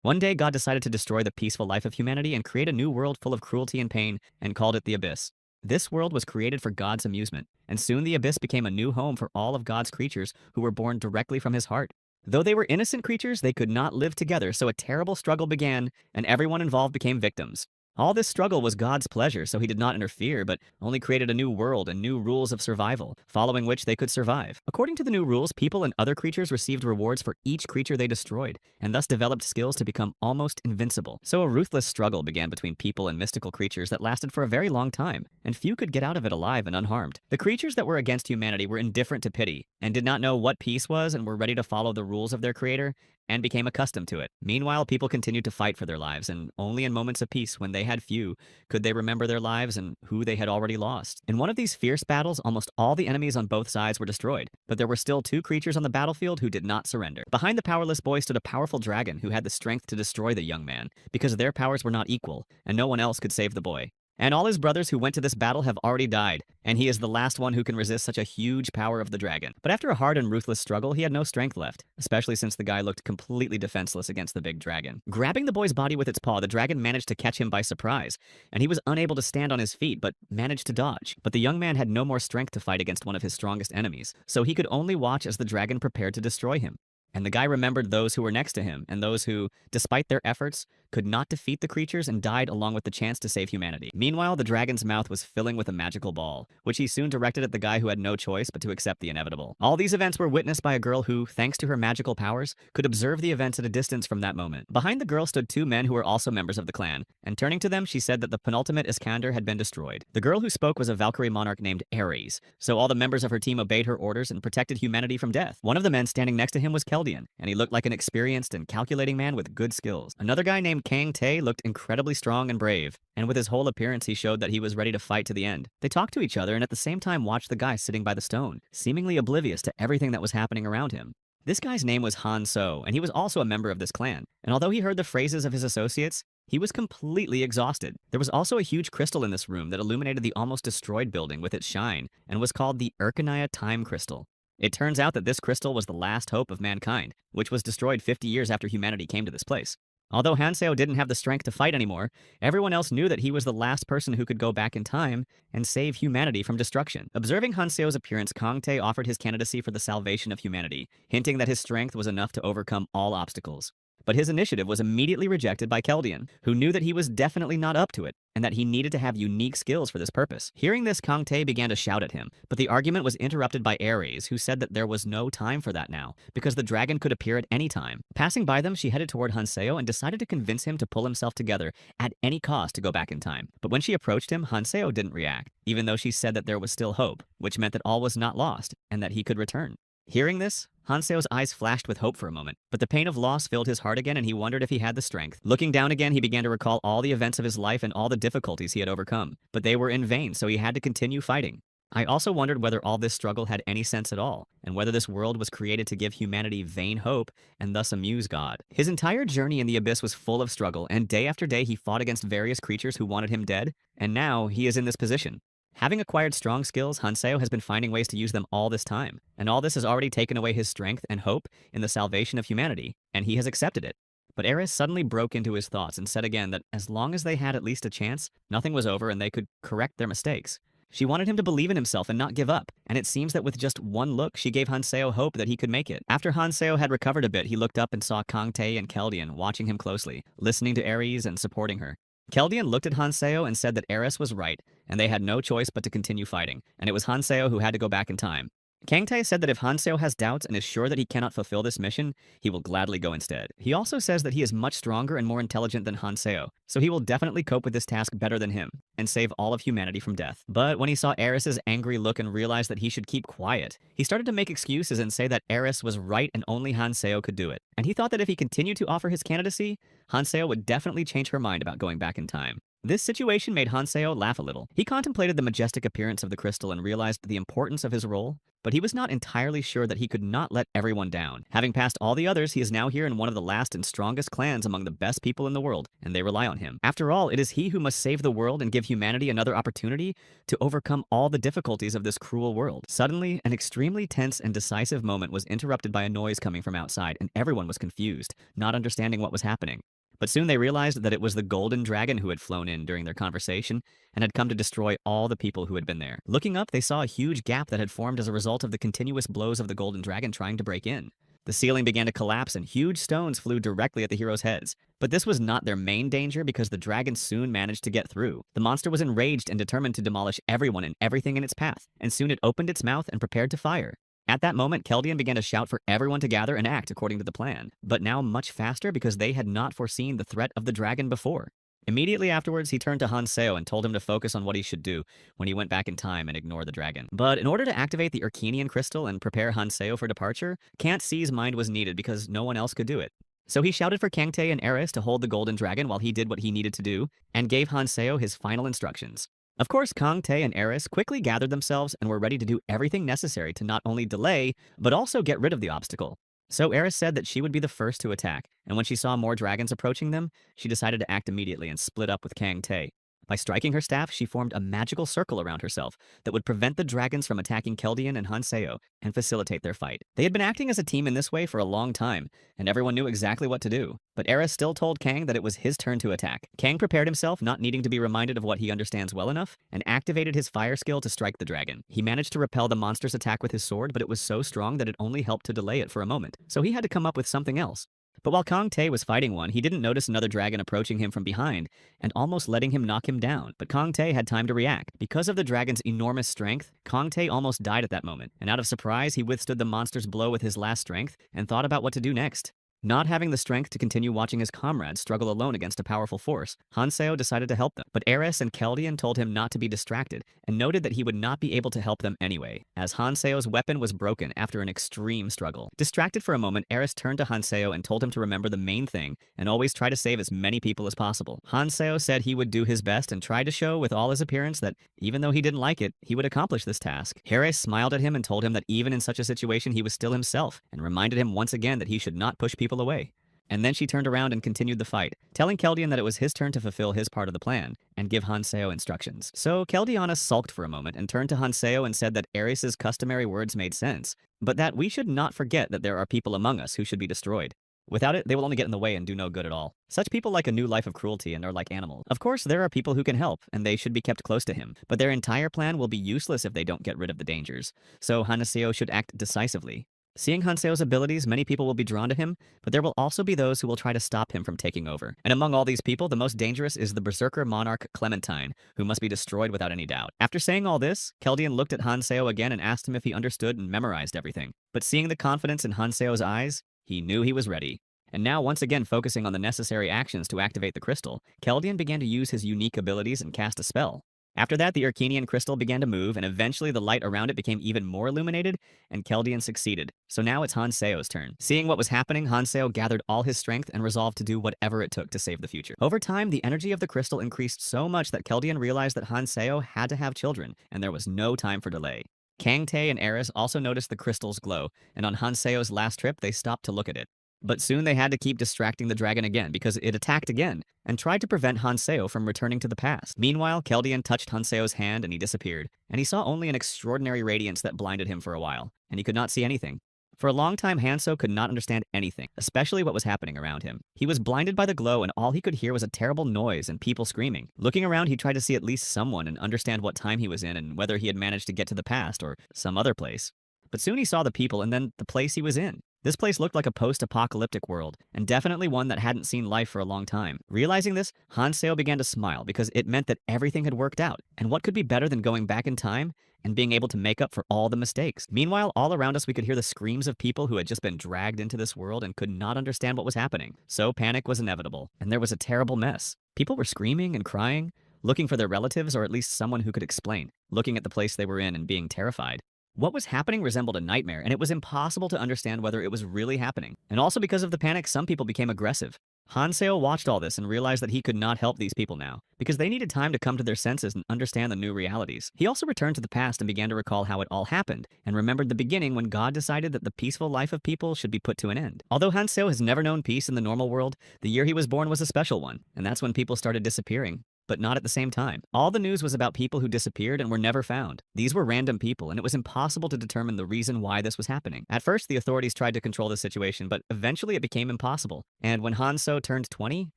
One day, God decided to destroy the peaceful life of humanity and create a new world full of cruelty and pain and called it the Abyss. This world was created for God's amusement, and soon the Abyss became a new home for all of God's creatures who were born directly from his heart. Though they were innocent creatures, they could not live together, so a terrible struggle began, and everyone involved became victims. All this struggle was God's pleasure, so he did not interfere, but only created a new world and new rules of survival, following which they could survive. According to the new rules, people and other creatures received rewards for each creature they destroyed, and thus developed skills to become almost invincible. So a ruthless struggle began between people and mystical creatures that lasted for a very long time, and few could get out of it alive and unharmed. The creatures that were against humanity were indifferent to pity, and did not know what peace was and were ready to follow the rules of their creator, and became accustomed to it. Meanwhile, people continued to fight for their lives, and only in moments of peace, when they had few, could they remember their lives and who they had already lost. In one of these fierce battles, almost all the enemies on both sides were destroyed, but there were still two creatures on the battlefield who did not surrender. Behind the powerless boy stood a powerful dragon who had the strength to destroy the young man, because their powers were not equal, and no one else could save the boy. And all his brothers who went to this battle have already died, and he is the last one who can resist such a huge power of the dragon. But after a hard and ruthless struggle, he had no strength left, especially since the guy looked completely defenseless against the big dragon. Grabbing the boy's body with its paw, the dragon managed to catch him by surprise, and he was unable to stand on his feet, but managed to dodge. But the young man had no more strength to fight against one of his strongest enemies, so he could only watch as the dragon prepared to destroy him. And the guy remembered those who were next to him, and those who, despite their efforts, could not defeat the creatures and died along with the chance to save humanity. Meanwhile, the dragon's mouth was filling with a magical ball, which he soon directed at the guy who had no choice but to accept the inevitable. All these events were witnessed by a girl who, thanks to her magical powers, could observe the events at a distance from that moment. Behind the girl stood two men who were also members of the clan, and turning to them, she said that the penultimate Iskander had been destroyed. The girl who spoke was a Valkyrie monarch named Ares, so all the members of her team obeyed her orders and protected humanity from death. One of the men standing next to him was Keldian, and he looked like an experienced and calculating man with good skills. Another guy named Kang Tae looked incredibly strong and brave, and with his whole appearance he showed that he was ready to fight to the end. They talked to each other and at the same time watched the guy sitting by the stone, seemingly oblivious to everything that was happening around him. This guy's name was Han So, and he was also a member of this clan, and although he heard the phrases of his associates, he was completely exhausted. There was also a huge crystal in this room that illuminated the almost destroyed building with its shine, and was called the Urkanaya Time Crystal. It turns out that this crystal was the last hope of mankind, which was destroyed 50 years after humanity came to this place. Although Hanseo didn't have the strength to fight anymore, everyone else knew that he was the last person who could go back in time and save humanity from destruction. Observing Hanseo's appearance, Kang Tae offered his candidacy for the salvation of humanity, hinting that his strength was enough to overcome all obstacles. But his initiative was immediately rejected by Keldian, who knew that he was definitely not up to it, and that he needed to have unique skills for this purpose. Hearing this, Kang Tae began to shout at him, but the argument was interrupted by Ares, who said that there was no time for that now, because the dragon could appear at any time. Passing by them, she headed toward Hanseo and decided to convince him to pull himself together at any cost to go back in time. But when she approached him, Hanseo didn't react, even though she said that there was still hope, which meant that all was not lost, and that he could return. Hearing this, Hanseo's eyes flashed with hope for a moment, but the pain of loss filled his heart again and he wondered if he had the strength. Looking down again, he began to recall all the events of his life and all the difficulties he had overcome, but they were in vain, so he had to continue fighting. I also wondered whether all this struggle had any sense at all, and whether this world was created to give humanity vain hope and thus amuse God. His entire journey in the abyss was full of struggle, and day after day he fought against various creatures who wanted him dead, and now he is in this position. Having acquired strong skills, Hanseo has been finding ways to use them all this time, and all this has already taken away his strength and hope in the salvation of humanity, and he has accepted it. But Eris suddenly broke into his thoughts and said again that as long as they had at least a chance, nothing was over and they could correct their mistakes. She wanted him to believe in himself and not give up, and it seems that with just one look, she gave Hanseo hope that he could make it. After Hanseo had recovered a bit, he looked up and saw Kang Tae and Keldian watching him closely, listening to Ares and supporting her. Keldian looked at Hanseo and said that Eris was right, and they had no choice but to continue fighting, and it was Hanseo who had to go back in time. Kang Tae said that if Hanseo has doubts and is sure that he cannot fulfill this mission, he will gladly go instead. He also says that he is much stronger and more intelligent than Hanseo, so he will definitely cope with this task better than him, and save all of humanity from death. But when he saw Eris's angry look and realized that he should keep quiet, he started to make excuses and say that Eris was right and only Hanseo could do it. And he thought that if he continued to offer his candidacy, Hanseo would definitely change her mind about going back in time. This situation made Hanseo laugh a little. He contemplated the majestic appearance of the crystal and realized the importance of his role, but he was not entirely sure that he could not let everyone down. Having passed all the others, he is now here in one of the last and strongest clans among the best people in the world, and they rely on him. After all, it is he who must save the world and give humanity another opportunity to overcome all the difficulties of this cruel world. Suddenly, an extremely tense and decisive moment was interrupted by a noise coming from outside, and everyone was confused, not understanding what was happening. But soon they realized that it was the golden dragon who had flown in during their conversation and had come to destroy all the people who had been there. Looking up, they saw a huge gap that had formed as a result of the continuous blows of the golden dragon trying to break in. The ceiling began to collapse and huge stones flew directly at the heroes' heads. But this was not their main danger because the dragon soon managed to get through. The monster was enraged and determined to demolish everyone and everything in its path, and soon it opened its mouth and prepared to fire. At that moment, Keldian began to shout for everyone to gather and act according to the plan, but now much faster because they had not foreseen the threat of the dragon before. Immediately afterwards, he turned to Hanseo and told him to focus on what he should do when he went back in time and ignore the dragon. But in order to activate the Urkenian crystal and prepare Hanseo for departure, Can't See's mind was needed because no one else could do it. So he shouted for Kangtae and Eris to hold the golden dragon while he did what he needed to do, and gave Hanseo his final instructions. Of course, Kangtae and Eris quickly gathered themselves and were ready to do everything necessary to not only delay, but also get rid of the obstacle. So Eris said that she would be the first to attack, and when she saw more dragons approaching them, she decided to act immediately and split up with Kangtae. By striking her staff, she formed a magical circle around herself that would prevent the dragons from attacking Keldian and Hanseo and facilitate their fight. They had been acting as a team in this way for a long time, and everyone knew exactly what to do. But Eris still told Kang that it was his turn to attack. Kang prepared himself, not needing to be reminded of what he understands well enough, and activated his fire skill to strike the dragon. He managed to repel the monster's attack with his sword, but it was so strong that it only helped to delay it for a moment, so he had to come up with something else. But while Kangtae was fighting one, he didn't notice another dragon approaching him from behind and almost letting him knock him down. But Kangtae had time to react. Because of the dragon's enormous strength, Kangtae almost died at that moment, and out of surprise, he withstood the monster's blow with his last strength and thought about what to do next. Not having the strength to continue watching his comrades struggle alone against a powerful force, Hanseo decided to help them. But Eris and Keldian told him not to be distracted and noted that he would not be able to help them anyway, as Hanseo's weapon was broken after an extreme struggle. Distracted for a moment, Eris turned to Hanseo and told him to remember the main thing and always try to save as many people as possible. Hanseo said he would do his best and tried to show with all his appearance that even though he didn't like it, he would accomplish this task. Eris smiled at him and told him that even in such a situation he was still himself and reminded him once again that he should not push people away. And then she turned around and continued the fight, telling Keldian that it was his turn to fulfill his part of the plan and give Hanseo instructions. So Keldiana sulked for a moment and turned to Hanseo and said that Eris's customary words made sense, but that we should not forget that there are people among us who should be destroyed. Without it, they will only get in the way and do no good at all. Such people like a new life of cruelty and are like animals. Of course, there are people who can help, and they should be kept close to him, but their entire plan will be useless if they don't get rid of the dangers. So Hanseo should act decisively. Seeing Hanseo's abilities, many people will be drawn to him, but there will also be those who will try to stop him from taking over. And among all these people, the most dangerous is the berserker monarch Clementine, who must be destroyed without any doubt. After saying all this, Keldian looked at Hanseo again and asked him if he understood and memorized everything. But seeing the confidence in Hanseo's eyes, he knew he was ready. And now, once again focusing on the necessary actions to activate the crystal, Keldian began to use his unique abilities and cast a spell. After that, the Urkenian crystal began to move, and eventually the light around it became even more illuminated, and Keldian succeeded. So now it's Hanseo's turn. Seeing what was happening, Hanseo gathered all his strength and resolved to do whatever it took to save the future. Over time, the energy of the crystal increased so much that Keldian realized that Hanseo had to have children, and there was no time for delay. Kangtae and Eris also noticed the crystal's glow, and on Hanseo's last trip, they stopped to look at it. But soon they had to keep distracting the dragon again because it attacked again and tried to prevent Hanseo from returning to the past. Meanwhile, Keldian touched Hanseo's hand and he disappeared, and he saw only an extraordinary radiance that blinded him for a while, and he could not see anything. For a long time, Hanseo could not understand anything, especially what was happening around him. He was blinded by the glow, and all he could hear was a terrible noise and people screaming. Looking around, he tried to see at least someone and understand what time he was in and whether he had managed to get to the past or some other place. But soon he saw the people and then the place he was in. This place looked like a post-apocalyptic world, and definitely one that hadn't seen life for a long time. Realizing this, Hanseo began to smile because it meant that everything had worked out, and what could be better than going back in time and being able to make up for all the mistakes? Meanwhile, all around us we could hear the screams of people who had just been dragged into this world and could not understand what was happening. So panic was inevitable, and there was a terrible mess. People were screaming and crying, looking for their relatives or at least someone who could explain, looking at the place they were in and being terrified. What was happening resembled a nightmare, and it was impossible to understand whether it was really happening. And also because of the panic, some people became aggressive. Hanseo watched all this and realized that he could not help these people now, because they needed time to come to their senses and understand the new realities. He also returned to the past and began to recall how it all happened, and remembered the beginning when God decided that the peaceful life of people should be put to an end. Although Hanseo has never known peace in the normal world, the year he was born was a special one, and that's when people started disappearing. But not at the same time. All the news was about people who disappeared and were never found. These were random people, and it was impossible to determine the reason why this was happening. At first, the authorities tried to control the situation, but eventually it became impossible. And when Hanso turned 20,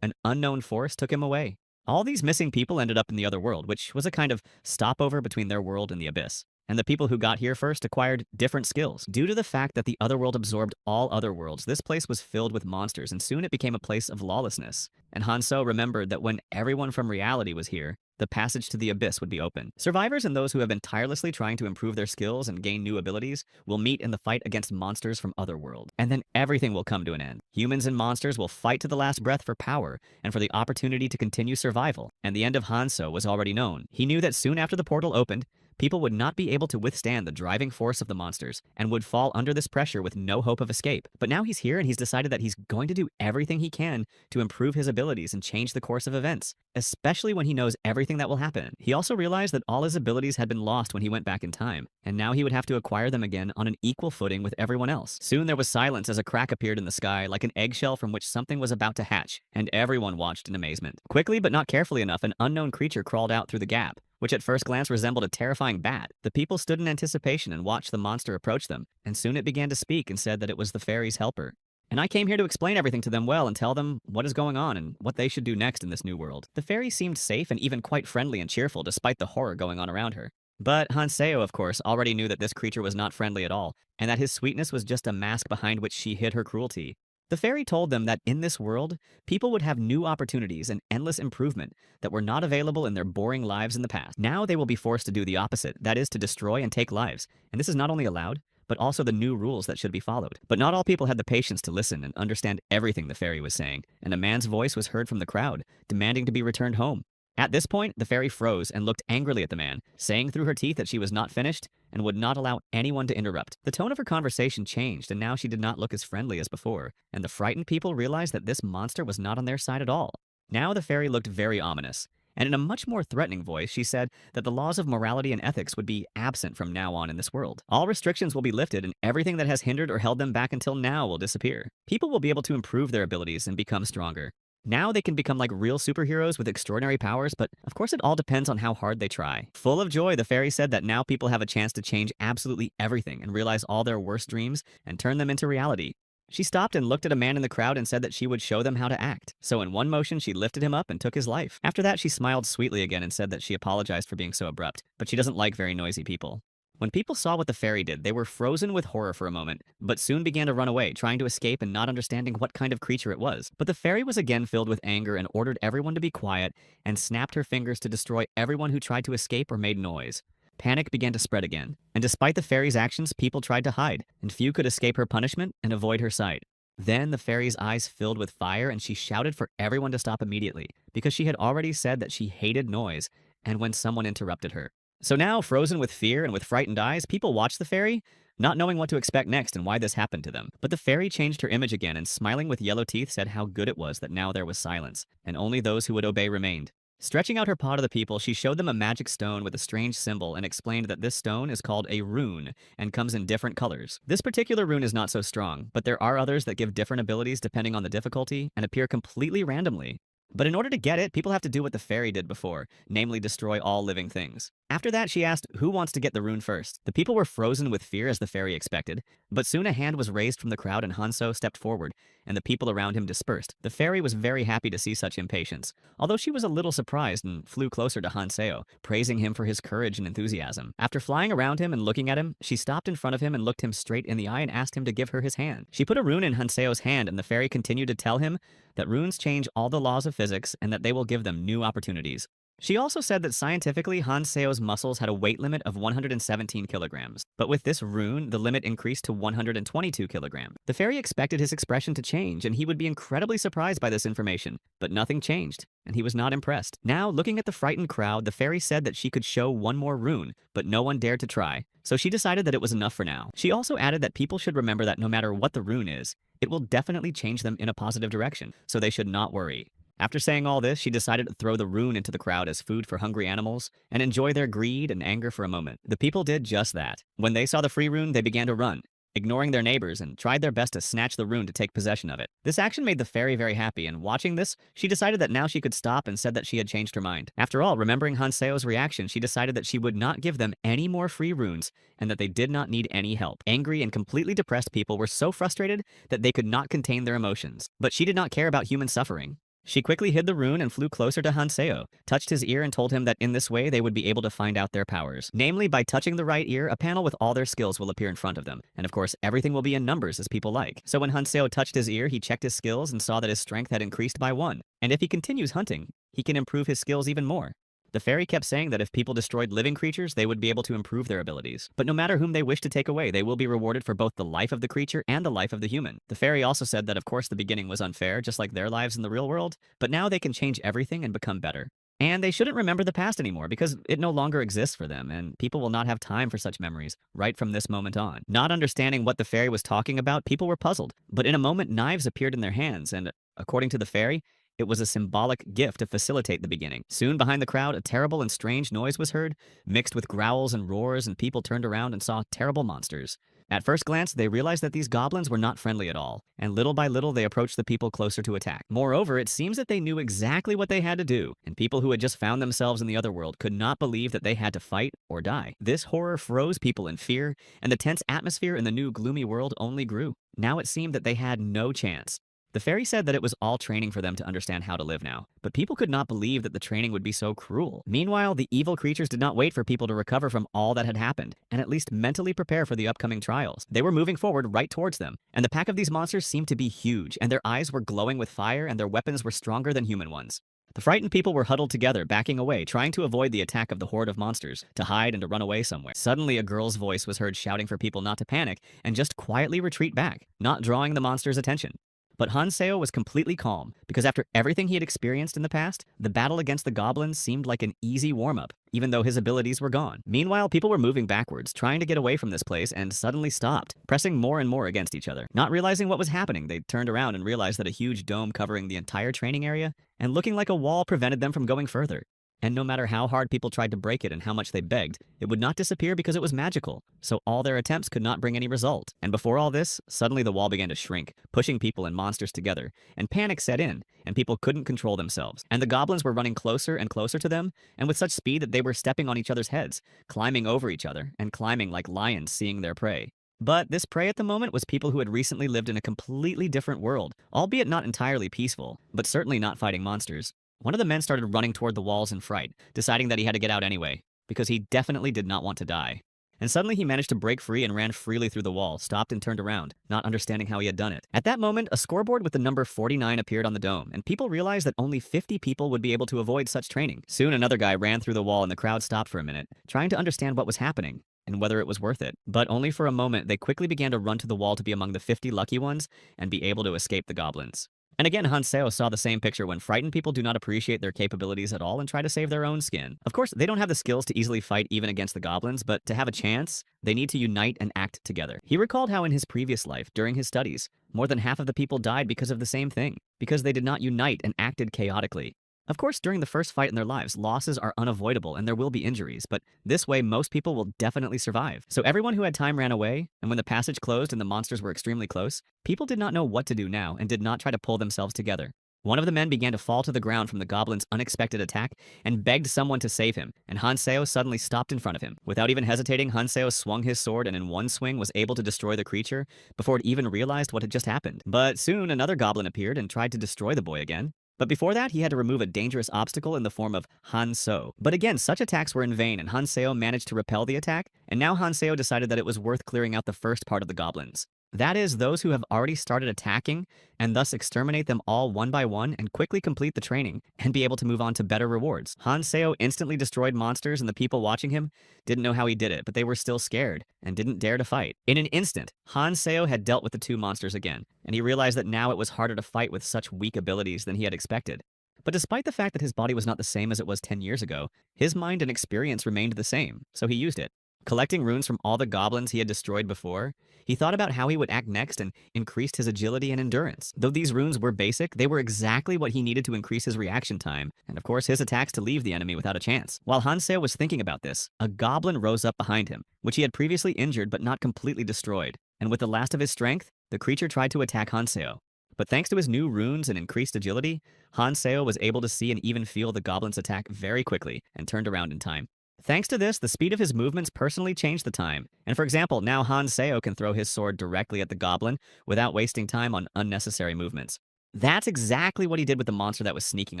an unknown force took him away. All these missing people ended up in the other world, which was a kind of stopover between their world and the abyss. And the people who got here first acquired different skills. Due to the fact that the other world absorbed all other worlds, this place was filled with monsters, and soon it became a place of lawlessness. And Hanso remembered that when everyone from reality was here, the passage to the abyss would be open. Survivors and those who have been tirelessly trying to improve their skills and gain new abilities will meet in the fight against monsters from other worlds. And then everything will come to an end. Humans and monsters will fight to the last breath for power and for the opportunity to continue survival. And the end of Hanso was already known. He knew that soon after the portal opened, people would not be able to withstand the driving force of the monsters and would fall under this pressure with no hope of escape. But now he's here and he's decided that he's going to do everything he can to improve his abilities and change the course of events, especially when he knows everything that will happen. He also realized that all his abilities had been lost when he went back in time, and now he would have to acquire them again on an equal footing with everyone else. Soon there was silence as a crack appeared in the sky like an eggshell from which something was about to hatch, and everyone watched in amazement. Quickly but not carefully enough, an unknown creature crawled out through the gap, which at first glance resembled a terrifying bat. The people stood in anticipation and watched the monster approach them, and soon it began to speak and said that it was the fairy's helper. And I came here to explain everything to them well and tell them what is going on and what they should do next in this new world. The fairy seemed safe and even quite friendly and cheerful despite the horror going on around her. But Hanseo, of course, already knew that this creature was not friendly at all, and that his sweetness was just a mask behind which she hid her cruelty. The fairy told them that in this world, people would have new opportunities and endless improvement that were not available in their boring lives in the past. Now they will be forced to do the opposite, that is, to destroy and take lives. And this is not only allowed, but also the new rules that should be followed. But not all people had the patience to listen and understand everything the fairy was saying, and a man's voice was heard from the crowd, demanding to be returned home. At this point, the fairy froze and looked angrily at the man, saying through her teeth that she was not finished and would not allow anyone to interrupt. The tone of her conversation changed, and now she did not look as friendly as before, and the frightened people realized that this monster was not on their side at all. Now the fairy looked very ominous, and in a much more threatening voice, she said that the laws of morality and ethics would be absent from now on in this world. All restrictions will be lifted, and everything that has hindered or held them back until now will disappear. People will be able to improve their abilities and become stronger. Now they can become like real superheroes with extraordinary powers, but of course it all depends on how hard they try. Full of joy, the fairy said that now people have a chance to change absolutely everything and realize all their worst dreams and turn them into reality. She stopped and looked at a man in the crowd and said that she would show them how to act. So in one motion, she lifted him up and took his life. After that, she smiled sweetly again and said that she apologized for being so abrupt, but she doesn't like very noisy people. When people saw what the fairy did, they were frozen with horror for a moment, but soon began to run away, trying to escape and not understanding what kind of creature it was. But the fairy was again filled with anger and ordered everyone to be quiet and snapped her fingers to destroy everyone who tried to escape or made noise. Panic began to spread again, and despite the fairy's actions, people tried to hide, and few could escape her punishment and avoid her sight. Then the fairy's eyes filled with fire, and she shouted for everyone to stop immediately, because she had already said that she hated noise, and when someone interrupted her. So now, frozen with fear and with frightened eyes, people watched the fairy, not knowing what to expect next and why this happened to them. But the fairy changed her image again and smiling with yellow teeth said how good it was that now there was silence, and only those who would obey remained. Stretching out her paw to the people, she showed them a magic stone with a strange symbol and explained that this stone is called a rune and comes in different colors. This particular rune is not so strong, but there are others that give different abilities depending on the difficulty and appear completely randomly. But in order to get it, people have to do what the fairy did before, namely destroy all living things. After that, she asked who wants to get the rune first. The people were frozen with fear as the fairy expected, but soon a hand was raised from the crowd and Hanso stepped forward, and the people around him dispersed. The fairy was very happy to see such impatience, although she was a little surprised and flew closer to Hanseo, praising him for his courage and enthusiasm. After flying around him and looking at him, she stopped in front of him and looked him straight in the eye and asked him to give her his hand. She put a rune in Hanseo's hand, and the fairy continued to tell him that runes change all the laws of physics and that they will give them new opportunities. She also said that scientifically, Hanseo's muscles had a weight limit of 117 kilograms, but with this rune, the limit increased to 122 kilograms. The fairy expected his expression to change, and he would be incredibly surprised by this information, but nothing changed, and he was not impressed. Now, looking at the frightened crowd, the fairy said that she could show one more rune, but no one dared to try, so she decided that it was enough for now. She also added that people should remember that no matter what the rune is, it will definitely change them in a positive direction, so they should not worry. After saying all this, she decided to throw the rune into the crowd as food for hungry animals and enjoy their greed and anger for a moment. The people did just that. When they saw the free rune, they began to run, ignoring their neighbors, and tried their best to snatch the rune to take possession of it. This action made the fairy very happy, and watching this, she decided that now she could stop and said that she had changed her mind. After all, remembering Hanseo's reaction, she decided that she would not give them any more free runes and that they did not need any help. Angry and completely depressed people were so frustrated that they could not contain their emotions. But she did not care about human suffering. She quickly hid the rune and flew closer to Hanseo, touched his ear and told him that in this way they would be able to find out their powers. Namely, by touching the right ear, a panel with all their skills will appear in front of them. And of course, everything will be in numbers as people like. So when Hanseo touched his ear, he checked his skills and saw that his strength had increased by 1. And if he continues hunting, he can improve his skills even more. The fairy kept saying that if people destroyed living creatures, they would be able to improve their abilities. But no matter whom they wish to take away, they will be rewarded for both the life of the creature and the life of the human. The fairy also said that of course the beginning was unfair, just like their lives in the real world, but now they can change everything and become better. And they shouldn't remember the past anymore because it no longer exists for them, and people will not have time for such memories right from this moment on. Not understanding what the fairy was talking about, people were puzzled. But in a moment, knives appeared in their hands, and according to the fairy, it was a symbolic gift to facilitate the beginning. Soon behind the crowd, a terrible and strange noise was heard, mixed with growls and roars, and people turned around and saw terrible monsters. At first glance, they realized that these goblins were not friendly at all, and little by little they approached the people closer to attack. Moreover, it seems that they knew exactly what they had to do, and people who had just found themselves in the other world could not believe that they had to fight or die. This horror froze people in fear, and the tense atmosphere in the new gloomy world only grew. Now it seemed that they had no chance. The fairy said that it was all training for them to understand how to live now, but people could not believe that the training would be so cruel. Meanwhile, the evil creatures did not wait for people to recover from all that had happened, and at least mentally prepare for the upcoming trials. They were moving forward right towards them, and the pack of these monsters seemed to be huge, and their eyes were glowing with fire, and their weapons were stronger than human ones. The frightened people were huddled together, backing away, trying to avoid the attack of the horde of monsters, to hide and to run away somewhere. Suddenly, a girl's voice was heard shouting for people not to panic and just quietly retreat back, not drawing the monsters' attention. But Hanseo was completely calm, because after everything he had experienced in the past, the battle against the goblins seemed like an easy warm-up, even though his abilities were gone. Meanwhile, people were moving backwards, trying to get away from this place, and suddenly stopped, pressing more and more against each other. Not realizing what was happening, they turned around and realized that a huge dome covering the entire training area and looking like a wall prevented them from going further. And no matter how hard people tried to break it and how much they begged, it would not disappear because it was magical, so all their attempts could not bring any result. And before all this, suddenly the wall began to shrink, pushing people and monsters together, and panic set in, and people couldn't control themselves. And the goblins were running closer and closer to them, and with such speed that they were stepping on each other's heads, climbing over each other, and climbing like lions seeing their prey. But this prey at the moment was people who had recently lived in a completely different world, albeit not entirely peaceful, but certainly not fighting monsters. One of the men started running toward the walls in fright, deciding that he had to get out anyway, because he definitely did not want to die. And suddenly he managed to break free and ran freely through the wall, stopped and turned around, not understanding how he had done it. At that moment, a scoreboard with the number 49 appeared on the dome, and people realized that only 50 people would be able to avoid such training. Soon another guy ran through the wall and the crowd stopped for a minute, trying to understand what was happening and whether it was worth it. But only for a moment, they quickly began to run to the wall to be among the 50 lucky ones and be able to escape the goblins. And again, Hanseo saw the same picture when frightened people do not appreciate their capabilities at all and try to save their own skin. Of course, they don't have the skills to easily fight even against the goblins, but to have a chance, they need to unite and act together. He recalled how in his previous life, during his studies, more than half of the people died because of the same thing, because they did not unite and acted chaotically. Of course, during the first fight in their lives, losses are unavoidable and there will be injuries, but this way most people will definitely survive. So everyone who had time ran away, and when the passage closed and the monsters were extremely close, people did not know what to do now and did not try to pull themselves together. One of the men began to fall to the ground from the goblin's unexpected attack and begged someone to save him, and Hanseo suddenly stopped in front of him. Without even hesitating, Hanseo swung his sword and in one swing was able to destroy the creature before it even realized what had just happened. But soon another goblin appeared and tried to destroy the boy again. But before that, he had to remove a dangerous obstacle in the form of Hanseo. But again, such attacks were in vain, and Hanseo managed to repel the attack, and now Hanseo decided that it was worth clearing out the first part of the goblins. That is, those who have already started attacking, and thus exterminate them all one by one and quickly complete the training and be able to move on to better rewards. Hanseo instantly destroyed monsters, and the people watching him didn't know how he did it, but they were still scared and didn't dare to fight. In an instant, Hanseo had dealt with the two monsters again, and he realized that now it was harder to fight with such weak abilities than he had expected. But despite the fact that his body was not the same as it was 10 years ago, his mind and experience remained the same, so he used it. Collecting runes from all the goblins he had destroyed before, he thought about how he would act next and increased his agility and endurance. Though these runes were basic, they were exactly what he needed to increase his reaction time, and of course his attacks to leave the enemy without a chance. While Hanseo was thinking about this, a goblin rose up behind him, which he had previously injured but not completely destroyed, and with the last of his strength, the creature tried to attack Hanseo. But thanks to his new runes and increased agility, Hanseo was able to see and even feel the goblin's attack very quickly and turned around in time. Thanks to this, the speed of his movements personally changed the time. And for example, now Hanseo can throw his sword directly at the goblin without wasting time on unnecessary movements. That's exactly what he did with the monster that was sneaking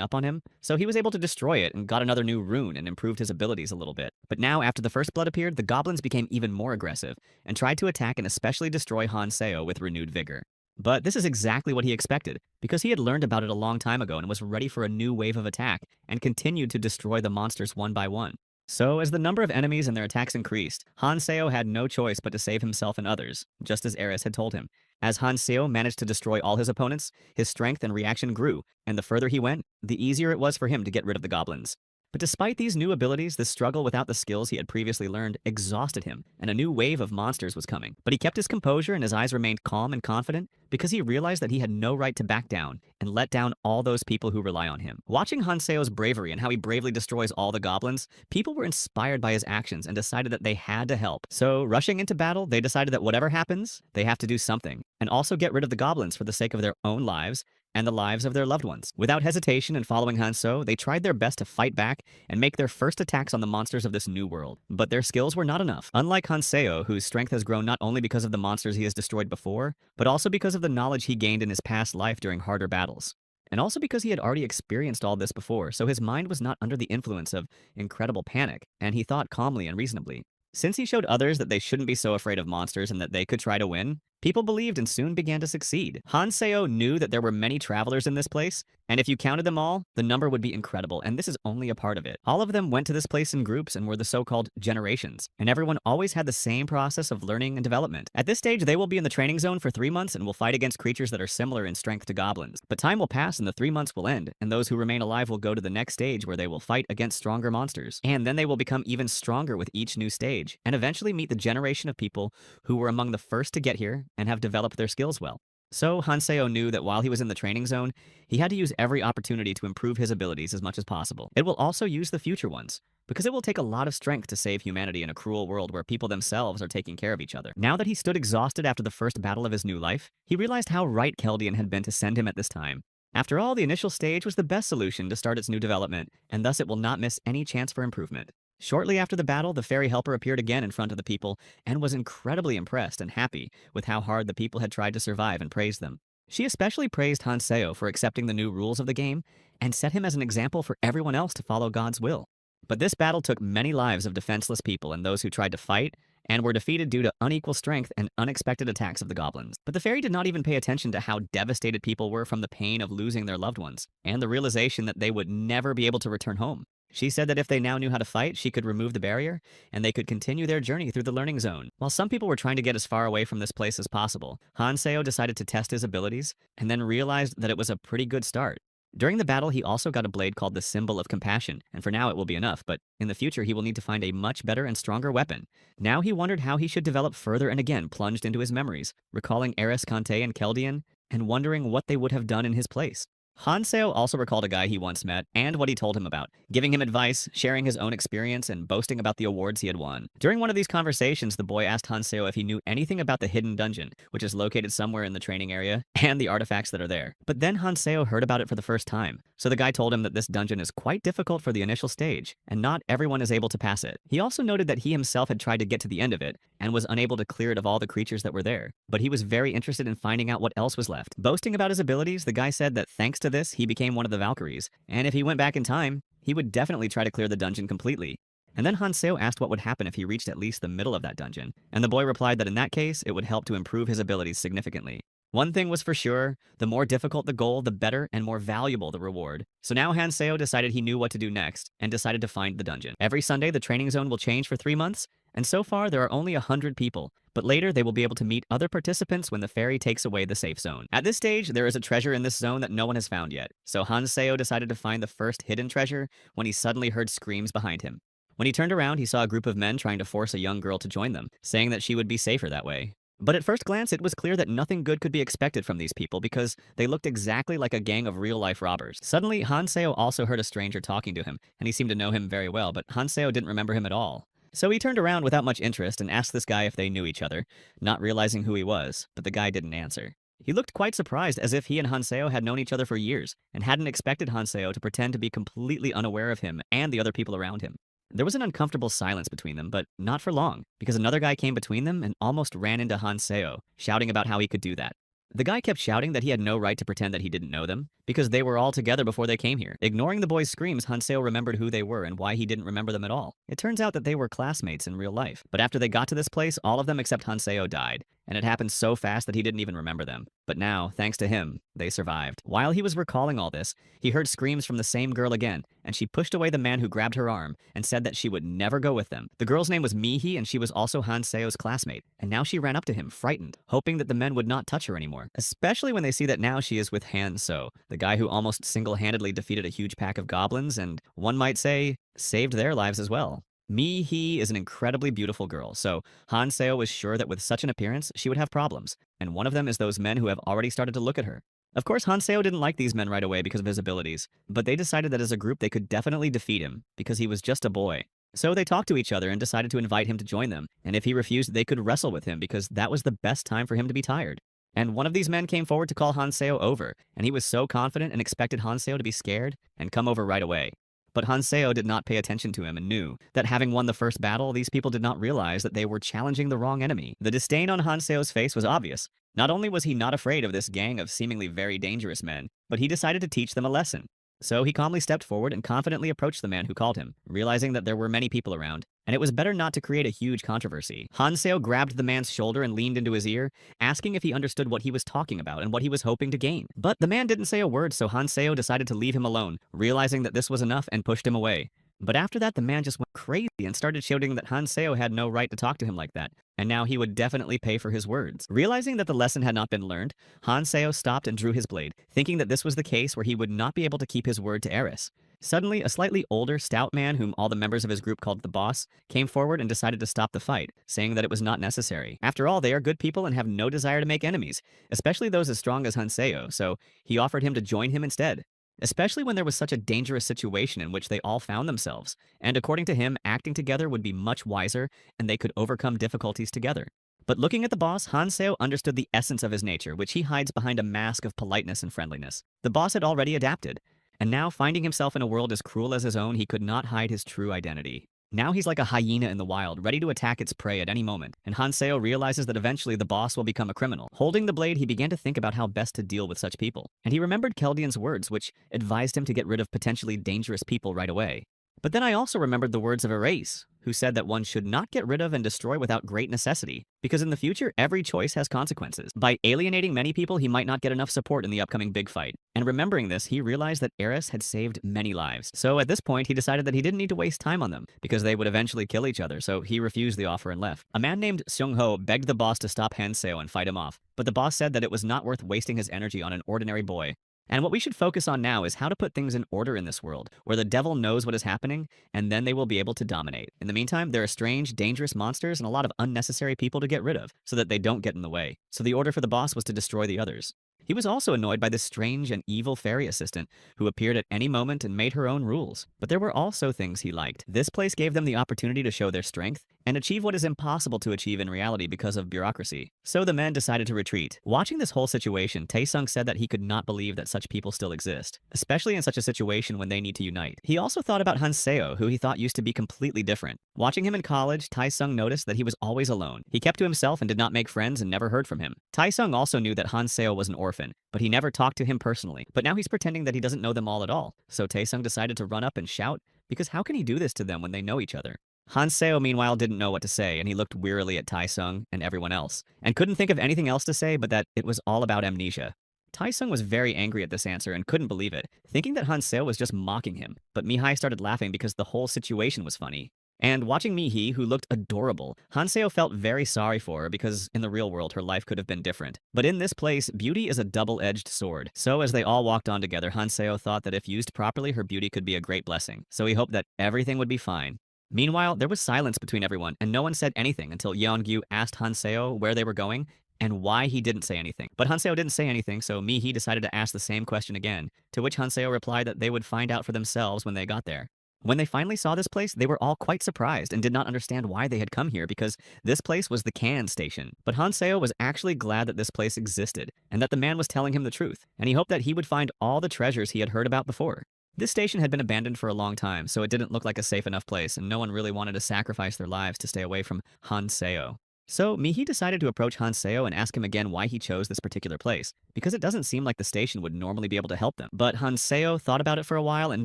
up on him, so he was able to destroy it and got another new rune and improved his abilities a little bit. But now, after the first blood appeared, the goblins became even more aggressive and tried to attack and especially destroy Han Seo with renewed vigor. But this is exactly what he expected, because he had learned about it a long time ago and was ready for a new wave of attack and continued to destroy the monsters one by one. So, as the number of enemies and their attacks increased, Han Seo had no choice but to save himself and others, just as Eris had told him. As Han Seo managed to destroy all his opponents, his strength and reaction grew, and the further he went, the easier it was for him to get rid of the goblins. But despite these new abilities, the struggle without the skills he had previously learned exhausted him, and a new wave of monsters was coming. But he kept his composure and his eyes remained calm and confident because he realized that he had no right to back down and let down all those people who rely on him. Watching Han Seo's bravery and how he bravely destroys all the goblins, people were inspired by his actions and decided that they had to help. So, rushing into battle, they decided that whatever happens, they have to do something, and also get rid of the goblins for the sake of their own lives and the lives of their loved ones. Without hesitation and following Han Seo, they tried their best to fight back and make their first attacks on the monsters of this new world. But their skills were not enough. Unlike Han Seo, whose strength has grown not only because of the monsters he has destroyed before, but also because of the knowledge he gained in his past life during harder battles. And also because he had already experienced all this before, so his mind was not under the influence of incredible panic, and he thought calmly and reasonably. Since he showed others that they shouldn't be so afraid of monsters and that they could try to win, people believed and soon began to succeed. Han Seo knew that there were many travelers in this place, and if you counted them all, the number would be incredible, and this is only a part of it. All of them went to this place in groups and were the so-called generations, and everyone always had the same process of learning and development. At this stage, they will be in the training zone for 3 months and will fight against creatures that are similar in strength to goblins. But time will pass and the 3 months will end, and those who remain alive will go to the next stage where they will fight against stronger monsters. And then they will become even stronger with each new stage, and eventually meet the generation of people who were among the first to get here and have developed their skills well. So Han Seo knew that while he was in the training zone, he had to use every opportunity to improve his abilities as much as possible. It will also use the future ones, because it will take a lot of strength to save humanity in a cruel world where people themselves are taking care of each other. Now that he stood exhausted after the first battle of his new life, he realized how right Keldian had been to send him at this time. After all, the initial stage was the best solution to start its new development, and thus it will not miss any chance for improvement. Shortly after the battle, the fairy helper appeared again in front of the people and was incredibly impressed and happy with how hard the people had tried to survive and praised them. She especially praised Han Seo for accepting the new rules of the game and set him as an example for everyone else to follow God's will. But this battle took many lives of defenseless people and those who tried to fight and were defeated due to unequal strength and unexpected attacks of the goblins. But the fairy did not even pay attention to how devastated people were from the pain of losing their loved ones and the realization that they would never be able to return home. She said that if they now knew how to fight, she could remove the barrier, and they could continue their journey through the learning zone. While some people were trying to get as far away from this place as possible, Han Seo decided to test his abilities, and then realized that it was a pretty good start. During the battle, he also got a blade called the Symbol of Compassion, and for now it will be enough, but in the future he will need to find a much better and stronger weapon. Now he wondered how he should develop further and again plunged into his memories, recalling Eris, Kante, and Keldian, and wondering what they would have done in his place. Han Seo also recalled a guy he once met and what he told him about, giving him advice, sharing his own experience, and boasting about the awards he had won. During one of these conversations, the boy asked Han Seo if he knew anything about the hidden dungeon, which is located somewhere in the training area, and the artifacts that are there. But then Han Seo heard about it for the first time, so the guy told him that this dungeon is quite difficult for the initial stage, and not everyone is able to pass it. He also noted that he himself had tried to get to the end of it, and was unable to clear it of all the creatures that were there, but he was very interested in finding out what else was left. Boasting about his abilities, the guy said that thanks to this, he became one of the Valkyries, and if he went back in time, he would definitely try to clear the dungeon completely. And then Han Seo asked what would happen if he reached at least the middle of that dungeon, and the boy replied that in that case, it would help to improve his abilities significantly. One thing was for sure, the more difficult the goal, the better and more valuable the reward. So now Han Seo decided he knew what to do next, and decided to find the dungeon. Every Sunday, the training zone will change for 3 months, and so far there are only 100 people, but later they will be able to meet other participants when the fairy takes away the safe zone. At this stage, there is a treasure in this zone that no one has found yet, so Han Seo decided to find the first hidden treasure when he suddenly heard screams behind him. When he turned around, he saw a group of men trying to force a young girl to join them, saying that she would be safer that way. But at first glance, it was clear that nothing good could be expected from these people because they looked exactly like a gang of real-life robbers. Suddenly, Han Seo also heard a stranger talking to him, and he seemed to know him very well, but Han Seo didn't remember him at all. So he turned around without much interest and asked this guy if they knew each other, not realizing who he was, but the guy didn't answer. He looked quite surprised, as if he and Han Seo had known each other for years, and hadn't expected Han Seo to pretend to be completely unaware of him and the other people around him. There was an uncomfortable silence between them, but not for long, because another guy came between them and almost ran into Han Seo, shouting about how he could do that. The guy kept shouting that he had no right to pretend that he didn't know them, because they were all together before they came here. Ignoring the boy's screams, Hanseo remembered who they were and why he didn't remember them at all. It turns out that they were classmates in real life. But after they got to this place, all of them except Hanseo died, and it happened so fast that he didn't even remember them. But now, thanks to him, they survived. While he was recalling all this, he heard screams from the same girl again, and she pushed away the man who grabbed her arm and said that she would never go with them. The girl's name was Mihi, and she was also Hanseo's classmate, and now she ran up to him, frightened, hoping that the men would not touch her anymore, especially when they see that now she is with Hanso, the guy who almost single-handedly defeated a huge pack of goblins and, one might say, saved their lives as well. Mihi is an incredibly beautiful girl, so Hanseo was sure that with such an appearance, she would have problems, and one of them is those men who have already started to look at her. Of course, Hanseo didn't like these men right away because of his abilities, but they decided that as a group they could definitely defeat him because he was just a boy. So they talked to each other and decided to invite him to join them, and if he refused, they could wrestle with him because that was the best time for him to be tired. And one of these men came forward to call Hanseo over, and he was so confident and expected Hanseo to be scared and come over right away. But Hanseo did not pay attention to him and knew that having won the first battle, these people did not realize that they were challenging the wrong enemy. The disdain on Hanseo's face was obvious. Not only was he not afraid of this gang of seemingly very dangerous men, but he decided to teach them a lesson. So he calmly stepped forward and confidently approached the man who called him, realizing that there were many people around, and it was better not to create a huge controversy. Hanseo grabbed the man's shoulder and leaned into his ear, asking if he understood what he was talking about and what he was hoping to gain. But the man didn't say a word, so Hanseo decided to leave him alone, realizing that this was enough and pushed him away. But after that, the man just went crazy and started shouting that Hanseo had no right to talk to him like that, and now he would definitely pay for his words. Realizing that the lesson had not been learned, Hanseo stopped and drew his blade, thinking that this was the case where he would not be able to keep his word to Eris. Suddenly, a slightly older, stout man whom all the members of his group called the boss came forward and decided to stop the fight, saying that it was not necessary. After all, they are good people and have no desire to make enemies, especially those as strong as Hanseo, so he offered him to join him instead. Especially when there was such a dangerous situation in which they all found themselves, and according to him, acting together would be much wiser and they could overcome difficulties together. But looking at the boss, Hanseo understood the essence of his nature, which he hides behind a mask of politeness and friendliness. The boss had already adapted, and now finding himself in a world as cruel as his own, he could not hide his true identity. Now he's like a hyena in the wild, ready to attack its prey at any moment, and Hanseo realizes that eventually the boss will become a criminal. Holding the blade, he began to think about how best to deal with such people, and he remembered Keldian's words, which advised him to get rid of potentially dangerous people right away. But then I also remembered the words of Erase, who said that one should not get rid of and destroy without great necessity, because in the future, every choice has consequences. By alienating many people, he might not get enough support in the upcoming big fight. And remembering this, he realized that Eris had saved many lives. So at this point, he decided that he didn't need to waste time on them, because they would eventually kill each other, so he refused the offer and left. A man named Seung-ho begged the boss to stop Hanseo and fight him off, but the boss said that it was not worth wasting his energy on an ordinary boy. And what we should focus on now is how to put things in order in this world, where the devil knows what is happening, and then they will be able to dominate. In the meantime, there are strange, dangerous monsters and a lot of unnecessary people to get rid of, so that they don't get in the way. So the order for the boss was to destroy the others. He was also annoyed by this strange and evil fairy assistant who appeared at any moment and made her own rules. But there were also things he liked. This place gave them the opportunity to show their strength and achieve what is impossible to achieve in reality because of bureaucracy. So the men decided to retreat. Watching this whole situation, Taesung said that he could not believe that such people still exist, especially in such a situation when they need to unite. He also thought about Hanseo, who he thought used to be completely different. Watching him in college, Taesung noticed that he was always alone. He kept to himself and did not make friends and never heard from him. Taesung also knew that Hanseo was an orphan, but he never talked to him personally. But now he's pretending that he doesn't know them all at all. So Taesung decided to run up and shout, because how can he do this to them when they know each other? Hanseo, meanwhile, didn't know what to say, and he looked wearily at Taesung and everyone else, and couldn't think of anything else to say but that it was all about amnesia. Taesung was very angry at this answer and couldn't believe it, thinking that Hanseo was just mocking him, but Mihai started laughing because the whole situation was funny. And watching Mihi, who looked adorable, Hanseo felt very sorry for her because in the real world her life could have been different. But in this place, beauty is a double-edged sword. So as they all walked on together, Hanseo thought that if used properly, her beauty could be a great blessing. So he hoped that everything would be fine. Meanwhile, there was silence between everyone, and no one said anything until Yeonggu asked Hanseo where they were going and why he didn't say anything. But Hanseo didn't say anything, so Mihi decided to ask the same question again, to which Hanseo replied that they would find out for themselves when they got there. When they finally saw this place, they were all quite surprised and did not understand why they had come here because this place was the Can station. But Hanseo was actually glad that this place existed and that the man was telling him the truth, and he hoped that he would find all the treasures he had heard about before. This station had been abandoned for a long time, so it didn't look like a safe enough place, and no one really wanted to sacrifice their lives to stay away from Hanseo. So Mihi decided to approach Hanseo and ask him again why he chose this particular place, because it doesn't seem like the station would normally be able to help them. But Hanseo thought about it for a while and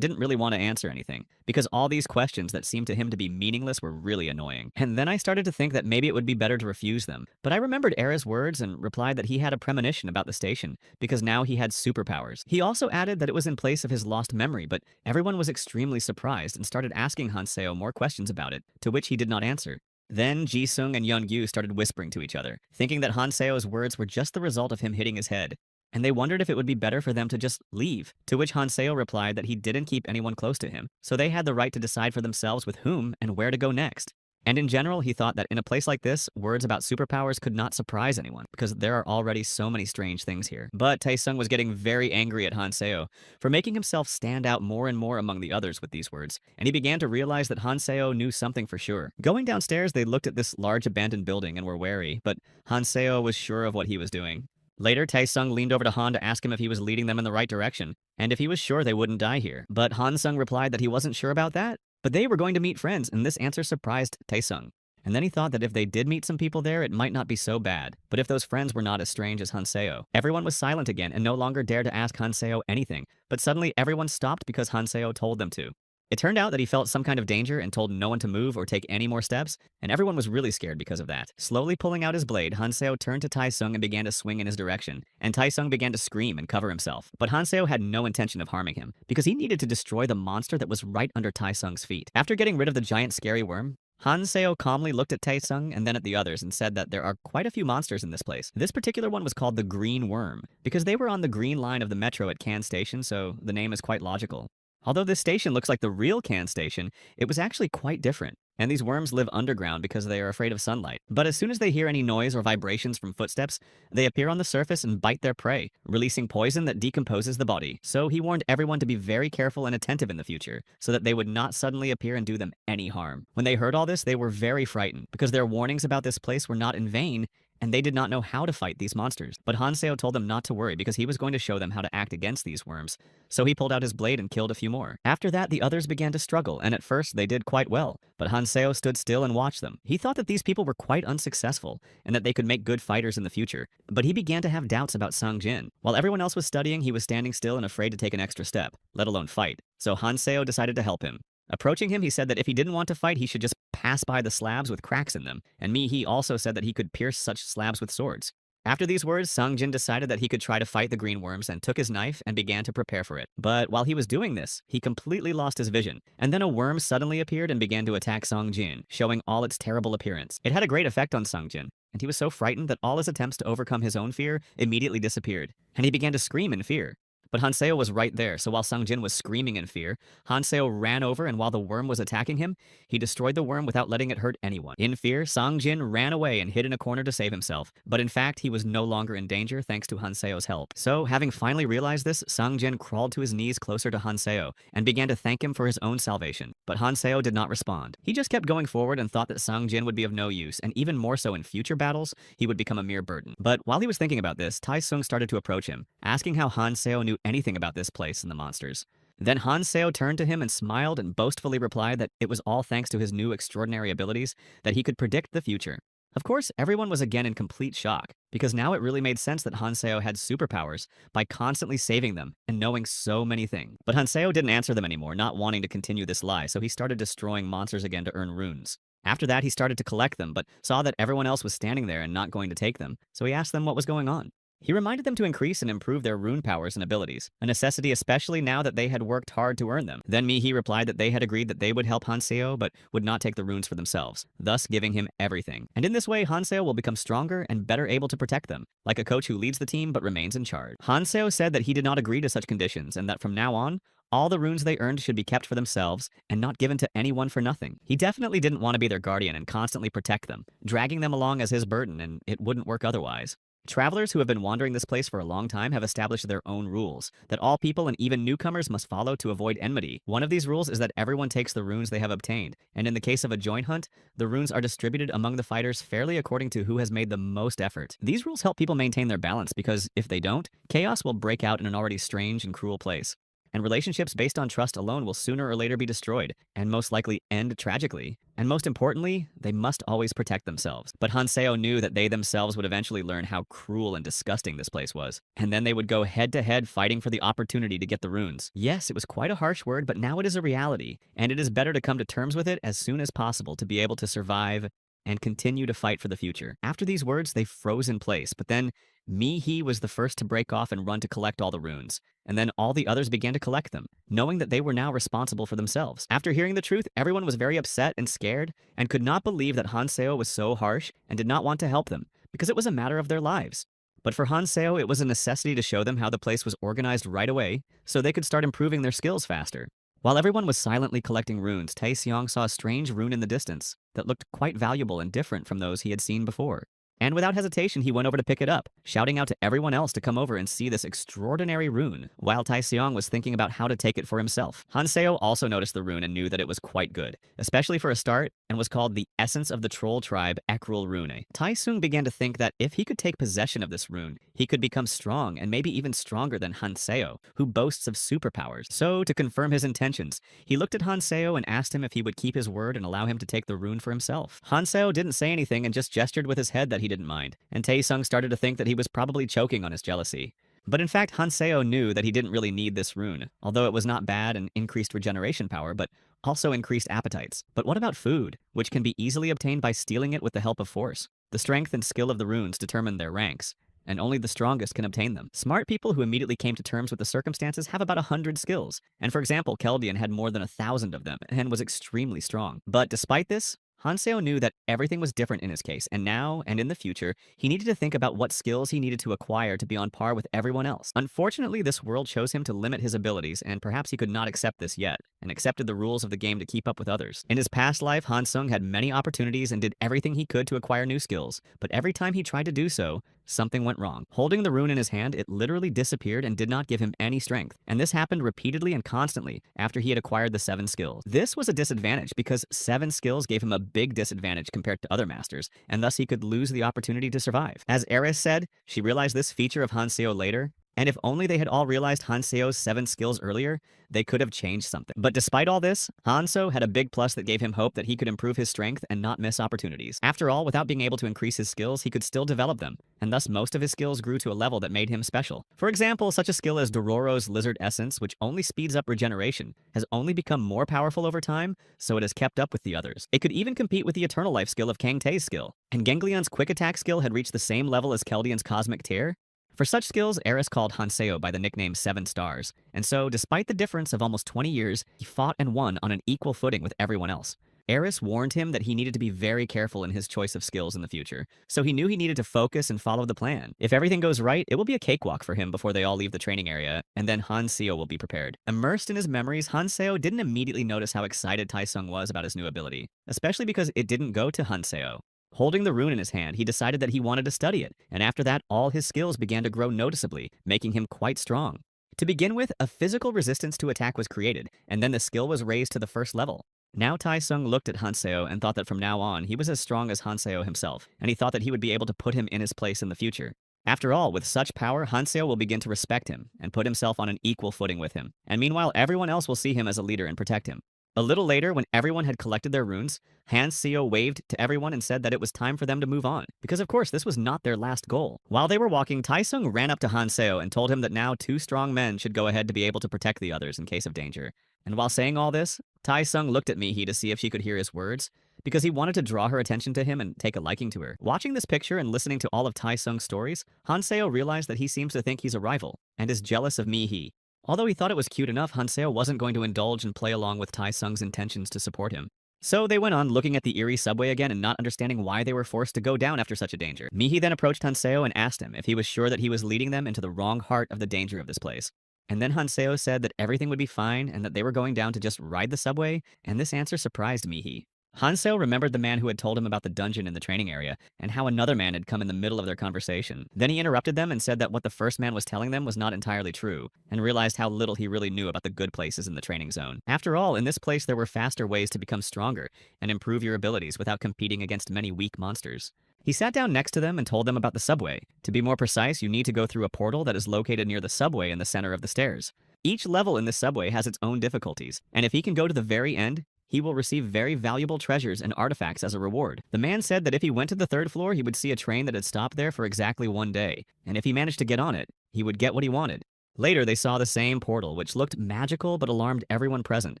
didn't really want to answer anything, because all these questions that seemed to him to be meaningless were really annoying. And then I started to think that maybe it would be better to refuse them. But I remembered Era's words and replied that he had a premonition about the station, because now he had superpowers. He also added that it was in place of his lost memory, but everyone was extremely surprised and started asking Hanseo more questions about it, to which he did not answer. Then Ji-sung and Yeon-gu started whispering to each other, thinking that Hanseo's words were just the result of him hitting his head. And they wondered if it would be better for them to just leave, to which Hanseo replied that he didn't keep anyone close to him, so they had the right to decide for themselves with whom and where to go next. And in general, he thought that in a place like this, words about superpowers could not surprise anyone, because there are already so many strange things here. But Taesung was getting very angry at Hanseo for making himself stand out more and more among the others with these words, and he began to realize that Hanseo knew something for sure. Going downstairs, they looked at this large abandoned building and were wary, but Hanseo was sure of what he was doing. Later, Taesung leaned over to Han to ask him if he was leading them in the right direction, and if he was sure they wouldn't die here. But Han-sung replied that he wasn't sure about that, but they were going to meet friends, and this answer surprised Taesung. And then he thought that if they did meet some people there, it might not be so bad. But if those friends were not as strange as Hanseo. Everyone was silent again and no longer dared to ask Hanseo anything. But suddenly everyone stopped because Hanseo told them to. It turned out that he felt some kind of danger and told no one to move or take any more steps, and everyone was really scared because of that. Slowly pulling out his blade, Hanseo turned to Taesung and began to swing in his direction, and Taesung began to scream and cover himself. But Hanseo had no intention of harming him, because he needed to destroy the monster that was right under Taesung's feet. After getting rid of the giant scary worm, Hanseo calmly looked at Taesung and then at the others and said that there are quite a few monsters in this place. This particular one was called the Green Worm, because they were on the green line of the metro at Kan Station, so the name is quite logical. Although this station looks like the real Kan station, it was actually quite different. And these worms live underground because they are afraid of sunlight. But as soon as they hear any noise or vibrations from footsteps, they appear on the surface and bite their prey, releasing poison that decomposes the body. So he warned everyone to be very careful and attentive in the future, so that they would not suddenly appear and do them any harm. When they heard all this, they were very frightened, because their warnings about this place were not in vain, and they did not know how to fight these monsters. But Hanseo told them not to worry because he was going to show them how to act against these worms. So he pulled out his blade and killed a few more. After that, the others began to struggle, and at first they did quite well. But Hanseo stood still and watched them. He thought that these people were quite unsuccessful, and that they could make good fighters in the future. But he began to have doubts about Sang-jin. While everyone else was studying, he was standing still and afraid to take an extra step, let alone fight. So Hanseo decided to help him. Approaching him, he said that if he didn't want to fight, he should just pass by the slabs with cracks in them, and he also said that he could pierce such slabs with swords. After these words, Sang-jin decided that he could try to fight the green worms and took his knife and began to prepare for it. But while he was doing this, he completely lost his vision, and then a worm suddenly appeared and began to attack Sang-jin, showing all its terrible appearance. It had a great effect on Sang-jin, and he was so frightened that all his attempts to overcome his own fear immediately disappeared, and he began to scream in fear. But Hanseo was right there, so while Sang-jin was screaming in fear, Hanseo ran over, and while the worm was attacking him, he destroyed the worm without letting it hurt anyone. In fear, Sang-jin ran away and hid in a corner to save himself, but in fact, he was no longer in danger thanks to Hanseo's help. So, having finally realized this, Sang-jin crawled to his knees closer to Hanseo and began to thank him for his own salvation. But Hanseo did not respond. He just kept going forward and thought that Sang-jin would be of no use, and even more so in future battles, he would become a mere burden. But while he was thinking about this, Taesung started to approach him, asking how Hanseo knew anything about this place and the monsters. Then Hanseo turned to him and smiled and boastfully replied that it was all thanks to his new extraordinary abilities that he could predict the future. Of course, everyone was again in complete shock, because now it really made sense that Hanseo had superpowers by constantly saving them and knowing so many things. But Hanseo didn't answer them anymore, not wanting to continue this lie, so he started destroying monsters again to earn runes. After that, he started to collect them, but saw that everyone else was standing there and not going to take them, so he asked them what was going on. He reminded them to increase and improve their rune powers and abilities, a necessity especially now that they had worked hard to earn them. Then he replied that they had agreed that they would help Hanseo but would not take the runes for themselves, thus giving him everything. And in this way, Hanseo will become stronger and better able to protect them, like a coach who leads the team but remains in charge. Hanseo said that he did not agree to such conditions and that from now on, all the runes they earned should be kept for themselves and not given to anyone for nothing. He definitely didn't want to be their guardian and constantly protect them, dragging them along as his burden, and it wouldn't work otherwise. Travelers who have been wandering this place for a long time have established their own rules that all people and even newcomers must follow to avoid enmity. One of these rules is that everyone takes the runes they have obtained, and in the case of a joint hunt, the runes are distributed among the fighters fairly according to who has made the most effort. These rules help people maintain their balance because, if they don't, chaos will break out in an already strange and cruel place. And relationships based on trust alone will sooner or later be destroyed, and most likely end tragically. And most importantly, they must always protect themselves. But Hanseo knew that they themselves would eventually learn how cruel and disgusting this place was. And then they would go head to head fighting for the opportunity to get the runes. Yes, it was quite a harsh word, but now it is a reality. And it is better to come to terms with it as soon as possible to be able to survive and continue to fight for the future. After these words, they froze in place, but then Mi-He was the first to break off and run to collect all the runes, and then all the others began to collect them, knowing that they were now responsible for themselves. After hearing the truth, everyone was very upset and scared, and could not believe that Hanseo was so harsh and did not want to help them, because it was a matter of their lives. But for Hanseo, it was a necessity to show them how the place was organized right away, so they could start improving their skills faster. While everyone was silently collecting runes, Taeseong saw a strange rune in the distance that looked quite valuable and different from those he had seen before. And without hesitation, he went over to pick it up, shouting out to everyone else to come over and see this extraordinary rune, while Taeseong was thinking about how to take it for himself. Hanseo also noticed the rune and knew that it was quite good, especially for a start, and was called the Essence of the Troll Tribe Ekrul Rune. Taeseong began to think that if he could take possession of this rune, he could become strong and maybe even stronger than Hanseo, who boasts of superpowers. So, to confirm his intentions, he looked at Hanseo and asked him if he would keep his word and allow him to take the rune for himself. Hanseo didn't say anything and just gestured with his head that he didn't mind, and Taesung started to think that he was probably choking on his jealousy. But in fact, Hanseo knew that he didn't really need this rune, although it was not bad and increased regeneration power, but also increased appetites. But what about food, which can be easily obtained by stealing it with the help of force? The strength and skill of the runes determine their ranks, and only the strongest can obtain them. Smart people who immediately came to terms with the circumstances have about 100 skills, and for example, Keldian had more than 1,000 of them and was extremely strong. But despite this, Hanseo knew that everything was different in his case, and now, and in the future, he needed to think about what skills he needed to acquire to be on par with everyone else. Unfortunately, this world chose him to limit his abilities, and perhaps he could not accept this yet, and accepted the rules of the game to keep up with others. In his past life, Hansung had many opportunities and did everything he could to acquire new skills, but every time he tried to do so, something went wrong. Holding the rune in his hand, it literally disappeared and did not give him any strength. And this happened repeatedly and constantly after he had acquired the 7 skills. This was a disadvantage because 7 skills gave him a big disadvantage compared to other masters, and thus he could lose the opportunity to survive. As Eris said, she realized this feature of Hanseo later, and if only they had all realized Hanseo's 7 skills earlier, they could have changed something. But despite all this, Hanso had a big plus that gave him hope that he could improve his strength and not miss opportunities. After all, without being able to increase his skills, he could still develop them, and thus most of his skills grew to a level that made him special. For example, such a skill as Dororo's Lizard Essence, which only speeds up regeneration, has only become more powerful over time, so it has kept up with the others. It could even compete with the Eternal Life skill of Kang Tae's skill, and Ganglion's Quick Attack skill had reached the same level as Keldian's Cosmic Tear. For such skills, Eris called Hanseo by the nickname 7 Stars, and so, despite the difference of almost 20 years, he fought and won on an equal footing with everyone else. Eris warned him that he needed to be very careful in his choice of skills in the future, so he knew he needed to focus and follow the plan. If everything goes right, it will be a cakewalk for him before they all leave the training area, and then Hanseo will be prepared. Immersed in his memories, Hanseo didn't immediately notice how excited Taesung was about his new ability, especially because it didn't go to Hanseo. Holding the rune in his hand, he decided that he wanted to study it, and after that, all his skills began to grow noticeably, making him quite strong. To begin with, a physical resistance to attack was created, and then the skill was raised to the first level. Now Taesung looked at Hanseo and thought that from now on, he was as strong as Hanseo himself, and he thought that he would be able to put him in his place in the future. After all, with such power, Hanseo will begin to respect him and put himself on an equal footing with him, and meanwhile, everyone else will see him as a leader and protect him. A little later, when everyone had collected their runes, Hanseo waved to everyone and said that it was time for them to move on, because of course this was not their last goal. While they were walking, Taesung ran up to Hanseo and told him that now 2 strong men should go ahead to be able to protect the others in case of danger. And while saying all this, Taesung looked at Mi-He to see if she could hear his words, because he wanted to draw her attention to him and take a liking to her. Watching this picture and listening to all of Taesung's stories, Hanseo realized that he seems to think he's a rival, and is jealous of Mi-He. Although he thought it was cute enough, Hanseo wasn't going to indulge and play along with Taesung's intentions to support him. So they went on looking at the eerie subway again and not understanding why they were forced to go down after such a danger. Mi-He then approached Hanseo and asked him if he was sure that he was leading them into the wrong heart of the danger of this place. And then Hanseo said that everything would be fine and that they were going down to just ride the subway, and this answer surprised Mi-He. Hanseo remembered the man who had told him about the dungeon in the training area, and how another man had come in the middle of their conversation. Then he interrupted them and said that what the first man was telling them was not entirely true, and realized how little he really knew about the good places in the training zone. After all, in this place there were faster ways to become stronger and improve your abilities without competing against many weak monsters. He sat down next to them and told them about the subway. To be more precise, you need to go through a portal that is located near the subway in the center of the stairs. Each level in this subway has its own difficulties, and if he can go to the very end, he will receive very valuable treasures and artifacts as a reward. The man said that if he went to the third floor, he would see a train that had stopped there for exactly one day, and if he managed to get on it, he would get what he wanted. Later, they saw the same portal, which looked magical but alarmed everyone present,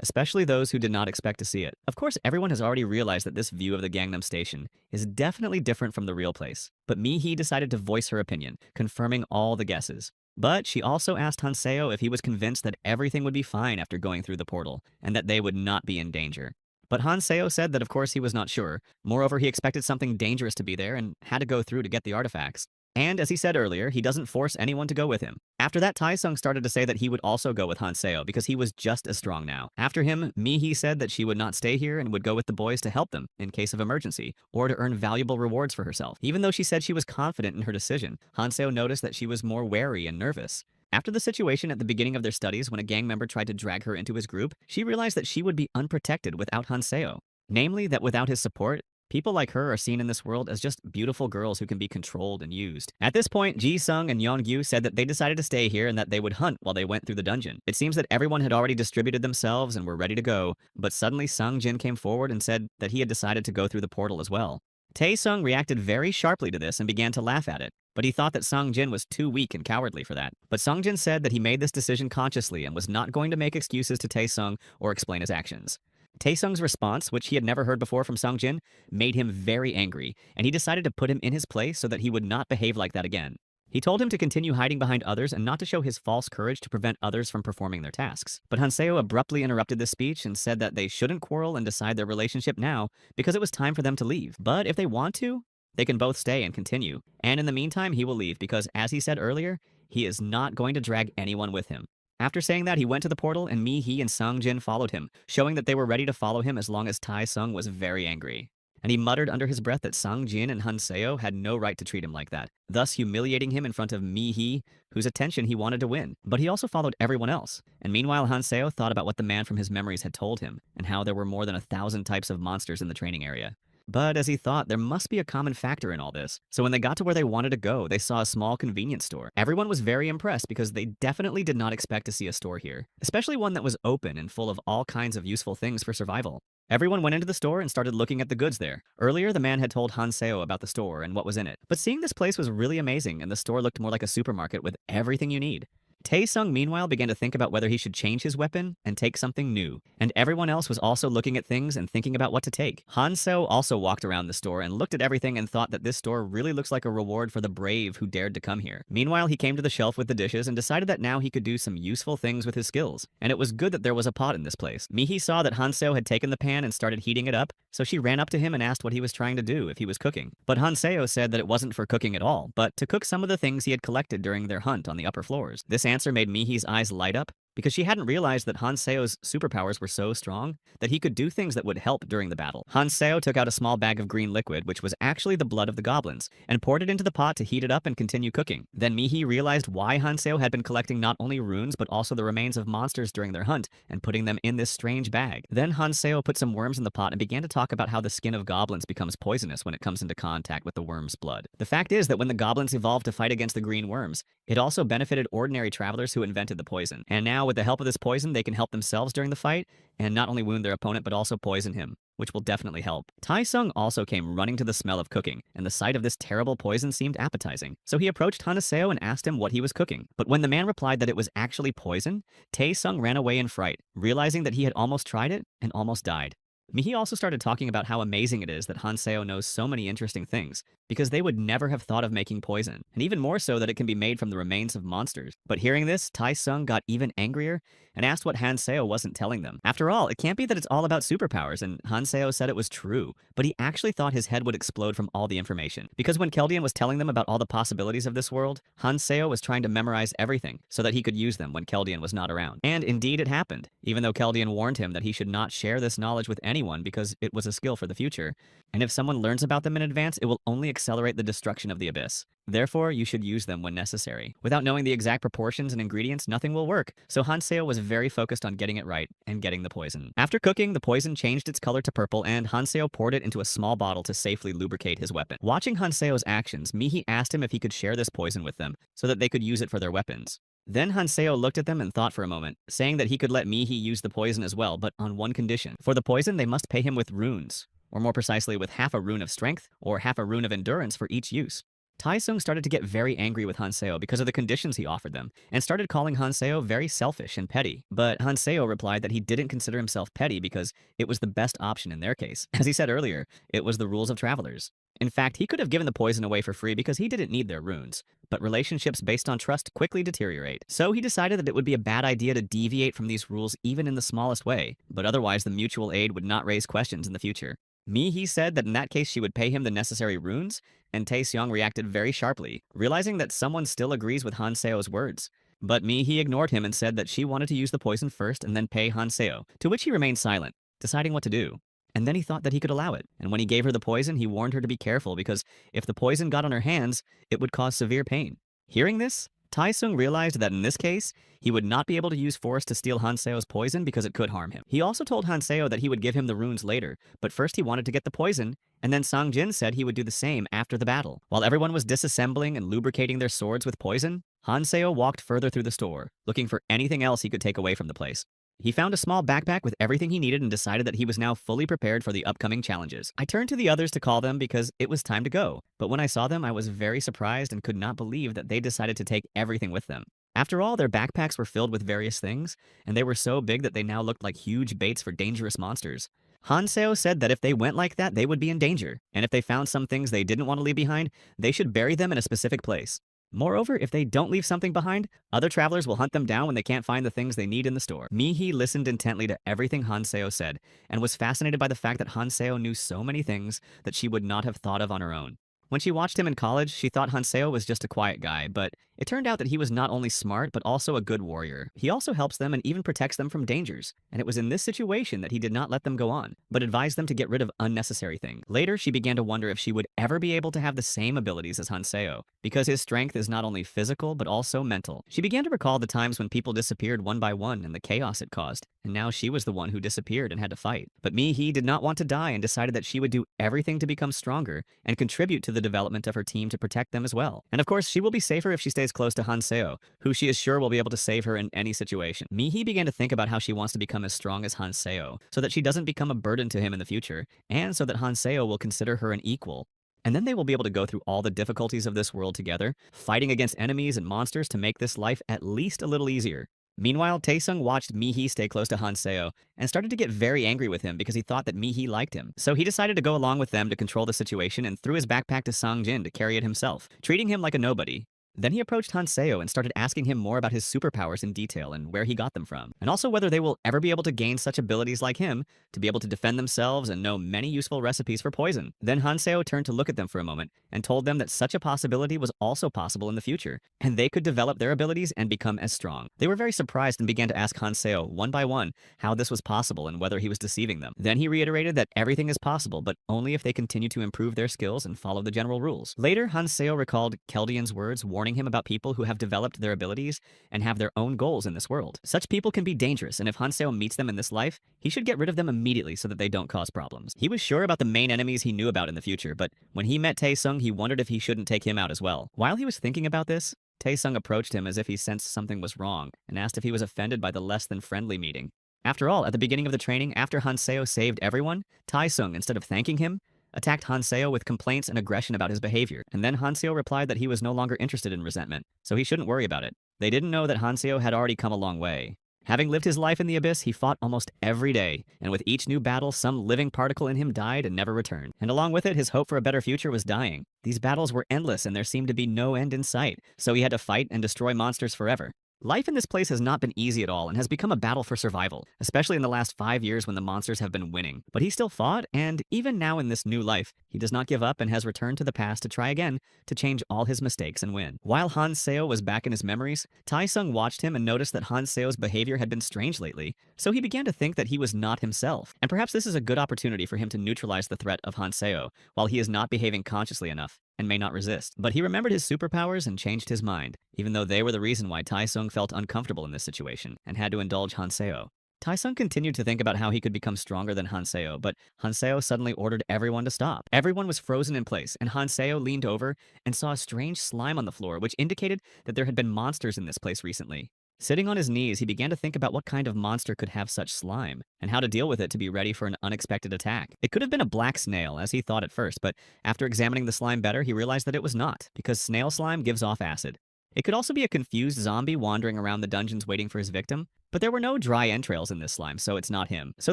especially those who did not expect to see it. Of course, everyone has already realized that this view of the Gangnam Station is definitely different from the real place. But Mi-hee decided to voice her opinion, confirming all the guesses. But she also asked Hanseo if he was convinced that everything would be fine after going through the portal, and that they would not be in danger. But Hanseo said that of course he was not sure. Moreover, he expected something dangerous to be there and had to go through to get the artifacts. And as he said earlier, he doesn't force anyone to go with him. After that, Taesung started to say that he would also go with Hanseo because he was just as strong now. After him, Mi-hee said that she would not stay here and would go with the boys to help them in case of emergency or to earn valuable rewards for herself. Even though she said she was confident in her decision, Hanseo noticed that she was more wary and nervous. After the situation at the beginning of their studies when a gang member tried to drag her into his group, she realized that she would be unprotected without Hanseo. Namely, that without his support, people like her are seen in this world as just beautiful girls who can be controlled and used. At this point, Ji-sung and Yeon-gyu said that they decided to stay here and that they would hunt while they went through the dungeon. It seems that everyone had already distributed themselves and were ready to go, but suddenly Sung-jin came forward and said that he had decided to go through the portal as well. Tae-sung reacted very sharply to this and began to laugh at it, but he thought that Sung-jin was too weak and cowardly for that. But Sung-jin said that he made this decision consciously and was not going to make excuses to Tae-sung or explain his actions. Taesung's response, which he had never heard before from Sung-jin, made him very angry, and he decided to put him in his place so that he would not behave like that again. He told him to continue hiding behind others and not to show his false courage to prevent others from performing their tasks. But Hanseo abruptly interrupted this speech and said that they shouldn't quarrel and decide their relationship now because it was time for them to leave. But if they want to, they can both stay and continue. And in the meantime, he will leave because, as he said earlier, he is not going to drag anyone with him. After saying that, he went to the portal, and Mi-hee and Sung-jin followed him, showing that they were ready to follow him as long as Tae-sung was very angry. And he muttered under his breath that Sung-jin and Hanseo had no right to treat him like that, thus humiliating him in front of Mi-hee, whose attention he wanted to win. But he also followed everyone else. And meanwhile, Hanseo thought about what the man from his memories had told him, and how there were more than 1,000 types of monsters in the training area. But as he thought, there must be a common factor in all this. So when they got to where they wanted to go, they saw a small convenience store. Everyone was very impressed because they definitely did not expect to see a store here, especially one that was open and full of all kinds of useful things for survival. Everyone went into the store and started looking at the goods there. Earlier, the man had told Hanseo about the store and what was in it. But seeing this place was really amazing, and the store looked more like a supermarket with everything you need. Tae-sung meanwhile began to think about whether he should change his weapon and take something new, and everyone else was also looking at things and thinking about what to take. Hanseo also walked around the store and looked at everything and thought that this store really looks like a reward for the brave who dared to come here. Meanwhile, he came to the shelf with the dishes and decided that now he could do some useful things with his skills, and it was good that there was a pot in this place. Mi-hee saw that Hanseo had taken the pan and started heating it up, so she ran up to him and asked what he was trying to do if he was cooking. But Hanseo said that it wasn't for cooking at all, but to cook some of the things he had collected during their hunt on the upper floors. This answer made Mi-hee's eyes light up, because she hadn't realized that Hanseo's superpowers were so strong that he could do things that would help during the battle. Hanseo took out a small bag of green liquid, which was actually the blood of the goblins, and poured it into the pot to heat it up and continue cooking. Then Mi-hee realized why Hanseo had been collecting not only runes but also the remains of monsters during their hunt and putting them in this strange bag. Then Hanseo put some worms in the pot and began to talk about how the skin of goblins becomes poisonous when it comes into contact with the worm's blood. The fact is that when the goblins evolved to fight against the green worms, it also benefited ordinary travelers who invented the poison. And now, with the help of this poison, they can help themselves during the fight, and not only wound their opponent, but also poison him, which will definitely help. Tae-sung also came running to the smell of cooking, and the sight of this terrible poison seemed appetizing. So he approached Hanseo and asked him what he was cooking. But when the man replied that it was actually poison, Tae-sung ran away in fright, realizing that he had almost tried it and almost died. Mi-hee also started talking about how amazing it is that Hanseo knows so many interesting things, because they would never have thought of making poison, and even more so that it can be made from the remains of monsters. But hearing this, Tae-sung got even angrier and asked what Hanseo wasn't telling them. After all, it can't be that it's all about superpowers, and Hanseo said it was true, but he actually thought his head would explode from all the information. Because when Keldian was telling them about all the possibilities of this world, Hanseo was trying to memorize everything so that he could use them when Keldian was not around. And indeed it happened, even though Keldian warned him that he should not share this knowledge with anyone because it was a skill for the future. And if someone learns about them in advance, it will only accelerate the destruction of the abyss. Therefore, you should use them when necessary. Without knowing the exact proportions and ingredients, nothing will work. So Hanseo was very focused on getting it right and getting the poison. After cooking, the poison changed its color to purple, and Hanseo poured it into a small bottle to safely lubricate his weapon. Watching Hanseo's actions, Mi-hee asked him if he could share this poison with them so that they could use it for their weapons. Then Hanseo looked at them and thought for a moment, saying that he could let Mihi use the poison as well, but on one condition. For the poison, they must pay him with runes, or more precisely with half a rune of strength or half a rune of endurance for each use. Taesung started to get very angry with Hanseo because of the conditions he offered them, and started calling Hanseo very selfish and petty. But Hanseo replied that he didn't consider himself petty because it was the best option in their case. As he said earlier, it was the rules of travelers. In fact, he could have given the poison away for free because he didn't need their runes. But relationships based on trust quickly deteriorate. So he decided that it would be a bad idea to deviate from these rules even in the smallest way, but otherwise the mutual aid would not raise questions in the future. He said that in that case she would pay him the necessary runes, and Taeseong reacted very sharply, realizing that someone still agrees with Hanseo's words. But he ignored him and said that she wanted to use the poison first and then pay Hanseo, to which he remained silent, deciding what to do. And then he thought that he could allow it, and when he gave her the poison, he warned her to be careful because if the poison got on her hands, it would cause severe pain. Hearing this, Taesung realized that in this case, he would not be able to use force to steal Hanseo's poison because it could harm him. He also told Hanseo that he would give him the runes later, but first he wanted to get the poison, and then Sang-jin said he would do the same after the battle. While everyone was disassembling and lubricating their swords with poison, Hanseo walked further through the store, looking for anything else he could take away from the place. He found a small backpack with everything he needed and decided that he was now fully prepared for the upcoming challenges. I turned to the others to call them because it was time to go, but when I saw them, I was very surprised and could not believe that they decided to take everything with them. After all, their backpacks were filled with various things, and they were so big that they now looked like huge baits for dangerous monsters. Hanseo said that if they went like that, they would be in danger, and if they found some things they didn't want to leave behind, they should bury them in a specific place. Moreover, if they don't leave something behind, other travelers will hunt them down when they can't find the things they need in the store. Mihi listened intently to everything Hanseo said, and was fascinated by the fact that Hanseo knew so many things that she would not have thought of on her own. When she watched him in college, she thought Hanseo was just a quiet guy, but it turned out that he was not only smart, but also a good warrior. He also helps them and even protects them from dangers, and it was in this situation that he did not let them go on, but advised them to get rid of unnecessary things. Later, she began to wonder if she would ever be able to have the same abilities as Hanseo, because his strength is not only physical, but also mental. She began to recall the times when people disappeared one by one and the chaos it caused, and now she was the one who disappeared and had to fight. But Mihi did not want to die and decided that she would do everything to become stronger and contribute to the development of her team to protect them as well. And of course, she will be safer if she stays close to Hanseo, who she is sure will be able to save her in any situation. Mihi began to think about how she wants to become as strong as Hanseo, so that she doesn't become a burden to him in the future, and so that Hanseo will consider her an equal. And then they will be able to go through all the difficulties of this world together, fighting against enemies and monsters to make this life at least a little easier. Meanwhile, Taesung watched Mihi stay close to Hanseo and started to get very angry with him because he thought that Mihi liked him. So he decided to go along with them to control the situation and threw his backpack to Sang-jin to carry it himself, treating him like a nobody. Then he approached Hanseo and started asking him more about his superpowers in detail and where he got them from, and also whether they will ever be able to gain such abilities like him to be able to defend themselves and know many useful recipes for poison. Then Hanseo turned to look at them for a moment and told them that such a possibility was also possible in the future, and they could develop their abilities and become as strong. They were very surprised and began to ask Hanseo one by one how this was possible and whether he was deceiving them. Then he reiterated that everything is possible, but only if they continue to improve their skills and follow the general rules. Later, Hanseo recalled Keldian's words warning him about people who have developed their abilities and have their own goals in this world. Such people can be dangerous, and if Hanseo meets them in this life, he should get rid of them immediately so that they don't cause problems. He was sure about the main enemies he knew about in the future, but when he met Taesung, he wondered if he shouldn't take him out as well. While he was thinking about this, Taesung approached him as if he sensed something was wrong and asked if he was offended by the less than friendly meeting. After all, at the beginning of the training, after Hanseo saved everyone, Taesung, instead of thanking him, attacked Hanseo with complaints and aggression about his behavior, and then Hanseo replied that he was no longer interested in resentment, so he shouldn't worry about it. They didn't know that Hanseo had already come a long way. Having lived his life in the abyss, he fought almost every day, and with each new battle, some living particle in him died and never returned. And along with it, his hope for a better future was dying. These battles were endless, and there seemed to be no end in sight, so he had to fight and destroy monsters forever. Life in this place has not been easy at all and has become a battle for survival, especially in the last 5 years when the monsters have been winning. But he still fought, and even now in this new life, he does not give up and has returned to the past to try again to change all his mistakes and win. While Hanseo was back in his memories, Taesung watched him and noticed that Hanseo's behavior had been strange lately, so he began to think that he was not himself. And perhaps this is a good opportunity for him to neutralize the threat of Hanseo while he is not behaving consciously enough and may not resist. But he remembered his superpowers and changed his mind, even though they were the reason why Taesung felt uncomfortable in this situation and had to indulge Hanseo. Taesung continued to think about how he could become stronger than Hanseo, but Hanseo suddenly ordered everyone to stop. Everyone was frozen in place, and Hanseo leaned over and saw a strange slime on the floor, which indicated that there had been monsters in this place recently. Sitting on his knees, he began to think about what kind of monster could have such slime, and how to deal with it to be ready for an unexpected attack. It could have been a black snail, as he thought at first, but after examining the slime better, he realized that it was not, because snail slime gives off acid. It could also be a confused zombie wandering around the dungeons waiting for his victim, but there were no dry entrails in this slime, so it's not him. So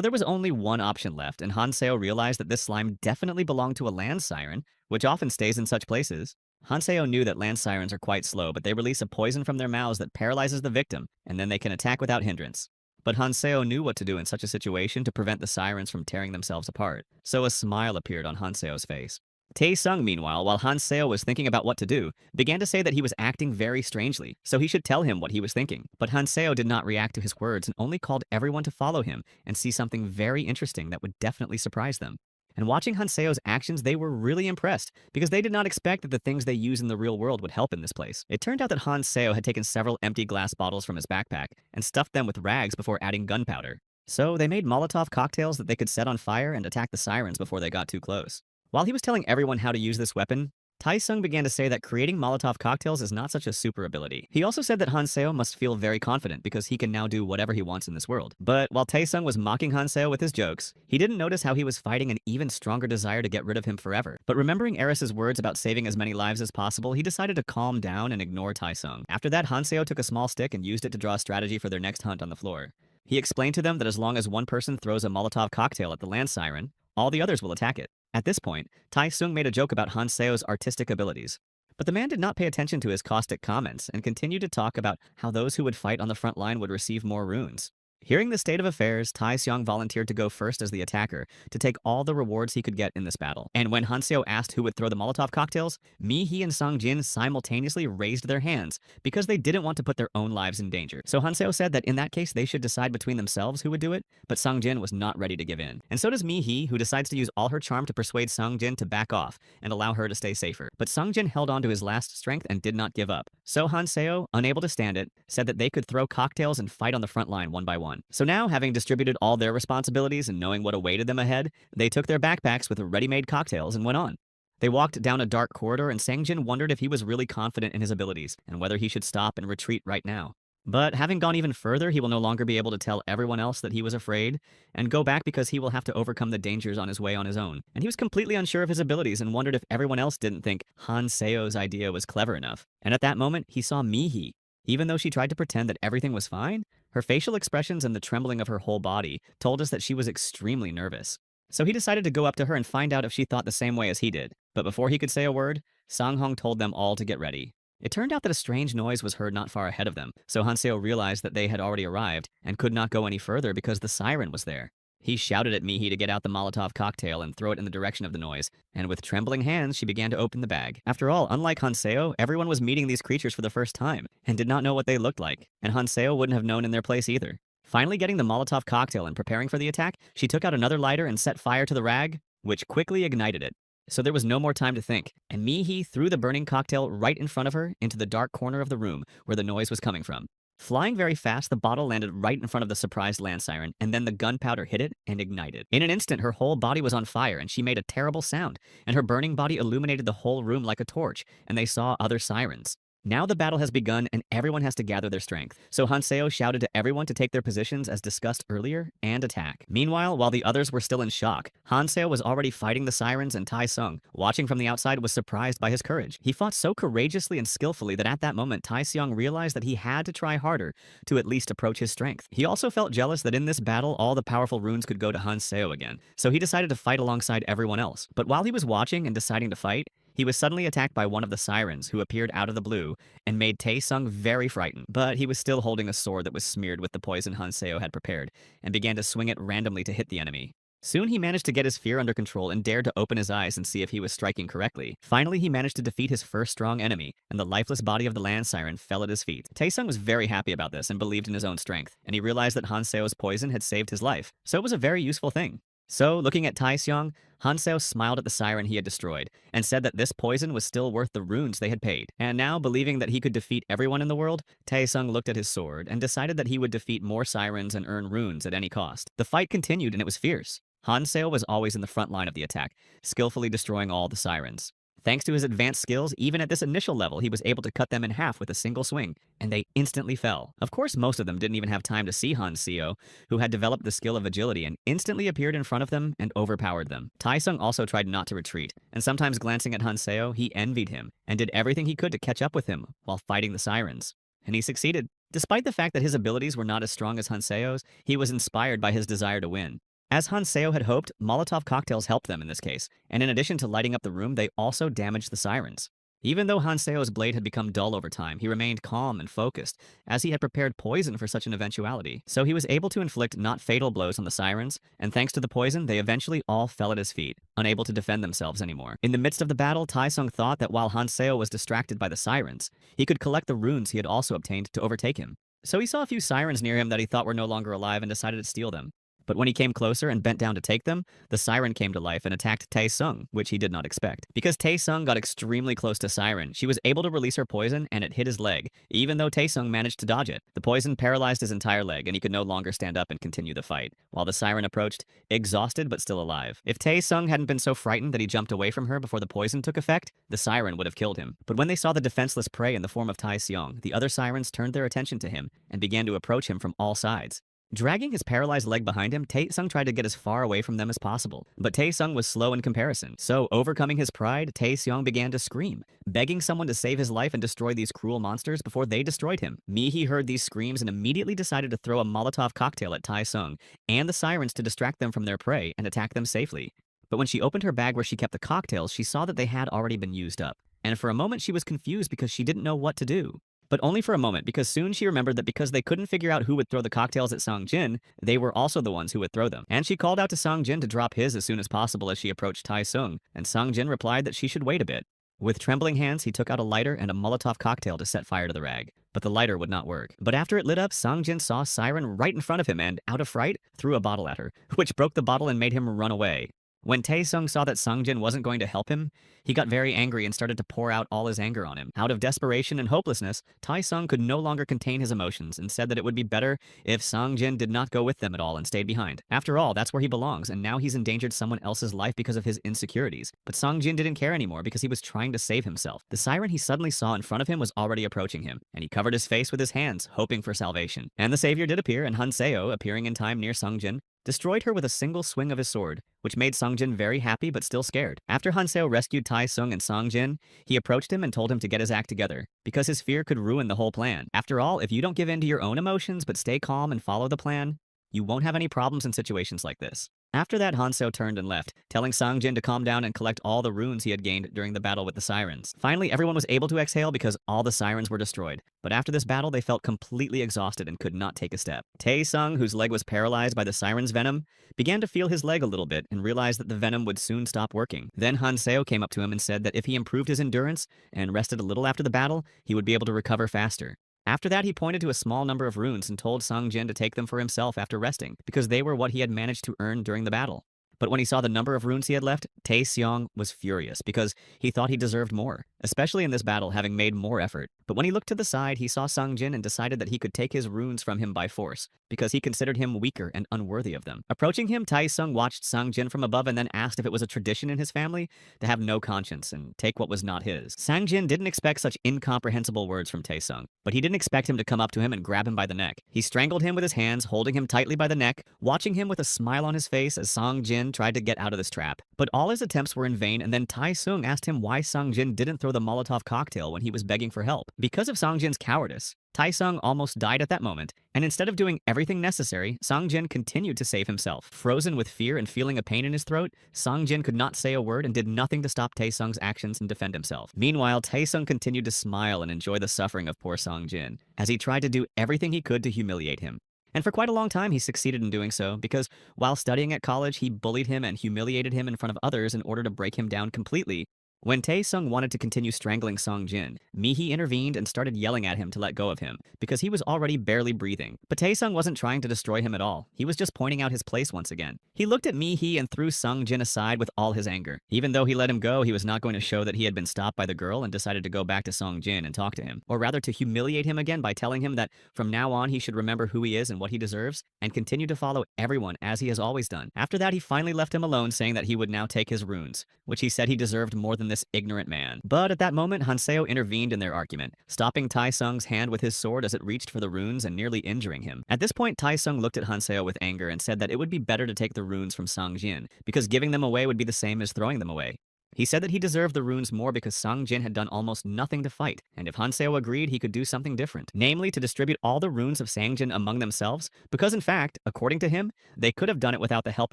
there was only one option left, and Hanseo realized that this slime definitely belonged to a land siren, which often stays in such places. Hanseo knew that land sirens are quite slow, but they release a poison from their mouths that paralyzes the victim, and then they can attack without hindrance. But Hanseo knew what to do in such a situation to prevent the sirens from tearing themselves apart, so a smile appeared on Hanseo's face. Tae-sung, meanwhile, while Hanseo was thinking about what to do, began to say that he was acting very strangely, so he should tell him what he was thinking. But Hanseo did not react to his words and only called everyone to follow him and see something very interesting that would definitely surprise them. And watching Hanseo's actions, they were really impressed because they did not expect that the things they use in the real world would help in this place. It turned out that Hanseo had taken several empty glass bottles from his backpack and stuffed them with rags before adding gunpowder. So they made Molotov cocktails that they could set on fire and attack the sirens before they got too close. While he was telling everyone how to use this weapon, Tae-sung began to say that creating Molotov cocktails is not such a super ability. He also said that Hanseo must feel very confident because he can now do whatever he wants in this world. But while Tae-sung was mocking Hanseo with his jokes, he didn't notice how he was fighting an even stronger desire to get rid of him forever. But remembering Eris's words about saving as many lives as possible, he decided to calm down and ignore Tae-sung. After that, Hanseo took a small stick and used it to draw a strategy for their next hunt on the floor. He explained to them that as long as one person throws a Molotov cocktail at the land siren, all the others will attack it. At this point, Tae-sung made a joke about Hanseo's artistic abilities. But the man did not pay attention to his caustic comments and continued to talk about how those who would fight on the front line would receive more runes. Hearing the state of affairs, Tae-seong volunteered to go first as the attacker to take all the rewards he could get in this battle. And when Hanseo asked who would throw the Molotov cocktails, Mi-hee and Sung-jin simultaneously raised their hands because they didn't want to put their own lives in danger. So Hanseo said that in that case they should decide between themselves who would do it, but Sung-jin was not ready to give in. And so does Mi-hee, who decides to use all her charm to persuade Sung-jin to back off and allow her to stay safer. But Sung-jin held on to his last strength and did not give up. So Hanseo, unable to stand it, said that they could throw cocktails and fight on the front line one by one. So now, having distributed all their responsibilities and knowing what awaited them ahead, they took their backpacks with ready-made cocktails and went on. They walked down a dark corridor, and Sang-jin wondered if he was really confident in his abilities and whether he should stop and retreat right now. But having gone even further, he will no longer be able to tell everyone else that he was afraid and go back because he will have to overcome the dangers on his way on his own. And he was completely unsure of his abilities and wondered if everyone else didn't think Hanseo's idea was clever enough. And at that moment, he saw Mi-hee. Even though she tried to pretend that everything was fine, her facial expressions and the trembling of her whole body told us that she was extremely nervous. So he decided to go up to her and find out if she thought the same way as he did. But before he could say a word, Sang-hong told them all to get ready. It turned out that a strange noise was heard not far ahead of them, so Hanseo realized that they had already arrived and could not go any further because the siren was there. He shouted at Mi-hee to get out the Molotov cocktail and throw it in the direction of the noise, and with trembling hands, she began to open the bag. After all, unlike Hanseo, everyone was meeting these creatures for the first time and did not know what they looked like, and Hanseo wouldn't have known in their place either. Finally getting the Molotov cocktail and preparing for the attack, she took out another lighter and set fire to the rag, which quickly ignited it. So there was no more time to think, and Mi-hee threw the burning cocktail right in front of her into the dark corner of the room where the noise was coming from. Flying very fast, the bottle landed right in front of the surprised land siren, and then the gunpowder hit it and ignited. In an instant, her whole body was on fire, and she made a terrible sound, and her burning body illuminated the whole room like a torch, and they saw other sirens. Now the battle has begun and everyone has to gather their strength. So Hanseo shouted to everyone to take their positions as discussed earlier and attack. Meanwhile, while the others were still in shock, Hanseo was already fighting the sirens, and Tae-sung, watching from the outside, was surprised by his courage. He fought so courageously and skillfully that at that moment Tae-seong realized that he had to try harder to at least approach his strength. He also felt jealous that in this battle all the powerful runes could go to Hanseo again, so he decided to fight alongside everyone else. But while he was watching and deciding to fight, he was suddenly attacked by one of the sirens, who appeared out of the blue and made Tae-sung very frightened. But he was still holding a sword that was smeared with the poison Hanseo had prepared and began to swing it randomly to hit the enemy. Soon he managed to get his fear under control and dared to open his eyes and see if he was striking correctly. Finally, he managed to defeat his first strong enemy, and the lifeless body of the land siren fell at his feet. Tae-sung was very happy about this and believed in his own strength, and he realized that Hanseo's poison had saved his life, so it was a very useful thing. So, looking at Tai Xiong, Hanseo smiled at the siren he had destroyed and said that this poison was still worth the runes they had paid. And now, believing that he could defeat everyone in the world, Taesung looked at his sword and decided that he would defeat more sirens and earn runes at any cost. The fight continued and it was fierce. Hanseo was always in the front line of the attack, skillfully destroying all the sirens. Thanks to his advanced skills, even at this initial level, he was able to cut them in half with a single swing, and they instantly fell. Of course, most of them didn't even have time to see Han Seo, who had developed the skill of agility and instantly appeared in front of them and overpowered them. Taesung also tried not to retreat, and sometimes glancing at Han Seo, he envied him and did everything he could to catch up with him while fighting the sirens. And he succeeded. Despite the fact that his abilities were not as strong as Han Seo's, he was inspired by his desire to win. As Han Seo had hoped, Molotov cocktails helped them in this case, and in addition to lighting up the room, they also damaged the sirens. Even though Han Seo's blade had become dull over time, he remained calm and focused, as he had prepared poison for such an eventuality. So he was able to inflict not fatal blows on the sirens, and thanks to the poison, they eventually all fell at his feet, unable to defend themselves anymore. In the midst of the battle, Taesung thought that while Han Seo was distracted by the sirens, he could collect the runes he had also obtained to overtake him. So he saw a few sirens near him that he thought were no longer alive and decided to steal them. But when he came closer and bent down to take them, the siren came to life and attacked Tae-sung, which he did not expect. Because Tae-sung got extremely close to Siren, she was able to release her poison and it hit his leg, even though Tae-sung managed to dodge it. The poison paralyzed his entire leg and he could no longer stand up and continue the fight, while the siren approached, exhausted but still alive. If Tae-sung hadn't been so frightened that he jumped away from her before the poison took effect, the siren would have killed him. But when they saw the defenseless prey in the form of Tai-seong, the other sirens turned their attention to him and began to approach him from all sides. Dragging his paralyzed leg behind him, Tae-sung tried to get as far away from them as possible. But Tae-sung was slow in comparison, so overcoming his pride, Tae-seong began to scream, begging someone to save his life and destroy these cruel monsters before they destroyed him. Mihi heard these screams and immediately decided to throw a Molotov cocktail at Tae-sung and the sirens to distract them from their prey and attack them safely. But when she opened her bag where she kept the cocktails, she saw that they had already been used up. And for a moment she was confused because she didn't know what to do. But only for a moment, because soon she remembered that because they couldn't figure out who would throw the cocktails at Song-jin, they were also the ones who would throw them. And she called out to Song-jin to drop his as soon as possible as she approached Tai-sung, and Song-jin replied that she should wait a bit. With trembling hands, he took out a lighter and a Molotov cocktail to set fire to the rag. But the lighter would not work. But after it lit up, Song-jin saw Siren right in front of him and, out of fright, threw a bottle at her, which broke the bottle and made him run away. When Tae-sung saw that Sung-jin wasn't going to help him, he got very angry and started to pour out all his anger on him. Out of desperation and hopelessness, Tae-sung could no longer contain his emotions and said that it would be better if Sung-jin did not go with them at all and stayed behind. After all, that's where he belongs, and now he's endangered someone else's life because of his insecurities. But Sung-jin didn't care anymore because he was trying to save himself. The siren he suddenly saw in front of him was already approaching him, and he covered his face with his hands, hoping for salvation. And the savior did appear, and Hanseo, appearing in time near Sung-jin, destroyed her with a single swing of his sword, which made Sung-jin very happy but still scared. After Hanseo rescued Tai-sung and Sung-jin, he approached him and told him to get his act together, because his fear could ruin the whole plan. After all, if you don't give in to your own emotions but stay calm and follow the plan, you won't have any problems in situations like this. After that, Hanseo turned and left, telling Sang-jin to calm down and collect all the runes he had gained during the battle with the sirens. Finally, everyone was able to exhale because all the sirens were destroyed. But after this battle, they felt completely exhausted and could not take a step. Tae-sung, whose leg was paralyzed by the siren's venom, began to feel his leg a little bit and realized that the venom would soon stop working. Then Hanseo came up to him and said that if he improved his endurance and rested a little after the battle, he would be able to recover faster. After that, he pointed to a small number of runes and told Sung-jin to take them for himself after resting, because they were what he had managed to earn during the battle. But when he saw the number of runes he had left, Tae-seong was furious because he thought he deserved more, especially in this battle having made more effort. But when he looked to the side, he saw Sung-jin and decided that he could take his runes from him by force, because he considered him weaker and unworthy of them. Approaching him, Tae-sung watched Sung-jin from above and then asked if it was a tradition in his family to have no conscience and take what was not his. Sang-jin didn't expect such incomprehensible words from Tae-sung, but he didn't expect him to come up to him and grab him by the neck. He strangled him with his hands, holding him tightly by the neck, watching him with a smile on his face as Sung-jin tried to get out of this trap. But all his attempts were in vain, and then Tai-sung asked him why Sung-jin didn't throw the Molotov cocktail when he was begging for help. Because of Sung-jin's cowardice, Tai-sung almost died at that moment, and instead of doing everything necessary, Sung-jin continued to save himself. Frozen with fear and feeling a pain in his throat, Sung-jin could not say a word and did nothing to stop Tae-sung's actions and defend himself. Meanwhile, Tae-sung continued to smile and enjoy the suffering of poor Sung-jin, as he tried to do everything he could to humiliate him. And for quite a long time, he succeeded in doing so, because while studying at college, he bullied him and humiliated him in front of others in order to break him down completely, When Tae-sung wanted to continue strangling Sung-jin, Mi-hee intervened and started yelling at him to let go of him, because he was already barely breathing. But Tae-sung wasn't trying to destroy him at all. He was just pointing out his place once again. He looked at Mi-hee and threw Sung-jin aside with all his anger. Even though he let him go, he was not going to show that he had been stopped by the girl and decided to go back to Sung-jin and talk to him. Or rather to humiliate him again by telling him that from now on he should remember who he is and what he deserves, and continue to follow everyone as he has always done. After that, he finally left him alone, saying that he would now take his runes, which he said he deserved more than this ignorant man. But at that moment, Hanseo intervened in their argument, stopping Tae-sung's hand with his sword as it reached for the runes and nearly injuring him. At this point, Tae-sung looked at Hanseo with anger and said that it would be better to take the runes from Sang-jin, because giving them away would be the same as throwing them away. He said that he deserved the runes more because Sang-jin had done almost nothing to fight, and if Hanseo agreed, he could do something different, namely to distribute all the runes of Sang-jin among themselves, because in fact, according to him, they could have done it without the help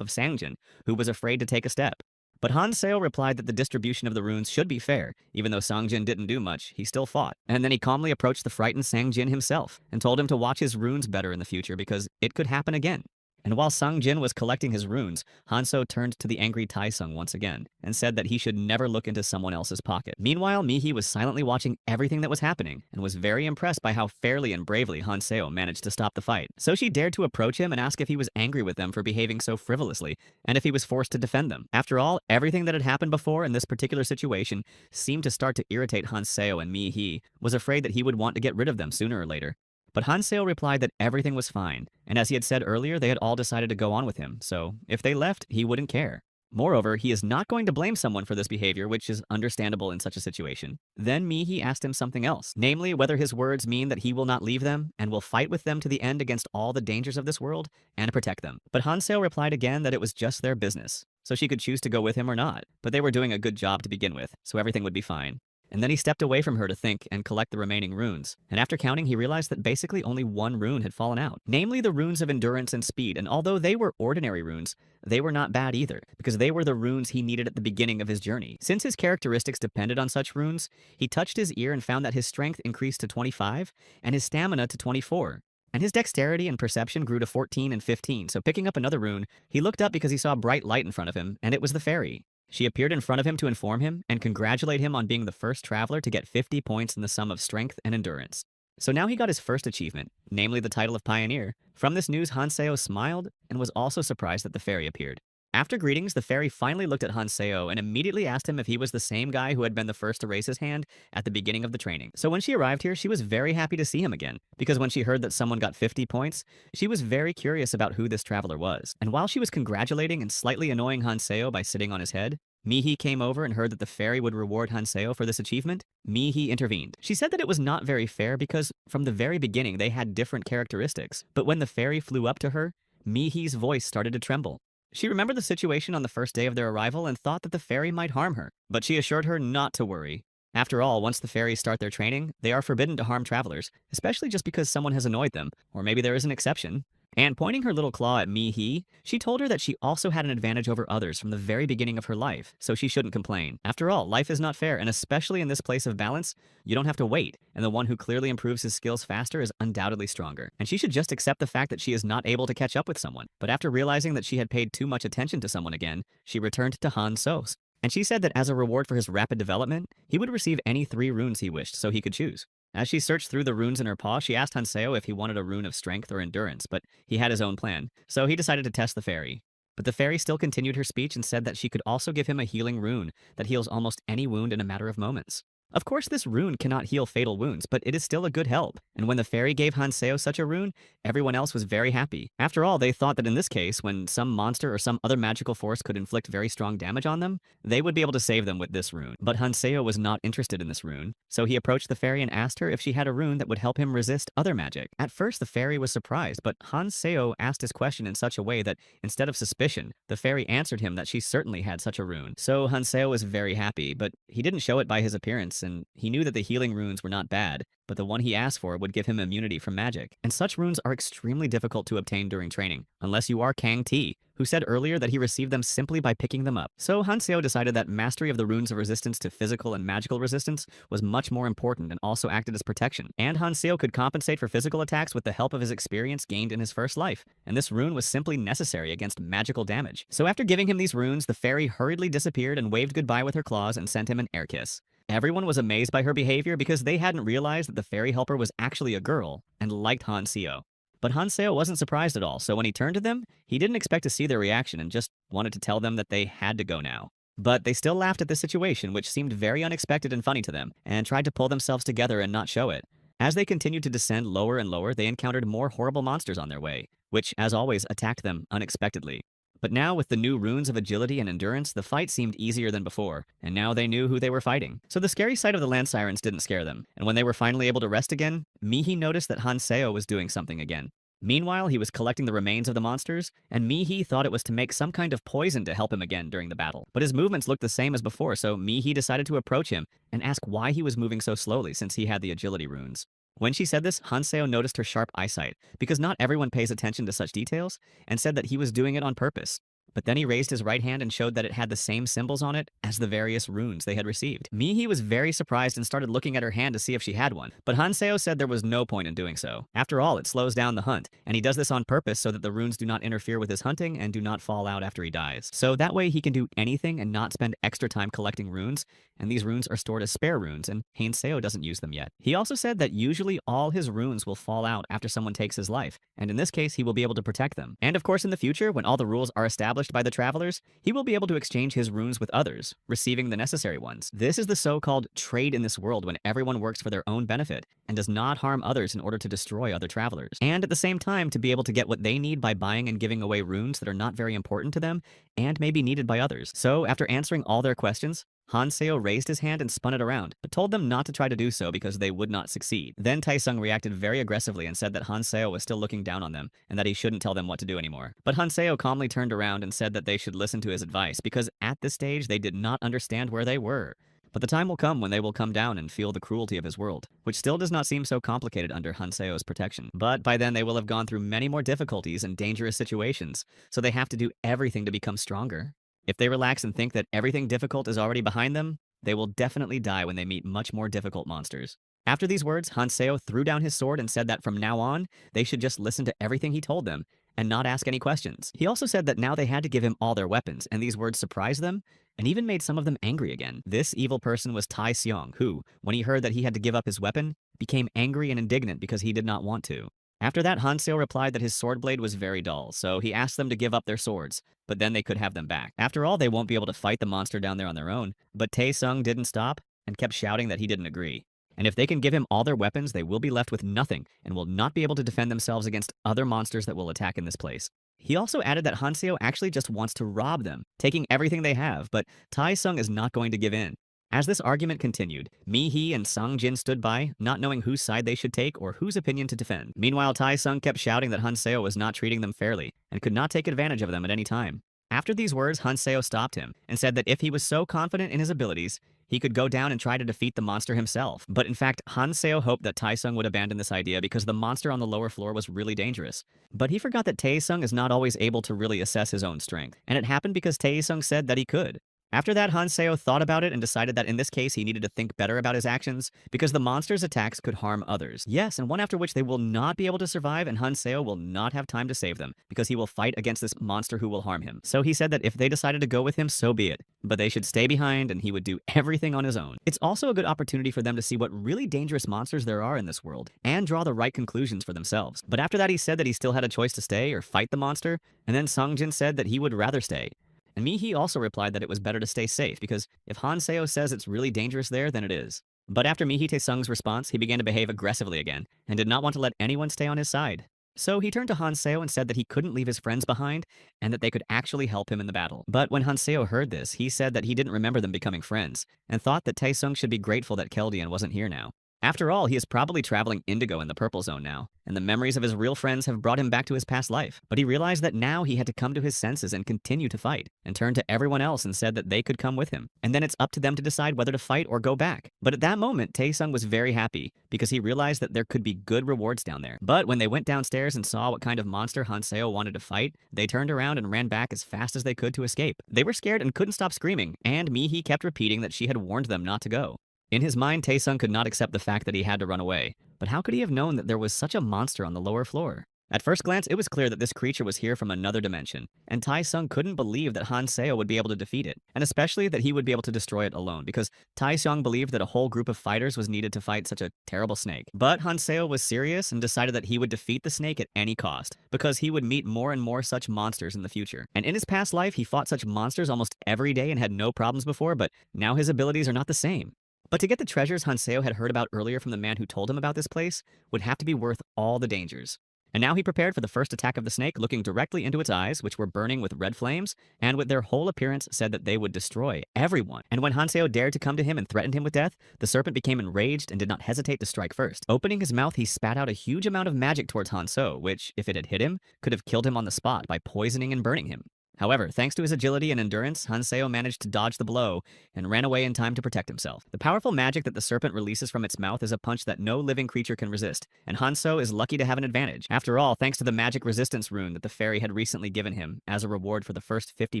of Sang-jin, who was afraid to take a step. But Hanseo replied that the distribution of the runes should be fair. Even though Sang-jin didn't do much, he still fought. And then he calmly approached the frightened Sang-jin himself and told him to watch his runes better in the future because it could happen again. And while Sang-jin was collecting his runes, Hanso turned to the angry Tae-sung once again and said that he should never look into someone else's pocket. Meanwhile, Mi-hee was silently watching everything that was happening and was very impressed by how fairly and bravely Hanseo managed to stop the fight. So she dared to approach him and ask if he was angry with them for behaving so frivolously and if he was forced to defend them. After all, everything that had happened before in this particular situation seemed to start to irritate Hanseo, and Mi-hee was afraid that he would want to get rid of them sooner or later. But Hanseo replied that everything was fine, and as he had said earlier, they had all decided to go on with him, so if they left, he wouldn't care. Moreover, he is not going to blame someone for this behavior, which is understandable in such a situation. Then Mi-hee asked him something else, namely whether his words mean that he will not leave them and will fight with them to the end against all the dangers of this world and protect them. But Hanseo replied again that it was just their business, so she could choose to go with him or not, but they were doing a good job to begin with, so everything would be fine. And then he stepped away from her to think and collect the remaining runes. And after counting, he realized that basically only one rune had fallen out, namely the runes of endurance and speed. And although they were ordinary runes, they were not bad either, because they were the runes he needed at the beginning of his journey. Since his characteristics depended on such runes, he touched his ear and found that his strength increased to 25 and his stamina to 24. And his dexterity and perception grew to 14 and 15, so picking up another rune, he looked up because he saw a bright light in front of him, and it was the fairy. She appeared in front of him to inform him and congratulate him on being the first traveler to get 50 points in the sum of strength and endurance. So now he got his first achievement, namely the title of Pioneer. From this news, Hanseo smiled and was also surprised that the fairy appeared. After greetings, the fairy finally looked at Hanseo and immediately asked him if he was the same guy who had been the first to raise his hand at the beginning of the training. So when she arrived here, she was very happy to see him again, because when she heard that someone got 50 points, she was very curious about who this traveler was. And while she was congratulating and slightly annoying Hanseo by sitting on his head, Mi-hee came over and heard that the fairy would reward Hanseo for this achievement. Mi-hee intervened. She said that it was not very fair because from the very beginning they had different characteristics, but when the fairy flew up to her, Mi-hee's voice started to tremble. She remembered the situation on the first day of their arrival and thought that the fairy might harm her, but she assured her not to worry. After all, once the fairies start their training, they are forbidden to harm travelers, especially just because someone has annoyed them, or maybe there is an exception. And pointing her little claw at Mi-hee, she told her that she also had an advantage over others from the very beginning of her life, so she shouldn't complain. After all, life is not fair, and especially in this place of balance, you don't have to wait, and the one who clearly improves his skills faster is undoubtedly stronger. And she should just accept the fact that she is not able to catch up with someone. But after realizing that she had paid too much attention to someone again, she returned to Hanso's. And she said that as a reward for his rapid development, he would receive any 3 runes he wished, so he could choose. As she searched through the runes in her paw, she asked Hanseo if he wanted a rune of strength or endurance, but he had his own plan, so he decided to test the fairy. But the fairy still continued her speech and said that she could also give him a healing rune that heals almost any wound in a matter of moments. Of course, this rune cannot heal fatal wounds, but it is still a good help. And when the fairy gave Hanseo such a rune, everyone else was very happy. After all, they thought that in this case, when some monster or some other magical force could inflict very strong damage on them, they would be able to save them with this rune. But Hanseo was not interested in this rune, so he approached the fairy and asked her if she had a rune that would help him resist other magic. At first, the fairy was surprised, but Hanseo asked his question in such a way that, instead of suspicion, the fairy answered him that she certainly had such a rune. So Hanseo was very happy, but he didn't show it by his appearance, abyss, and he knew that the healing runes were not bad, but the one he asked for would give him immunity from magic. And such runes are extremely difficult to obtain during training, unless you are Kang T, who said earlier that he received them simply by picking them up. So Hanseo decided that mastery of the runes of resistance to physical and magical resistance was much more important and also acted as protection. And Hanseo could compensate for physical attacks with the help of his experience gained in his first life, and this rune was simply necessary against magical damage. So after giving him these runes, the fairy hurriedly disappeared and waved goodbye with her claws and sent him an air kiss. Everyone was amazed by her behavior because they hadn't realized that the fairy helper was actually a girl and liked Hanseo. But Hanseo wasn't surprised at all, so when he turned to them, he didn't expect to see their reaction and just wanted to tell them that they had to go now. But they still laughed at the situation, which seemed very unexpected and funny to them, and tried to pull themselves together and not show it. As they continued to descend lower and lower, they encountered more horrible monsters on their way, which, as always, attacked them unexpectedly. But now, with the new runes of agility and endurance, the fight seemed easier than before, and now they knew who they were fighting. So the scary sight of the land sirens didn't scare them, and when they were finally able to rest again, Mihi noticed that Hanseo was doing something again. Meanwhile, he was collecting the remains of the monsters, and Mihi thought it was to make some kind of poison to help him again during the battle. But his movements looked the same as before, so Mihi decided to approach him and ask why he was moving so slowly since he had the agility runes. When she said this, Hanseo noticed her sharp eyesight, because not everyone pays attention to such details, and said that he was doing it on purpose. But then he raised his right hand and showed that it had the same symbols on it as the various runes they had received. Mihi was very surprised and started looking at her hand to see if she had one, but Hanseo said there was no point in doing so. After all, it slows down the hunt, and he does this on purpose so that the runes do not interfere with his hunting and do not fall out after he dies. So that way he can do anything and not spend extra time collecting runes, and these runes are stored as spare runes, and Hanseo doesn't use them yet. He also said that usually all his runes will fall out after someone takes his life, and in this case he will be able to protect them. And of course in the future, when all the rules are established by the travelers, he will be able to exchange his runes with others, receiving the necessary ones. This is the so-called trade in this world when everyone works for their own benefit and does not harm others in order to destroy other travelers. And at the same time, to be able to get what they need by buying and giving away runes that are not very important to them and may be needed by others. So after answering all their questions, Hanseo raised his hand and spun it around, but told them not to try to do so because they would not succeed. Then Taesung reacted very aggressively and said that Hanseo was still looking down on them and that he shouldn't tell them what to do anymore. But Hanseo calmly turned around and said that they should listen to his advice because at this stage they did not understand where they were. But the time will come when they will come down and feel the cruelty of his world, which still does not seem so complicated under Hanseo's protection. But by then they will have gone through many more difficulties and dangerous situations, so they have to do everything to become stronger. If they relax and think that everything difficult is already behind them, they will definitely die when they meet much more difficult monsters. After these words, Hanseo threw down his sword and said that from now on, they should just listen to everything he told them and not ask any questions. He also said that now they had to give him all their weapons, and these words surprised them and even made some of them angry again. This evil person was Tai Seong, who, when he heard that he had to give up his weapon, became angry and indignant because he did not want to. After that, Hanseo replied that his sword blade was very dull, so he asked them to give up their swords, but then they could have them back. After all, they won't be able to fight the monster down there on their own, but Taesung didn't stop and kept shouting that he didn't agree. And if they can give him all their weapons, they will be left with nothing and will not be able to defend themselves against other monsters that will attack in this place. He also added that Hanseo actually just wants to rob them, taking everything they have, but Taesung is not going to give in. As this argument continued, Mi-hee and Sang-jin stood by, not knowing whose side they should take or whose opinion to defend. Meanwhile, Taesung kept shouting that Hanseo was not treating them fairly and could not take advantage of them at any time. After these words, Hanseo stopped him and said that if he was so confident in his abilities, he could go down and try to defeat the monster himself. But in fact, Hanseo hoped that Taesung would abandon this idea because the monster on the lower floor was really dangerous. But he forgot that Taesung is not always able to really assess his own strength, and it happened because Taesung said that he could. After that, Hanseo thought about it and decided that in this case he needed to think better about his actions because the monster's attacks could harm others. Yes, and one after which they will not be able to survive, and Hanseo will not have time to save them because he will fight against this monster who will harm him. So he said that if they decided to go with him, so be it, but they should stay behind and he would do everything on his own. It's also a good opportunity for them to see what really dangerous monsters there are in this world and draw the right conclusions for themselves. But after that, he said that he still had a choice to stay or fight the monster, and then Sang-jin said that he would rather stay. And Mi-hee also replied that it was better to stay safe because if Hanseo says it's really dangerous there, then it is. But after Mi-hee Taesung's response, he began to behave aggressively again and did not want to let anyone stay on his side. So he turned to Hanseo and said that he couldn't leave his friends behind and that they could actually help him in the battle. But when Hanseo heard this, he said that he didn't remember them becoming friends and thought that Taesung should be grateful that Keldian wasn't here now. After all, he is probably traveling indigo in the purple zone now, and the memories of his real friends have brought him back to his past life. But he realized that now he had to come to his senses and continue to fight, and turned to everyone else and said that they could come with him. And then it's up to them to decide whether to fight or go back. But at that moment, Taesung was very happy because he realized that there could be good rewards down there. But when they went downstairs and saw what kind of monster Hanseo wanted to fight, they turned around and ran back as fast as they could to escape. They were scared and couldn't stop screaming, and Mihi kept repeating that she had warned them not to go. In his mind, Taesung could not accept the fact that he had to run away, but how could he have known that there was such a monster on the lower floor? At first glance, it was clear that this creature was here from another dimension, and Taesung couldn't believe that Hanseo would be able to defeat it, and especially that he would be able to destroy it alone, because Taesung believed that a whole group of fighters was needed to fight such a terrible snake. But Hanseo was serious and decided that he would defeat the snake at any cost, because he would meet more and more such monsters in the future. And in his past life, he fought such monsters almost every day and had no problems before, but now his abilities are not the same. But to get the treasures Hanseo had heard about earlier from the man who told him about this place would have to be worth all the dangers. And now he prepared for the first attack of the snake, looking directly into its eyes, which were burning with red flames, and with their whole appearance said that they would destroy everyone. And when Hanseo dared to come to him and threatened him with death, the serpent became enraged and did not hesitate to strike first. Opening his mouth, he spat out a huge amount of magic towards Hanseo, which, if it had hit him, could have killed him on the spot by poisoning and burning him. However, thanks to his agility and endurance, Hanseo managed to dodge the blow and ran away in time to protect himself. The powerful magic that the serpent releases from its mouth is a punch that no living creature can resist, and Hanseo is lucky to have an advantage. After all, thanks to the magic resistance rune that the fairy had recently given him as a reward for the first 50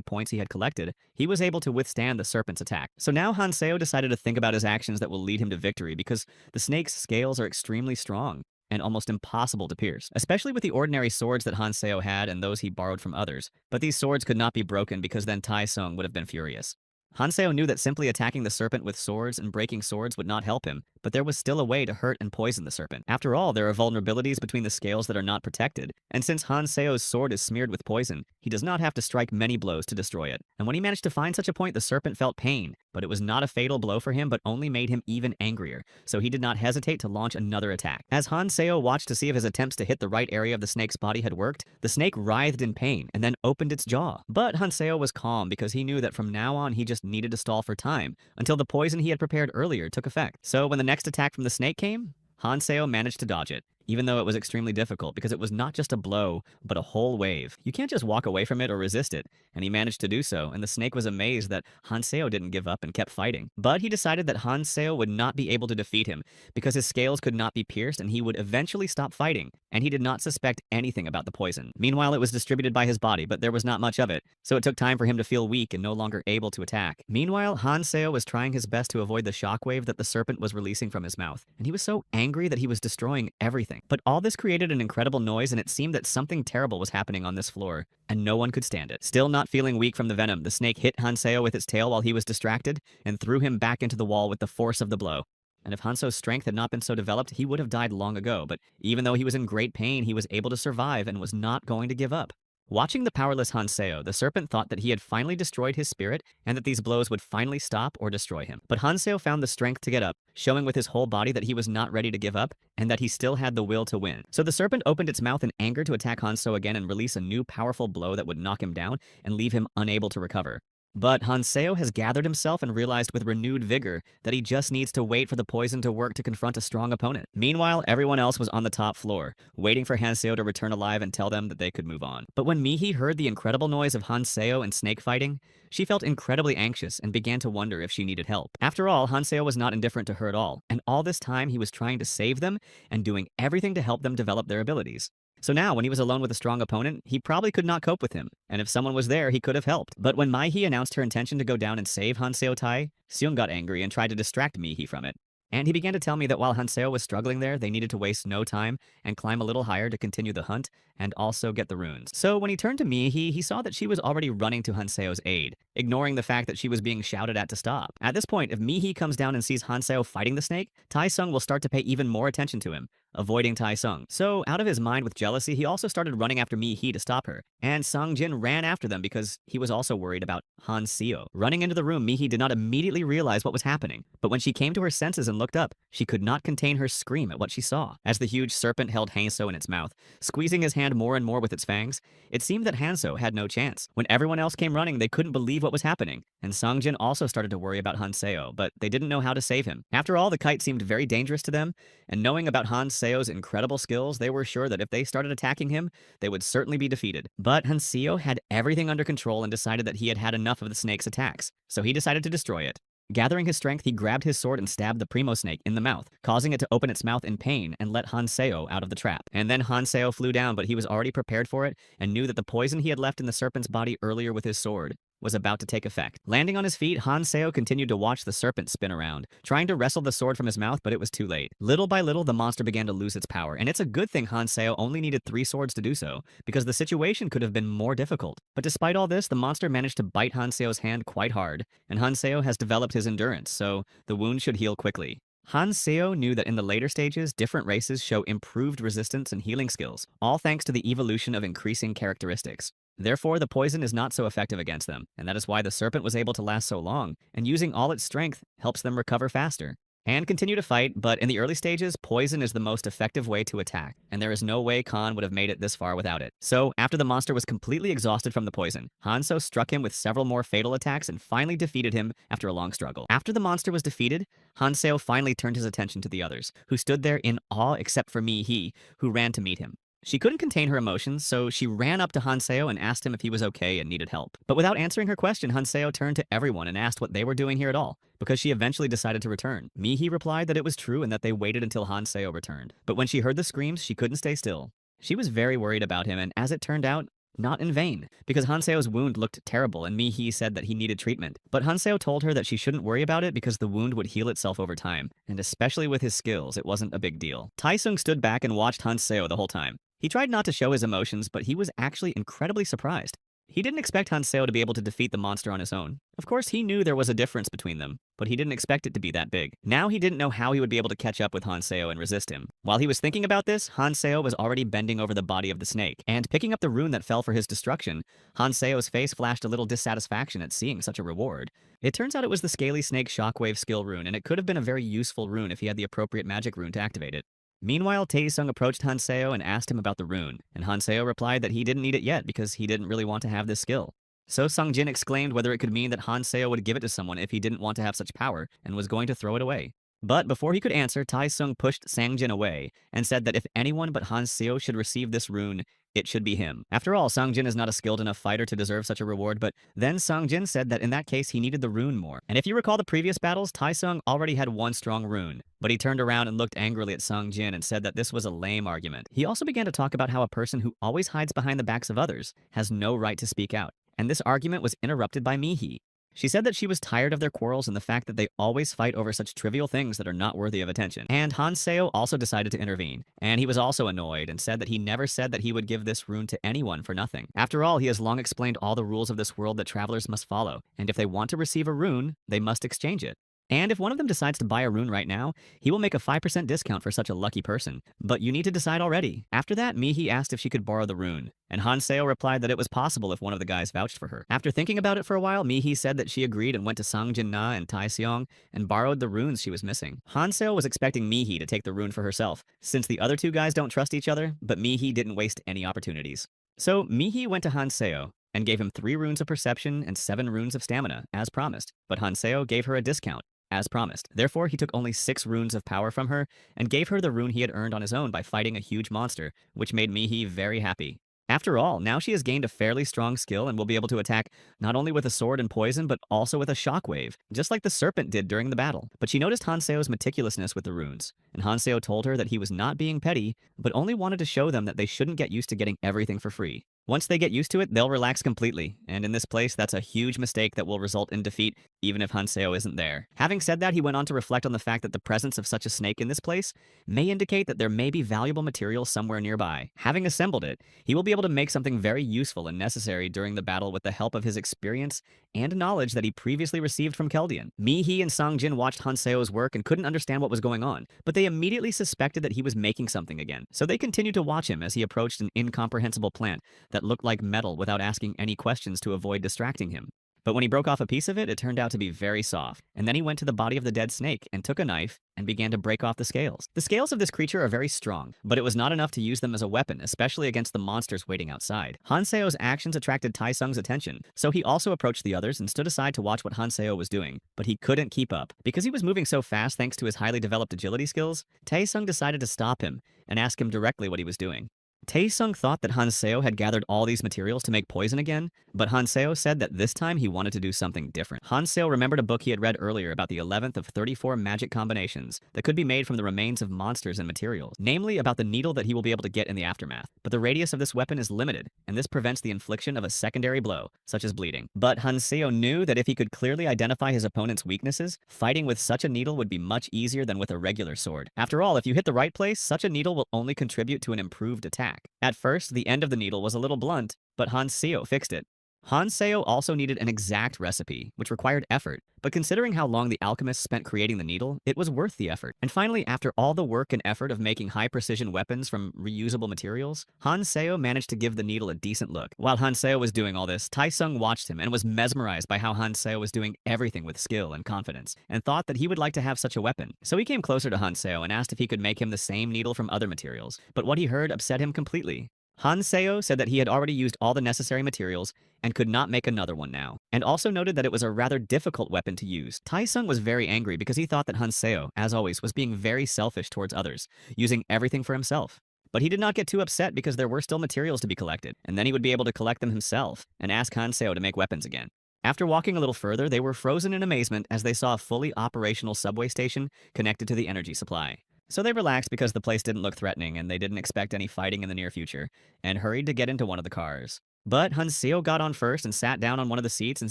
points he had collected, he was able to withstand the serpent's attack. So now Hanseo decided to think about his actions that will lead him to victory, because the snake's scales are extremely strong and almost impossible to pierce, especially with the ordinary swords that Hanseo had and those he borrowed from others. But these swords could not be broken because then Taesung would have been furious. Hanseo knew that simply attacking the serpent with swords and breaking swords would not help him, but there was still a way to hurt and poison the serpent. After all, there are vulnerabilities between the scales that are not protected, and since Hanseo's sword is smeared with poison, he does not have to strike many blows to destroy it. And when he managed to find such a point, the serpent felt pain, but it was not a fatal blow for him, but only made him even angrier, so he did not hesitate to launch another attack. As Hanseo watched to see if his attempts to hit the right area of the snake's body had worked, the snake writhed in pain and then opened its jaw. But Hanseo was calm because he knew that from now on he just needed to stall for time until the poison he had prepared earlier took effect. So when the next attack from the snake came, Hanseo managed to dodge it, even though it was extremely difficult because it was not just a blow, but a whole wave. You can't just walk away from it or resist it, and he managed to do so, and the snake was amazed that Hanseo didn't give up and kept fighting. But he decided that Hanseo would not be able to defeat him because his scales could not be pierced and he would eventually stop fighting, and he did not suspect anything about the poison. Meanwhile, it was distributed by his body, but there was not much of it, so it took time for him to feel weak and no longer able to attack. Meanwhile, Hanseo was trying his best to avoid the shockwave that the serpent was releasing from his mouth, and he was so angry that he was destroying everything. But all this created an incredible noise, and it seemed that something terrible was happening on this floor, and no one could stand it. Still not feeling weak from the venom, the snake hit Hanseo with its tail while he was distracted, and threw him back into the wall with the force of the blow. And if Hanso's strength had not been so developed, he would have died long ago, but even though he was in great pain, he was able to survive and was not going to give up. Watching the powerless Hanseo, the serpent thought that he had finally destroyed his spirit and that these blows would finally stop or destroy him. But Hanseo found the strength to get up, showing with his whole body that he was not ready to give up and that he still had the will to win. So the serpent opened its mouth in anger to attack Hanseo again and release a new powerful blow that would knock him down and leave him unable to recover. But Hanseo has gathered himself and realized with renewed vigor that he just needs to wait for the poison to work to confront a strong opponent. Meanwhile, everyone else was on the top floor, waiting for Hanseo to return alive and tell them that they could move on. But when Mihi heard the incredible noise of Hanseo and snake fighting, she felt incredibly anxious and began to wonder if she needed help. After all, Hanseo was not indifferent to her at all, and all this time he was trying to save them and doing everything to help them develop their abilities. So now, when he was alone with a strong opponent, he probably could not cope with him, and if someone was there, he could have helped. But when Mihi announced her intention to go down and save Hanseo Tai, Seung got angry and tried to distract Mihi from it. And he began to tell me that while Hanseo was struggling there, they needed to waste no time and climb a little higher to continue the hunt and also get the runes. So when he turned to Mihi, he saw that she was already running to Hanseo's aid, ignoring the fact that she was being shouted at to stop. At this point, if Mihi comes down and sees Hanseo fighting the snake, Taesung will start to pay even more attention to him. avoiding Tai Sung. So, out of his mind with jealousy, he also started running after Mi Hee to stop her. And Sung Jin ran after them because he was also worried about Han Seo. Running into the room, Mi Hee did not immediately realize what was happening. But when she came to her senses and looked up, she could not contain her scream at what she saw. As the huge serpent held Hanso in its mouth, squeezing his hand more and more with its fangs, it seemed that Hanso had no chance. When everyone else came running, they couldn't believe what was happening. And Sung Jin also started to worry about Han Seo, but they didn't know how to save him. After all, the kite seemed very dangerous to them, and knowing about Han Seo's incredible skills, they were sure that if they started attacking him, they would certainly be defeated. But Han Seo had everything under control and decided that he had had enough of the snake's attacks, so he decided to destroy it. Gathering his strength, he grabbed his sword and stabbed the Primo Snake in the mouth, causing it to open its mouth in pain and let Han Seo out of the trap. And then Han Seo flew down, but he was already prepared for it and knew that the poison he had left in the serpent's body earlier with his sword was about to take effect. Landing on his feet, Han Seo continued to watch the serpent spin around, trying to wrestle the sword from his mouth, but it was too late. Little by little, the monster began to lose its power, and it's a good thing Han Seo only needed 3 swords to do so, because the situation could have been more difficult. But despite all this, the monster managed to bite Han Seo's hand quite hard, and Han Seo has developed his endurance, so the wound should heal quickly. Han Seo knew that in the later stages, different races show improved resistance and healing skills, all thanks to the evolution of increasing characteristics. Therefore, the poison is not so effective against them, and that is why the serpent was able to last so long, and using all its strength helps them recover faster and continue to fight. But in the early stages, poison is the most effective way to attack, and there is no way Khan would have made it this far without it. So, after the monster was completely exhausted from the poison, Hanzo struck him with several more fatal attacks and finally defeated him after a long struggle. After the monster was defeated, Hanseo finally turned his attention to the others, who stood there in awe except for Mi Hee, who ran to meet him. She couldn't contain her emotions, so she ran up to Hanseo and asked him if he was okay and needed help. But without answering her question, Hanseo turned to everyone and asked what they were doing here at all, because she eventually decided to return. Mihi replied that it was true and that they waited until Hanseo returned. But when she heard the screams, she couldn't stay still. She was very worried about him, and as it turned out, not in vain, because Hanseo's wound looked terrible and Mihi said that he needed treatment. But Hanseo told her that she shouldn't worry about it because the wound would heal itself over time, and especially with his skills, it wasn't a big deal. Taesung stood back and watched Hanseo the whole time. He tried not to show his emotions, but he was actually incredibly surprised. He didn't expect Hanseo to be able to defeat the monster on his own. Of course, he knew there was a difference between them, but he didn't expect it to be that big. Now he didn't know how he would be able to catch up with Hanseo and resist him. While he was thinking about this, Hanseo was already bending over the body of the snake, and picking up the rune that fell for his destruction, Hanseo's face flashed a little dissatisfaction at seeing such a reward. It turns out it was the Scaly Snake Shockwave skill rune, and it could have been a very useful rune if he had the appropriate magic rune to activate it. Meanwhile, Taesung approached Hanseo and asked him about the rune, and Hanseo replied that he didn't need it yet because he didn't really want to have this skill. So Sungjin exclaimed whether it could mean that Hanseo would give it to someone if he didn't want to have such power and was going to throw it away. But before he could answer, Taesung pushed Sangjin away and said that if anyone but Hanseo should receive this rune, it should be him. After all, Sangjin is not a skilled enough fighter to deserve such a reward, but then Sangjin said that in that case he needed the rune more. And if you recall the previous battles, Taesung already had one strong rune, but he turned around and looked angrily at Sangjin and said that this was a lame argument. He also began to talk about how a person who always hides behind the backs of others has no right to speak out. And this argument was interrupted by Mihi. She said that she was tired of their quarrels and the fact that they always fight over such trivial things that are not worthy of attention. And Hanseo also decided to intervene, and he was also annoyed and said that he never said that he would give this rune to anyone for nothing. After all, he has long explained all the rules of this world that travelers must follow, and if they want to receive a rune, they must exchange it. And if one of them decides to buy a rune right now, he will make a 5% discount for such a lucky person. But you need to decide already. After that, Mihi asked if she could borrow the rune, and Hanseo replied that it was possible if one of the guys vouched for her. After thinking about it for a while, Mihi said that she agreed and went to Sangjin Na and Taeseong and borrowed the runes she was missing. Hanseo was expecting Mihi to take the rune for herself, since the other two guys don't trust each other, but Mihi didn't waste any opportunities. So Mihi went to Hanseo and gave him 3 runes of perception and 7 runes of stamina, as promised, but Hanseo gave her a discount, as promised. Therefore, he took only 6 runes of power from her and gave her the rune he had earned on his own by fighting a huge monster, which made Mihi very happy. After all, now she has gained a fairly strong skill and will be able to attack not only with a sword and poison, but also with a shockwave, just like the serpent did during the battle. But she noticed Hanseo's meticulousness with the runes, and Hanseo told her that he was not being petty, but only wanted to show them that they shouldn't get used to getting everything for free. Once they get used to it, they'll relax completely, and in this place, that's a huge mistake that will result in defeat, even if Hanseo isn't there. Having said that, he went on to reflect on the fact that the presence of such a snake in this place may indicate that there may be valuable material somewhere nearby. Having assembled it, he will be able to make something very useful and necessary during the battle with the help of his experience and knowledge that he previously received from Keldian. Mi-hee and Song-jin watched Hanseo's work and couldn't understand what was going on, but they immediately suspected that he was making something again. So they continued to watch him as he approached an incomprehensible plant that looked like metal without asking any questions to avoid distracting him. But when he broke off a piece of it, it turned out to be very soft. And then he went to the body of the dead snake and took a knife and began to break off the scales. The scales of this creature are very strong, but it was not enough to use them as a weapon, especially against the monsters waiting outside. Hanseo's actions attracted Taesung's attention, so he also approached the others and stood aside to watch what Hanseo was doing. But he couldn't keep up. Because he was moving so fast thanks to his highly developed agility skills, Taesung decided to stop him and ask him directly what he was doing. Taesung thought that Hanseo had gathered all these materials to make poison again, but Hanseo said that this time he wanted to do something different. Hanseo remembered a book he had read earlier about the 11th of 34 magic combinations that could be made from the remains of monsters and materials, namely about the needle that he will be able to get in the aftermath. But the radius of this weapon is limited, and this prevents the infliction of a secondary blow, such as bleeding. But Hanseo knew that if he could clearly identify his opponent's weaknesses, fighting with such a needle would be much easier than with a regular sword. After all, if you hit the right place, such a needle will only contribute to an improved attack. At first, the end of the needle was a little blunt, but Hanseo fixed it. Hanseo also needed an exact recipe, which required effort, but considering how long the alchemists spent creating the needle, it was worth the effort. And finally, after all the work and effort of making high-precision weapons from reusable materials, Hanseo managed to give the needle a decent look. While Hanseo was doing all this, Taesung watched him and was mesmerized by how Hanseo was doing everything with skill and confidence, and thought that he would like to have such a weapon. So he came closer to Hanseo and asked if he could make him the same needle from other materials, but what he heard upset him completely. Hanseo said that he had already used all the necessary materials and could not make another one now, and also noted that it was a rather difficult weapon to use. Taesung was very angry because he thought that Hanseo, as always, was being very selfish towards others, using everything for himself. But he did not get too upset because there were still materials to be collected, and then he would be able to collect them himself and ask Hanseo to make weapons again. After walking a little further, they were frozen in amazement as they saw a fully operational subway station connected to the energy supply. So they relaxed because the place didn't look threatening and they didn't expect any fighting in the near future, and hurried to get into one of the cars. But Hanseo got on first and sat down on one of the seats and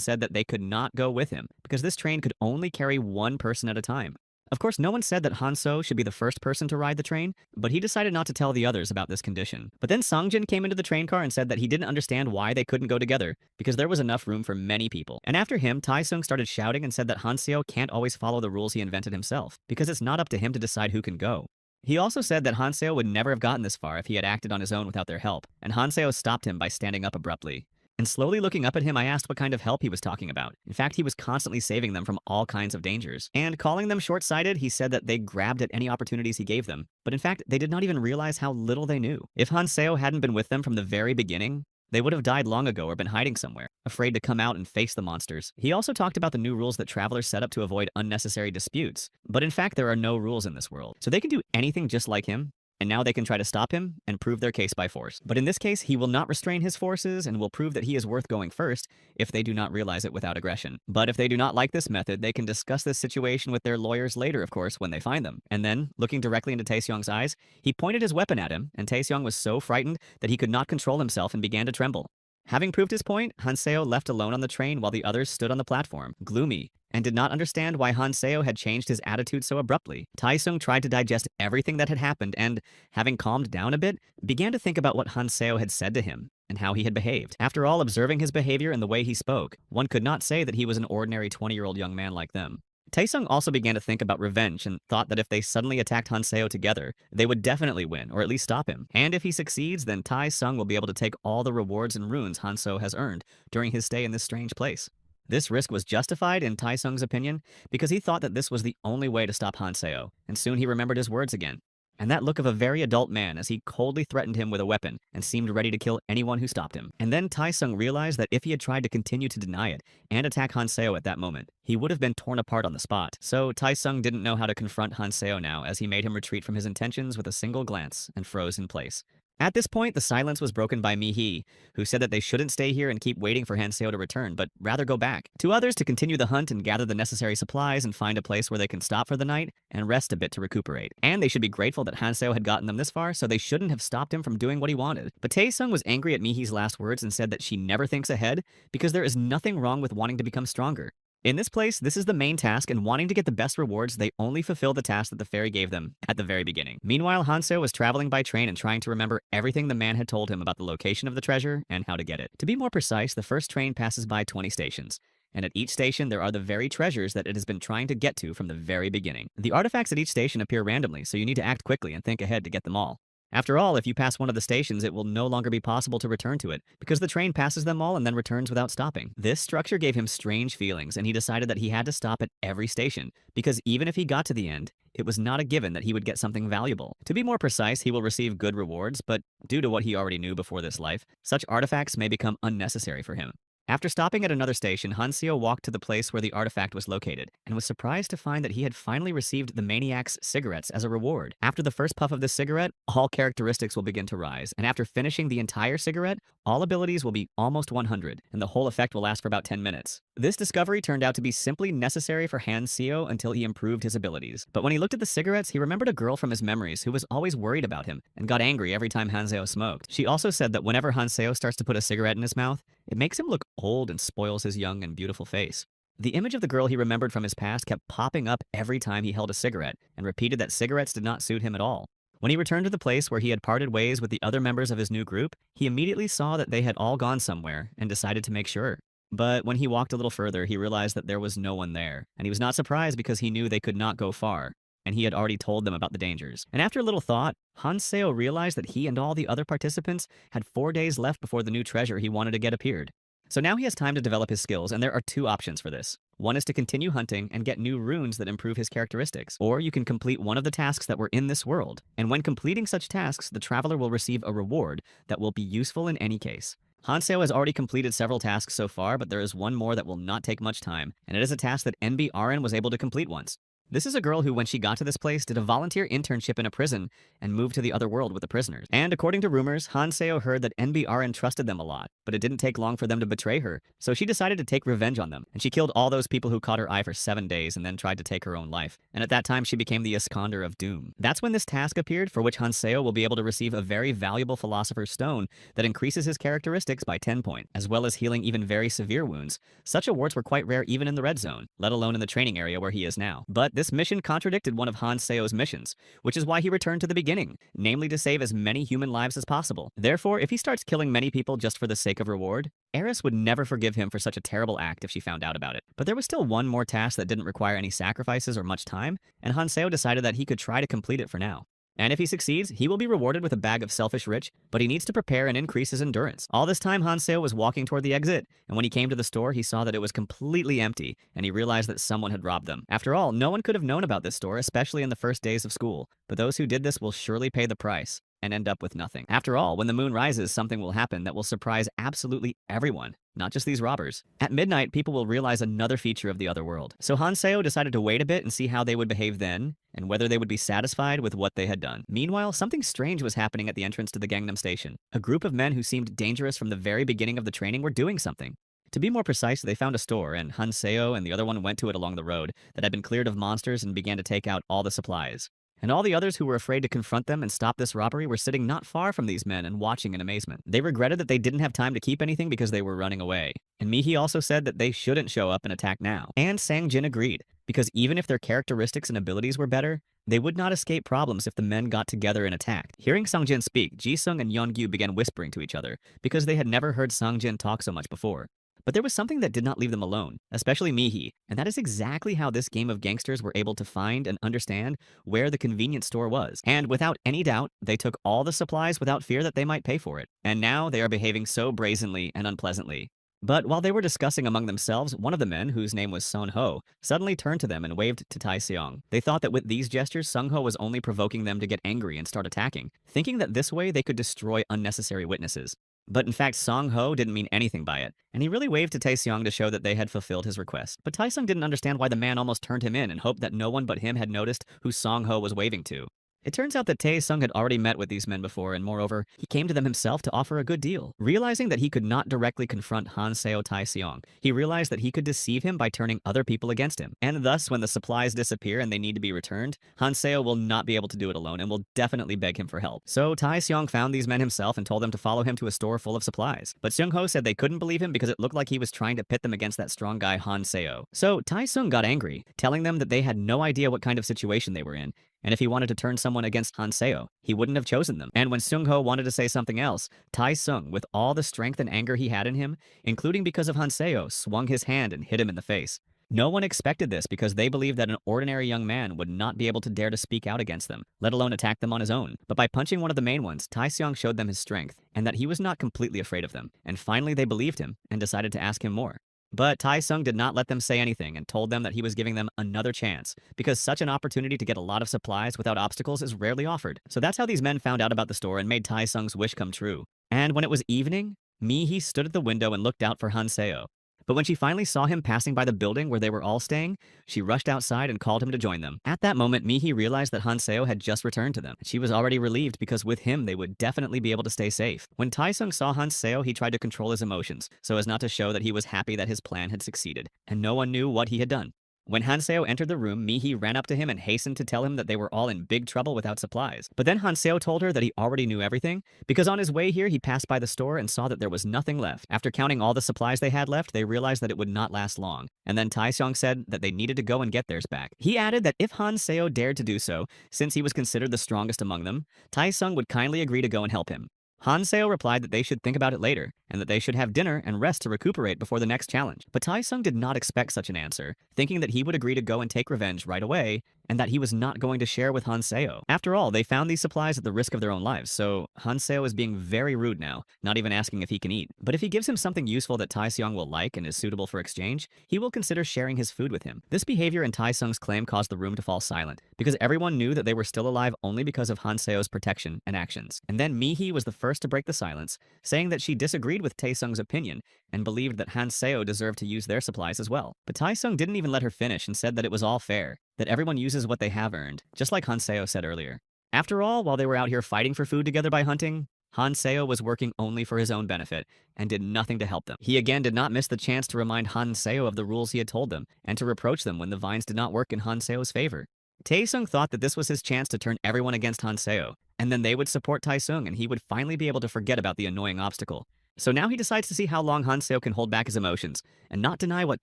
said that they could not go with him, because this train could only carry one person at a time. Of course, no one said that Hanso should be the first person to ride the train, but he decided not to tell the others about this condition. But then Songjin came into the train car and said that he didn't understand why they couldn't go together, because there was enough room for many people. And after him, Taesung started shouting and said that Hanseo can't always follow the rules he invented himself, because it's not up to him to decide who can go. He also said that Hanseo would never have gotten this far if he had acted on his own without their help, and Hanseo stopped him by standing up abruptly. And slowly looking up at him, I asked what kind of help he was talking about. In fact, he was constantly saving them from all kinds of dangers. And calling them short-sighted, he said that they grabbed at any opportunities he gave them. But in fact, they did not even realize how little they knew. If Hanseo hadn't been with them from the very beginning, they would have died long ago or been hiding somewhere, afraid to come out and face the monsters. He also talked about the new rules that travelers set up to avoid unnecessary disputes. But in fact, there are no rules in this world. So they can do anything just like him, and now they can try to stop him and prove their case by force. But in this case, he will not restrain his forces and will prove that he is worth going first if they do not realize it without aggression. But if they do not like this method, they can discuss this situation with their lawyers later, of course, when they find them. And then, looking directly into Taeseong's eyes, he pointed his weapon at him, and Taeseong was so frightened that he could not control himself and began to tremble. Having proved his point, Hanseo left alone on the train while the others stood on the platform, gloomy, and did not understand why Hanseo had changed his attitude so abruptly. Taesung tried to digest everything that had happened and, having calmed down a bit, began to think about what Hanseo had said to him and how he had behaved. After all, observing his behavior and the way he spoke, one could not say that he was an ordinary 20-year-old young man like them. Taesung also began to think about revenge and thought that if they suddenly attacked Hanseo together, they would definitely win, or at least stop him. And if he succeeds, then Taesung will be able to take all the rewards and runes Hanseo has earned during his stay in this strange place. This risk was justified in Taesung's opinion because he thought that this was the only way to stop Hanseo, and soon he remembered his words again. And that look of a very adult man as he coldly threatened him with a weapon and seemed ready to kill anyone who stopped him. And then Taesung realized that if he had tried to continue to deny it and attack Hanseo at that moment, he would have been torn apart on the spot. So Taesung didn't know how to confront Hanseo now as he made him retreat from his intentions with a single glance and froze in place. At this point, the silence was broken by Mi-hee, who said that they shouldn't stay here and keep waiting for Hanseo to return, but rather go back. To others, to continue the hunt and gather the necessary supplies and find a place where they can stop for the night and rest a bit to recuperate. And they should be grateful that Hanseo had gotten them this far, so they shouldn't have stopped him from doing what he wanted. But Taesung was angry at Mi-hee's last words and said that she never thinks ahead because there is nothing wrong with wanting to become stronger. In this place, this is the main task, and wanting to get the best rewards, they only fulfill the task that the fairy gave them at the very beginning. Meanwhile, Hanseo was traveling by train and trying to remember everything the man had told him about the location of the treasure and how to get it. To be more precise, the first train passes by 20 stations, and at each station there are the very treasures that it has been trying to get to from the very beginning. The artifacts at each station appear randomly, so you need to act quickly and think ahead to get them all. After all, if you pass one of the stations, it will no longer be possible to return to it, because the train passes them all and then returns without stopping. This structure gave him strange feelings, and he decided that he had to stop at every station, because even if he got to the end, it was not a given that he would get something valuable. To be more precise, he will receive good rewards, but due to what he already knew before this life, such artifacts may become unnecessary for him. After stopping at another station, Hanseo walked to the place where the artifact was located, and was surprised to find that he had finally received the maniac's cigarettes as a reward. After the first puff of this cigarette, all characteristics will begin to rise, and after finishing the entire cigarette, all abilities will be almost 100, and the whole effect will last for about 10 minutes. This discovery turned out to be simply necessary for Hanseo until he improved his abilities. But when he looked at the cigarettes, he remembered a girl from his memories who was always worried about him, and got angry every time Hanseo smoked. She also said that whenever Hanseo starts to put a cigarette in his mouth, it makes him look old and spoils his young and beautiful face. The image of the girl he remembered from his past kept popping up every time he held a cigarette, and repeated that cigarettes did not suit him at all. When he returned to the place where he had parted ways with the other members of his new group, he immediately saw that they had all gone somewhere, and decided to make sure. But when he walked a little further, he realized that there was no one there, and he was not surprised because he knew they could not go far, and he had already told them about the dangers. And after a little thought, Hanseo realized that he and all the other participants had 4 days left before the new treasure he wanted to get appeared. So now he has time to develop his skills, and there are two options for this. One is to continue hunting and get new runes that improve his characteristics, or you can complete one of the tasks that were in this world, and when completing such tasks, the traveler will receive a reward that will be useful in any case. Hanseo has already completed several tasks so far, but there is one more that will not take much time, and it is a task that NB Aren was able to complete once. This is a girl who, when she got to this place, did a volunteer internship in a prison and moved to the other world with the prisoners. And according to rumors, Hanseo heard that NB Aren trusted them a lot, but it didn't take long for them to betray her, so she decided to take revenge on them, and she killed all those people who caught her eye for 7 days and then tried to take her own life. And at that time, she became the Iskander of Doom. That's when this task appeared, for which Hanseo will be able to receive a very valuable Philosopher's Stone that increases his characteristics by 10 points, as well as healing even very severe wounds. Such awards were quite rare even in the Red Zone, let alone in the training area where he is now. But this mission contradicted one of Hanseo's missions, which is why he returned to the beginning, namely to save as many human lives as possible. Therefore, if he starts killing many people just for the sake of reward, Eris would never forgive him for such a terrible act if she found out about it. But there was still one more task that didn't require any sacrifices or much time, and Hanseo decided that he could try to complete it for now. And if he succeeds, he will be rewarded with a bag of selfish rich, but he needs to prepare and increase his endurance. All this time, Hanseo was walking toward the exit, and when he came to the store, he saw that it was completely empty, and he realized that someone had robbed them. After all, no one could have known about this store, especially in the first days of school, but those who did this will surely pay the price and end up with nothing. After all, when the moon rises, something will happen that will surprise absolutely everyone, not just these robbers. At midnight, people will realize another feature of the other world. So Hanseo decided to wait a bit and see how they would behave then, and whether they would be satisfied with what they had done. Meanwhile, something strange was happening at the entrance to the Gangnam Station. A group of men who seemed dangerous from the very beginning of the training were doing something. To be more precise, they found a store, and Hanseo and the other one went to it along the road that had been cleared of monsters and began to take out all the supplies. And all the others who were afraid to confront them and stop this robbery were sitting not far from these men and watching in amazement. They regretted that they didn't have time to keep anything because they were running away. And Mihi also said that they shouldn't show up and attack now. And Sang-jin agreed, because even if their characteristics and abilities were better, they would not escape problems if the men got together and attacked. Hearing Sang-jin speak, Ji-sung and Yeon-gyu began whispering to each other, because they had never heard Sang-jin talk so much before. But there was something that did not leave them alone, especially Mihi, and that is exactly how this game of gangsters were able to find and understand where the convenience store was. And without any doubt, they took all the supplies without fear that they might pay for it. And now they are behaving so brazenly and unpleasantly. But while they were discussing among themselves, one of the men, whose name was Son-ho, suddenly turned to them and waved to Tai-seong. They thought that with these gestures, Sung-ho was only provoking them to get angry and start attacking, thinking that this way they could destroy unnecessary witnesses. But in fact, Song-ho didn't mean anything by it, and he really waved to Tae-seong to show that they had fulfilled his request. But Tae-seong didn't understand why the man almost turned him in and hoped that no one but him had noticed who Song-ho was waving to. It turns out that Tae-seong had already met with these men before, and moreover, he came to them himself to offer a good deal. Realizing that he could not directly confront Hanseo Tai-seong, he realized that he could deceive him by turning other people against him. And thus, when the supplies disappear and they need to be returned, Hanseo will not be able to do it alone and will definitely beg him for help. So Tai-seong found these men himself and told them to follow him to a store full of supplies. But Seung-ho said they couldn't believe him because it looked like he was trying to pit them against that strong guy Hanseo. So Tai-seong got angry, telling them that they had no idea what kind of situation they were in, And if he wanted to turn someone against Hanseo, he wouldn't have chosen them. And when Seung-ho wanted to say something else, Tae-sung, with all the strength and anger he had in him, including because of Hanseo, swung his hand and hit him in the face. No one expected this because they believed that an ordinary young man would not be able to dare to speak out against them, let alone attack them on his own. But by punching one of the main ones, Tae-seong showed them his strength and that he was not completely afraid of them. And finally they believed him and decided to ask him more. But Tae-sung did not let them say anything and told them that he was giving them another chance, because such an opportunity to get a lot of supplies without obstacles is rarely offered. So that's how these men found out about the store and made Tae-sung's wish come true. And when it was evening, Mi-hee stood at the window and looked out for Hanseo. But when she finally saw him passing by the building where they were all staying, she rushed outside and called him to join them. At that moment, Mi-hee realized that Hanseo had just returned to them. She was already relieved because with him, they would definitely be able to stay safe. When Tae-sung saw Hanseo, he tried to control his emotions so as not to show that he was happy that his plan had succeeded, and no one knew what he had done. When Hanseo entered the room, Mi-hee ran up to him and hastened to tell him that they were all in big trouble without supplies. But then Hanseo told her that he already knew everything, because on his way here he passed by the store and saw that there was nothing left. After counting all the supplies they had left, they realized that it would not last long. And then Tae-seong said that they needed to go and get theirs back. He added that if Hanseo dared to do so, since he was considered the strongest among them, Tae-sung would kindly agree to go and help him. Hanseo replied that they should think about it later, and that they should have dinner and rest to recuperate before the next challenge. But Tae-sung did not expect such an answer, thinking that he would agree to go and take revenge right away, and that he was not going to share with Hanseo. After all, they found these supplies at the risk of their own lives, so Hanseo is being very rude now, not even asking if he can eat. But if he gives him something useful that Tae-seong will like and is suitable for exchange, he will consider sharing his food with him. This behavior and Tae-sung's claim caused the room to fall silent, because everyone knew that they were still alive only because of Hanseo's protection and actions. And then Mi-hee was the first to break the silence, saying that she disagreed with Tae-sung's opinion and believed that Hanseo deserved to use their supplies as well. But Tae-sung didn't even let her finish and said that it was all fair, that everyone uses what they have earned, just like Hanseo said earlier. After all, while they were out here fighting for food together by hunting, Hanseo was working only for his own benefit and did nothing to help them. He again did not miss the chance to remind Hanseo of the rules he had told them and to reproach them when the vines did not work in Hanseo's favor. Tae-sung thought that this was his chance to turn everyone against Hanseo, and then they would support Tae-sung and he would finally be able to forget about the annoying obstacle. So now he decides to see how long Hanseo can hold back his emotions and not deny what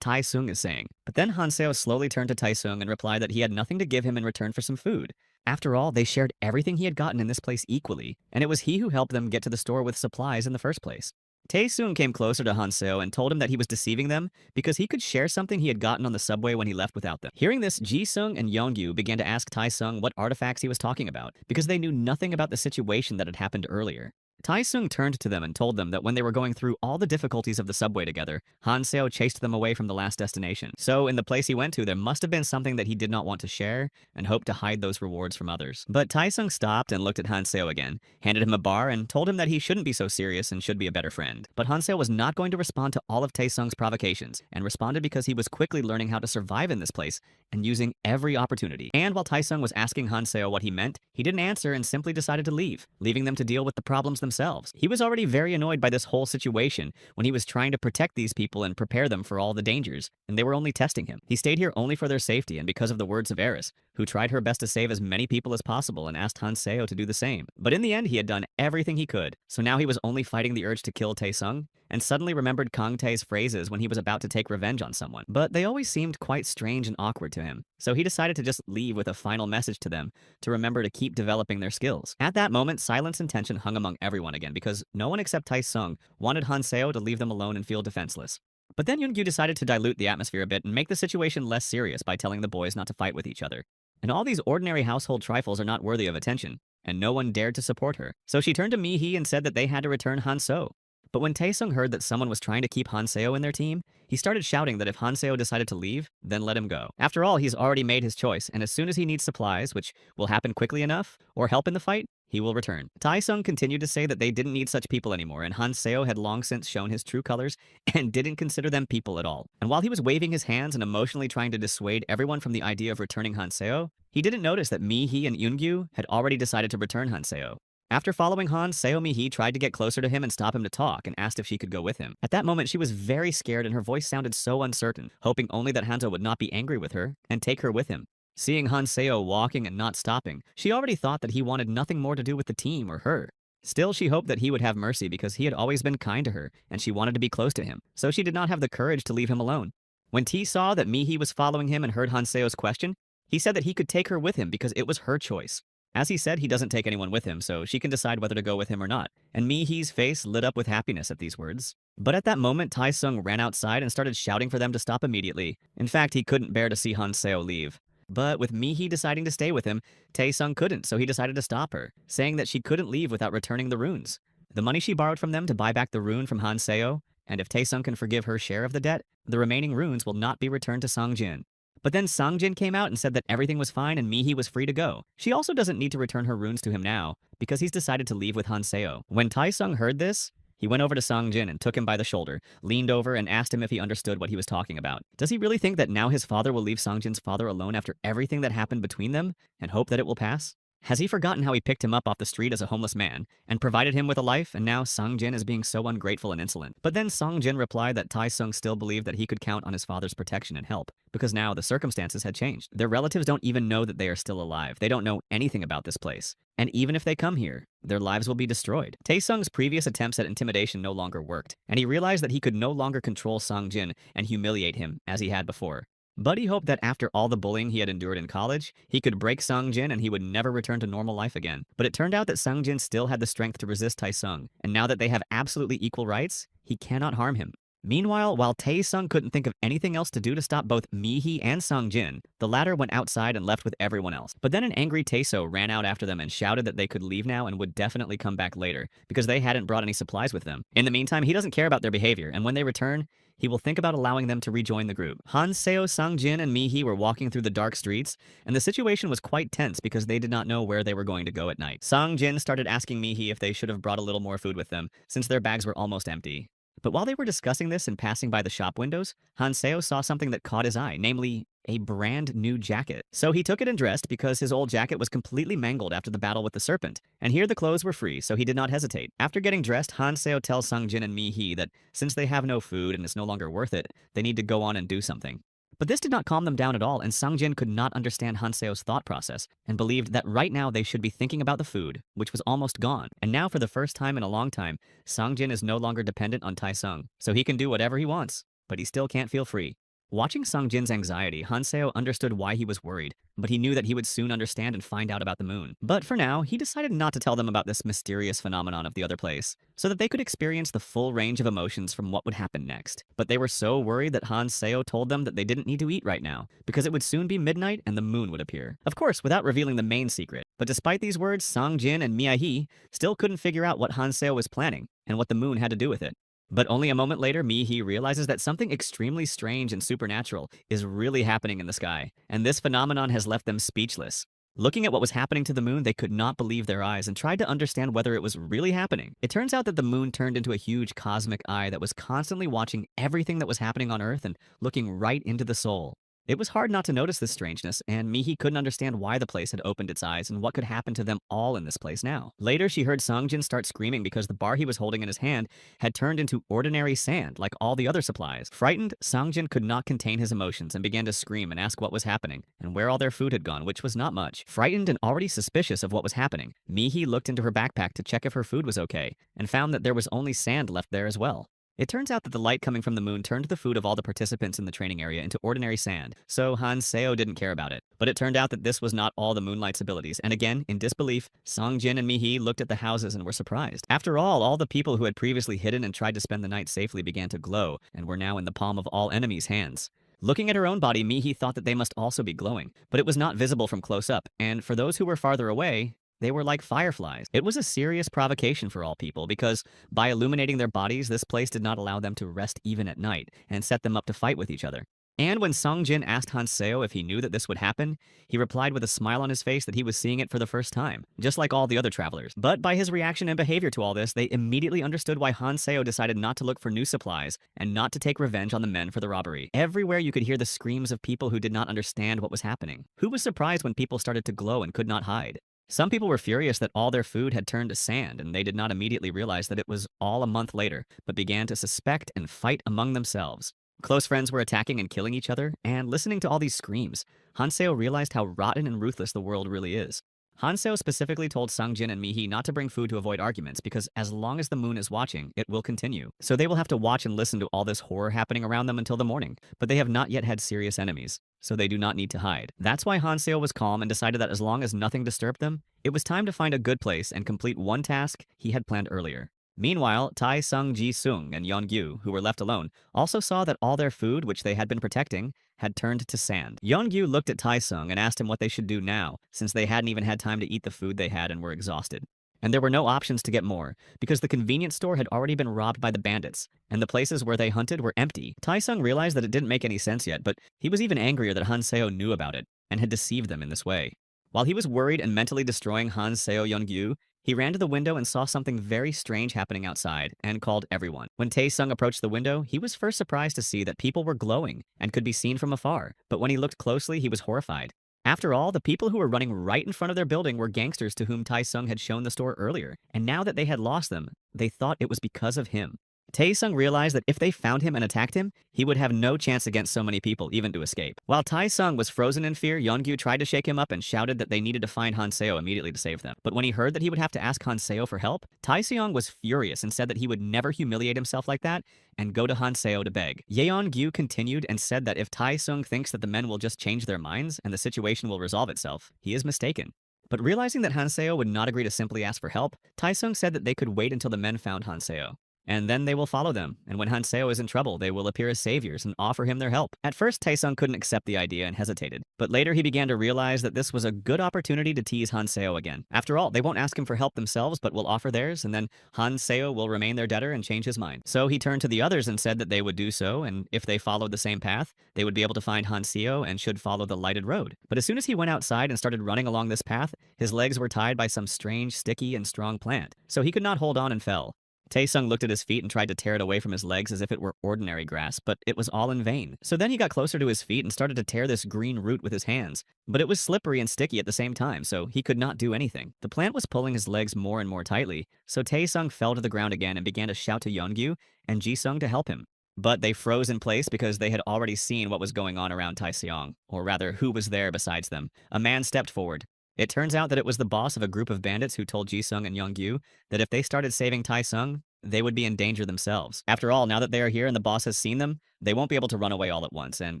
Tae-sung is saying. But then Hanseo slowly turned to Tae-sung and replied that he had nothing to give him in return for some food. After all, they shared everything he had gotten in this place equally, and it was he who helped them get to the store with supplies in the first place. Tae-sung came closer to Hanseo and told him that he was deceiving them because he could share something he had gotten on the subway when he left without them. Hearing this, Ji-sung and Yeongyu began to ask Tae-sung what artifacts he was talking about because they knew nothing about the situation that had happened earlier. Tae-sung turned to them and told them that when they were going through all the difficulties of the subway together, Hanseo chased them away from the last destination. So in the place he went to, there must have been something that he did not want to share and hoped to hide those rewards from others. But Tae-sung stopped and looked at Hanseo again, handed him a bar and told him that he shouldn't be so serious and should be a better friend. But Hanseo was not going to respond to all of Tae-sung's provocations and responded because he was quickly learning how to survive in this place and using every opportunity. And while Tae-sung was asking Hanseo what he meant, he didn't answer and simply decided to leave, leaving them to deal with the problems themselves. He was already very annoyed by this whole situation when he was trying to protect these people and prepare them for all the dangers, and they were only testing him. He stayed here only for their safety and because of the words of Eris, who tried her best to save as many people as possible and asked Hanseo to do the same. But in the end, he had done everything he could, so now he was only fighting the urge to kill Tae-sung, and suddenly remembered Kang Tae's phrases when he was about to take revenge on someone. But they always seemed quite strange and awkward to him, so he decided to just leave with a final message to them to remember to keep developing their skills. At that moment, silence and tension hung among everyone again because no one except Tae-sung wanted Hanseo to leave them alone and feel defenseless. But then Yoon-gyu decided to dilute the atmosphere a bit and make the situation less serious by telling the boys not to fight with each other. And all these ordinary household trifles are not worthy of attention, and no one dared to support her. So she turned to Mi-hee and said that they had to return Hanseo. But when Tae-sung heard that someone was trying to keep Hanseo in their team, he started shouting that if Hanseo decided to leave, then let him go. After all, he's already made his choice, and as soon as he needs supplies, which will happen quickly enough, or help in the fight, he will return. Tae-sung continued to say that they didn't need such people anymore, and Hanseo had long since shown his true colors and didn't consider them people at all. And while he was waving his hands and emotionally trying to dissuade everyone from the idea of returning Hanseo, he didn't notice that Mi-hee and Yoon-gyu had already decided to return Hanseo. After following Hanseo, Mi-hee tried to get closer to him and stop him to talk and asked if she could go with him. At that moment, she was very scared and her voice sounded so uncertain, hoping only that Hanzo would not be angry with her and take her with him. Seeing Hanseo walking and not stopping, she already thought that he wanted nothing more to do with the team or her. Still, she hoped that he would have mercy because he had always been kind to her and she wanted to be close to him, so she did not have the courage to leave him alone. When T saw that Mi-hee was following him and heard Hanseo's question, He said that he could take her with him because it was her choice. As he said, he doesn't take anyone with him, so she can decide whether to go with him or not. And Mi-hee's face lit up with happiness at these words. But at that moment, Tai-sung ran outside and started shouting for them to stop immediately. In fact, he couldn't bear to see Han-seo leave. But with Mi-hee deciding to stay with him, Tae-sung couldn't, so he decided to stop her, saying that she couldn't leave without returning the runes. The money she borrowed from them to buy back the rune from Han-seo, and if Tae-sung can forgive her share of the debt, the remaining runes will not be returned to Sang-jin. But then Sang-jin came out and said that everything was fine and Mi-hee was free to go. She also doesn't need to return her runes to him now, because he's decided to leave with Han-seo. When Tae-sung heard this, he went over to Sang-jin and took him by the shoulder, leaned over and asked him if he understood what he was talking about. Does he really think that now his father will leave Sang-jin's father alone after everything that happened between them, and hope that it will pass? Has he forgotten how he picked him up off the street as a homeless man and provided him with a life, and now Sang-jin is being so ungrateful and insolent? But then Sang-jin replied that Tai-sung still believed that he could count on his father's protection and help, because now the circumstances had changed. Their relatives don't even know that they are still alive. They don't know anything about this place. And even if they come here, their lives will be destroyed. Tae-sung's previous attempts at intimidation no longer worked, and he realized that he could no longer control Sang-jin and humiliate him as he had before. But he hoped that after all the bullying he had endured in college, he could break Sang-jin and he would never return to normal life again. But it turned out that Sang-jin still had the strength to resist Tai-sung, and now that they have absolutely equal rights, he cannot harm him. Meanwhile, while Tae-sung couldn't think of anything else to do to stop both Mi-hee and Sang-jin, the latter went outside and left with everyone else. But then an angry Tae-so ran out after them and shouted that they could leave now and would definitely come back later, because they hadn't brought any supplies with them. In the meantime, he doesn't care about their behavior, and when they return, he will think about allowing them to rejoin the group. Han-seo, Sang-jin, and Mi-hee were walking through the dark streets, and the situation was quite tense because they did not know where they were going to go at night. Sang-jin started asking Mi-hee if they should have brought a little more food with them, since their bags were almost empty. But while they were discussing this and passing by the shop windows, Han-seo saw something that caught his eye, namely a brand new jacket. So he took it and dressed because his old jacket was completely mangled after the battle with the serpent. And here the clothes were free, so he did not hesitate. After getting dressed, Han-seo tells Sang-jin and Mi-hee that since they have no food and it's no longer worth it, they need to go on and do something. But this did not calm them down at all, and Sang-jin could not understand Han-seo's thought process and believed that right now they should be thinking about the food, which was almost gone. And now for the first time in a long time, Sang-jin is no longer dependent on Tai-sung, so he can do whatever he wants, but he still can't feel free. Watching Sang-jin's anxiety, Han-seo understood why he was worried, but he knew that he would soon understand and find out about the moon. But for now, he decided not to tell them about this mysterious phenomenon of the other place, so that they could experience the full range of emotions from what would happen next. But they were so worried that Han-seo told them that they didn't need to eat right now, because it would soon be midnight and the moon would appear. Of course, without revealing the main secret. But despite these words, Sang-jin and Mi-hee still couldn't figure out what Han-seo was planning, and what the moon had to do with it. But only a moment later, Mi-hee realizes that something extremely strange and supernatural is really happening in the sky, and this phenomenon has left them speechless. Looking at what was happening to the moon, they could not believe their eyes and tried to understand whether it was really happening. It turns out that the moon turned into a huge cosmic eye that was constantly watching everything that was happening on Earth and looking right into the soul. It was hard not to notice this strangeness, and Mi-hee couldn't understand why the place had opened its eyes and what could happen to them all in this place now. Later, she heard Sang-jin start screaming because the bar he was holding in his hand had turned into ordinary sand, like all the other supplies. Frightened, Sang-jin could not contain his emotions and began to scream and ask what was happening, and where all their food had gone, which was not much. Frightened and already suspicious of what was happening, Mi-hee looked into her backpack to check if her food was okay, and found that there was only sand left there as well. It turns out that the light coming from the moon turned the food of all the participants in the training area into ordinary sand, so Han-seo didn't care about it. But it turned out that this was not all the moonlight's abilities, and again, in disbelief, Sang-jin and Mi-hee looked at the houses and were surprised. After all the people who had previously hidden and tried to spend the night safely began to glow, and were now in the palm of all enemies' hands. Looking at her own body, Mi-hee thought that they must also be glowing, but it was not visible from close up, and for those who were farther away, they were like fireflies. It was a serious provocation for all people because by illuminating their bodies, this place did not allow them to rest even at night and set them up to fight with each other. And when Sang-jin asked Han-seo if he knew that this would happen, he replied with a smile on his face that he was seeing it for the first time, just like all the other travelers. But by his reaction and behavior to all this, they immediately understood why Han-seo decided not to look for new supplies and not to take revenge on the men for the robbery. Everywhere you could hear the screams of people who did not understand what was happening. Who was surprised when people started to glow and could not hide? Some people were furious that all their food had turned to sand, and they did not immediately realize that it was all a month later, but began to suspect and fight among themselves. Close friends were attacking and killing each other, and listening to all these screams, Han-seo realized how rotten and ruthless the world really is. Hanseo specifically told Sungjin and Mihi not to bring food to avoid arguments because as long as the moon is watching, it will continue. So they will have to watch and listen to all this horror happening around them until the morning, but they have not yet had serious enemies, so they do not need to hide. That's why Hanseo was calm and decided that as long as nothing disturbed them, it was time to find a good place and complete one task he had planned earlier. Meanwhile, Tai Sung, Ji Sung, and Yeongyu, who were left alone, also saw that all their food, which they had been protecting, had turned to sand. Yeongyu looked at Tai Sung and asked him what they should do now, since they hadn't even had time to eat the food they had and were exhausted. And there were no options to get more, because the convenience store had already been robbed by the bandits, and the places where they hunted were empty. Tai Sung realized that it didn't make any sense yet, but he was even angrier that Han Seo knew about it, and had deceived them in this way. While he was worried and mentally destroying Han Seo Yeongyu, he ran to the window and saw something very strange happening outside and called everyone. When Tae-sung approached the window, he was first surprised to see that people were glowing and could be seen from afar, but when he looked closely, he was horrified. After all, the people who were running right in front of their building were gangsters to whom Tae-sung had shown the store earlier, and now that they had lost them, they thought it was because of him. Tae-sung realized that if they found him and attacked him, he would have no chance against so many people, even to escape. While Tae-sung was frozen in fear, Yeongyu tried to shake him up and shouted that they needed to find Hanseo immediately to save them. But when he heard that he would have to ask Hanseo for help, Tae-seong was furious and said that he would never humiliate himself like that and go to Hanseo to beg. Yeongyu continued and said that if Tae-sung thinks that the men will just change their minds and the situation will resolve itself, he is mistaken. But realizing that Hanseo would not agree to simply ask for help, Tae-sung said that they could wait until the men found Hanseo. And then they will follow them, and when Hanseo is in trouble, they will appear as saviors and offer him their help. At first, Tae-sung couldn't accept the idea and hesitated, but later he began to realize that this was a good opportunity to tease Hanseo again. After all, they won't ask him for help themselves, but will offer theirs, and then Hanseo will remain their debtor and change his mind. So he turned to the others and said that they would do so, and if they followed the same path, they would be able to find Hanseo and should follow the lighted road. But as soon as he went outside and started running along this path, his legs were tied by some strange, sticky, and strong plant, so he could not hold on and fell. Tae-sung looked at his feet and tried to tear it away from his legs as if it were ordinary grass, but it was all in vain. So then he got closer to his feet and started to tear this green root with his hands. But it was slippery and sticky at the same time, so he could not do anything. The plant was pulling his legs more and more tightly, so Tae-sung fell to the ground again and began to shout to Yeongyu and Ji-sung to help him. But they froze in place because they had already seen what was going on around Tae-seong, or rather, who was there besides them. A man stepped forward. It turns out that it was the boss of a group of bandits who told Ji-sung and Yeongyu that if they started saving Tae-sung, they would be in danger themselves. After all, now that they are here and the boss has seen them, they won't be able to run away all at once, and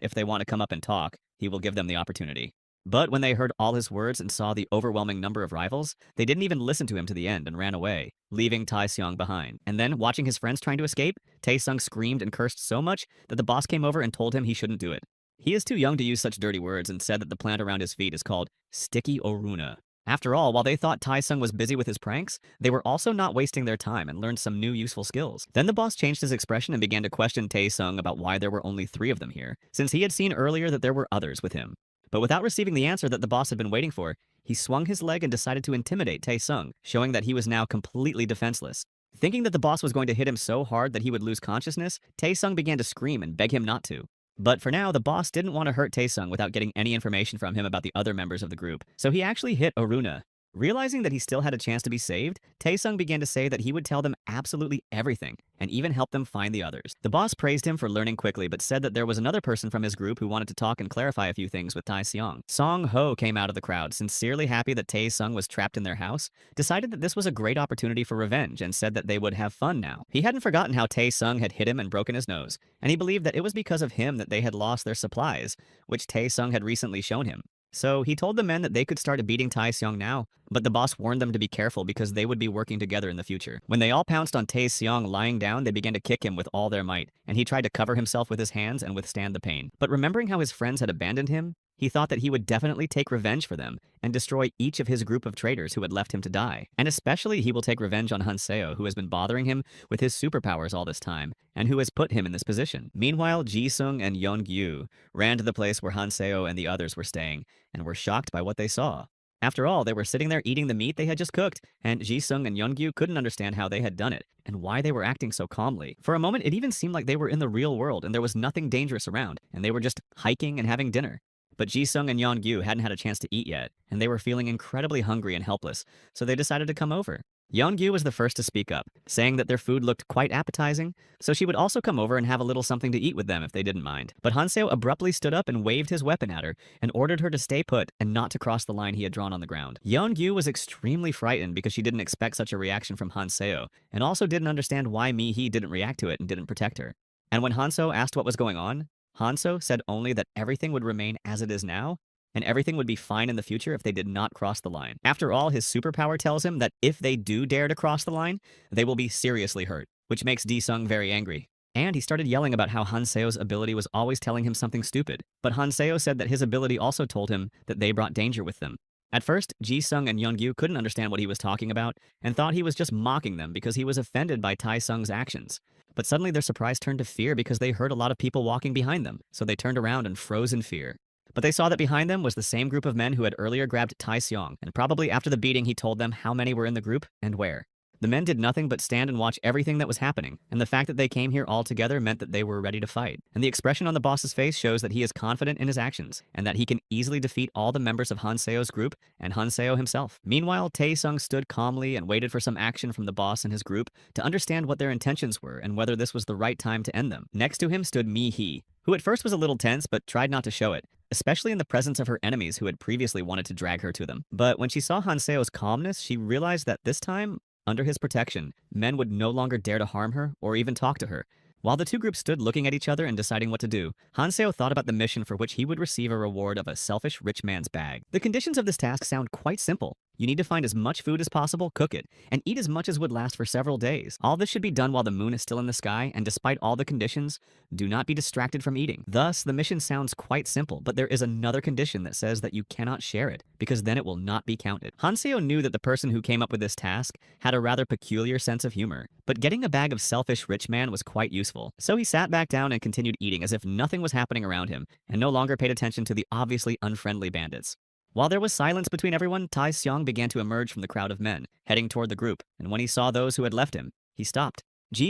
if they want to come up and talk, he will give them the opportunity. But when they heard all his words and saw the overwhelming number of rivals, they didn't even listen to him to the end and ran away, leaving Tae-seong behind. And then, watching his friends trying to escape, Tae-sung screamed and cursed so much that the boss came over and told him he shouldn't do it. He is too young to use such dirty words and said that the plant around his feet is called Sticky Oruna. After all, while they thought Tae-sung was busy with his pranks, they were also not wasting their time and learned some new useful skills. Then the boss changed his expression and began to question Tae-sung about why there were only 3 of them here, since he had seen earlier that there were others with him. But without receiving the answer that the boss had been waiting for, he swung his leg and decided to intimidate Tae-sung, showing that he was now completely defenseless. Thinking that the boss was going to hit him so hard that he would lose consciousness, Tae-sung began to scream and beg him not to. But for now, the boss didn't want to hurt Tae-sung without getting any information from him about the other members of the group, so he actually hit Oruna. Realizing that he still had a chance to be saved, Tae-sung began to say that he would tell them absolutely everything, and even help them find the others. The boss praised him for learning quickly, but said that there was another person from his group who wanted to talk and clarify a few things with Tae-seong. Song-ho came out of the crowd, sincerely happy that Tae-sung was trapped in their house, decided that this was a great opportunity for revenge, and said that they would have fun now. He hadn't forgotten how Tae-sung had hit him and broken his nose, and he believed that it was because of him that they had lost their supplies, which Tae-sung had recently shown him. So he told the men that they could start beating Tae-seong now, but the boss warned them to be careful because they would be working together in the future. When they all pounced on Tae-seong lying down, they began to kick him with all their might, and he tried to cover himself with his hands and withstand the pain. But remembering how his friends had abandoned him, he thought that he would definitely take revenge for them and destroy each of his group of traitors who had left him to die. And especially he will take revenge on Hanseo, who has been bothering him with his superpowers all this time, and who has put him in this position. Meanwhile, Ji-sung and Yeongyu ran to the place where Hanseo and the others were staying, and were shocked by what they saw. After all, they were sitting there eating the meat they had just cooked, and Ji-sung and Yeongyu couldn't understand how they had done it, and why they were acting so calmly. For a moment, it even seemed like they were in the real world, and there was nothing dangerous around, and they were just hiking and having dinner. But Ji-sung and Yeongyu hadn't had a chance to eat yet, and they were feeling incredibly hungry and helpless, so they decided to come over. Yeongyu was the first to speak up, saying that their food looked quite appetizing, so she would also come over and have a little something to eat with them if they didn't mind. But Hanseo abruptly stood up and waved his weapon at her and ordered her to stay put and not to cross the line he had drawn on the ground. Yeongyu was extremely frightened because she didn't expect such a reaction from Hanseo and also didn't understand why Mi-hee didn't react to it and didn't protect her. And when Hanso asked what was going on, Hanso said only that everything would remain as it is now and everything would be fine in the future if they did not cross the line. After all, his superpower tells him that if they do dare to cross the line, they will be seriously hurt, which makes Sung very angry. And he started yelling about how Hanseo's ability was always telling him something stupid. But Hanseo said that his ability also told him that they brought danger with them. At first, Sung and Yeongyu couldn't understand what he was talking about and thought he was just mocking them because he was offended by Sung's actions. But suddenly their surprise turned to fear because they heard a lot of people walking behind them, so they turned around and froze in fear. But they saw that behind them was the same group of men who had earlier grabbed Seong, and probably after the beating he told them how many were in the group and where. The men did nothing but stand and watch everything that was happening, and the fact that they came here all together meant that they were ready to fight. And the expression on the boss's face shows that he is confident in his actions, and that he can easily defeat all the members of Hanseo's group and Hanseo himself. Meanwhile, Taesung stood calmly and waited for some action from the boss and his group to understand what their intentions were and whether this was the right time to end them. Next to him stood Mi-hee, who at first was a little tense but tried not to show it, especially in the presence of her enemies who had previously wanted to drag her to them. But when she saw Hanseo's calmness, she realized that this time, under his protection, men would no longer dare to harm her or even talk to her. While the two groups stood looking at each other and deciding what to do, Hanseo thought about the mission for which he would receive a reward of a selfish rich man's bag. The conditions of this task sound quite simple. You need to find as much food as possible, cook it, and eat as much as would last for several days. All this should be done while the moon is still in the sky, and despite all the conditions, do not be distracted from eating. Thus, the mission sounds quite simple, but there is another condition that says that you cannot share it, because then it will not be counted. Hanseo knew that the person who came up with this task had a rather peculiar sense of humor, but getting a bag of selfish rich man was quite useful. So he sat back down and continued eating as if nothing was happening around him, and no longer paid attention to the obviously unfriendly bandits. While there was silence between everyone, Seong began to emerge from the crowd of men, heading toward the group, and when he saw those who had left him, he stopped.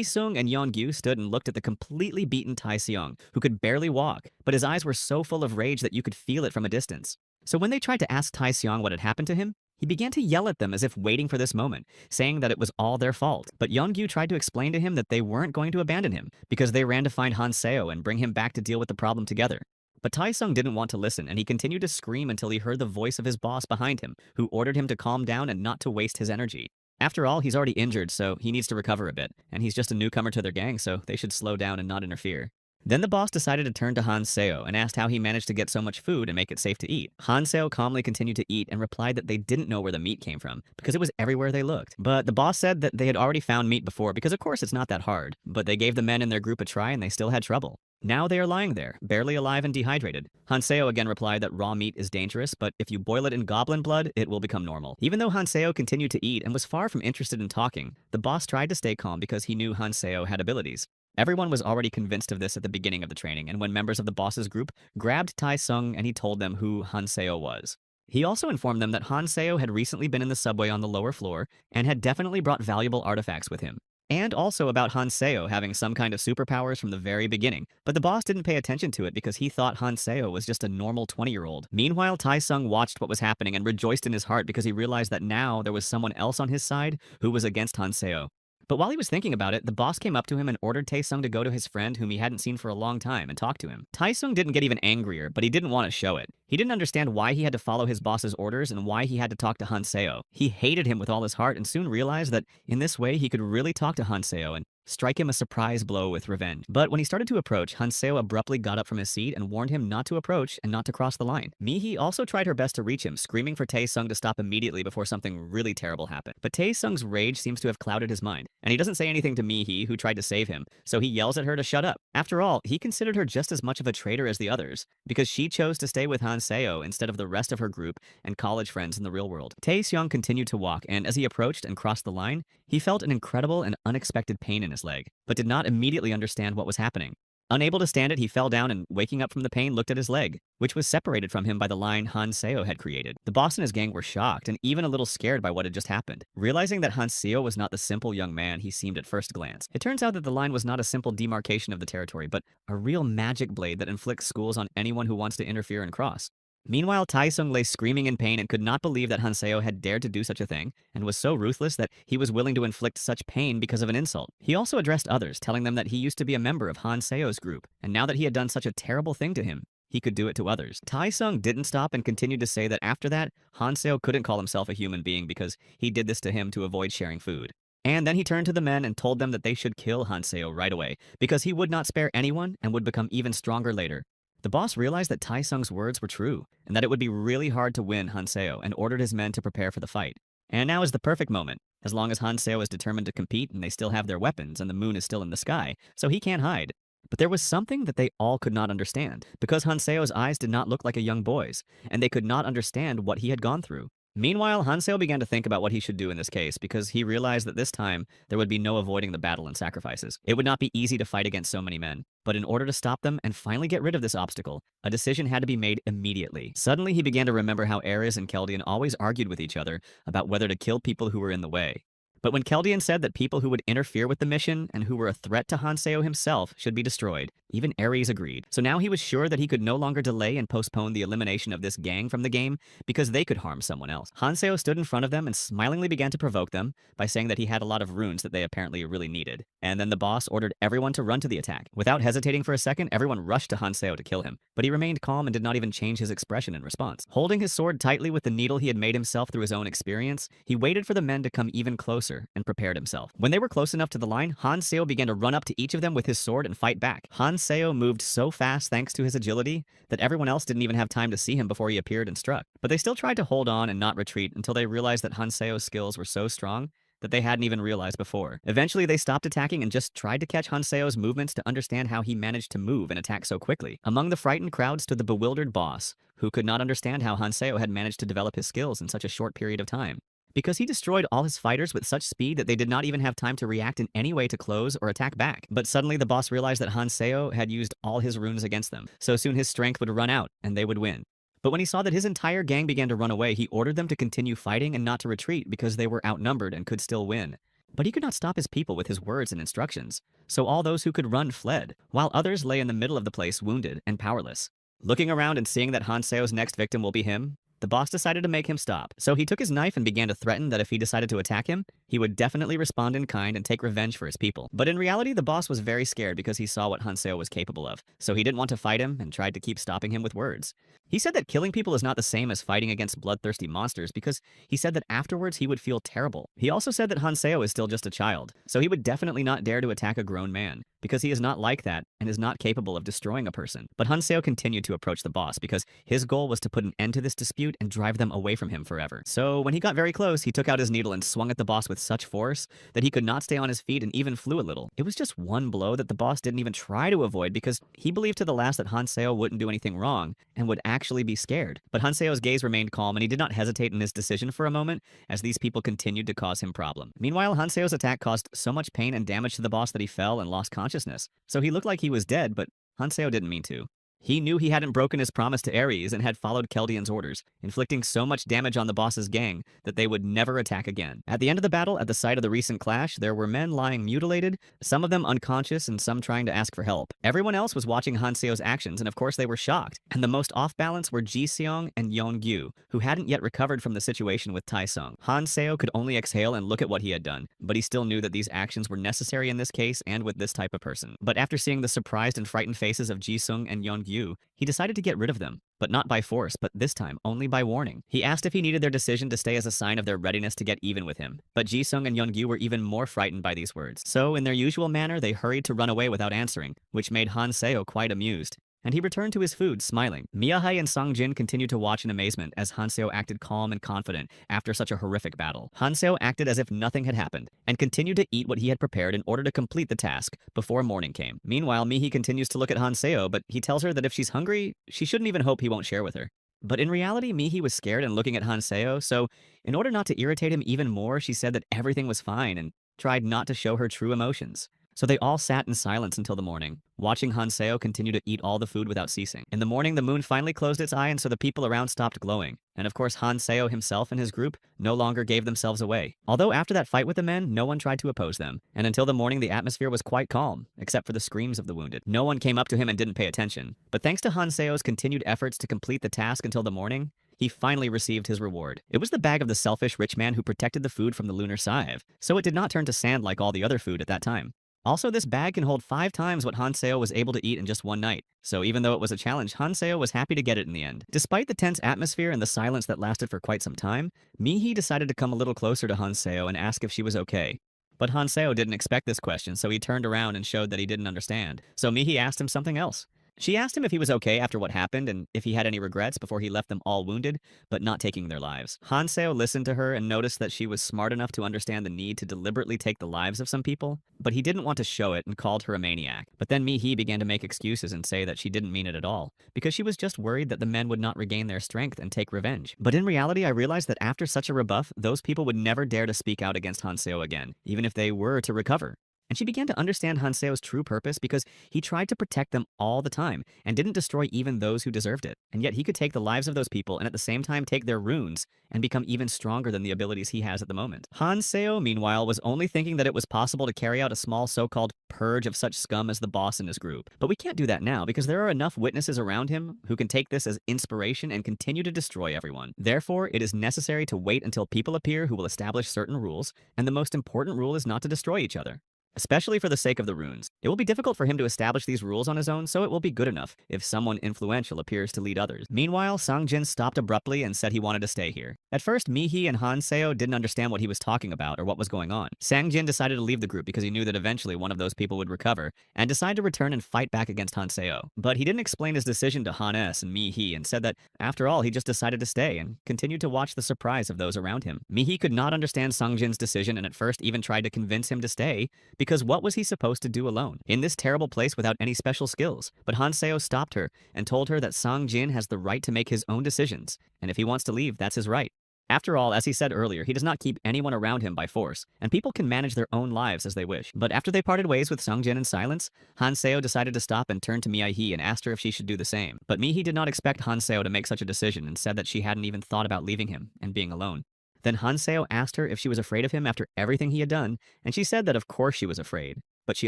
Sung and Yeongyu stood and looked at the completely beaten Seong, who could barely walk, but his eyes were so full of rage that you could feel it from a distance. So when they tried to ask Seong what had happened to him, he began to yell at them as if waiting for this moment, saying that it was all their fault. But Yeongyu tried to explain to him that they weren't going to abandon him, because they ran to find Hanseo and bring him back to deal with the problem together. But Taesung didn't want to listen, and he continued to scream until he heard the voice of his boss behind him, who ordered him to calm down and not to waste his energy. After all, he's already injured, so he needs to recover a bit, and he's just a newcomer to their gang, so they should slow down and not interfere. Then the boss decided to turn to Hanseo and asked how he managed to get so much food and make it safe to eat. Hanseo calmly continued to eat and replied that they didn't know where the meat came from, because it was everywhere they looked. But the boss said that they had already found meat before, because of course it's not that hard, but they gave the men in their group a try and they still had trouble. Now they are lying there, barely alive and dehydrated. Hanseo again replied that raw meat is dangerous, but if you boil it in goblin blood, it will become normal. Even though Hanseo continued to eat and was far from interested in talking, the boss tried to stay calm because he knew Hanseo had abilities. Everyone was already convinced of this at the beginning of the training, and when members of the boss's group grabbed Taesung and he told them who Hanseo was. He also informed them that Hanseo had recently been in the subway on the lower floor and had definitely brought valuable artifacts with him. And also about Hanseo having some kind of superpowers from the very beginning, but the boss didn't pay attention to it because he thought Hanseo was just a normal 20-year-old. Meanwhile, Taesung watched what was happening and rejoiced in his heart because he realized that now there was someone else on his side who was against Hanseo. But while he was thinking about it, the boss came up to him and ordered Taesung to go to his friend whom he hadn't seen for a long time and talk to him. Taesung didn't get even angrier, but he didn't want to show it. He didn't understand why he had to follow his boss's orders and why he had to talk to Hanseo. He hated him with all his heart and soon realized that in this way he could really talk to Hanseo and strike him a surprise blow with revenge. But when he started to approach, Hanseo abruptly got up from his seat and warned him not to approach and not to cross the line. Mi-hee also tried her best to reach him, screaming for Taesung to stop immediately before something really terrible happened. But Taesung's rage seems to have clouded his mind, and he doesn't say anything to Mi-hee, who tried to save him, so he yells at her to shut up. After all, he considered her just as much of a traitor as the others, because she chose to stay with Hanseo instead of the rest of her group and college friends in the real world. Taesung continued to walk, and as he approached and crossed the line, he felt an incredible and unexpected pain in his leg, but did not immediately understand what was happening. Unable to stand it, he fell down and, waking up from the pain, looked at his leg, which was separated from him by the line Hanseo had created. The boss and his gang were shocked and even a little scared by what had just happened. Realizing that Hanseo was not the simple young man he seemed at first glance, it turns out that the line was not a simple demarcation of the territory, but a real magic blade that inflicts schools on anyone who wants to interfere and cross. Meanwhile, Taesung lay screaming in pain and could not believe that Hanseo had dared to do such a thing, and was so ruthless that he was willing to inflict such pain because of an insult. He also addressed others, telling them that he used to be a member of Hanseo's group, and now that he had done such a terrible thing to him, he could do it to others. Taesung didn't stop and continued to say that after that, Hanseo couldn't call himself a human being because he did this to him to avoid sharing food. And then he turned to the men and told them that they should kill Hanseo right away, because he would not spare anyone and would become even stronger later. The boss realized that Taesung's words were true, and that it would be really hard to win Hanseo, and ordered his men to prepare for the fight. And now is the perfect moment, as long as Hanseo is determined to compete and they still have their weapons and the moon is still in the sky, so he can't hide. But there was something that they all could not understand, because Hanseo's eyes did not look like a young boy's, and they could not understand what he had gone through. Meanwhile, Hanseo began to think about what he should do in this case, because he realized that this time there would be no avoiding the battle and sacrifices. It would not be easy to fight against so many men, but in order to stop them and finally get rid of this obstacle, a decision had to be made immediately. Suddenly, he began to remember how Ares and Keldian always argued with each other about whether to kill people who were in the way. But when Keldian said that people who would interfere with the mission and who were a threat to Hanseo himself should be destroyed, even Ares agreed. So now he was sure that he could no longer delay and postpone the elimination of this gang from the game because they could harm someone else. Hanseo stood in front of them and smilingly began to provoke them by saying that he had a lot of runes that they apparently really needed. And then the boss ordered everyone to run to the attack. Without hesitating for a second, everyone rushed to Hanseo to kill him, but he remained calm and did not even change his expression in response. Holding his sword tightly with the needle he had made himself through his own experience, he waited for the men to come even closer and prepared himself. When they were close enough to the line, Hanseo began to run up to each of them with his sword and fight back. Hanseo moved so fast thanks to his agility that everyone else didn't even have time to see him before he appeared and struck. But they still tried to hold on and not retreat until they realized that Hanseo's skills were so strong that they hadn't even realized before. Eventually, they stopped attacking and just tried to catch Hanseo's movements to understand how he managed to move and attack so quickly. Among the frightened crowd stood the bewildered boss, who could not understand how Hanseo had managed to develop his skills in such a short period of time. Because he destroyed all his fighters with such speed that they did not even have time to react in any way to close or attack back. But suddenly the boss realized that Hanseo had used all his runes against them, so soon his strength would run out and they would win. But when he saw that his entire gang began to run away, he ordered them to continue fighting and not to retreat because they were outnumbered and could still win. But he could not stop his people with his words and instructions, so all those who could run fled, while others lay in the middle of the place wounded and powerless. Looking around and seeing that Hanseo's next victim will be him, the boss decided to make him stop. So he took his knife and began to threaten that if he decided to attack him, he would definitely respond in kind and take revenge for his people. But in reality, the boss was very scared because he saw what Hanseo was capable of, so he didn't want to fight him and tried to keep stopping him with words. He said that killing people is not the same as fighting against bloodthirsty monsters because he said that afterwards he would feel terrible. He also said that Hanseo is still just a child, so he would definitely not dare to attack a grown man, because he is not like that and is not capable of destroying a person. But Hanseo continued to approach the boss because his goal was to put an end to this dispute and drive them away from him forever. So when he got very close, he took out his needle and swung at the boss with such force that he could not stay on his feet and even flew a little. It was just one blow that the boss didn't even try to avoid because he believed to the last that Hanseo wouldn't do anything wrong and would actually be scared. But Hanseo's gaze remained calm and he did not hesitate in his decision for a moment as these people continued to cause him problem. Meanwhile, Hanseo's attack caused so much pain and damage to the boss that he fell and lost consciousness. So he looked like he was dead, but Hanseo didn't mean to. He knew he hadn't broken his promise to Ares and had followed Keldian's orders, inflicting so much damage on the boss's gang that they would never attack again. At the end of the battle, at the site of the recent clash, there were men lying mutilated, some of them unconscious and some trying to ask for help. Everyone else was watching Hanseo's actions, and of course they were shocked. And the most off balance were Ji-seong and Yeon-gyu, who hadn't yet recovered from the situation with Taesung. Hanseo could only exhale and look at what he had done, but he still knew that these actions were necessary in this case and with this type of person. But after seeing the surprised and frightened faces of Ji-seong and Yeon-gyu, he decided to get rid of them, but not by force, but this time only by warning. He asked if he needed their decision to stay as a sign of their readiness to get even with him, but Ji-seong and Yeon-gyu were even more frightened by these words. So, in their usual manner, they hurried to run away without answering, which made Hanseo quite amused. And he returned to his food, smiling. Miyahei and Songjin continued to watch in amazement as Hanseo acted calm and confident after such a horrific battle. Hanseo acted as if nothing had happened, and continued to eat what he had prepared in order to complete the task before morning came. Meanwhile, Mihi continues to look at Hanseo, but he tells her that if she's hungry, she shouldn't even hope he won't share with her. But in reality, Mihi was scared and looking at Hanseo, so in order not to irritate him even more, she said that everything was fine and tried not to show her true emotions. So they all sat in silence until the morning, watching Hanseo continue to eat all the food without ceasing. In the morning, the moon finally closed its eye, and so the people around stopped glowing. And of course, Hanseo himself and his group no longer gave themselves away. Although after that fight with the men, no one tried to oppose them. And until the morning, the atmosphere was quite calm, except for the screams of the wounded. No one came up to him and didn't pay attention. But thanks to Hanseo's continued efforts to complete the task until the morning, he finally received his reward. It was the bag of the selfish rich man who protected the food from the lunar scythe, so it did not turn to sand like all the other food at that time. Also, this bag can hold 5 times what Hanseo was able to eat in just one night, so even though it was a challenge, Hanseo was happy to get it in the end. Despite the tense atmosphere and the silence that lasted for quite some time, Mihi decided to come a little closer to Hanseo and ask if she was okay. But Hanseo didn't expect this question, so he turned around and showed that he didn't understand. So Mihi asked him something else. She asked him if he was okay after what happened and if he had any regrets before he left them all wounded, but not taking their lives. Hanseo listened to her and noticed that she was smart enough to understand the need to deliberately take the lives of some people, but he didn't want to show it and called her a maniac. But then Mihi began to make excuses and say that she didn't mean it at all, because she was just worried that the men would not regain their strength and take revenge. But in reality, I realized that after such a rebuff, those people would never dare to speak out against Hanseo again, even if they were to recover. And she began to understand Hanseo's true purpose because he tried to protect them all the time and didn't destroy even those who deserved it. And yet he could take the lives of those people and at the same time take their runes and become even stronger than the abilities he has at the moment. Hanseo, meanwhile, was only thinking that it was possible to carry out a small so-called purge of such scum as the boss in his group. But we can't do that now because there are enough witnesses around him who can take this as inspiration and continue to destroy everyone. Therefore, it is necessary to wait until people appear who will establish certain rules, and the most important rule is not to destroy each other. Especially for the sake of the runes. It will be difficult for him to establish these rules on his own, so it will be good enough if someone influential appears to lead others. Meanwhile, Songjin stopped abruptly and said he wanted to stay here. At first, Mihi and Hanseo didn't understand what he was talking about or what was going on. Songjin decided to leave the group because he knew that eventually one of those people would recover and decide to return and fight back against Hanseo. But he didn't explain his decision to Hanes and Mihi and said that, after all, he just decided to stay and continued to watch the surprise of those around him. Mihi could not understand Songjin's decision and at first even tried to convince him to stay, because what was he supposed to do alone in this terrible place without any special skills? But Hanseo stopped her and told her that Songjin has the right to make his own decisions, and if he wants to leave, that's his right. After all, as he said earlier, he does not keep anyone around him by force, and people can manage their own lives as they wish. But after they parted ways with Songjin in silence, Hanseo decided to stop and turn to Mihi and asked her if she should do the same. But Mihi did not expect Hanseo to make such a decision and said that she hadn't even thought about leaving him and being alone. Then Hanseo asked her if she was afraid of him after everything he had done, and she said that of course she was afraid, but she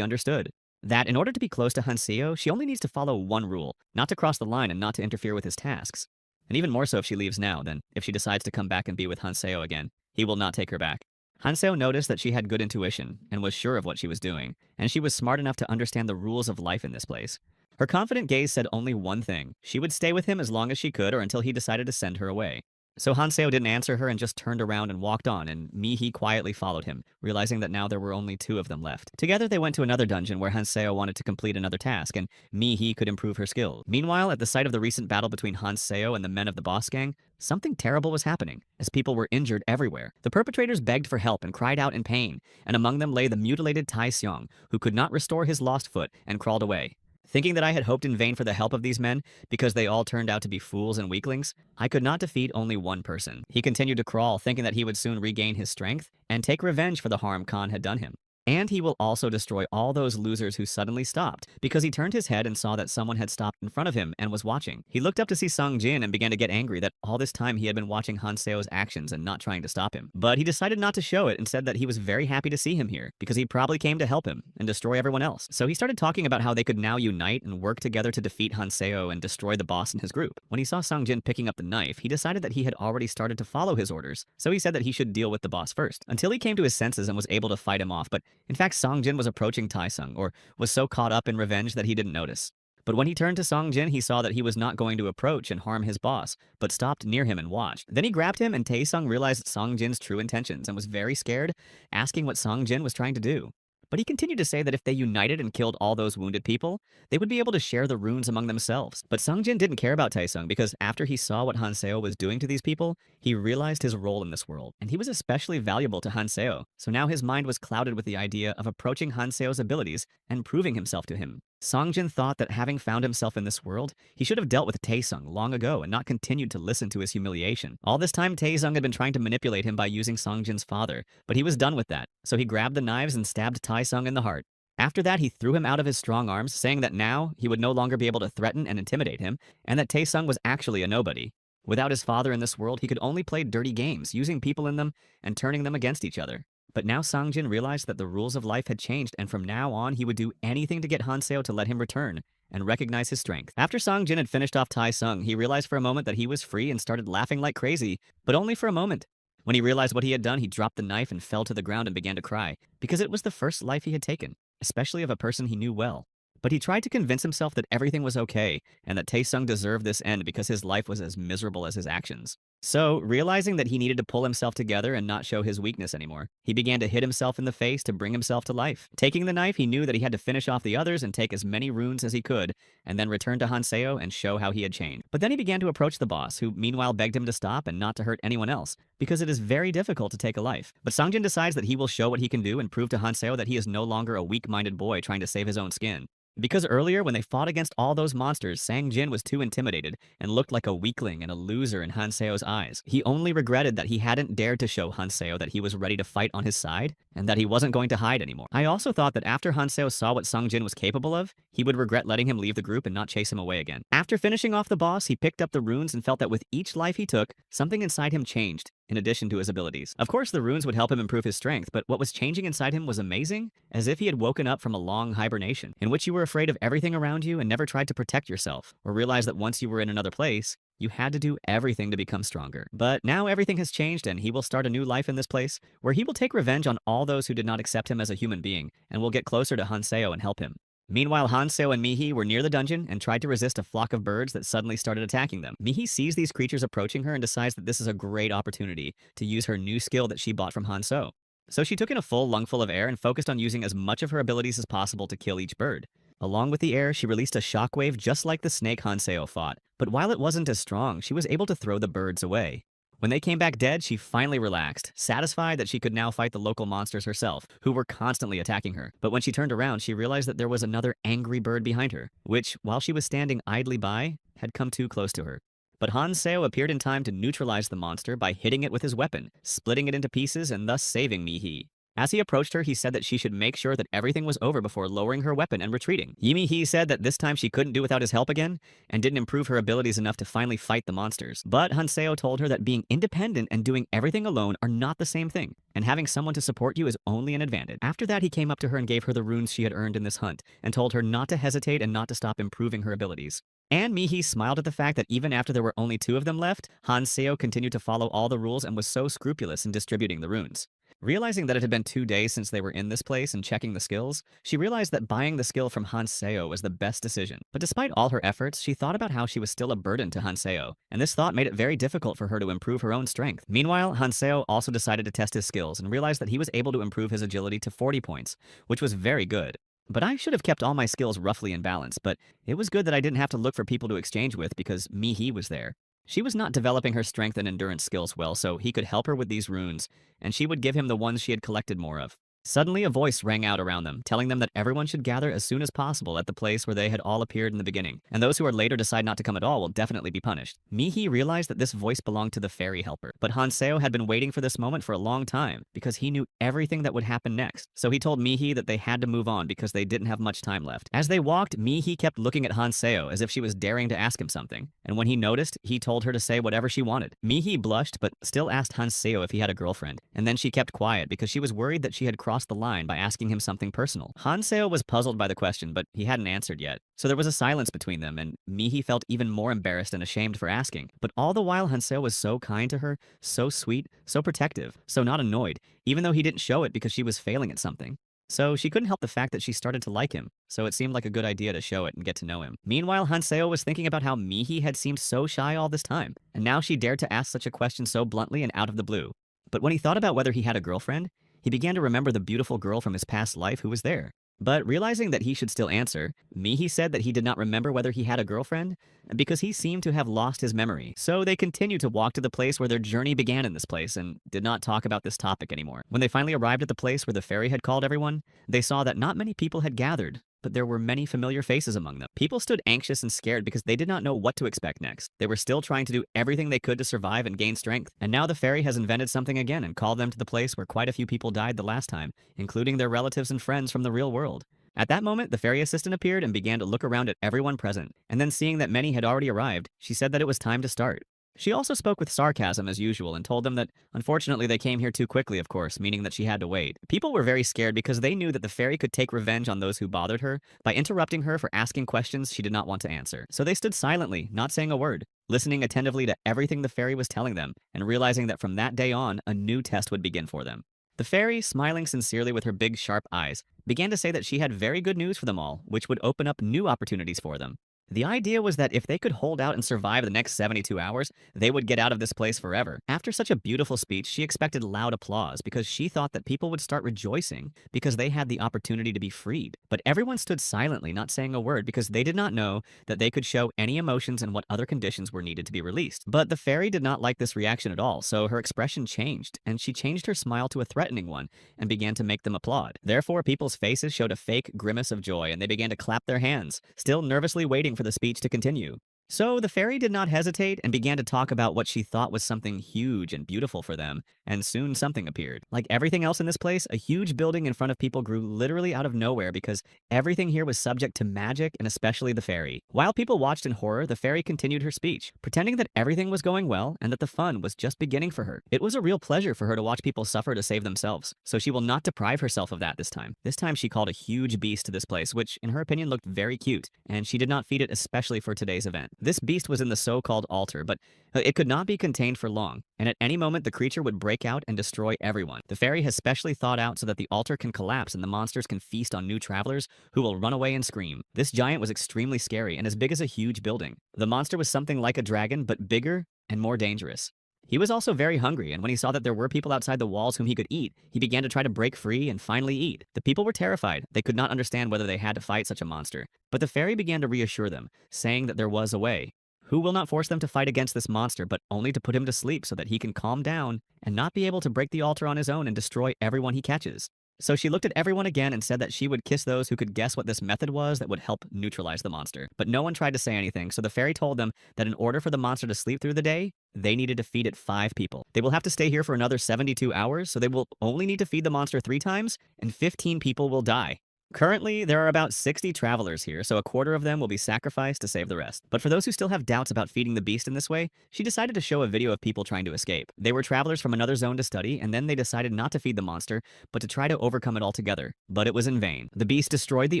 understood. That in order to be close to Hanseo, she only needs to follow one rule, not to cross the line and not to interfere with his tasks. And even more so if she leaves now than if she decides to come back and be with Hanseo again. He will not take her back. Hanseo noticed that she had good intuition and was sure of what she was doing, and she was smart enough to understand the rules of life in this place. Her confident gaze said only one thing. She would stay with him as long as she could or until he decided to send her away. So Hanseo didn't answer her and just turned around and walked on, and Mihi quietly followed him, realizing that now there were only 2 of them left. Together they went to another dungeon where Hanseo wanted to complete another task, and Mihi could improve her skills. Meanwhile, at the site of the recent battle between Hanseo and the men of the boss gang, something terrible was happening, as people were injured everywhere. The perpetrators begged for help and cried out in pain, and among them lay the mutilated Tai Seong, who could not restore his lost foot and crawled away. Thinking that I had hoped in vain for the help of these men, because they all turned out to be fools and weaklings, I could not defeat only one person. He continued to crawl, thinking that he would soon regain his strength and take revenge for the harm Khan had done him. And he will also destroy all those losers who suddenly stopped, because he turned his head and saw that someone had stopped in front of him and was watching. He looked up to see Songjin and began to get angry that all this time he had been watching Hanseo's actions and not trying to stop him. But he decided not to show it and said that he was very happy to see him here, because he probably came to help him and destroy everyone else. So he started talking about how they could now unite and work together to defeat Hanseo and destroy the boss in his group. When he saw Songjin picking up the knife, he decided that he had already started to follow his orders, so he said that he should deal with the boss first, until he came to his senses and was able to fight him off. But in fact, Songjin was approaching Taesung, or was so caught up in revenge that he didn't notice. But when he turned to Songjin, he saw that he was not going to approach and harm his boss, but stopped near him and watched. Then he grabbed him, and Taesung realized Songjin's true intentions and was very scared, asking what Songjin was trying to do. But he continued to say that if they united and killed all those wounded people, they would be able to share the runes among themselves. But Songjin didn't care about Taesung because after he saw what Hanseo was doing to these people, he realized his role in this world, and he was especially valuable to Hanseo. So now his mind was clouded with the idea of approaching Hanseo's abilities and proving himself to him. Songjin thought that having found himself in this world, he should have dealt with Taesung long ago and not continued to listen to his humiliation. All this time, Taesung had been trying to manipulate him by using Songjin's father, but he was done with that, so he grabbed the knives and stabbed Taesung in the heart. After that, he threw him out of his strong arms, saying that now he would no longer be able to threaten and intimidate him, and that Taesung was actually a nobody. Without his father in this world, he could only play dirty games, using people in them and turning them against each other. But now Sangjin realized that the rules of life had changed, and from now on, he would do anything to get Hanseo to let him return and recognize his strength. After Sangjin had finished off Taesung, he realized for a moment that he was free and started laughing like crazy, but only for a moment. When he realized what he had done, he dropped the knife and fell to the ground and began to cry, because it was the first life he had taken, especially of a person he knew well. But he tried to convince himself that everything was okay and that Taesung deserved this end because his life was as miserable as his actions. So, realizing that he needed to pull himself together and not show his weakness anymore, he began to hit himself in the face to bring himself to life. Taking the knife, he knew that he had to finish off the others and take as many runes as he could, and then return to Hanseo and show how he had changed. But then he began to approach the boss, who meanwhile begged him to stop and not to hurt anyone else, because it is very difficult to take a life. But Sangjin decides that he will show what he can do and prove to Hanseo that he is no longer a weak-minded boy trying to save his own skin. Because earlier, when they fought against all those monsters, Sang-jin was too intimidated and looked like a weakling and a loser in Hanseo's eyes. He only regretted that he hadn't dared to show Hanseo that he was ready to fight on his side and that he wasn't going to hide anymore. I also thought that after Hanseo saw what Sang-jin was capable of, he would regret letting him leave the group and not chase him away again. After finishing off the boss, he picked up the runes and felt that with each life he took, something inside him changed, in addition to his abilities. Of course, the runes would help him improve his strength, but what was changing inside him was amazing, as if he had woken up from a long hibernation, in which you were afraid of everything around you and never tried to protect yourself, or realized that once you were in another place, you had to do everything to become stronger. But now everything has changed, and he will start a new life in this place, where he will take revenge on all those who did not accept him as a human being, and will get closer to Hanseo and help him. Meanwhile, Hanseo and Mihi were near the dungeon and tried to resist a flock of birds that suddenly started attacking them. Mihi sees these creatures approaching her and decides that this is a great opportunity to use her new skill that she bought from Hanseo. So she took in a full lungful of air and focused on using as much of her abilities as possible to kill each bird. Along with the air, she released a shockwave just like the snake Hanseo fought, but while it wasn't as strong, she was able to throw the birds away. When they came back dead, she finally relaxed, satisfied that she could now fight the local monsters herself, who were constantly attacking her. But when she turned around, she realized that there was another angry bird behind her, which, while she was standing idly by, had come too close to her. But Hanseo appeared in time to neutralize the monster by hitting it with his weapon, splitting it into pieces and thus saving Mihi. As he approached her, he said that she should make sure that everything was over before lowering her weapon and retreating. Yimi-He said that this time she couldn't do without his help again, and didn't improve her abilities enough to finally fight the monsters. But Hanseo told her that being independent and doing everything alone are not the same thing, and having someone to support you is only an advantage. After that, he came up to her and gave her the runes she had earned in this hunt, and told her not to hesitate and not to stop improving her abilities. And Mihi smiled at the fact that even after there were only 2 of them left, Hanseo continued to follow all the rules and was so scrupulous in distributing the runes. Realizing that it had been 2 days since they were in this place and checking the skills, she realized that buying the skill from Hanseo was the best decision. But despite all her efforts, she thought about how she was still a burden to Hanseo, and this thought made it very difficult for her to improve her own strength. Meanwhile, Hanseo also decided to test his skills and realized that he was able to improve his agility to 40 points, which was very good. But I should have kept all my skills roughly in balance, but it was good that I didn't have to look for people to exchange with because Mihi was there. She was not developing her strength and endurance skills well, so he could help her with these runes, and she would give him the ones she had collected more of. Suddenly, a voice rang out around them, telling them that everyone should gather as soon as possible at the place where they had all appeared in the beginning, and those who are later decide not to come at all will definitely be punished. Mihi realized that this voice belonged to the fairy helper, but Hanseo had been waiting for this moment for a long time, because he knew everything that would happen next. So he told Mihi that they had to move on because they didn't have much time left. As they walked, Mihi kept looking at Hanseo as if she was daring to ask him something, and when he noticed, he told her to say whatever she wanted. Mihi blushed, but still asked Hanseo if he had a girlfriend, and then she kept quiet because she was worried that she had crossed the line by asking him something personal. Hanseo was puzzled by the question, but he hadn't answered yet. So there was a silence between them, and Mihi felt even more embarrassed and ashamed for asking. But all the while, Hanseo was so kind to her, so sweet, so protective, so not annoyed, even though he didn't show it because she was failing at something. So she couldn't help the fact that she started to like him, so it seemed like a good idea to show it and get to know him. Meanwhile, Hanseo was thinking about how Mihi had seemed so shy all this time, and now she dared to ask such a question so bluntly and out of the blue. But when he thought about whether he had a girlfriend, he began to remember the beautiful girl from his past life who was there. But realizing that he should still answer, Mihi said that he did not remember whether he had a girlfriend because he seemed to have lost his memory. So they continued to walk to the place where their journey began in this place and did not talk about this topic anymore. When they finally arrived at the place where the fairy had called everyone, they saw that not many people had gathered, but there were many familiar faces among them. People stood anxious and scared because they did not know what to expect next. They were still trying to do everything they could to survive and gain strength. And now the fairy has invented something again and called them to the place where quite a few people died the last time, including their relatives and friends from the real world. At that moment, the fairy assistant appeared and began to look around at everyone present, and then seeing that many had already arrived, she said that it was time to start. She also spoke with sarcasm as usual and told them that unfortunately they came here too quickly, of course, meaning that she had to wait. People were very scared because they knew that the fairy could take revenge on those who bothered her by interrupting her for asking questions she did not want to answer. So they stood silently, not saying a word, listening attentively to everything the fairy was telling them, and realizing that from that day on, a new test would begin for them. The fairy, smiling sincerely with her big, sharp eyes, began to say that she had very good news for them all, which would open up new opportunities for them. The idea was that if they could hold out and survive the next 72 hours, they would get out of this place forever. After such a beautiful speech, she expected loud applause because she thought that people would start rejoicing because they had the opportunity to be freed. But everyone stood silently, not saying a word, because they did not know that they could show any emotions and what other conditions were needed to be released. But the fairy did not like this reaction at all, so her expression changed, and she changed her smile to a threatening one and began to make them applaud. Therefore, people's faces showed a fake grimace of joy, and they began to clap their hands, still nervously waiting for the speech to continue. So the fairy did not hesitate and began to talk about what she thought was something huge and beautiful for them, and soon something appeared. Like everything else in this place, a huge building in front of people grew literally out of nowhere because everything here was subject to magic and especially the fairy. While people watched in horror, the fairy continued her speech, pretending that everything was going well and that the fun was just beginning for her. It was a real pleasure for her to watch people suffer to save themselves, so she will not deprive herself of that this time. This time she called a huge beast to this place, which in her opinion looked very cute, and she did not feed it especially for today's event. This beast was in the so-called altar, but it could not be contained for long, and at any moment the creature would break out and destroy everyone. The fairy has specially thought out so that the altar can collapse and the monsters can feast on new travelers who will run away and scream. This giant was extremely scary and as big as a huge building. The monster was something like a dragon, but bigger and more dangerous. He was also very hungry, and when he saw that there were people outside the walls whom he could eat, he began to try to break free and finally eat. The people were terrified. They could not understand whether they had to fight such a monster. But the fairy began to reassure them, saying that there was a way. Who will not force them to fight against this monster, but only to put him to sleep so that he can calm down and not be able to break the altar on his own and destroy everyone he catches. So she looked at everyone again and said that she would kiss those who could guess what this method was that would help neutralize the monster. But no one tried to say anything, so the fairy told them that in order for the monster to sleep through the day, they needed to feed it 5 people. They will have to stay here for another 72 hours, so they will only need to feed the monster 3 times, and 15 people will die. Currently, there are about 60 travelers here, so a quarter of them will be sacrificed to save the rest. But for those who still have doubts about feeding the beast in this way, she decided to show a video of people trying to escape. They were travelers from another zone to study, and then they decided not to feed the monster, but to try to overcome it altogether. But it was in vain. The beast destroyed the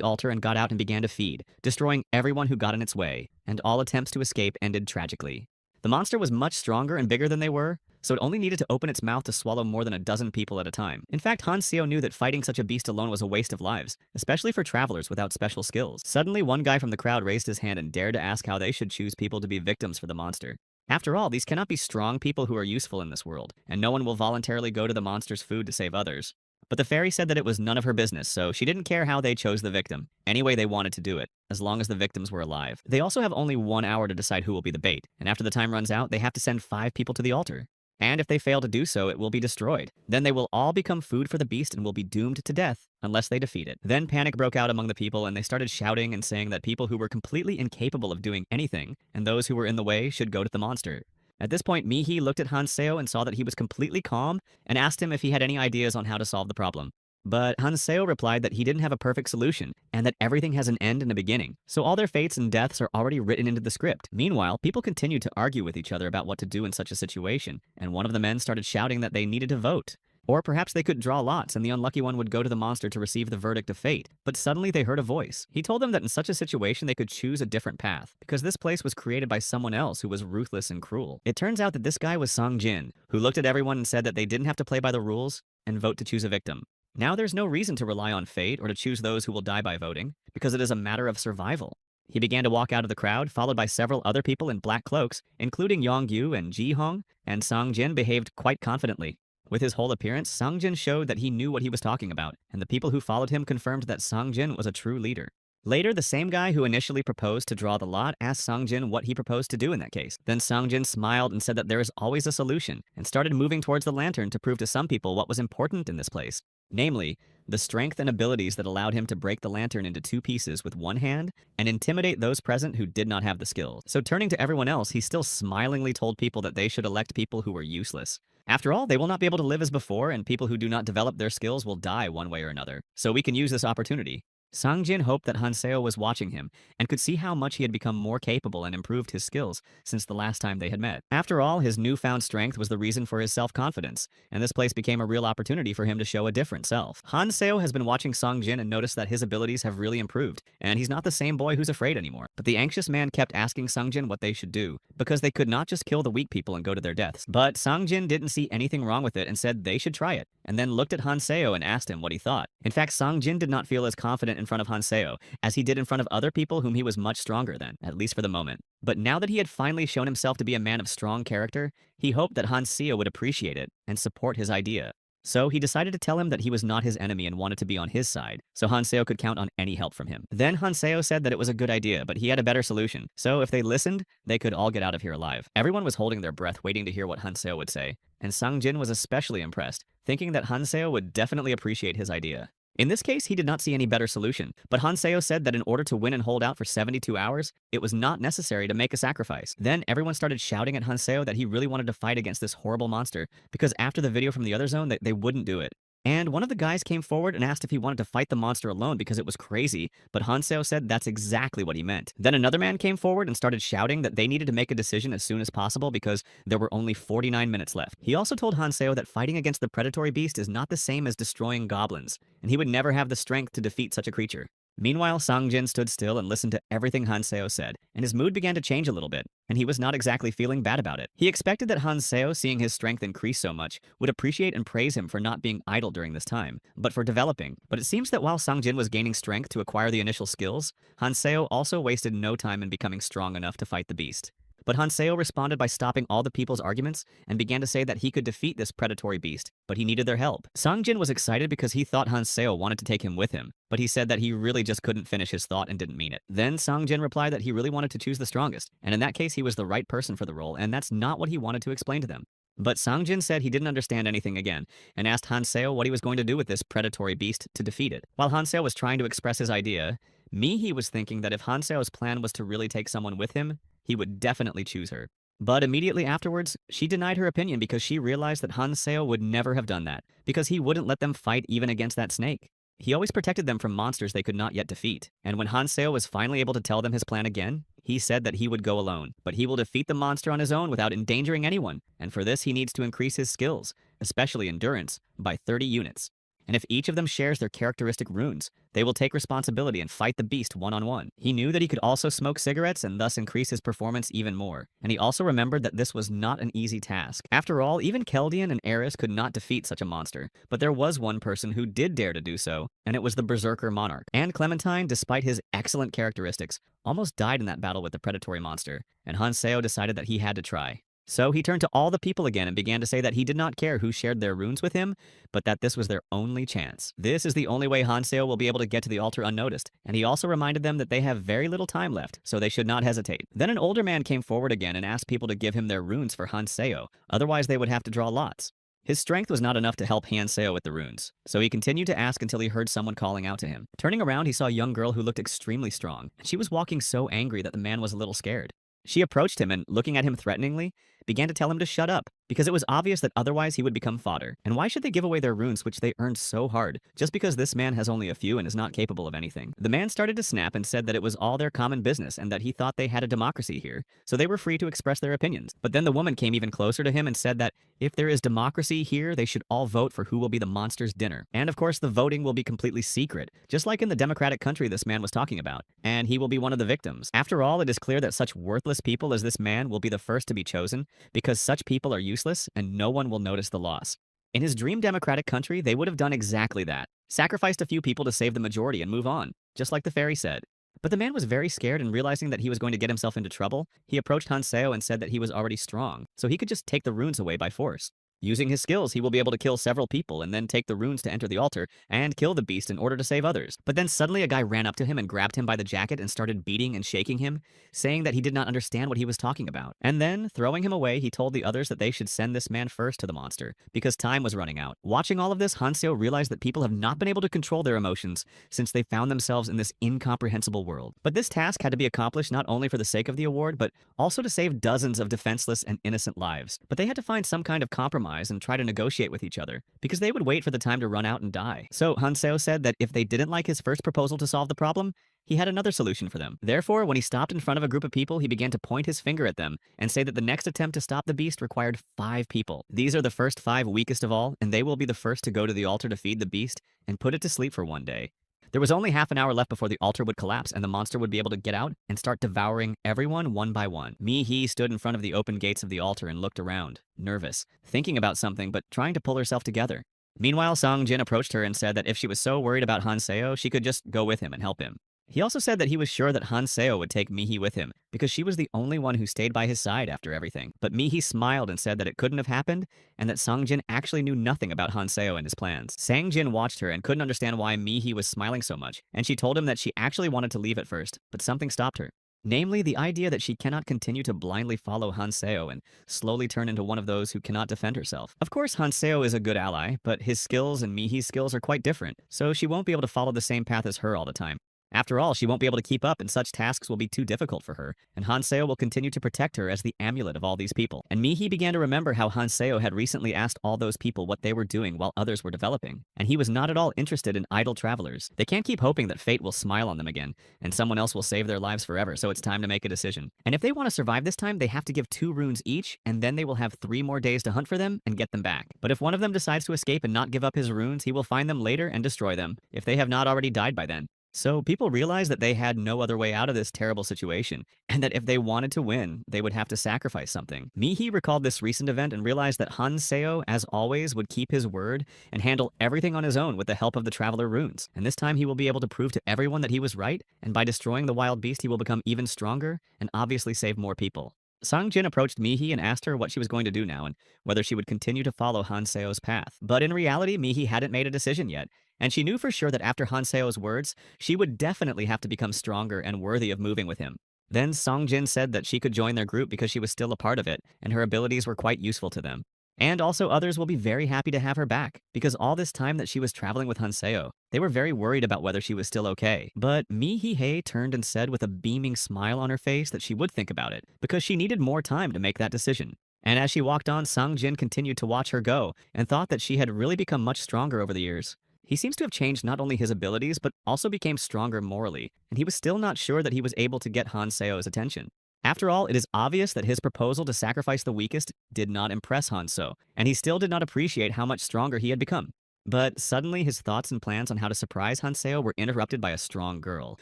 altar and got out and began to feed, destroying everyone who got in its way, and all attempts to escape ended tragically. The monster was much stronger and bigger than they were, so it only needed to open its mouth to swallow more than a dozen people at a time. In fact, Han Seo knew that fighting such a beast alone was a waste of lives, especially for travelers without special skills. Suddenly, one guy from the crowd raised his hand and dared to ask how they should choose people to be victims for the monster. After all, these cannot be strong people who are useful in this world, and no one will voluntarily go to the monster's food to save others. But the fairy said that it was none of her business, so she didn't care how they chose the victim. Anyway, they wanted to do it, as long as the victims were alive. They also have only 1 hour to decide who will be the bait, and after the time runs out, they have to send 5 people to the altar. And if they fail to do so, it will be destroyed. Then they will all become food for the beast and will be doomed to death unless they defeat it. Then panic broke out among the people, and they started shouting and saying that people who were completely incapable of doing anything, and those who were in the way, should go to the monster. At this point, Mihi looked at Han Seo and saw that he was completely calm and asked him if he had any ideas on how to solve the problem. But Han Seo replied that he didn't have a perfect solution, and that everything has an end and a beginning, so all their fates and deaths are already written into the script. Meanwhile, people continued to argue with each other about what to do in such a situation, and one of the men started shouting that they needed to vote. Or perhaps they could draw lots and the unlucky one would go to the monster to receive the verdict of fate. But suddenly they heard a voice. He told them that in such a situation they could choose a different path, because this place was created by someone else who was ruthless and cruel. It turns out that this guy was Song Jin, who looked at everyone and said that they didn't have to play by the rules and vote to choose a victim. Now there's no reason to rely on fate or to choose those who will die by voting, because it is a matter of survival. He began to walk out of the crowd, followed by several other people in black cloaks, including Yongyu and Ji Hong, and Song Jin behaved quite confidently. With his whole appearance, Song Jin showed that he knew what he was talking about, and the people who followed him confirmed that Song Jin was a true leader. Later, the same guy who initially proposed to draw the lot asked Song Jin what he proposed to do in that case. Then Song Jin smiled and said that there is always a solution, and started moving towards the lantern to prove to some people what was important in this place. Namely, the strength and abilities that allowed him to break the lantern into 2 pieces with one hand and intimidate those present who did not have the skills. So turning to everyone else, he still smilingly told people that they should elect people who were useless. After all, they will not be able to live as before, and people who do not develop their skills will die one way or another. So we can use this opportunity. Sang Jin hoped that Hanseo was watching him and could see how much he had become more capable and improved his skills since the last time they had met. After all, his newfound strength was the reason for his self-confidence, and this place became a real opportunity for him to show a different self. Hanseo has been watching Sang Jin and noticed that his abilities have really improved, and he's not the same boy who's afraid anymore. But the anxious man kept asking Sang Jin what they should do, because they could not just kill the weak people and go to their deaths. But Sang Jin didn't see anything wrong with it and said they should try it, and then looked at Hanseo and asked him what he thought. In fact, Sang Jin did not feel as confident in front of Hanseo as he did in front of other people whom he was much stronger than, at least for the moment. But now that he had finally shown himself to be a man of strong character, he hoped that Hanseo would appreciate it and support his idea. So he decided to tell him that he was not his enemy and wanted to be on his side, so Hanseo could count on any help from him. Then Hanseo said that it was a good idea, but he had a better solution. So if they listened, they could all get out of here alive. Everyone was holding their breath waiting to hear what Hanseo would say, and Sang Jin was especially impressed, thinking that Hanseo would definitely appreciate his idea. In this case, he did not see any better solution, but Hanseo said that in order to win and hold out for 72 hours, it was not necessary to make a sacrifice. Then everyone started shouting at Hanseo that he really wanted to fight against this horrible monster, because after the video from the other zone, they wouldn't do it. And one of the guys came forward and asked if he wanted to fight the monster alone because it was crazy, but Hanseo said that's exactly what he meant. Then another man came forward and started shouting that they needed to make a decision as soon as possible because there were only 49 minutes left. He also told Hanseo that fighting against the predatory beast is not the same as destroying goblins, and he would never have the strength to defeat such a creature. Meanwhile, Sang Jin stood still and listened to everything Hanseo said, and his mood began to change a little bit, and he was not exactly feeling bad about it. He expected that Hanseo, seeing his strength increase so much, would appreciate and praise him for not being idle during this time, but for developing. But it seems that while Sang Jin was gaining strength to acquire the initial skills, Hanseo also wasted no time in becoming strong enough to fight the beast. But Hanseo responded by stopping all the people's arguments and began to say that he could defeat this predatory beast, but he needed their help. Sang Jin was excited because he thought Hanseo wanted to take him with him, but he said that he really just couldn't finish his thought and didn't mean it. Then Sang Jin replied that he really wanted to choose the strongest, and in that case he was the right person for the role, and that's not what he wanted to explain to them. But Sang Jin said he didn't understand anything again, and asked Hanseo what he was going to do with this predatory beast to defeat it. While Hanseo was trying to express his idea, he was thinking that if Hanseo's plan was to really take someone with him, he would definitely choose her. But immediately afterwards, she denied her opinion because she realized that Hanseo would never have done that, because he wouldn't let them fight even against that snake. He always protected them from monsters they could not yet defeat. And when Hanseo was finally able to tell them his plan again, he said that he would go alone, but he will defeat the monster on his own without endangering anyone, and for this he needs to increase his skills, especially endurance, by 30 units. And if each of them shares their characteristic runes, they will take responsibility and fight the beast one-on-one. He knew that he could also smoke cigarettes and thus increase his performance even more. And he also remembered that this was not an easy task. After all, even Keldian and Eris could not defeat such a monster. But there was one person who did dare to do so, and it was the Berserker Monarch. And Clementine, despite his excellent characteristics, almost died in that battle with the predatory monster, and Hanseo decided that he had to try. So he turned to all the people again and began to say that he did not care who shared their runes with him, but that this was their only chance. This is the only way Hanseo will be able to get to the altar unnoticed, and he also reminded them that they have very little time left, so they should not hesitate. Then an older man came forward again and asked people to give him their runes for Hanseo, otherwise they would have to draw lots. His strength was not enough to help Hanseo with the runes, so he continued to ask until he heard someone calling out to him. Turning around, he saw a young girl who looked extremely strong, and she was walking so angry that the man was a little scared. She approached him and, looking at him threateningly, began to tell him to shut up, because it was obvious that otherwise he would become fodder. And why should they give away their runes which they earned so hard, just because this man has only a few and is not capable of anything? The man started to snap and said that it was all their common business and that he thought they had a democracy here, so they were free to express their opinions. But then the woman came even closer to him and said that if there is democracy here, they should all vote for who will be the monster's dinner. And of course, the voting will be completely secret, just like in the democratic country this man was talking about, and he will be one of the victims. After all, it is clear that such worthless people as this man will be the first to be chosen, because such people are useless and no one will notice the loss. In his dream democratic country, they would have done exactly that. Sacrificed a few people to save the majority and move on, just like the fairy said. But the man was very scared, and realizing that he was going to get himself into trouble, he approached Hanseo and said that he was already strong, so he could just take the runes away by force. Using his skills, he will be able to kill several people and then take the runes to enter the altar and kill the beast in order to save others. But then suddenly a guy ran up to him and grabbed him by the jacket and started beating and shaking him, saying that he did not understand what he was talking about. And then, throwing him away, he told the others that they should send this man first to the monster, because time was running out. Watching all of this, Hanseo realized that people have not been able to control their emotions since they found themselves in this incomprehensible world. But this task had to be accomplished not only for the sake of the award, but also to save dozens of defenseless and innocent lives. But they had to find some kind of compromise compromise and try to negotiate with each other, because they would wait for the time to run out and die. So Hanseo said that if they didn't like his first proposal to solve the problem, he had another solution for them. Therefore, when he stopped in front of a group of people, he began to point his finger at them and say that the next attempt to stop the beast required 5 people. These are the first 5 weakest of all, and they will be the first to go to the altar to feed the beast and put it to sleep for one day. There was only half an hour left before the altar would collapse and the monster would be able to get out and start devouring everyone one by one. Mi-hee stood in front of the open gates of the altar and looked around, nervous, thinking about something but trying to pull herself together. Meanwhile, Song-jin approached her and said that if she was so worried about Hanseo, she could just go with him and help him. He also said that he was sure that Hanseo would take Mi-hee with him because she was the only one who stayed by his side after everything. But Mi-hee smiled and said that it couldn't have happened and that Song-jin actually knew nothing about Hanseo and his plans. Sang-jin watched her and couldn't understand why Mi-hee was smiling so much, and she told him that she actually wanted to leave at first, but something stopped her. Namely, the idea that she cannot continue to blindly follow Hanseo and slowly turn into one of those who cannot defend herself. Of course, Hanseo is a good ally, but his skills and Mi-hee's skills are quite different, so she won't be able to follow the same path as her all the time. After all, she won't be able to keep up and such tasks will be too difficult for her, and Hanseo will continue to protect her as the amulet of all these people. And Mi-hee began to remember how Hanseo had recently asked all those people what they were doing while others were developing, and he was not at all interested in idle travelers. They can't keep hoping that fate will smile on them again, and someone else will save their lives forever, so it's time to make a decision. And if they want to survive this time, they have to give 2 runes each, and then they will have 3 more days to hunt for them and get them back. But if one of them decides to escape and not give up his runes, he will find them later and destroy them, if they have not already died by then. So people realized that they had no other way out of this terrible situation, and that if they wanted to win, they would have to sacrifice something. Mi-hee recalled this recent event and realized that Hanseo, as always, would keep his word and handle everything on his own with the help of the Traveler runes. And this time he will be able to prove to everyone that he was right, and by destroying the wild beast he will become even stronger and obviously save more people. Sang-jin approached Mi-hee and asked her what she was going to do now and whether she would continue to follow Hanseo's path. But in reality, Mi-hee hadn't made a decision yet, and she knew for sure that after Hanseo's words, she would definitely have to become stronger and worthy of moving with him. Then Sang-jin said that she could join their group because she was still a part of it, and her abilities were quite useful to them. And also others will be very happy to have her back, because all this time that she was traveling with Hanseo, they were very worried about whether she was still okay. But Mi-hee turned and said with a beaming smile on her face that she would think about it, because she needed more time to make that decision. And as she walked on, Sang-jin continued to watch her go, and thought that she had really become much stronger over the years. He seems to have changed not only his abilities, but also became stronger morally, and he was still not sure that he was able to get Hanseo's attention. After all, it is obvious that his proposal to sacrifice the weakest did not impress Hanseo, and he still did not appreciate how much stronger he had become. But suddenly his thoughts and plans on how to surprise Hanseo were interrupted by a strong girl,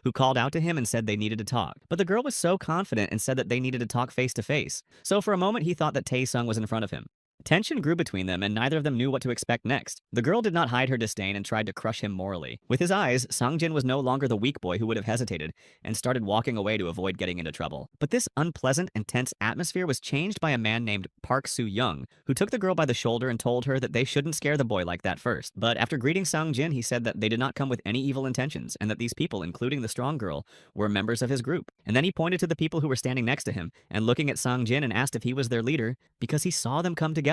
who called out to him and said they needed to talk. But the girl was so confident and said that they needed to talk face to face, so for a moment he thought that Tae-sung was in front of him. Tension grew between them, and neither of them knew what to expect next. The girl did not hide her disdain and tried to crush him morally. With his eyes, Sang-jin was no longer the weak boy who would have hesitated, and started walking away to avoid getting into trouble. But this unpleasant and tense atmosphere was changed by a man named Park Soo-young, who took the girl by the shoulder and told her that they shouldn't scare the boy like that first. But after greeting Sang-jin, he said that they did not come with any evil intentions, and that these people, including the strong girl, were members of his group. And then he pointed to the people who were standing next to him, and looking at Sang-jin and asked if he was their leader, because he saw them come together.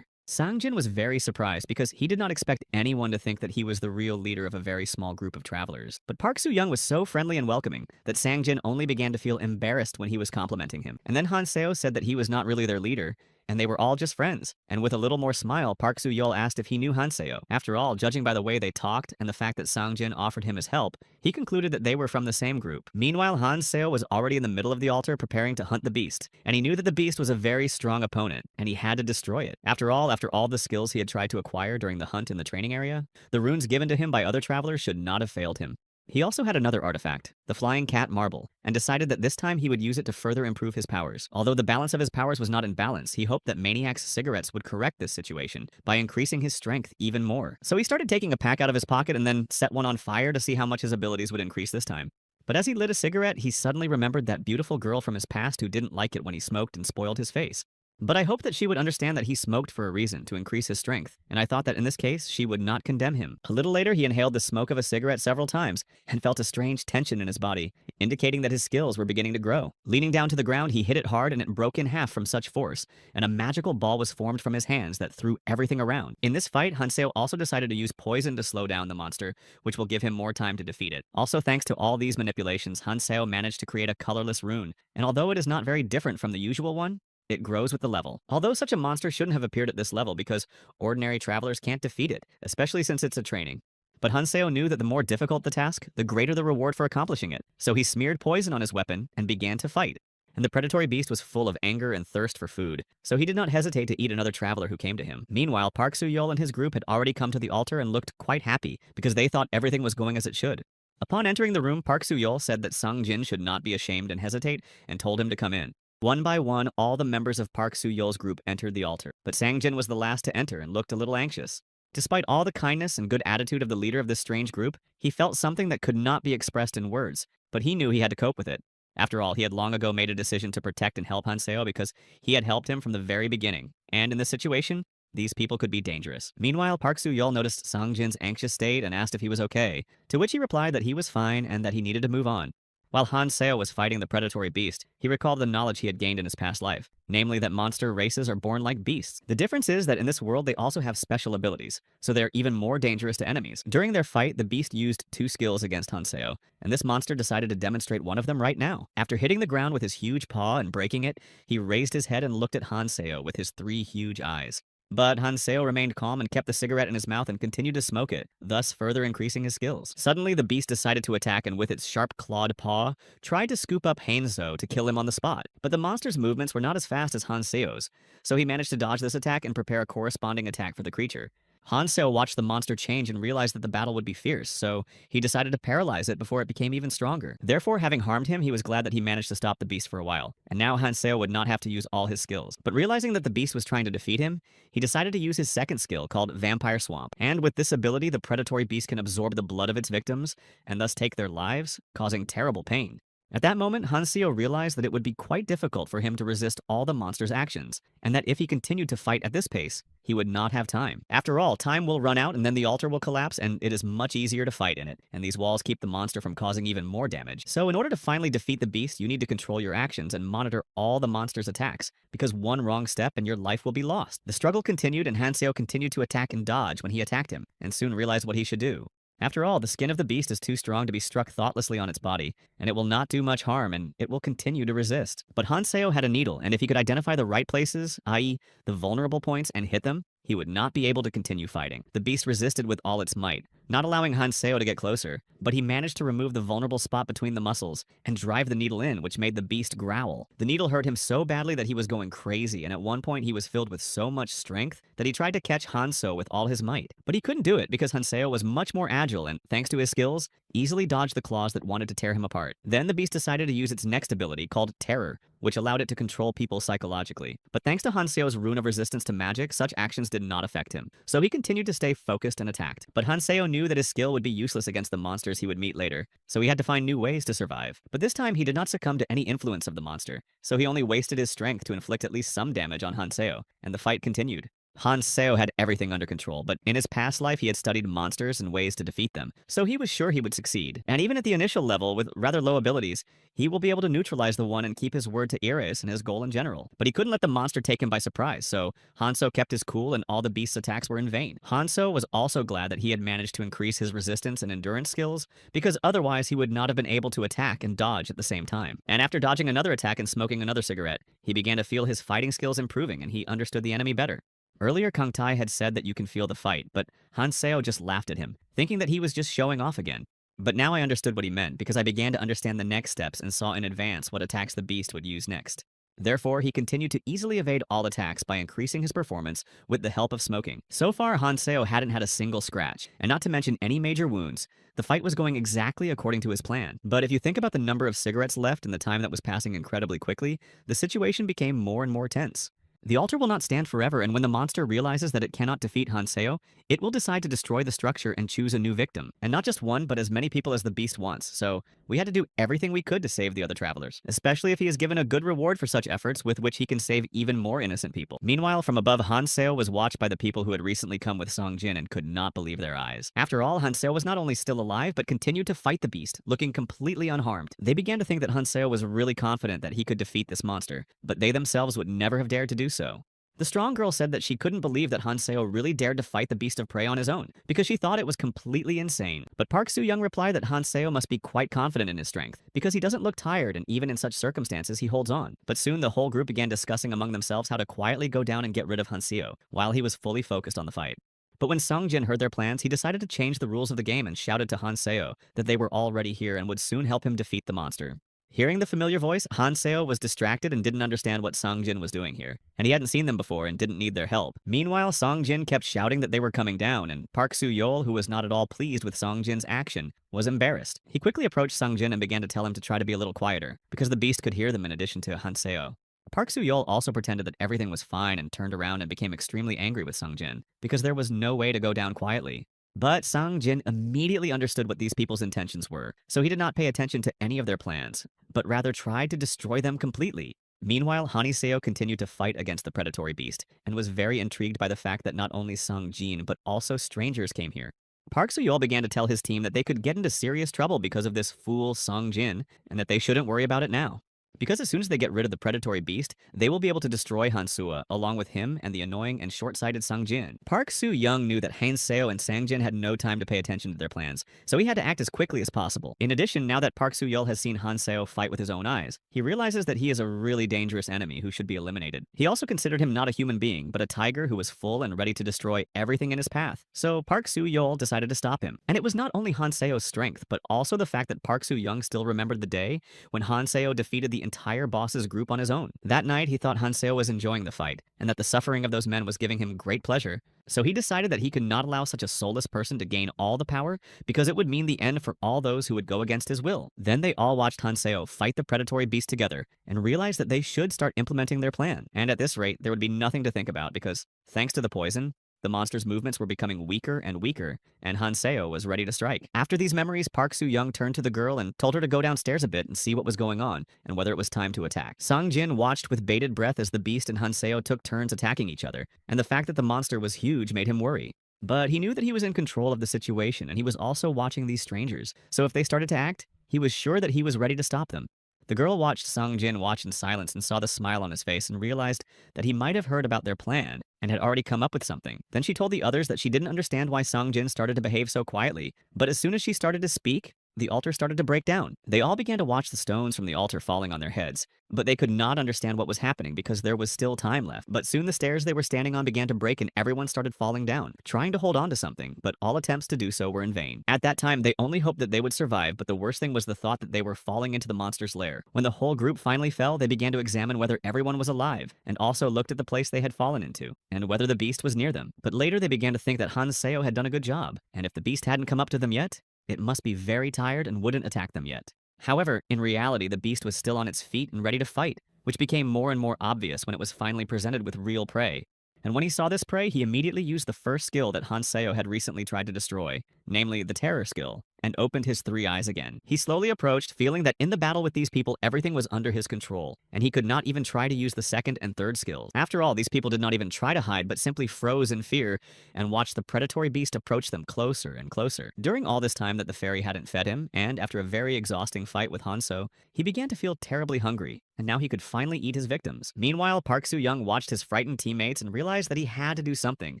Sang-jin was very surprised because he did not expect anyone to think that he was the real leader of a very small group of travelers. But Park Soo-young was so friendly and welcoming that Sang-jin only began to feel embarrassed when he was complimenting him. And then Hanseo said that he was not really their leader, and they were all just friends. And with a little more smile, Park Soo-yeol asked if he knew Hanseo. After all, judging by the way they talked and the fact that Sang-jin offered him his help, he concluded that they were from the same group. Meanwhile, Hanseo was already in the middle of the altar preparing to hunt the beast, and he knew that the beast was a very strong opponent, and he had to destroy it. After all the skills he had tried to acquire during the hunt in the training area, the runes given to him by other travelers should not have failed him. He also had another artifact, the Flying Cat Marble, and decided that this time he would use it to further improve his powers. Although the balance of his powers was not in balance, he hoped that Maniac's cigarettes would correct this situation by increasing his strength even more. So he started taking a pack out of his pocket and then set one on fire to see how much his abilities would increase this time. But as he lit a cigarette, he suddenly remembered that beautiful girl from his past who didn't like it when he smoked and spoiled his face. But I hoped that she would understand that he smoked for a reason, to increase his strength, and I thought that in this case, she would not condemn him. A little later, he inhaled the smoke of a cigarette several times, and felt a strange tension in his body, indicating that his skills were beginning to grow. Leaning down to the ground, he hit it hard and it broke in half from such force, and a magical ball was formed from his hands that threw everything around. In this fight, Hanseo also decided to use poison to slow down the monster, which will give him more time to defeat it. Also, thanks to all these manipulations, Hanseo managed to create a colorless rune, and although it is not very different from the usual one, It grows with the level. Although such a monster shouldn't have appeared at this level because ordinary travelers can't defeat it, especially since it's a training. But Hanseo knew that the more difficult the task, the greater the reward for accomplishing it. So he smeared poison on his weapon and began to fight. And the predatory beast was full of anger and thirst for food, so he did not hesitate to eat another traveler who came to him. Meanwhile, Park Soo-yeol and his group had already come to the altar and looked quite happy because they thought everything was going as it should. Upon entering the room, Park Soo-yeol said that Sung Jin should not be ashamed and hesitate and told him to come in. One by one, all the members of Park Soo-yeol's group entered the altar, but Sang Jin was the last to enter and looked a little anxious. Despite all the kindness and good attitude of the leader of this strange group, he felt something that could not be expressed in words, but he knew he had to cope with it. After all, he had long ago made a decision to protect and help Hanseo because he had helped him from the very beginning, and in this situation, these people could be dangerous. Meanwhile, Park Soo-yeol noticed Sung Jin's anxious state and asked if he was okay, to which he replied that he was fine and that he needed to move on. While Hanseo was fighting the predatory beast, he recalled the knowledge he had gained in his past life, namely that monster races are born like beasts. The difference is that in this world they also have special abilities, so they're even more dangerous to enemies. During their fight, the beast used two skills against Hanseo, and this monster decided to demonstrate one of them right now. After hitting the ground with his huge paw and breaking it, he raised his head and looked at Hanseo with his three huge eyes. But Hanseo remained calm and kept the cigarette in his mouth and continued to smoke it, thus further increasing his skills. Suddenly, the beast decided to attack and with its sharp clawed paw, tried to scoop up Hanseo to kill him on the spot. But the monster's movements were not as fast as Hanseo's, so he managed to dodge this attack and prepare a corresponding attack for the creature. Hanseo watched the monster change and realized that the battle would be fierce, so he decided to paralyze it before it became even stronger. Therefore, having harmed him, he was glad that he managed to stop the beast for a while, and now Hanseo would not have to use all his skills. But realizing that the beast was trying to defeat him, he decided to use his second skill called Vampire Swamp. And with this ability, the predatory beast can absorb the blood of its victims and thus take their lives, causing terrible pain. At that moment, Hanseo realized that it would be quite difficult for him to resist all the monster's actions, and that if he continued to fight at this pace, he would not have time. After all, time will run out and then the altar will collapse, and it is much easier to fight in it, and these walls keep the monster from causing even more damage. So in order to finally defeat the beast, you need to control your actions and monitor all the monster's attacks, because one wrong step and your life will be lost. The struggle continued, and Hanseo continued to attack and dodge when he attacked him, and soon realized what he should do. After all, the skin of the beast is too strong to be struck thoughtlessly on its body, and it will not do much harm, and it will continue to resist. But Hanseo had a needle, and if he could identify the right places, i.e. the vulnerable points, and hit them, he would not be able to continue fighting. The beast resisted with all its might, not allowing Hanseo to get closer, but he managed to remove the vulnerable spot between the muscles and drive the needle in, which made the beast growl. The needle hurt him so badly that he was going crazy, and at one point he was filled with so much strength that he tried to catch Hanseo with all his might. But he couldn't do it because Hanseo was much more agile and, thanks to his skills, easily dodged the claws that wanted to tear him apart. Then the beast decided to use its next ability, called Terror, which allowed it to control people psychologically. But thanks to Hanseo's rune of resistance to magic, such actions did not affect him, so he continued to stay focused and attacked. But Hanseo knew that his skill would be useless against the monsters he would meet later, so he had to find new ways to survive. But this time he did not succumb to any influence of the monster, so he only wasted his strength to inflict at least some damage on Hanseo, and the fight continued. Hanseo had everything under control, but in his past life he had studied monsters and ways to defeat them, so he was sure he would succeed. And even at the initial level, with rather low abilities, he will be able to neutralize the one and keep his word to Iris and his goal in general. But he couldn't let the monster take him by surprise, so Hanseo kept his cool and all the beast's attacks were in vain. Hanseo was also glad that he had managed to increase his resistance and endurance skills, because otherwise he would not have been able to attack and dodge at the same time. And after dodging another attack and smoking another cigarette, he began to feel his fighting skills improving and he understood the enemy better. Earlier, Kang Tai had said that you can feel the fight, but Hanseo just laughed at him, thinking that he was just showing off again. But now I understood what he meant, because I began to understand the next steps and saw in advance what attacks the beast would use next. Therefore, he continued to easily evade all attacks by increasing his performance with the help of smoking. So far, Hanseo hadn't had a single scratch, and not to mention any major wounds. The fight was going exactly according to his plan. But if you think about the number of cigarettes left and the time that was passing incredibly quickly, the situation became more and more tense. The altar will not stand forever, and when the monster realizes that it cannot defeat Hanseo, it will decide to destroy the structure and choose a new victim. And not just one, but as many people as the beast wants, so we had to do everything we could to save the other travelers, especially if he is given a good reward for such efforts with which he can save even more innocent people. Meanwhile, from above, Hanseo was watched by the people who had recently come with Song Jin and could not believe their eyes. After all, Hanseo was not only still alive, but continued to fight the beast, looking completely unharmed. They began to think that Hanseo was really confident that he could defeat this monster, but they themselves would never have dared to do so. The strong girl said that she couldn't believe that Hanseo really dared to fight the beast of prey on his own, because she thought it was completely insane. But Park Soo-young replied that Hanseo must be quite confident in his strength, because he doesn't look tired and even in such circumstances he holds on. But soon the whole group began discussing among themselves how to quietly go down and get rid of Hanseo, while he was fully focused on the fight. But when Sung Jin heard their plans, he decided to change the rules of the game and shouted to Hanseo that they were already here and would soon help him defeat the monster. Hearing the familiar voice, Hanseo was distracted and didn't understand what Sung Jin was doing here, and he hadn't seen them before and didn't need their help. Meanwhile, Sung Jin kept shouting that they were coming down, and Park Soo-yeol, who was not at all pleased with Sung Jin's action, was embarrassed. He quickly approached Sung Jin and began to tell him to try to be a little quieter, because the beast could hear them in addition to Hanseo. Park Soo-yeol also pretended that everything was fine and turned around and became extremely angry with Sung Jin, because there was no way to go down quietly. But Sung Jin immediately understood what these people's intentions were, so he did not pay attention to any of their plans, but rather tried to destroy them completely. Meanwhile, Haniseo continued to fight against the predatory beast, and was very intrigued by the fact that not only Sung Jin, but also strangers came here. Park Soo-yeol began to tell his team that they could get into serious trouble because of this fool Sung Jin, and that they shouldn't worry about it now. Because as soon as they get rid of the predatory beast, they will be able to destroy Hansua, along with him and the annoying and short-sighted Sung Jin. Park Soo-young knew that Hanseo and Sang Jin had no time to pay attention to their plans, so he had to act as quickly as possible. In addition, now that Park Soo-yeol has seen Hanseo fight with his own eyes, he realizes that he is a really dangerous enemy who should be eliminated. He also considered him not a human being, but a tiger who was full and ready to destroy everything in his path. So Park Soo-yeol decided to stop him. And it was not only Hanseo's strength, but also the fact that Park Soo-young still remembered the day when Hanseo defeated the entire boss's group on his own. That night, he thought Hanseo was enjoying the fight, and that the suffering of those men was giving him great pleasure, so he decided that he could not allow such a soulless person to gain all the power, because it would mean the end for all those who would go against his will. Then they all watched Hanseo fight the predatory beast together, and realized that they should start implementing their plan. And at this rate, there would be nothing to think about, because, thanks to the poison, the monster's movements were becoming weaker and weaker, and Hanseo was ready to strike. After these memories, Park Soo-young turned to the girl and told her to go downstairs a bit and see what was going on, and whether it was time to attack. Sung Jin watched with bated breath as the beast and Hanseo took turns attacking each other, and the fact that the monster was huge made him worry. But he knew that he was in control of the situation, and he was also watching these strangers, so if they started to act, he was sure that he was ready to stop them. The girl watched Sung Jin watch in silence and saw the smile on his face and realized that he might have heard about their plan and had already come up with something. Then she told the others that she didn't understand why Sung Jin started to behave so quietly, but as soon as she started to speak, the altar started to break down. They all began to watch the stones from the altar falling on their heads, but they could not understand what was happening because there was still time left. But soon the stairs they were standing on began to break and everyone started falling down, trying to hold on to something, but all attempts to do so were in vain. At that time, they only hoped that they would survive, but the worst thing was the thought that they were falling into the monster's lair. When the whole group finally fell, they began to examine whether everyone was alive, and also looked at the place they had fallen into, and whether the beast was near them. But later they began to think that Hanseo had done a good job, and if the beast hadn't come up to them yet, it must be very tired and wouldn't attack them yet. However, in reality, the beast was still on its feet and ready to fight, which became more and more obvious when it was finally presented with real prey. And when he saw this prey, he immediately used the first skill that Hanseo had recently tried to destroy, namely the terror skill, and opened his three eyes again. He slowly approached, feeling that in the battle with these people, everything was under his control, and he could not even try to use the second and third skills. After all, these people did not even try to hide, but simply froze in fear and watched the predatory beast approach them closer and closer. During all this time that the fairy hadn't fed him, and after a very exhausting fight with Hanso, he began to feel terribly hungry, and now he could finally eat his victims. Meanwhile, Park Soo-young watched his frightened teammates and realized that he had to do something,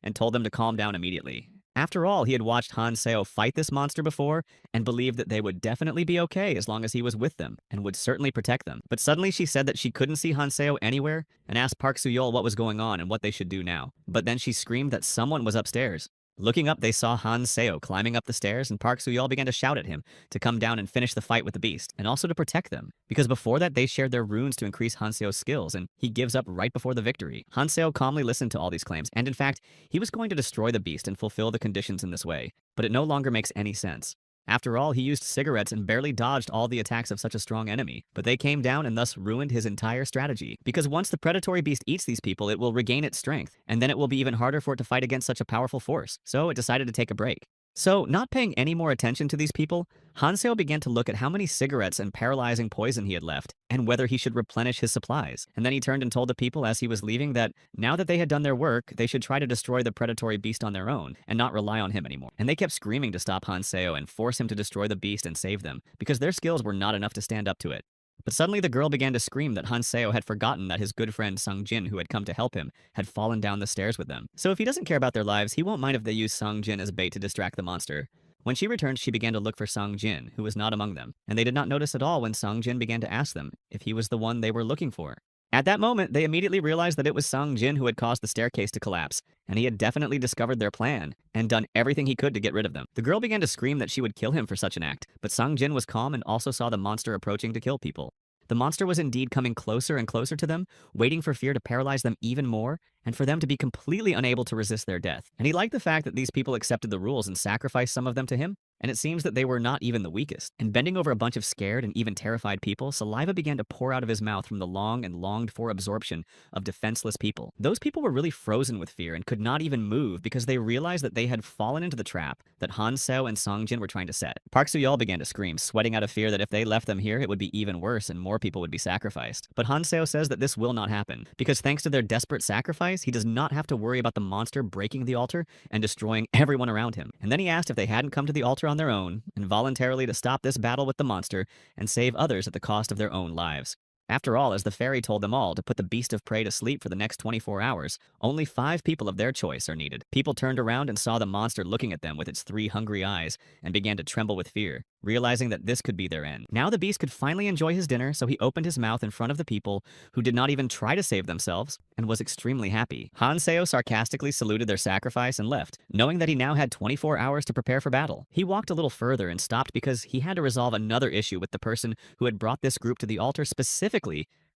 and told them to calm down immediately. After all, he had watched Hanseo fight this monster before, and believed that they would definitely be okay as long as he was with them, and would certainly protect them. But suddenly she said that she couldn't see Hanseo anywhere, and asked Park Soo-yeol what was going on and what they should do now. But then she screamed that someone was upstairs. Looking up, they saw Hanseo climbing up the stairs, and Park Soo-yeol began to shout at him to come down and finish the fight with the beast, and also to protect them, because before that they shared their runes to increase Hanseo's skills, and he gives up right before the victory. Hanseo calmly listened to all these claims, and in fact, he was going to destroy the beast and fulfill the conditions in this way, but it no longer makes any sense. After all, he used cigarettes and barely dodged all the attacks of such a strong enemy, but they came down and thus ruined his entire strategy. Because once the predatory beast eats these people, it will regain its strength, and then it will be even harder for it to fight against such a powerful force, so it decided to take a break. So, not paying any more attention to these people, Hanseo began to look at how many cigarettes and paralyzing poison he had left, and whether he should replenish his supplies. And then he turned and told the people as he was leaving that now that they had done their work, they should try to destroy the predatory beast on their own, and not rely on him anymore. And they kept screaming to stop Hanseo and force him to destroy the beast and save them, because their skills were not enough to stand up to it. But suddenly the girl began to scream that Hanseo had forgotten that his good friend Sung Jin, who had come to help him, had fallen down the stairs with them. So if he doesn't care about their lives, he won't mind if they use Sung Jin as bait to distract the monster. When she returned, she began to look for Sung Jin, who was not among them, and they did not notice at all when Sung Jin began to ask them if he was the one they were looking for. At that moment, they immediately realized that it was Sung Jin who had caused the staircase to collapse, and he had definitely discovered their plan and done everything he could to get rid of them. The girl began to scream that she would kill him for such an act, but Sung Jin was calm and also saw the monster approaching to kill people. The monster was indeed coming closer and closer to them, waiting for fear to paralyze them even more, and for them to be completely unable to resist their death. And he liked the fact that these people accepted the rules and sacrificed some of them to him, and it seems that they were not even the weakest. And bending over a bunch of scared and even terrified people, saliva began to pour out of his mouth from the long and longed for absorption of defenseless people. Those people were really frozen with fear and could not even move because they realized that they had fallen into the trap that Han Seo and Song Jin were trying to set. Park Soo-yeol began to scream, sweating out of fear that if they left them here, it would be even worse and more people would be sacrificed. But Han Seo says that this will not happen, because thanks to their desperate sacrifice, he does not have to worry about the monster breaking the altar and destroying everyone around him. And then he asked if they hadn't come to the altar on their own, and voluntarily to stop this battle with the monster and save others at the cost of their own lives. After all, as the fairy told them all to put the beast of prey to sleep for the next 24 hours, only 5 people of their choice are needed. People turned around and saw the monster looking at them with its 3 hungry eyes and began to tremble with fear, realizing that this could be their end. Now the beast could finally enjoy his dinner, so he opened his mouth in front of the people who did not even try to save themselves and was extremely happy. Han Seo sarcastically saluted their sacrifice and left, knowing that he now had 24 hours to prepare for battle. He walked a little further and stopped because he had to resolve another issue with the person who had brought this group to the altar specifically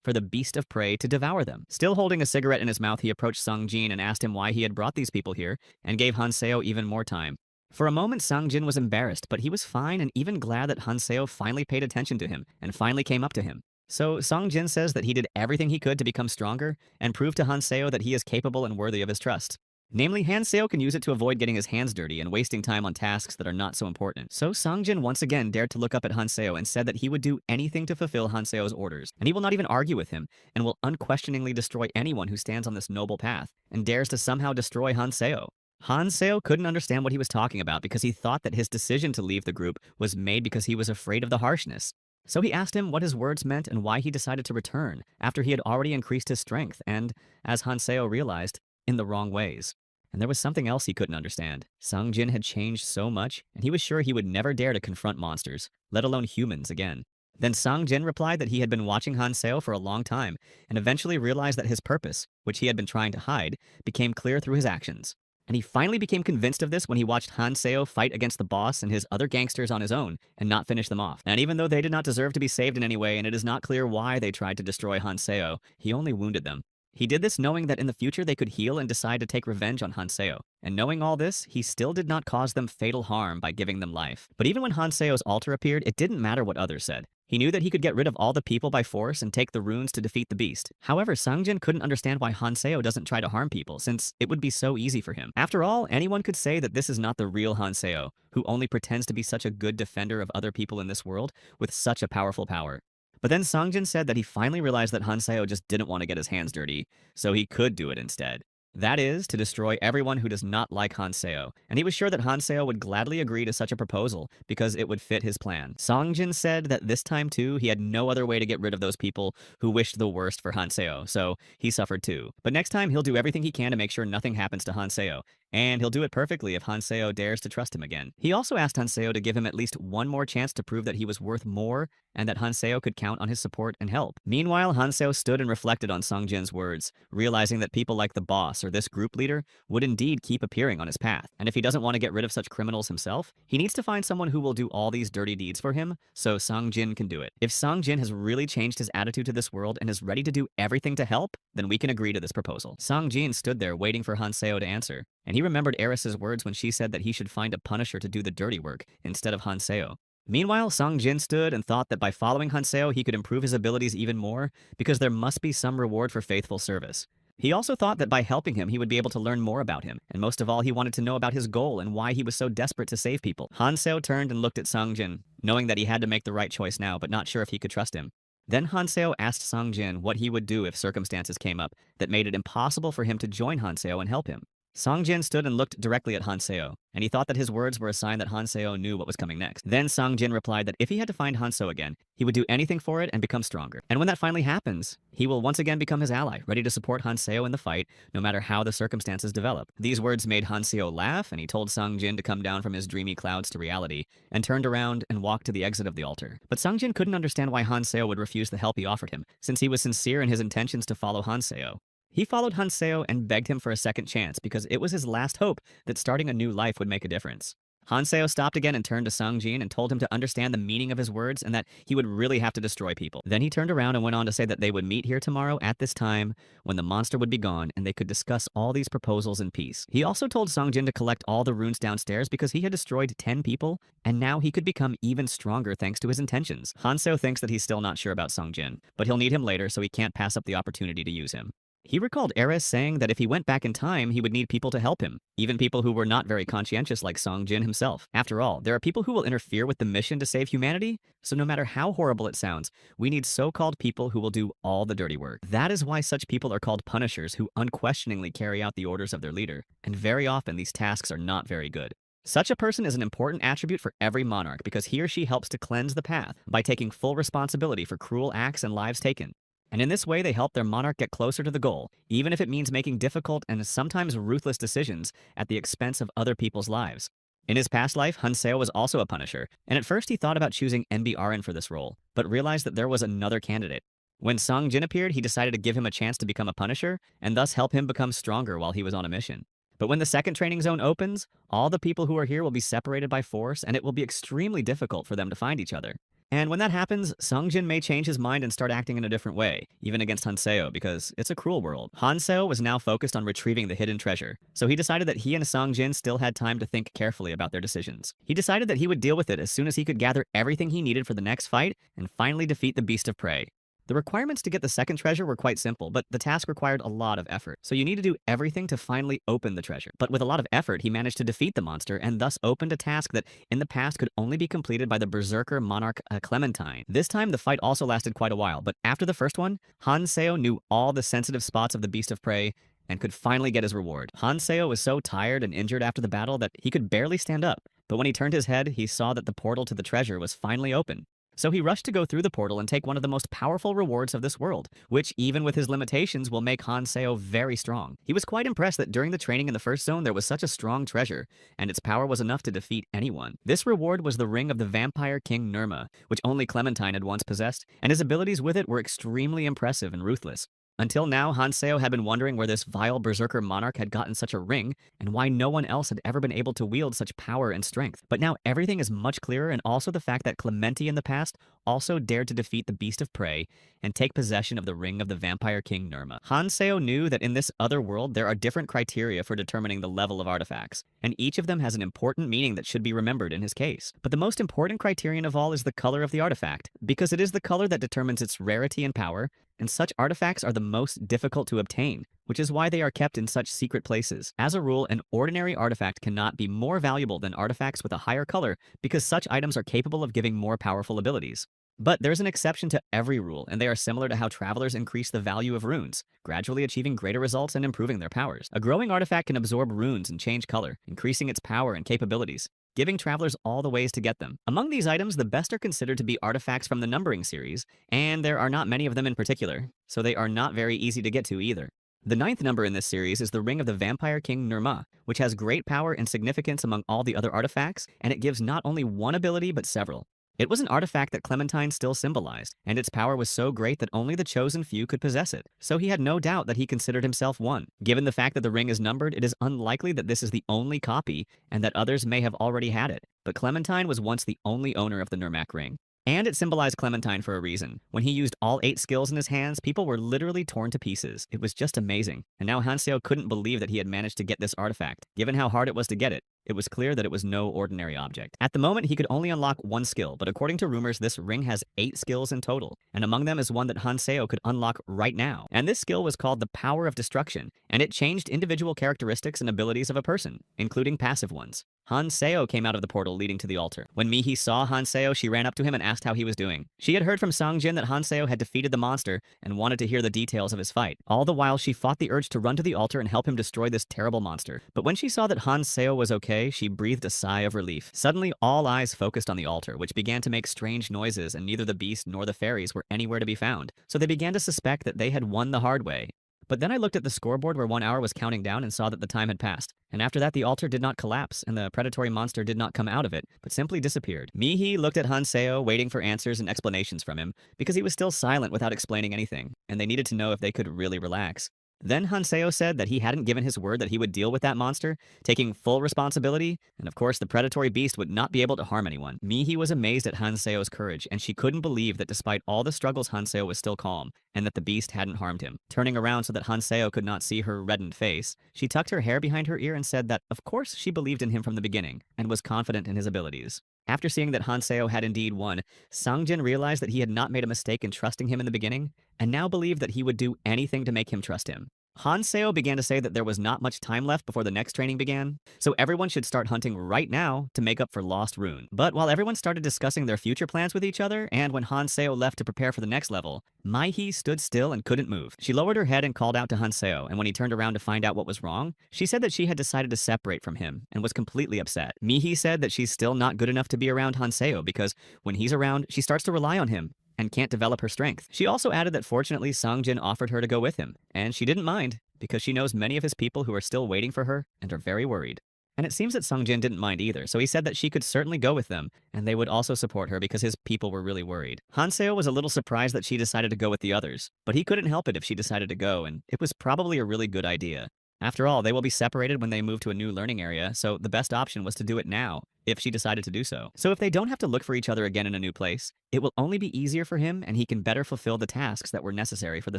for the beast of prey to devour them. Still holding a cigarette in his mouth, he approached Sung Jin and asked him why he had brought these people here, and gave Han Seo even more time. For a moment, Sung Jin was embarrassed, but he was fine and even glad that Han Seo finally paid attention to him and finally came up to him. So Sung Jin says that he did everything he could to become stronger and prove to Han Seo that he is capable and worthy of his trust. Namely, Han Seo can use it to avoid getting his hands dirty and wasting time on tasks that are not so important. So Sung Jin once again dared to look up at Han Seo and said that he would do anything to fulfill Han Seo's orders, and he will not even argue with him, and will unquestioningly destroy anyone who stands on this noble path, and dares to somehow destroy Han Seo. Han Seo couldn't understand what he was talking about because he thought that his decision to leave the group was made because he was afraid of the harshness. So he asked him what his words meant and why he decided to return after he had already increased his strength and, as Han Seo realized, in the wrong ways. And there was something else he couldn't understand. Sung Jin had changed so much, and he was sure he would never dare to confront monsters, let alone humans, again. Then Sung Jin replied that he had been watching Han Seo for a long time, and eventually realized that his purpose, which he had been trying to hide, became clear through his actions. And he finally became convinced of this when he watched Han Seo fight against the boss and his other gangsters on his own and not finish them off. And even though they did not deserve to be saved in any way, and it is not clear why they tried to destroy Han Seo, he only wounded them. He did this knowing that in the future they could heal and decide to take revenge on Han Seo. And knowing all this, he still did not cause them fatal harm by giving them life. But even when Han Seo's altar appeared, it didn't matter what others said. He knew that he could get rid of all the people by force and take the runes to defeat the beast. However, Sung Jin couldn't understand why Han Seo doesn't try to harm people, since it would be so easy for him. After all, anyone could say that this is not the real Han Seo, who only pretends to be such a good defender of other people in this world with such a powerful power. But then Sung Jin said that he finally realized that Han Seo just didn't want to get his hands dirty, so he could do it instead. That is, to destroy everyone who does not like Han Seo, and he was sure that Han Seo would gladly agree to such a proposal because it would fit his plan. Song Jin said that this time too, he had no other way to get rid of those people who wished the worst for Han Seo, so he suffered too. But next time, he'll do everything he can to make sure nothing happens to Han Seo, and he'll do it perfectly if Han Seo dares to trust him again. He also asked Han Seo to give him at least one more chance to prove that he was worth more and that Han Seo could count on his support and help. Meanwhile, Han Seo stood and reflected on Sung Jin's words, realizing that people like the boss or this group leader would indeed keep appearing on his path. And if he doesn't want to get rid of such criminals himself, he needs to find someone who will do all these dirty deeds for him so Sung Jin can do it. If Sung Jin has really changed his attitude to this world and is ready to do everything to help, then we can agree to this proposal. Sung Jin stood there waiting for Han Seo to answer, and he remembered Eris's words when she said that he should find a punisher to do the dirty work instead of Han Seo. Meanwhile, Sung Jin stood and thought that by following Han Seo, he could improve his abilities even more because there must be some reward for faithful service. He also thought that by helping him, he would be able to learn more about him, and most of all, he wanted to know about his goal and why he was so desperate to save people. Han Seo turned and looked at Sung Jin, knowing that he had to make the right choice now, but not sure if he could trust him. Then Han Seo asked Sung Jin what he would do if circumstances came up that made it impossible for him to join Han Seo and help him. Song Jin stood and looked directly at Hanseo, and he thought that his words were a sign that Hanseo knew what was coming next. Then Song Jin replied that if he had to find Hanseo again, he would do anything for it and become stronger. And when that finally happens, he will once again become his ally, ready to support Hanseo in the fight, no matter how the circumstances develop. These words made Hanseo laugh, and he told Song Jin to come down from his dreamy clouds to reality, and turned around and walked to the exit of the altar. But Song Jin couldn't understand why Hanseo would refuse the help he offered him, since he was sincere in his intentions to follow Hanseo. He followed Hanseo and begged him for a second chance because it was his last hope that starting a new life would make a difference. Hanseo stopped again and turned to Sung Jin and told him to understand the meaning of his words and that he would really have to destroy people. Then he turned around and went on to say that they would meet here tomorrow at this time when the monster would be gone and they could discuss all these proposals in peace. He also told Sung Jin to collect all the runes downstairs because he had destroyed 10 people and now he could become even stronger thanks to his intentions. Hanseo thinks that he's still not sure about Sung Jin, but he'll need him later so he can't pass up the opportunity to use him. He recalled Eris saying that if he went back in time, he would need people to help him, even people who were not very conscientious like Song Jin himself. After all, there are people who will interfere with the mission to save humanity, so no matter how horrible it sounds, we need so-called people who will do all the dirty work. That is why such people are called punishers who unquestioningly carry out the orders of their leader, and very often these tasks are not very good. Such a person is an important attribute for every monarch because he or she helps to cleanse the path by taking full responsibility for cruel acts and lives taken. And in this way, they help their monarch get closer to the goal, even if it means making difficult and sometimes ruthless decisions at the expense of other people's lives. In his past life, Hanseo was also a punisher, and at first he thought about choosing NBRN for this role, but realized that there was another candidate. When Song Jin appeared, he decided to give him a chance to become a punisher, and thus help him become stronger while he was on a mission. But when the second training zone opens, all the people who are here will be separated by force, and it will be extremely difficult for them to find each other. And when that happens, Sung Jin may change his mind and start acting in a different way, even against Hanseo, because it's a cruel world. Hanseo was now focused on retrieving the hidden treasure, so he decided that he and Sung Jin still had time to think carefully about their decisions. He decided that he would deal with it as soon as he could gather everything he needed for the next fight and finally defeat the beast of prey. The requirements to get the second treasure were quite simple, but the task required a lot of effort. So you need to do everything to finally open the treasure. But with a lot of effort, he managed to defeat the monster and thus opened a task that in the past could only be completed by the berserker monarch Clementine. This time, the fight also lasted quite a while, but after the first one, Hanseo knew all the sensitive spots of the beast of prey and could finally get his reward. Hanseo was so tired and injured after the battle that he could barely stand up. But when he turned his head, he saw that the portal to the treasure was finally open. So he rushed to go through the portal and take one of the most powerful rewards of this world, which even with his limitations will make Hanseo very strong. He was quite impressed that during the training in the first zone there was such a strong treasure, and its power was enough to defeat anyone. This reward was the ring of the vampire king Nirma, which only Clementine had once possessed, and his abilities with it were extremely impressive and ruthless. Until now, Hanseo had been wondering where this vile berserker monarch had gotten such a ring, and why no one else had ever been able to wield such power and strength. But now everything is much clearer, and also the fact that Clementi in the past also dared to defeat the beast of prey and take possession of the ring of the vampire king Nirma. Hanseo knew that in this other world there are different criteria for determining the level of artifacts, and each of them has an important meaning that should be remembered in his case. But the most important criterion of all is the color of the artifact, because it is the color that determines its rarity and power, and such artifacts are the most difficult to obtain, which is why they are kept in such secret places. As a rule, an ordinary artifact cannot be more valuable than artifacts with a higher color because such items are capable of giving more powerful abilities. But there's an exception to every rule, and they are similar to how travelers increase the value of runes, gradually achieving greater results and improving their powers. A growing artifact can absorb runes and change color, increasing its power and capabilities, giving travelers all the ways to get them. Among these items, the best are considered to be artifacts from the numbering series, and there are not many of them in particular, so they are not very easy to get to either. The 9th number in this series is the Ring of the Vampire King Nirma, which has great power and significance among all the other artifacts, and it gives not only one ability but several. It was an artifact that Clementine still symbolized, and its power was so great that only the chosen few could possess it, so he had no doubt that he considered himself one. Given the fact that the ring is numbered, it is unlikely that this is the only copy, and that others may have already had it, but Clementine was once the only owner of the Nirmak ring. And it symbolized Clementine for a reason. When he used all 8 skills in his hands, people were literally torn to pieces. It was just amazing. And now Hanseo couldn't believe that he had managed to get this artifact, given how hard it was to get it. It was clear that it was no ordinary object. At the moment, he could only unlock one skill, but according to rumors, this ring has 8 skills in total, and among them is one that Hanseo could unlock right now. And this skill was called the Power of Destruction, and it changed individual characteristics and abilities of a person, including passive ones. Hanseo came out of the portal leading to the altar. When Mihi saw Hanseo, she ran up to him and asked how he was doing. She had heard from Songjin that Hanseo had defeated the monster and wanted to hear the details of his fight. All the while, she fought the urge to run to the altar and help him destroy this terrible monster. But when she saw that Hanseo was okay, she breathed a sigh of relief. Suddenly, all eyes focused on the altar, which began to make strange noises, and neither the beast nor the fairies were anywhere to be found. So they began to suspect that they had won the hard way. But then I looked at the scoreboard where 1 hour was counting down and saw that the time had passed. And after that, the altar did not collapse, and the predatory monster did not come out of it, but simply disappeared. Mihi looked at Hanseo, waiting for answers and explanations from him, because he was still silent without explaining anything, and they needed to know if they could really relax. Then Hanseo said that he hadn't given his word that he would deal with that monster, taking full responsibility, and of course the predatory beast would not be able to harm anyone. Mihi was amazed at Hanseo's courage, and she couldn't believe that despite all the struggles Hanseo was still calm, and that the beast hadn't harmed him. Turning around so that Hanseo could not see her reddened face, she tucked her hair behind her ear and said that of course she believed in him from the beginning, and was confident in his abilities. After seeing that Hanseo had indeed won, Songjin realized that he had not made a mistake in trusting him in the beginning, and now believed that he would do anything to make him trust him. Hanseo began to say that there was not much time left before the next training began, so everyone should start hunting right now to make up for lost rune. But while everyone started discussing their future plans with each other, and when Hanseo left to prepare for the next level, Mihi stood still and couldn't move. She lowered her head and called out to Hanseo, and when he turned around to find out what was wrong, she said that she had decided to separate from him, and was completely upset. Mihi said that she's still not good enough to be around Hanseo because when he's around, she starts to rely on him and can't develop her strength. She also added that fortunately Songjin offered her to go with him, and she didn't mind, because she knows many of his people who are still waiting for her and are very worried. And it seems that Songjin didn't mind either, so he said that she could certainly go with them, and they would also support her because his people were really worried. Hanseo was a little surprised that she decided to go with the others, but he couldn't help it if she decided to go, and it was probably a really good idea. After all, they will be separated when they move to a new learning area, so the best option was to do it now, if she decided to do so. So if they don't have to look for each other again in a new place, it will only be easier for him and he can better fulfill the tasks that were necessary for the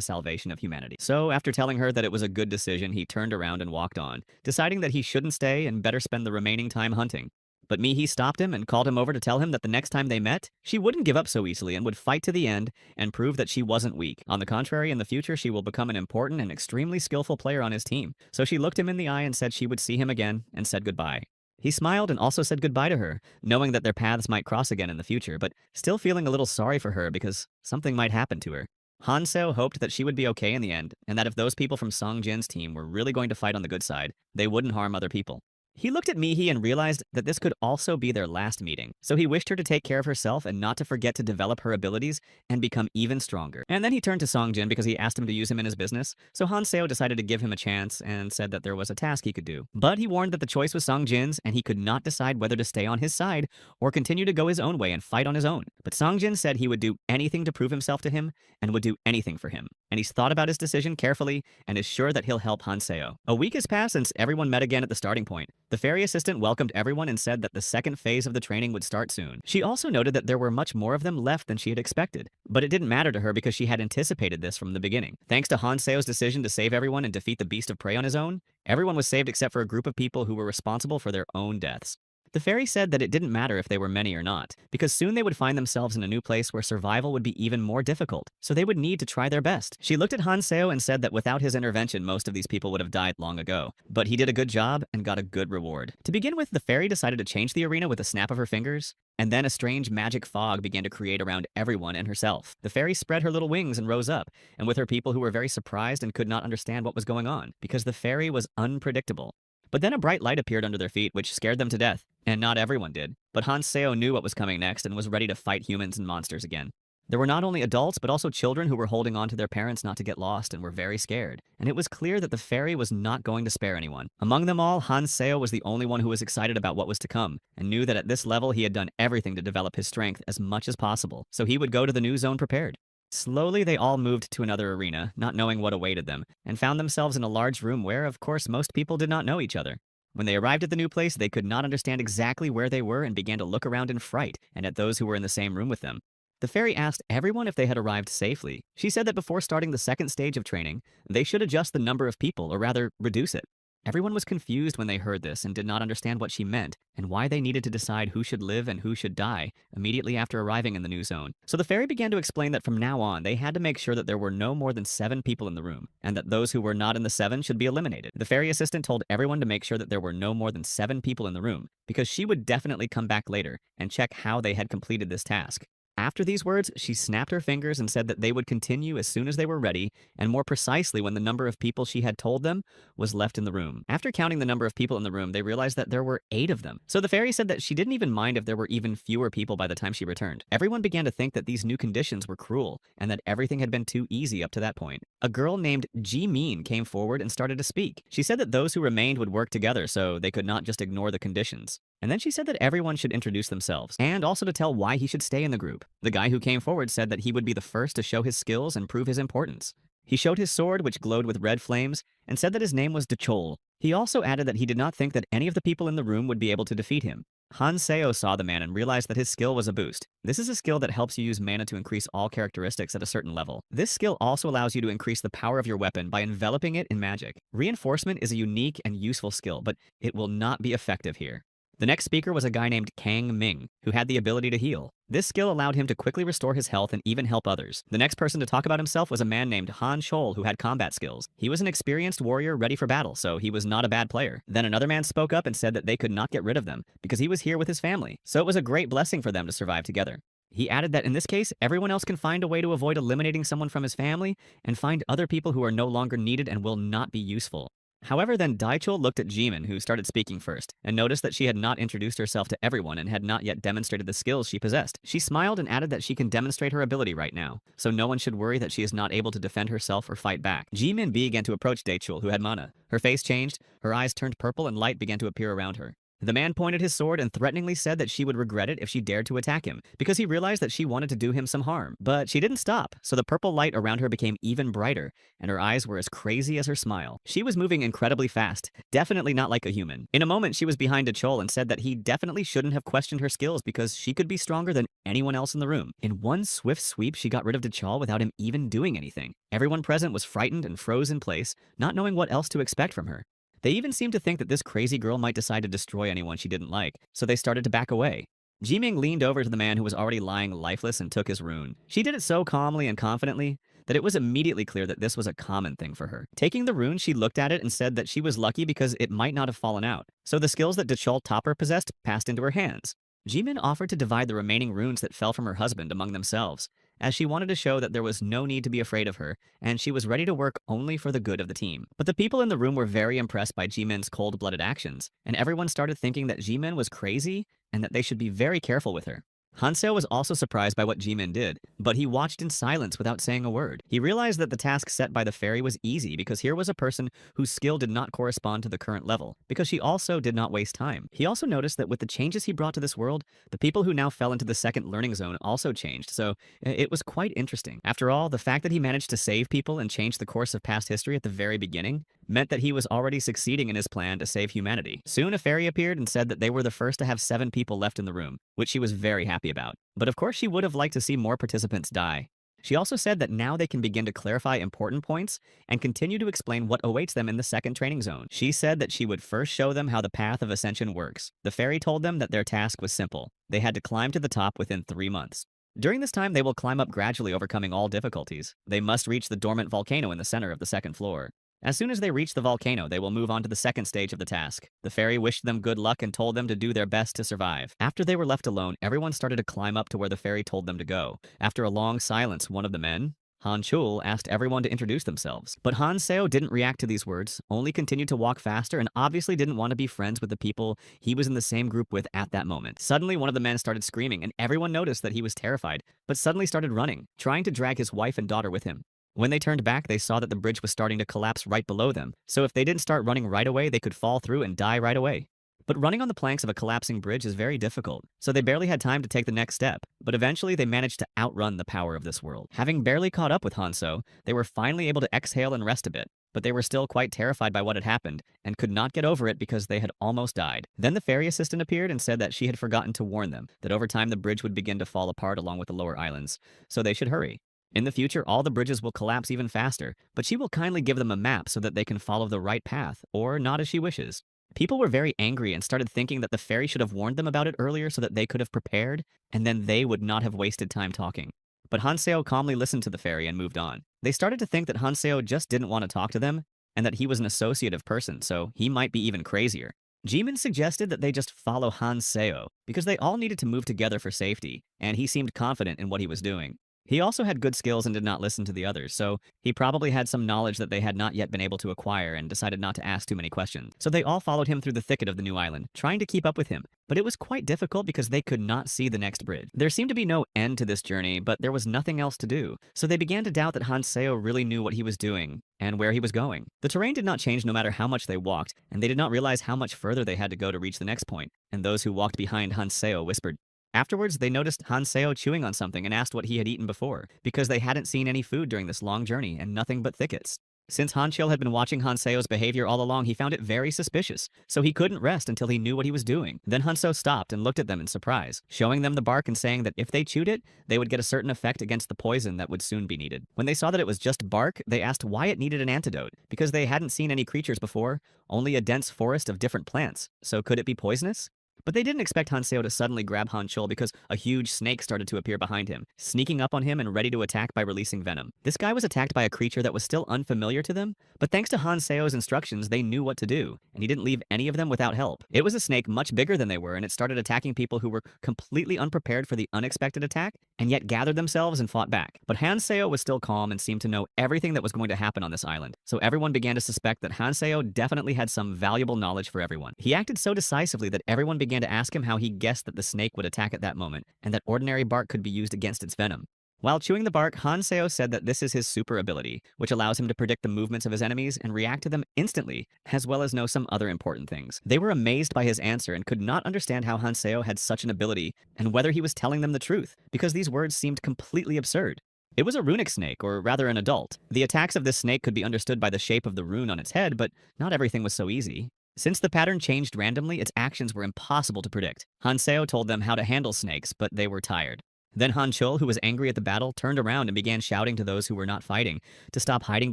salvation of humanity. So after telling her that it was a good decision, he turned around and walked on, deciding that he shouldn't stay and better spend the remaining time hunting. But Mihi stopped him and called him over to tell him that the next time they met, she wouldn't give up so easily and would fight to the end and prove that she wasn't weak. On the contrary, in the future, she will become an important and extremely skillful player on his team. So she looked him in the eye and said she would see him again and said goodbye. He smiled and also said goodbye to her, knowing that their paths might cross again in the future, but still feeling a little sorry for her because something might happen to her. Hanseo hoped that she would be okay in the end, and that if those people from Songjin's team were really going to fight on the good side, they wouldn't harm other people. He looked at Mihi and realized that this could also be their last meeting, so he wished her to take care of herself and not to forget to develop her abilities and become even stronger. And then he turned to Songjin because he asked him to use him in his business, so Hanseo decided to give him a chance and said that there was a task he could do. But he warned that the choice was Songjin's and he could not decide whether to stay on his side or continue to go his own way and fight on his own. But Songjin said he would do anything to prove himself to him and would do anything for him. And he's thought about his decision carefully and is sure that he'll help Hanseo. A week has passed since everyone met again at the starting point. The fairy assistant welcomed everyone and said that the second phase of the training would start soon. She also noted that there were much more of them left than she had expected, but it didn't matter to her because she had anticipated this from the beginning. Thanks to Hanseo's decision to save everyone and defeat the beast of prey on his own, everyone was saved except for a group of people who were responsible for their own deaths. The fairy said that it didn't matter if they were many or not, because soon they would find themselves in a new place where survival would be even more difficult, so they would need to try their best. She looked at Hanseo and said that without his intervention, most of these people would have died long ago, but he did a good job and got a good reward. To begin with, the fairy decided to change the arena with a snap of her fingers, and then a strange magic fog began to create around everyone and herself. The fairy spread her little wings and rose up, and with her people who were very surprised and could not understand what was going on, because the fairy was unpredictable. But then a bright light appeared under their feet, which scared them to death. And not everyone did. But Hanseo knew what was coming next and was ready to fight humans and monsters again. There were not only adults, but also children who were holding on to their parents not to get lost and were very scared. And it was clear that the fairy was not going to spare anyone. Among them all, Hanseo was the only one who was excited about what was to come, and knew that at this level he had done everything to develop his strength as much as possible, so he would go to the new zone prepared. Slowly, they all moved to another arena, not knowing what awaited them, and found themselves in a large room where, of course, most people did not know each other. When they arrived at the new place, they could not understand exactly where they were and began to look around in fright and at those who were in the same room with them. The fairy asked everyone if they had arrived safely. She said that before starting the second stage of training, they should adjust the number of people, or rather, reduce it. Everyone was confused when they heard this and did not understand what she meant and why they needed to decide who should live and who should die immediately after arriving in the new zone. So the fairy began to explain that from now on, they had to make sure that there were no more than 7 people in the room and that those who were not in the 7 should be eliminated. The fairy assistant told everyone to make sure that there were no more than 7 people in the room because she would definitely come back later and check how they had completed this task. After these words, she snapped her fingers and said that they would continue as soon as they were ready, and more precisely when the number of people she had told them was left in the room. After counting the number of people in the room, they realized that there were 8 of them. So the fairy said that she didn't even mind if there were even fewer people by the time she returned. Everyone began to think that these new conditions were cruel, and that everything had been too easy up to that point. A girl named Ji-min came forward and started to speak. She said that those who remained would work together so they could not just ignore the conditions. And then she said that everyone should introduce themselves, and also to tell why he should stay in the group. The guy who came forward said that he would be the first to show his skills and prove his importance. He showed his sword, which glowed with red flames, and said that his name was Dechol. He also added that he did not think that any of the people in the room would be able to defeat him. Han Seo saw the man and realized that his skill was a boost. This is a skill that helps you use mana to increase all characteristics at a certain level. This skill also allows you to increase the power of your weapon by enveloping it in magic. Reinforcement is a unique and useful skill, but it will not be effective here. The next speaker was a guy named Kang Ming, who had the ability to heal. This skill allowed him to quickly restore his health and even help others. The next person to talk about himself was a man named Han Chol, who had combat skills. He was an experienced warrior ready for battle, so he was not a bad player. Then another man spoke up and said that they could not get rid of them because he was here with his family, so it was a great blessing for them to survive together. He added that in this case, everyone else can find a way to avoid eliminating someone from his family and find other people who are no longer needed and will not be useful. However, then Daichul looked at Jimin, who started speaking first, and noticed that she had not introduced herself to everyone and had not yet demonstrated the skills she possessed. She smiled and added that she can demonstrate her ability right now, so no one should worry that she is not able to defend herself or fight back. Jimin began to approach Daichul, who had mana. Her face changed, her eyes turned purple, and light began to appear around her. The man pointed his sword and threateningly said that she would regret it if she dared to attack him, because he realized that she wanted to do him some harm. But she didn't stop, so the purple light around her became even brighter, and her eyes were as crazy as her smile. She was moving incredibly fast, definitely not like a human. In a moment, she was behind Chol and said that he definitely shouldn't have questioned her skills because she could be stronger than anyone else in the room. In one swift sweep, she got rid of Chol without him even doing anything. Everyone present was frightened and froze in place, not knowing what else to expect from her. They even seemed to think that this crazy girl might decide to destroy anyone she didn't like, so they started to back away. Jiming leaned over to the man who was already lying lifeless and took his rune. She did it so calmly and confidently that it was immediately clear that this was a common thing for her. Taking the rune, she looked at it and said that she was lucky because it might not have fallen out, so the skills that Dechol Topper possessed passed into her hands. Jimin offered to divide the remaining runes that fell from her husband among themselves, as she wanted to show that there was no need to be afraid of her, and she was ready to work only for the good of the team. But the people in the room were very impressed by Jimin's cold-blooded actions, and everyone started thinking that Jimin was crazy and that they should be very careful with her. Hanseo was also surprised by what Jimin did, but he watched in silence without saying a word. He realized that the task set by the fairy was easy because here was a person whose skill did not correspond to the current level, because she also did not waste time. He also noticed that with the changes he brought to this world, the people who now fell into the second learning zone also changed, so it was quite interesting. After all, the fact that he managed to save people and change the course of past history at the very beginning meant that he was already succeeding in his plan to save humanity. Soon a fairy appeared and said that they were the first to have 7 people left in the room, which she was very happy about. But of course she would have liked to see more participants die. She also said that now they can begin to clarify important points and continue to explain what awaits them in the second training zone. She said that she would first show them how the path of ascension works. The fairy told them that their task was simple. They had to climb to the top within 3 months. During this time, they will climb up gradually, overcoming all difficulties. They must reach the dormant volcano in the center of the second floor. As soon as they reach the volcano, they will move on to the second stage of the task. The fairy wished them good luck and told them to do their best to survive. After they were left alone, everyone started to climb up to where the fairy told them to go. After a long silence, one of the men, Han Chul, asked everyone to introduce themselves. But Han Seo didn't react to these words, only continued to walk faster and obviously didn't want to be friends with the people he was in the same group with at that moment. Suddenly, one of the men started screaming, and everyone noticed that he was terrified, but suddenly started running, trying to drag his wife and daughter with him. When they turned back, they saw that the bridge was starting to collapse right below them, so if they didn't start running right away, they could fall through and die right away. But running on the planks of a collapsing bridge is very difficult, so they barely had time to take the next step, but eventually they managed to outrun the power of this world. Having barely caught up with Hanso, they were finally able to exhale and rest a bit, but they were still quite terrified by what had happened and could not get over it because they had almost died. Then the fairy assistant appeared and said that she had forgotten to warn them that over time the bridge would begin to fall apart along with the lower islands, so they should hurry. In the future, all the bridges will collapse even faster, but she will kindly give them a map so that they can follow the right path, or not as she wishes. People were very angry and started thinking that the fairy should have warned them about it earlier so that they could have prepared, and then they would not have wasted time talking. But Hanseo calmly listened to the fairy and moved on. They started to think that Hanseo just didn't want to talk to them, and that he was an associative person, so he might be even crazier. Jimin suggested that they just follow Hanseo, because they all needed to move together for safety, and he seemed confident in what he was doing. He also had good skills and did not listen to the others, so he probably had some knowledge that they had not yet been able to acquire and decided not to ask too many questions. So they all followed him through the thicket of the new island, trying to keep up with him. But it was quite difficult because they could not see the next bridge. There seemed to be no end to this journey, but there was nothing else to do. So they began to doubt that Hanseo really knew what he was doing and where he was going. The terrain did not change no matter how much they walked, and they did not realize how much further they had to go to reach the next point. And those who walked behind Hanseo whispered. Afterwards, they noticed Hanseo chewing on something and asked what he had eaten before, because they hadn't seen any food during this long journey and nothing but thickets. Since Hanchil had been watching Hanseo's behavior all along, he found it very suspicious, so he couldn't rest until he knew what he was doing. Then Hanso stopped and looked at them in surprise, showing them the bark and saying that if they chewed it, they would get a certain effect against the poison that would soon be needed. When they saw that it was just bark, they asked why it needed an antidote, because they hadn't seen any creatures before, only a dense forest of different plants. So could it be poisonous? But they didn't expect Hanseo to suddenly grab Hanchul because a huge snake started to appear behind him, sneaking up on him and ready to attack by releasing venom. This guy was attacked by a creature that was still unfamiliar to them, but thanks to Hanseo's instructions, they knew what to do, and he didn't leave any of them without help. It was a snake much bigger than they were, and it started attacking people who were completely unprepared for the unexpected attack, and yet gathered themselves and fought back. But Hanseo was still calm and seemed to know everything that was going to happen on this island, so everyone began to suspect that Hanseo definitely had some valuable knowledge for everyone. He acted so decisively that everyone began to ask him how he guessed that the snake would attack at that moment, and that ordinary bark could be used against its venom. While chewing the bark, Hanseo said that this is his super ability, which allows him to predict the movements of his enemies and react to them instantly, as well as know some other important things. They were amazed by his answer and could not understand how Hanseo had such an ability, and whether he was telling them the truth, because these words seemed completely absurd. It was a runic snake, or rather an adult. The attacks of this snake could be understood by the shape of the rune on its head, but not everything was so easy. Since the pattern changed randomly, its actions were impossible to predict. Hanseo told them how to handle snakes, but they were tired. Then Hanchul, who was angry at the battle, turned around and began shouting to those who were not fighting to stop hiding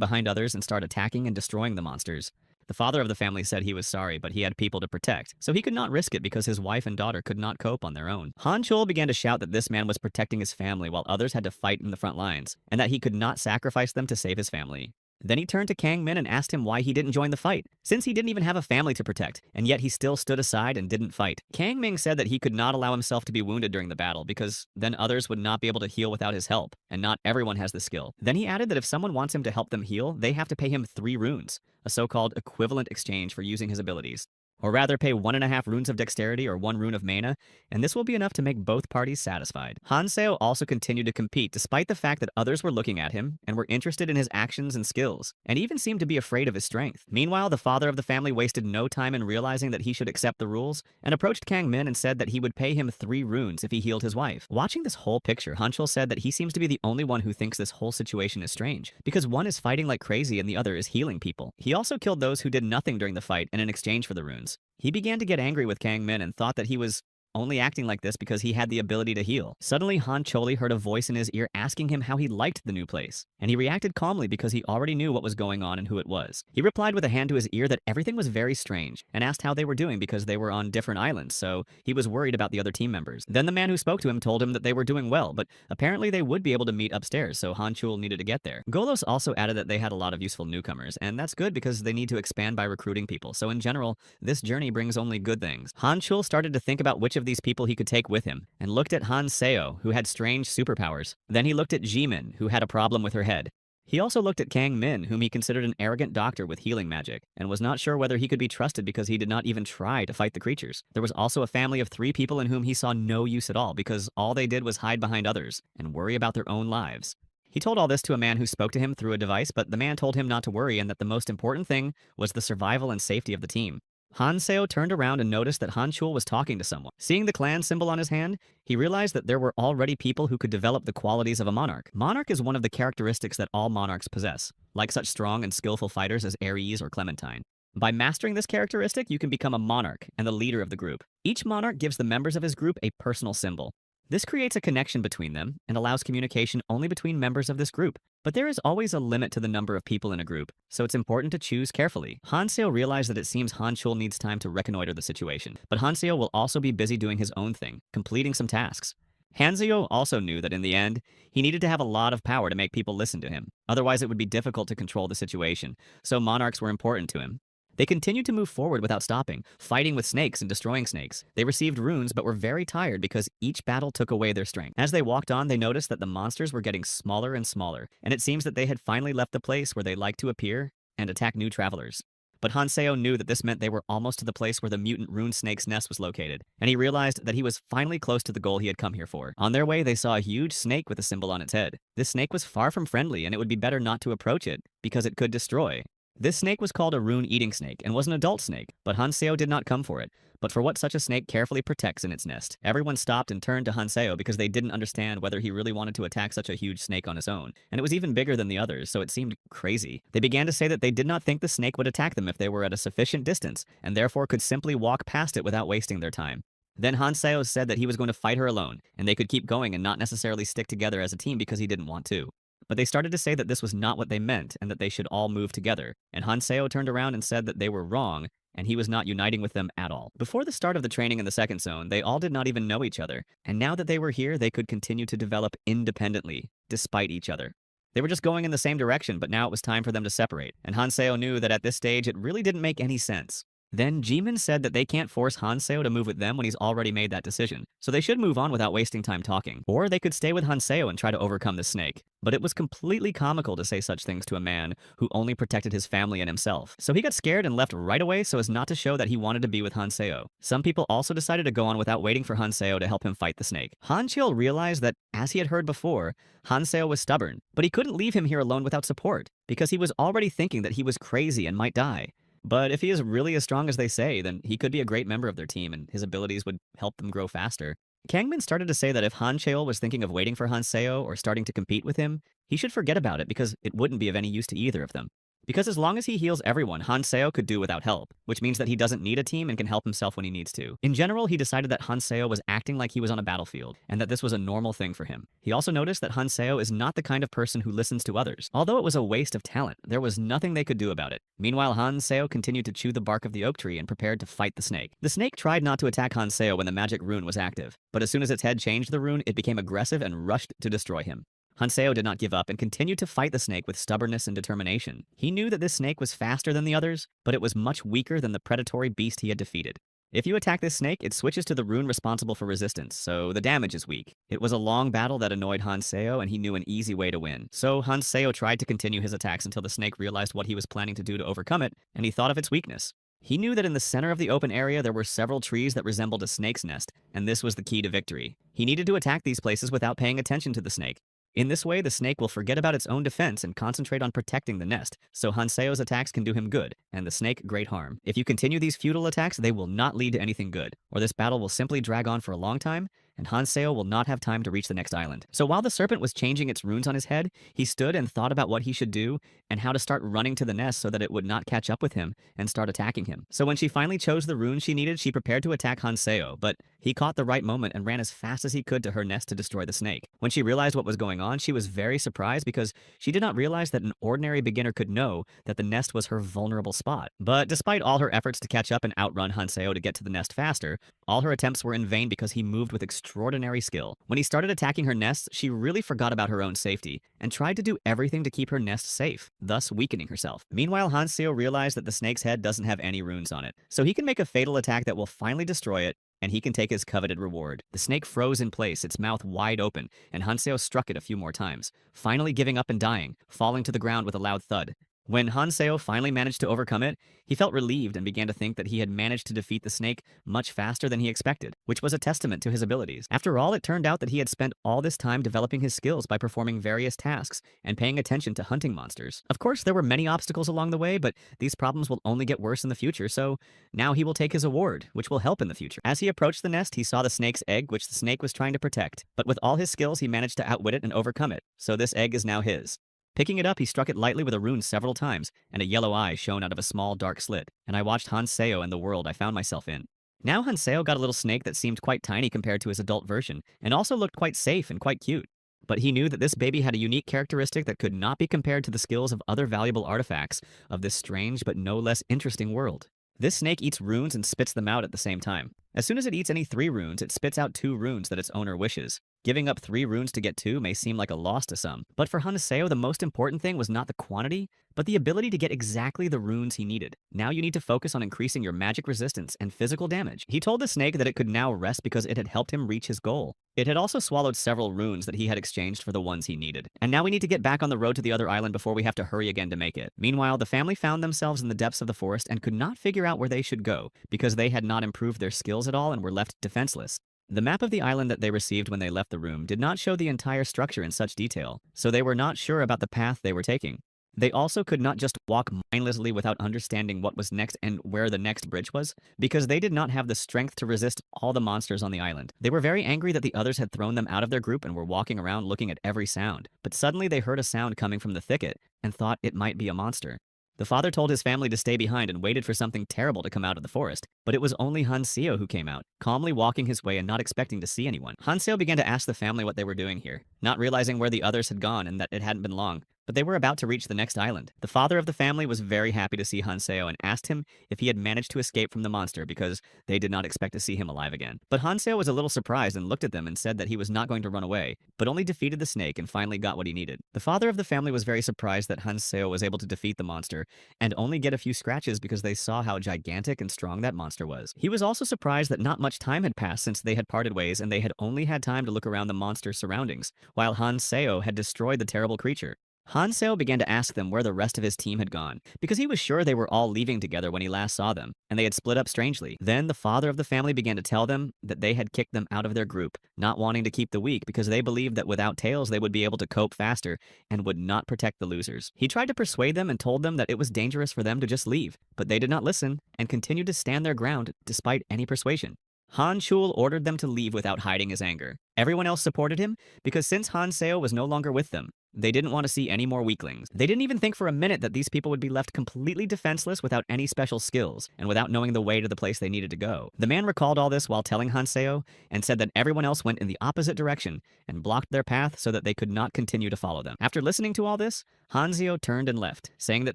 behind others and start attacking and destroying the monsters. The father of the family said he was sorry, but he had people to protect, so he could not risk it because his wife and daughter could not cope on their own. Hanchul began to shout that this man was protecting his family while others had to fight in the front lines, and that he could not sacrifice them to save his family. Then he turned to Kang Min and asked him why he didn't join the fight, since he didn't even have a family to protect, and yet he still stood aside and didn't fight. Kang Ming said that he could not allow himself to be wounded during the battle because then others would not be able to heal without his help, and not everyone has the skill. Then he added that if someone wants him to help them heal, they have to pay him 3 runes, a so-called equivalent exchange for using his abilities. Or rather pay 1.5 runes of dexterity or 1 rune of mana, and this will be enough to make both parties satisfied. Hanseo also continued to compete despite the fact that others were looking at him and were interested in his actions and skills, and even seemed to be afraid of his strength. Meanwhile, the father of the family wasted no time in realizing that he should accept the rules, and approached Kang Min and said that he would pay him 3 runes if he healed his wife. Watching this whole picture, Hanchul said that he seems to be the only one who thinks this whole situation is strange, because one is fighting like crazy and the other is healing people. He also killed those who did nothing during the fight in exchange for the runes. He began to get angry with Kang Min and thought that he was only acting like this because he had the ability to heal. Suddenly, Han Choli heard a voice in his ear asking him how he liked the new place, and he reacted calmly because he already knew what was going on and who it was. He replied with a hand to his ear that everything was very strange, and asked how they were doing because they were on different islands, so he was worried about the other team members. Then the man who spoke to him told him that they were doing well, but apparently they would be able to meet upstairs, so Han Chul needed to get there. Golos also added that they had a lot of useful newcomers, and that's good because they need to expand by recruiting people, so in general, this journey brings only good things. Han Chul started to think about which of these people he could take with him, and looked at Han Seo, who had strange superpowers. Then he looked at Jimin, who had a problem with her head. He also looked at Kang Min, whom he considered an arrogant doctor with healing magic, and was not sure whether he could be trusted because he did not even try to fight the creatures. There was also a family of 3 people in whom he saw no use at all because all they did was hide behind others and worry about their own lives. He told all this to a man who spoke to him through a device, but the man told him not to worry and that the most important thing was the survival and safety of the team. Hanseo turned around and noticed that Hanchul was talking to someone. Seeing the clan symbol on his hand, he realized that there were already people who could develop the qualities of a monarch. Monarch is one of the characteristics that all monarchs possess, like such strong and skillful fighters as Ares or Clementine. By mastering this characteristic, you can become a monarch and the leader of the group. Each monarch gives the members of his group a personal symbol. This creates a connection between them and allows communication only between members of this group. But there is always a limit to the number of people in a group, so it's important to choose carefully. Hanseo realized that it seems Hanchul needs time to reconnoiter the situation, but Hanseo will also be busy doing his own thing, completing some tasks. Hanzeo also knew that in the end, he needed to have a lot of power to make people listen to him. Otherwise, it would be difficult to control the situation, so monarchs were important to him. They continued to move forward without stopping, fighting with snakes and destroying snakes. They received runes but were very tired because each battle took away their strength. As they walked on, they noticed that the monsters were getting smaller and smaller, and it seems that they had finally left the place where they liked to appear and attack new travelers. But Hanseo knew that this meant they were almost to the place where the mutant rune snake's nest was located, and he realized that he was finally close to the goal he had come here for. On their way, they saw a huge snake with a symbol on its head. This snake was far from friendly, and it would be better not to approach it, because it could destroy. This snake was called a rune-eating snake and was an adult snake, but Hanseo did not come for it, but for what such a snake carefully protects in its nest. Everyone stopped and turned to Hanseo because they didn't understand whether he really wanted to attack such a huge snake on his own, and it was even bigger than the others, so it seemed crazy. They began to say that they did not think the snake would attack them if they were at a sufficient distance, and therefore could simply walk past it without wasting their time. Then Hanseo said that he was going to fight her alone, and they could keep going and not necessarily stick together as a team because he didn't want to. But they started to say that this was not what they meant and that they should all move together. And Hanseo turned around and said that they were wrong and he was not uniting with them at all. Before the start of the training in the second zone, they all did not even know each other. And now that they were here, they could continue to develop independently, despite each other. They were just going in the same direction, but now it was time for them to separate. And Hanseo knew that at this stage, it really didn't make any sense. Then Jimin said that they can't force Hanseo to move with them when he's already made that decision, so they should move on without wasting time talking. Or they could stay with Hanseo and try to overcome the snake. But it was completely comical to say such things to a man who only protected his family and himself. So he got scared and left right away so as not to show that he wanted to be with Hanseo. Some people also decided to go on without waiting for Hanseo to help him fight the snake. Hanchil realized that, as he had heard before, Hanseo was stubborn, but he couldn't leave him here alone without support, because he was already thinking that he was crazy and might die. But if he is really as strong as they say, then he could be a great member of their team and his abilities would help them grow faster. Kangmin started to say that if Han Cheol was thinking of waiting for Hanseo or starting to compete with him, he should forget about it because it wouldn't be of any use to either of them. Because as long as he heals everyone, Hanseo could do without help, which means that he doesn't need a team and can help himself when he needs to. In general, he decided that Hanseo was acting like he was on a battlefield, and that this was a normal thing for him. He also noticed that Hanseo is not the kind of person who listens to others. Although it was a waste of talent, there was nothing they could do about it. Meanwhile, Hanseo continued to chew the bark of the oak tree and prepared to fight the snake. The snake tried not to attack Hanseo when the magic rune was active, but as soon as its head changed the rune, it became aggressive and rushed to destroy him. Hanseo did not give up and continued to fight the snake with stubbornness and determination. He knew that this snake was faster than the others, but it was much weaker than the predatory beast he had defeated. If you attack this snake, it switches to the rune responsible for resistance, so the damage is weak. It was a long battle that annoyed Hanseo, and he knew an easy way to win. So Hanseo tried to continue his attacks until the snake realized what he was planning to do to overcome it, and he thought of its weakness. He knew that in the center of the open area there were several trees that resembled a snake's nest, and this was the key to victory. He needed to attack these places without paying attention to the snake. In this way, the snake will forget about its own defense and concentrate on protecting the nest, so Hanseo's attacks can do him good, and the snake great harm. If you continue these futile attacks, they will not lead to anything good, or this battle will simply drag on for a long time, and Hanseo will not have time to reach the next island. So while the serpent was changing its runes on his head, he stood and thought about what he should do and how to start running to the nest so that it would not catch up with him and start attacking him. So when she finally chose the rune she needed, she prepared to attack Hanseo, but he caught the right moment and ran as fast as he could to her nest to destroy the snake. When she realized what was going on, she was very surprised because she did not realize that an ordinary beginner could know that the nest was her vulnerable spot. But despite all her efforts to catch up and outrun Hanseo to get to the nest faster, all her attempts were in vain because he moved with extraordinary skill. When he started attacking her nest, she really forgot about her own safety and tried to do everything to keep her nest safe, thus weakening herself. Meanwhile, Hanseo realized that the snake's head doesn't have any runes on it, so he can make a fatal attack that will finally destroy it, and he can take his coveted reward. The snake froze in place, its mouth wide open, and Hanseo struck it a few more times, finally giving up and dying, falling to the ground with a loud thud. When Hanseo finally managed to overcome it, he felt relieved and began to think that he had managed to defeat the snake much faster than he expected, which was a testament to his abilities. After all, it turned out that he had spent all this time developing his skills by performing various tasks and paying attention to hunting monsters. Of course, there were many obstacles along the way, but these problems will only get worse in the future, so now he will take his award, which will help in the future. As he approached the nest, he saw the snake's egg, which the snake was trying to protect, but with all his skills, he managed to outwit it and overcome it, so this egg is now his. Picking it up, he struck it lightly with a rune several times, and a yellow eye shone out of a small dark slit, and I watched Hanseo and the world I found myself in. Now Hanseo got a little snake that seemed quite tiny compared to his adult version, and also looked quite safe and quite cute. But he knew that this baby had a unique characteristic that could not be compared to the skills of other valuable artifacts of this strange but no less interesting world. This snake eats runes and spits them out at the same time. As soon as it eats any 3 runes, it spits out 2 runes that its owner wishes. Giving up 3 runes to get 2 may seem like a loss to some, but for Hanseo, the most important thing was not the quantity, but the ability to get exactly the runes he needed. Now you need to focus on increasing your magic resistance and physical damage. He told the snake that it could now rest because it had helped him reach his goal. It had also swallowed several runes that he had exchanged for the ones he needed. And now we need to get back on the road to the other island before we have to hurry again to make it. Meanwhile, the family found themselves in the depths of the forest and could not figure out where they should go because they had not improved their skills at all and were left defenseless. The map of the island that they received when they left the room did not show the entire structure in such detail, so they were not sure about the path they were taking. They also could not just walk mindlessly without understanding what was next and where the next bridge was, because they did not have the strength to resist all the monsters on the island. They were very angry that the others had thrown them out of their group and were walking around looking at every sound. But suddenly they heard a sound coming from the thicket and thought it might be a monster. The father told his family to stay behind and waited for something terrible to come out of the forest, but it was only Hanseo who came out, calmly walking his way and not expecting to see anyone. Hanseo began to ask the family what they were doing here, not realizing where the others had gone and that it hadn't been long. But they were about to reach the next island. The father of the family was very happy to see Hanseo and asked him if he had managed to escape from the monster because they did not expect to see him alive again. But Hanseo was a little surprised and looked at them and said that he was not going to run away, but only defeated the snake and finally got what he needed. The father of the family was very surprised that Hanseo was able to defeat the monster and only get a few scratches because they saw how gigantic and strong that monster was. He was also surprised that not much time had passed since they had parted ways and they had only had time to look around the monster's surroundings, while Hanseo had destroyed the terrible creature. Hanseo began to ask them where the rest of his team had gone, because he was sure they were all leaving together when he last saw them, and they had split up strangely. Then the father of the family began to tell them that they had kicked them out of their group, not wanting to keep the weak because they believed that without tails they would be able to cope faster and would not protect the losers. He tried to persuade them and told them that it was dangerous for them to just leave, but they did not listen and continued to stand their ground despite any persuasion. Han Chul ordered them to leave without hiding his anger. Everyone else supported him because since Hanseo was no longer with them, they didn't want to see any more weaklings. They didn't even think for a minute that these people would be left completely defenseless without any special skills and without knowing the way to the place they needed to go. The man recalled all this while telling Hanseo and said that everyone else went in the opposite direction and blocked their path so that they could not continue to follow them. After listening to all this, Hanseo turned and left, saying that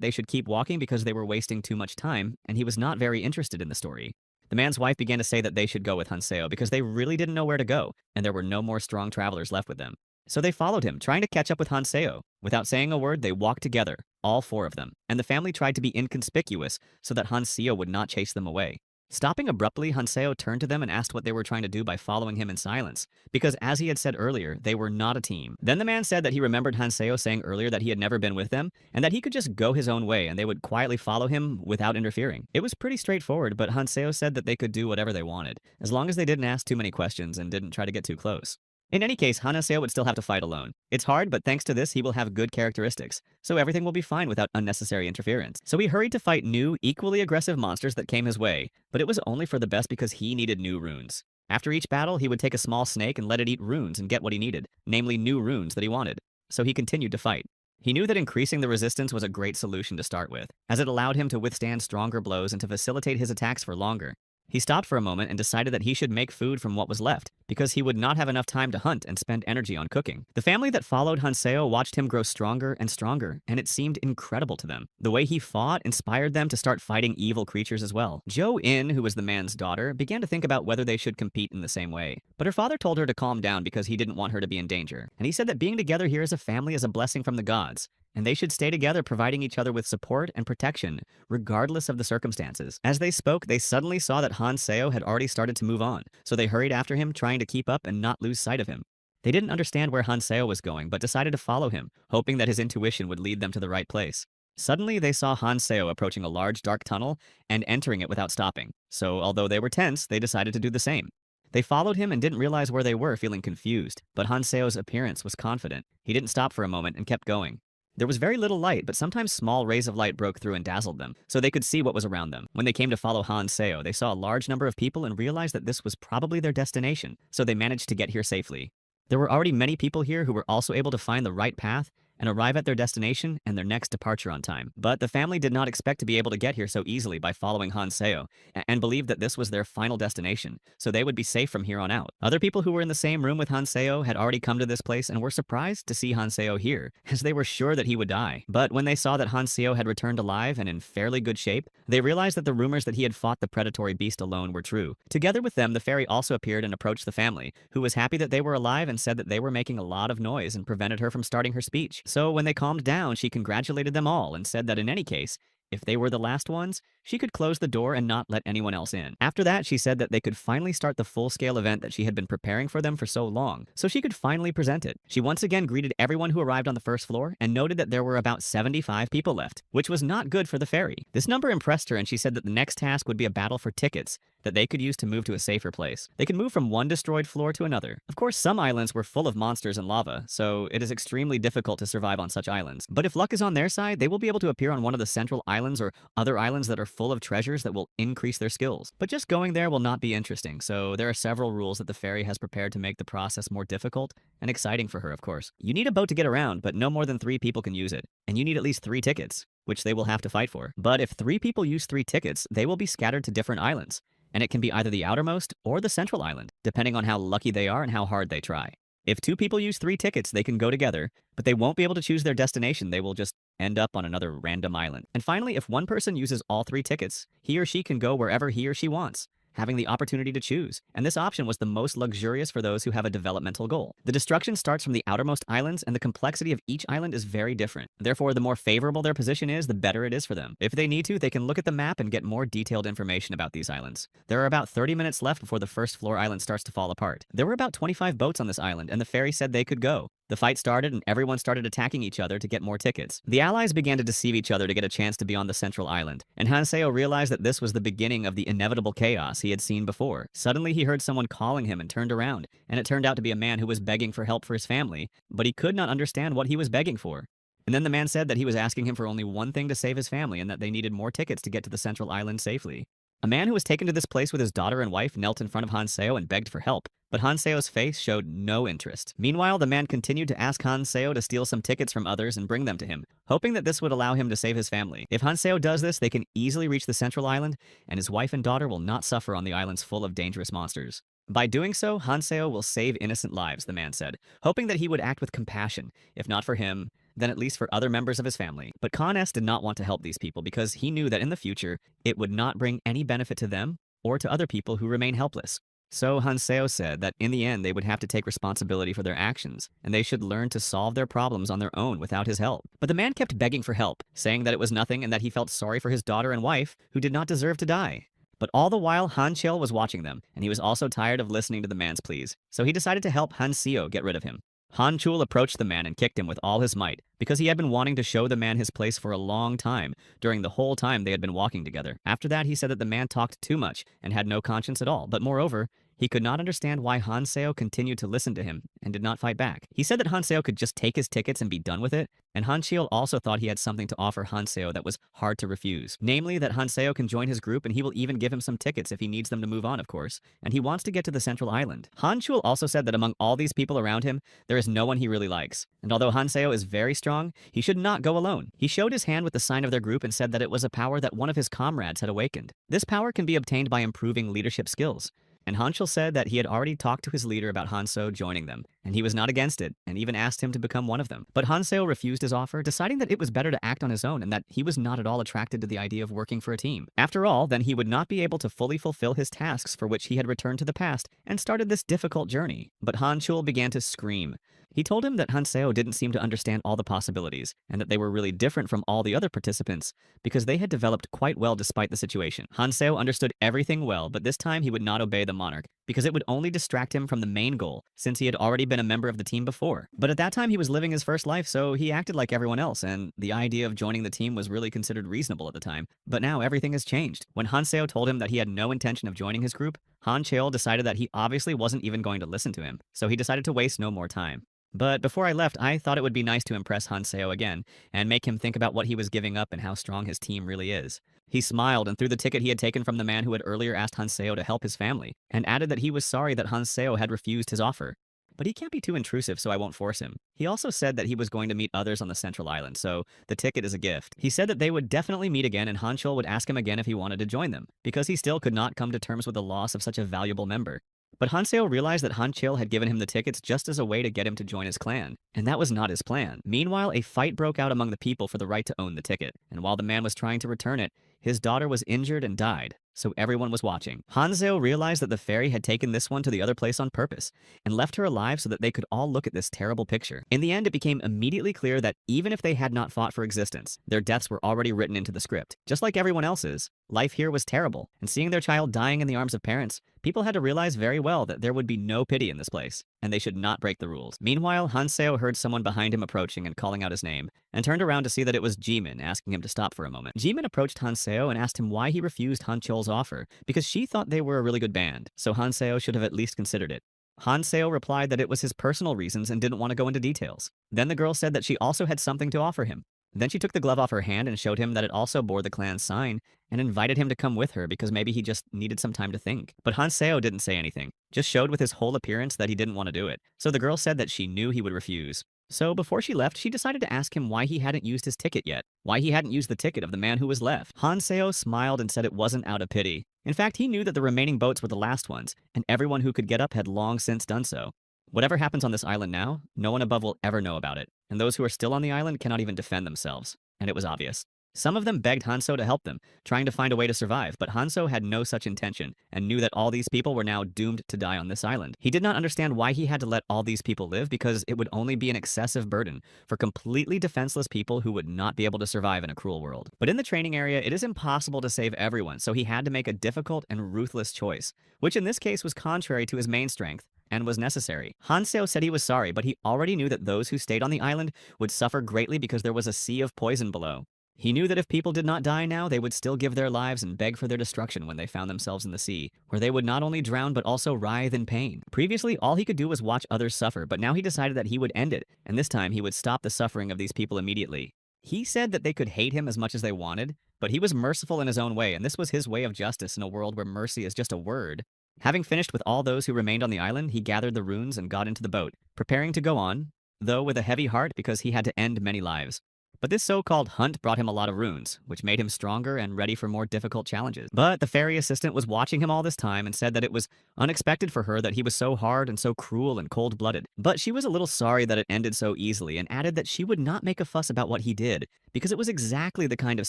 they should keep walking because they were wasting too much time and he was not very interested in the story. The man's wife began to say that they should go with Hanseo because they really didn't know where to go, and there were no more strong travelers left with them. So they followed him, trying to catch up with Hanseo. Without saying a word, they walked together, all 4 of them, and the family tried to be inconspicuous so that Hanseo would not chase them away. Stopping abruptly, Hanseo turned to them and asked what they were trying to do by following him in silence, because as he had said earlier, they were not a team. Then the man said that he remembered Hanseo saying earlier that he had never been with them, and that he could just go his own way and they would quietly follow him without interfering. It was pretty straightforward, but Hanseo said that they could do whatever they wanted, as long as they didn't ask too many questions and didn't try to get too close. In any case, Hanseo would still have to fight alone. It's hard, but thanks to this, he will have good characteristics, so everything will be fine without unnecessary interference. So he hurried to fight new, equally aggressive monsters that came his way, but it was only for the best because he needed new runes. After each battle, he would take a small snake and let it eat runes and get what he needed, namely new runes that he wanted. So he continued to fight. He knew that increasing the resistance was a great solution to start with, as it allowed him to withstand stronger blows and to facilitate his attacks for longer. He stopped for a moment and decided that he should make food from what was left, because he would not have enough time to hunt and spend energy on cooking. The family that followed Hanseo watched him grow stronger and stronger, and it seemed incredible to them. The way he fought inspired them to start fighting evil creatures as well. Jo-in, who was the man's daughter, began to think about whether they should compete in the same way. But her father told her to calm down because he didn't want her to be in danger. And he said that being together here as a family is a blessing from the gods, and they should stay together providing each other with support and protection, regardless of the circumstances. As they spoke, they suddenly saw that Hanseo had already started to move on, so they hurried after him, trying to keep up and not lose sight of him. They didn't understand where Hanseo was going, but decided to follow him, hoping that his intuition would lead them to the right place. Suddenly, they saw Hanseo approaching a large dark tunnel and entering it without stopping, so although they were tense, they decided to do the same. They followed him and didn't realize where they were, feeling confused, but Hanseo's appearance was confident. He didn't stop for a moment and kept going. There was very little light, but sometimes small rays of light broke through and dazzled them, so they could see what was around them. When they came to follow Hanseo, they saw a large number of people and realized that this was probably their destination, so they managed to get here safely. There were already many people here who were also able to find the right path, and arrive at their destination and their next departure on time. But the family did not expect to be able to get here so easily by following Hanseo, and believed that this was their final destination, so they would be safe from here on out. Other people who were in the same room with Hanseo had already come to this place and were surprised to see Hanseo here, as they were sure that he would die. But when they saw that Hanseo had returned alive and in fairly good shape, they realized that the rumors that he had fought the predatory beast alone were true. Together with them, the fairy also appeared and approached the family, who was happy that they were alive and said that they were making a lot of noise and prevented her from starting her speech. So when they calmed down, she congratulated them all and said that in any case, if they were the last ones, she could close the door and not let anyone else in. After that, she said that they could finally start the full-scale event that she had been preparing for them for so long, so she could finally present it. She once again greeted everyone who arrived on the first floor and noted that there were about 75 people left, which was not good for the fairy. This number impressed her, and she said that the next task would be a battle for tickets that they could use to move to a safer place. They could move from one destroyed floor to another. Of course, some islands were full of monsters and lava, so it is extremely difficult to survive on such islands. But if luck is on their side, they will be able to appear on one of the central islands or other islands that are full of treasures that will increase their skills. But just going there will not be interesting, so there are several rules that the fairy has prepared to make the process more difficult and exciting for her, of course. You need a boat to get around, but no more than 3 people can use it, and you need at least 3 tickets, which they will have to fight for. But if 3 people use 3 tickets, they will be scattered to different islands, and it can be either the outermost or the central island, depending on how lucky they are and how hard they try. If 2 people use 3 tickets, they can go together, but they won't be able to choose their destination. They will just end up on another random island. And finally, if one person uses all 3 tickets, he or she can go wherever he or she wants, having the opportunity to choose. And this option was the most luxurious for those who have a developmental goal. The destruction starts from the outermost islands, and the complexity of each island is very different. Therefore, the more favorable their position is, the better it is for them. If they need to, they can look at the map and get more detailed information about these islands. There are about 30 minutes left before the first floor island starts to fall apart. There were about 25 boats on this island, and the fairy said they could go. The fight started, and everyone started attacking each other to get more tickets. The allies began to deceive each other to get a chance to be on the central island, and Hanseo realized that this was the beginning of the inevitable chaos he had seen before. Suddenly, he heard someone calling him and turned around, and it turned out to be a man who was begging for help for his family, but he could not understand what he was begging for. And then the man said that he was asking him for only one thing to save his family, and that they needed more tickets to get to the central island safely. A man who was taken to this place with his daughter and wife knelt in front of Hanseo and begged for help, but Hanseo's face showed no interest. Meanwhile, the man continued to ask Hanseo to steal some tickets from others and bring them to him, hoping that this would allow him to save his family. If Hanseo does this, they can easily reach the central island, and his wife and daughter will not suffer on the islands full of dangerous monsters. By doing so, Hanseo will save innocent lives, the man said, hoping that he would act with compassion, if not for him, then at least for other members of his family. But Con S did not want to help these people because he knew that in the future, it would not bring any benefit to them or to other people who remain helpless. So Hanseo said that in the end they would have to take responsibility for their actions, and they should learn to solve their problems on their own without his help. But the man kept begging for help, saying that it was nothing and that he felt sorry for his daughter and wife, who did not deserve to die. But all the while, Hanchil was watching them, and he was also tired of listening to the man's pleas, so he decided to help Hanseo get rid of him. Hanchul approached the man and kicked him with all his might, because he had been wanting to show the man his place for a long time, during the whole time they had been walking together. After that, he said that the man talked too much and had no conscience at all, but moreover, he could not understand why Hanseo continued to listen to him and did not fight back. He said that Hanseo could just take his tickets and be done with it, and Hanchil also thought he had something to offer Hanseo that was hard to refuse. Namely, that Hanseo can join his group and he will even give him some tickets if he needs them to move on, of course, and he wants to get to the central island. Hanchul also said that among all these people around him, there is no one he really likes. And although Hanseo is very strong, he should not go alone. He showed his hand with the sign of their group and said that it was a power that one of his comrades had awakened. This power can be obtained by improving leadership skills. And Hanchil said that he had already talked to his leader about Hanseo joining them, and he was not against it, and even asked him to become one of them. But Hanseo refused his offer, deciding that it was better to act on his own and that he was not at all attracted to the idea of working for a team. After all, then he would not be able to fully fulfill his tasks for which he had returned to the past and started this difficult journey. But Hanchul began to scream. He told him that Hanseo didn't seem to understand all the possibilities, and that they were really different from all the other participants, because they had developed quite well despite the situation. Hanseo understood everything well, but this time he would not obey the monarch, because it would only distract him from the main goal, since he had already been a member of the team before. But at that time he was living his first life, so he acted like everyone else, and the idea of joining the team was really considered reasonable at the time. But now everything has changed. When Hanseo told him that he had no intention of joining his group, Hanchil decided that he obviously wasn't even going to listen to him, so he decided to waste no more time. But before I left, I thought it would be nice to impress Hanseo again, and make him think about what he was giving up and how strong his team really is. He smiled and threw the ticket he had taken from the man who had earlier asked Hanseo to help his family, and added that he was sorry that Hanseo had refused his offer. but he can't be too intrusive, so I won't force him. He also said that he was going to meet others on the central island, so the ticket is a gift. He said that they would definitely meet again and Hanchul would ask him again if he wanted to join them, because he still could not come to terms with the loss of such a valuable member. But Hanseo realized that Hanchil had given him the tickets just as a way to get him to join his clan, and that was not his plan. Meanwhile, a fight broke out among the people for the right to own the ticket, and while the man was trying to return it, his daughter was injured and died, so everyone was watching. Hanzeo realized that the fairy had taken this one to the other place on purpose, and left her alive so that they could all look at this terrible picture. In the end, it became immediately clear that even if they had not fought for existence, their deaths were already written into the script. Just like everyone else's, life here was terrible, and seeing their child dying in the arms of parents, people had to realize very well that there would be no pity in this place, and they should not break the rules. Meanwhile, Hanseo heard someone behind him approaching and calling out his name, and turned around to see that it was Jimin asking him to stop for a moment. Jimin approached Hanseo and asked him why he refused Hanchul's offer, because she thought they were a really good band, so Hanseo should have at least considered it. Hanseo replied that it was his personal reasons and didn't want to go into details. Then the girl said that she also had something to offer him. Then she took the glove off her hand and showed him that it also bore the clan's sign and invited him to come with her because maybe he just needed some time to think. But Hanseo didn't say anything, just showed with his whole appearance that he didn't want to do it. So the girl said that she knew he would refuse. So before she left, she decided to ask him why he hadn't used his ticket yet, why he hadn't used the ticket of the man who was left. Hanseo smiled and said it wasn't out of pity. In fact, he knew that the remaining boats were the last ones, and everyone who could get up had long since done so. Whatever happens on this island now, no one above will ever know about it, and those who are still on the island cannot even defend themselves, and it was obvious. Some of them begged Hanso to help them, trying to find a way to survive, but Hanso had no such intention and knew that all these people were now doomed to die on this island. He did not understand why he had to let all these people live because it would only be an excessive burden for completely defenseless people who would not be able to survive in a cruel world. But in the training area, it is impossible to save everyone, so he had to make a difficult and ruthless choice, which in this case was contrary to his main strength and was necessary. Hanseo said he was sorry, but he already knew that those who stayed on the island would suffer greatly because there was a sea of poison below. He knew that if people did not die now, they would still give their lives and beg for their destruction when they found themselves in the sea, where they would not only drown but also writhe in pain. Previously, all he could do was watch others suffer, but now he decided that he would end it, and this time he would stop the suffering of these people immediately. He said that they could hate him as much as they wanted, but he was merciful in his own way, and this was his way of justice in a world where mercy is just a word. Having finished with all those who remained on the island, he gathered the runes and got into the boat, preparing to go on, though with a heavy heart because he had to end many lives. But this so-called hunt brought him a lot of runes, which made him stronger and ready for more difficult challenges. But the fairy assistant was watching him all this time and said that it was unexpected for her that he was so hard and so cruel and cold-blooded. But she was a little sorry that it ended so easily and added that she would not make a fuss about what he did, because it was exactly the kind of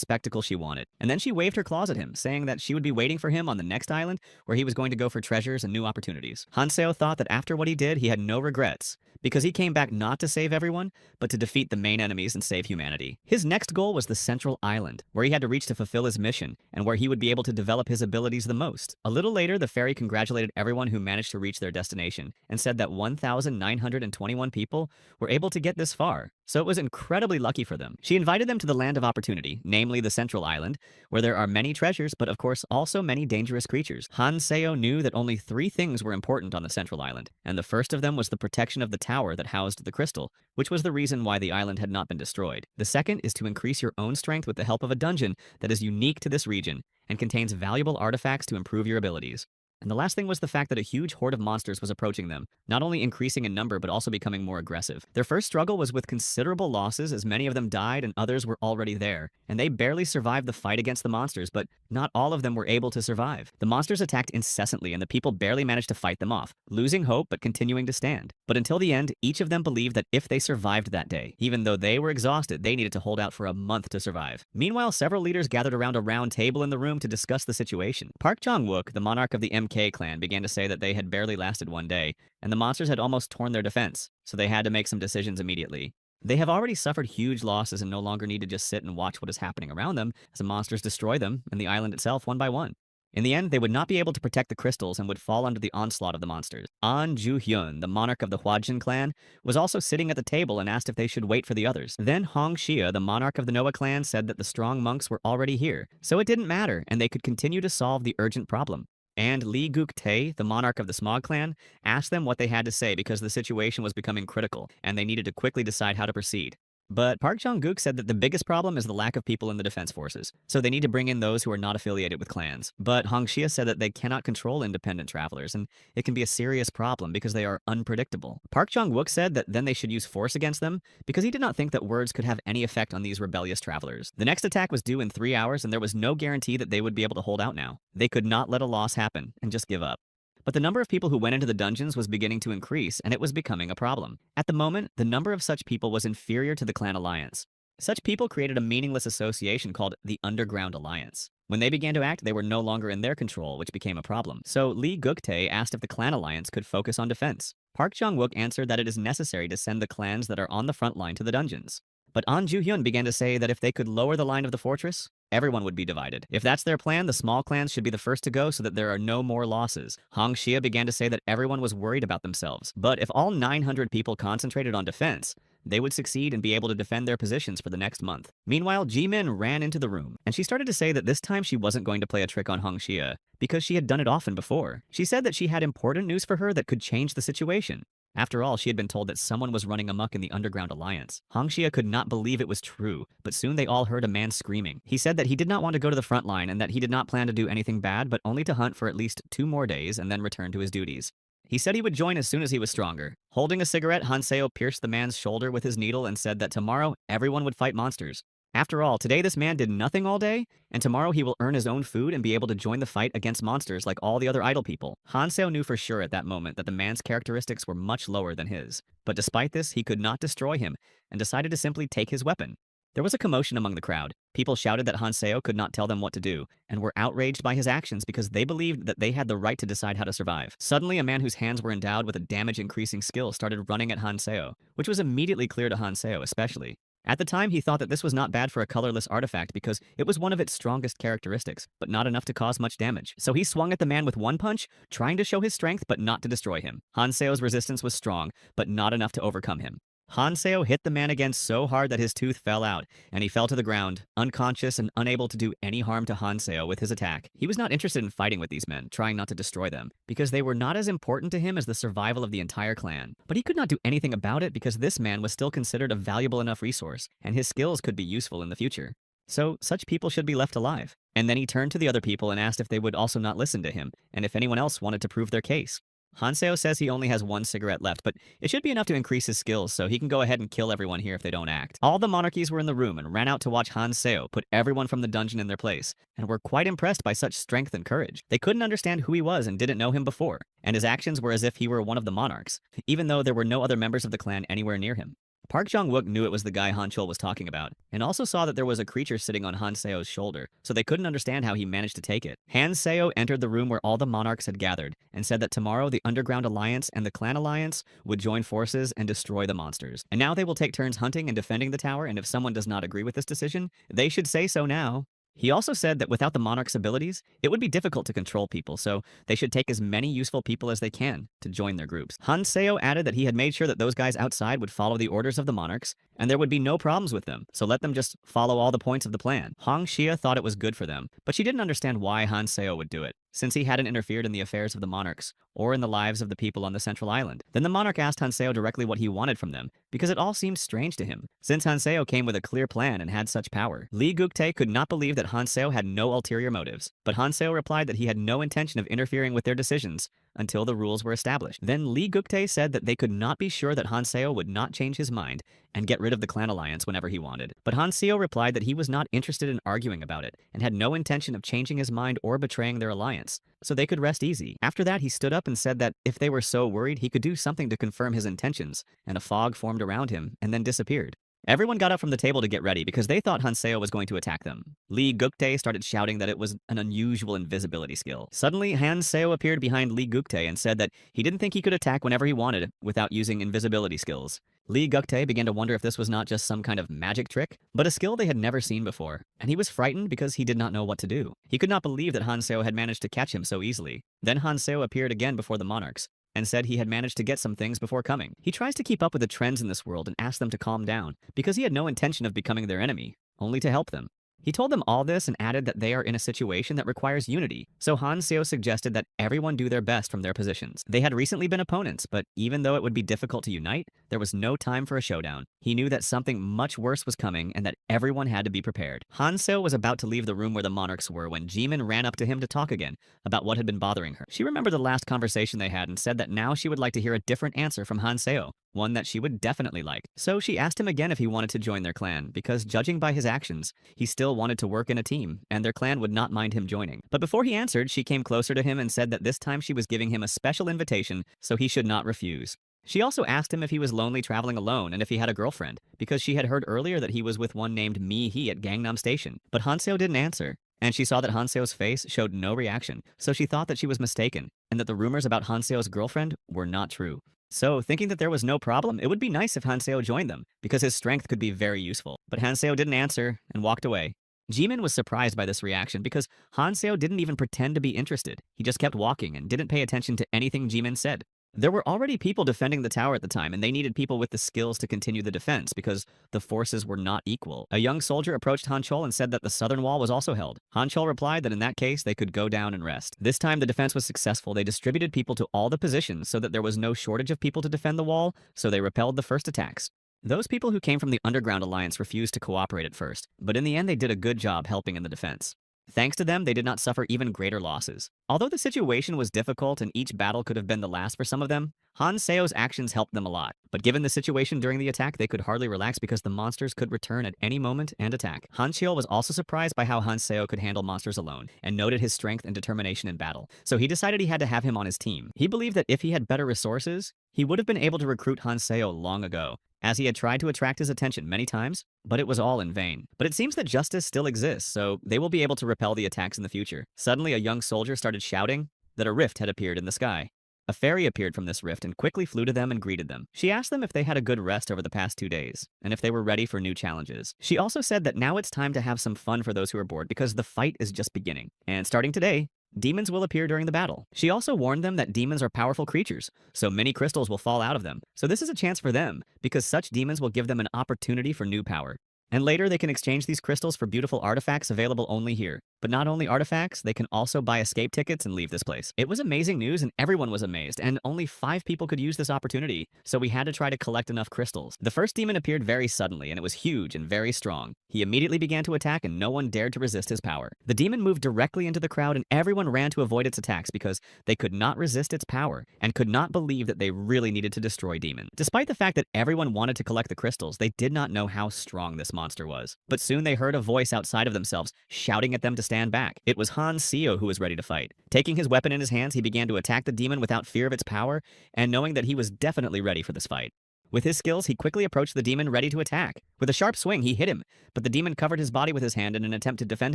spectacle she wanted. And then she waved her claws at him, saying that she would be waiting for him on the next island where he was going to go for treasures and new opportunities. Hanseo thought that after what he did, he had no regrets, because he came back not to save everyone, but to defeat the main enemies and save humanity. His next goal was the central island, where he had to reach to fulfill his mission, and where he would be able to develop his abilities the most. A little later, the fairy congratulated everyone who managed to reach their destination, and said that 1,921 people were able to get this far, so it was incredibly lucky for them. She invited them to the land of opportunity, namely the central island, where there are many treasures, but of course also many dangerous creatures. Hanseo knew that only 3 things were important on the central island, and the first of them was the protection of the tower that housed the crystal, which was the reason why the island had not been destroyed. The second is to increase your own strength with the help of a dungeon that is unique to this region and contains valuable artifacts to improve your abilities. And the last thing was the fact that a huge horde of monsters was approaching them, not only increasing in number but also becoming more aggressive. Their first struggle was with considerable losses as many of them died and others were already there, and they barely survived the fight against the monsters, but not all of them were able to survive. The monsters attacked incessantly and the people barely managed to fight them off, losing hope but continuing to stand. But until the end, each of them believed that if they survived that day, even though they were exhausted, they needed to hold out for a month to survive. Meanwhile, several leaders gathered around a round table in the room to discuss the situation. Park Jong-wook, the monarch of the MK clan, began to say that they had barely lasted one day, and the monsters had almost torn their defense, so they had to make some decisions immediately. They have already suffered huge losses and no longer need to just sit and watch what is happening around them as the monsters destroy them and the island itself one by one. In the end, they would not be able to protect the crystals and would fall under the onslaught of the monsters. An Ju-hyun, the monarch of the Hwajin clan, was also sitting at the table and asked if they should wait for the others. Then Hong Xia, the monarch of the Noah clan, said that the strong monks were already here, so it didn't matter and they could continue to solve the urgent problem. And Lee Guk-tae, the monarch of the Smog clan, asked them what they had to say because the situation was becoming critical and they needed to quickly decide how to proceed. But Park Jong-guk said that the biggest problem is the lack of people in the defense forces, so they need to bring in those who are not affiliated with clans. But Hong Xia said that they cannot control independent travelers, and it can be a serious problem because they are unpredictable. Park Jong-wook said that then they should use force against them because he did not think that words could have any effect on these rebellious travelers. The next attack was due in 3 hours, and there was no guarantee that they would be able to hold out now. They could not let a loss happen and just give up. But the number of people who went into the dungeons was beginning to increase, and it was becoming a problem. At the moment, the number of such people was inferior to the clan alliance. Such people created a meaningless association called the Underground Alliance. When they began to act, they were no longer in their control, which became a problem. So Lee Guktae asked if the clan alliance could focus on defense. Park Jong-wook answered that it is necessary to send the clans that are on the front line to the dungeons. But An Ju-hyun began to say that if they could lower the line of the fortress, everyone would be divided. If that's their plan, the small clans should be the first to go so that there are no more losses. Hong Xia began to say that everyone was worried about themselves. But if all 900 people concentrated on defense, they would succeed and be able to defend their positions for the next month. Meanwhile, Ji-min ran into the room, and she started to say that this time she wasn't going to play a trick on Hong Xia, because she had done it often before. She said that she had important news for her that could change the situation. After all, she had been told that someone was running amok in the Underground Alliance. Hong Xia could not believe it was true, but soon they all heard a man screaming. He said that he did not want to go to the front line and that he did not plan to do anything bad, but only to hunt for at least 2 more days and then return to his duties. He said he would join as soon as he was stronger. Holding a cigarette, Hanseo pierced the man's shoulder with his needle and said that tomorrow everyone would fight monsters. After all, today this man did nothing all day, and tomorrow he will earn his own food and be able to join the fight against monsters like all the other idle people. Hanseo knew for sure at that moment that the man's characteristics were much lower than his. But despite this, he could not destroy him, and decided to simply take his weapon. There was a commotion among the crowd. People shouted that Hanseo could not tell them what to do, and were outraged by his actions because they believed that they had the right to decide how to survive. Suddenly, a man whose hands were endowed with a damage-increasing skill started running at Hanseo, which was immediately clear to Hanseo especially. At the time, he thought that this was not bad for a colorless artifact because it was one of its strongest characteristics, but not enough to cause much damage. So he swung at the man with one punch, trying to show his strength but not to destroy him. Hanseo's resistance was strong, but not enough to overcome him. Hanseo hit the man again so hard that his tooth fell out, and he fell to the ground, unconscious and unable to do any harm to Hanseo with his attack. He was not interested in fighting with these men, trying not to destroy them, because they were not as important to him as the survival of the entire clan. But he could not do anything about it because this man was still considered a valuable enough resource, and his skills could be useful in the future. So, such people should be left alive. And then he turned to the other people and asked if they would also not listen to him, and if anyone else wanted to prove their case. Hanseo says he only has 1 cigarette left, but it should be enough to increase his skills, so he can go ahead and kill everyone here if they don't act. All the monarchies were in the room and ran out to watch Hanseo put everyone from the dungeon in their place, and were quite impressed by such strength and courage. They couldn't understand who he was and didn't know him before, and his actions were as if he were one of the monarchs, even though there were no other members of the clan anywhere near him. Park Jong-wook knew it was the guy Han Chul was talking about, and also saw that there was a creature sitting on Hanseo's shoulder, so they couldn't understand how he managed to take it. Hanseo entered the room where all the monarchs had gathered, and said that tomorrow the Underground Alliance and the Clan Alliance would join forces and destroy the monsters. And now they will take turns hunting and defending the tower, and if someone does not agree with this decision, they should say so now. He also said that without the monarch's abilities, it would be difficult to control people, so they should take as many useful people as they can to join their groups. Hanseo added that he had made sure that those guys outside would follow the orders of the monarchs, and there would be no problems with them, so let them just follow all the points of the plan. Hong Xia thought it was good for them, but she didn't understand why Hanseo would do it, since he hadn't interfered in the affairs of the monarchs, or in the lives of the people on the central island. Then the monarch asked Hanseo directly what he wanted from them, because it all seemed strange to him, since Hanseo came with a clear plan and had such power. Lee Guktae could not believe that Hanseo had no ulterior motives, but Hanseo replied that he had no intention of interfering with their decisions until the rules were established. Then Lee Guktae said that they could not be sure that Hanseo would not change his mind and get rid of the clan alliance whenever he wanted. But Hanseo replied that he was not interested in arguing about it, and had no intention of changing his mind or betraying their alliance, so they could rest easy. After that, he stood up and said that if they were so worried, he could do something to confirm his intentions, and a fog formed around him and then disappeared. Everyone got up from the table to get ready because they thought Hanseo was going to attack them. Lee Guktae started shouting that it was an unusual invisibility skill. Suddenly, Hanseo appeared behind Lee Guktae and said that he didn't think he could attack whenever he wanted without using invisibility skills. Lee Guktae began to wonder if this was not just some kind of magic trick, but a skill they had never seen before, and he was frightened because he did not know what to do. He could not believe that Hanseo had managed to catch him so easily. Then Hanseo appeared again before the monarchs, and said he had managed to get some things before coming. He tries to keep up with the trends in this world and asks them to calm down, because he had no intention of becoming their enemy, only to help them. He told them all this and added that they are in a situation that requires unity, so Han Seo suggested that everyone do their best from their positions. They had recently been opponents, but even though it would be difficult to unite, there was no time for a showdown. He knew that something much worse was coming and that everyone had to be prepared. Han Seo was about to leave the room where the monarchs were when Jimin ran up to him to talk again about what had been bothering her. She remembered the last conversation they had and said that now she would like to hear a different answer from Han Seo, one that she would definitely like. So she asked him again if he wanted to join their clan, because judging by his actions, he still wanted to work in a team, and their clan would not mind him joining. But before he answered, she came closer to him and said that this time she was giving him a special invitation, so he should not refuse. She also asked him if he was lonely traveling alone and if he had a girlfriend, because she had heard earlier that he was with one named Mi-hee at Gangnam Station. But Han Seo didn't answer, and she saw that Han Seo's face showed no reaction, so she thought that she was mistaken, and that the rumors about Han Seo's girlfriend were not true. So, thinking that there was no problem, it would be nice if Han Seo joined them, because his strength could be very useful. But Han Seo didn't answer and walked away. Jimin was surprised by this reaction because Han Seo didn't even pretend to be interested. He just kept walking and didn't pay attention to anything Jimin said. There were already people defending the tower at the time, and they needed people with the skills to continue the defense because the forces were not equal. A young soldier approached Han Chol and said that the southern wall was also held. Han Chol replied that in that case, they could go down and rest. This time, the defense was successful. They distributed people to all the positions so that there was no shortage of people to defend the wall, so they repelled the first attacks. Those people who came from the Underground Alliance refused to cooperate at first, but in the end, they did a good job helping in the defense. Thanks to them, they did not suffer even greater losses. Although the situation was difficult and each battle could have been the last for some of them, Han Seo's actions helped them a lot. But given the situation during the attack, they could hardly relax because the monsters could return at any moment and attack. Han Cheol was also surprised by how Han Seo could handle monsters alone, and noted his strength and determination in battle. So he decided he had to have him on his team. He believed that if he had better resources, he would have been able to recruit Han Seo long ago, as he had tried to attract his attention many times, but it was all in vain. But it seems that justice still exists, so they will be able to repel the attacks in the future. Suddenly, a young soldier started shouting that a rift had appeared in the sky. A fairy appeared from this rift and quickly flew to them and greeted them. She asked them if they had a good rest over the past 2 days, and if they were ready for new challenges. She also said that now it's time to have some fun for those who are bored because the fight is just beginning. And starting today, demons will appear during the battle. She also warned them that demons are powerful creatures, so many crystals will fall out of them. So this is a chance for them, because such demons will give them an opportunity for new power. And later, they can exchange these crystals for beautiful artifacts available only here. But not only artifacts, they can also buy escape tickets and leave this place. It was amazing news and everyone was amazed, and only 5 people could use this opportunity, so we had to try to collect enough crystals. The first demon appeared very suddenly, and it was huge and very strong. He immediately began to attack, and no one dared to resist his power. The demon moved directly into the crowd, and everyone ran to avoid its attacks because they could not resist its power, and could not believe that they really needed to destroy demon. Despite the fact that everyone wanted to collect the crystals, they did not know how strong this monster was. But soon they heard a voice outside of themselves, shouting at them to stand back. It was Han Seo who was ready to fight. Taking his weapon in his hands, he began to attack the demon without fear of its power, and knowing that he was definitely ready for this fight. With his skills, he quickly approached the demon ready to attack. With a sharp swing, he hit him, but the demon covered his body with his hand in an attempt to defend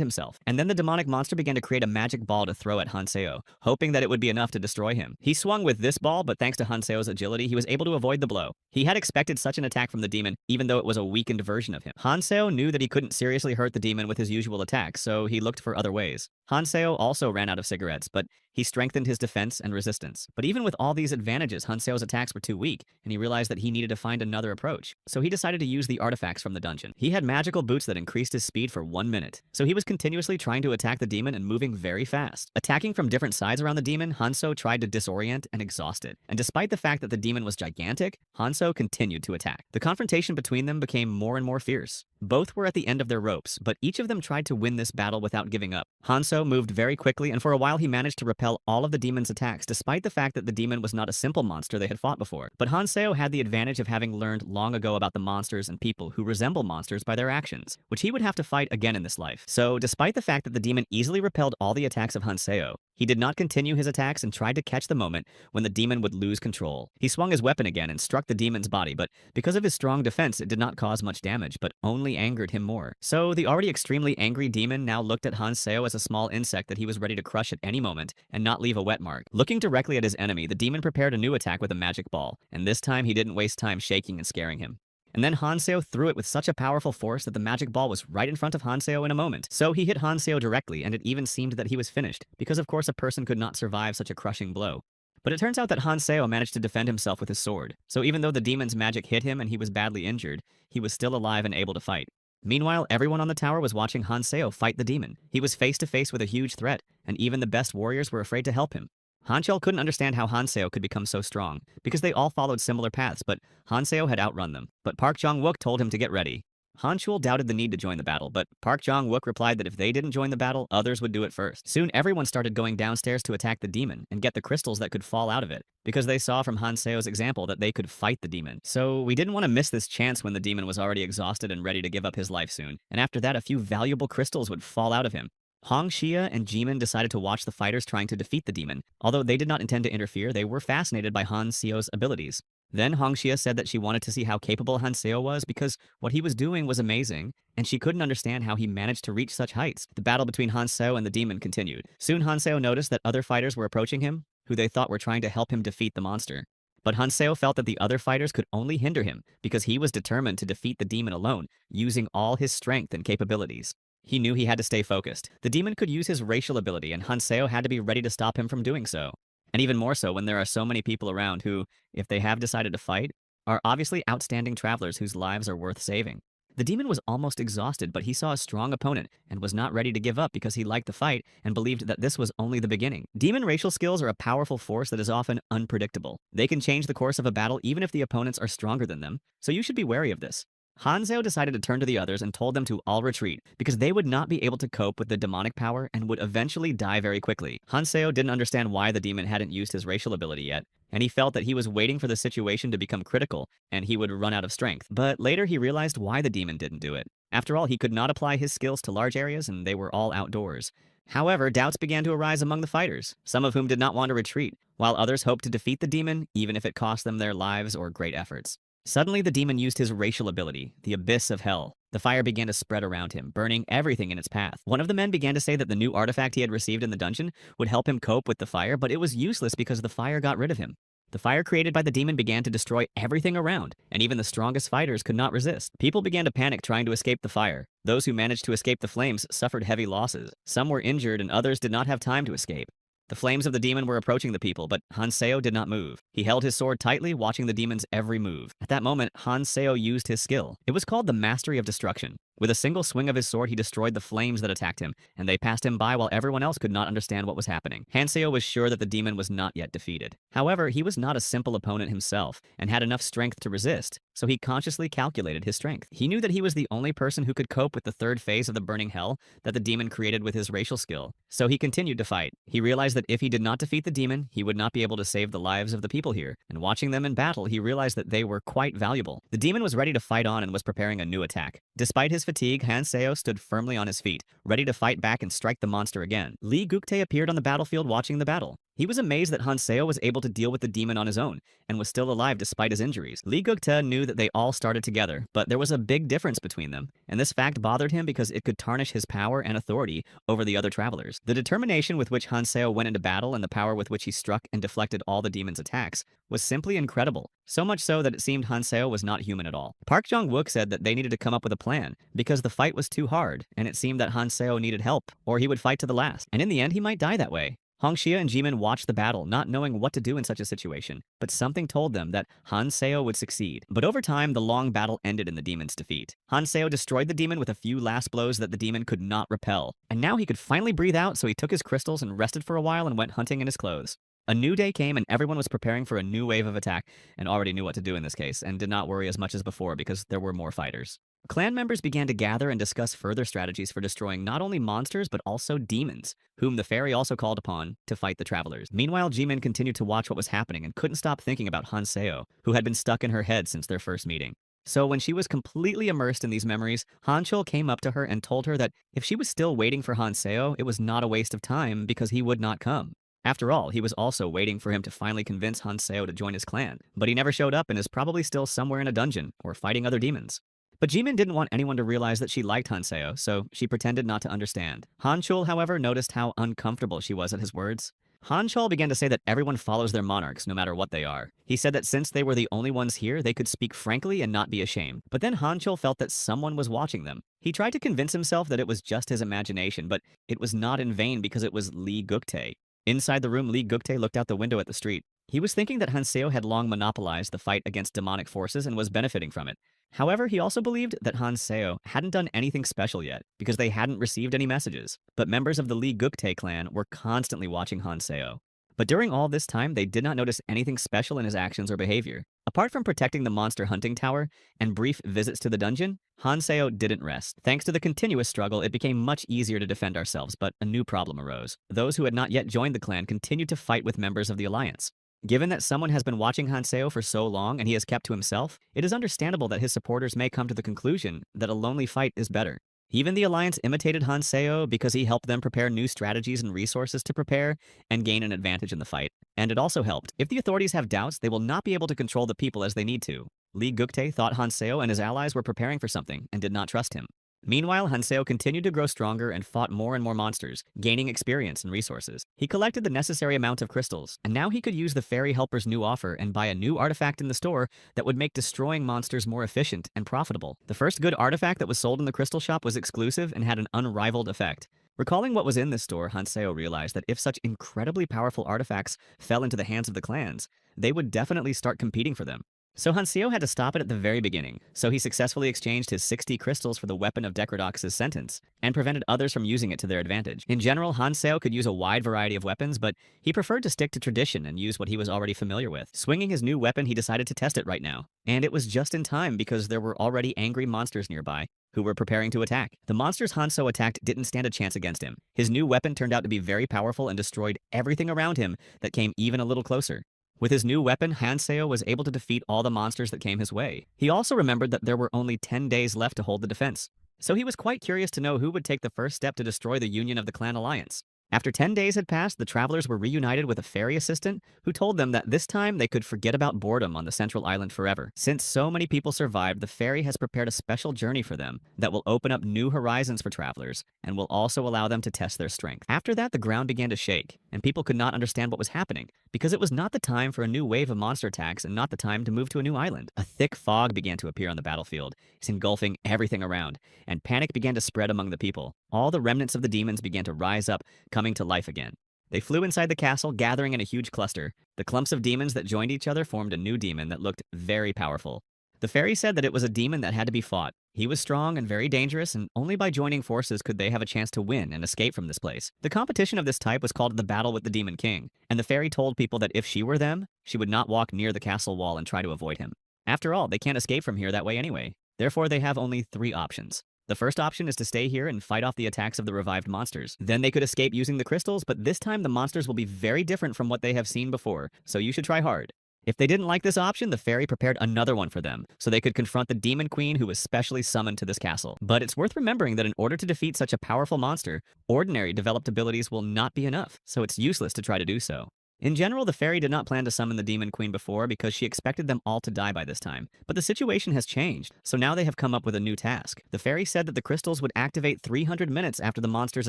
himself. And then the demonic monster began to create a magic ball to throw at Han Seo, hoping that it would be enough to destroy him. He swung with this ball, but thanks to Han Seo's agility, he was able to avoid the blow. He had expected such an attack from the demon, even though it was a weakened version of him. Han Seo knew that he couldn't seriously hurt the demon with his usual attacks, so he looked for other ways. Han Seo also ran out of cigarettes, but he strengthened his defense and resistance. But even with all these advantages, Han Seo's attacks were too weak, and he realized that he needed to find another approach. So he decided to use the artifacts from the dungeon. He had magical boots that increased his speed for 1 minute. So he was continuously trying to attack the demon and moving very fast. Attacking from different sides around the demon, Han Seo tried to disorient and exhaust it. And despite the fact that the demon was gigantic, Han Seo continued to attack. The confrontation between them became more and more fierce. Both were at the end of their ropes, but each of them tried to win this battle without giving up. Han Seo moved very quickly, and for a while he managed to repel all of the demon's attacks, despite the fact that the demon was not a simple monster they had fought before. But Han Seo had the advantage of having learned long ago about the monsters and people who resemble monsters by their actions, which he would have to fight again in this life. So, despite the fact that the demon easily repelled all the attacks of Han Seo, he did not continue his attacks and tried to catch the moment when the demon would lose control. He swung his weapon again and struck the demon's body, but because of his strong defense, it did not cause much damage, but only angered him more. So the already extremely angry demon now looked at Han Seo as a small insect that he was ready to crush at any moment and not leave a wet mark. Looking directly at his enemy, the demon prepared a new attack with a magic ball, and this time he didn't waste time shaking and scaring him. And then Han Seo threw it with such a powerful force that the magic ball was right in front of Han Seo in a moment. So he hit Han Seo directly, and it even seemed that he was finished, because of course a person could not survive such a crushing blow. But it turns out that Han Seo managed to defend himself with his sword. So even though the demon's magic hit him and he was badly injured, he was still alive and able to fight. Meanwhile, everyone on the tower was watching Han Seo fight the demon. He was face to face with a huge threat, and even the best warriors were afraid to help him. Han Chol couldn't understand how Han Seo could become so strong, because they all followed similar paths, but Han Seo had outrun them. But Park Jong-wook told him to get ready. Han Chul doubted the need to join the battle, but Park Jong-wook replied that if they didn't join the battle, others would do it first. Soon, everyone started going downstairs to attack the demon and get the crystals that could fall out of it, because they saw from Han Seo's example that they could fight the demon. So we didn't want to miss this chance when the demon was already exhausted and ready to give up his life soon, and after that a few valuable crystals would fall out of him. Hong Xia and Jimin decided to watch the fighters trying to defeat the demon. Although they did not intend to interfere, they were fascinated by Han Seo's abilities. Then Hong Xia said that she wanted to see how capable Han Seo was because what he was doing was amazing, and she couldn't understand how he managed to reach such heights. The battle between Han Seo and the demon continued. Soon Han Seo noticed that other fighters were approaching him, who they thought were trying to help him defeat the monster. But Han Seo felt that the other fighters could only hinder him because he was determined to defeat the demon alone, using all his strength and capabilities. He knew he had to stay focused. The demon could use his racial ability, and Han Seo had to be ready to stop him from doing so. And even more so when there are so many people around who, if they have decided to fight, are obviously outstanding travelers whose lives are worth saving. The demon was almost exhausted, but he saw a strong opponent and was not ready to give up because he liked the fight and believed that this was only the beginning. Demon racial skills are a powerful force that is often unpredictable. They can change the course of a battle even if the opponents are stronger than them, so you should be wary of this. Han Seo decided to turn to the others and told them to all retreat because they would not be able to cope with the demonic power and would eventually die very quickly. Han Seo didn't understand why the demon hadn't used his racial ability yet, and he felt that he was waiting for the situation to become critical and he would run out of strength. But later he realized why the demon didn't do it. After all, he could not apply his skills to large areas and they were all outdoors. However, doubts began to arise among the fighters, some of whom did not want to retreat, while others hoped to defeat the demon even if it cost them their lives or great efforts. Suddenly, the demon used his racial ability, the abyss of hell. The fire began to spread around him, burning everything in its path. One of the men began to say that the new artifact he had received in the dungeon would help him cope with the fire, but it was useless because the fire got rid of him. The fire created by the demon began to destroy everything around, and even the strongest fighters could not resist. People began to panic trying to escape the fire. Those who managed to escape the flames suffered heavy losses. Some were injured and others did not have time to escape. The flames of the demon were approaching the people, but Han Seo did not move. He held his sword tightly, watching the demon's every move. At that moment, Han Seo used his skill. It was called the Mastery of Destruction. With a single swing of his sword, he destroyed the flames that attacked him, and they passed him by while everyone else could not understand what was happening. Han Seo was sure that the demon was not yet defeated. However, he was not a simple opponent himself, and had enough strength to resist, so he consciously calculated his strength. He knew that he was the only person who could cope with the third phase of the burning hell that the demon created with his racial skill, so he continued to fight. He realized that if he did not defeat the demon, he would not be able to save the lives of the people here, and watching them in battle, he realized that they were quite valuable. The demon was ready to fight on and was preparing a new attack. Despite his fatigue, Han Seo stood firmly on his feet, ready to fight back and strike the monster again. Lee Guktae appeared on the battlefield watching the battle. He was amazed that Han Seo was able to deal with the demon on his own, and was still alive despite his injuries. Lee Guktae knew that they all started together, but there was a big difference between them, and this fact bothered him because it could tarnish his power and authority over the other travelers. The determination with which Han Seo went into battle and the power with which he struck and deflected all the demon's attacks was simply incredible, so much so that it seemed Han Seo was not human at all. Park Jong-wook said that they needed to come up with a plan, because the fight was too hard, and it seemed that Han Seo needed help, or he would fight to the last, and in the end he might die that way. Hong Xia and Jimin watched the battle, not knowing what to do in such a situation, but something told them that Han Seo would succeed. But over time, the long battle ended in the demon's defeat. Han Seo destroyed the demon with a few last blows that the demon could not repel, and now he could finally breathe out, so he took his crystals and rested for a while and went hunting in his clothes. A new day came and everyone was preparing for a new wave of attack, and already knew what to do in this case, and did not worry as much as before because there were more fighters. Clan members began to gather and discuss further strategies for destroying not only monsters but also demons, whom the fairy also called upon to fight the travelers. Meanwhile, Jimin continued to watch what was happening and couldn't stop thinking about Han Seo, who had been stuck in her head since their first meeting. So when she was completely immersed in these memories, Han Chul came up to her and told her that if she was still waiting for Han Seo, it was not a waste of time because he would not come. After all, he was also waiting for him to finally convince Han Seo to join his clan, but he never showed up and is probably still somewhere in a dungeon or fighting other demons. But Jimin didn't want anyone to realize that she liked Han Seo, so she pretended not to understand. Han Chul, however, noticed how uncomfortable she was at his words. Han Chul began to say that everyone follows their monarchs, no matter what they are. He said that since they were the only ones here, they could speak frankly and not be ashamed. But then Han Chul felt that someone was watching them. He tried to convince himself that it was just his imagination, but it was not in vain because it was Lee Guktae. Inside the room, Lee Guktae looked out the window at the street. He was thinking that Hanseo had long monopolized the fight against demonic forces and was benefiting from it. However, he also believed that Hanseo hadn't done anything special yet because they hadn't received any messages. But members of the Lee Guktae clan were constantly watching Hanseo. But during all this time, they did not notice anything special in his actions or behavior. Apart from protecting the monster hunting tower and brief visits to the dungeon, Hanseo didn't rest. Thanks to the continuous struggle, it became much easier to defend ourselves, but a new problem arose. Those who had not yet joined the clan continued to fight with members of the alliance. Given that someone has been watching Hanseo for so long and he has kept to himself, it is understandable that his supporters may come to the conclusion that a lonely fight is better. Even the Alliance imitated Hanseo because he helped them prepare new strategies and resources to prepare and gain an advantage in the fight. And it also helped. If the authorities have doubts, they will not be able to control the people as they need to. Lee Guktae thought Hanseo and his allies were preparing for something and did not trust him. Meanwhile, Hanseo continued to grow stronger and fought more and more monsters, gaining experience and resources. He collected the necessary amount of crystals, and now he could use the Fairy Helper's new offer and buy a new artifact in the store that would make destroying monsters more efficient and profitable. The first good artifact that was sold in the crystal shop was exclusive and had an unrivaled effect. Recalling what was in this store, Hanseo realized that if such incredibly powerful artifacts fell into the hands of the clans, they would definitely start competing for them. So Hanseo had to stop it at the very beginning, so he successfully exchanged his 60 crystals for the weapon of Decrodox's sentence, and prevented others from using it to their advantage. In general, Hanseo could use a wide variety of weapons, but he preferred to stick to tradition and use what he was already familiar with. Swinging his new weapon, he decided to test it right now. And it was just in time because there were already angry monsters nearby, who were preparing to attack. The monsters Hanseo attacked didn't stand a chance against him. His new weapon turned out to be very powerful and destroyed everything around him that came even a little closer. With his new weapon, Hanseo was able to defeat all the monsters that came his way. He also remembered that there were only 10 days left to hold the defense. So he was quite curious to know who would take the first step to destroy the union of the clan alliance. After 10 days had passed, the travelers were reunited with a fairy assistant who told them that this time they could forget about boredom on the central island forever. Since so many people survived, the fairy has prepared a special journey for them that will open up new horizons for travelers and will also allow them to test their strength. After that, the ground began to shake, and people could not understand what was happening because it was not the time for a new wave of monster attacks and not the time to move to a new island. A thick fog began to appear on the battlefield, engulfing everything around, and panic began to spread among the people. All the remnants of the demons began to rise up, coming to life again. They flew inside the castle, gathering in a huge cluster. The clumps of demons that joined each other formed a new demon that looked very powerful. The fairy said that it was a demon that had to be fought. He was strong and very dangerous, and only by joining forces could they have a chance to win and escape from this place. The competition of this type was called the Battle with the Demon King, and the fairy told people that if she were them, she would not walk near the castle wall and try to avoid him. After all, they can't escape from here that way anyway. Therefore, they have only 3 options. The first option is to stay here and fight off the attacks of the revived monsters. Then they could escape using the crystals, but this time the monsters will be very different from what they have seen before, so you should try hard. If they didn't like this option, the fairy prepared another one for them, so they could confront the demon queen who was specially summoned to this castle. But it's worth remembering that in order to defeat such a powerful monster, ordinary developed abilities will not be enough, so it's useless to try to do so. In general, the fairy did not plan to summon the demon queen before because she expected them all to die by this time. But the situation has changed, so now they have come up with a new task. The fairy said that the crystals would activate 300 minutes after the monsters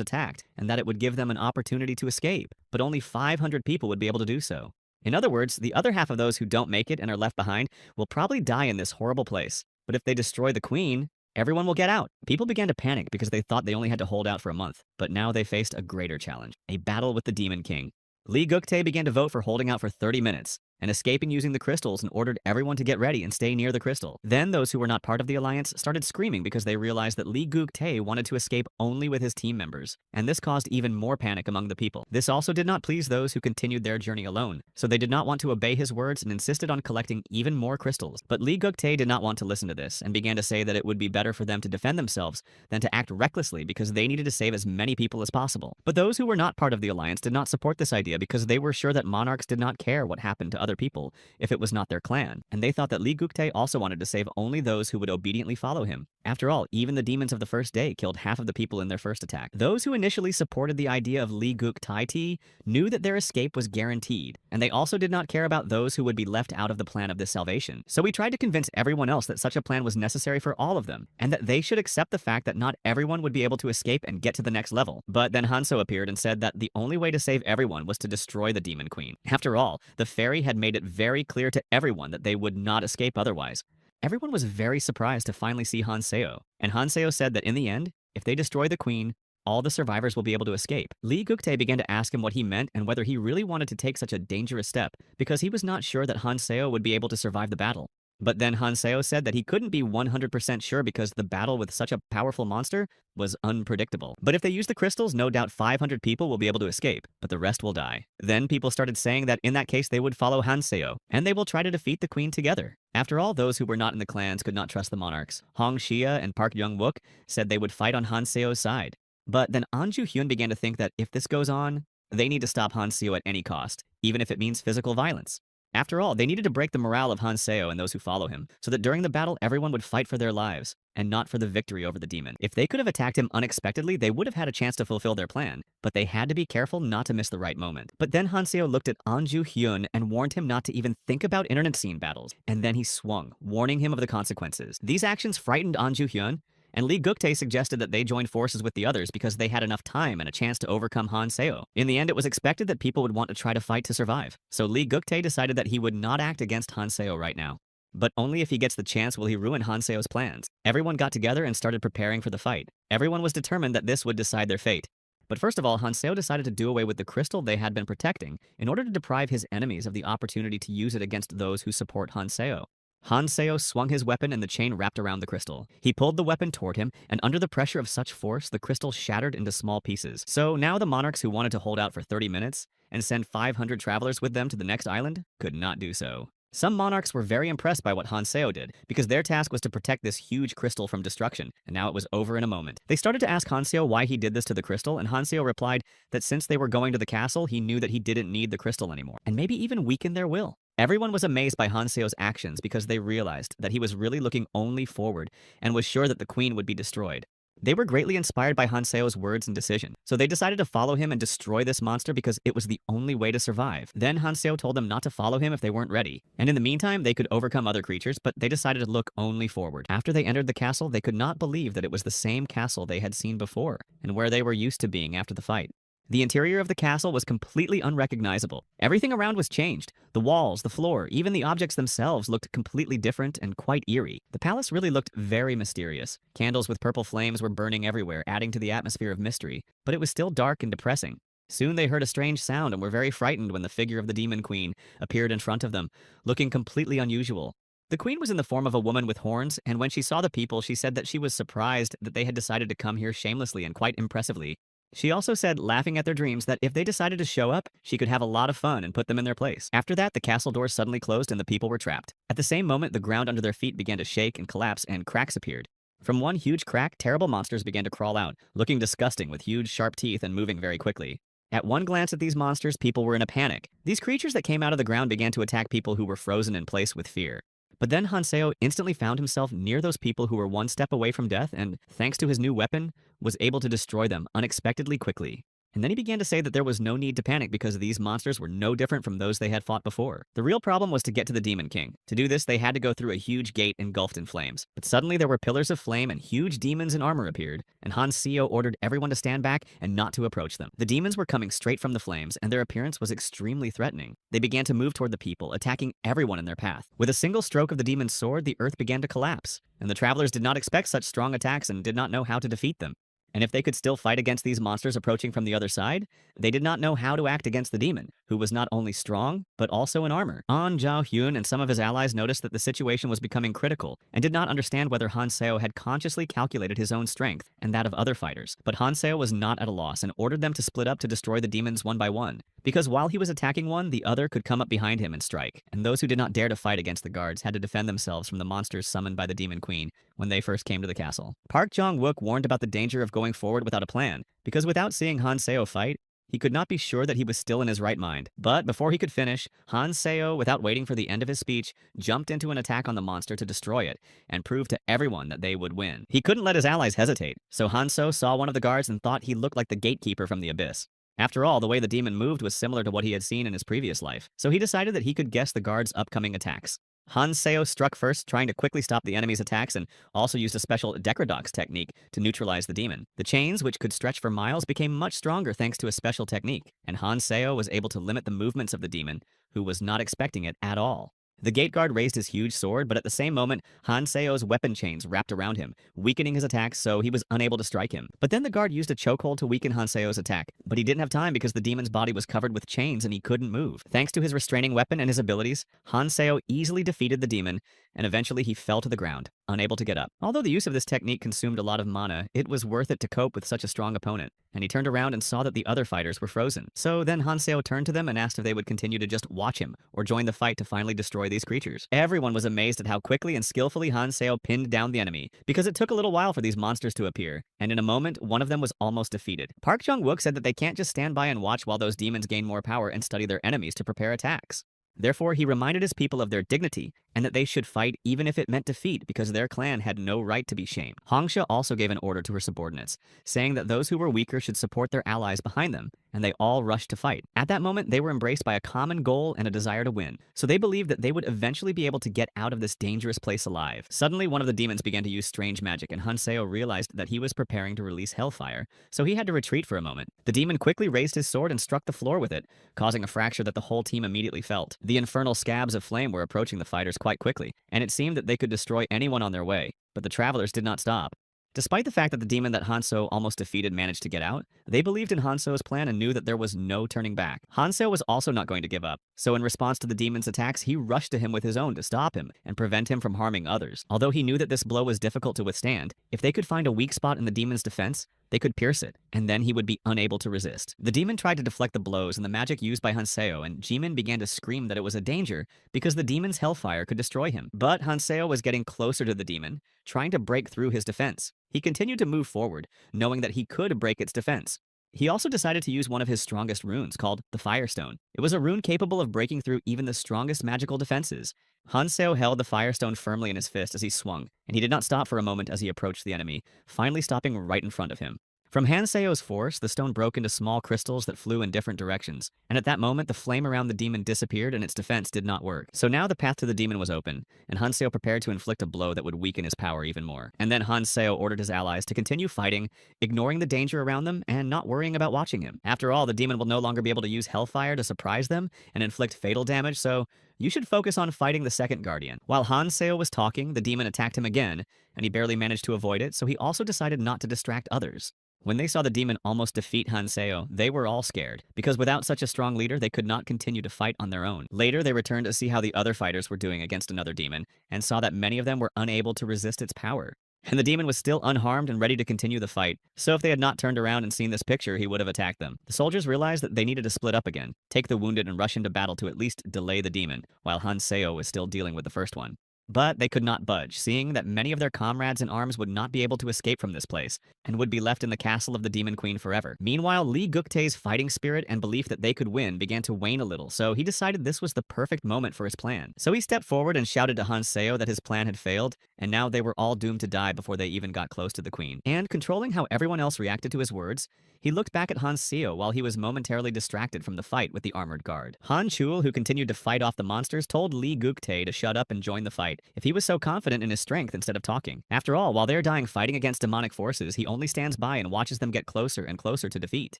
attacked, and that it would give them an opportunity to escape, but only 500 people would be able to do so. In other words, the other half of those who don't make it and are left behind will probably die in this horrible place. But if they destroy the queen, everyone will get out. People began to panic because they thought they only had to hold out for a month, but now they faced a greater challenge, a battle with the demon king. Lee Guktae began to vote for holding out for 30 minutes and escaping using the crystals and ordered everyone to get ready and stay near the crystal. Then those who were not part of the alliance started screaming because they realized that Lee Guktae wanted to escape only with his team members, and this caused even more panic among the people. This also did not please those who continued their journey alone, so they did not want to obey his words and insisted on collecting even more crystals. But Lee Guktae did not want to listen to this and began to say that it would be better for them to defend themselves than to act recklessly because they needed to save as many people as possible. But those who were not part of the alliance did not support this idea because they were sure that monarchs did not care what happened to other people if it was not their clan, and they thought that Lee Guktae also wanted to save only those who would obediently follow him. After all, even the demons of the first day killed half of the people in their first attack. Those who initially supported the idea of Lee Guktae knew that their escape was guaranteed, and they also did not care about those who would be left out of the plan of this salvation. So we tried to convince everyone else that such a plan was necessary for all of them, and that they should accept the fact that not everyone would be able to escape and get to the next level. But then Hanzo appeared and said that the only way to save everyone was to destroy the demon queen. After all, the fairy had made it very clear to everyone that they would not escape otherwise. Everyone was very surprised to finally see Hanseo, and Hanseo said that in the end, if they destroy the queen, all the survivors will be able to escape. Lee Guktae began to ask him what he meant and whether he really wanted to take such a dangerous step, because he was not sure that Han Seo would be able to survive the battle. But then Han Seo said that he couldn't be 100% sure because the battle with such a powerful monster was unpredictable. But if they use the crystals, no doubt 500 people will be able to escape, but the rest will die. Then people started saying that in that case they would follow Han Seo, and they will try to defeat the queen together. After all, those who were not in the clans could not trust the monarchs. Hong Xia and Park Young-wook said they would fight on Han Seo's side. But then An Ju-hyun began to think that if this goes on, they need to stop Han Seo at any cost, even if it means physical violence. After all, they needed to break the morale of Han Seo and those who follow him, so that during the battle everyone would fight for their lives, and not for the victory over the demon. If they could have attacked him unexpectedly, they would have had a chance to fulfill their plan, but they had to be careful not to miss the right moment. But then Han Seo looked at An Ju-hyun and warned him not to even think about internet scene battles, and then he swung, warning him of the consequences. These actions frightened An Ju-hyun, and Lee Guktae suggested that they join forces with the others because they had enough time and a chance to overcome Han Seo. In the end, it was expected that people would want to try to fight to survive, so Lee Guktae decided that he would not act against Han Seo right now. But only if he gets the chance will he ruin Han Seo's plans. Everyone got together and started preparing for the fight. Everyone was determined that this would decide their fate. But first of all, Han Seo decided to do away with the crystal they had been protecting in order to deprive his enemies of the opportunity to use it against those who support Han Seo. Han Seo swung his weapon and the chain wrapped around the crystal. He pulled the weapon toward him, and under the pressure of such force, the crystal shattered into small pieces. So now the monarchs who wanted to hold out for 30 minutes and send 500 travelers with them to the next island could not do so. Some monarchs were very impressed by what Han Seo did, because their task was to protect this huge crystal from destruction, and now it was over in a moment. They started to ask Han Seo why he did this to the crystal, and Han Seo replied that since they were going to the castle, he knew that he didn't need the crystal anymore, and maybe even weaken their will. Everyone was amazed by Han Seo's actions because they realized that he was really looking only forward and was sure that the queen would be destroyed. They were greatly inspired by Han Seo's words and decision, so they decided to follow him and destroy this monster because it was the only way to survive. Then Han Seo told them not to follow him if they weren't ready, and in the meantime they could overcome other creatures, but they decided to look only forward. After they entered the castle, they could not believe that it was the same castle they had seen before, and where they were used to being after the fight. The interior of the castle was completely unrecognizable. Everything around was changed. The walls, the floor, even the objects themselves looked completely different and quite eerie. The palace really looked very mysterious. Candles with purple flames were burning everywhere, adding to the atmosphere of mystery, but it was still dark and depressing. Soon they heard a strange sound and were very frightened when the figure of the demon queen appeared in front of them, looking completely unusual. The queen was in the form of a woman with horns, and when she saw the people, she said that she was surprised that they had decided to come here shamelessly and quite impressively. She also said, laughing at their dreams, that if they decided to show up, she could have a lot of fun and put them in their place. After that, the castle doors suddenly closed and the people were trapped. At the same moment, the ground under their feet began to shake and collapse, and cracks appeared. From one huge crack, terrible monsters began to crawl out, looking disgusting with huge sharp teeth and moving very quickly. At one glance at these monsters, people were in a panic. These creatures that came out of the ground began to attack people who were frozen in place with fear. But then Han Seo instantly found himself near those people who were one step away from death and, thanks to his new weapon, was able to destroy them unexpectedly quickly. And then he began to say that there was no need to panic because these monsters were no different from those they had fought before. The real problem was to get to the Demon King. To do this, they had to go through a huge gate engulfed in flames. But suddenly there were pillars of flame and huge demons in armor appeared, and Han Seo ordered everyone to stand back and not to approach them. The demons were coming straight from the flames, and their appearance was extremely threatening. They began to move toward the people, attacking everyone in their path. With a single stroke of the demon's sword, the earth began to collapse, and the travelers did not expect such strong attacks and did not know how to defeat them. And if they could still fight against these monsters approaching from the other side, they did not know how to act against the demon, who was not only strong, but also in armor. An Ju-hyun and some of his allies noticed that the situation was becoming critical, and did not understand whether Han Seo had consciously calculated his own strength and that of other fighters. But Han Seo was not at a loss and ordered them to split up to destroy the demons one by one, because while he was attacking one, the other could come up behind him and strike, and those who did not dare to fight against the guards had to defend themselves from the monsters summoned by the Demon Queen when they first came to the castle. Park Jong-wook warned about the danger of going forward without a plan, because without seeing Han Seo fight, he could not be sure that he was still in his right mind. But before he could finish, Han Seo, without waiting for the end of his speech, jumped into an attack on the monster to destroy it, and prove to everyone that they would win. He couldn't let his allies hesitate, so Han Seo saw one of the guards and thought he looked like the gatekeeper from the abyss. After all, the way the demon moved was similar to what he had seen in his previous life, so he decided that he could guess the guard's upcoming attacks. Han Seo struck first, trying to quickly stop the enemy's attacks, and also used a special Decrodox technique to neutralize the demon. The chains, which could stretch for miles, became much stronger thanks to a special technique, and Han Seo was able to limit the movements of the demon, who was not expecting it at all. The gate guard raised his huge sword, but at the same moment, Hanseo's weapon chains wrapped around him, weakening his attacks so he was unable to strike him. But then the guard used a chokehold to weaken Hanseo's attack, but he didn't have time because the demon's body was covered with chains and he couldn't move. Thanks to his restraining weapon and his abilities, Hanseo easily defeated the demon, and eventually he fell to the ground, unable to get up. Although the use of this technique consumed a lot of mana, it was worth it to cope with such a strong opponent, and he turned around and saw that the other fighters were frozen. So then Hanseo turned to them and asked if they would continue to just watch him, or join the fight to finally destroy these creatures. Everyone was amazed at how quickly and skillfully Hanseo pinned down the enemy, because it took a little while for these monsters to appear, and in a moment, one of them was almost defeated. Park Jung-wook said that they can't just stand by and watch while those demons gain more power and study their enemies to prepare attacks. Therefore, he reminded his people of their dignity and that they should fight even if it meant defeat because their clan had no right to be shamed. Hongsha also gave an order to her subordinates, saying that those who were weaker should support their allies behind them, and they all rushed to fight. At that moment, they were embraced by a common goal and a desire to win, so they believed that they would eventually be able to get out of this dangerous place alive. Suddenly, one of the demons began to use strange magic, and Hanseo realized that he was preparing to release hellfire, so he had to retreat for a moment. The demon quickly raised his sword and struck the floor with it, causing a fracture that the whole team immediately felt. The infernal scabs of flame were approaching the fighters quite quickly, and it seemed that they could destroy anyone on their way, but the travelers did not stop. Despite the fact that the demon that Hanso almost defeated managed to get out, they believed in Hanso's plan and knew that there was no turning back. Hanso was also not going to give up, so in response to the demon's attacks, he rushed to him with his own to stop him and prevent him from harming others. Although he knew that this blow was difficult to withstand, if they could find a weak spot in the demon's defense, they could pierce it, and then he would be unable to resist. The demon tried to deflect the blows and the magic used by Hanseo, and Jimin began to scream that it was a danger because the demon's hellfire could destroy him. But Hanseo was getting closer to the demon, trying to break through his defense. He continued to move forward, knowing that he could break its defense. He also decided to use one of his strongest runes, called the Firestone. It was a rune capable of breaking through even the strongest magical defenses. Hanseo held the Firestone firmly in his fist as he swung, and he did not stop for a moment as he approached the enemy, finally stopping right in front of him. From Hanseo's force, the stone broke into small crystals that flew in different directions, and at that moment the flame around the demon disappeared and its defense did not work. So now the path to the demon was open, and Hanseo prepared to inflict a blow that would weaken his power even more. And then Hanseo ordered his allies to continue fighting, ignoring the danger around them and not worrying about watching him. After all, the demon will no longer be able to use hellfire to surprise them and inflict fatal damage, so you should focus on fighting the second guardian. While Hanseo was talking, the demon attacked him again, and he barely managed to avoid it, so he also decided not to distract others. When they saw the demon almost defeat Hanseo, they were all scared, because without such a strong leader, they could not continue to fight on their own. Later, they returned to see how the other fighters were doing against another demon, and saw that many of them were unable to resist its power. And the demon was still unharmed and ready to continue the fight, so if they had not turned around and seen this picture, he would have attacked them. The soldiers realized that they needed to split up again, take the wounded and rush into battle to at least delay the demon, while Hanseo was still dealing with the first one. But they could not budge, seeing that many of their comrades in arms would not be able to escape from this place, and would be left in the castle of the Demon Queen forever. Meanwhile, Lee Guktae's fighting spirit and belief that they could win began to wane a little, so he decided this was the perfect moment for his plan. So he stepped forward and shouted to Hanseo that his plan had failed, and now they were all doomed to die before they even got close to the queen. And controlling how everyone else reacted to his words, he looked back at Hanseo while he was momentarily distracted from the fight with the armored guard. Han Chul, who continued to fight off the monsters, told Lee Guktae to shut up and join the fight, if he was so confident in his strength instead of talking. After all, while they're dying fighting against demonic forces, he only stands by and watches them get closer and closer to defeat.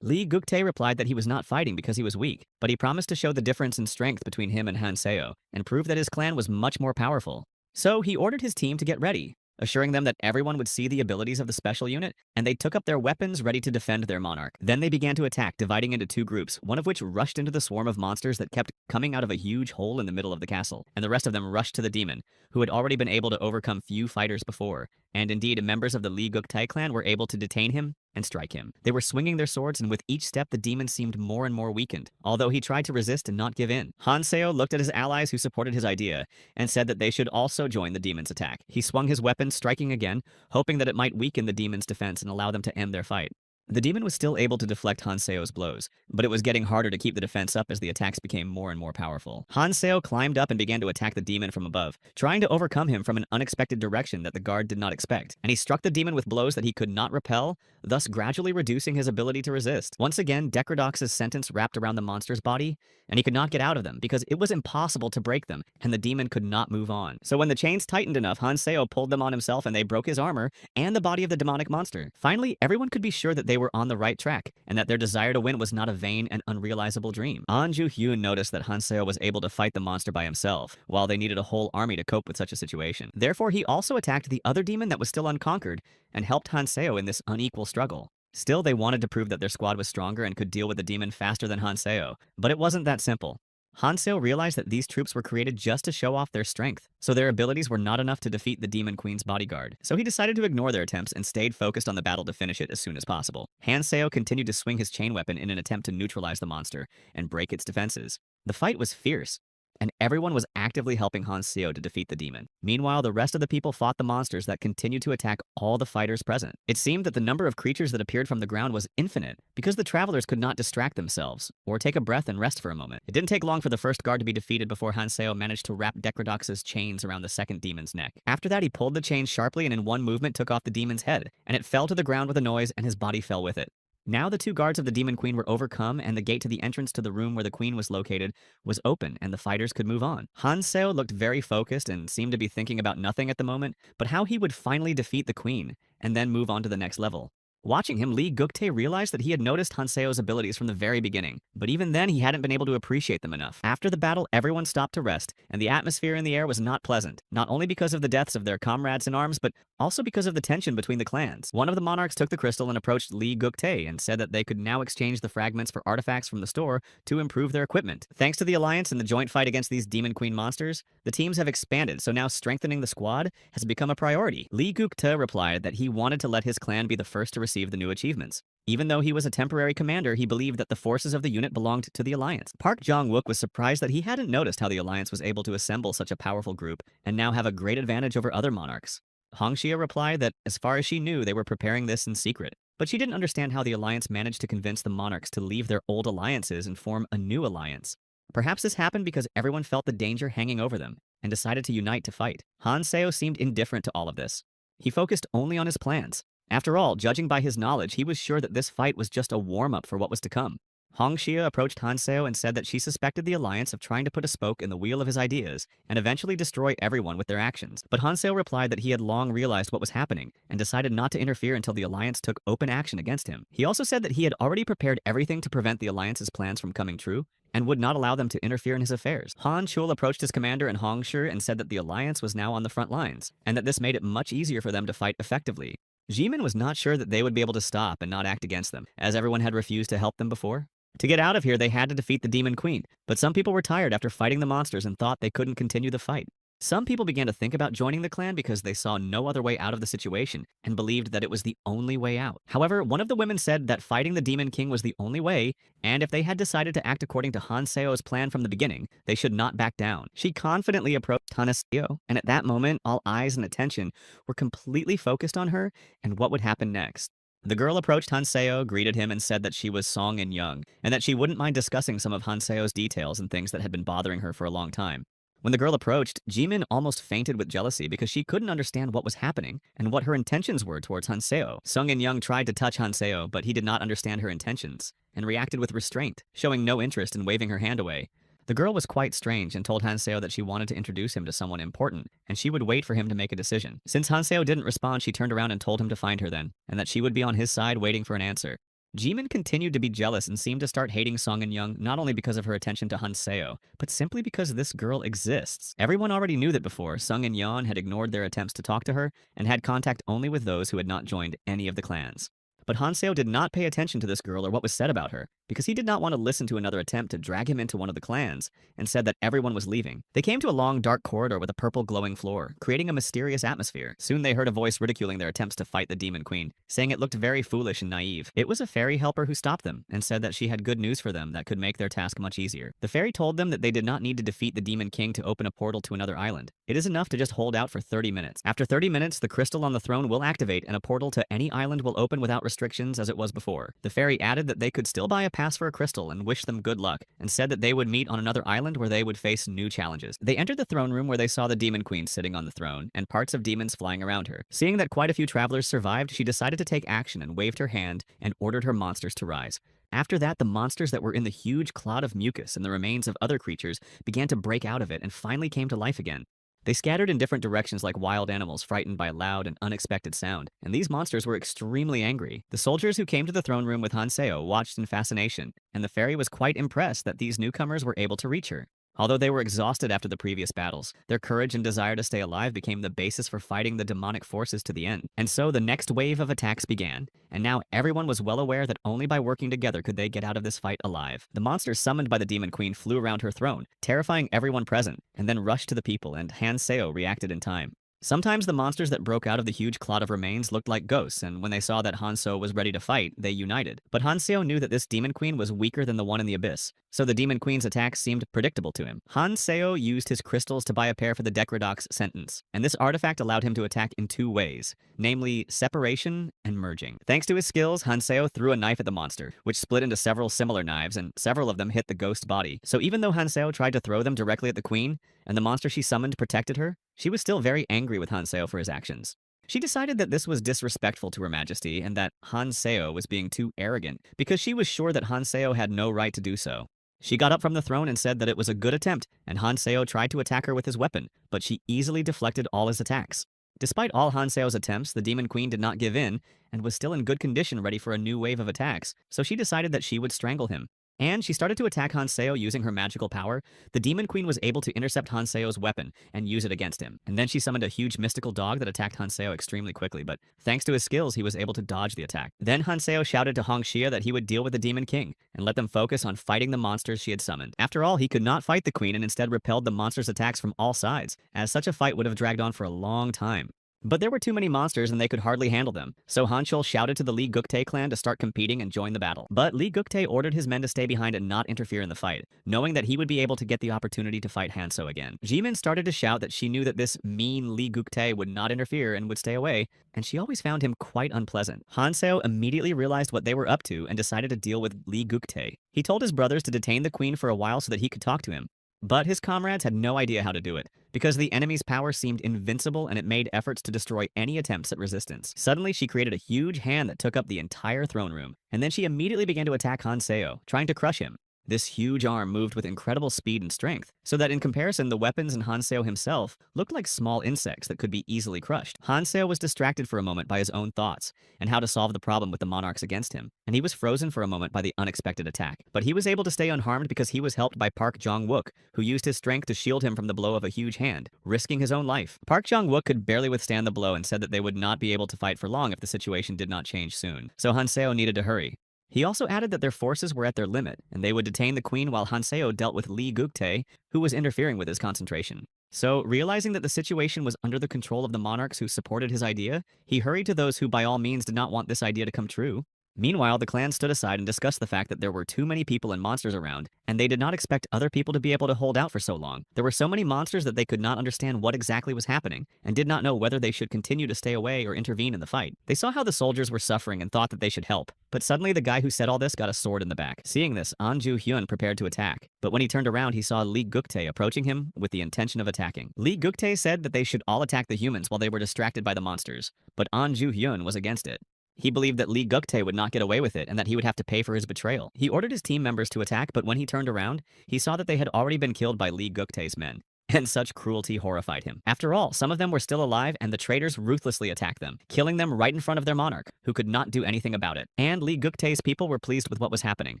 Lee Guktae replied that he was not fighting because he was weak, but he promised to show the difference in strength between him and Hanseo, and prove that his clan was much more powerful. So he ordered his team to get ready, assuring them that everyone would see the abilities of the special unit, and they took up their weapons ready to defend their monarch. Then they began to attack, dividing into two groups, one of which rushed into the swarm of monsters that kept coming out of a huge hole in the middle of the castle, and the rest of them rushed to the demon, who had already been able to overcome few fighters before, and indeed members of the Lee Guktae clan were able to detain him and strike him. They were swinging their swords, and with each step the demon seemed more and more weakened, although he tried to resist and not give in. Hanseo looked at his allies who supported his idea, and said that they should also join the demon's attack. He swung his weapon, striking again, hoping that it might weaken the demon's defense and allow them to end their fight. The demon was still able to deflect Hanseo's blows, but it was getting harder to keep the defense up as the attacks became more and more powerful. Hanseo climbed up and began to attack the demon from above, trying to overcome him from an unexpected direction that the guard did not expect, and he struck the demon with blows that he could not repel, thus gradually reducing his ability to resist. Once again, Decrodox's sentence wrapped around the monster's body, and he could not get out of them because it was impossible to break them, and the demon could not move on. So when the chains tightened enough, Hanseo pulled them on himself and they broke his armor and the body of the demonic monster. Finally, everyone could be sure that they were on the right track, and that their desire to win was not a vain and unrealizable dream. An Ju-hyun noticed that Hanseo was able to fight the monster by himself, while they needed a whole army to cope with such a situation. Therefore, he also attacked the other demon that was still unconquered, and helped Hanseo in this unequal struggle. Still, they wanted to prove that their squad was stronger and could deal with the demon faster than Hanseo, but it wasn't that simple. Hanseo realized that these troops were created just to show off their strength, so their abilities were not enough to defeat the Demon Queen's bodyguard. So he decided to ignore their attempts and stayed focused on the battle to finish it as soon as possible. Hanseo continued to swing his chain weapon in an attempt to neutralize the monster and break its defenses. The fight was fierce, and everyone was actively helping Hanseo to defeat the demon. Meanwhile, the rest of the people fought the monsters that continued to attack all the fighters present. It seemed that the number of creatures that appeared from the ground was infinite, because the travelers could not distract themselves, or take a breath and rest for a moment. It didn't take long for the first guard to be defeated before Hanseo managed to wrap Decrodox's chains around the second demon's neck. After that, he pulled the chains sharply and in one movement took off the demon's head, and it fell to the ground with a noise and his body fell with it. Now the two guards of the Demon Queen were overcome, and the gate to the entrance to the room where the queen was located was open, and the fighters could move on. Hanseo looked very focused and seemed to be thinking about nothing at the moment, but how he would finally defeat the queen, and then move on to the next level. Watching him, Lee Guktae realized that he had noticed Hanseo's abilities from the very beginning, but even then he hadn't been able to appreciate them enough. After the battle, everyone stopped to rest, and the atmosphere in the air was not pleasant, not only because of the deaths of their comrades in arms, but also because of the tension between the clans. One of the monarchs took the crystal and approached Lee Guktae and said that they could now exchange the fragments for artifacts from the store to improve their equipment. Thanks to the alliance and the joint fight against these Demon Queen monsters, the teams have expanded, so now strengthening the squad has become a priority. Lee Guktae replied that he wanted to let his clan be the first to receive the new achievements. Even though he was a temporary commander, he believed that the forces of the unit belonged to the Alliance. Park Jong-wook was surprised that he hadn't noticed how the Alliance was able to assemble such a powerful group and now have a great advantage over other monarchs. Hongxia replied that, as far as she knew, they were preparing this in secret. But she didn't understand how the Alliance managed to convince the monarchs to leave their old alliances and form a new alliance. Perhaps this happened because everyone felt the danger hanging over them and decided to unite to fight. Hanseo seemed indifferent to all of this. He focused only on his plans. After all, judging by his knowledge, he was sure that this fight was just a warm-up for what was to come. Hongxia approached Hanseo and said that she suspected the Alliance of trying to put a spoke in the wheel of his ideas and eventually destroy everyone with their actions. But Hanseo replied that he had long realized what was happening and decided not to interfere until the Alliance took open action against him. He also said that he had already prepared everything to prevent the Alliance's plans from coming true and would not allow them to interfere in his affairs. Han Chul approached his commander in Hongshi and said that the Alliance was now on the front lines and that this made it much easier for them to fight effectively. Jimin was not sure that they would be able to stop and not act against them, as everyone had refused to help them before. To get out of here, they had to defeat the Demon Queen, but some people were tired after fighting the monsters and thought they couldn't continue the fight. Some people began to think about joining the clan because they saw no other way out of the situation and believed that it was the only way out. However, one of the women said that fighting the Demon King was the only way, and if they had decided to act according to Hanseo's plan from the beginning, they should not back down. She confidently approached Hanaseo, and at that moment, all eyes and attention were completely focused on her and what would happen next. The girl approached Hanseo, greeted him, and said that she was Song and Young, and that she wouldn't mind discussing some of Hanseo's details and things that had been bothering her for a long time. When the girl approached, Jimin almost fainted with jealousy because she couldn't understand what was happening and what her intentions were towards Hanseo. Sung and Young tried to touch Hanseo, but he did not understand her intentions and reacted with restraint, showing no interest in waving her hand away. The girl was quite strange and told Hanseo that she wanted to introduce him to someone important, and she would wait for him to make a decision. Since Hanseo didn't respond, she turned around and told him to find her then, and that she would be on his side waiting for an answer. Jimin continued to be jealous and seemed to start hating Song and Young not only because of her attention to Hanseo, but simply because this girl exists. Everyone already knew that before, Sung and Yeon had ignored their attempts to talk to her and had contact only with those who had not joined any of the clans. But Hanseo did not pay attention to this girl or what was said about her, because he did not want to listen to another attempt to drag him into one of the clans, and said that everyone was leaving. They came to a long, dark corridor with a purple glowing floor, creating a mysterious atmosphere. Soon they heard a voice ridiculing their attempts to fight the Demon Queen, saying it looked very foolish and naive. It was a fairy helper who stopped them, and said that she had good news for them that could make their task much easier. The fairy told them that they did not need to defeat the Demon King to open a portal to another island. It is enough to just hold out for 30 minutes. After 30 minutes, the crystal on the throne will activate, and a portal to any island will open without restrictions as it was before. The fairy added that they could still buy a pass for a crystal and wished them good luck, and said that they would meet on another island where they would face new challenges. They entered the throne room where they saw the demon queen sitting on the throne, and parts of demons flying around her. Seeing that quite a few travelers survived, she decided to take action and waved her hand and ordered her monsters to rise. After that, the monsters that were in the huge cloud of mucus and the remains of other creatures began to break out of it and finally came to life again. They scattered in different directions like wild animals frightened by a loud and unexpected sound, and these monsters were extremely angry. The soldiers who came to the throne room with Hanseo watched in fascination, and the fairy was quite impressed that these newcomers were able to reach her. Although they were exhausted after the previous battles, their courage and desire to stay alive became the basis for fighting the demonic forces to the end. And so the next wave of attacks began, and now everyone was well aware that only by working together could they get out of this fight alive. The monsters summoned by the Demon Queen flew around her throne, terrifying everyone present, and then rushed to the people, and Hanseo reacted in time. Sometimes the monsters that broke out of the huge clot of remains looked like ghosts, and when they saw that Hanso was ready to fight, they united. But Hanseo knew that this demon queen was weaker than the one in the abyss, so the demon queen's attacks seemed predictable to him. Hanseo used his crystals to buy a pair for the Decradox sentence, and this artifact allowed him to attack in two ways, namely separation and merging. Thanks to his skills, Hanseo threw a knife at the monster, which split into several similar knives, and several of them hit the ghost body. So even though Hanseo tried to throw them directly at the queen, and the monster she summoned protected her, she was still very angry with Hanseo for his actions. She decided that this was disrespectful to Her Majesty and that Hanseo was being too arrogant because she was sure that Hanseo had no right to do so. She got up from the throne and said that it was a good attempt, and Hanseo tried to attack her with his weapon, but she easily deflected all his attacks. Despite all Hanseo's attempts, the Demon Queen did not give in and was still in good condition ready for a new wave of attacks, so she decided that she would strangle him. And she started to attack Hanseo using her magical power. The Demon Queen was able to intercept Hanseo's weapon and use it against him. And then she summoned a huge mystical dog that attacked Hanseo extremely quickly, but thanks to his skills, he was able to dodge the attack. Then Hanseo shouted to Hongxia that he would deal with the Demon King and let them focus on fighting the monsters she had summoned. After all, he could not fight the queen and instead repelled the monsters' attacks from all sides, as such a fight would have dragged on for a long time. But there were too many monsters and they could hardly handle them, so Hanchul shouted to the Li Guktae clan to start competing and join the battle. But Li Guktae ordered his men to stay behind and not interfere in the fight, knowing that he would be able to get the opportunity to fight Hanso again. Jimin started to shout that she knew that this mean Li Guktae would not interfere and would stay away, and she always found him quite unpleasant. Hanseo immediately realized what they were up to and decided to deal with Li Guktae. He told his brothers to detain the queen for a while so that he could talk to him. But his comrades had no idea how to do it, because the enemy's power seemed invincible and it made efforts to destroy any attempts at resistance. Suddenly, she created a huge hand that took up the entire throne room, and then she immediately began to attack Hanseo, trying to crush him. This huge arm moved with incredible speed and strength, so that in comparison, the weapons and Hanseo himself looked like small insects that could be easily crushed. Hanseo was distracted for a moment by his own thoughts and how to solve the problem with the monarchs against him, and he was frozen for a moment by the unexpected attack. But he was able to stay unharmed because he was helped by Park Jong-wook, who used his strength to shield him from the blow of a huge hand, risking his own life. Park Jong-wook could barely withstand the blow and said that they would not be able to fight for long if the situation did not change soon. So Hanseo needed to hurry. He also added that their forces were at their limit, and they would detain the queen while Hanseo dealt with Li Guktae, who was interfering with his concentration. So, realizing that the situation was under the control of the monarchs who supported his idea, he hurried to those who by all means did not want this idea to come true. Meanwhile, the clan stood aside and discussed the fact that there were too many people and monsters around, and they did not expect other people to be able to hold out for so long. There were so many monsters that they could not understand what exactly was happening, and did not know whether they should continue to stay away or intervene in the fight. They saw how the soldiers were suffering and thought that they should help, but suddenly the guy who said all this got a sword in the back. Seeing this, Anju Hyun prepared to attack, but when he turned around, he saw Li Guktae approaching him with the intention of attacking. Li Guktae said that they should all attack the humans while they were distracted by the monsters, but Anju Hyun was against it. He believed that Li Guktae would not get away with it and that he would have to pay for his betrayal. He ordered his team members to attack, but when he turned around, he saw that they had already been killed by Li Guktae's men. And such cruelty horrified him. After all, some of them were still alive, and the traitors ruthlessly attacked them, killing them right in front of their monarch, who could not do anything about it. And Li Guktae's people were pleased with what was happening,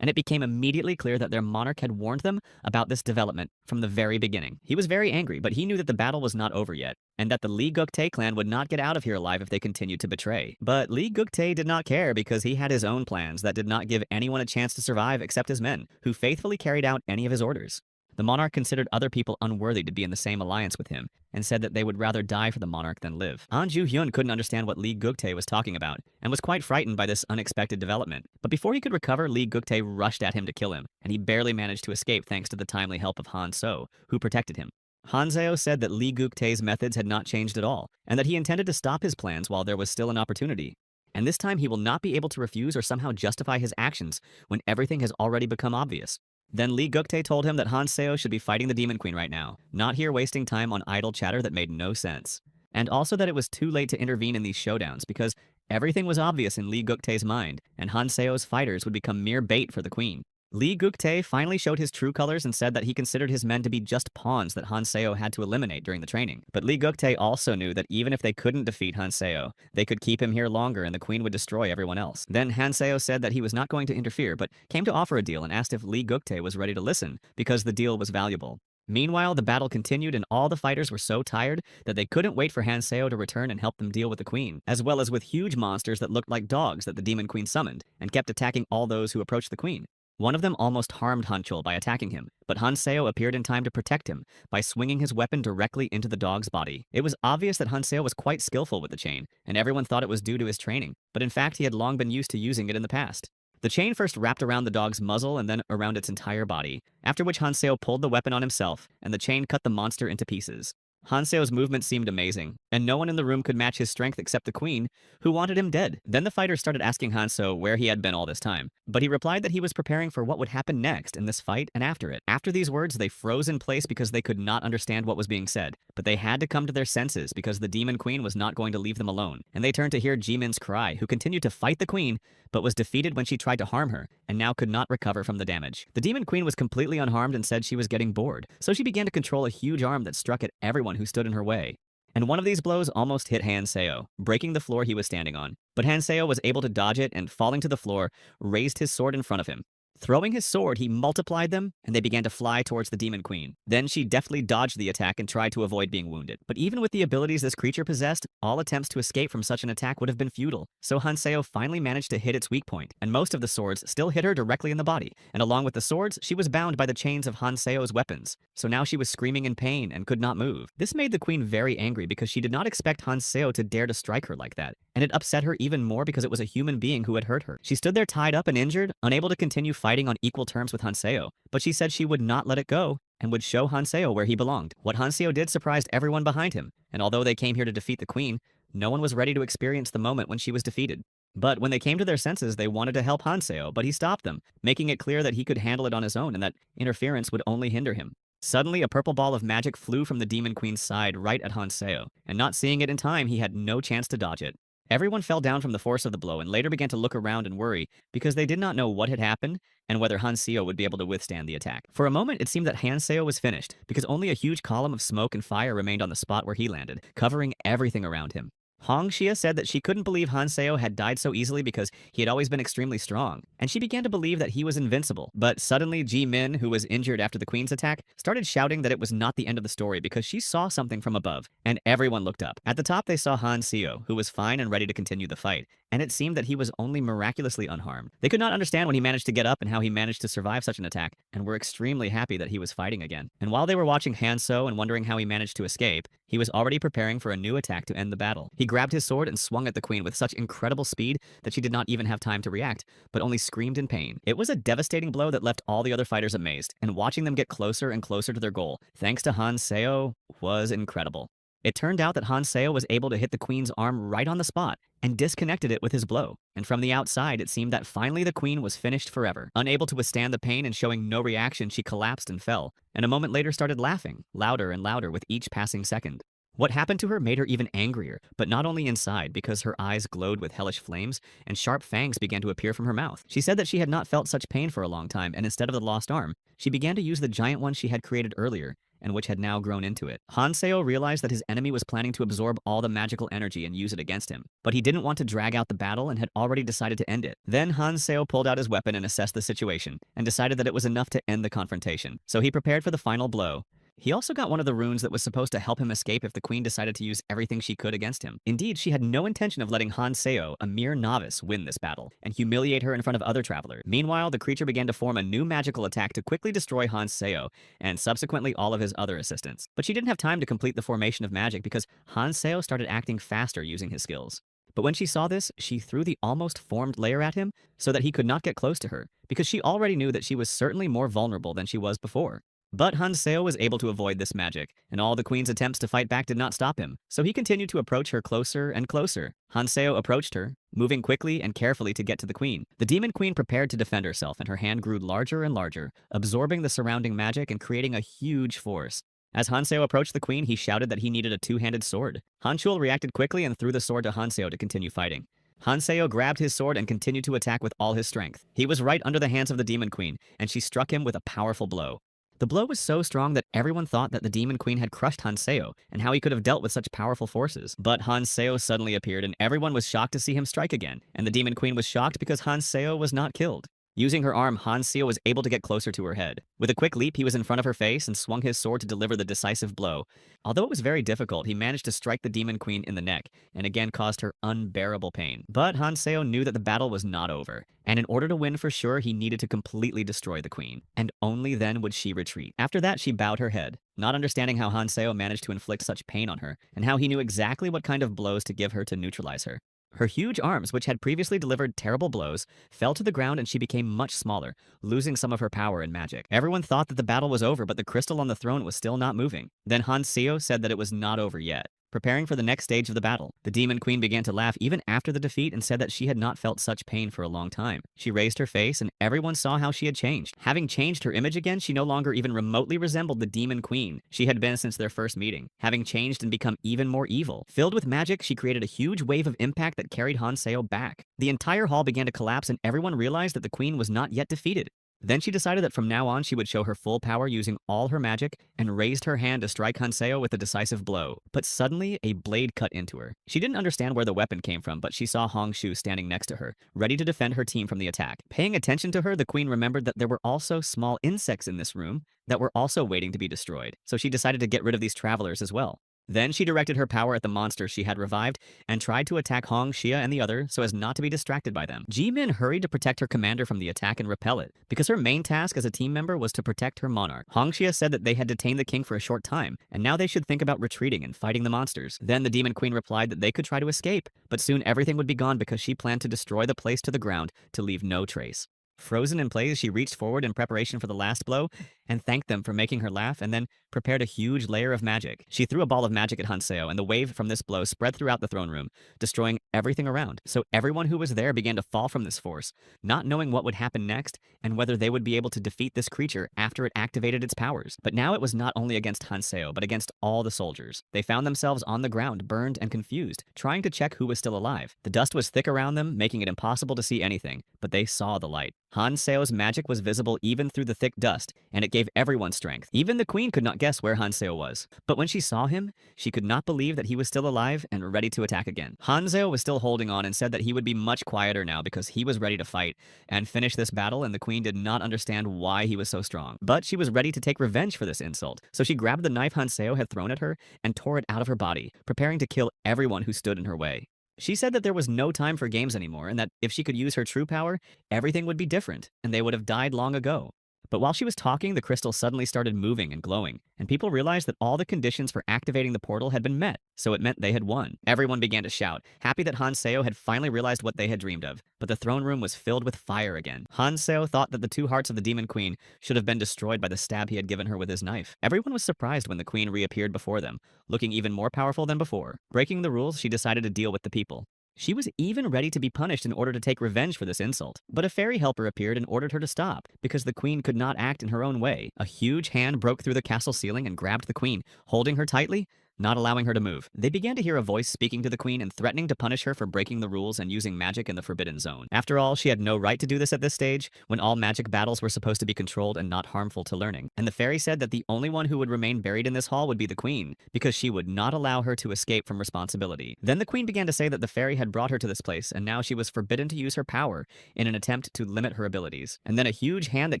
and it became immediately clear that their monarch had warned them about this development from the very beginning. He was very angry, but he knew that the battle was not over yet, and that the Li Guktae clan would not get out of here alive if they continued to betray. But Li Guktae did not care because he had his own plans that did not give anyone a chance to survive except his men, who faithfully carried out any of his orders. The monarch considered other people unworthy to be in the same alliance with him, and said that they would rather die for the monarch than live. Anju Hyun couldn't understand what Li Guktae was talking about, and was quite frightened by this unexpected development. But before he could recover, Li Guktae rushed at him to kill him, and he barely managed to escape thanks to the timely help of Han So, who protected him. Hanseo said that Li Guktae's methods had not changed at all, and that he intended to stop his plans while there was still an opportunity. and this time he will not be able to refuse or somehow justify his actions when everything has already become obvious. Then Lee Guktae told him that Han Seo should be fighting the Demon Queen right now, not here wasting time on idle chatter that made no sense. And also that it was too late to intervene in these showdowns because everything was obvious in Lee Guktae's mind, and Han Seo's fighters would become mere bait for the queen. Lee Guktae finally showed his true colors and said that he considered his men to be just pawns that Han Seo had to eliminate during the training. But Lee Guktae also knew that even if they couldn't defeat Han Seo, they could keep him here longer and the queen would destroy everyone else. Then Han Seo said that he was not going to interfere, but came to offer a deal and asked if Lee Guktae was ready to listen, because the deal was valuable. Meanwhile, the battle continued and all the fighters were so tired that they couldn't wait for Han Seo to return and help them deal with the queen, as well as with huge monsters that looked like dogs that the demon queen summoned, and kept attacking all those who approached the queen. One of them almost harmed Han Chul by attacking him, but Han Seo appeared in time to protect him by swinging his weapon directly into the dog's body. It was obvious that Han Seo was quite skillful with the chain, and everyone thought it was due to his training, but in fact he had long been used to using it in the past. The chain first wrapped around the dog's muzzle and then around its entire body, after which Han Seo pulled the weapon on himself, and the chain cut the monster into pieces. Han Seo's movement seemed amazing, and no one in the room could match his strength except the queen, who wanted him dead. Then the fighters started asking Han Seo where he had been all this time, but he replied that he was preparing for what would happen next in this fight and after it. After these words, they froze in place because they could not understand what was being said, but they had to come to their senses because the demon queen was not going to leave them alone, and they turned to hear Jimin's cry, who continued to fight the queen, but was defeated when she tried to harm her, and now could not recover from the damage. The demon queen was completely unharmed and said she was getting bored, so she began to control a huge arm that struck at everyone who stood in her way. And one of these blows almost hit Han Seo, breaking the floor he was standing on. But Han Seo was able to dodge it and, falling to the floor, raised his sword in front of him. Throwing his sword, he multiplied them, and they began to fly towards the demon queen. Then she deftly dodged the attack and tried to avoid being wounded. But even with the abilities this creature possessed, all attempts to escape from such an attack would have been futile. So Han Seo finally managed to hit its weak point, and most of the swords still hit her directly in the body. And along with the swords, she was bound by the chains of Han Seo's weapons. So now she was screaming in pain and could not move. This made the queen very angry because she did not expect Han Seo to dare to strike her like that. And it upset her even more because it was a human being who had hurt her. She stood there tied up and injured, unable to continue fighting on equal terms with Han Seo, but she said she would not let it go and would show Han Seo where he belonged. What Han Seo did surprised everyone behind him, and although they came here to defeat the queen, no one was ready to experience the moment when she was defeated. But when they came to their senses, they wanted to help Han Seo, but he stopped them, making it clear that he could handle it on his own and that interference would only hinder him. Suddenly, a purple ball of magic flew from the demon queen's side right at Han Seo, and not seeing it in time, he had no chance to dodge it. Everyone fell down from the force of the blow and later began to look around and worry because they did not know what had happened and whether Han Seo would be able to withstand the attack. For a moment, it seemed that Han Seo was finished because only a huge column of smoke and fire remained on the spot where he landed, covering everything around him. Hong Xia said that she couldn't believe Han Seo had died so easily because he had always been extremely strong, and she began to believe that he was invincible. But suddenly, Ji Min, who was injured after the queen's attack, started shouting that it was not the end of the story because she saw something from above, and everyone looked up. At the top, they saw Han Seo, who was fine and ready to continue the fight, and it seemed that he was only miraculously unharmed. They could not understand when he managed to get up and how he managed to survive such an attack, and were extremely happy that he was fighting again. And while they were watching Han Seo and wondering how he managed to escape, he was already preparing for a new attack to end the battle. He grabbed his sword and swung at the queen with such incredible speed that she did not even have time to react, but only screamed in pain. It was a devastating blow that left all the other fighters amazed, and watching them get closer and closer to their goal, thanks to Han Seo, was incredible. It turned out that Han Seo was able to hit the queen's arm right on the spot and disconnected it with his blow. And from the outside, it seemed that finally the queen was finished forever. Unable to withstand the pain and showing no reaction, she collapsed and fell, and a moment later started laughing, louder and louder with each passing second. What happened to her made her even angrier, but not only inside, because her eyes glowed with hellish flames and sharp fangs began to appear from her mouth. She said that she had not felt such pain for a long time, and instead of the lost arm, she began to use the giant one she had created earlier, and which had now grown into it. Han Seo realized that his enemy was planning to absorb all the magical energy and use it against him, but he didn't want to drag out the battle and had already decided to end it. Then Han Seo pulled out his weapon and assessed the situation, and decided that it was enough to end the confrontation. So he prepared for the final blow. He also got one of the runes that was supposed to help him escape if the queen decided to use everything she could against him. Indeed, she had no intention of letting Han Seo, a mere novice, win this battle and humiliate her in front of other travelers. Meanwhile, the creature began to form a new magical attack to quickly destroy Han Seo and subsequently all of his other assistants. But she didn't have time to complete the formation of magic because Han Seo started acting faster using his skills. But when she saw this, she threw the almost formed layer at him so that he could not get close to her, because she already knew that she was certainly more vulnerable than she was before. But Hanseo was able to avoid this magic, and all the queen's attempts to fight back did not stop him, so he continued to approach her closer and closer. Hanseo approached her, moving quickly and carefully to get to the queen. The demon queen prepared to defend herself, and her hand grew larger and larger, absorbing the surrounding magic and creating a huge force. As Hanseo approached the queen, he shouted that he needed a two-handed sword. Hanchul reacted quickly and threw the sword to Hanseo to continue fighting. Hanseo grabbed his sword and continued to attack with all his strength. He was right under the hands of the demon queen, and she struck him with a powerful blow. The blow was so strong that everyone thought that the demon queen had crushed Hanseo and how he could have dealt with such powerful forces. But Hanseo suddenly appeared and everyone was shocked to see him strike again, and the demon queen was shocked because Hanseo was not killed. Using her arm, Hanseo was able to get closer to her head. With a quick leap, he was in front of her face and swung his sword to deliver the decisive blow. Although it was very difficult, he managed to strike the demon queen in the neck and again caused her unbearable pain. But Hanseo knew that the battle was not over, and in order to win for sure, he needed to completely destroy the queen, and only then would she retreat. After that, she bowed her head, not understanding how Hanseo managed to inflict such pain on her, and how he knew exactly what kind of blows to give her to neutralize her. Her huge arms, which had previously delivered terrible blows, fell to the ground and she became much smaller, losing some of her power and magic. Everyone thought that the battle was over, but the crystal on the throne was still not moving. Then Hanseo said that it was not over yet. Preparing for the next stage of the battle, the demon queen began to laugh even after the defeat and said that she had not felt such pain for a long time. She raised her face and everyone saw how she had changed. Having changed her image again, she no longer even remotely resembled the demon queen she had been since their first meeting, having changed and become even more evil. Filled with magic, she created a huge wave of impact that carried Hanseo back. The entire hall began to collapse and everyone realized that the queen was not yet defeated. Then she decided that from now on she would show her full power using all her magic and raised her hand to strike Hanseo with a decisive blow. But suddenly, a blade cut into her. She didn't understand where the weapon came from, but she saw Hongshu standing next to her, ready to defend her team from the attack. Paying attention to her, the queen remembered that there were also small insects in this room that were also waiting to be destroyed, so she decided to get rid of these travelers as well. Then she directed her power at the monster she had revived and tried to attack Hong, Xia, and the other so as not to be distracted by them. Ji Min hurried to protect her commander from the attack and repel it, because her main task as a team member was to protect her monarch. Hong Xia said that they had detained the king for a short time, and now they should think about retreating and fighting the monsters. Then the demon queen replied that they could try to escape, but soon everything would be gone because she planned to destroy the place to the ground to leave no trace. Frozen in place, she reached forward in preparation for the last blow and thanked them for making her laugh and then prepared a huge layer of magic. She threw a ball of magic at Hanseo and the wave from this blow spread throughout the throne room, destroying everything around. So everyone who was there began to fall from this force, not knowing what would happen next and whether they would be able to defeat this creature after it activated its powers. But now it was not only against Hanseo, but against all the soldiers. They found themselves on the ground, burned and confused, trying to check who was still alive. The dust was thick around them, making it impossible to see anything, but they saw the light. Hanseo's magic was visible even through the thick dust, and it gave everyone strength. Even the queen could not guess where Hanseo was. But when she saw him, she could not believe that he was still alive and ready to attack again. Hanseo was still holding on and said that he would be much quieter now because he was ready to fight and finish this battle, and the queen did not understand why he was so strong. But she was ready to take revenge for this insult, so she grabbed the knife Hanseo had thrown at her and tore it out of her body, preparing to kill everyone who stood in her way. She said that there was no time for games anymore and that if she could use her true power, everything would be different and they would have died long ago. But while she was talking, the crystal suddenly started moving and glowing, and people realized that all the conditions for activating the portal had been met, so it meant they had won. Everyone began to shout, happy that Hanseo had finally realized what they had dreamed of, but the throne room was filled with fire again. Hanseo thought that the two hearts of the demon queen should have been destroyed by the stab he had given her with his knife. Everyone was surprised when the queen reappeared before them, looking even more powerful than before. Breaking the rules, she decided to deal with the people. She was even ready to be punished in order to take revenge for this insult. But a fairy helper appeared and ordered her to stop, because the queen could not act in her own way. A huge hand broke through the castle ceiling and grabbed the queen, holding her tightly, not allowing her to move. They began to hear a voice speaking to the queen and threatening to punish her for breaking the rules and using magic in the forbidden zone. After all, she had no right to do this at this stage, when all magic battles were supposed to be controlled and not harmful to learning. And the fairy said that the only one who would remain buried in this hall would be the queen, because she would not allow her to escape from responsibility. Then the queen began to say that the fairy had brought her to this place, and now she was forbidden to use her power in an attempt to limit her abilities. And then a huge hand that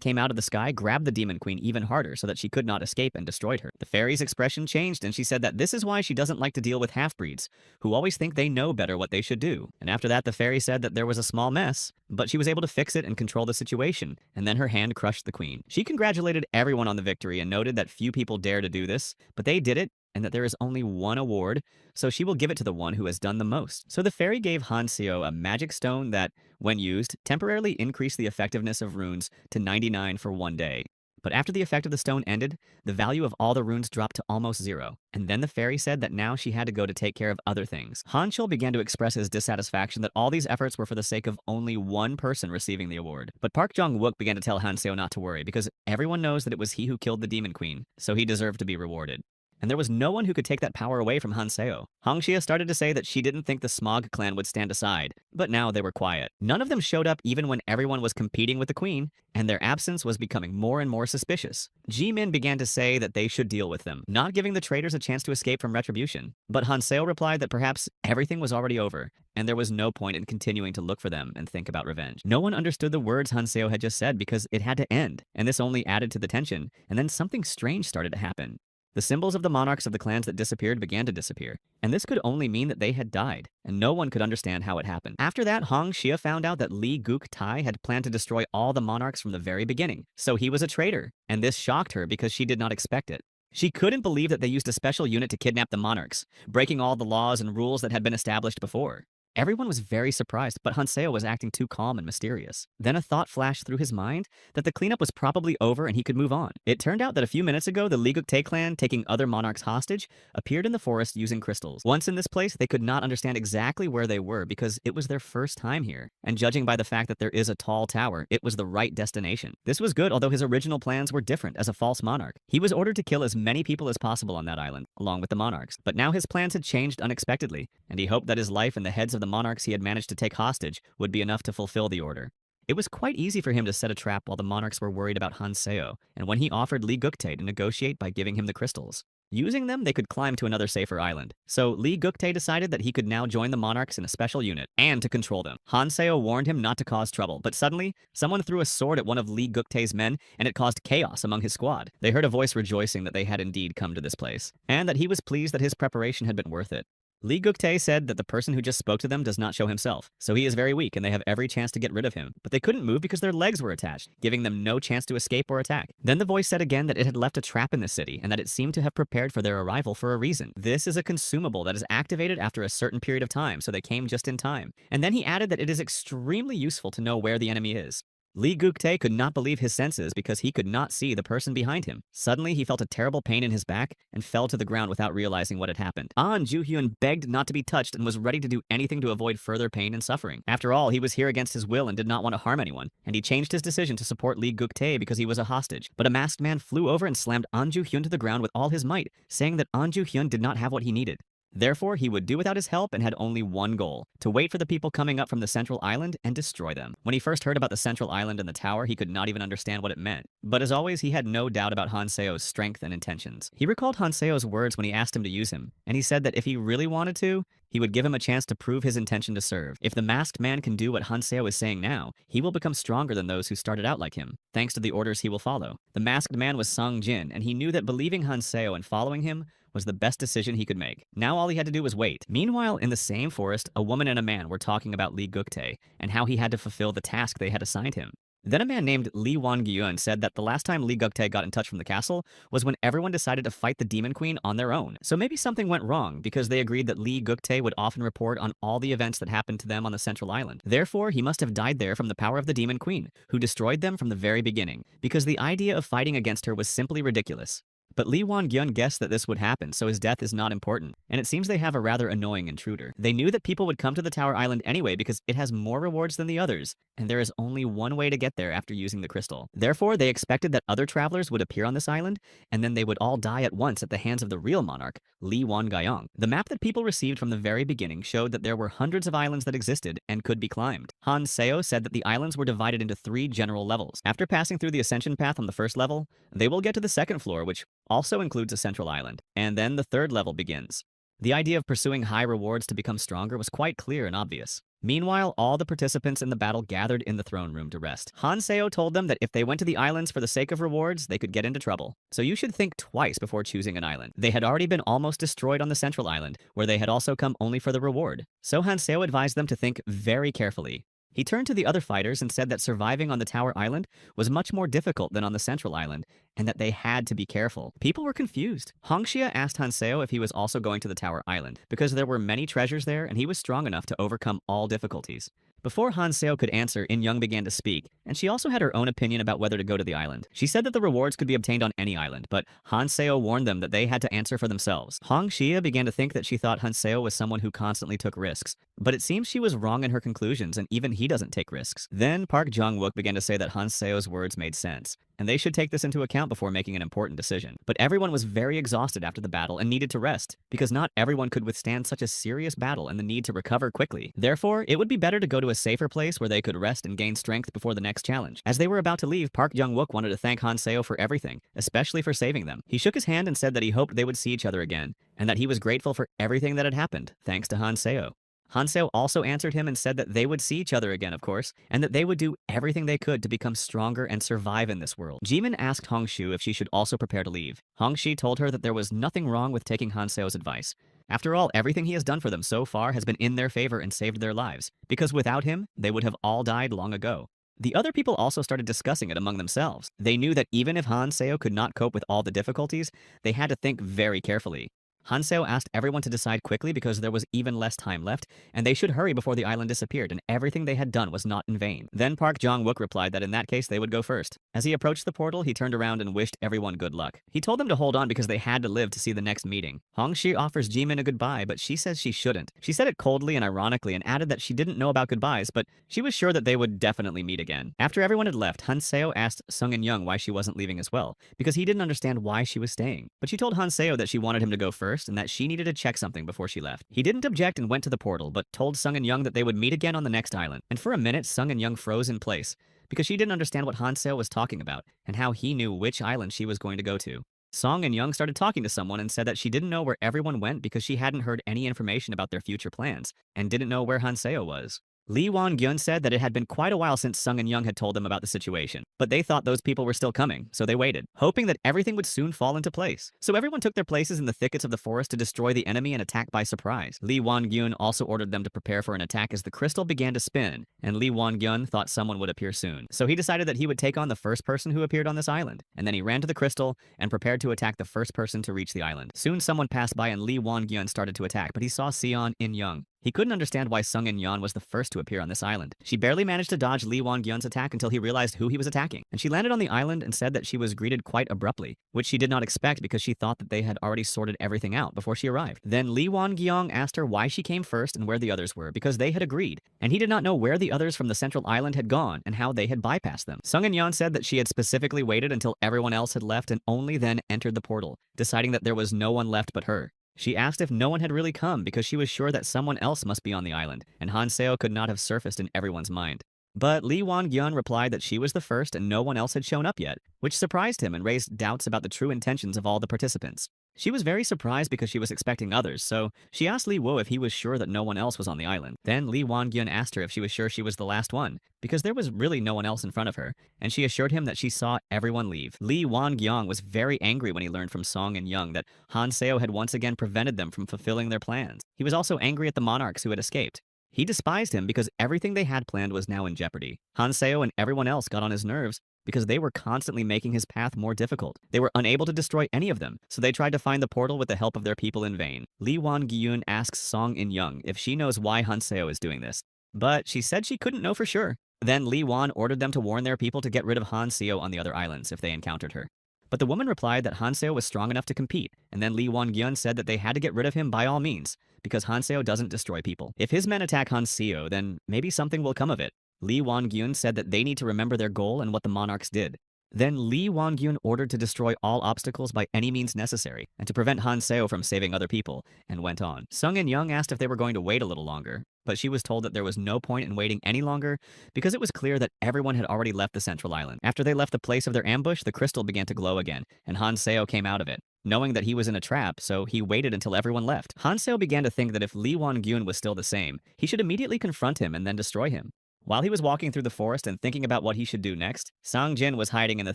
came out of the sky grabbed the demon queen even harder so that she could not escape and destroyed her. The fairy's expression changed and she said that this is why she doesn't like to deal with half-breeds, who always think they know better what they should do. And after that, the fairy said that there was a small mess, but she was able to fix it and control the situation, and then her hand crushed the queen. She congratulated everyone on the victory and noted that few people dare to do this, but they did it, and that there is only one award, so she will give it to the one who has done the most. So the fairy gave Hanseo a magic stone that, when used, temporarily increased the effectiveness of runes to 99 for one day. But after the effect of the stone ended, the value of all the runes dropped to almost zero. And then the fairy said that now she had to go to take care of other things. Han Chul began to express his dissatisfaction that all these efforts were for the sake of only one person receiving the award. But Park Jong-wook began to tell Han Seo not to worry because everyone knows that it was he who killed the Demon Queen, so he deserved to be rewarded. And there was no one who could take that power away from Han Seo. Hong Xia started to say that she didn't think the Smog clan would stand aside, but now they were quiet. None of them showed up even when everyone was competing with the queen, and their absence was becoming more and more suspicious. Ji Min began to say that they should deal with them, not giving the traitors a chance to escape from retribution. But Han Seo replied that perhaps everything was already over, and there was no point in continuing to look for them and think about revenge. No one understood the words Han Seo had just said because it had to end, and this only added to the tension, and then something strange started to happen. The symbols of the monarchs of the clans that disappeared began to disappear, and this could only mean that they had died, and no one could understand how it happened. After that, Hong Xia found out that Li Guk Tai had planned to destroy all the monarchs from the very beginning, so he was a traitor, and this shocked her because she did not expect it. She couldn't believe that they used a special unit to kidnap the monarchs, breaking all the laws and rules that had been established before. Everyone was very surprised, but Hanseo was acting too calm and mysterious. Then a thought flashed through his mind that the cleanup was probably over and he could move on. It turned out that a few minutes ago, the Liguk-tae clan, taking other monarchs hostage, appeared in the forest using crystals. Once in this place, they could not understand exactly where they were because it was their first time here. And judging by the fact that there is a tall tower, it was the right destination. This was good, although his original plans were different as a false monarch. He was ordered to kill as many people as possible on that island, along with the monarchs. But now his plans had changed unexpectedly, and he hoped that his life and the heads of the monarchs he had managed to take hostage would be enough to fulfill the order. It was quite easy for him to set a trap while the monarchs were worried about Hanseo, and when he offered Li Guktae to negotiate by giving him the crystals. Using them, they could climb to another safer island. So Li Guktae decided that he could now join the monarchs in a special unit, and to control them. Hanseo warned him not to cause trouble, but suddenly, someone threw a sword at one of Li Guktae's men, and it caused chaos among his squad. They heard a voice rejoicing that they had indeed come to this place, and that he was pleased that his preparation had been worth it. Li Guktae said that the person who just spoke to them does not show himself, so he is very weak and they have every chance to get rid of him. But they couldn't move because their legs were attached, giving them no chance to escape or attack. Then the voice said again that it had left a trap in the city and that it seemed to have prepared for their arrival for a reason. This is a consumable that is activated after a certain period of time, so they came just in time. And then he added that it is extremely useful to know where the enemy is. Li Guktae could not believe his senses because he could not see the person behind him. Suddenly, he felt a terrible pain in his back and fell to the ground without realizing what had happened. An Ju-hyun begged not to be touched and was ready to do anything to avoid further pain and suffering. After all, he was here against his will and did not want to harm anyone, and he changed his decision to support Li Guktae because he was a hostage. But a masked man flew over and slammed An Ju-hyun to the ground with all his might, saying that An Ju-hyun did not have what he needed. Therefore, he would do without his help and had only one goal, to wait for the people coming up from the central island and destroy them. When he first heard about the central island and the tower, he could not even understand what it meant. But as always, he had no doubt about Hanseo's strength and intentions. He recalled Hanseo's words when he asked him to use him, and he said that if he really wanted to, he would give him a chance to prove his intention to serve. If the masked man can do what Hanseo is saying now, he will become stronger than those who started out like him, thanks to the orders he will follow. The masked man was Sung Jin, and he knew that believing Hanseo and following him was the best decision he could make. Now all he had to do was wait. Meanwhile, in the same forest, a woman and a man were talking about Li Guktae and how he had to fulfill the task they had assigned him. Then a man named Li Wan-gyun said that the last time Li Guktae got in touch from the castle was when everyone decided to fight the Demon Queen on their own. So maybe something went wrong because they agreed that Li Guktae would often report on all the events that happened to them on the central island. Therefore, he must have died there from the power of the Demon Queen, who destroyed them from the very beginning, because the idea of fighting against her was simply ridiculous. But Li Wan-gyun guessed that this would happen, so his death is not important, and it seems they have a rather annoying intruder. They knew that people would come to the Tower Island anyway because it has more rewards than the others, and there is only one way to get there after using the crystal. Therefore, they expected that other travelers would appear on this island, and then they would all die at once at the hands of the real monarch, Li Wan-gyong. The map that people received from the very beginning showed that there were hundreds of islands that existed and could be climbed. Han Seo said that the islands were divided into 3 general levels. After passing through the ascension path on the first level, they will get to the second floor, which also includes a central island, and then the third level begins. The idea of pursuing high rewards to become stronger was quite clear and obvious. Meanwhile, all the participants in the battle gathered in the throne room to rest. Hanseo told them that if they went to the islands for the sake of rewards, they could get into trouble. So you should think twice before choosing an island. They had already been almost destroyed on the central island, where they had also come only for the reward. So Hanseo advised them to think very carefully. He turned to the other fighters and said that surviving on the Tower Island was much more difficult than on the Central Island, and that they had to be careful. People were confused. Hongxia asked Hanseo if he was also going to the Tower Island, because there were many treasures there and he was strong enough to overcome all difficulties. Before Han Seo could answer, In Young began to speak, and she also had her own opinion about whether to go to the island. She said that the rewards could be obtained on any island, but Han Seo warned them that they had to answer for themselves. Hong Xia began to think that she thought Han Seo was someone who constantly took risks, but it seems she was wrong in her conclusions, and even he doesn't take risks. Then Park Jong-wook began to say that Han Seo's words made sense, and they should take this into account before making an important decision. But everyone was very exhausted after the battle and needed to rest, because not everyone could withstand such a serious battle and the need to recover quickly. Therefore, it would be better to go to a safer place where they could rest and gain strength before the next challenge. As they were about to leave, Park Jong-wook wanted to thank Han Seo for everything, especially for saving them. He shook his hand and said that he hoped they would see each other again, and that he was grateful for everything that had happened, thanks to Han Seo. Han Seo also answered him and said that they would see each other again, of course, and that they would do everything they could to become stronger and survive in this world. Jimin asked Hong Shu if she should also prepare to leave. Hong Shi told her that there was nothing wrong with taking Han Seo's advice. After all, everything he has done for them so far has been in their favor and saved their lives, because without him, they would have all died long ago. The other people also started discussing it among themselves. They knew that even if Han Seo could not cope with all the difficulties, they had to think very carefully. Han Seo asked everyone to decide quickly because there was even less time left, and they should hurry before the island disappeared and everything they had done was not in vain. Then Park Jong-wook replied that in that case they would go first. As he approached the portal, he turned around and wished everyone good luck. He told them to hold on because they had to live to see the next meeting. Hong Shi offers Jimin a goodbye, but she says she shouldn't. She said it coldly and ironically and added that she didn't know about goodbyes, but she was sure that they would definitely meet again. After everyone had left, Han Seo asked Sung In-young why she wasn't leaving as well, because he didn't understand why she was staying. But she told Han Seo that she wanted him to go first and that she needed to check something before she left. He didn't object and went to the portal, but told Sung In-young that they would meet again on the next island. And for a minute, Sung In-young froze in place, because she didn't understand what Han Seo was talking about and how he knew which island she was going to go to. Song In-young started talking to someone and said that she didn't know where everyone went because she hadn't heard any information about their future plans and didn't know where Han Seo was. Lee Won-gyun said that it had been quite a while since Sung In-young had told them about the situation, but they thought those people were still coming, so they waited, hoping that everything would soon fall into place. So everyone took their places in the thickets of the forest to destroy the enemy and attack by surprise. Lee Won-gyun also ordered them to prepare for an attack as the crystal began to spin, and Lee Won-gyun thought someone would appear soon. So he decided that he would take on the first person who appeared on this island, and then he ran to the crystal and prepared to attack the first person to reach the island. Soon someone passed by and Lee Won-gyun started to attack, but he saw Seon In-young. He couldn't understand why Sung In-yeon was the first to appear on this island. She barely managed to dodge Lee Won-gyun's attack until he realized who he was attacking, and she landed on the island and said that she was greeted quite abruptly, which she did not expect because she thought that they had already sorted everything out before she arrived. Then Lee Won-gyung asked her why she came first and where the others were, because they had agreed, and he did not know where the others from the central island had gone and how they had bypassed them. Sung In-yeon said that she had specifically waited until everyone else had left and only then entered the portal, deciding that there was no one left but her. She asked if no one had really come because she was sure that someone else must be on the island, and Han Seo could not have surfaced in everyone's mind. But Lee Won-gyun replied that she was the first and no one else had shown up yet, which surprised him and raised doubts about the true intentions of all the participants. She was very surprised because she was expecting others, so she asked Lee Wo if he was sure that no one else was on the island. Then Lee Won-gyun asked her if she was sure she was the last one, because there was really no one else in front of her, and she assured him that she saw everyone leave. Lee Won-gyun was very angry when he learned from Song In-young that Han Seo had once again prevented them from fulfilling their plans. He was also angry at the monarchs who had escaped. He despised him because everything they had planned was now in jeopardy. Han Seo and everyone else got on his nerves because they were constantly making his path more difficult. They were unable to destroy any of them, so they tried to find the portal with the help of their people in vain. Lee Won-gyun asks Song In-young if she knows why Han Seo is doing this, but she said she couldn't know for sure. Then Lee Won ordered them to warn their people to get rid of Han Seo on the other islands if they encountered her. But the woman replied that Han Seo was strong enough to compete, and then Lee Won-gyun said that they had to get rid of him by all means, because Han Seo doesn't destroy people. If his men attack Han Seo, then maybe something will come of it. Lee Won-gyun said that they need to remember their goal and what the monarchs did. Then Lee Won-gyun ordered to destroy all obstacles by any means necessary, and to prevent Han Seo from saving other people, and went on. Sung In-young asked if they were going to wait a little longer, but she was told that there was no point in waiting any longer because it was clear that everyone had already left the central island. After they left the place of their ambush, the crystal began to glow again, and Han Seo came out of it, knowing that he was in a trap, so he waited until everyone left. Han Seo began to think that if Lee Won-gyun was still the same, he should immediately confront him and then destroy him. While he was walking through the forest and thinking about what he should do next, Sang Jin was hiding in the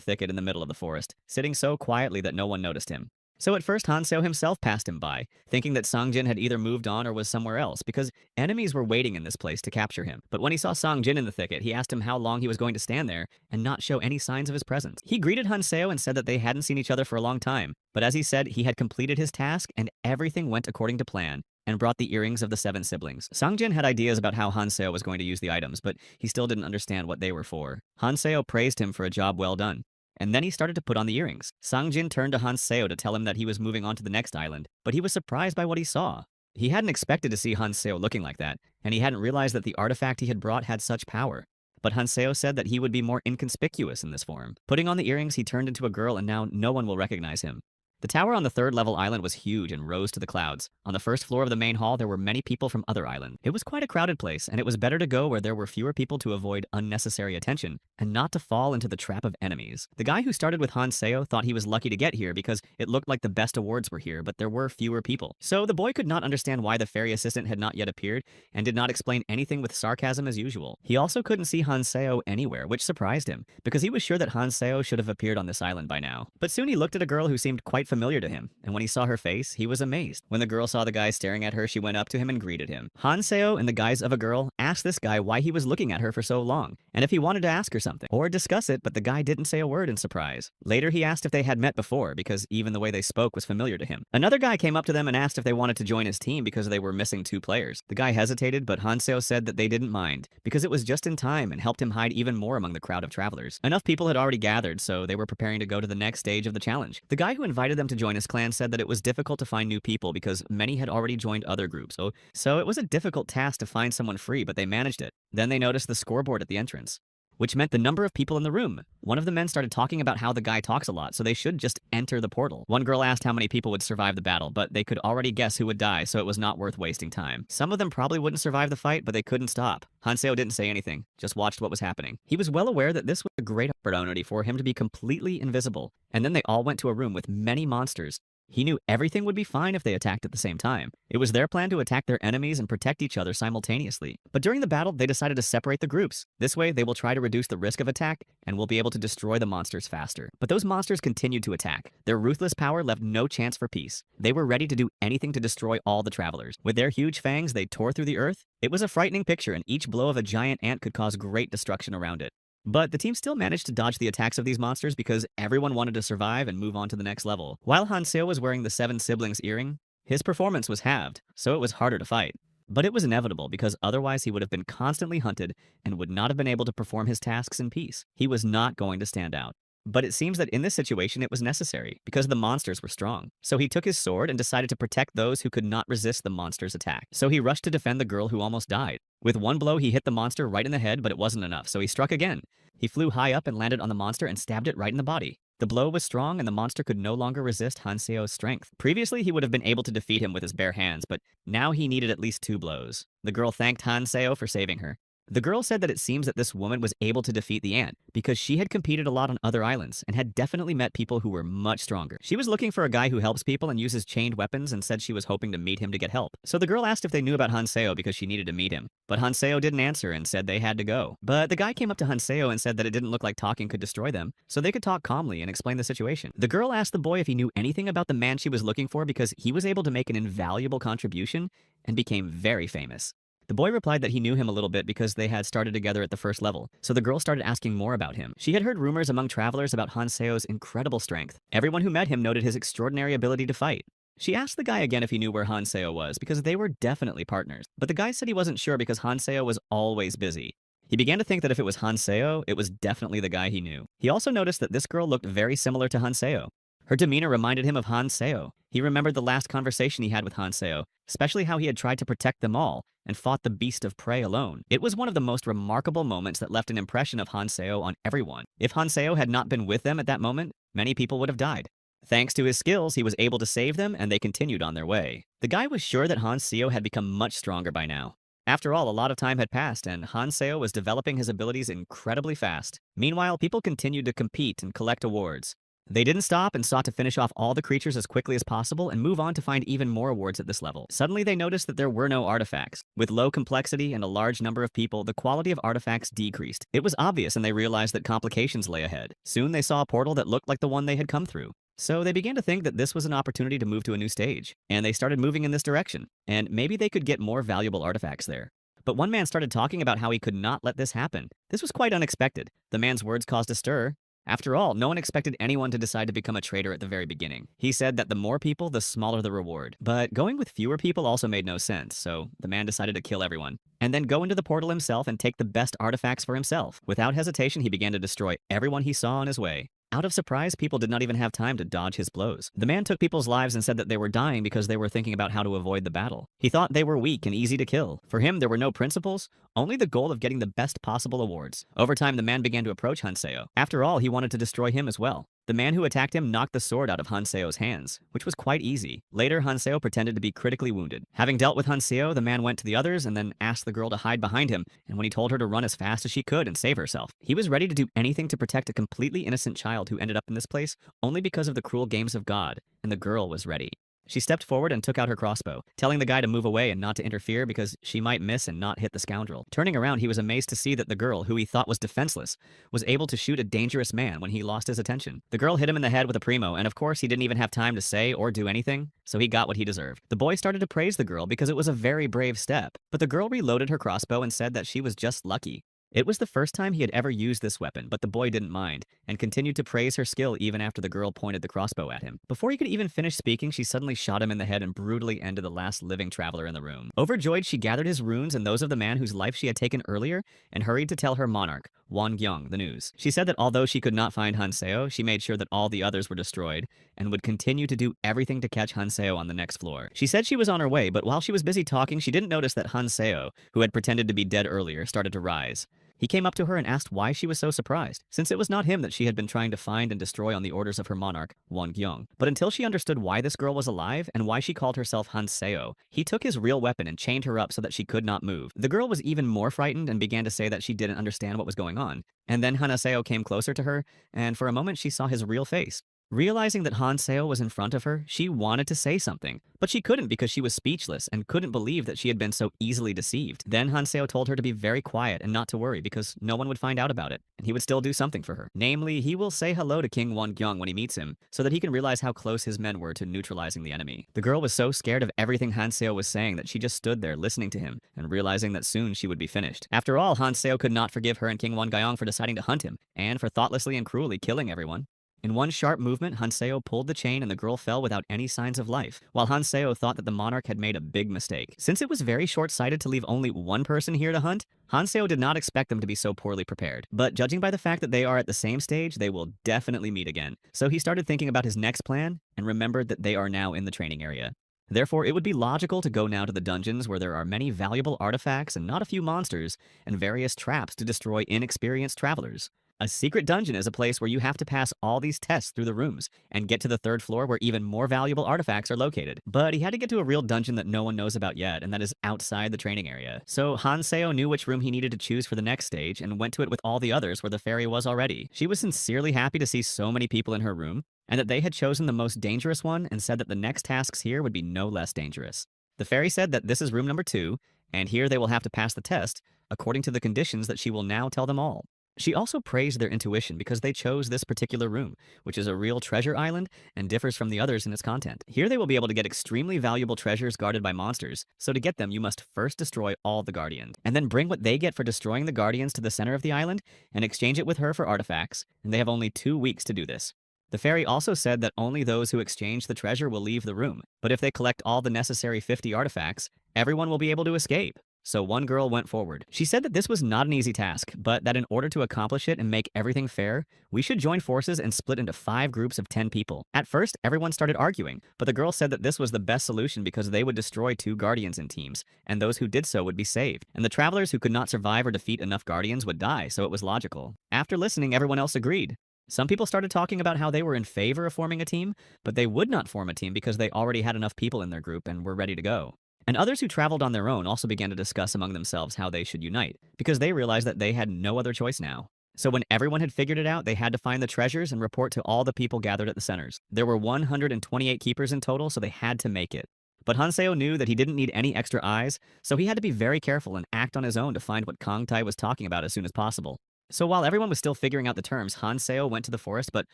thicket in the middle of the forest, sitting so quietly that no one noticed him. So at first Han Seo himself passed him by, thinking that Sang Jin had either moved on or was somewhere else, because enemies were waiting in this place to capture him. But when he saw Sang Jin in the thicket, he asked him how long he was going to stand there and not show any signs of his presence. He greeted Han Seo and said that they hadn't seen each other for a long time, but as he said, he had completed his task and everything went according to plan, and brought the earrings of the 7 siblings. Sangjin had ideas about how Hanseo was going to use the items, but he still didn't understand what they were for. Hanseo praised him for a job well done. And then he started to put on the earrings. Sangjin turned to Hanseo to tell him that he was moving on to the next island, but he was surprised by what he saw. He hadn't expected to see Hanseo looking like that, and he hadn't realized that the artifact he had brought had such power. But Hanseo said that he would be more inconspicuous in this form. Putting on the earrings, he turned into a girl, and now no one will recognize him. The tower on the 3rd-level island was huge and rose to the clouds. On the 1st floor of the main hall, there were many people from other islands. It was quite a crowded place, and it was better to go where there were fewer people to avoid unnecessary attention, and not to fall into the trap of enemies. The guy who started with Hanseo thought he was lucky to get here because it looked like the best awards were here, but there were fewer people. So the boy could not understand why the fairy assistant had not yet appeared, and did not explain anything with sarcasm as usual. He also couldn't see Hanseo anywhere, which surprised him, because he was sure that Hanseo should have appeared on this island by now. But soon he looked at a girl who seemed quite familiar to him, and when he saw her face, he was amazed. When the girl saw the guy staring at her, she went up to him and greeted him. Hanseo, in the guise of a girl, asked this guy why he was looking at her for so long, and if he wanted to ask her something, or discuss it, but the guy didn't say a word in surprise. Later, he asked if they had met before, because even the way they spoke was familiar to him. Another guy came up to them and asked if they wanted to join his team because they were missing 2 players. The guy hesitated, but Hanseo said that they didn't mind, because it was just in time and helped him hide even more among the crowd of travelers. Enough people had already gathered, so they were preparing to go to the next stage of the challenge. The guy who invited them to join his clan said that it was difficult to find new people because many had already joined other groups, so it was a difficult task to find someone free, but they managed it. Then they noticed the scoreboard at the entrance, which meant the number of people in the room. One of the men started talking about how the guy talks a lot, so they should just enter the portal. One girl asked how many people would survive the battle, but they could already guess who would die, so it was not worth wasting time. Some of them probably wouldn't survive the fight, but they couldn't stop. Hanseo didn't say anything, just watched what was happening. He was well aware that this was a great opportunity for him to be completely invisible, and then they all went to a room with many monsters. He knew everything would be fine if they attacked at the same time. It was their plan to attack their enemies and protect each other simultaneously. But during the battle, they decided to separate the groups. This way, they will try to reduce the risk of attack and will be able to destroy the monsters faster. But those monsters continued to attack. Their ruthless power left no chance for peace. They were ready to do anything to destroy all the travelers. With their huge fangs, they tore through the earth. It was a frightening picture, and each blow of a giant ant could cause great destruction around it. But the team still managed to dodge the attacks of these monsters because everyone wanted to survive and move on to the next level. While Hanseo was wearing the 7 siblings earring, his performance was halved, so it was harder to fight. But it was inevitable because otherwise he would have been constantly hunted and would not have been able to perform his tasks in peace. He was not going to stand out. But it seems that in this situation it was necessary, because the monsters were strong. So he took his sword and decided to protect those who could not resist the monster's attack. So he rushed to defend the girl who almost died. With one blow he hit the monster right in the head, but it wasn't enough, so he struck again. He flew high up and landed on the monster and stabbed it right in the body. The blow was strong and the monster could no longer resist Hanseo's strength. Previously he would have been able to defeat him with his bare hands, but now he needed at least 2 blows. The girl thanked Hanseo for saving her. The girl said that it seems that this woman was able to defeat the ant because she had competed a lot on other islands and had definitely met people who were much stronger. She was looking for a guy who helps people and uses chained weapons and said she was hoping to meet him to get help. So the girl asked if they knew about Hanseo because she needed to meet him. But Hanseo didn't answer and said they had to go. But the guy came up to Hanseo and said that it didn't look like talking could destroy them, so they could talk calmly and explain the situation. The girl asked the boy if he knew anything about the man she was looking for because he was able to make an invaluable contribution and became very famous. The boy replied that he knew him a little bit because they had started together at the 1st level, so the girl started asking more about him. She had heard rumors among travelers about Hanseo's incredible strength. Everyone who met him noted his extraordinary ability to fight. She asked the guy again if he knew where Hanseo was, because they were definitely partners. But the guy said he wasn't sure because Hanseo was always busy. He began to think that if it was Hanseo, it was definitely the guy he knew. He also noticed that this girl looked very similar to Hanseo. Her demeanor reminded him of Hanseo. He remembered the last conversation he had with Hanseo, especially how he had tried to protect them all and fought the beast of prey alone. It was one of the most remarkable moments that left an impression of Hanseo on everyone. If Hanseo had not been with them at that moment, many people would have died. Thanks to his skills, he was able to save them and they continued on their way. The guy was sure that Hanseo had become much stronger by now. After all, a lot of time had passed and Hanseo was developing his abilities incredibly fast. Meanwhile, people continued to compete and collect awards. They didn't stop and sought to finish off all the creatures as quickly as possible and move on to find even more awards at this level. Suddenly they noticed that there were no artifacts. With low complexity and a large number of people, the quality of artifacts decreased. It was obvious and they realized that complications lay ahead. Soon they saw a portal that looked like the one they had come through. So they began to think that this was an opportunity to move to a new stage. And they started moving in this direction. And maybe they could get more valuable artifacts there. But one man started talking about how he could not let this happen. This was quite unexpected. The man's words caused a stir. After all, no one expected anyone to decide to become a traitor at the very beginning. He said that the more people, the smaller the reward. But going with fewer people also made no sense, so the man decided to kill everyone. And then go into the portal himself and take the best artifacts for himself. Without hesitation, he began to destroy everyone he saw on his way. Out of surprise, people did not even have time to dodge his blows. The man took people's lives and said that they were dying because they were thinking about how to avoid the battle. He thought they were weak and easy to kill. For him, there were no principles, only the goal of getting the best possible awards. Over time, the man began to approach Hanseo. After all, he wanted to destroy him as well. The man who attacked him knocked the sword out of Hanseo's hands, which was quite easy. Later, Hanseo pretended to be critically wounded. Having dealt with Hanseo, the man went to the others and then asked the girl to hide behind him, and when he told her to run as fast as she could and save herself, he was ready to do anything to protect a completely innocent child who ended up in this place only because of the cruel games of God, and the girl was ready. She stepped forward and took out her crossbow, telling the guy to move away and not to interfere because she might miss and not hit the scoundrel. Turning around, he was amazed to see that the girl, who he thought was defenseless, was able to shoot a dangerous man when he lost his attention. The girl hit him in the head with a primo, and of course he didn't even have time to say or do anything, so he got what he deserved. The boy started to praise the girl because it was a very brave step, but the girl reloaded her crossbow and said that she was just lucky. It was the first time he had ever used this weapon, but the boy didn't mind, and continued to praise her skill even after the girl pointed the crossbow at him. Before he could even finish speaking, she suddenly shot him in the head and brutally ended the last living traveler in the room. Overjoyed, she gathered his runes and those of the man whose life she had taken earlier, and hurried to tell her monarch, Won-gyung, the news. She said that although she could not find Hanseo, she made sure that all the others were destroyed, and would continue to do everything to catch Hanseo on the next floor. She said she was on her way, but while she was busy talking, she didn't notice that Hanseo, who had pretended to be dead earlier, started to rise. He came up to her and asked why she was so surprised, since it was not him that she had been trying to find and destroy on the orders of her monarch, Won-gyung. But until she understood why this girl was alive and why she called herself Hanseo, he took his real weapon and chained her up so that she could not move. The girl was even more frightened and began to say that she didn't understand what was going on. And then Hanseo came closer to her, and for a moment she saw his real face. Realizing that Hanseo was in front of her, she wanted to say something, but she couldn't because she was speechless and couldn't believe that she had been so easily deceived. Then Hanseo told her to be very quiet and not to worry because no one would find out about it, and he would still do something for her. Namely, he will say hello to King Won-gyung when he meets him, so that he can realize how close his men were to neutralizing the enemy. The girl was so scared of everything Hanseo was saying that she just stood there listening to him and realizing that soon she would be finished. After all, Hanseo could not forgive her and King Won-gyung for deciding to hunt him, and for thoughtlessly and cruelly killing everyone. In one sharp movement, Hanseo pulled the chain and the girl fell without any signs of life, while Hanseo thought that the monarch had made a big mistake. Since it was very short-sighted to leave only one person here to hunt, Hanseo did not expect them to be so poorly prepared. But judging by the fact that they are at the same stage, they will definitely meet again. So he started thinking about his next plan and remembered that they are now in the training area. Therefore, it would be logical to go now to the dungeons where there are many valuable artifacts and not a few monsters, and various traps to destroy inexperienced travelers. A secret dungeon is a place where you have to pass all these tests through the rooms and get to the third floor where even more valuable artifacts are located. But he had to get to a real dungeon that no one knows about yet, and that is outside the training area. So Hanseo knew which room he needed to choose for the next stage and went to it with all the others where the fairy was already. She was sincerely happy to see so many people in her room, and that they had chosen the most dangerous one and said that the next tasks here would be no less dangerous. The fairy said that this is room number 2, and here they will have to pass the test according to the conditions that she will now tell them all. She also praised their intuition because they chose this particular room, which is a real treasure island and differs from the others in its content. Here they will be able to get extremely valuable treasures guarded by monsters, so to get them you must first destroy all the guardians, and then bring what they get for destroying the guardians to the center of the island and exchange it with her for artifacts, and they have only 2 weeks to do this. The fairy also said that only those who exchange the treasure will leave the room, but if they collect all the necessary 50 artifacts, everyone will be able to escape. So one girl went forward. She said that this was not an easy task, but that in order to accomplish it and make everything fair, we should join forces and split into 5 groups of 10 people. At first, everyone started arguing, but the girl said that this was the best solution because they would destroy 2 guardians in teams, and those who did so would be saved. And the travelers who could not survive or defeat enough guardians would die, so it was logical. After listening, everyone else agreed. Some people started talking about how they were in favor of forming a team, but they would not form a team because they already had enough people in their group and were ready to go. And others who traveled on their own also began to discuss among themselves how they should unite, because they realized that they had no other choice now. So when everyone had figured it out, they had to find the treasures and report to all the people gathered at the centers. There were 128 keepers in total, so they had to make it. But Hanseo knew that he didn't need any extra eyes, so he had to be very careful and act on his own to find what Kang Tai was talking about as soon as possible. So while everyone was still figuring out the terms, Hanseo went to the forest, but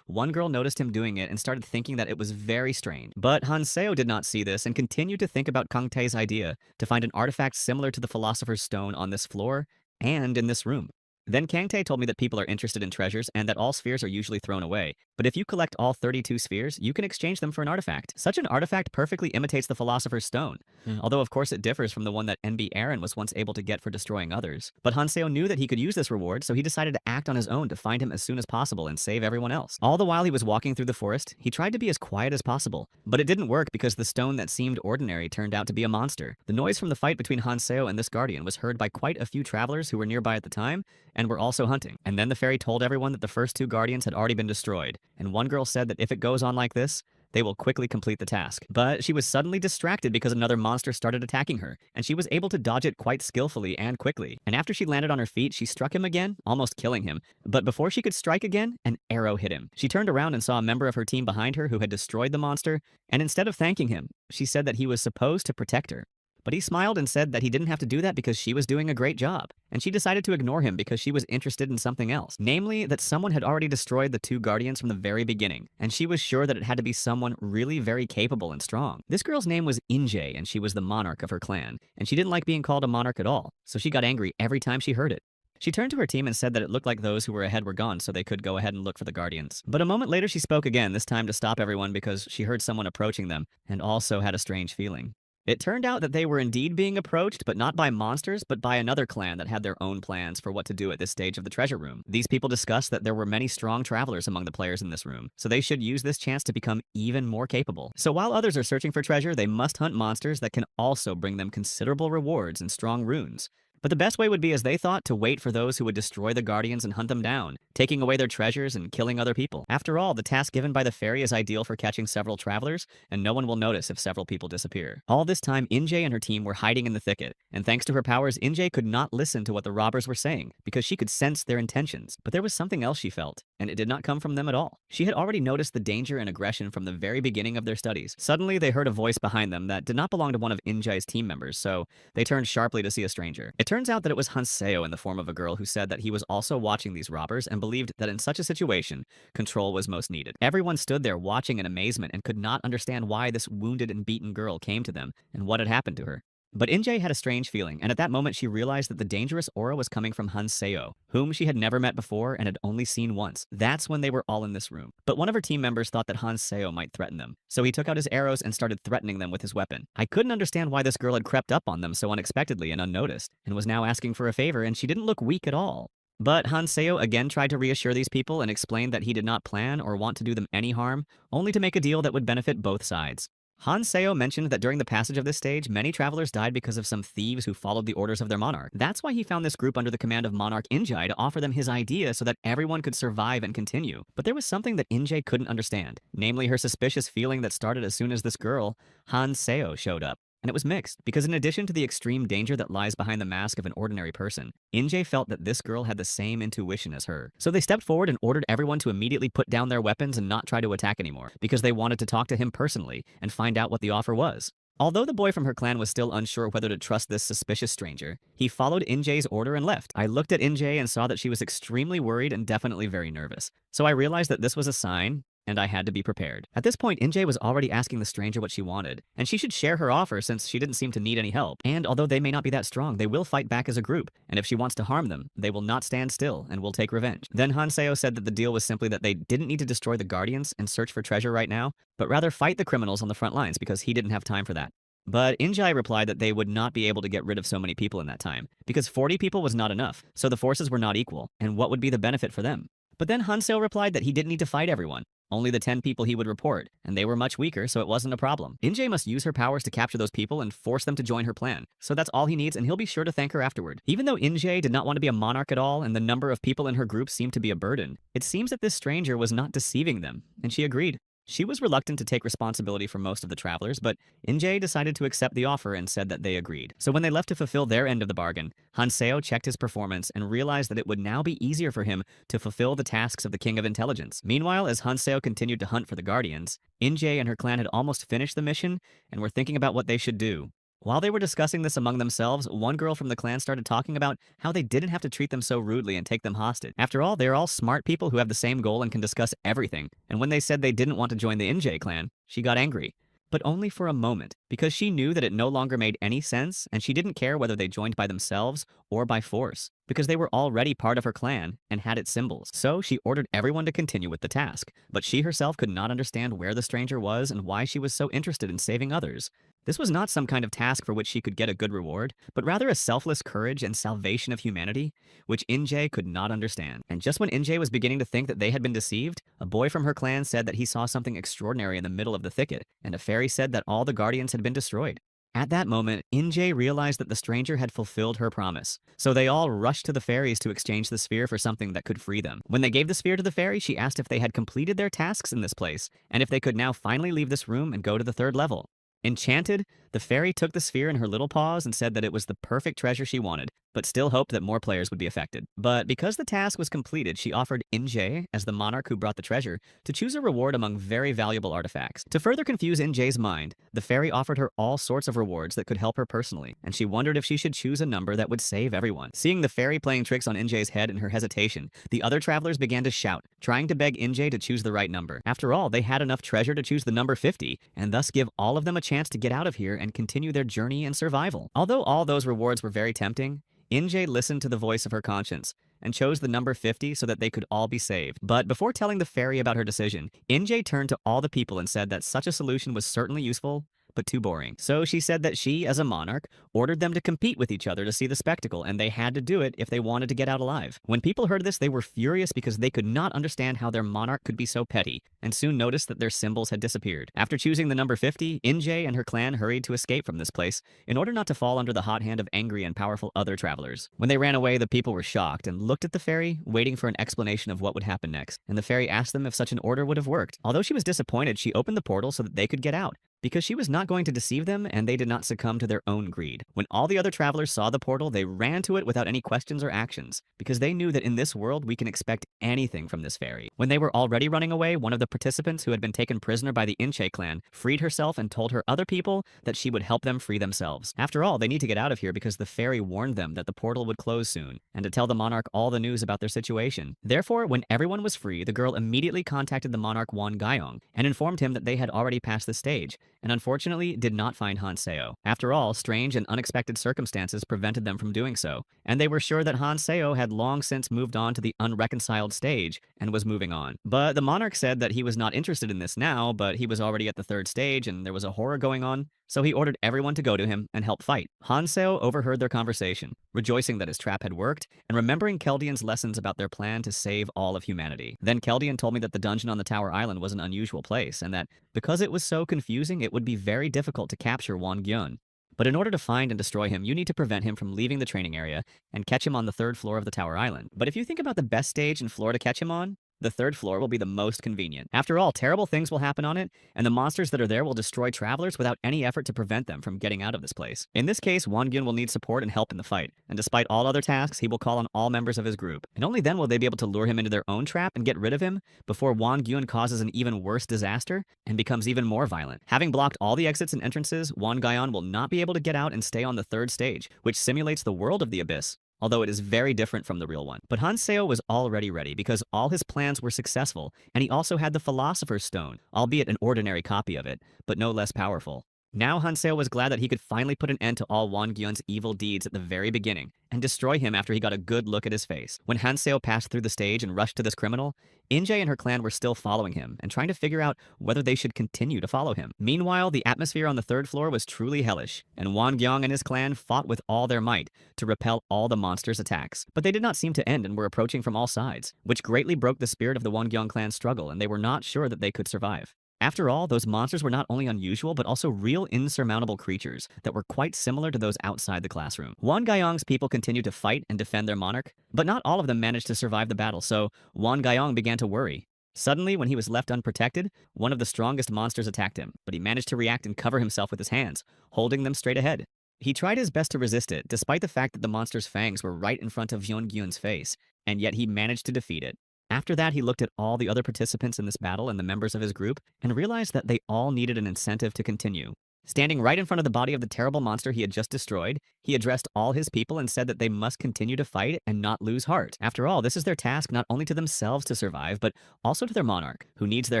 one girl noticed him doing it and started thinking that it was very strange. But Hanseo did not see this and continued to think about Kang Tae's idea to find an artifact similar to the Philosopher's Stone on this floor and in this room. Then Kangtae told me that people are interested in treasures and that all spheres are usually thrown away. But if you collect all 32 spheres, you can exchange them for an artifact. Such an artifact perfectly imitates the Philosopher's Stone, although of course it differs from the one that NB Aaron was once able to get for destroying others. But Hanseo knew that he could use this reward, so he decided to act on his own to find him as soon as possible and save everyone else. All the while he was walking through the forest, he tried to be as quiet as possible. But it didn't work because the stone that seemed ordinary turned out to be a monster. The noise from the fight between Hanseo and this guardian was heard by quite a few travelers who were nearby at the time and were also hunting. And then the fairy told everyone that the first two guardians had already been destroyed, and one girl said that if it goes on like this, they will quickly complete the task. But she was suddenly distracted because another monster started attacking her, and she was able to dodge it quite skillfully and quickly. And after she landed on her feet, she struck him again, almost killing him. But before she could strike again, an arrow hit him. She turned around and saw a member of her team behind her who had destroyed the monster, and instead of thanking him, she said that he was supposed to protect her. But he smiled and said that he didn't have to do that because she was doing a great job, and she decided to ignore him because she was interested in something else, namely that someone had already destroyed the two guardians from the very beginning, and she was sure that it had to be someone really very capable and strong. This girl's name was Injae, and she was the monarch of her clan, and she didn't like being called a monarch at all, so she got angry every time she heard it. She turned to her team and said that it looked like those who were ahead were gone, so they could go ahead and look for the guardians. But a moment later she spoke again, this time to stop everyone because she heard someone approaching them, and also had a strange feeling. It turned out that they were indeed being approached, but not by monsters, but by another clan that had their own plans for what to do at this stage of the treasure room. These people discussed that there were many strong travelers among the players in this room, so they should use this chance to become even more capable. So while others are searching for treasure, they must hunt monsters that can also bring them considerable rewards and strong runes. But the best way would be, as they thought, to wait for those who would destroy the guardians and hunt them down, taking away their treasures and killing other people. After all, the task given by the fairy is ideal for catching several travelers, and no one will notice if several people disappear. All this time, Injae and her team were hiding in the thicket, and thanks to her powers, Injae could not listen to what the robbers were saying, because she could sense their intentions. But there was something else she felt, and it did not come from them at all. She had already noticed the danger and aggression from the very beginning of their studies. Suddenly, they heard a voice behind them that did not belong to one of Injae's team members, so they turned sharply to see a stranger. It turns out that it was Hanseo in the form of a girl who said that he was also watching these robbers and believed that in such a situation, control was most needed. Everyone stood there watching in amazement and could not understand why this wounded and beaten girl came to them and what had happened to her. But Injae had a strange feeling, and at that moment she realized that the dangerous aura was coming from Hanseo, whom she had never met before and had only seen once. That's when they were all in this room. But one of her team members thought that Hanseo might threaten them, so he took out his arrows and started threatening them with his weapon. I couldn't understand why this girl had crept up on them so unexpectedly and unnoticed, and was now asking for a favor, and she didn't look weak at all. But Hanseo again tried to reassure these people and explained that he did not plan or want to do them any harm, only to make a deal that would benefit both sides. Hanseo mentioned that during the passage of this stage, many travelers died because of some thieves who followed the orders of their monarch. That's why he found this group under the command of Monarch Injae to offer them his idea so that everyone could survive and continue. But there was something that Injae couldn't understand, namely her suspicious feeling that started as soon as this girl, Hanseo, showed up. And it was mixed, because in addition to the extreme danger that lies behind the mask of an ordinary person, Injae felt that this girl had the same intuition as her. So they stepped forward and ordered everyone to immediately put down their weapons and not try to attack anymore, because they wanted to talk to him personally and find out what the offer was. Although the boy from her clan was still unsure whether to trust this suspicious stranger, he followed Injae's order and left. I looked at Injae and saw that she was extremely worried and definitely very nervous. So I realized that this was a sign, and I had to be prepared. At this point, Injae was already asking the stranger what she wanted, and she should share her offer since she didn't seem to need any help. And although they may not be that strong, they will fight back as a group, and if she wants to harm them, they will not stand still and will take revenge. Then Hanseo said that the deal was simply that they didn't need to destroy the guardians and search for treasure right now, but rather fight the criminals on the front lines because he didn't have time for that. But Injae replied that they would not be able to get rid of so many people in that time, because 40 people was not enough, so the forces were not equal, and what would be the benefit for them? But then Hanseo replied that he didn't need to fight everyone, only the 10 people he would report, and they were much weaker, so it wasn't a problem. Injae must use her powers to capture those people and force them to join her plan, so that's all he needs, and he'll be sure to thank her afterward. Even though Injae did not want to be a monarch at all, and the number of people in her group seemed to be a burden, it seems that this stranger was not deceiving them, and she agreed. She was reluctant to take responsibility for most of the travelers, but Injae decided to accept the offer and said that they agreed. So when they left to fulfill their end of the bargain, Hanseo checked his performance and realized that it would now be easier for him to fulfill the tasks of the King of Intelligence. Meanwhile, as Hanseo continued to hunt for the Guardians, Injae and her clan had almost finished the mission and were thinking about what they should do. While they were discussing this among themselves, one girl from the clan started talking about how they didn't have to treat them so rudely and take them hostage. After all, they are all smart people who have the same goal and can discuss everything. And when they said they didn't want to join the Injae clan, she got angry. but only for a moment, because she knew that it no longer made any sense and she didn't care whether they joined by themselves or by force, because they were already part of her clan and had its symbols. So she ordered everyone to continue with the task, but she herself could not understand where the stranger was and why she was so interested in saving others. This was not some kind of task for which she could get a good reward, but rather a selfless courage and salvation of humanity, which Injay could not understand. And just when Injay was beginning to think that they had been deceived, a boy from her clan said that he saw something extraordinary in the middle of the thicket, and a fairy said that all the guardians had been destroyed. At that moment, Injay realized that the stranger had fulfilled her promise. So they all rushed to the fairies to exchange the sphere for something that could free them. When they gave the sphere to the fairy, she asked if they had completed their tasks in this place, and if they could now finally leave this room and go to the third level. Enchanted, the fairy took the sphere in her little paws and said that it was the perfect treasure she wanted, but still hoped that more players would be affected. But because the task was completed, she offered Injay, as the monarch who brought the treasure, to choose a reward among very valuable artifacts. To further confuse Injay's mind, the fairy offered her all sorts of rewards that could help her personally, and she wondered if she should choose a number that would save everyone. Seeing the fairy playing tricks on Injay's head in her hesitation, the other travelers began to shout, trying to beg Injay to choose the right number. After all, they had enough treasure to choose the number 50, and thus give all of them a chance to get out of here and continue their journey and survival. Although all those rewards were very tempting, Injay listened to the voice of her conscience and chose the number 50 so that they could all be saved. But before telling the fairy about her decision, Injay turned to all the people and said that such a solution was certainly useful, but too boring. So she said that she, as a monarch, ordered them to compete with each other to see the spectacle, and they had to do it if they wanted to get out alive. When people heard this, they were furious because they could not understand how their monarch could be so petty, and soon noticed that their symbols had disappeared. After choosing the number 50, Injay and her clan hurried to escape from this place in order not to fall under the hot hand of angry and powerful other travelers. When they ran away, the people were shocked and looked at the fairy, waiting for an explanation of what would happen next, and the fairy asked them if such an order would have worked. Although she was disappointed, she opened the portal so that they could get out, because she was not going to deceive them and they did not succumb to their own greed. When all the other travelers saw the portal, they ran to it without any questions or actions, because they knew that in this world we can expect anything from this fairy. When they were already running away, one of the participants who had been taken prisoner by the Inche clan freed herself and told her other people that she would help them free themselves. After all, they need to get out of here because the fairy warned them that the portal would close soon, and to tell the monarch all the news about their situation. Therefore, when everyone was free, the girl immediately contacted the monarch Wan Gayong and informed him that they had already passed the stage, and unfortunately did not find Han Seo. After all, strange and unexpected circumstances prevented them from doing so, and they were sure that Han Seo had long since moved on to the unreconciled stage and was moving on. But the monarch said that he was not interested in this now, but he was already at the third stage and there was a horror going on, so he ordered everyone to go to him and help fight. Han Seo overheard their conversation, rejoicing that his trap had worked, and remembering Keldian's lessons about their plan to save all of humanity. Then Keldian told me that the dungeon on the Tower Island was an unusual place, and that because it was so confusing, it would be very difficult to capture Won Gyun. But in order to find and destroy him, you need to prevent him from leaving the training area and catch him on the third floor of the Tower Island. But if you think about the best stage and floor to catch him on, the third floor will be the most convenient. After all, terrible things will happen on it, and the monsters that are there will destroy travelers without any effort to prevent them from getting out of this place. In this case, Won Gyun will need support and help in the fight, and despite all other tasks, he will call on all members of his group. And only then will they be able to lure him into their own trap and get rid of him before Won Gyun causes an even worse disaster and becomes even more violent. Having blocked all the exits and entrances, Won Gaion will not be able to get out and stay on the third stage, which simulates the world of the Abyss, although it is very different from the real one. But Han Seo was already ready because all his plans were successful, and he also had the Philosopher's Stone, albeit an ordinary copy of it, but no less powerful. Now Han Seo was glad that he could finally put an end to all Won Gyun's evil deeds at the very beginning, and destroy him after he got a good look at his face. When Han Seo passed through the stage and rushed to this criminal, Injae and her clan were still following him and trying to figure out whether they should continue to follow him. Meanwhile, the atmosphere on the third floor was truly hellish, and Won Gyung and his clan fought with all their might to repel all the monsters' attacks. But they did not seem to end and were approaching from all sides, which greatly broke the spirit of the Won Gyung clan's struggle, and they were not sure that they could survive. After all, those monsters were not only unusual, but also real insurmountable creatures that were quite similar to those outside the classroom. Won Gayong's people continued to fight and defend their monarch, but not all of them managed to survive the battle, so Won Gayong began to worry. Suddenly, when he was left unprotected, one of the strongest monsters attacked him, but he managed to react and cover himself with his hands, holding them straight ahead. He tried his best to resist it, despite the fact that the monster's fangs were right in front of Yeongyun's face, and yet he managed to defeat it. After that, he looked at all the other participants in this battle and the members of his group, and realized that they all needed an incentive to continue. Standing right in front of the body of the terrible monster he had just destroyed, he addressed all his people and said that they must continue to fight and not lose heart. After all, this is their task not only to themselves to survive, but also to their monarch, who needs their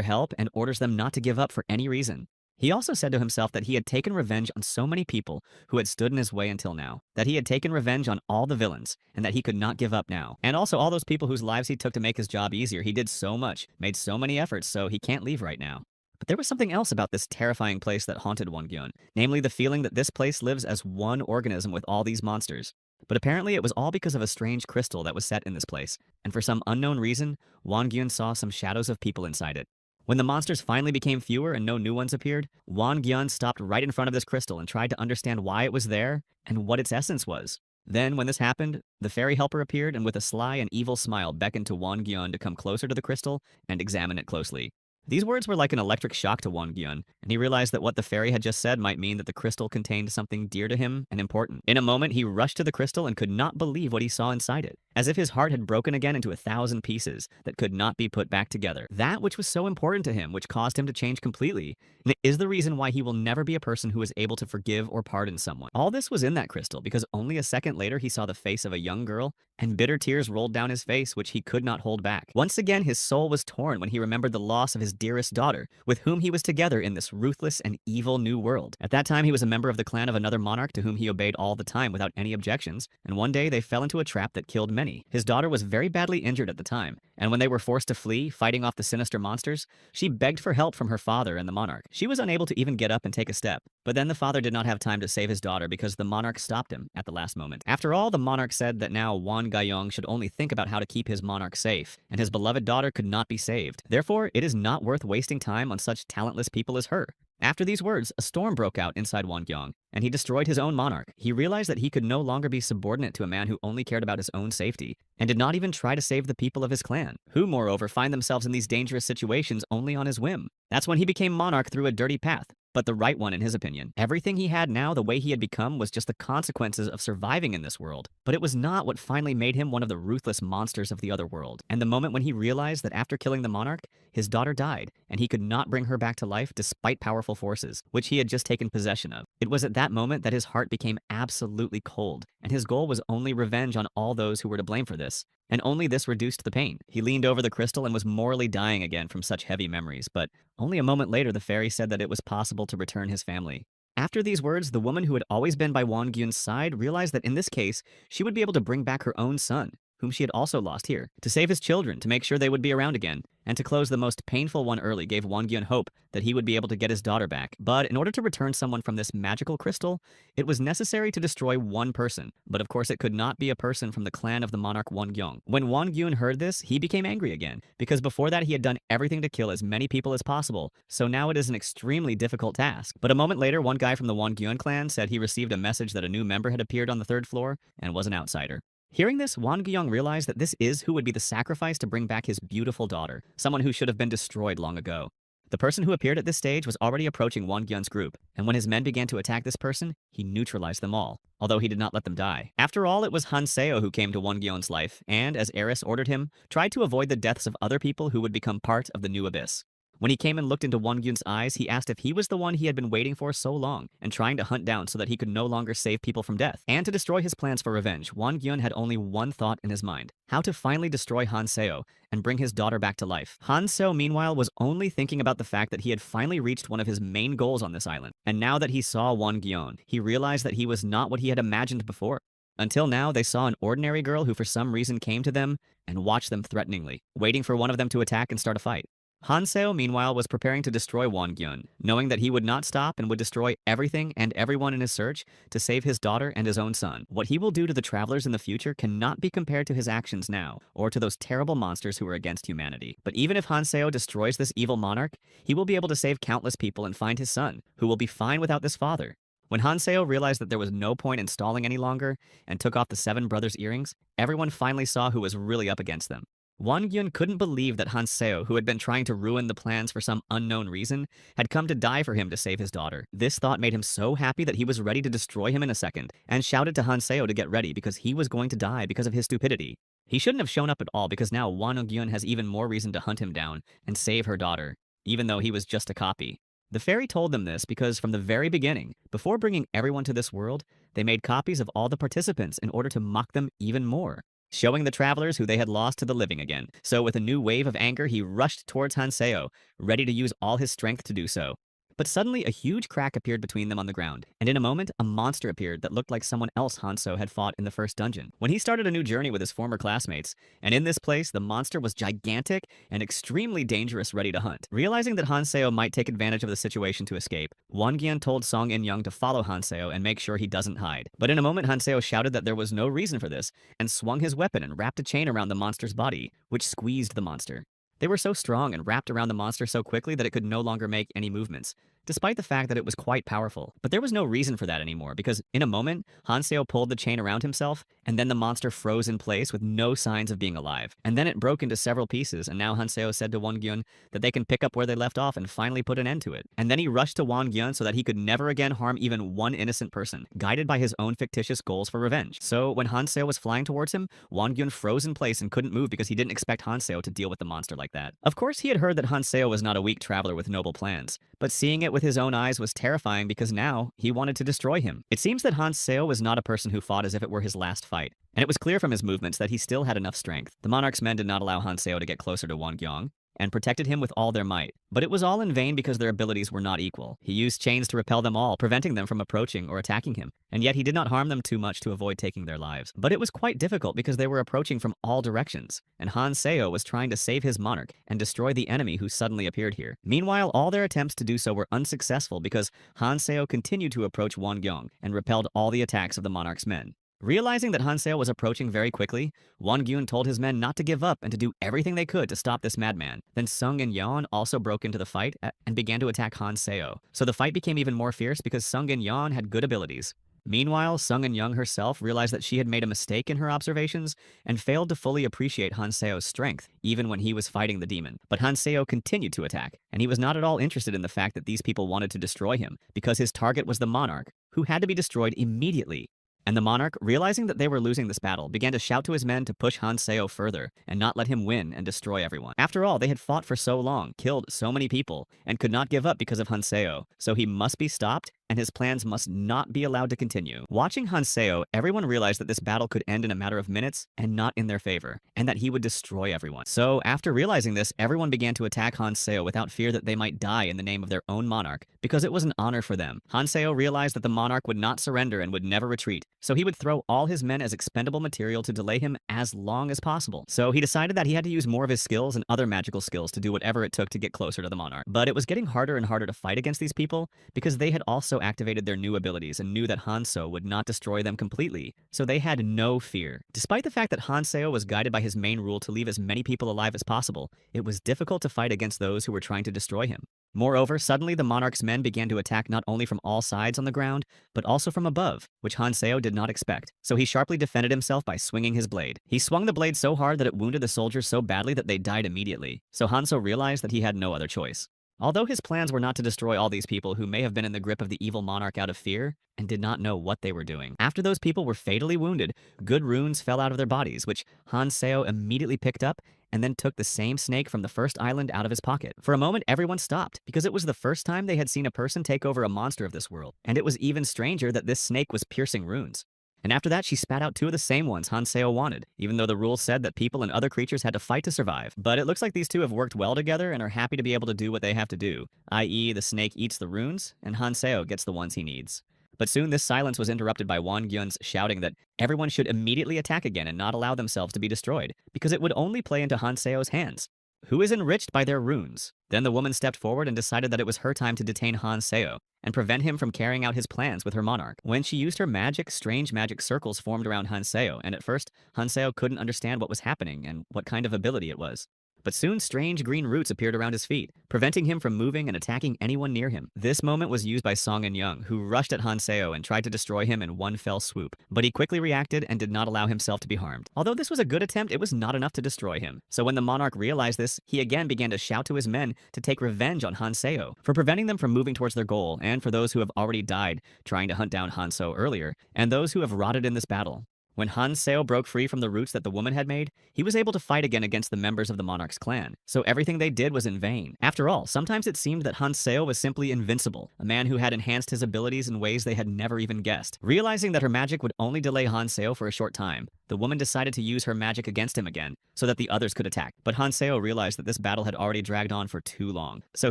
help and orders them not to give up for any reason. He also said to himself that he had taken revenge on so many people who had stood in his way until now, that he had taken revenge on all the villains, and that he could not give up now. And also all those people whose lives he took to make his job easier. He did so much, made so many efforts, so he can't leave right now. But there was something else about this terrifying place that haunted Won-gyun, namely the feeling that this place lives as one organism with all these monsters. But apparently it was all because of a strange crystal that was set in this place, and for some unknown reason, Won-gyun saw some shadows of people inside it. When the monsters finally became fewer and no new ones appeared, Won-gyun stopped right in front of this crystal and tried to understand why it was there and what its essence was. Then, when this happened, the fairy helper appeared and with a sly and evil smile beckoned to Won-gyun to come closer to the crystal and examine it closely. These words were like an electric shock to Won-gyun, and he realized that what the fairy had just said might mean that the crystal contained something dear to him and important. In a moment, he rushed to the crystal and could not believe what he saw inside it, as if his heart had broken again into 1,000 pieces that could not be put back together. That which was so important to him, which caused him to change completely, is the reason why he will never be a person who is able to forgive or pardon someone. All this was in that crystal because only a second later he saw the face of a young girl, and bitter tears rolled down his face, which he could not hold back. Once again, his soul was torn when he remembered the loss of his dearest daughter, with whom he was together in this ruthless and evil new world. At that time, he was a member of the clan of another monarch to whom he obeyed all the time without any objections, and one day they fell into a trap that killed many. His daughter was very badly injured at the time, and when they were forced to flee, fighting off the sinister monsters, she begged for help from her father and the monarch. She was unable to even get up and take a step, but then the father did not have time to save his daughter because the monarch stopped him at the last moment. After all, the monarch said that now Won Gayong should only think about how to keep his monarch safe, and his beloved daughter could not be saved. Therefore, it is not worth wasting time on such talentless people as her. After these words, a storm broke out inside Won Gyong, and he destroyed his own monarch. He realized that he could no longer be subordinate to a man who only cared about his own safety, and did not even try to save the people of his clan, who, moreover, find themselves in these dangerous situations only on his whim. That's when he became monarch through a dirty path, but the right one in his opinion. Everything he had now, the way he had become, was just the consequences of surviving in this world. But it was not what finally made him one of the ruthless monsters of the other world. And the moment when he realized that after killing the monarch, his daughter died, and he could not bring her back to life despite powerful forces, which he had just taken possession of. It was at that moment that his heart became absolutely cold, and his goal was only revenge on all those who were to blame for this. And only this reduced the pain. He leaned over the crystal and was morally dying again from such heavy memories, but only a moment later the fairy said that it was possible to return his family. After these words, the woman who had always been by Won Gyun's side realized that in this case, she would be able to bring back her own son, whom she had also lost here, to save his children, to make sure they would be around again, and to close the most painful one early gave Won Gyun hope that he would be able to get his daughter back. But in order to return someone from this magical crystal, it was necessary to destroy one person, but of course it could not be a person from the clan of the monarch Won Gyung. When Won Gyun heard this, he became angry again, because before that he had done everything to kill as many people as possible, so now it is an extremely difficult task. But a moment later, one guy from the Won Gyun clan said he received a message that a new member had appeared on the third floor and was an outsider. Hearing this, Won Gyung realized that this is who would be the sacrifice to bring back his beautiful daughter, someone who should have been destroyed long ago. The person who appeared at this stage was already approaching Won Gyun's group, and when his men began to attack this person, he neutralized them all, although he did not let them die. After all, it was Han Seo who came to Won Gyun's life, and, as Eris ordered him, tried to avoid the deaths of other people who would become part of the new abyss. When he came and looked into Won Gyun's eyes, he asked if he was the one he had been waiting for so long and trying to hunt down so that he could no longer save people from death. And to destroy his plans for revenge, Won Gyun had only one thought in his mind: how to finally destroy Han Seo and bring his daughter back to life. Han Seo, meanwhile, was only thinking about the fact that he had finally reached one of his main goals on this island. And now that he saw Won Gyun, he realized that he was not what he had imagined before. Until now, they saw an ordinary girl who for some reason came to them and watched them threateningly, waiting for one of them to attack and start a fight. Han Seo, meanwhile, was preparing to destroy Won Gyun, knowing that he would not stop and would destroy everything and everyone in his search to save his daughter and his own son. What he will do to the travelers in the future cannot be compared to his actions now, or to those terrible monsters who are against humanity. But even if Han Seo destroys this evil monarch, he will be able to save countless people and find his son, who will be fine without this father. When Han Seo realized that there was no point in stalling any longer and took off the 7 brothers' earrings, everyone finally saw who was really up against them. Won Gyun couldn't believe that Han Seo, who had been trying to ruin the plans for some unknown reason, had come to die for him to save his daughter. This thought made him so happy that he was ready to destroy him in a second, and shouted to Han Seo to get ready because he was going to die because of his stupidity. He shouldn't have shown up at all because now Won Gyun has even more reason to hunt him down and save her daughter, even though he was just a copy. The fairy told them this because from the very beginning, before bringing everyone to this world, they made copies of all the participants in order to mock them even more, showing the travelers who they had lost to the living again. So with a new wave of anger, he rushed towards Han Seo, ready to use all his strength to do so. But suddenly, a huge crack appeared between them on the ground, and in a moment, a monster appeared that looked like someone else Hanso had fought in the first dungeon. When he started a new journey with his former classmates, and in this place, the monster was gigantic and extremely dangerous, ready to hunt. Realizing that Hanseo might take advantage of the situation to escape, Won-gyun told Song In-young to follow Hanseo and make sure he doesn't hide. But in a moment, Hanseo shouted that there was no reason for this, and swung his weapon and wrapped a chain around the monster's body, which squeezed the monster. They were so strong and wrapped around the monster so quickly that it could no longer make any movements, despite the fact that it was quite powerful. But there was no reason for that anymore, because in a moment, Hanseo pulled the chain around himself, and then the monster froze in place with no signs of being alive. And then it broke into several pieces, and now Hanseo said to Won-gyun that they can pick up where they left off and finally put an end to it. And then he rushed to Won-gyun so that he could never again harm even one innocent person, guided by his own fictitious goals for revenge. So when Hanseo was flying towards him, Won-gyun froze in place and couldn't move because he didn't expect Hanseo to deal with the monster like that. Of course, he had heard that Hanseo was not a weak traveler with noble plans, but seeing it with his own eyes was terrifying because now he wanted to destroy him. It seems that Hanseo was not a person who fought as if it were his last fight, and it was clear from his movements that he still had enough strength. The monarch's men did not allow Hanseo to get closer to Won-gyun, and protected him with all their might. But it was all in vain because their abilities were not equal. He used chains to repel them all, preventing them from approaching or attacking him, and yet he did not harm them too much to avoid taking their lives. But it was quite difficult because they were approaching from all directions, and Hanseo was trying to save his monarch and destroy the enemy who suddenly appeared here. Meanwhile, all their attempts to do so were unsuccessful because Hanseo continued to approach Won-gyun and repelled all the attacks of the monarch's men. Realizing that Hanseo was approaching very quickly, Won-gyun told his men not to give up and to do everything they could to stop this madman. Then Sung In-yeon also broke into the fight and began to attack Hanseo. So the fight became even more fierce because Sung In-yeon had good abilities. Meanwhile, Sung In-young herself realized that she had made a mistake in her observations and failed to fully appreciate Hanseo's strength, even when he was fighting the demon. But Hanseo continued to attack, and he was not at all interested in the fact that these people wanted to destroy him, because his target was the monarch, who had to be destroyed immediately. And the monarch, realizing that they were losing this battle, began to shout to his men to push Hanseo further and not let him win and destroy everyone. After all, they had fought for so long, killed so many people, and could not give up because of Hanseo, so he must be stopped and his plans must not be allowed to continue. Watching Hanseo, everyone realized that this battle could end in a matter of minutes and not in their favor, and that he would destroy everyone. So after realizing this, everyone began to attack Hanseo without fear that they might die in the name of their own monarch, because it was an honor for them. Hanseo realized that the monarch would not surrender and would never retreat, so he would throw all his men as expendable material to delay him as long as possible. So he decided that he had to use more of his skills and other magical skills to do whatever it took to get closer to the monarch. But it was getting harder and harder to fight against these people, because they had also activated their new abilities and knew that Hanso would not destroy them completely, so they had no fear. Despite the fact that Hanseo was guided by his main rule to leave as many people alive as possible, it was difficult to fight against those who were trying to destroy him. Moreover, suddenly the monarch's men began to attack not only from all sides on the ground, but also from above, which Hanseo did not expect. So he sharply defended himself by swinging his blade. He swung the blade so hard that it wounded the soldiers so badly that they died immediately. So Hanso realized that he had no other choice. Although his plans were not to destroy all these people who may have been in the grip of the evil monarch out of fear and did not know what they were doing. After those people were fatally wounded, good runes fell out of their bodies, which Hanseo immediately picked up and then took the same snake from the first island out of his pocket. For a moment, everyone stopped, because it was the first time they had seen a person take over a monster of this world, and it was even stranger that this snake was piercing runes. And after that, she spat out two of the same ones Hanseo wanted, even though the rules said that people and other creatures had to fight to survive. But it looks like these two have worked well together and are happy to be able to do what they have to do, i.e. the snake eats the runes, and Hanseo gets the ones he needs. But soon this silence was interrupted by Won-gyun's shouting that everyone should immediately attack again and not allow themselves to be destroyed, because it would only play into Hanseo's hands, who is enriched by their runes. Then the woman stepped forward and decided that it was her time to detain Hanseo and prevent him from carrying out his plans with her monarch. When she used her magic, strange magic circles formed around Hanseo, and at first, Hanseo couldn't understand what was happening and what kind of ability it was. But soon strange green roots appeared around his feet, preventing him from moving and attacking anyone near him. This moment was used by Song In-young, who rushed at Hanseo and tried to destroy him in one fell swoop. But he quickly reacted and did not allow himself to be harmed. Although this was a good attempt, it was not enough to destroy him. So when the monarch realized this, he again began to shout to his men to take revenge on Hanseo for preventing them from moving towards their goal, and for those who have already died trying to hunt down Hanso earlier, and those who have rotted in this battle. When Han Seo broke free from the roots that the woman had made, he was able to fight again against the members of the monarch's clan. So everything they did was in vain. After all, sometimes it seemed that Han Seo was simply invincible, a man who had enhanced his abilities in ways they had never even guessed. Realizing that her magic would only delay Han Seo for a short time, the woman decided to use her magic against him again, so that the others could attack. But Han Seo realized that this battle had already dragged on for too long, so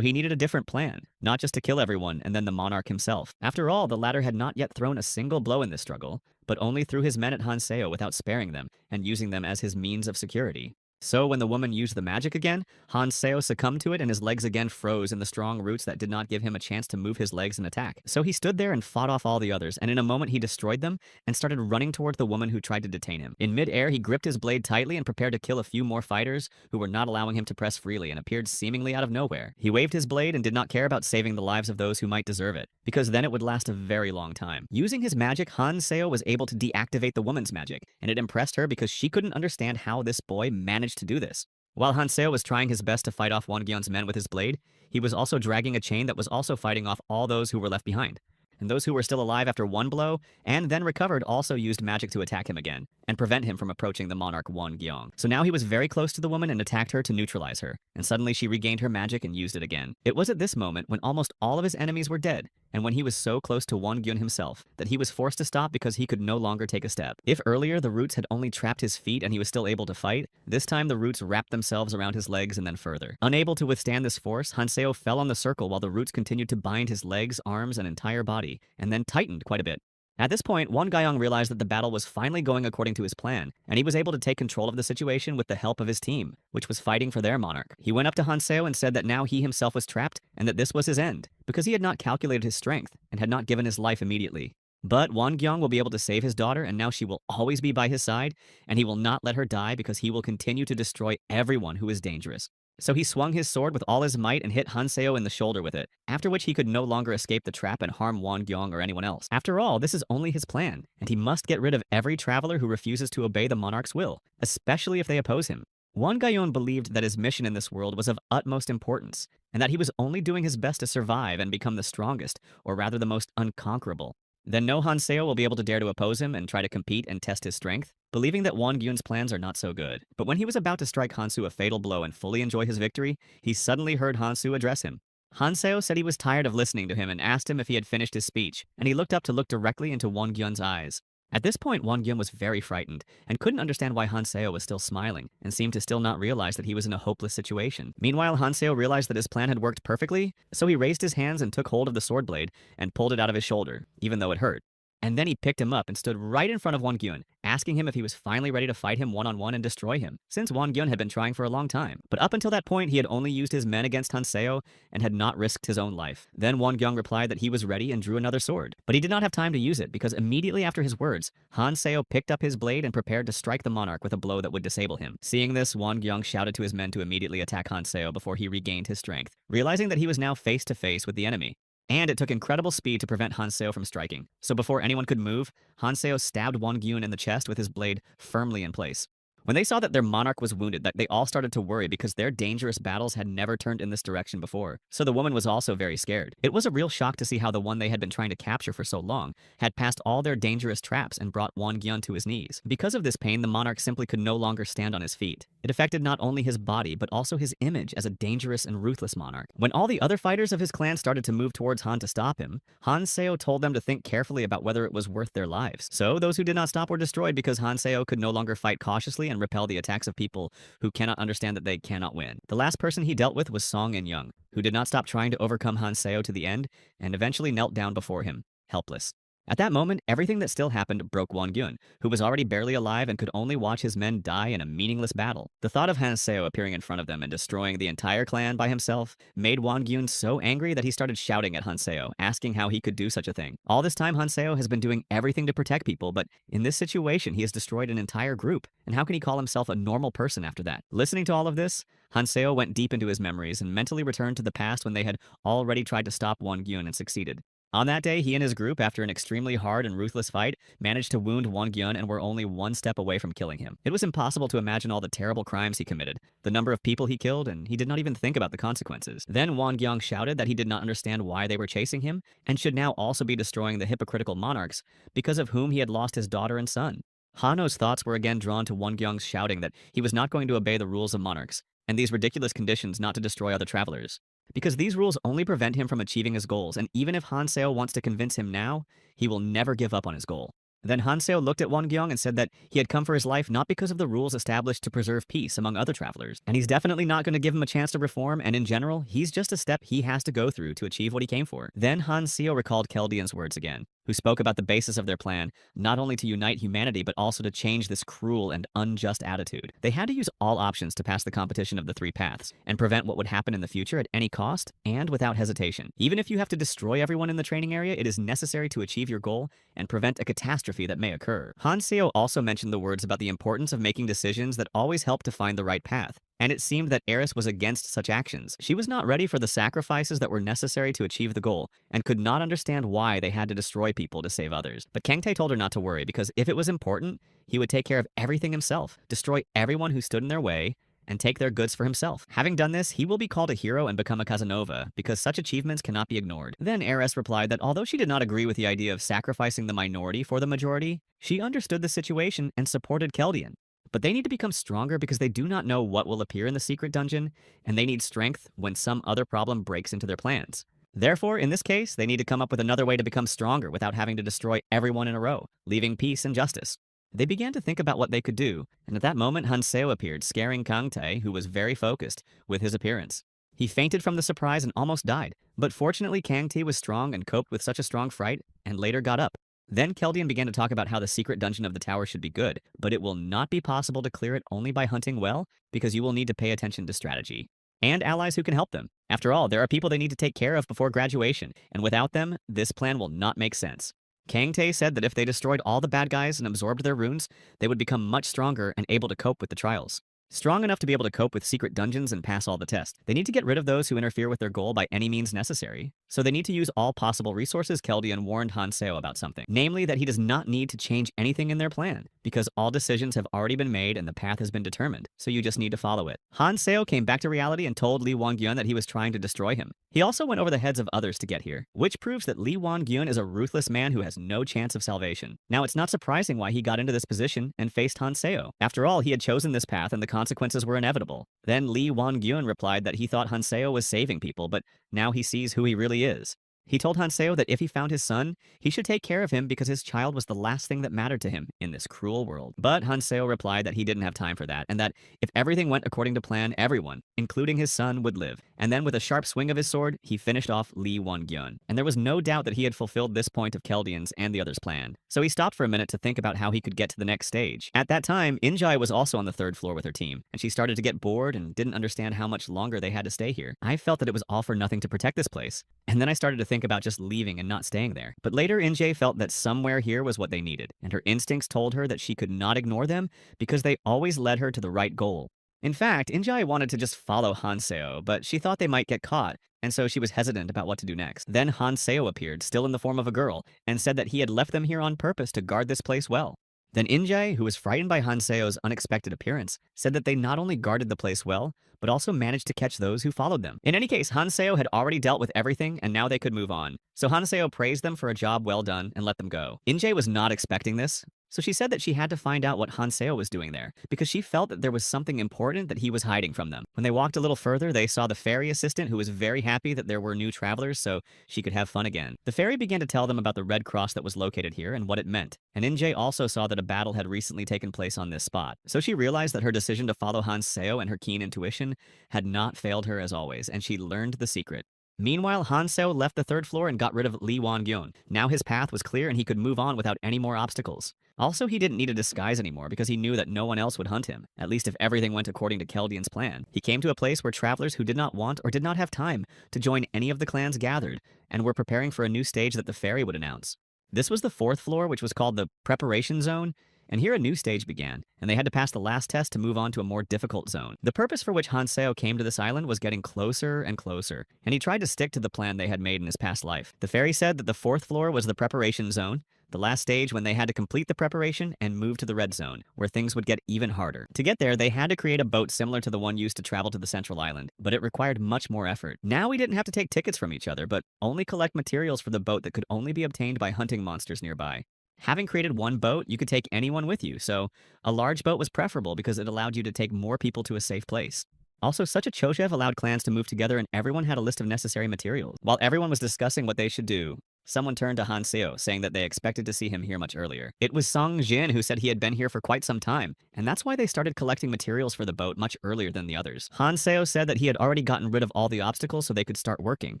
he needed a different plan, not just to kill everyone and then the monarch himself. After all, the latter had not yet thrown a single blow in this struggle, but only threw his men at Han Seo without sparing them and using them as his means of security. So when the woman used the magic again, Han Seo succumbed to it and his legs again froze in the strong roots that did not give him a chance to move his legs and attack. So he stood there and fought off all the others, and in a moment he destroyed them and started running towards the woman who tried to detain him. In mid-air, he gripped his blade tightly and prepared to kill a few more fighters who were not allowing him to press freely and appeared seemingly out of nowhere. He waved his blade and did not care about saving the lives of those who might deserve it, because then it would last a very long time. Using his magic, Han Seo was able to deactivate the woman's magic, and it impressed her because she couldn't understand how this boy managed to do this. While Han Seo was trying his best to fight off Won Gyun's men with his blade, he was also dragging a chain that was also fighting off all those who were left behind. And those who were still alive after one blow and then recovered also used magic to attack him again and prevent him from approaching the monarch Won Gyung. So now he was very close to the woman and attacked her to neutralize her, and suddenly she regained her magic and used it again. It was at this moment when almost all of his enemies were dead, and when he was so close to Won Gyun himself that he was forced to stop because he could no longer take a step. If earlier the roots had only trapped his feet and he was still able to fight, this time the roots wrapped themselves around his legs and then further. Unable to withstand this force, Han Seo fell on the circle while the roots continued to bind his legs, arms, and entire body, and then tightened quite a bit. At this point, Won Guyong realized that the battle was finally going according to his plan, and he was able to take control of the situation with the help of his team, which was fighting for their monarch. He went up to Han Seo and said that now he himself was trapped, and that this was his end, because he had not calculated his strength, and had not given his life immediately. But Won Gyung will be able to save his daughter, and now she will always be by his side, and he will not let her die because he will continue to destroy everyone who is dangerous. So he swung his sword with all his might and hit Han Seo in the shoulder with it, after which he could no longer escape the trap and harm Won Gyung or anyone else. After all, this is only his plan, and he must get rid of every traveler who refuses to obey the monarch's will, especially if they oppose him. Won Guyong believed that his mission in this world was of utmost importance, and that he was only doing his best to survive and become the strongest, or rather the most unconquerable. Then no Han Seo will be able to dare to oppose him and try to compete and test his strength, believing that Won Gyun's plans are not so good. But when he was about to strike Hansu a fatal blow and fully enjoy his victory, he suddenly heard Hansu address him. Han Seo said he was tired of listening to him and asked him if he had finished his speech, and he looked up to look directly into Won Gyun's eyes. At this point, Won Gyun was very frightened and couldn't understand why Han Seo was still smiling and seemed to still not realize that he was in a hopeless situation. Meanwhile, Han Seo realized that his plan had worked perfectly, so he raised his hands and took hold of the sword blade and pulled it out of his shoulder, even though it hurt. And then he picked him up and stood right in front of Won Gyun, asking him if he was finally ready to fight him one-on-one and destroy him, since Won Gyun had been trying for a long time. But up until that point, he had only used his men against Han Seo and had not risked his own life. Then Won Gyun replied that he was ready and drew another sword. But he did not have time to use it, because immediately after his words, Han Seo picked up his blade and prepared to strike the monarch with a blow that would disable him. Seeing this, Won Gyun shouted to his men to immediately attack Han Seo before he regained his strength, realizing that he was now face to face with the enemy. And it took incredible speed to prevent Han Seo from striking. So before anyone could move, Han Seo stabbed Won Gyun in the chest with his blade firmly in place. When they saw that their monarch was wounded, they all started to worry because their dangerous battles had never turned in this direction before. So the woman was also very scared. It was a real shock to see how the one they had been trying to capture for so long had passed all their dangerous traps and brought Won Gyun to his knees. Because of this pain, the monarch simply could no longer stand on his feet. It affected not only his body, but also his image as a dangerous and ruthless monarch. When all the other fighters of his clan started to move towards Han to stop him, Han Seo told them to think carefully about whether it was worth their lives. So those who did not stop were destroyed because Han Seo could no longer fight cautiously and repel the attacks of people who cannot understand that they cannot win. The last person he dealt with was Song In-young, who did not stop trying to overcome Han Seo to the end and eventually knelt down before him, helpless. At that moment, everything that still happened broke Won Gyun, who was already barely alive and could only watch his men die in a meaningless battle. The thought of Han Seo appearing in front of them and destroying the entire clan by himself made Won Gyun so angry that he started shouting at Han Seo, asking how he could do such a thing. All this time, Han Seo has been doing everything to protect people, but in this situation, he has destroyed an entire group, and how can he call himself a normal person after that? Listening to all of this, Han Seo went deep into his memories and mentally returned to the past when they had already tried to stop Won Gyun and succeeded. On that day, he and his group, after an extremely hard and ruthless fight, managed to wound Won Gyun and were only one step away from killing him. It was impossible to imagine all the terrible crimes he committed, the number of people he killed, and he did not even think about the consequences. Then Won Gyun shouted that he did not understand why they were chasing him, and should now also be destroying the hypocritical monarchs, because of whom he had lost his daughter and son. Hanno's thoughts were again drawn to Wongyong's shouting that he was not going to obey the rules of monarchs, and these ridiculous conditions not to destroy other travelers. Because these rules only prevent him from achieving his goals, and even if Hanseo wants to convince him now, he will never give up on his goal. Then Hanseo looked at Wongyong and said that he had come for his life not because of the rules established to preserve peace among other travelers, and he's definitely not going to give him a chance to reform, and in general, he's just a step he has to go through to achieve what he came for. Then Hanseo recalled Keldian's words again, who spoke about the basis of their plan, not only to unite humanity, but also to change this cruel and unjust attitude. They had to use all options to pass the competition of the three paths, and prevent what would happen in the future at any cost, and without hesitation. Even if you have to destroy everyone in the training area, it is necessary to achieve your goal, and prevent a catastrophe that may occur. Hanseo also mentioned the words about the importance of making decisions that always help to find the right path, and it seemed that Eris was against such actions. She was not ready for the sacrifices that were necessary to achieve the goal, and could not understand why they had to destroy people to save others. But Kangtae told her not to worry, because if it was important, he would take care of everything himself, destroy everyone who stood in their way, and take their goods for himself. Having done this, he will be called a hero and become a Casanova, because such achievements cannot be ignored. Then Eris replied that although she did not agree with the idea of sacrificing the minority for the majority, she understood the situation and supported Keldian. But they need to become stronger because they do not know what will appear in the secret dungeon, and they need strength when some other problem breaks into their plans. Therefore, in this case, they need to come up with another way to become stronger without having to destroy everyone in a row, leaving peace and justice. They began to think about what they could do, and at that moment Hanseo appeared, scaring Kangtae, who was very focused, with his appearance. He fainted from the surprise and almost died, but fortunately Kangtae was strong and coped with such a strong fright, and later got up. Then Keldian began to talk about how the secret dungeon of the tower should be good, but it will not be possible to clear it only by hunting well, because you will need to pay attention to strategy. And allies who can help them. After all, there are people they need to take care of before graduation, and without them, this plan will not make sense. Kangtae said that if they destroyed all the bad guys and absorbed their runes, they would become much stronger and able to cope with the trials. Strong enough to be able to cope with secret dungeons and pass all the tests. They need to get rid of those who interfere with their goal by any means necessary. So they need to use all possible resources. Keldian warned Hanseo about something. Namely, that he does not need to change anything in their plan, because all decisions have already been made and the path has been determined, so you just need to follow it. Hanseo came back to reality and told Lee Won-gyun that he was trying to destroy him. He also went over the heads of others to get here, which proves that Lee Won-gyun is a ruthless man who has no chance of salvation. Now, it's not surprising why he got into this position and faced Hanseo. After all, he had chosen this path and the consequences were inevitable. Then Lee Won-gyun replied that he thought Hanseo was saving people, but now he sees who he really is. He told Hanseo that if he found his son, he should take care of him because his child was the last thing that mattered to him in this cruel world. But Hanseo replied that he didn't have time for that, and that if everything went according to plan, everyone, including his son, would live. And then with a sharp swing of his sword, he finished off Lee Won-gyun. And there was no doubt that he had fulfilled this point of Keldian's and the others' plan. So he stopped for a minute to think about how he could get to the next stage. At that time, Injai was also on the third floor with her team, and she started to get bored and didn't understand how much longer they had to stay here. I felt that it was all for nothing to protect this place. And then I started to think about just leaving and not staying there. But later, Injay felt that somewhere here was what they needed, and her instincts told her that she could not ignore them because they always led her to the right goal. In fact, Injai wanted to just follow Hanseo, but she thought they might get caught, and so she was hesitant about what to do next. Then Hanseo appeared, still in the form of a girl, and said that he had left them here on purpose to guard this place well. Then Injai, who was frightened by Hanseo's unexpected appearance, said that they not only guarded the place well, but also managed to catch those who followed them. In any case, Hanseo had already dealt with everything, and now they could move on. So Hanseo praised them for a job well done and let them go. Injai was not expecting this, so she said that she had to find out what Hanseo was doing there, because she felt that there was something important that he was hiding from them. When they walked a little further, they saw the fairy assistant, who was very happy that there were new travelers so she could have fun again. The fairy began to tell them about the red cross that was located here and what it meant, and Injai also saw that a battle had recently taken place on this spot. So she realized that her decision to follow Hanseo and her keen intuition had not failed her as always, and she learned the secret. Meanwhile, Hanseo left the third floor and got rid of Lee Won-gyun. Now his path was clear and he could move on without any more obstacles. Also, he didn't need a disguise anymore because he knew that no one else would hunt him, at least if everything went according to Keldian's plan. He came to a place where travelers who did not want or did not have time to join any of the clans gathered, and were preparing for a new stage that the fairy would announce. This was the fourth floor, which was called the Preparation Zone, and here a new stage began, and they had to pass the last test to move on to a more difficult zone. The purpose for which Hanseo came to this island was getting closer and closer, and he tried to stick to the plan they had made in his past life. The fairy said that the fourth floor was the Preparation Zone, the last stage when they had to complete the preparation and move to the red zone, where things would get even harder. To get there, they had to create a boat similar to the one used to travel to the central island, but it required much more effort. Now we didn't have to take tickets from each other, but only collect materials for the boat that could only be obtained by hunting monsters nearby. Having created one boat, you could take anyone with you, so a large boat was preferable because it allowed you to take more people to a safe place. Also, such a Chojev allowed clans to move together and everyone had a list of necessary materials. While everyone was discussing what they should do, someone turned to Han Seo, saying that they expected to see him here much earlier. It was Song Jin who said he had been here for quite some time, and that's why they started collecting materials for the boat much earlier than the others. Han Seo said that he had already gotten rid of all the obstacles so they could start working,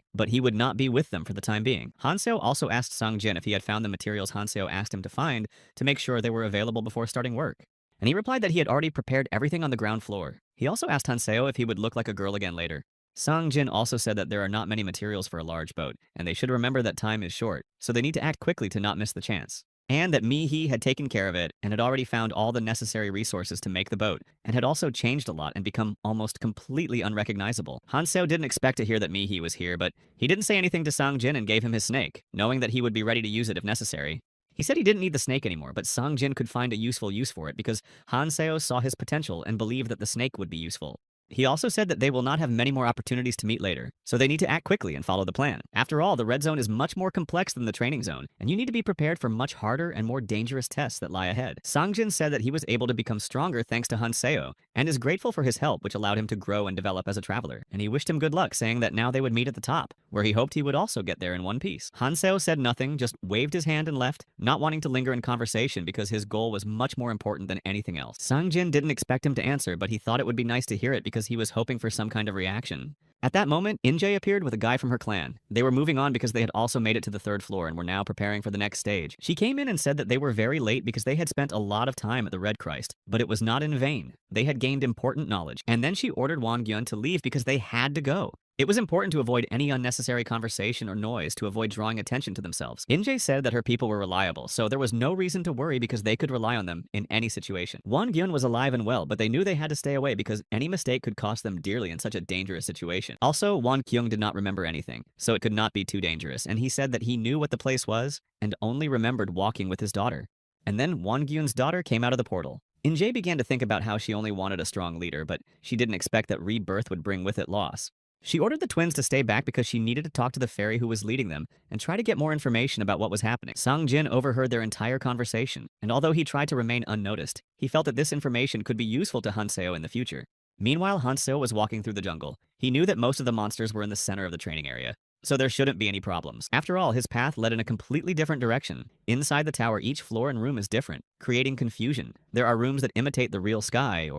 but he would not be with them for the time being. Han Seo also asked Song Jin if he had found the materials Han Seo asked him to find to make sure they were available before starting work. And he replied that he had already prepared everything on the ground floor. He also asked Hanseo if he would look like a girl again later. Song Jin also said that there are not many materials for a large boat, and they should remember that time is short, so they need to act quickly to not miss the chance. And that Mi-hee had taken care of it and had already found all the necessary resources to make the boat, and had also changed a lot and become almost completely unrecognizable. Hanseo didn't expect to hear that Mi-hee was here, but he didn't say anything to Song Jin and gave him his snake, knowing that he would be ready to use it if necessary. He said he didn't need the snake anymore, but Song Jin could find a useful use for it because Han Seo saw his potential and believed that the snake would be useful. He also said that they will not have many more opportunities to meet later, so they need to act quickly and follow the plan. After all, the red zone is much more complex than the training zone, and you need to be prepared for much harder and more dangerous tests that lie ahead. Songjin said that he was able to become stronger thanks to Hanseo, and is grateful for his help, which allowed him to grow and develop as a traveler. And he wished him good luck, saying that now they would meet at the top, where he hoped he would also get there in one piece. Hanseo said nothing, just waved his hand and left, not wanting to linger in conversation because his goal was much more important than anything else. Songjin didn't expect him to answer, but he thought it would be nice to hear it because he was hoping for some kind of reaction. At that moment, Injae appeared with a guy from her clan. They were moving on because they had also made it to the third floor and were now preparing for the next stage. She came in and said that they were very late because they had spent a lot of time at the Red Christ, but it was not in vain. They had gained important knowledge, and then she ordered Won Gyun to leave because they had to go. It was important to avoid any unnecessary conversation or noise to avoid drawing attention to themselves. Injae said that her people were reliable, so there was no reason to worry because they could rely on them in any situation. Won Gyun was alive and well, but they knew they had to stay away because any mistake could cost them dearly in such a dangerous situation. Also, Won Kyung did not remember anything, so it could not be too dangerous, and he said that he knew what the place was and only remembered walking with his daughter. And then Won Gyun's daughter came out of the portal. Injae began to think about how she only wanted a strong leader, but she didn't expect that rebirth would bring with it loss. She ordered the twins to stay back because she needed to talk to the fairy who was leading them and try to get more information about what was happening. Song Jin overheard their entire conversation, and although he tried to remain unnoticed, he felt that this information could be useful to Hanseo in the future. Meanwhile, Hanseo was walking through the jungle. He knew that most of the monsters were in the center of the training area, so there shouldn't be any problems. After all, his path led in a completely different direction. Inside the tower, each floor and room is different, creating confusion. There are rooms that imitate the real sky,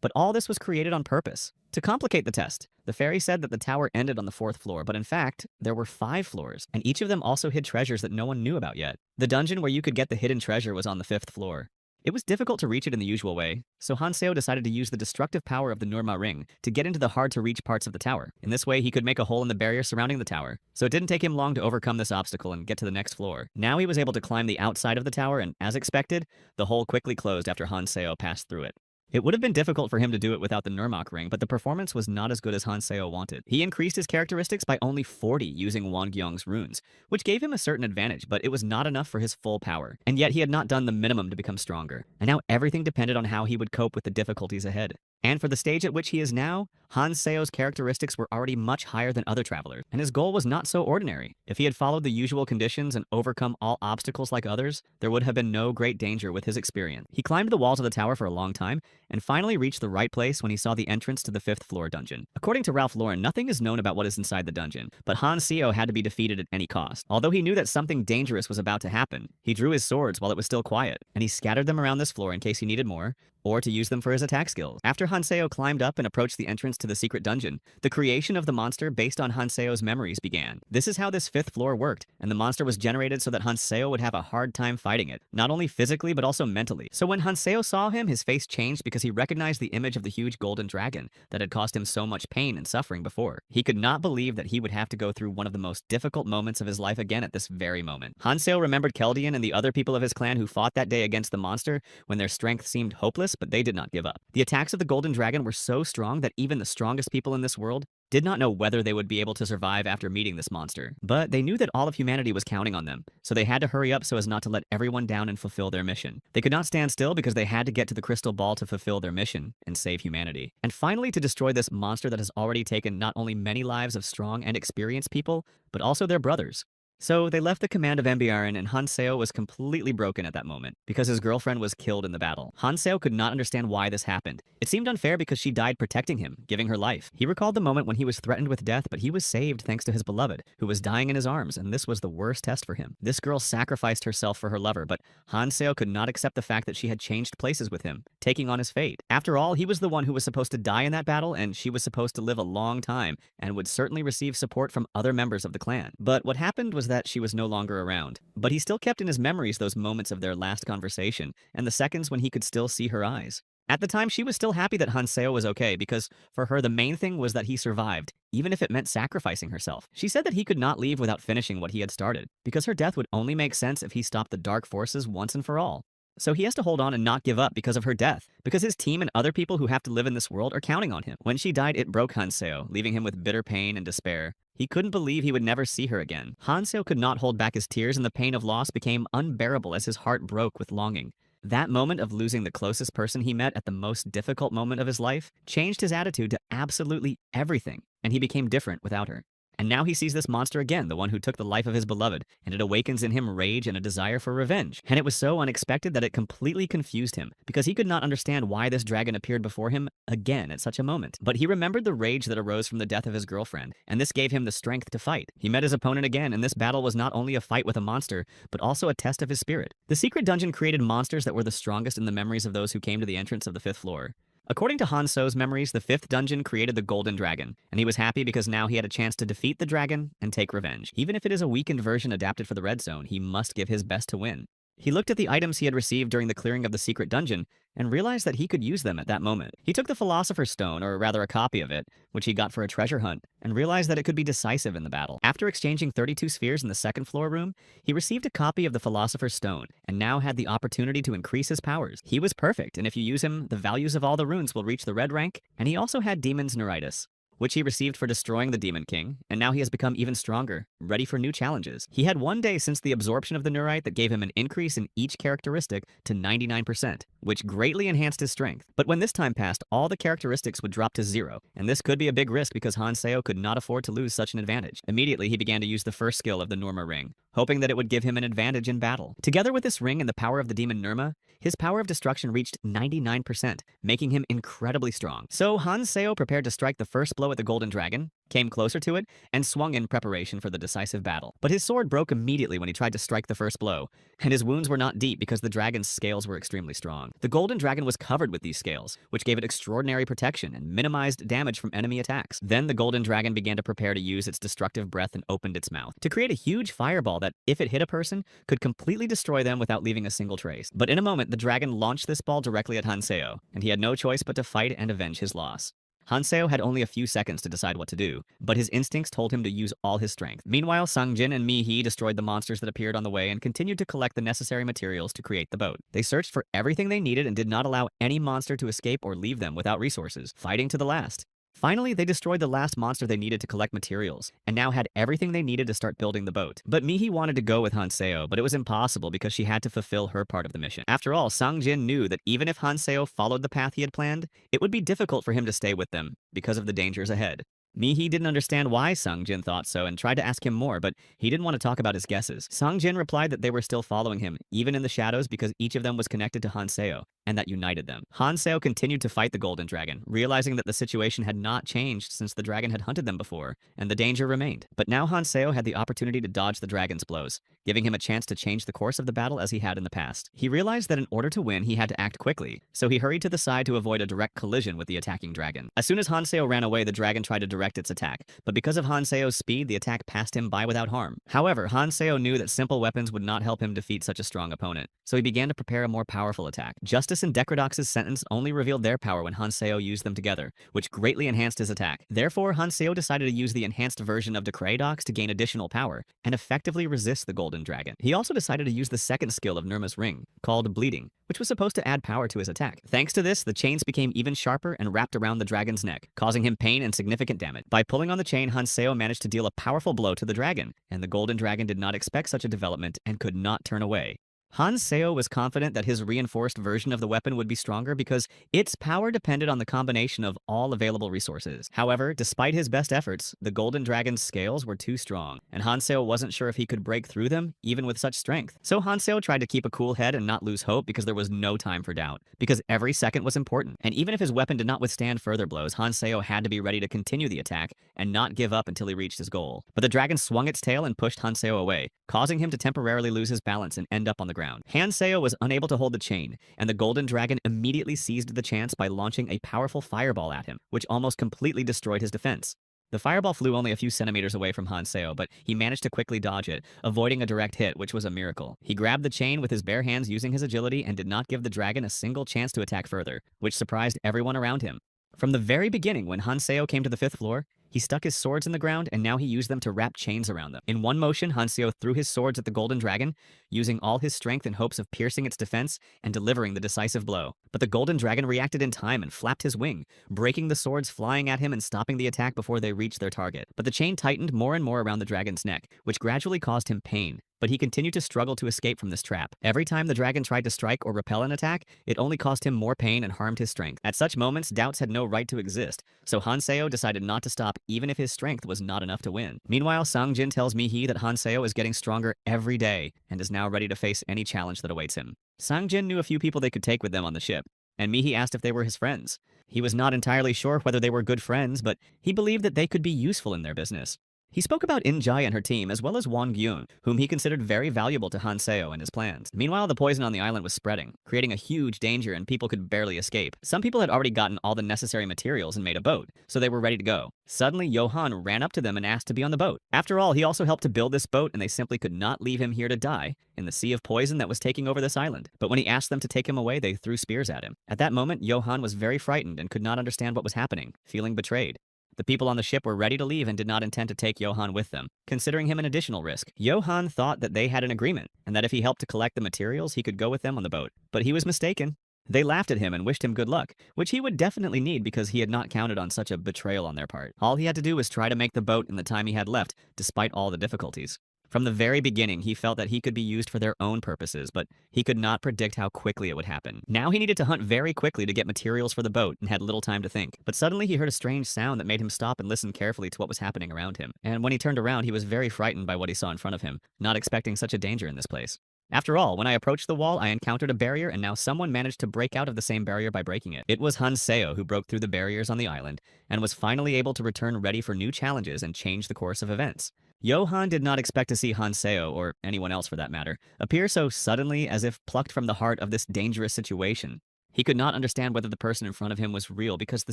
but all this was created on purpose. To complicate the test, the fairy said that the tower ended on the 4th floor, but in fact, there were 5 floors, and each of them also hid treasures that no one knew about yet. The dungeon where you could get the hidden treasure was on the 5th floor. It was difficult to reach it in the usual way, so Hanseo decided to use the destructive power of the Nurma ring to get into the hard-to-reach parts of the tower. In this way, he could make a hole in the barrier surrounding the tower, so it didn't take him long to overcome this obstacle and get to the next floor. Now he was able to climb the outside of the tower, and as expected, the hole quickly closed after Hanseo passed through it. It would have been difficult for him to do it without the Nurmok ring, but the performance was not as good as Hanseo wanted. He increased his characteristics by only 40 using Won Gyung's runes, which gave him a certain advantage, but it was not enough for his full power. And yet he had not done the minimum to become stronger. And now everything depended on how he would cope with the difficulties ahead. And for the stage at which he is now, Hanseo's characteristics were already much higher than other travelers, and his goal was not so ordinary. If he had followed the usual conditions and overcome all obstacles like others, there would have been no great danger with his experience. He climbed the walls of the tower for a long time, and finally reached the right place when he saw the entrance to the 5th floor dungeon. According to Ralph Lauren, nothing is known about what is inside the dungeon, but Hanseo had to be defeated at any cost. Although he knew that something dangerous was about to happen, he drew his swords while it was still quiet, and he scattered them around this floor in case he needed more, or to use them for his attack skills. After Hanseo climbed up and approached the entrance to the secret dungeon, the creation of the monster based on Hanseo's memories began. This is how this 5th floor worked, and the monster was generated so that Hanseo would have a hard time fighting it, not only physically but also mentally. So when Hanseo saw him, his face changed because he recognized the image of the huge golden dragon that had caused him so much pain and suffering before. He could not believe that he would have to go through one of the most difficult moments of his life again at this very moment. Hanseo remembered Keldian and the other people of his clan who fought that day against the monster when their strength seemed hopeless, but they did not give up. The attacks of the golden dragon were so strong that even the strongest people in this world did not know whether they would be able to survive after meeting this monster. But they knew that all of humanity was counting on them, so they had to hurry up so as not to let everyone down and fulfill their mission. They could not stand still because they had to get to the crystal ball to fulfill their mission and save humanity. And finally, to destroy this monster that has already taken not only many lives of strong and experienced people, but also their brothers. So they left the command of Embiaran, and Hanseo was completely broken at that moment because his girlfriend was killed in the battle. Hanseo could not understand why this happened. It seemed unfair because she died protecting him, giving her life. He recalled the moment when he was threatened with death, but he was saved thanks to his beloved, who was dying in his arms, and this was the worst test for him. This girl sacrificed herself for her lover, but Hanseo could not accept the fact that she had changed places with him, taking on his fate. After all, he was the one who was supposed to die in that battle, and she was supposed to live a long time and would certainly receive support from other members of the clan. But what happened was that she was no longer around. But he still kept in his memories those moments of their last conversation and the seconds when he could still see her eyes. At the time, she was still happy that Hanseo was okay because for her, the main thing was that he survived, even if it meant sacrificing herself. She said that he could not leave without finishing what he had started, because her death would only make sense if he stopped the dark forces once and for all. So he has to hold on and not give up because of her death, because his team and other people who have to live in this world are counting on him. When she died, it broke Hanseo, leaving him with bitter pain and despair. He couldn't believe he would never see her again. Hanseo could not hold back his tears, and the pain of loss became unbearable as his heart broke with longing. That moment of losing the closest person he met at the most difficult moment of his life changed his attitude to absolutely everything, and he became different without her. And now he sees this monster again, the one who took the life of his beloved, and it awakens in him rage and a desire for revenge. And it was so unexpected that it completely confused him, because he could not understand why this dragon appeared before him again at such a moment. But he remembered the rage that arose from the death of his girlfriend, and this gave him the strength to fight. He met his opponent again, and this battle was not only a fight with a monster, but also a test of his spirit. The secret dungeon created monsters that were the strongest in the memories of those who came to the entrance of the 5th floor. According to Hanseo's memories, the 5th dungeon created the Golden Dragon, and he was happy because now he had a chance to defeat the dragon and take revenge. Even if it is a weakened version adapted for the Red Zone, he must give his best to win. He looked at the items he had received during the clearing of the secret dungeon and realized that he could use them at that moment. He took the Philosopher's Stone, or rather a copy of it, which he got for a treasure hunt, and realized that it could be decisive in the battle. After exchanging 32 spheres in the 2nd floor room, he received a copy of the Philosopher's Stone and now had the opportunity to increase his powers. He was perfect, and if you use him, the values of all the runes will reach the red rank, and he also had Demon's Neuritis, which he received for destroying the Demon King, and now he has become even stronger, ready for new challenges. He had one day since the absorption of the Neurite that gave him an increase in each characteristic to 99%, which greatly enhanced his strength. But when this time passed, all the characteristics would drop to 0, and this could be a big risk because Hanseo could not afford to lose such an advantage. Immediately, he began to use the first skill of the Norma Ring, hoping that it would give him an advantage in battle. Together with this ring and the power of the demon Nirma, his power of destruction reached 99%, making him incredibly strong. So Hanseo prepared to strike the first blow at the Golden Dragon, came closer to it, and swung in preparation for the decisive battle. But his sword broke immediately when he tried to strike the first blow, and his wounds were not deep because the dragon's scales were extremely strong. The Golden Dragon was covered with these scales, which gave it extraordinary protection and minimized damage from enemy attacks. Then the Golden Dragon began to prepare to use its destructive breath and opened its mouth to create a huge fireball that, if it hit a person, could completely destroy them without leaving a single trace. But in a moment, the dragon launched this ball directly at Hanseo, and he had no choice but to fight and avenge his loss. Hanseo had only a few seconds to decide what to do, but his instincts told him to use all his strength. Meanwhile, Sangjin and Mi-hee destroyed the monsters that appeared on the way and continued to collect the necessary materials to create the boat. They searched for everything they needed and did not allow any monster to escape or leave them without resources, fighting to the last. Finally, they destroyed the last monster they needed to collect materials, and now had everything they needed to start building the boat. But Mi-hee wanted to go with Hanseo, but it was impossible because she had to fulfill her part of the mission. After all, Sangjin knew that even if Hanseo followed the path he had planned, it would be difficult for him to stay with them because of the dangers ahead. Mi-hee didn't understand why Sangjin thought so and tried to ask him more, but he didn't want to talk about his guesses. Sangjin replied that they were still following him, even in the shadows, because each of them was connected to Hanseo, and that united them. Hanseo continued to fight the Golden Dragon, realizing that the situation had not changed since the dragon had hunted them before, and the danger remained. But now Hanseo had the opportunity to dodge the dragon's blows, giving him a chance to change the course of the battle as he had in the past. He realized that in order to win, he had to act quickly, so he hurried to the side to avoid a direct collision with the attacking dragon. As soon as Hanseo ran away, the dragon tried to direct its attack, but because of Hanseo's speed, the attack passed him by without harm. However, Hanseo knew that simple weapons would not help him defeat such a strong opponent, so he began to prepare a more powerful attack. Justice and Decrodox's sentence only revealed their power when Hanseo used them together, which greatly enhanced his attack. Therefore, Hanseo decided to use the enhanced version of Decrodox to gain additional power and effectively resist the Golden Dragon. He also decided to use the second skill of Nirma's ring, called Bleeding, which was supposed to add power to his attack. Thanks to this, the chains became even sharper and wrapped around the dragon's neck, causing him pain and significant damage. By pulling on the chain, Hanseo managed to deal a powerful blow to the dragon, and the Golden Dragon did not expect such a development and could not turn away. Seo was confident that his reinforced version of the weapon would be stronger because its power depended on the combination of all available resources. However, despite his best efforts, the Golden Dragon's scales were too strong, and Seo wasn't sure if he could break through them, even with such strength. So Seo tried to keep a cool head and not lose hope because there was no time for doubt, because every second was important. And even if his weapon did not withstand further blows, Seo had to be ready to continue the attack and not give up until he reached his goal. But the dragon swung its tail and pushed Seo away, causing him to temporarily lose his balance and end up on the ground. Seo was unable to hold the chain, and the Golden Dragon immediately seized the chance by launching a powerful fireball at him, which almost completely destroyed his defense. The fireball flew only a few centimeters away from Seo, but he managed to quickly dodge it, avoiding a direct hit, which was a miracle. He grabbed the chain with his bare hands using his agility and did not give the dragon a single chance to attack further, which surprised everyone around him. From the very beginning, when Seo came to the 5th floor, he stuck his swords in the ground, and now he used them to wrap chains around them. In one motion, Seo threw his swords at the Golden Dragon, using all his strength in hopes of piercing its defense and delivering the decisive blow. But the Golden Dragon reacted in time and flapped his wing, breaking the swords flying at him and stopping the attack before they reached their target. But the chain tightened more and more around the dragon's neck, which gradually caused him pain. But he continued to struggle to escape from this trap. Every time the dragon tried to strike or repel an attack, it only caused him more pain and harmed his strength. At such moments, doubts had no right to exist, so Seo decided not to stop even if his strength was not enough to win. Meanwhile, Sang-jin tells Mihi that Seo is getting stronger every day and is now ready to face any challenge that awaits him. Sang-jin knew a few people they could take with them on the ship, and Mihi asked if they were his friends. He was not entirely sure whether they were good friends, but he believed that they could be useful in their business. He spoke about In-jae and her team, as well as Won Gyun, whom he considered very valuable to Seo and his plans. Meanwhile, the poison on the island was spreading, creating a huge danger and people could barely escape. Some people had already gotten all the necessary materials and made a boat, so they were ready to go. Suddenly, Johan ran up to them and asked to be on the boat. After all, he also helped to build this boat, and they simply could not leave him here to die in the sea of poison that was taking over this island. But when he asked them to take him away, they threw spears at him. At that moment, Johan was very frightened and could not understand what was happening, feeling betrayed. The people on the ship were ready to leave and did not intend to take Johan with them, considering him an additional risk. Johan thought that they had an agreement, and that if he helped to collect the materials, he could go with them on the boat. But he was mistaken. They laughed at him and wished him good luck, which he would definitely need because he had not counted on such a betrayal on their part. All he had to do was try to make the boat in the time he had left, despite all the difficulties. From the very beginning, he felt that he could be used for their own purposes, but he could not predict how quickly it would happen. Now he needed to hunt very quickly to get materials for the boat and had little time to think. But suddenly he heard a strange sound that made him stop and listen carefully to what was happening around him. And when he turned around, he was very frightened by what he saw in front of him, not expecting such a danger in this place. After all, when I approached the wall, I encountered a barrier, and now someone managed to break out of the same barrier by breaking it. It was Seo who broke through the barriers on the island, and was finally able to return ready for new challenges and change the course of events. Johan did not expect to see Seo, or anyone else for that matter, appear so suddenly as if plucked from the heart of this dangerous situation. He could not understand whether the person in front of him was real because the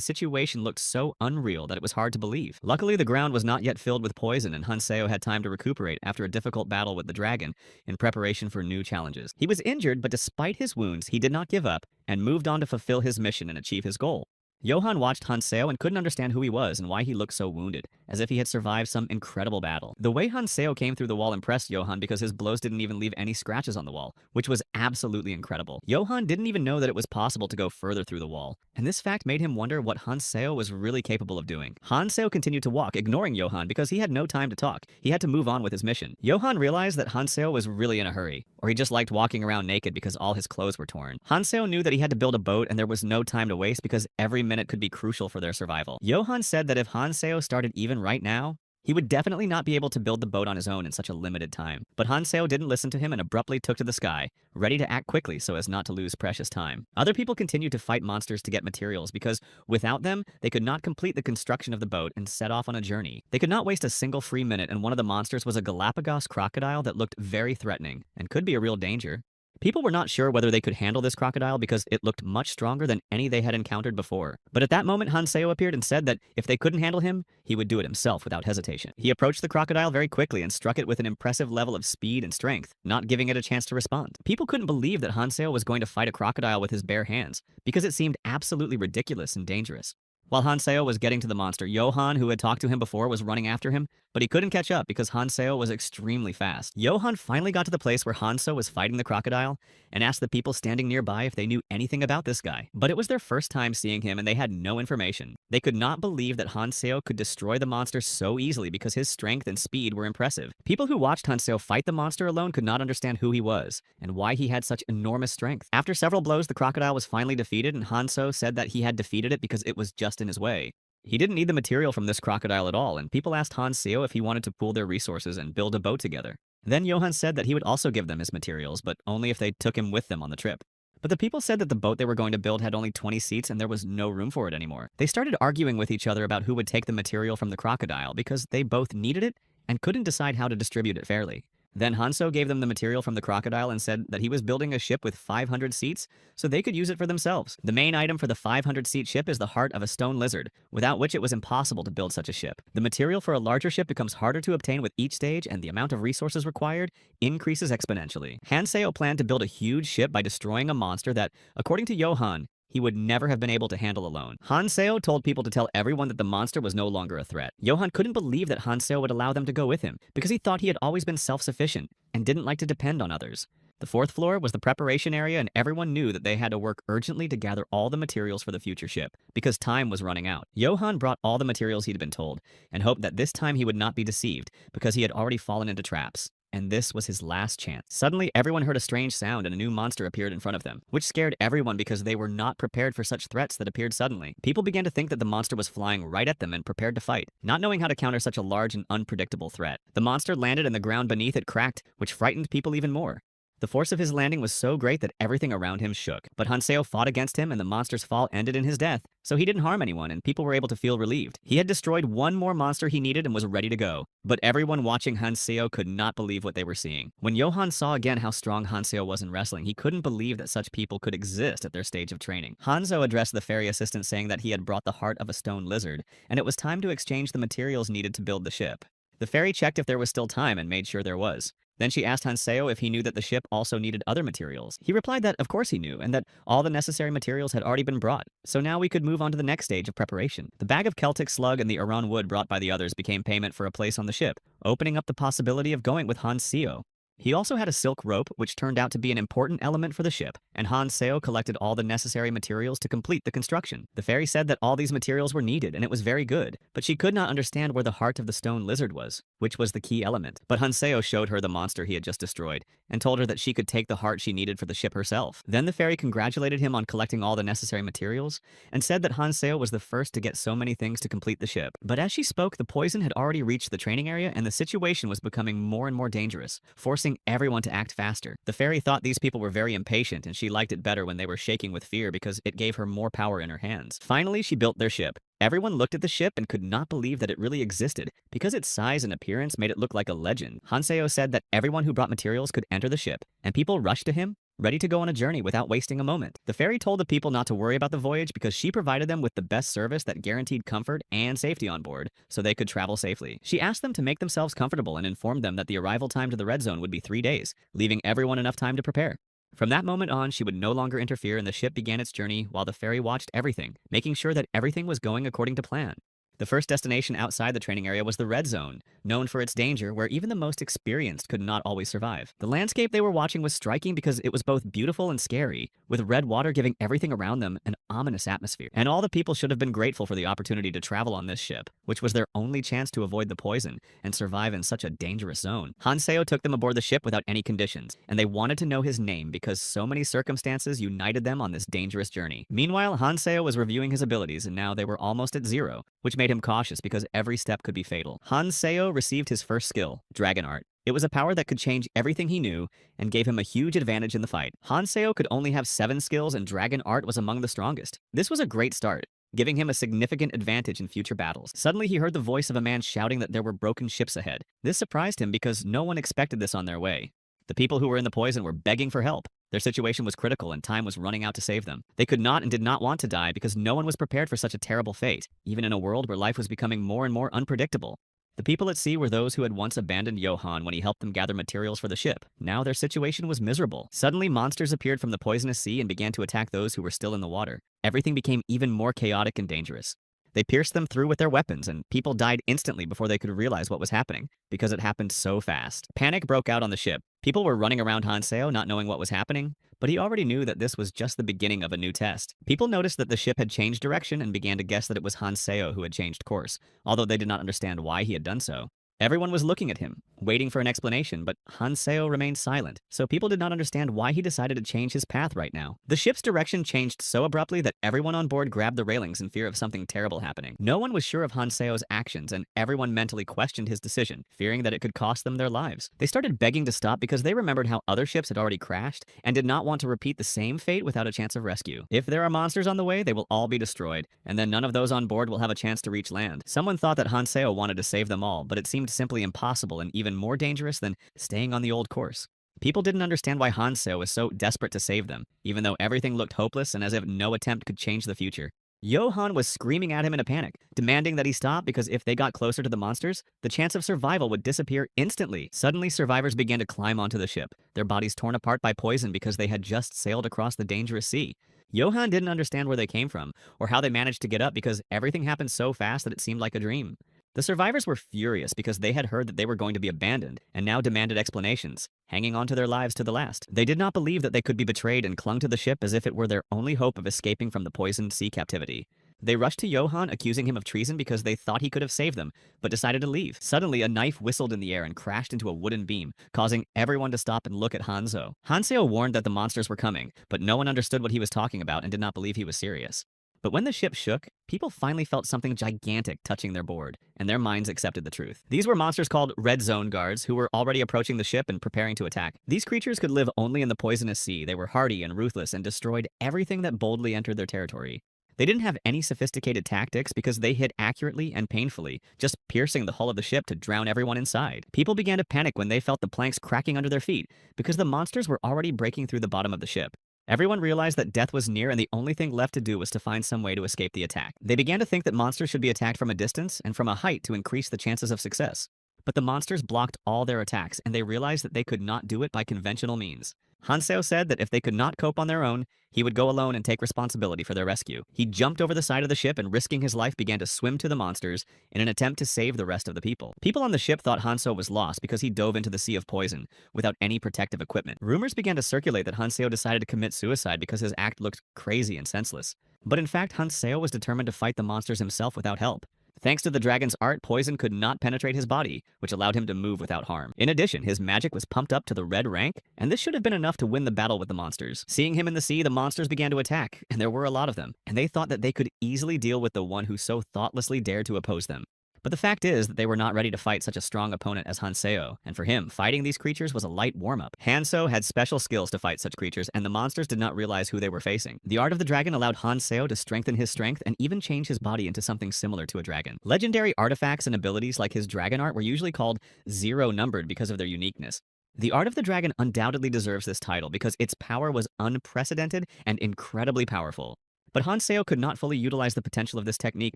situation looked so unreal that it was hard to believe. Luckily, the ground was not yet filled with poison, and Seo had time to recuperate after a difficult battle with the dragon in preparation for new challenges. He was injured, but despite his wounds, he did not give up and moved on to fulfill his mission and achieve his goal. Johan watched Seo and couldn't understand who he was and why he looked so wounded, as if he had survived some incredible battle. The way Seo came through the wall impressed Johan because his blows didn't even leave any scratches on the wall, which was absolutely incredible. Johan didn't even know that it was possible to go further through the wall, and this fact made him wonder what Seo was really capable of doing. Seo continued to walk, ignoring Johan because he had no time to talk. He had to move on with his mission. Johan realized that Seo was really in a hurry, or he just liked walking around naked because all his clothes were torn. Seo knew that he had to build a boat and there was no time to waste because every minute could be crucial for their survival. Johan said that if Seo started even right now, he would definitely not be able to build the boat on his own in such a limited time. But Seo didn't listen to him and abruptly took to the sky, ready to act quickly so as not to lose precious time. Other people continued to fight monsters to get materials because without them, they could not complete the construction of the boat and set off on a journey. They could not waste a single free minute, and one of the monsters was a Galapagos crocodile that looked very threatening and could be a real danger. People were not sure whether they could handle this crocodile because it looked much stronger than any they had encountered before. But at that moment, Seo appeared and said that if they couldn't handle him, he would do it himself without hesitation. He approached the crocodile very quickly and struck it with an impressive level of speed and strength, not giving it a chance to respond. People couldn't believe that Seo was going to fight a crocodile with his bare hands because it seemed absolutely ridiculous and dangerous. While Seo was getting to the monster, Johan, who had talked to him before, was running after him, but he couldn't catch up because Hanseo was extremely fast. Johann finally got to the place where Hanso was fighting the crocodile and asked the people standing nearby if they knew anything about this guy. But it was their first time seeing him and they had no information. They could not believe that Hanseo could destroy the monster so easily because his strength and speed were impressive. People who watched Hanseo fight the monster alone could not understand who he was and why he had such enormous strength. After several blows, the crocodile was finally defeated, and Hanso said that he had defeated it because it was just in his way. He didn't need the material from this crocodile at all, and people asked Hanseo if he wanted to pool their resources and build a boat together. Then Johann said that he would also give them his materials, but only if they took him with them on the trip. But the people said that the boat they were going to build had only 20 seats and there was no room for it anymore. They started arguing with each other about who would take the material from the crocodile because they both needed it and couldn't decide how to distribute it fairly. Then Hanso gave them the material from the crocodile and said that he was building a ship with 500 seats so they could use it for themselves. The main item for the 500-seat ship is the heart of a stone lizard, without which it was impossible to build such a ship. The material for a larger ship becomes harder to obtain with each stage, and the amount of resources required increases exponentially. Hanseo planned to build a huge ship by destroying a monster that, according to Johann, he would never have been able to handle alone. Hanseo told people to tell everyone that the monster was no longer a threat. Johann couldn't believe that Hanseo would allow them to go with him, because he thought he had always been self-sufficient and didn't like to depend on others. The fourth floor was the preparation area, and everyone knew that they had to work urgently to gather all the materials for the future ship, because time was running out. Johann brought all the materials he'd been told, and hoped that this time he would not be deceived, because he had already fallen into traps. And this was his last chance. Suddenly, everyone heard a strange sound and a new monster appeared in front of them, which scared everyone because they were not prepared for such threats that appeared suddenly. People began to think that the monster was flying right at them and prepared to fight, not knowing how to counter such a large and unpredictable threat. The monster landed and the ground beneath it cracked, which frightened people even more. The force of his landing was so great that everything around him shook. But Hanseo fought against him and the monster's fall ended in his death, so he didn't harm anyone and people were able to feel relieved. He had destroyed one more monster he needed and was ready to go. But everyone watching Hanseo could not believe what they were seeing. When Johann saw again how strong Hanseo was in wrestling, he couldn't believe that such people could exist at their stage of training. Hanzo addressed the ferry assistant saying that he had brought the heart of a stone lizard, and it was time to exchange the materials needed to build the ship. The ferry checked if there was still time and made sure there was. Then she asked Hanseo if he knew that the ship also needed other materials. He replied that of course he knew, and that all the necessary materials had already been brought. So now we could move on to the next stage of preparation. The bag of Celtic slug and the Iran wood brought by the others became payment for a place on the ship, opening up the possibility of going with Hanseo. He also had a silk rope, which turned out to be an important element for the ship, and Hanseo collected all the necessary materials to complete the construction. The fairy said that all these materials were needed, and it was very good, but she could not understand where the heart of the stone lizard was, which was the key element. But Hanseo showed her the monster he had just destroyed, and told her that she could take the heart she needed for the ship herself. Then the fairy congratulated him on collecting all the necessary materials, and said that Hanseo was the first to get so many things to complete the ship. But as she spoke, the poison had already reached the training area, and the situation was becoming more and more dangerous, forcing everyone to act faster. The fairy thought these people were very impatient, and she liked it better when they were shaking with fear because it gave her more power in her hands. Finally, she built their ship. Everyone looked at the ship and could not believe that it really existed, because its size and appearance made it look like a legend. Hanseo said that everyone who brought materials could enter the ship, and people rushed to him, ready to go on a journey without wasting a moment. The fairy told the people not to worry about the voyage because she provided them with the best service that guaranteed comfort and safety on board, so they could travel safely. She asked them to make themselves comfortable and informed them that the arrival time to the red zone would be 3 days, leaving everyone enough time to prepare. From that moment on, she would no longer interfere and the ship began its journey while the fairy watched everything, making sure that everything was going according to plan. The first destination outside the training area was the red zone, known for its danger, where even the most experienced could not always survive. The landscape they were watching was striking because it was both beautiful and scary, with red water giving everything around them an ominous atmosphere. And all the people should have been grateful for the opportunity to travel on this ship, which was their only chance to avoid the poison and survive in such a dangerous zone. Hanseo took them aboard the ship without any conditions, and they wanted to know his name because so many circumstances united them on this dangerous journey. Meanwhile, Hanseo was reviewing his abilities, and now they were almost at 0, which made him cautious because every step could be fatal. Hanseo received his first skill, Dragon Art. It was a power that could change everything he knew and gave him a huge advantage in the fight. Hanseo could only have 7 skills and Dragon Art was among the strongest. This was a great start, giving him a significant advantage in future battles. Suddenly, he heard the voice of a man shouting that there were broken ships ahead. This surprised him because no one expected this on their way. The people who were in the poison were begging for help. Their situation was critical and time was running out to save them. They could not and did not want to die because no one was prepared for such a terrible fate, even in a world where life was becoming more and more unpredictable. The people at sea were those who had once abandoned Johann when he helped them gather materials for the ship. Now their situation was miserable. Suddenly, monsters appeared from the poisonous sea and began to attack those who were still in the water. Everything became even more chaotic and dangerous. They pierced them through with their weapons, and people died instantly before they could realize what was happening, because it happened so fast. Panic broke out on the ship. People were running around Hanseo not knowing what was happening, but he already knew that this was just the beginning of a new test. People noticed that the ship had changed direction and began to guess that it was Hanseo who had changed course, although they did not understand why he had done so. Everyone was looking at him, waiting for an explanation, but Hanseo remained silent, so people did not understand why he decided to change his path right now. The ship's direction changed so abruptly that everyone on board grabbed the railings in fear of something terrible happening. No one was sure of Hanseo's actions, and everyone mentally questioned his decision, fearing that it could cost them their lives. They started begging to stop because they remembered how other ships had already crashed and did not want to repeat the same fate without a chance of rescue. If there are monsters on the way, they will all be destroyed, and then none of those on board will have a chance to reach land. Someone thought that Hanseo wanted to save them all, but it seemed simply impossible and even more dangerous than staying on the old course. People didn't understand why Hanseo was so desperate to save them, even though everything looked hopeless and as if no attempt could change the future. Johann was screaming at him in a panic, demanding that he stop because if they got closer to the monsters, the chance of survival would disappear instantly. Suddenly, survivors began to climb onto the ship, their bodies torn apart by poison because they had just sailed across the dangerous sea. Johann didn't understand where they came from, or how they managed to get up because everything happened so fast that it seemed like a dream. The survivors were furious because they had heard that they were going to be abandoned and now demanded explanations, hanging on to their lives to the last. They did not believe that they could be betrayed and clung to the ship as if it were their only hope of escaping from the poisoned sea captivity. They rushed to Johann, accusing him of treason because they thought he could have saved them, but decided to leave. Suddenly, a knife whistled in the air and crashed into a wooden beam, causing everyone to stop and look at Hanzo. Hanseo warned that the monsters were coming, but no one understood what he was talking about and did not believe he was serious. But when the ship shook, people finally felt something gigantic touching their board, and their minds accepted the truth. These were monsters called Red Zone Guards who were already approaching the ship and preparing to attack. These creatures could live only in the poisonous sea. They were hardy and ruthless and destroyed everything that boldly entered their territory. They didn't have any sophisticated tactics because they hit accurately and painfully, just piercing the hull of the ship to drown everyone inside. People began to panic when they felt the planks cracking under their feet because the monsters were already breaking through the bottom of the ship. Everyone realized that death was near and the only thing left to do was to find some way to escape the attack. They began to think that monsters should be attacked from a distance and from a height to increase the chances of success. But the monsters blocked all their attacks and they realized that they could not do it by conventional means. Hanseo said that if they could not cope on their own, he would go alone and take responsibility for their rescue. He jumped over the side of the ship and risking his life began to swim to the monsters in an attempt to save the rest of the people. People on the ship thought Hanseo was lost because he dove into the sea of poison without any protective equipment. Rumors began to circulate that Hanseo decided to commit suicide because his act looked crazy and senseless. But in fact, Hanseo was determined to fight the monsters himself without help. Thanks to the dragon's art, poison could not penetrate his body, which allowed him to move without harm. In addition, his magic was pumped up to the red rank, and this should have been enough to win the battle with the monsters. Seeing him in the sea, the monsters began to attack, and there were a lot of them, and they thought that they could easily deal with the one who so thoughtlessly dared to oppose them. But the fact is that they were not ready to fight such a strong opponent as Hanseo, and for him, fighting these creatures was a light warm-up. Hanseo had special skills to fight such creatures, and the monsters did not realize who they were facing. The art of the dragon allowed Hanseo to strengthen his strength and even change his body into something similar to a dragon. Legendary artifacts and abilities like his dragon art were usually called zero-numbered because of their uniqueness. The art of the dragon undoubtedly deserves this title because its power was unprecedented and incredibly powerful. But Hanseo could not fully utilize the potential of this technique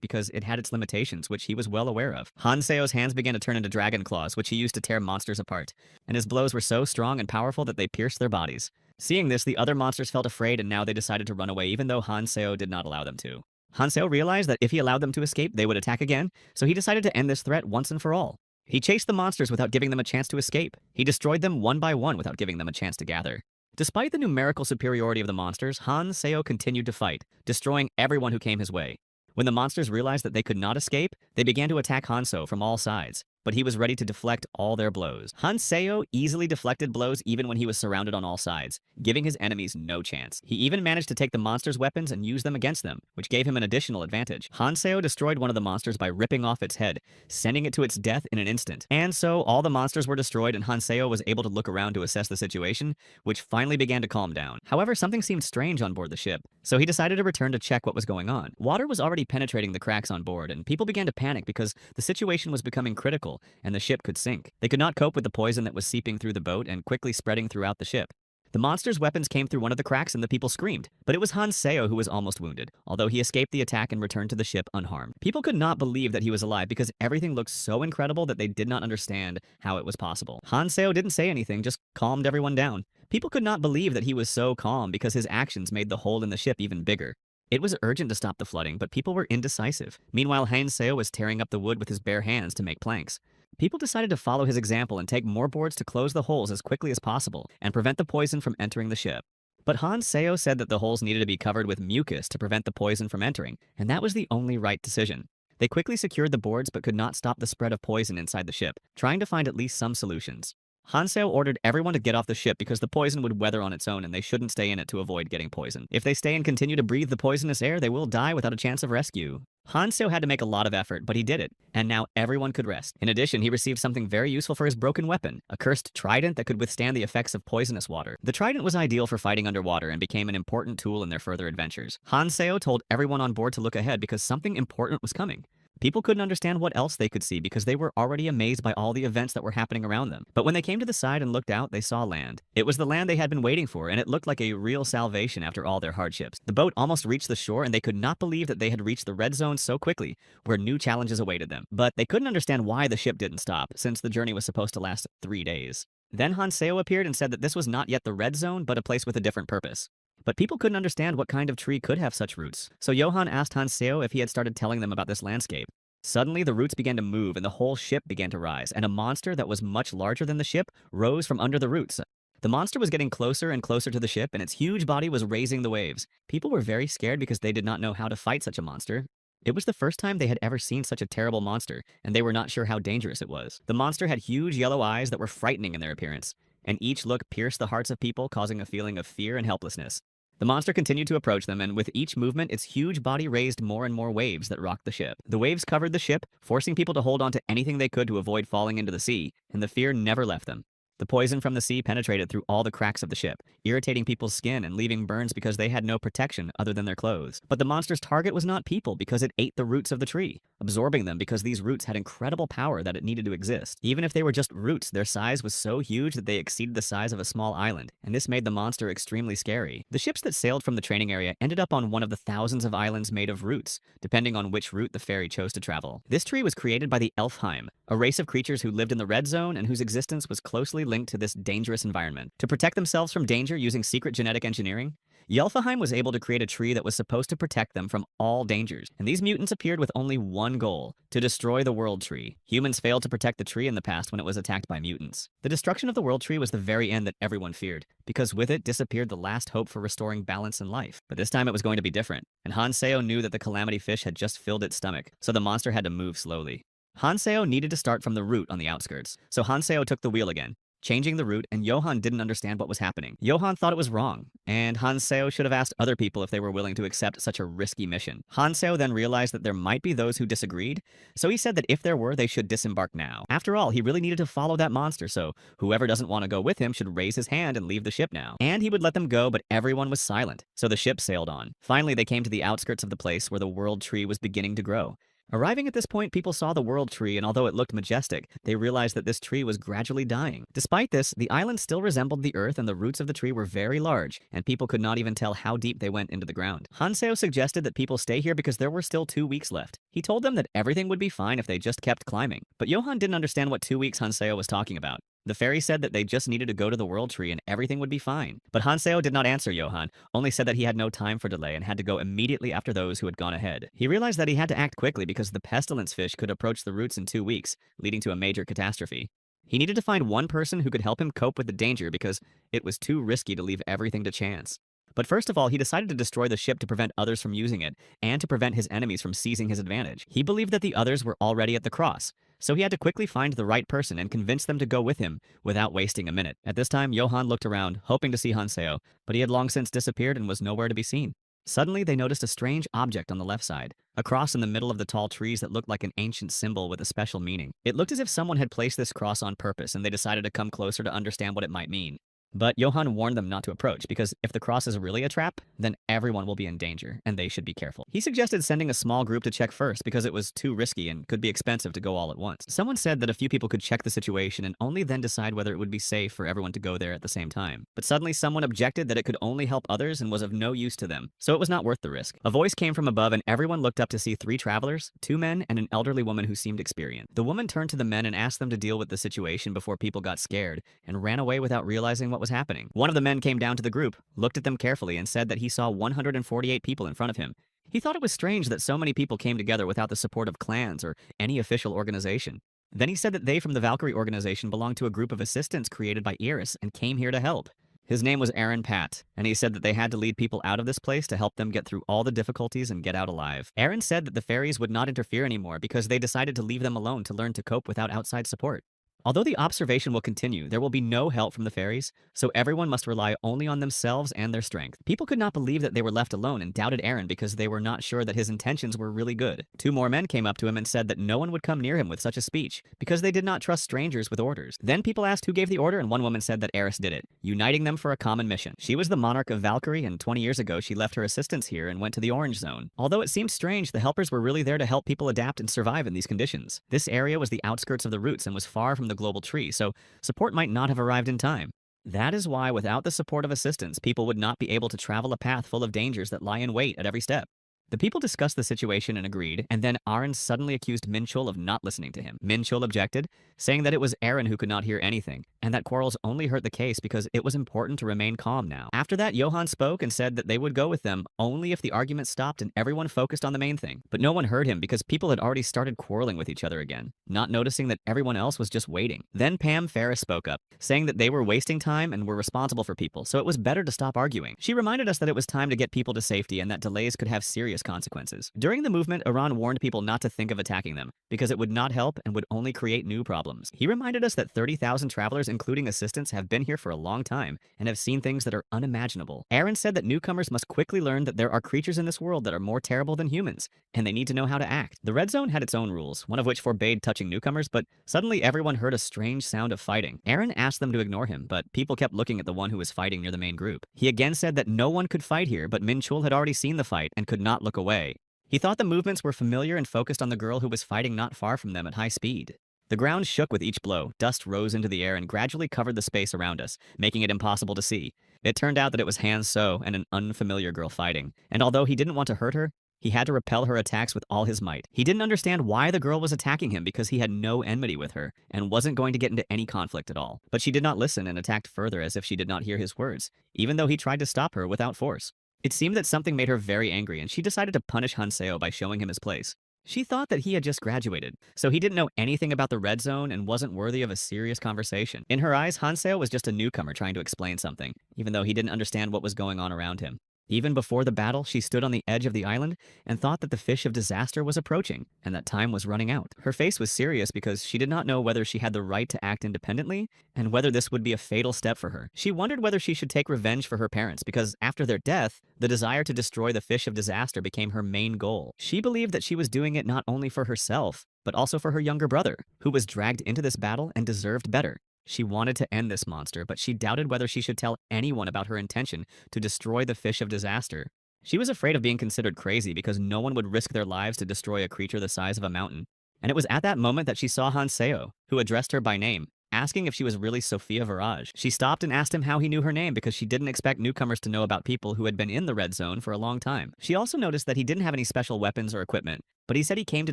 because it had its limitations, which he was well aware of. Hanseo's hands began to turn into dragon claws, which he used to tear monsters apart, and his blows were so strong and powerful that they pierced their bodies. Seeing this, the other monsters felt afraid and now they decided to run away even though Hanseo did not allow them to. Hanseo realized that if he allowed them to escape, they would attack again, so he decided to end this threat once and for all. He chased the monsters without giving them a chance to escape. He destroyed them one by one without giving them a chance to gather. Despite the numerical superiority of the monsters, Hanseo continued to fight, destroying everyone who came his way. When the monsters realized that they could not escape, they began to attack Hanseo from all sides, but he was ready to deflect all their blows. Hanseo easily deflected blows even when he was surrounded on all sides, giving his enemies no chance. He even managed to take the monsters' weapons and use them against them, which gave him an additional advantage. Hanseo destroyed one of the monsters by ripping off its head, sending it to its death in an instant. And so all the monsters were destroyed and Hanseo was able to look around to assess the situation, which finally began to calm down. However, something seemed strange on board the ship, so he decided to return to check what was going on. Water was already penetrating the cracks on board, and people began to panic because the situation was becoming critical and the ship could sink. They could not cope with the poison that was seeping through the boat and quickly spreading throughout the ship. The monster's weapons came through one of the cracks and the people screamed, but it was Hanseo who was almost wounded, although he escaped the attack and returned to the ship unharmed. People could not believe that he was alive because everything looked so incredible that they did not understand how it was possible. Hanseo didn't say anything, just calmed everyone down. People could not believe that he was so calm because his actions made the hole in the ship even bigger. It was urgent to stop the flooding, but people were indecisive. Meanwhile, Hanseo was tearing up the wood with his bare hands to make planks. People decided to follow his example and take more boards to close the holes as quickly as possible and prevent the poison from entering the ship. But Hanseo said that the holes needed to be covered with mucus to prevent the poison from entering, and that was the only right decision. They quickly secured the boards but could not stop the spread of poison inside the ship, trying to find at least some solutions. Hanseo ordered everyone to get off the ship because the poison would weather on its own and they shouldn't stay in it to avoid getting poisoned. If they stay and continue to breathe the poisonous air, they will die without a chance of rescue. Hanseo had to make a lot of effort, but he did it, and now everyone could rest. In addition, he received something very useful for his broken weapon, a cursed trident that could withstand the effects of poisonous water. The trident was ideal for fighting underwater and became an important tool in their further adventures. Hanseo told everyone on board to look ahead because something important was coming. People couldn't understand what else they could see because they were already amazed by all the events that were happening around them. But when they came to the side and looked out, they saw land. It was the land they had been waiting for, and it looked like a real salvation after all their hardships. The boat almost reached the shore, and they could not believe that they had reached the red zone so quickly, where new challenges awaited them. But they couldn't understand why the ship didn't stop, since the journey was supposed to last 3 days. Then Hanseo appeared and said that this was not yet the red zone, but a place with a different purpose. But people couldn't understand what kind of tree could have such roots. So Johann asked Hanseo if he had started telling them about this landscape. Suddenly, the roots began to move and the whole ship began to rise, and a monster that was much larger than the ship rose from under the roots. The monster was getting closer and closer to the ship, and its huge body was raising the waves. People were very scared because they did not know how to fight such a monster. It was the first time they had ever seen such a terrible monster, and they were not sure how dangerous it was. The monster had huge yellow eyes that were frightening in their appearance, and each look pierced the hearts of people, causing a feeling of fear and helplessness. The monster continued to approach them, and with each movement, its huge body raised more and more waves that rocked the ship. The waves covered the ship, forcing people to hold on to anything they could to avoid falling into the sea, and the fear never left them. The poison from the sea penetrated through all the cracks of the ship, irritating people's skin and leaving burns because they had no protection other than their clothes. But the monster's target was not people because it ate the roots of the tree, absorbing them because these roots had incredible power that it needed to exist. Even if they were just roots, their size was so huge that they exceeded the size of a small island, and this made the monster extremely scary. The ships that sailed from the training area ended up on one of the thousands of islands made of roots, depending on which route the ferry chose to travel. This tree was created by the Elfheim, a race of creatures who lived in the red zone and whose existence was closely linked to this dangerous environment. To protect themselves from danger using secret genetic engineering, Yelfheim was able to create a tree that was supposed to protect them from all dangers, and these mutants appeared with only one goal: to destroy the World Tree. Humans failed to protect the tree in the past when it was attacked by mutants. The destruction of the World Tree was the very end that everyone feared, because with it disappeared the last hope for restoring balance in life. But this time it was going to be different, and Hanseo knew that the calamity fish had just filled its stomach, so the monster had to move slowly. Hanseo needed to start from the route on the outskirts, so Hanseo took the wheel again, changing the route, and Johann didn't understand what was happening. Johann thought it was wrong, and Hanseo should have asked other people if they were willing to accept such a risky mission. Hanseo then realized that there might be those who disagreed, so he said that if there were, they should disembark now. After all, he really needed to follow that monster, so whoever doesn't want to go with him should raise his hand and leave the ship now. And he would let them go, but everyone was silent, so the ship sailed on. Finally, they came to the outskirts of the place where the World Tree was beginning to grow. Arriving at this point, people saw the World Tree, and although it looked majestic, they realized that this tree was gradually dying. Despite this, the island still resembled the earth, and the roots of the tree were very large, and people could not even tell how deep they went into the ground. Hanseo suggested that people stay here because there were still 2 weeks left. He told them that everything would be fine if they just kept climbing. But Johann didn't understand what 2 weeks Hanseo was talking about. The fairy said that they just needed to go to the World Tree and everything would be fine. But Hanseo did not answer Johann, only said that he had no time for delay and had to go immediately after those who had gone ahead. He realized that he had to act quickly because the pestilence fish could approach the roots in 2 weeks, leading to a major catastrophe. He needed to find one person who could help him cope with the danger because it was too risky to leave everything to chance. But first of all, he decided to destroy the ship to prevent others from using it, and to prevent his enemies from seizing his advantage. He believed that the others were already at the cross, so he had to quickly find the right person and convince them to go with him without wasting a minute. At this time, Johann looked around, hoping to see Hanseo, but he had long since disappeared and was nowhere to be seen. Suddenly, they noticed a strange object on the left side, a cross in the middle of the tall trees that looked like an ancient symbol with a special meaning. It looked as if someone had placed this cross on purpose, and they decided to come closer to understand what it might mean. But Johann warned them not to approach, because if the cross is really a trap, then everyone will be in danger, and they should be careful. He suggested sending a small group to check first, because it was too risky and could be expensive to go all at once. Someone said that a few people could check the situation and only then decide whether it would be safe for everyone to go there at the same time. But suddenly someone objected that it could only help others and was of no use to them, so it was not worth the risk. A voice came from above, and everyone looked up to see 3 travelers, 2 men, and an elderly woman who seemed experienced. The woman turned to the men and asked them to deal with the situation before people got scared, and ran away without realizing what was was happening. One of the men came down to the group, looked at them carefully, and said that he saw 148 people in front of him. He thought it was strange that so many people came together without the support of clans or any official organization. Then he said that they from the Valkyrie organization belonged to a group of assistants created by Iris and came here to help. His name was Aaron Pat, and he said that they had to lead people out of this place to help them get through all the difficulties and get out alive. Aaron said that the fairies would not interfere anymore because they decided to leave them alone to learn to cope without outside support. Although the observation will continue, there will be no help from the fairies, so everyone must rely only on themselves and their strength. People could not believe that they were left alone and doubted Aaron because they were not sure that his intentions were really good. Two more men came up to him and said that no one would come near him with such a speech because they did not trust strangers with orders. Then people asked who gave the order, and one woman said that Eris did it, uniting them for a common mission. She was the monarch of Valkyrie, and 20 years ago she left her assistants here and went to the Orange Zone. Although it seemed strange, the helpers were really there to help people adapt and survive in these conditions. This area was the outskirts of the roots and was far from the global tree, so support might not have arrived in time. That is why, without the support of assistance, people would not be able to travel a path full of dangers that lie in wait at every step. The people discussed the situation and agreed, and then Aaron suddenly accused Minchul of not listening to him. Minchul objected, saying that it was Aaron who could not hear anything, and that quarrels only hurt the case because it was important to remain calm now. After that, Johann spoke and said that they would go with them only if the argument stopped and everyone focused on the main thing. But no one heard him because people had already started quarreling with each other again, not noticing that everyone else was just waiting. Then Pam Ferris spoke up, saying that they were wasting time and were responsible for people, so it was better to stop arguing. She reminded us that it was time to get people to safety and that delays could have serious consequences. During the movement, Iran warned people not to think of attacking them because it would not help and would only create new problems. He reminded us that 30,000 travelers, including assistants, have been here for a long time and have seen things that are unimaginable. Aaron said that newcomers must quickly learn that there are creatures in this world that are more terrible than humans, and they need to know how to act. The Red Zone had its own rules, one of which forbade touching newcomers, but suddenly everyone heard a strange sound of fighting. Aaron asked them to ignore him, but people kept looking at the one who was fighting near the main group. He again said that no one could fight here, but Minchul had already seen the fight and could not look away. He thought the movements were familiar and focused on the girl who was fighting not far from them at high speed. The ground shook with each blow, dust rose into the air and gradually covered the space around us, making it impossible to see. It turned out that it was Han So and an unfamiliar girl fighting, and although he didn't want to hurt her, he had to repel her attacks with all his might. He didn't understand why the girl was attacking him because he had no enmity with her and wasn't going to get into any conflict at all. But she did not listen and attacked further as if she did not hear his words, even though he tried to stop her without force. It seemed that something made her very angry, and she decided to punish Hanseo by showing him his place. She thought that he had just graduated, so he didn't know anything about the Red Zone and wasn't worthy of a serious conversation. In her eyes, Hanseo was just a newcomer trying to explain something, even though he didn't understand what was going on around him. Even before the battle, she stood on the edge of the island and thought that the fish of disaster was approaching and that time was running out. Her face was serious because she did not know whether she had the right to act independently and whether this would be a fatal step for her. She wondered whether she should take revenge for her parents because after their death, the desire to destroy the fish of disaster became her main goal. She believed that she was doing it not only for herself, but also for her younger brother, who was dragged into this battle and deserved better. She wanted to end this monster, but she doubted whether she should tell anyone about her intention to destroy the fish of disaster. She was afraid of being considered crazy because no one would risk their lives to destroy a creature the size of a mountain. And it was at that moment that she saw Hanseo, who addressed her by name, asking if she was really Sophia Virage. She stopped and asked him how he knew her name because she didn't expect newcomers to know about people who had been in the Red Zone for a long time. She also noticed that he didn't have any special weapons or equipment, but he said he came to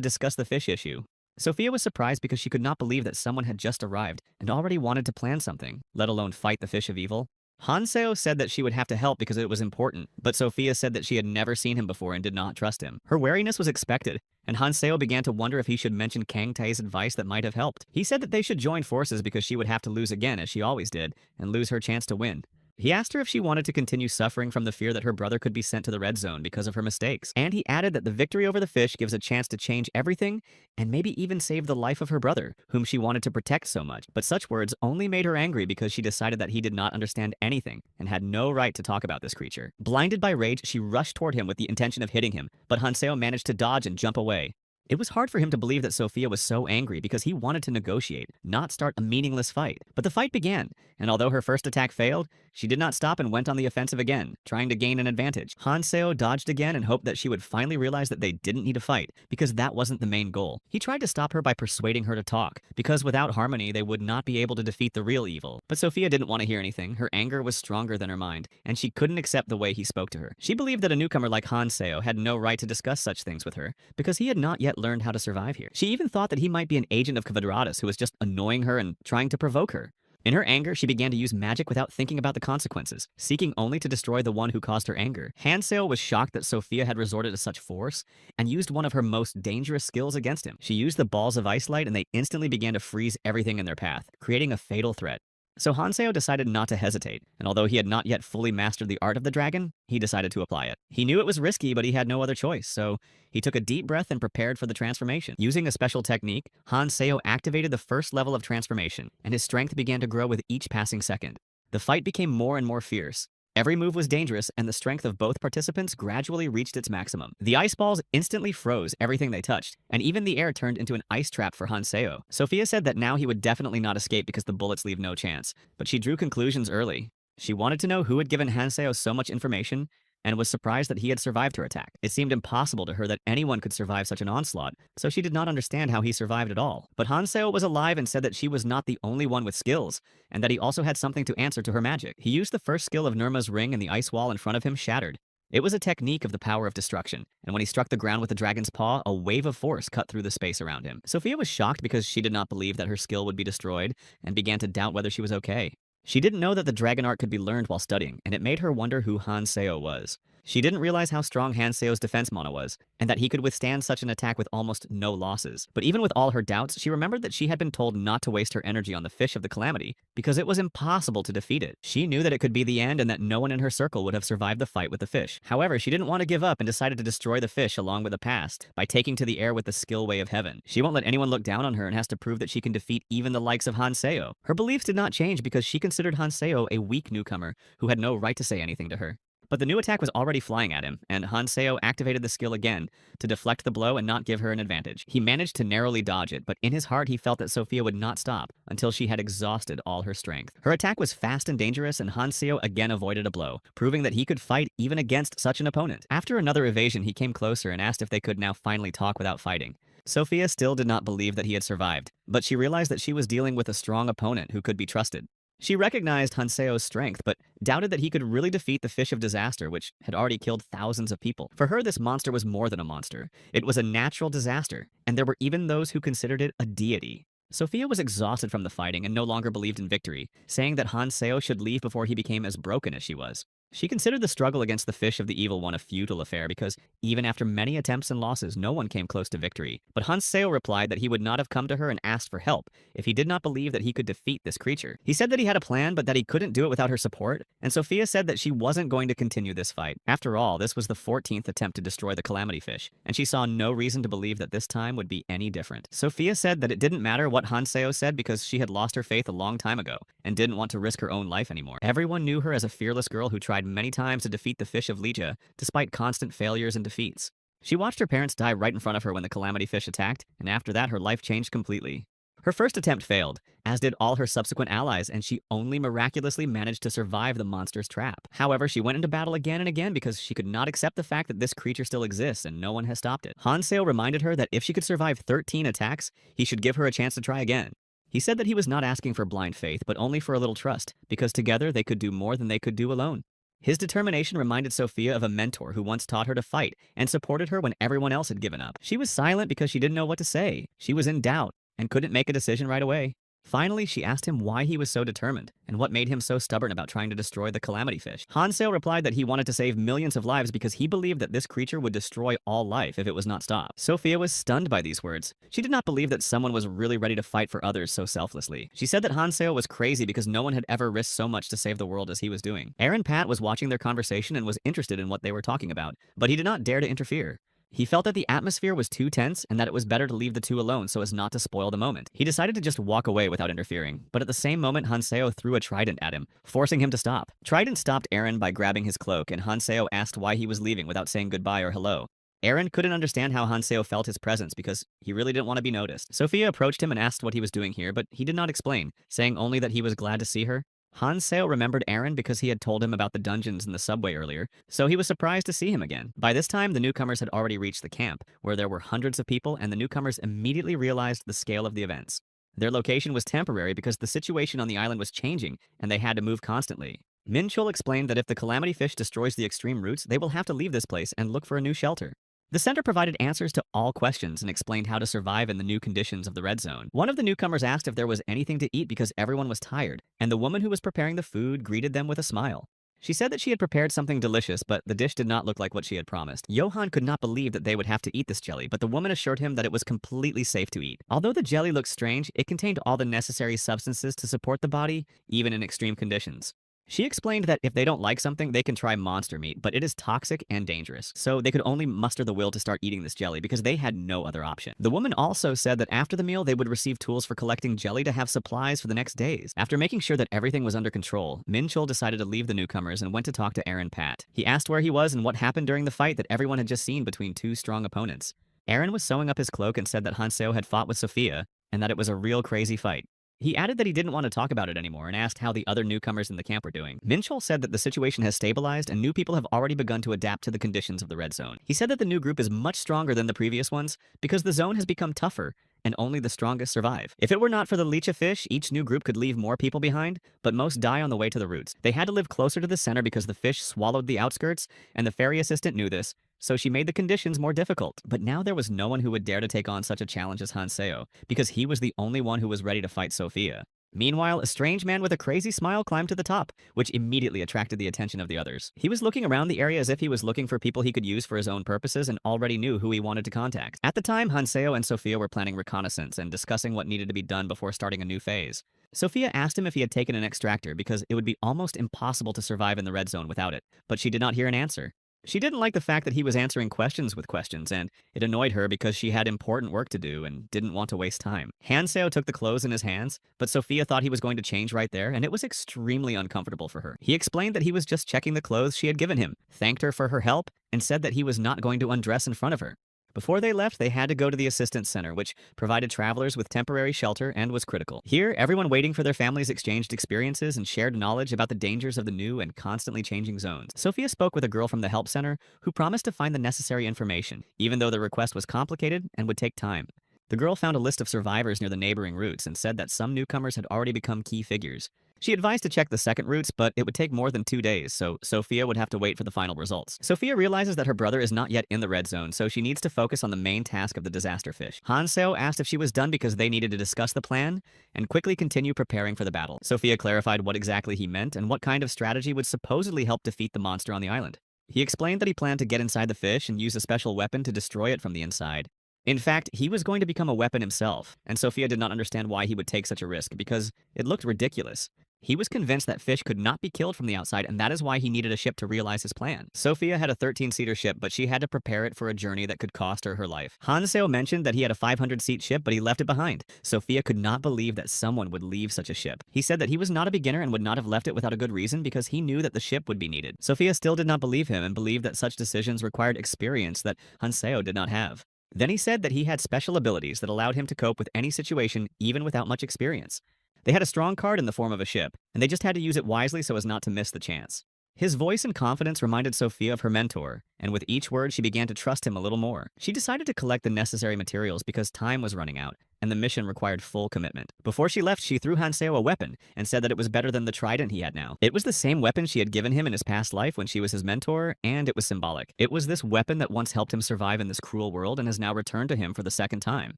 discuss the fish issue. Sophia was surprised because she could not believe that someone had just arrived and already wanted to plan something, let alone fight the fish of evil. Hanseo said that she would have to help because it was important, but Sophia said that she had never seen him before and did not trust him. Her wariness was expected, and Hanseo began to wonder if he should mention Kang Tae's advice that might have helped. He said that they should join forces because she would have to lose again, as she always did, and lose her chance to win. He asked her if she wanted to continue suffering from the fear that her brother could be sent to the Red Zone because of her mistakes. And he added that the victory over the fish gives a chance to change everything and maybe even save the life of her brother, whom she wanted to protect so much. But such words only made her angry because she decided that he did not understand anything and had no right to talk about this creature. Blinded by rage, she rushed toward him with the intention of hitting him, but Hanseo managed to dodge and jump away. It was hard for him to believe that Sophia was so angry because he wanted to negotiate, not start a meaningless fight. But the fight began, and although her first attack failed, she did not stop and went on the offensive again, trying to gain an advantage. Hanseo dodged again and hoped that she would finally realize that they didn't need to fight, because that wasn't the main goal. He tried to stop her by persuading her to talk, because without harmony they would not be able to defeat the real evil. But Sophia didn't want to hear anything. Her anger was stronger than her mind, and she couldn't accept the way he spoke to her. She believed that a newcomer like Hanseo had no right to discuss such things with her, because he had not yet learned how to survive here. She even thought that he might be an agent of Kvadratus who was just annoying her and trying to provoke her. In her anger, she began to use magic witut thinking about the consequences, seeking only to destroy the one who caused her anger. Hanseo was shocked that Sophia had resorted to such force and used one of her most dangerous skills against him. She used the balls of ice light and they instantly began to freeze everything in their path, creating a fatal threat. So Hanseo decided not to hesitate, and although he had not yet fully mastered the art of the dragon, he decided to apply it. He knew it was risky, but he had no other choice, so he took a deep breath and prepared for the transformation. Using a special technique, Hanseo activated the first level of transformation, and his strength began to grow with each passing second. The fight became more and more fierce. Every move was dangerous, and the strength of both participants gradually reached its maximum. The ice balls instantly froze everything they touched, and even the air turned into an ice trap for Hanseo. Sophia said that now he would definitely not escape because the bullets leave no chance, but she drew conclusions early. She wanted to know who had given Hanseo so much information, and was surprised that he had survived her attack. It seemed impossible to her that anyone could survive such an onslaught, so she did not understand how he survived at all. But Hanseo was alive and said that she was not the only one with skills, and that he also had something to answer to her magic. He used the first skill of Nirma's ring and the ice wall in front of him shattered. It was a technique of the power of destruction, and when he struck the ground with the dragon's paw, a wave of force cut through the space around him. Sophia was shocked because she did not believe that her skill would be destroyed, and began to doubt whether she was okay. She didn't know that the dragon art could be learned while studying, and it made her wonder who Hanseo was. She didn't realize how strong Hanseo's defense mana was, and that he could withstand such an attack with almost no losses. But even with all her doubts, she remembered that she had been told not to waste her energy on the fish of the calamity, because it was impossible to defeat it. She knew that it could be the end and that no one in her circle would have survived the fight with the fish. However, she didn't want to give up and decided to destroy the fish along with the past, by taking to the air with the skill way of heaven. She won't let anyone look down on her and has to prove that she can defeat even the likes of Hanseo. Her beliefs did not change because she considered Hanseo a weak newcomer who had no right to say anything to her. But the new attack was already flying at him, and Hanseo activated the skill again to deflect the blow and not give her an advantage. He managed to narrowly dodge it, but in his heart he felt that Sophia would not stop until she had exhausted all her strength. Her attack was fast and dangerous, and Hanseo again avoided a blow, proving that he could fight even against such an opponent. After another evasion, he came closer and asked if they could now finally talk without fighting. Sophia still did not believe that he had survived, but she realized that she was dealing with a strong opponent who could be trusted. She recognized Hanseo's strength, but doubted that he could really defeat the Fish of Disaster, which had already killed thousands of people. For her, this monster was more than a monster. It was a natural disaster, and there were even those who considered it a deity. Sophia was exhausted from the fighting and no longer believed in victory, saying that Hanseo should leave before he became as broken as she was. She considered the struggle against the Fish of the Evil One a futile affair because even after many attempts and losses, no one came close to victory. But Hanseo replied that he would not have come to her and asked for help if he did not believe that he could defeat this creature. He said that he had a plan, but that he couldn't do it without her support, and Sophia said that she wasn't going to continue this fight. After all, this was the 14th attempt to destroy the Calamity Fish, and she saw no reason to believe that this time would be any different. Sophia said that it didn't matter what Hanseo said because she had lost her faith a long time ago and didn't want to risk her own life anymore. Everyone knew her as a fearless girl who tried many times to defeat the Fish of Lija, despite constant failures and defeats. She watched her parents die right in front of her when the Calamity Fish attacked, and after that her life changed completely. Her first attempt failed, as did all her subsequent allies, and she only miraculously managed to survive the monster's trap. However, she went into battle again and again because she could not accept the fact that this creature still exists and no one has stopped it. Hanseo reminded her that if she could survive 13 attacks, he should give her a chance to try again. He said that he was not asking for blind faith, but only for a little trust, because together they could do more than they could do alone. His determination reminded Sophia of a mentor who once taught her to fight and supported her when everyone else had given up. She was silent because she didn't know what to say. She was in doubt and couldn't make a decision right away. Finally, she asked him why he was so determined and what made him so stubborn about trying to destroy the Calamity Fish. Hanseo replied that he wanted to save millions of lives because he believed that this creature would destroy all life if it was not stopped. Sophia was stunned by these words. She did not believe that someone was really ready to fight for others so selflessly. She said that Hanseo was crazy because no one had ever risked so much to save the world as he was doing. Aaron Pat was watching their conversation and was interested in what they were talking about, but he did not dare to interfere. He felt that the atmosphere was too tense and that it was better to leave the two alone so as not to spoil the moment. He decided to just walk away without interfering, but at the same moment Hanseo threw a trident at him, forcing him to stop. Trident stopped Aaron by grabbing his cloak, and Hanseo asked why he was leaving without saying goodbye or hello. Aaron couldn't understand how Hanseo felt his presence because he really didn't want to be noticed. Sophia approached him and asked what he was doing here, but he did not explain, saying only that he was glad to see her. Hanseo remembered Aaron because he had told him about the dungeons in the subway earlier, so he was surprised to see him again. By this time, the newcomers had already reached the camp, where there were hundreds of people, and the newcomers immediately realized the scale of the events. Their location was temporary because the situation on the island was changing, and they had to move constantly. Minchul explained that if the Calamity Fish destroys the extreme roots, they will have to leave this place and look for a new shelter. The center provided answers to all questions and explained how to survive in the new conditions of the red zone. One of the newcomers asked if there was anything to eat because everyone was tired, and the woman who was preparing the food greeted them with a smile. She said that she had prepared something delicious, but the dish did not look like what she had promised. Johann could not believe that they would have to eat this jelly, but the woman assured him that it was completely safe to eat. Although the jelly looked strange, it contained all the necessary substances to support the body, even in extreme conditions. She explained that if they don't like something, they can try monster meat, but it is toxic and dangerous. So they could only muster the will to start eating this jelly because they had no other option. The woman also said that after the meal, they would receive tools for collecting jelly to have supplies for the next days. After making sure that everything was under control, Min Chul decided to leave the newcomers and went to talk to Aaron Pat. He asked where he was and what happened during the fight that everyone had just seen between two strong opponents. Aaron was sewing up his cloak and said that Hanseo had fought with Sophia and that it was a real crazy fight. He added that he didn't want to talk about it anymore and asked how the other newcomers in the camp were doing. Minchol said that the situation has stabilized and new people have already begun to adapt to the conditions of the red zone. He said that the new group is much stronger than the previous ones because the zone has become tougher and only the strongest survive. If it were not for the leech of fish, each new group could leave more people behind, but most die on the way to the roots. They had to live closer to the center because the fish swallowed the outskirts, and the fairy assistant knew this, so she made the conditions more difficult. But now there was no one who would dare to take on such a challenge as Hanseo, because he was the only one who was ready to fight Sophia. Meanwhile, a strange man with a crazy smile climbed to the top, which immediately attracted the attention of the others. He was looking around the area as if he was looking for people he could use for his own purposes and already knew who he wanted to contact. At the time, Hanseo and Sophia were planning reconnaissance and discussing what needed to be done before starting a new phase. Sophia asked him if he had taken an extractor because it would be almost impossible to survive in the red zone without it, but she did not hear an answer. She didn't like the fact that he was answering questions with questions, and it annoyed her because she had important work to do and didn't want to waste time. Hanseo took the clothes in his hands, but Sophia thought he was going to change right there, and it was extremely uncomfortable for her. He explained that he was just checking the clothes she had given him, thanked her for her help, and said that he was not going to undress in front of her. Before they left, they had to go to the assistance center, which provided travelers with temporary shelter and was critical. Here, everyone waiting for their families exchanged experiences and shared knowledge about the dangers of the new and constantly changing zones. Sophia spoke with a girl from the help center who promised to find the necessary information, even though the request was complicated and would take time. The girl found a list of survivors near the neighboring routes and said that some newcomers had already become key figures. She advised to check the second routes, but it would take more than 2 days, so Sophia would have to wait for the final results. Sophia realizes that her brother is not yet in the red zone, so she needs to focus on the main task of the disaster fish. Hanseo asked if she was done because they needed to discuss the plan and quickly continue preparing for the battle. Sophia clarified what exactly he meant and what kind of strategy would supposedly help defeat the monster on the island. He explained that he planned to get inside the fish and use a special weapon to destroy it from the inside. In fact, he was going to become a weapon himself, and Sophia did not understand why he would take such a risk because it looked ridiculous. He was convinced that fish could not be killed from the outside, and that is why he needed a ship to realize his plan. Sophia had a 13-seater ship, but she had to prepare it for a journey that could cost her life. Hanseo mentioned that he had a 500-seat ship, but he left it behind. Sophia could not believe that someone would leave such a ship. He said that he was not a beginner and would not have left it without a good reason because he knew that the ship would be needed. Sophia still did not believe him and believed that such decisions required experience that Hanseo did not have. Then he said that he had special abilities that allowed him to cope with any situation even without much experience. They had a strong card in the form of a ship, and they just had to use it wisely so as not to miss the chance. His voice and confidence reminded Sophia of her mentor, and with each word she began to trust him a little more. She decided to collect the necessary materials because time was running out, and the mission required full commitment. Before she left, she threw Hanseo a weapon and said that it was better than the trident he had now. It was the same weapon she had given him in his past life when she was his mentor, and it was symbolic. It was this weapon that once helped him survive in this cruel world and has now returned to him for the second time.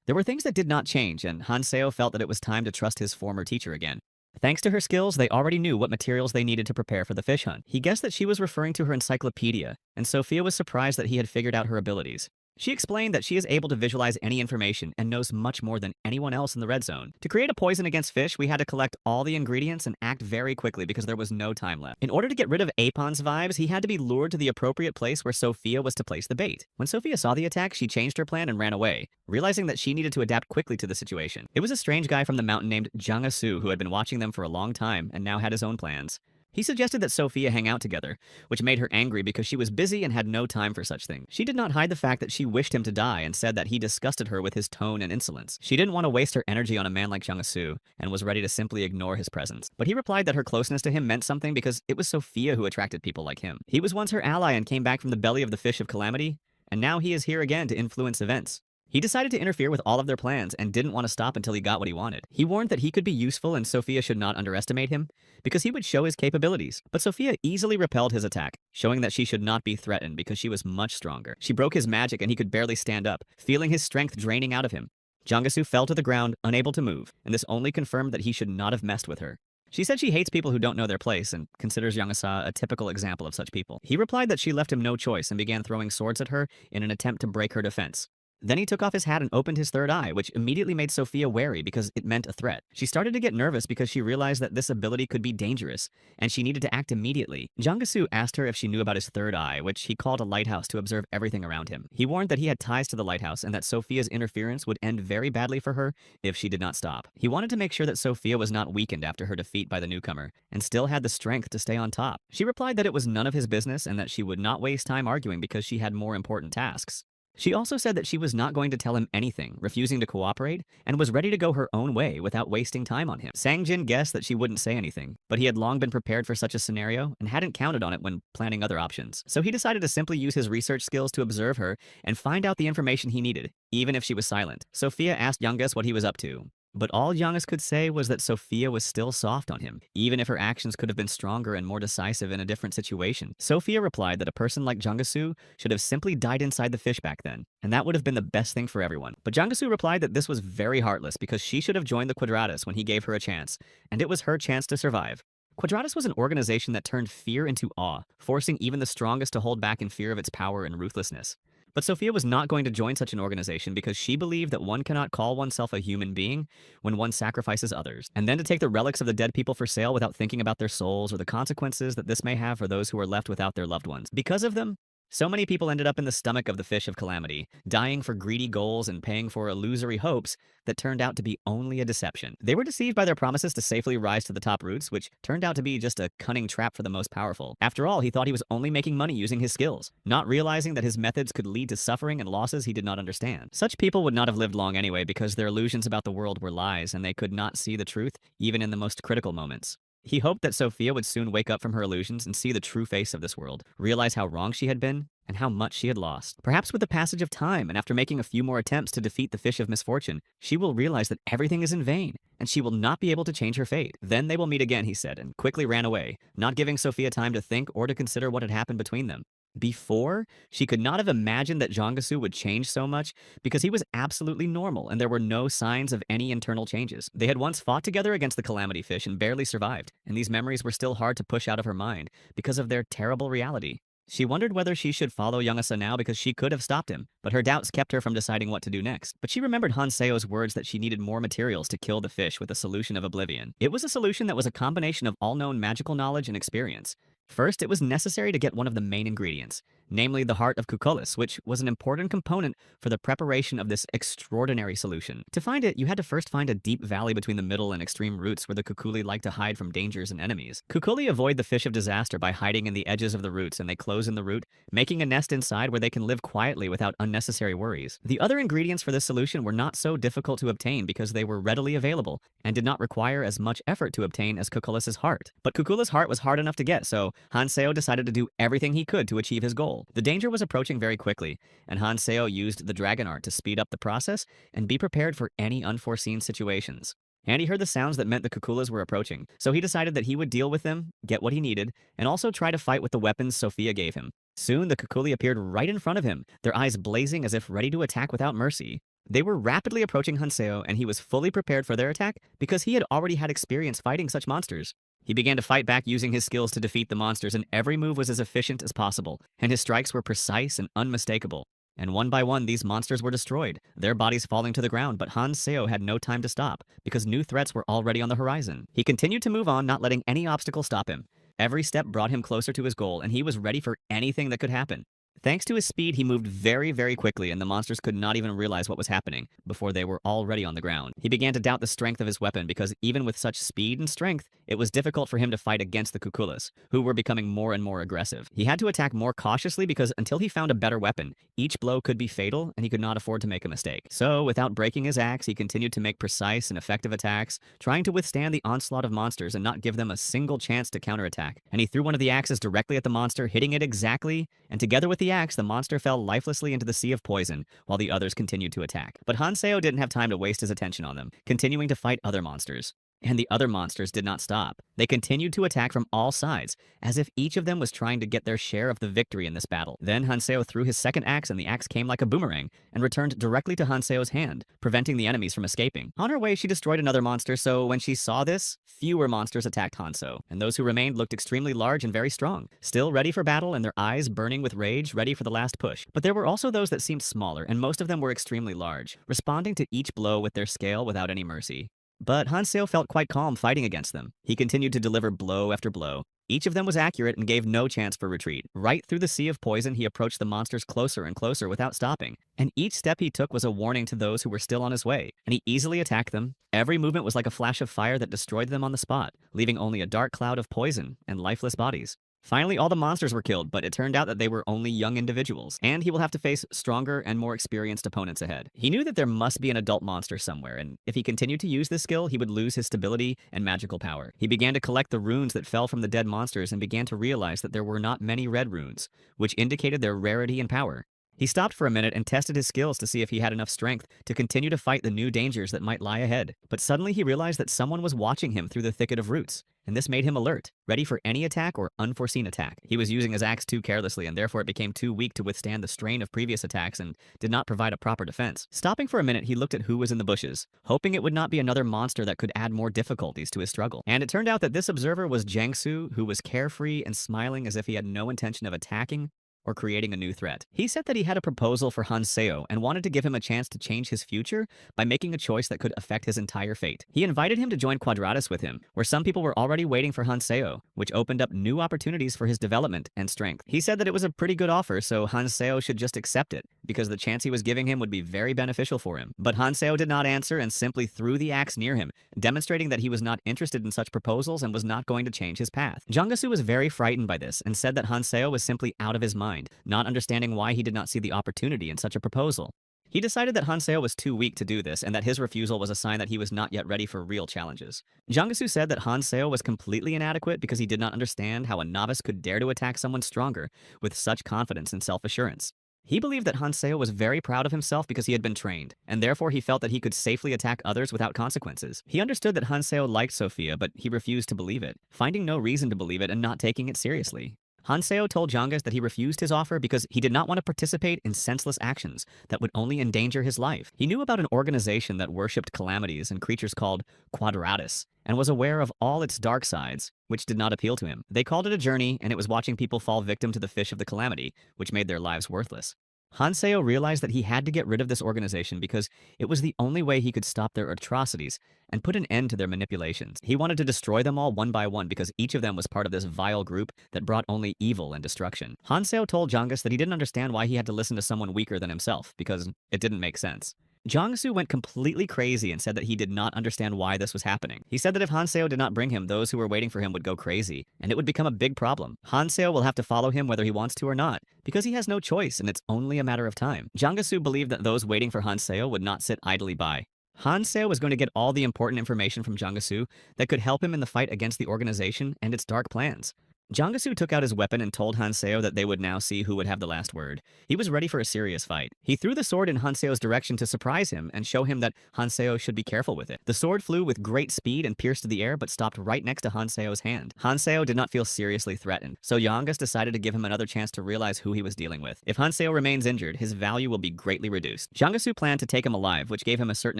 There were things that did not change, and Hanseo felt that it was time to trust his former teacher again. Thanks to her skills, they already knew what materials they needed to prepare for the fish hunt. He guessed that she was referring to her encyclopedia, and Sophia was surprised that he had figured out her abilities. She explained that she is able to visualize any information and knows much more than anyone else in the red zone. To create a poison against fish, we had to collect all the ingredients and act very quickly because there was no time left. In order to get rid of Apon's vibes, he had to be lured to the appropriate place where Sophia was to place the bait. When Sophia saw the attack, she changed her plan and ran away, realizing that she needed to adapt quickly to the situation. It was a strange guy from the mountain named Jang Asu who had been watching them for a long time and now had his own plans. He suggested that Sophia hang out together, which made her angry because she was busy and had no time for such things. She did not hide the fact that she wished him to die and said that he disgusted her with his tone and insolence. She didn't want to waste her energy on a man like Jiangsu and was ready to simply ignore his presence. But he replied that her closeness to him meant something because it was Sophia who attracted people like him. He was once her ally and came back from the belly of the fish of calamity, and now he is here again to influence events. He decided to interfere with all of their plans and didn't want to stop until he got what he wanted. He warned that he could be useful and Sophia should not underestimate him because he would show his capabilities. But Sophia easily repelled his attack, showing that she should not be threatened because she was much stronger. She broke his magic and he could barely stand up, feeling his strength draining out of him. Jangsu fell to the ground, unable to move, and this only confirmed that he should not have messed with her. She said she hates people who don't know their place and considers Yongasa a typical example of such people. He replied that she left him no choice and began throwing swords at her in an attempt to break her defense. Then he took off his hat and opened his third eye, which immediately made Sophia wary because it meant a threat. She started to get nervous because she realized that this ability could be dangerous, and she needed to act immediately. Jangsu asked her if she knew about his third eye, which he called a lighthouse to observe everything around him. He warned that he had ties to the lighthouse and that Sophia's interference would end very badly for her if she did not stop. He wanted to make sure that Sophia was not weakened after her defeat by the newcomer, and still had the strength to stay on top. She replied that it was none of his business and that she would not waste time arguing because she had more important tasks. She also said that she was not going to tell him anything, refusing to cooperate, and was ready to go her own way without wasting time on him. Sang-jin guessed that she wouldn't say anything, but he had long been prepared for such a scenario and hadn't counted on it when planning other options. So he decided to simply use his research skills to observe her and find out the information he needed, even if she was silent. Sophia asked Youngus what he was up to. But all Youngus could say was that Sophia was still soft on him, even if her actions could have been stronger and more decisive in a different situation. Sophia replied that a person like Jangsu should have simply died inside the fish back then, and that would have been the best thing for everyone. But Jangsu replied that this was very heartless because she should have joined the Quadratus when he gave her a chance, and it was her chance to survive. Quadratus was an organization that turned fear into awe, forcing even the strongest to hold back in fear of its power and ruthlessness. But Sophia was not going to join such an organization because she believed that one cannot call oneself a human being when one sacrifices others. And then to take the relics of the dead people for sale without thinking about their souls or the consequences that this may have for those who are left without their loved ones. Because of them, so many people ended up in the stomach of the fish of calamity, dying for greedy goals and paying for illusory hopes that turned out to be only a deception. They were deceived by their promises to safely rise to the top roots, which turned out to be just a cunning trap for the most powerful. After all, he thought he was only making money using his skills, not realizing that his methods could lead to suffering and losses he did not understand. Such people would not have lived long anyway because their illusions about the world were lies and they could not see the truth even in the most critical moments. He hoped that Sophia would soon wake up from her illusions and see the true face of this world, realize how wrong she had been, and how much she had lost. Perhaps with the passage of time, and after making a few more attempts to defeat the fish of misfortune, she will realize that everything is in vain, and she will not be able to change her fate. Then they will meet again, he said, and quickly ran away, not giving Sophia time to think or to consider what had happened between them. Before, she could not have imagined that Jangsu would change so much because he was absolutely normal and there were no signs of any internal changes. They had once fought together against the calamity fish and barely survived, and these memories were still hard to push out of her mind because of their terrible reality. She wondered whether she should follow Youngasa now because she could have stopped him, but her doubts kept her from deciding what to do next. But she remembered Hanseo's words that she needed more materials to kill the fish with a solution of oblivion. It was a solution that was a combination of all known magical knowledge and experience. First, it was necessary to get one of the main ingredients, namely the heart of Cucullus, which was an important component for the preparation of this extraordinary solution. To find it, you had to first find a deep valley between the middle and extreme roots where the cuculli like to hide from dangers and enemies. Cuculli avoid the fish of disaster by hiding in the edges of the roots, and they close in the root, making a nest inside where they can live quietly without unnecessary worries. The other ingredients for this solution were not so difficult to obtain because they were readily available and did not require as much effort to obtain as Cucullus's heart. But Cucullus's heart was hard enough to get, so Hanseo decided to do everything he could to achieve his goal. The danger was approaching very quickly, and Hanseo used the dragon art to speed up the process and be prepared for any unforeseen situations. And he heard the sounds that meant the Cucullas were approaching, so he decided that he would deal with them, get what he needed, and also try to fight with the weapons Sophia gave him. Soon the cuculli appeared right in front of him, their eyes blazing as if ready to attack without mercy. They were rapidly approaching Hanseo, and he was fully prepared for their attack because he had already had experience fighting such monsters. He began to fight back using his skills to defeat the monsters, and every move was as efficient as possible, and his strikes were precise and unmistakable. And one by one, these monsters were destroyed, their bodies falling to the ground, but Hanseo had no time to stop, because new threats were already on the horizon. He continued to move on, not letting any obstacle stop him. Every step brought him closer to his goal, and he was ready for anything that could happen. Thanks to his speed, he moved very, very quickly, and the monsters could not even realize what was happening before they were already on the ground. He began to doubt the strength of his weapon because even with such speed and strength, it was difficult for him to fight against the Cucullas, who were becoming more and more aggressive. He had to attack more cautiously because until he found a better weapon, each blow could be fatal and he could not afford to make a mistake. So, without breaking his axe, he continued to make precise and effective attacks, trying to withstand the onslaught of monsters and not give them a single chance to counterattack. And he threw one of the axes directly at the monster, hitting it exactly, and together with the axe, the monster fell lifelessly into the sea of poison, while the others continued to attack. But Hanseo didn't have time to waste his attention on them, continuing to fight other monsters. And the other monsters did not stop. They continued to attack from all sides, as if each of them was trying to get their share of the victory in this battle. Then Hanseo threw his second axe, and the axe came like a boomerang and returned directly to Hanseo's hand, preventing the enemies from escaping. On her way, she destroyed another monster, so when she saw this, fewer monsters attacked Hanso, and those who remained looked extremely large and very strong, still ready for battle and their eyes burning with rage, ready for the last push. But there were also those that seemed smaller, and most of them were extremely large, responding to each blow with their scale without any mercy. But Hanseo felt quite calm fighting against them. He continued to deliver blow after blow. Each of them was accurate and gave no chance for retreat. Right through the sea of poison, he approached the monsters closer and closer without stopping. And each step he took was a warning to those who were still on his way. And he easily attacked them. Every movement was like a flash of fire that destroyed them on the spot, leaving only a dark cloud of poison and lifeless bodies. Finally, all the monsters were killed, but it turned out that they were only young individuals, and he will have to face stronger and more experienced opponents ahead. He knew that there must be an adult monster somewhere, and if he continued to use this skill, he would lose his stability and magical power. He began to collect the runes that fell from the dead monsters and began to realize that there were not many red runes, which indicated their rarity and power. He stopped for a minute and tested his skills to see if he had enough strength to continue to fight the new dangers that might lie ahead. But suddenly he realized that someone was watching him through the thicket of roots, and this made him alert, ready for any attack or unforeseen attack. He was using his axe too carelessly, and therefore it became too weak to withstand the strain of previous attacks and did not provide a proper defense. Stopping for a minute, he looked at who was in the bushes, hoping it would not be another monster that could add more difficulties to his struggle. And it turned out that this observer was Jiangsu, who was carefree and smiling as if he had no intention of attacking or creating a new threat. He said that he had a proposal for Hanseo and wanted to give him a chance to change his future by making a choice that could affect his entire fate. He invited him to join Quadratus with him, where some people were already waiting for Hanseo, which opened up new opportunities for his development and strength. He said that it was a pretty good offer, so Hanseo should just accept it, because the chance he was giving him would be very beneficial for him. But Hanseo did not answer and simply threw the axe near him, demonstrating that he was not interested in such proposals and was not going to change his path. Jangasu was very frightened by this and said that Hanseo was simply out of his mind, not understanding why he did not see the opportunity in such a proposal. He decided that Hanseo was too weak to do this and that his refusal was a sign that he was not yet ready for real challenges. Jangasu said that Hanseo was completely inadequate because he did not understand how a novice could dare to attack someone stronger with such confidence and self-assurance. He believed that Hanseo was very proud of himself because he had been trained, and therefore he felt that he could safely attack others without consequences. He understood that Hanseo liked Sophia, but he refused to believe it, finding no reason to believe it and not taking it seriously. Hanseo told Jangas that he refused his offer because he did not want to participate in senseless actions that would only endanger his life. He knew about an organization that worshipped calamities and creatures called Quadratus, and was aware of all its dark sides, which did not appeal to him. They called it a journey, and it was watching people fall victim to the fish of the calamity, which made their lives worthless. Hanseo realized that he had to get rid of this organization because it was the only way he could stop their atrocities and put an end to their manipulations. He wanted to destroy them all one by one because each of them was part of this vile group that brought only evil and destruction. Hanseo told Jangas that he didn't understand why he had to listen to someone weaker than himself because it didn't make sense. Jiangsu went completely crazy and said that he did not understand why this was happening. He said that if Hanseo did not bring him, those who were waiting for him would go crazy, and it would become a big problem. Hanseo will have to follow him whether he wants to or not, because he has no choice and it's only a matter of time. Jiangsu believed that those waiting for Hanseo would not sit idly by. Hanseo was going to get all the important information from Jiangsu that could help him in the fight against the organization and its dark plans. Jangasu took out his weapon and told Hanseo that they would now see who would have the last word. He was ready for a serious fight. He threw the sword in Hanseo's direction to surprise him and show him that Hanseo should be careful with it. The sword flew with great speed and pierced the air but stopped right next to Hanseo's hand. Hanseo did not feel seriously threatened, so Yangas decided to give him another chance to realize who he was dealing with. If Hanseo remains injured, his value will be greatly reduced. Jangasu planned to take him alive, which gave him a certain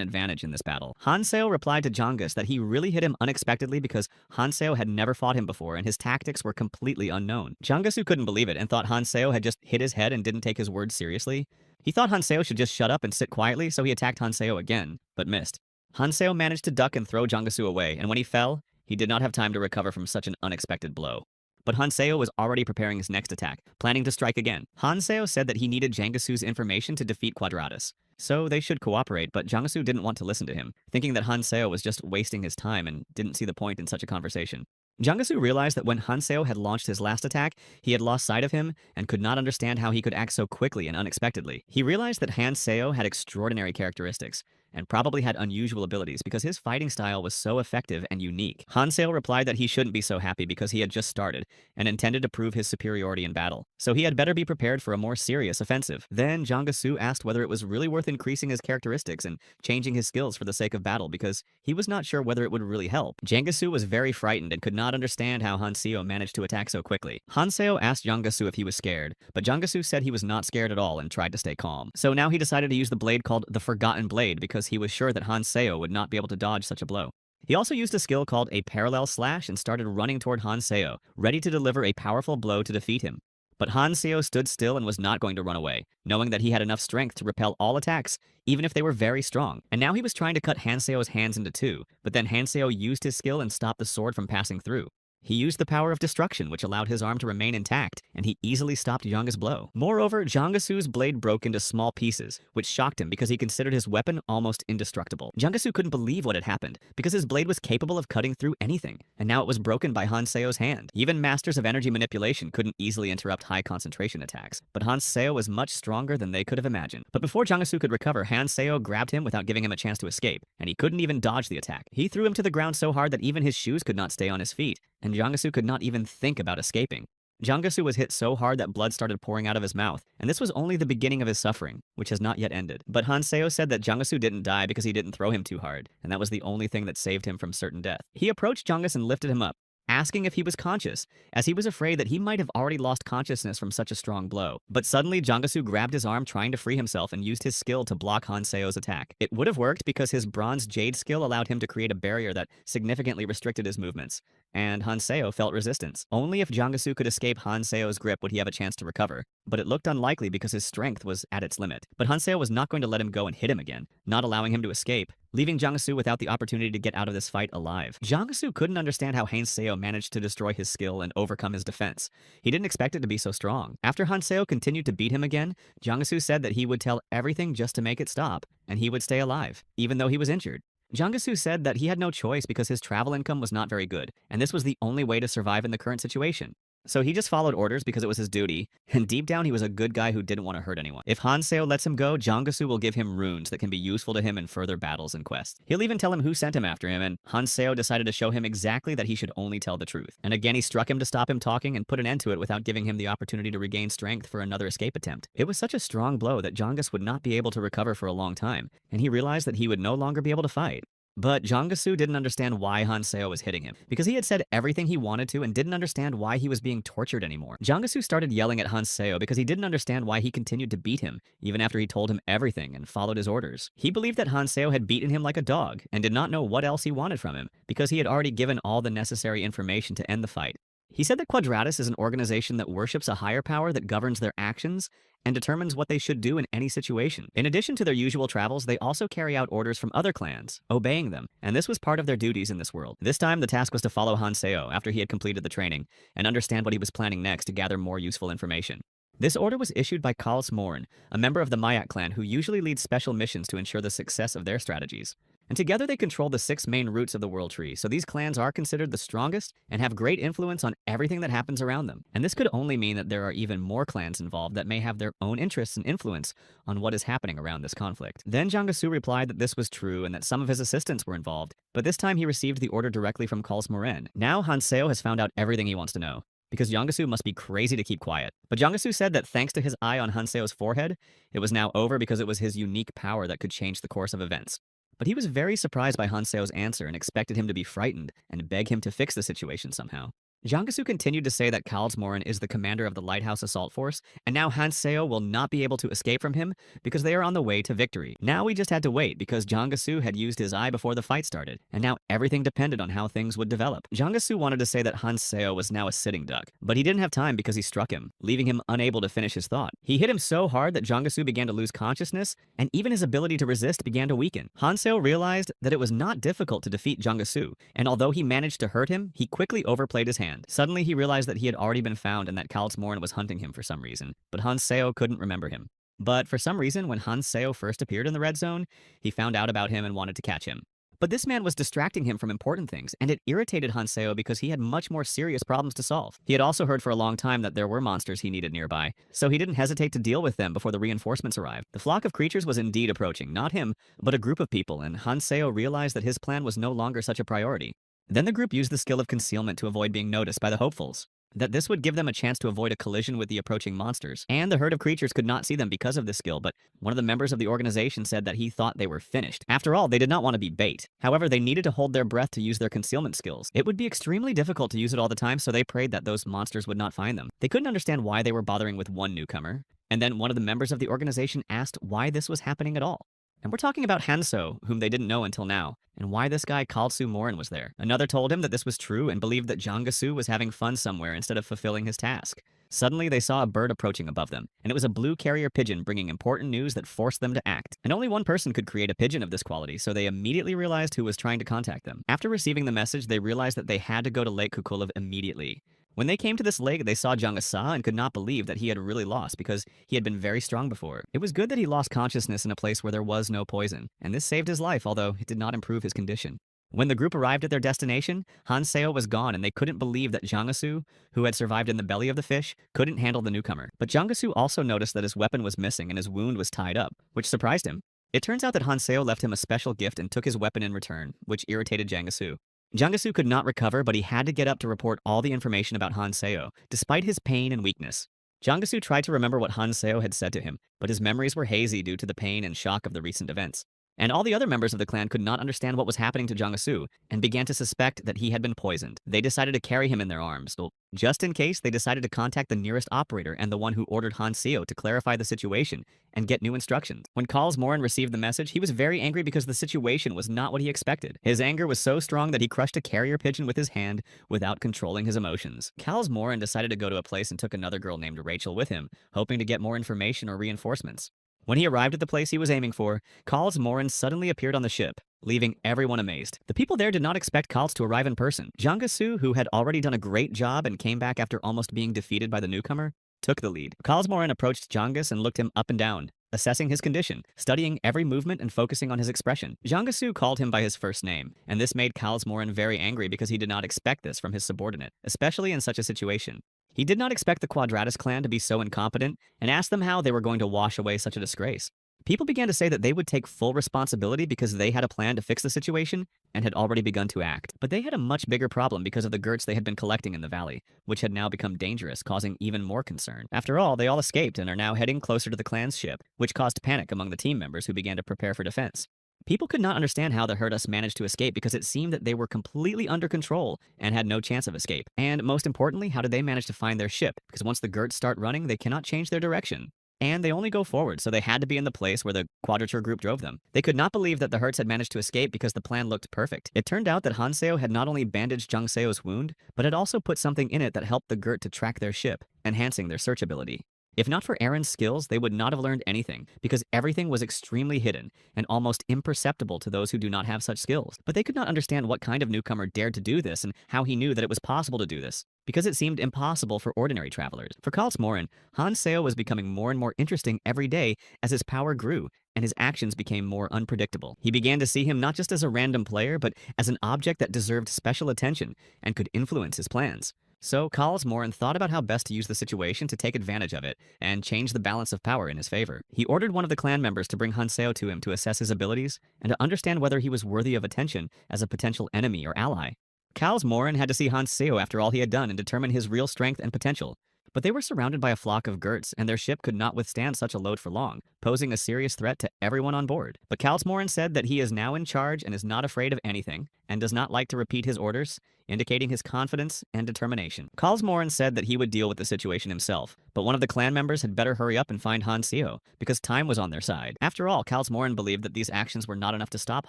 advantage in this battle. Hanseo replied to Jangas that he really hit him unexpectedly because Hanseo had never fought him before and his tactics were completely unknown. Jangasu couldn't believe it and thought Hanseo had just hit his head and didn't take his words seriously. He thought Hanseo should just shut up and sit quietly, so he attacked Hanseo again, but missed. Hanseo managed to duck and throw Jangasu away, and when he fell, he did not have time to recover from such an unexpected blow. But Hanseo was already preparing his next attack, planning to strike again. Hanseo said that he needed Jangasu's information to defeat Quadratus, so they should cooperate, but Jangasu didn't want to listen to him, thinking that Hanseo was just wasting his time and didn't see the point in such a conversation. Jangasu realized that when Hanseo had launched his last attack, he had lost sight of him and could not understand how he could act so quickly and unexpectedly. He realized that Hanseo had extraordinary characteristics, and probably had unusual abilities because his fighting style was so effective and unique. Hanseo replied that he shouldn't be so happy because he had just started and intended to prove his superiority in battle, so he had better be prepared for a more serious offensive. Then Jang-gesu asked whether it was really worth increasing his characteristics and changing his skills for the sake of battle because he was not sure whether it would really help. Jang-gesu was very frightened and could not understand how Hanseo managed to attack so quickly. Hanseo asked Jang-gesu if he was scared, but Jang-gesu said he was not scared at all and tried to stay calm. So now he decided to use the blade called the Forgotten Blade because he was sure that Hanseo would not be able to dodge such a blow. He also used a skill called a parallel slash and started running toward Hanseo, ready to deliver a powerful blow to defeat him. But Hanseo stood still and was not going to run away, knowing that he had enough strength to repel all attacks, even if they were very strong. And now he was trying to cut Hanseo's hands into two, but then Hanseo used his skill and stopped the sword from passing through. He used the power of destruction, which allowed his arm to remain intact, and he easily stopped Janga's blow. Moreover, Jang-gesu's blade broke into small pieces, which shocked him because he considered his weapon almost indestructible. Jang-gesu couldn't believe what had happened, because his blade was capable of cutting through anything, and now it was broken by Hanseo's hand. Even masters of energy manipulation couldn't easily interrupt high concentration attacks, but Hanseo was much stronger than they could have imagined. But before Jang-gesu could recover, Hanseo grabbed him without giving him a chance to escape, and he couldn't even dodge the attack. He threw him to the ground so hard that even his shoes could not stay on his feet, and Jang-gesu could not even think about escaping. Jang-gesu was hit so hard that blood started pouring out of his mouth, and this was only the beginning of his suffering, which has not yet ended. But Hanseo said that Jang-gesu didn't die because he didn't throw him too hard, and that was the only thing that saved him from certain death. He approached Jang-gesu and lifted him up, asking if he was conscious, as he was afraid that he might have already lost consciousness from such a strong blow. But suddenly, Jang-gesu grabbed his arm trying to free himself and used his skill to block Hanseo's attack. It would have worked because his bronze jade skill allowed him to create a barrier that significantly restricted his movements, and Hanseo felt resistance. Only if Jang-gesu could escape Hanseo's grip would he have a chance to recover, but it looked unlikely because his strength was at its limit. But Hanseo was not going to let him go and hit him again, not allowing him to escape, leaving Jang-gesu without the opportunity to get out of this fight alive. Jang-gesu couldn't understand how Hanseo managed to destroy his skill and overcome his defense. He didn't expect it to be so strong. After Hanseo continued to beat him again, Jang-gesu said that he would tell everything just to make it stop, and he would stay alive, even though he was injured. Jang-gesu said that he had no choice because his travel income was not very good, and this was the only way to survive in the current situation. So he just followed orders because it was his duty, and deep down he was a good guy who didn't want to hurt anyone. If Hanseo lets him go, Jang-gesu will give him runes that can be useful to him in further battles and quests. He'll even tell him who sent him after him, and Hanseo decided to show him exactly that he should only tell the truth. And again he struck him to stop him talking and put an end to it without giving him the opportunity to regain strength for another escape attempt. It was such a strong blow that Jang-gesu would not be able to recover for a long time, and he realized that he would no longer be able to fight. But Jang-gesu didn't understand why Hanseo was hitting him, because he had said everything he wanted to and didn't understand why he was being tortured anymore. Jang-gesu started yelling at Hanseo because he didn't understand why he continued to beat him, even after he told him everything and followed his orders. He believed that Hanseo had beaten him like a dog, and did not know what else he wanted from him, because he had already given all the necessary information to end the fight. He said that Quadratus is an organization that worships a higher power that governs their actions and determines what they should do in any situation. In addition to their usual travels, they also carry out orders from other clans, obeying them, and this was part of their duties in this world. This time, the task was to follow Hanseo after he had completed the training, and understand what he was planning next to gather more useful information. This order was issued by Kals Morn, a member of the Mayak clan who usually leads special missions to ensure the success of their strategies. And together they control the 6 main roots of the world tree, so these clans are considered the strongest and have great influence on everything that happens around them. And this could only mean that there are even more clans involved that may have their own interests and influence on what is happening around this conflict. Then Jang-gesu replied that this was true and that some of his assistants were involved, but this time he received the order directly from Kals Morn. Now Hanseo has found out everything he wants to know, because Jang-gesu must be crazy to keep quiet. But Jang-gesu said that thanks to his eye on Hanseo's forehead, it was now over because it was his unique power that could change the course of events. But he was very surprised by Hanseo's answer and expected him to be frightened and beg him to fix the situation somehow. Jang-gesu continued to say that Kals Morn is the commander of the Lighthouse Assault Force, and now Hanseo will not be able to escape from him because they are on the way to victory. Now we just had to wait because Jang-gesu had used his eye before the fight started, and now everything depended on how things would develop. Jang-gesu wanted to say that Hanseo was now a sitting duck, but he didn't have time because he struck him, leaving him unable to finish his thought. He hit him so hard that Jang-gesu began to lose consciousness, and even his ability to resist began to weaken. Hanseo realized that it was not difficult to defeat Jang-gesu, and although he managed to hurt him, he quickly overplayed his hand. Suddenly he realized that he had already been found and that Kals Morn was hunting him for some reason, but Hanseo couldn't remember him. But for some reason, when Hanseo first appeared in the red zone, he found out about him and wanted to catch him. But this man was distracting him from important things, and it irritated Hanseo because he had much more serious problems to solve. He had also heard for a long time that there were monsters he needed nearby, so he didn't hesitate to deal with them before the reinforcements arrived. The flock of creatures was indeed approaching, not him, but a group of people, and Hanseo realized that his plan was no longer such a priority. Then the group used the skill of concealment to avoid being noticed by the hopefuls. That this would give them a chance to avoid a collision with the approaching monsters. And the herd of creatures could not see them because of this skill, but one of the members of the organization said that he thought they were finished. After all, they did not want to be bait. However, they needed to hold their breath to use their concealment skills. It would be extremely difficult to use it all the time, so they prayed that those monsters would not find them. They couldn't understand why they were bothering with one newcomer, and then one of the members of the organization asked why this was happening at all. And we're talking about Hanso, whom they didn't know until now, and why this guy Kalsu Morin was there. Another told him that this was true and believed that Jangasu was having fun somewhere instead of fulfilling his task. Suddenly, they saw a bird approaching above them, and it was a blue carrier pigeon bringing important news that forced them to act. And only one person could create a pigeon of this quality, so they immediately realized who was trying to contact them. After receiving the message, they realized that they had to go to Lake Kukulov immediately. When they came to this lake, they saw Jangasa and could not believe that he had really lost because he had been very strong before. It was good that he lost consciousness in a place where there was no poison, and this saved his life, although it did not improve his condition. When the group arrived at their destination, Hanseo was gone and they couldn't believe that Jangasu, who had survived in the belly of the fish, couldn't handle the newcomer. But Jangasu also noticed that his weapon was missing and his wound was tied up, which surprised him. It turns out that Hanseo left him a special gift and took his weapon in return, which irritated Jangasu. Jangasu could not recover, but he had to get up to report all the information about Hanseo, despite his pain and weakness. Jangasu tried to remember what Hanseo had said to him, but his memories were hazy due to the pain and shock of the recent events. And all the other members of the clan could not understand what was happening to Jangasu and began to suspect that he had been poisoned. They decided to carry him in their arms. Well, just in case, they decided to contact the nearest operator and the one who ordered Hanseo to clarify the situation and get new instructions. When Karls Morin received the message, he was very angry because the situation was not what he expected. His anger was so strong that he crushed a carrier pigeon with his hand without controlling his emotions. Karls Morin decided to go to a place and took another girl named Rachel with him, hoping to get more information or reinforcements. When he arrived at the place he was aiming for, Karls Morin suddenly appeared on the ship, leaving everyone amazed. The people there did not expect Karls to arrive in person. Jangasu, who had already done a great job and came back after almost being defeated by the newcomer, took the lead. Karls Morin approached Jangas and looked him up and down, assessing his condition, studying every movement and focusing on his expression. Jangasu called him by his first name, and this made Karls Morin very angry because he did not expect this from his subordinate, especially in such a situation. He did not expect the Quadratus clan to be so incompetent and asked them how they were going to wash away such a disgrace. People began to say that they would take full responsibility because they had a plan to fix the situation and had already begun to act. But they had a much bigger problem because of the Gerts they had been collecting in the valley, which had now become dangerous, causing even more concern. After all, they all escaped and are now heading closer to the clan's ship, which caused panic among the team members who began to prepare for defense. People could not understand how the Herdus managed to escape because it seemed that they were completely under control and had no chance of escape. And most importantly, how did they manage to find their ship? Because once the Gerts start running, they cannot change their direction. And they only go forward, so they had to be in the place where the Quadrature group drove them. They could not believe that the Hertz had managed to escape because the plan looked perfect. It turned out that Hanseo had not only bandaged Jangseo's wound, but had also put something in it that helped the Gert to track their ship, enhancing their search ability. If not for Aaron's skills, they would not have learned anything, because everything was extremely hidden and almost imperceptible to those who do not have such skills. But they could not understand what kind of newcomer dared to do this and how he knew that it was possible to do this, because it seemed impossible for ordinary travelers. For Karls Morin, Hanseo was becoming more and more interesting every day as his power grew and his actions became more unpredictable. He began to see him not just as a random player, but as an object that deserved special attention and could influence his plans. So Karls Morin thought about how best to use the situation to take advantage of it and change the balance of power in his favor. He ordered one of the clan members to bring Hanseo to him to assess his abilities and to understand whether he was worthy of attention as a potential enemy or ally. Karls Morin had to see Hanseo after all he had done and determine his real strength and potential. But they were surrounded by a flock of Gerts, and their ship could not withstand such a load for long, posing a serious threat to everyone on board. But Karls Morin said that he is now in charge and is not afraid of anything, and does not like to repeat his orders, indicating his confidence and determination. Karls Morin said that he would deal with the situation himself, but one of the clan members had better hurry up and find Hanseo, because time was on their side. After all, Karls Morin believed that these actions were not enough to stop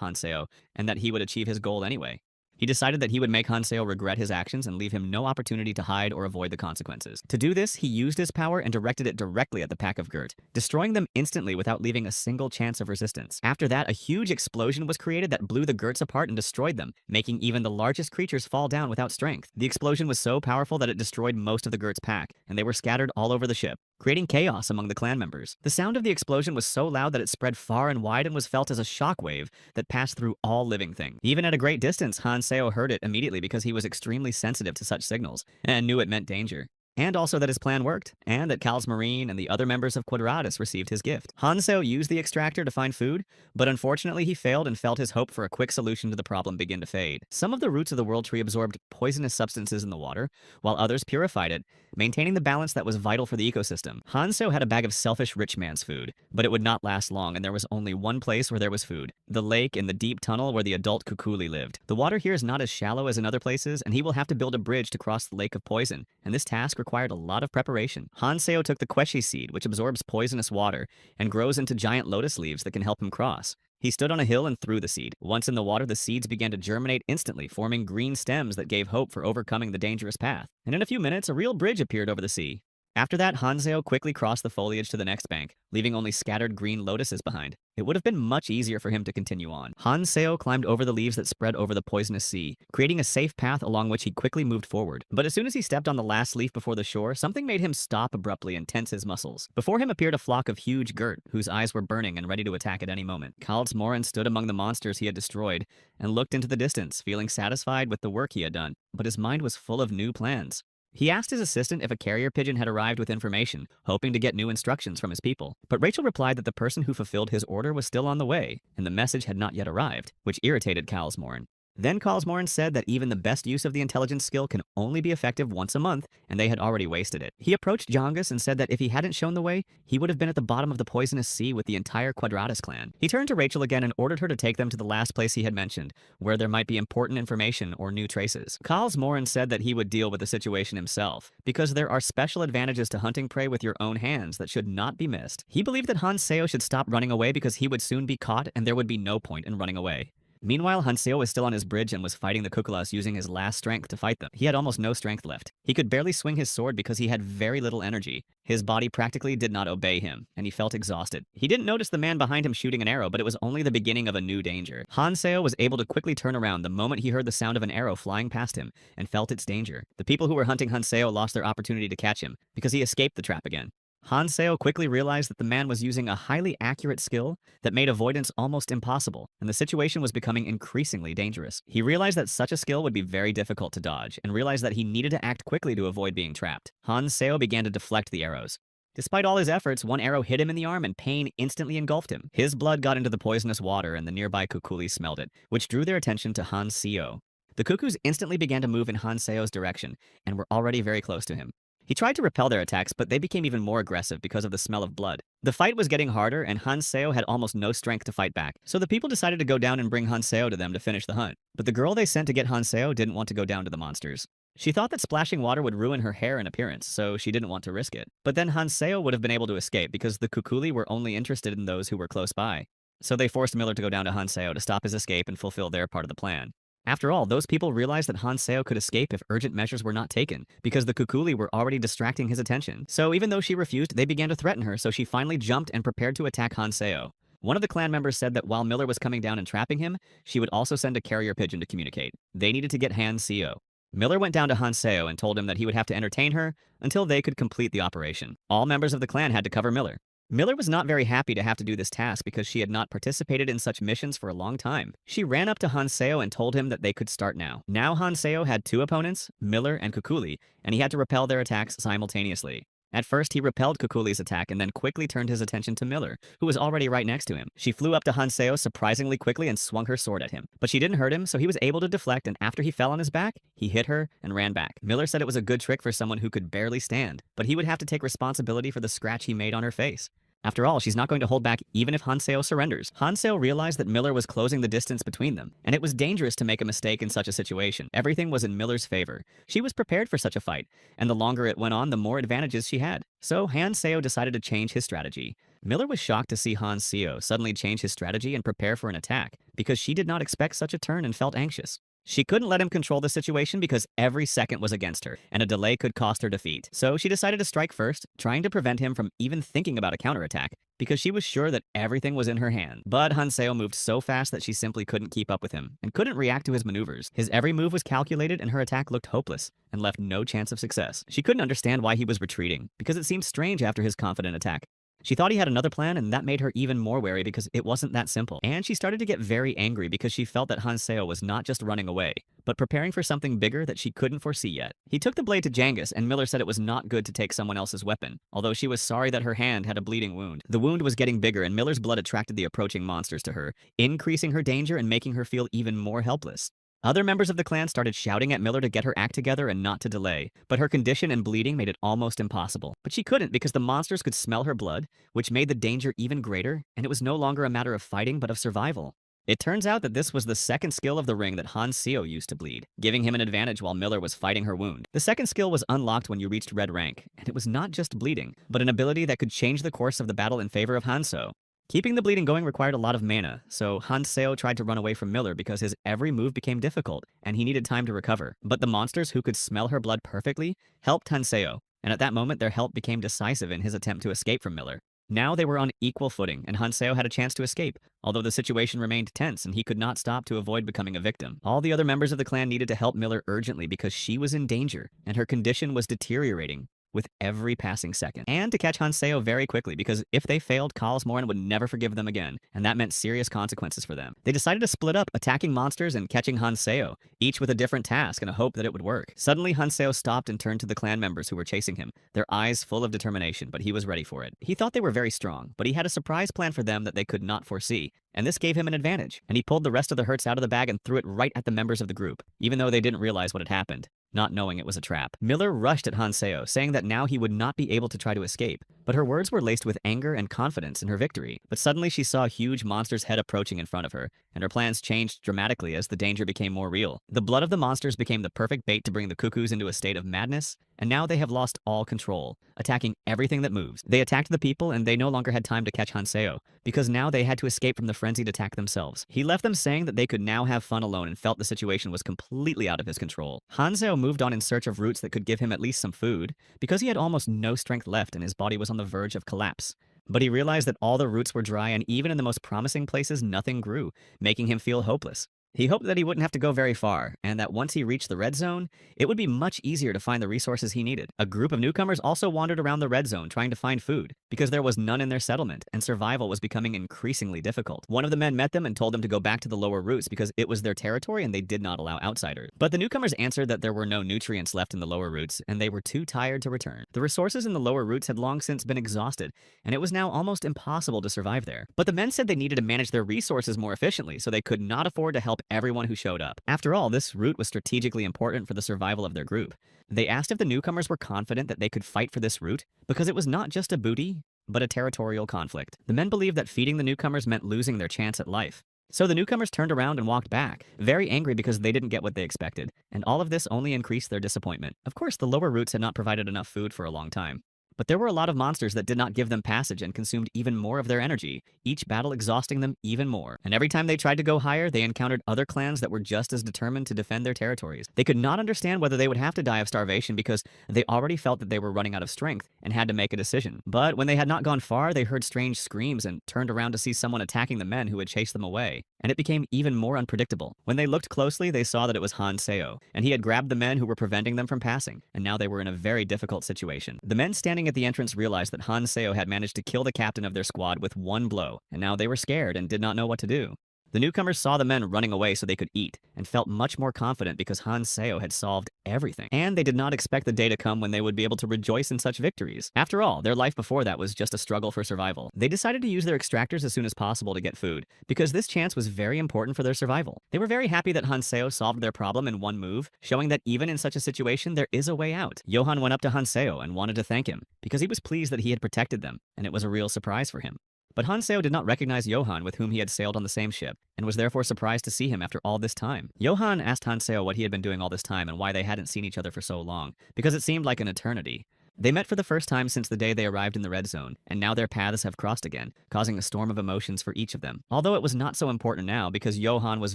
Hanseo, and that he would achieve his goal anyway. He decided that he would make Hanseo regret his actions and leave him no opportunity to hide or avoid the consequences. To do this, he used his power and directed it directly at the pack of Gert, destroying them instantly without leaving a single chance of resistance. After that, a huge explosion was created that blew the Gerts apart and destroyed them, making even the largest creatures fall down without strength. The explosion was so powerful that it destroyed most of the Gert's pack, and they were scattered all over the ship, creating chaos among the clan members. The sound of the explosion was so loud that it spread far and wide and was felt as a shockwave that passed through all living things. Even at a great distance, Hanseo heard it immediately because he was extremely sensitive to such signals and knew it meant danger. And also that his plan worked, and that Cal's Marine and the other members of Quadratus received his gift. Hanseo used the extractor to find food, but unfortunately he failed and felt his hope for a quick solution to the problem begin to fade. Some of the roots of the World Tree absorbed poisonous substances in the water, while others purified it, maintaining the balance that was vital for the ecosystem. Hanseo had a bag of selfish rich man's food, but it would not last long, and there was only one place where there was food: the lake in the deep tunnel where the adult Kukuli lived. The water here is not as shallow as in other places, and he will have to build a bridge to cross the lake of poison, and this task required a lot of preparation. Hanseo took the Queshi seed, which absorbs poisonous water, and grows into giant lotus leaves that can help him cross. He stood on a hill and threw the seed. Once in the water, the seeds began to germinate instantly, forming green stems that gave hope for overcoming the dangerous path. And in a few minutes, a real bridge appeared over the sea. After that, Hanseo quickly crossed the foliage to the next bank, leaving only scattered green lotuses behind. It would have been much easier for him to continue on. Hanseo climbed over the leaves that spread over the poisonous sea, creating a safe path along which he quickly moved forward. But as soon as he stepped on the last leaf before the shore, something made him stop abruptly and tense his muscles. Before him appeared a flock of huge Gert, whose eyes were burning and ready to attack at any moment. Morin stood among the monsters he had destroyed and looked into the distance, feeling satisfied with the work he had done, but his mind was full of new plans. He asked his assistant if a carrier pigeon had arrived with information, hoping to get new instructions from his people. But Rachel replied that the person who fulfilled his order was still on the way, and the message had not yet arrived, which irritated Morin. Then Morin said that even the best use of the intelligence skill can only be effective once a month, and they had already wasted it. He approached Jongus and said that if he hadn't shown the way, he would have been at the bottom of the poisonous sea with the entire Quadratus clan. He turned to Rachel again and ordered her to take them to the last place he had mentioned, where there might be important information or new traces. Morin said that he would deal with the situation himself, because there are special advantages to hunting prey with your own hands that should not be missed. He believed that Hanseo should stop running away because he would soon be caught and there would be no point in running away. Meanwhile, Hanseo was still on his bridge and was fighting the Kukulas using his last strength to fight them. He had almost no strength left. He could barely swing his sword because he had very little energy. His body practically did not obey him, and he felt exhausted. He didn't notice the man behind him shooting an arrow, but it was only the beginning of a new danger. Hanseo was able to quickly turn around the moment he heard the sound of an arrow flying past him and felt its danger. The people who were hunting Hanseo lost their opportunity to catch him because he escaped the trap again. Hanseo quickly realized that the man was using a highly accurate skill that made avoidance almost impossible, and the situation was becoming increasingly dangerous. He realized that such a skill would be very difficult to dodge, and realized that he needed to act quickly to avoid being trapped. Hanseo began to deflect the arrows. Despite all his efforts, one arrow hit him in the arm and pain instantly engulfed him. His blood got into the poisonous water and the nearby Kukuli smelled it, which drew their attention to Hanseo. The cuckoos instantly began to move in Hanseo's direction, and were already very close to him. He tried to repel their attacks, but they became even more aggressive because of the smell of blood. The fight was getting harder, and Hanseo had almost no strength to fight back, so the people decided to go down and bring Hanseo to them to finish the hunt. But the girl they sent to get Hanseo didn't want to go down to the monsters. She thought that splashing water would ruin her hair and appearance, so she didn't want to risk it. But then Hanseo would have been able to escape because the Kukuli were only interested in those who were close by. So they forced Miller to go down to Hanseo to stop his escape and fulfill their part of the plan. After all, those people realized that Hanseo could escape if urgent measures were not taken, because the Kukuli were already distracting his attention. So even though she refused, they began to threaten her, so she finally jumped and prepared to attack Hanseo. One of the clan members said that while Miller was coming down and trapping him, she would also send a carrier pigeon to communicate. They needed to get Hanseo. Miller went down to Hanseo and told him that he would have to entertain her until they could complete the operation. All members of the clan had to cover Miller. Miller was not very happy to have to do this task because she had not participated in such missions for a long time. She ran up to Hanseo and told him that they could start now. Now Hanseo had two opponents, Miller and Kukuli, and he had to repel their attacks simultaneously. At first, he repelled Kukuli's attack and then quickly turned his attention to Miller, who was already right next to him. She flew up to Hanseo surprisingly quickly and swung her sword at him. But she didn't hurt him, so he was able to deflect, and after he fell on his back, he hit her and ran back. Miller said it was a good trick for someone who could barely stand, but he would have to take responsibility for the scratch he made on her face. After all, she's not going to hold back even if Hanseo surrenders. Hanseo realized that Miller was closing the distance between them, and it was dangerous to make a mistake in such a situation. Everything was in Miller's favor. She was prepared for such a fight, and the longer it went on, the more advantages she had. So Hanseo decided to change his strategy. Miller was shocked to see Hanseo suddenly change his strategy and prepare for an attack, because she did not expect such a turn and felt anxious. She couldn't let him control the situation because every second was against her, and a delay could cost her defeat. So she decided to strike first, trying to prevent him from even thinking about a counterattack, because she was sure that everything was in her hand. But Hanseo moved so fast that she simply couldn't keep up with him, and couldn't react to his maneuvers. His every move was calculated, and her attack looked hopeless, and left no chance of success. She couldn't understand why he was retreating, because it seemed strange after his confident attack. She thought he had another plan, and that made her even more wary because it wasn't that simple. And she started to get very angry because she felt that Hanseo was not just running away, but preparing for something bigger that she couldn't foresee yet. He took the blade to Jangus, and Miller said it was not good to take someone else's weapon, although she was sorry that her hand had a bleeding wound. The wound was getting bigger, and Miller's blood attracted the approaching monsters to her, increasing her danger and making her feel even more helpless. Other members of the clan started shouting at Miller to get her act together and not to delay, but her condition and bleeding made it almost impossible. But she couldn't because the monsters could smell her blood, which made the danger even greater, and it was no longer a matter of fighting but of survival. It turns out that this was the second skill of the ring that Hanseo used to bleed, giving him an advantage while Miller was fighting her wound. The second skill was unlocked when you reached red rank, and it was not just bleeding, but an ability that could change the course of the battle in favor of Hanseo. Keeping the bleeding going required a lot of mana, so Hanseo tried to run away from Miller because his every move became difficult, and he needed time to recover. But the monsters, who could smell her blood perfectly, helped Hanseo, and at that moment their help became decisive in his attempt to escape from Miller. Now they were on equal footing, and Hanseo had a chance to escape, although the situation remained tense and he could not stop to avoid becoming a victim. All the other members of the clan needed to help Miller urgently because she was in danger, and her condition was deteriorating with every passing second. And to catch Hanseo very quickly, because if they failed, Kalsmoran would never forgive them again, and that meant serious consequences for them. They decided to split up, attacking monsters and catching Hanseo, each with a different task and a hope that it would work. Suddenly, Hanseo stopped and turned to the clan members who were chasing him, their eyes full of determination, but he was ready for it. He thought they were very strong, but he had a surprise plan for them that they could not foresee, and this gave him an advantage. And he pulled the rest of the hurts out of the bag and threw it right at the members of the group, even though they didn't realize what had happened, not knowing it was a trap. Miller rushed at Hanseo, saying that now he would not be able to try to escape, but her words were laced with anger and confidence in her victory. But suddenly she saw a huge monster's head approaching in front of her, and her plans changed dramatically as the danger became more real. The blood of the monsters became the perfect bait to bring the cuckoos into a state of madness, and now they have lost all control, attacking everything that moves. They attacked the people, and they no longer had time to catch Hanseo, because now they had to escape from the frenzied attack themselves. He left them saying that they could now have fun alone and felt the situation was completely out of his control. Hanseo moved on in search of roots that could give him at least some food, because he had almost no strength left and his body was on the verge of collapse. But he realized that all the roots were dry, and even in the most promising places nothing grew, making him feel hopeless. He hoped that he wouldn't have to go very far, and that once he reached the red zone, it would be much easier to find the resources he needed. A group of newcomers also wandered around the red zone trying to find food, because there was none in their settlement, and survival was becoming increasingly difficult. One of the men met them and told them to go back to the lower roots because it was their territory and they did not allow outsiders. But the newcomers answered that there were no nutrients left in the lower roots, and they were too tired to return. The resources in the lower roots had long since been exhausted, and it was now almost impossible to survive there. But the men said they needed to manage their resources more efficiently, so they could not afford to help everyone who showed up. After all, this route was strategically important for the survival of their group. They asked if the newcomers were confident that they could fight for this route, because it was not just a booty, but a territorial conflict. The men believed that feeding the newcomers meant losing their chance at life. So the newcomers turned around and walked back, very angry because they didn't get what they expected, and all of this only increased their disappointment. Of course, the lower roots had not provided enough food for a long time. But there were a lot of monsters that did not give them passage and consumed even more of their energy, each battle exhausting them even more. And every time they tried to go higher, they encountered other clans that were just as determined to defend their territories. They could not understand whether they would have to die of starvation because they already felt that they were running out of strength and had to make a decision. But when they had not gone far, they heard strange screams and turned around to see someone attacking the men who had chased them away. And it became even more unpredictable. When they looked closely, they saw that it was Hanseo, and he had grabbed the men who were preventing them from passing, and now they were in a very difficult situation. The men standing at the entrance realized that Hanseo had managed to kill the captain of their squad with one blow, and now they were scared and did not know what to do. The newcomers saw the men running away so they could eat, and felt much more confident because Hanseo had solved everything. And they did not expect the day to come when they would be able to rejoice in such victories. After all, their life before that was just a struggle for survival. They decided to use their extractors as soon as possible to get food, because this chance was very important for their survival. They were very happy that Hanseo solved their problem in one move, showing that even in such a situation there is a way out. Johann went up to Hanseo and wanted to thank him, because he was pleased that he had protected them, and it was a real surprise for him. But Hanseo did not recognize Johann, with whom he had sailed on the same ship, and was therefore surprised to see him after all this time. Johann asked Hanseo what he had been doing all this time and why they hadn't seen each other for so long, because it seemed like an eternity. They met for the first time since the day they arrived in the red zone, and now their paths have crossed again, causing a storm of emotions for each of them. Although it was not so important now because Johan was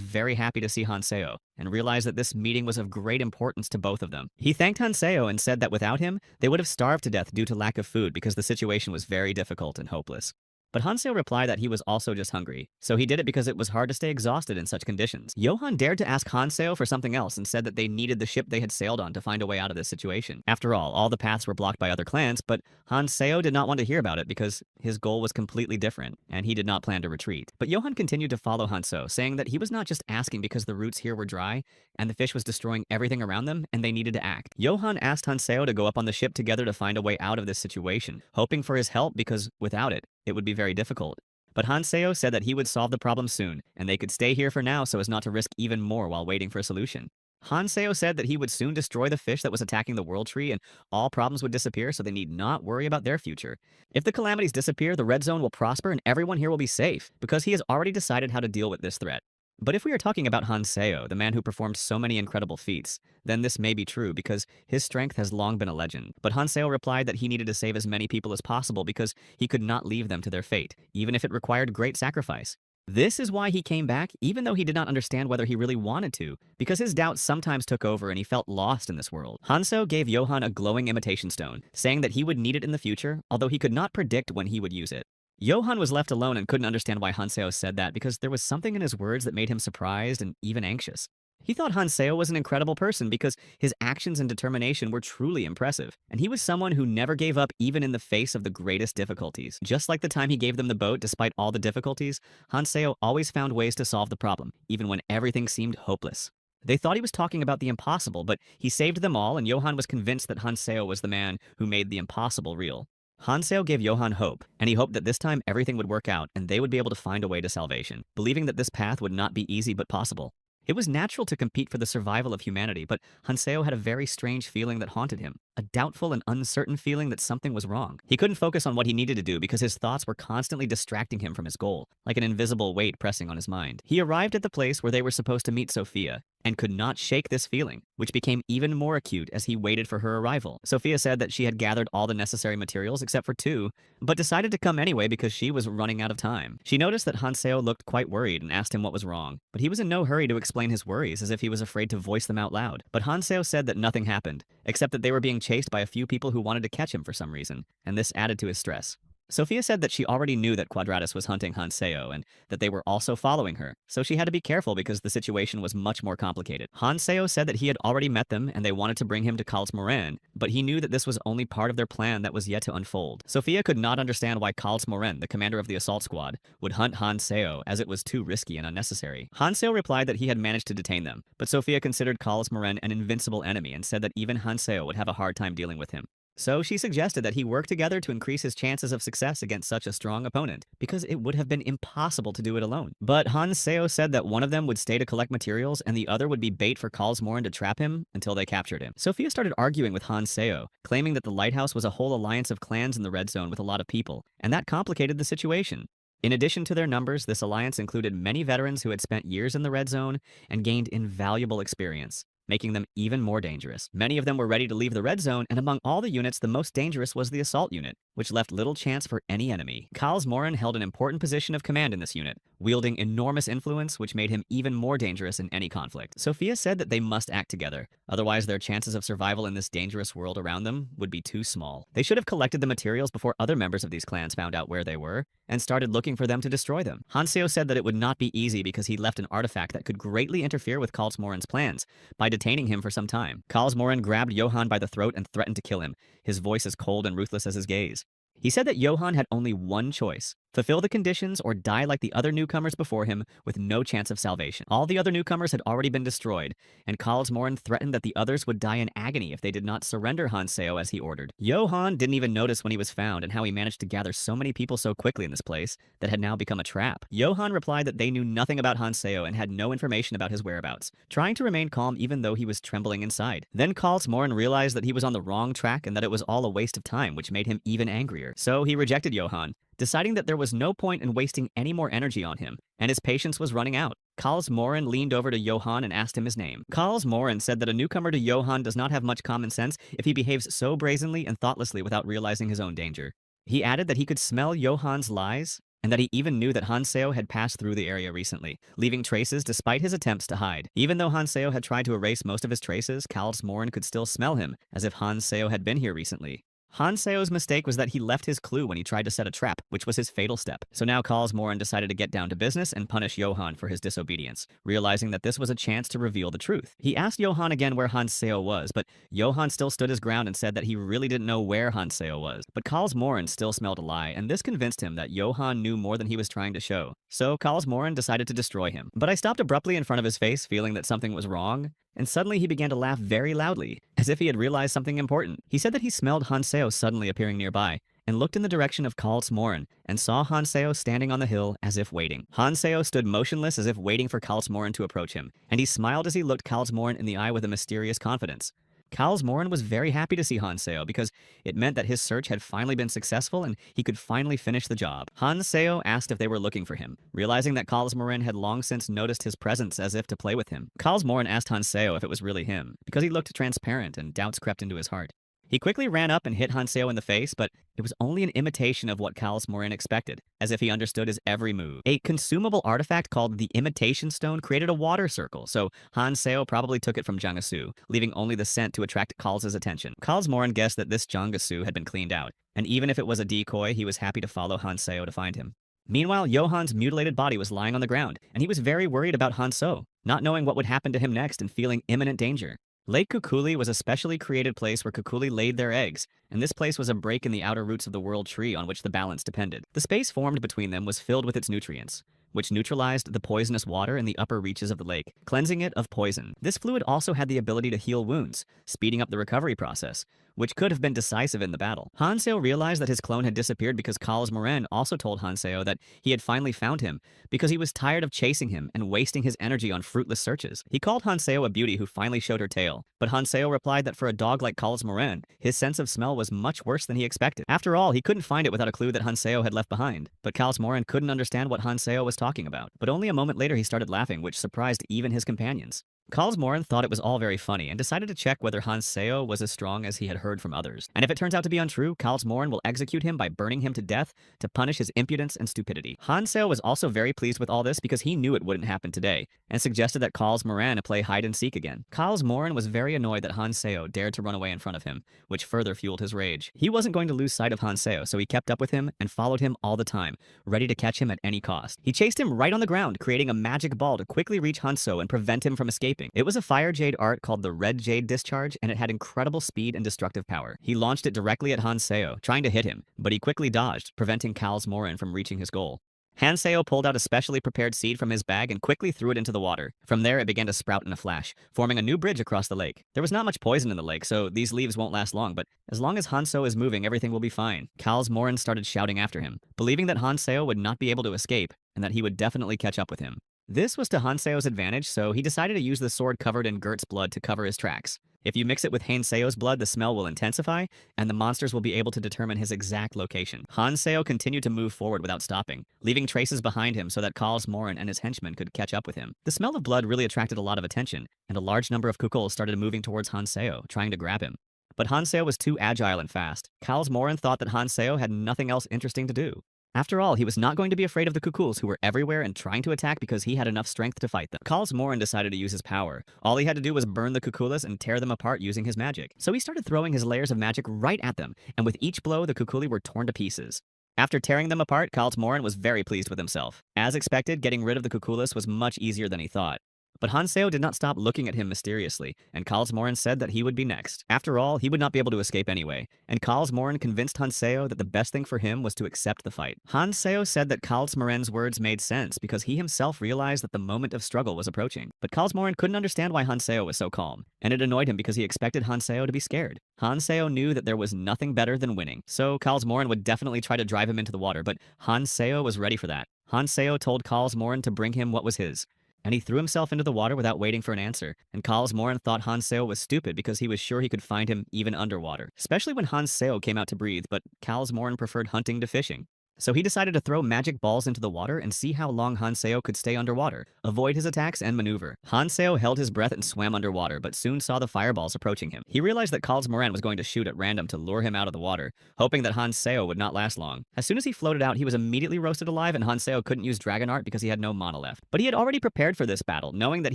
very happy to see Hanseo and realized that this meeting was of great importance to both of them. He thanked Hanseo and said that without him, they would have starved to death due to lack of food because the situation was very difficult and hopeless. But Hanseo replied that he was also just hungry, so he did it because it was hard to stay exhausted in such conditions. Johan dared to ask Hanseo for something else and said that they needed the ship they had sailed on to find a way out of this situation. After all the paths were blocked by other clans, but Hanseo did not want to hear about it because his goal was completely different, and he did not plan to retreat. But Johan continued to follow Hanseo, saying that he was not just asking because the roots here were dry, and the fish was destroying everything around them, and they needed to act. Johan asked Hanseo to go up on the ship together to find a way out of this situation, hoping for his help because, without it would be very difficult. But Hanseo said that he would solve the problem soon, and they could stay here for now so as not to risk even more while waiting for a solution. Hanseo said that he would soon destroy the fish that was attacking the world tree and all problems would disappear so they need not worry about their future. If the calamities disappear, the red zone will prosper and everyone here will be safe, because he has already decided how to deal with this threat. But if we are talking about Hanseo, the man who performed so many incredible feats, then this may be true because his strength has long been a legend. But Hanseo replied that he needed to save as many people as possible because he could not leave them to their fate, even if it required great sacrifice. This is why he came back, even though he did not understand whether he really wanted to, because his doubts sometimes took over and he felt lost in this world. Hanseo gave Johan a glowing imitation stone, saying that he would need it in the future, although he could not predict when he would use it. Johan was left alone and couldn't understand why Hanseo said that because there was something in his words that made him surprised and even anxious. He thought Hanseo was an incredible person because his actions and determination were truly impressive, and he was someone who never gave up even in the face of the greatest difficulties. Just like the time he gave them the boat despite all the difficulties, Hanseo always found ways to solve the problem, even when everything seemed hopeless. They thought he was talking about the impossible, but he saved them all, and Johan was convinced that Hanseo was the man who made the impossible real. Hanseo gave Johan hope, and he hoped that this time everything would work out and they would be able to find a way to salvation, believing that this path would not be easy but possible. It was natural to compete for the survival of humanity, but Hanseo had a very strange feeling that haunted him, a doubtful and uncertain feeling that something was wrong. He couldn't focus on what he needed to do because his thoughts were constantly distracting him from his goal, like an invisible weight pressing on his mind. He arrived at the place where they were supposed to meet Sophia, and could not shake this feeling, which became even more acute as he waited for her arrival. Sophia said that she had gathered all the necessary materials except for two, but decided to come anyway because she was running out of time. She noticed that Hanseo looked quite worried and asked him what was wrong, but he was in no hurry to explain his worries as if he was afraid to voice them out loud. But Hanseo said that nothing happened, except that they were being chased by a few people who wanted to catch him for some reason, and this added to his stress. Sophia said that she already knew that Quadratus was hunting Hanseo and that they were also following her, so she had to be careful because the situation was much more complicated. Hanseo said that he had already met them and they wanted to bring him to Kals Moren, but he knew that this was only part of their plan that was yet to unfold. Sophia could not understand why Kals Moren, the commander of the assault squad, would hunt Hanseo as it was too risky and unnecessary. Hanseo replied that he had managed to detain them, but Sophia considered Kals Moren an invincible enemy and said that even Hanseo would have a hard time dealing with him. So she suggested that he work together to increase his chances of success against such a strong opponent, because it would have been impossible to do it alone. But Hanseo said that one of them would stay to collect materials and the other would be bait for Kalsmoren to trap him until they captured him. Sophia started arguing with Hanseo, claiming that the lighthouse was a whole alliance of clans in the red zone with a lot of people, and that complicated the situation. In addition to their numbers, this alliance included many veterans who had spent years in the red zone and gained invaluable experience, making them even more dangerous. Many of them were ready to leave the red zone, and among all the units, the most dangerous was the assault unit, which left little chance for any enemy. Kalsmoren held an important position of command in this unit, wielding enormous influence, which made him even more dangerous in any conflict. Sophia said that they must act together, otherwise their chances of survival in this dangerous world around them would be too small. They should have collected the materials before other members of these clans found out where they were, and started looking for them to destroy them. Hanseo said that it would not be easy because he left an artifact that could greatly interfere with Kalsmoren's plans by detaining him for some time. Kalsmoren grabbed Johan by the throat and threatened to kill him, his voice as cold and ruthless as his gaze. He said that Johan had only one choice: fulfill the conditions or die like the other newcomers before him with no chance of salvation. All the other newcomers had already been destroyed, and Kalsmoren threatened that the others would die in agony if they did not surrender Hanseo as he ordered. Johan didn't even notice when he was found and how he managed to gather so many people so quickly in this place that had now become a trap. Johan replied that they knew nothing about Hanseo and had no information about his whereabouts, trying to remain calm even though he was trembling inside. Then Kalsmoren realized that he was on the wrong track and that it was all a waste of time, which made him even angrier. So he rejected Johan, deciding that there was no point in wasting any more energy on him, and his patience was running out. Karls Morin leaned over to Johann and asked him his name. Karls Morin said that a newcomer to Johann does not have much common sense if he behaves so brazenly and thoughtlessly without realizing his own danger. He added that he could smell Johann's lies and that he even knew that Hanseo had passed through the area recently, leaving traces despite his attempts to hide. Even though Hanseo had tried to erase most of his traces, Karls Morin could still smell him, as if Hanseo had been here recently. Hanseo's mistake was that he left his clue when he tried to set a trap, which was his fatal step. So now Karls Morin decided to get down to business and punish Johann for his disobedience, realizing that this was a chance to reveal the truth. He asked Johann again where Hanseo was, but Johann still stood his ground and said that he really didn't know where Hanseo was. But Karls Morin still smelled a lie, and this convinced him that Johann knew more than he was trying to show. So Karls Morin decided to destroy him. But I stopped abruptly in front of his face, feeling that something was wrong, and suddenly he began to laugh very loudly, as if he had realized something important. He said that he smelled Hanseo suddenly appearing nearby, and looked in the direction of Karls Morin, and saw Hanseo standing on the hill as if waiting. Hanseo stood motionless as if waiting for Karls Morin to approach him, and he smiled as he looked Karls Morin in the eye with a mysterious confidence. Karls Morin was very happy to see Hanseo because it meant that his search had finally been successful and he could finally finish the job. Hanseo asked if they were looking for him, realizing that Karls Morin had long since noticed his presence as if to play with him. Karls Morin asked Hanseo if it was really him, because he looked transparent and doubts crept into his heart. He quickly ran up and hit Hanseo in the face, but it was only an imitation of what Karls Morin expected, as if he understood his every move. A consumable artifact called the Imitation Stone created a water circle, so Hanseo probably took it from Jangasu, leaving only the scent to attract Karls' attention. Karls Morin guessed that this Jangasu had been cleaned out, and even if it was a decoy, he was happy to follow Hanseo to find him. Meanwhile, Johann's mutilated body was lying on the ground, and he was very worried about Hanseo, not knowing what would happen to him next and feeling imminent danger. Lake Kukuli was a specially created place where Kukuli laid their eggs, and this place was a break in the outer roots of the world tree on which the balance depended. The space formed between them was filled with its nutrients, which neutralized the poisonous water in the upper reaches of the lake, cleansing it of poison. This fluid also had the ability to heal wounds, speeding up the recovery process, which could have been decisive in the battle. Hanseo realized that his clone had disappeared because Karls Morin also told Hanseo that he had finally found him, because he was tired of chasing him and wasting his energy on fruitless searches. He called Hanseo a beauty who finally showed her tail, but Hanseo replied that for a dog like Karls Morin, his sense of smell was much worse than he expected. After all, he couldn't find it without a clue that Hanseo had left behind. But Karls Morin couldn't understand what Hanseo was talking about. But only a moment later he started laughing, which surprised even his companions. Karls Morin thought it was all very funny and decided to check whether Hanseo was as strong as he had heard from others. And if it turns out to be untrue, Karls Morin will execute him by burning him to death to punish his impudence and stupidity. Hanseo was also very pleased with all this because he knew it wouldn't happen today, and suggested that Karls Morin play hide and seek again. Karls Morin was very annoyed that Hanseo dared to run away in front of him, which further fueled his rage. He wasn't going to lose sight of Hanseo, so he kept up with him and followed him all the time, ready to catch him at any cost. He chased him right on the ground, creating a magic ball to quickly reach Hanseo and prevent him from escaping. It was a fire jade art called the Red Jade Discharge, and it had incredible speed and destructive power. He launched it directly at Hanseo, trying to hit him, but he quickly dodged, preventing Karls Morin from reaching his goal. Hanseo pulled out a specially prepared seed from his bag and quickly threw it into the water. From there, it began to sprout in a flash, forming a new bridge across the lake. There was not much poison in the lake, so these leaves won't last long, but as long as Hanseo is moving, everything will be fine. Karls Morin started shouting after him, believing that Hanseo would not be able to escape, and that he would definitely catch up with him. This was to Hanseo's advantage, so he decided to use the sword covered in Gert's blood to cover his tracks. If you mix it with Hanseo's blood, the smell will intensify, and the monsters will be able to determine his exact location. Hanseo continued to move forward without stopping, leaving traces behind him so that Karls Morin and his henchmen could catch up with him. The smell of blood really attracted a lot of attention, and a large number of Kukuls started moving towards Hanseo, trying to grab him. But Hanseo was too agile and fast. Karls Morin thought that Hanseo had nothing else interesting to do. After all, he was not going to be afraid of the Kukuls who were everywhere and trying to attack because he had enough strength to fight them. Karls Morin decided to use his power. All he had to do was burn the Kukulas and tear them apart using his magic. So he started throwing his layers of magic right at them, and with each blow, the Kukuli were torn to pieces. After tearing them apart, Karls Morin was very pleased with himself. As expected, getting rid of the Kukulas was much easier than he thought. But Hanseo did not stop looking at him mysteriously, and Karls Morin said that he would be next. After all, he would not be able to escape anyway, and Karls Morin convinced Hanseo that the best thing for him was to accept the fight. Hanseo said that Karls Morin's words made sense because he himself realized that the moment of struggle was approaching. But Karls Morin couldn't understand why Hanseo was so calm, and it annoyed him because he expected Hanseo to be scared. Hanseo knew that there was nothing better than winning, so Karls Morin would definitely try to drive him into the water, but Hanseo was ready for that. Hanseo told Karls Morin to bring him what was his, and he threw himself into the water without waiting for an answer, and Karls Morin thought Hanseo was stupid because he was sure he could find him even underwater, especially when Hanseo came out to breathe, but Karls Morin preferred hunting to fishing. So he decided to throw magic balls into the water and see how long Hanseo could stay underwater, avoid his attacks, and maneuver. Hanseo held his breath and swam underwater, but soon saw the fireballs approaching him. He realized that Kal's Moran was going to shoot at random to lure him out of the water, hoping that Hanseo would not last long. As soon as he floated out, he was immediately roasted alive, and Hanseo couldn't use Dragon Art because he had no mana left. But he had already prepared for this battle, knowing that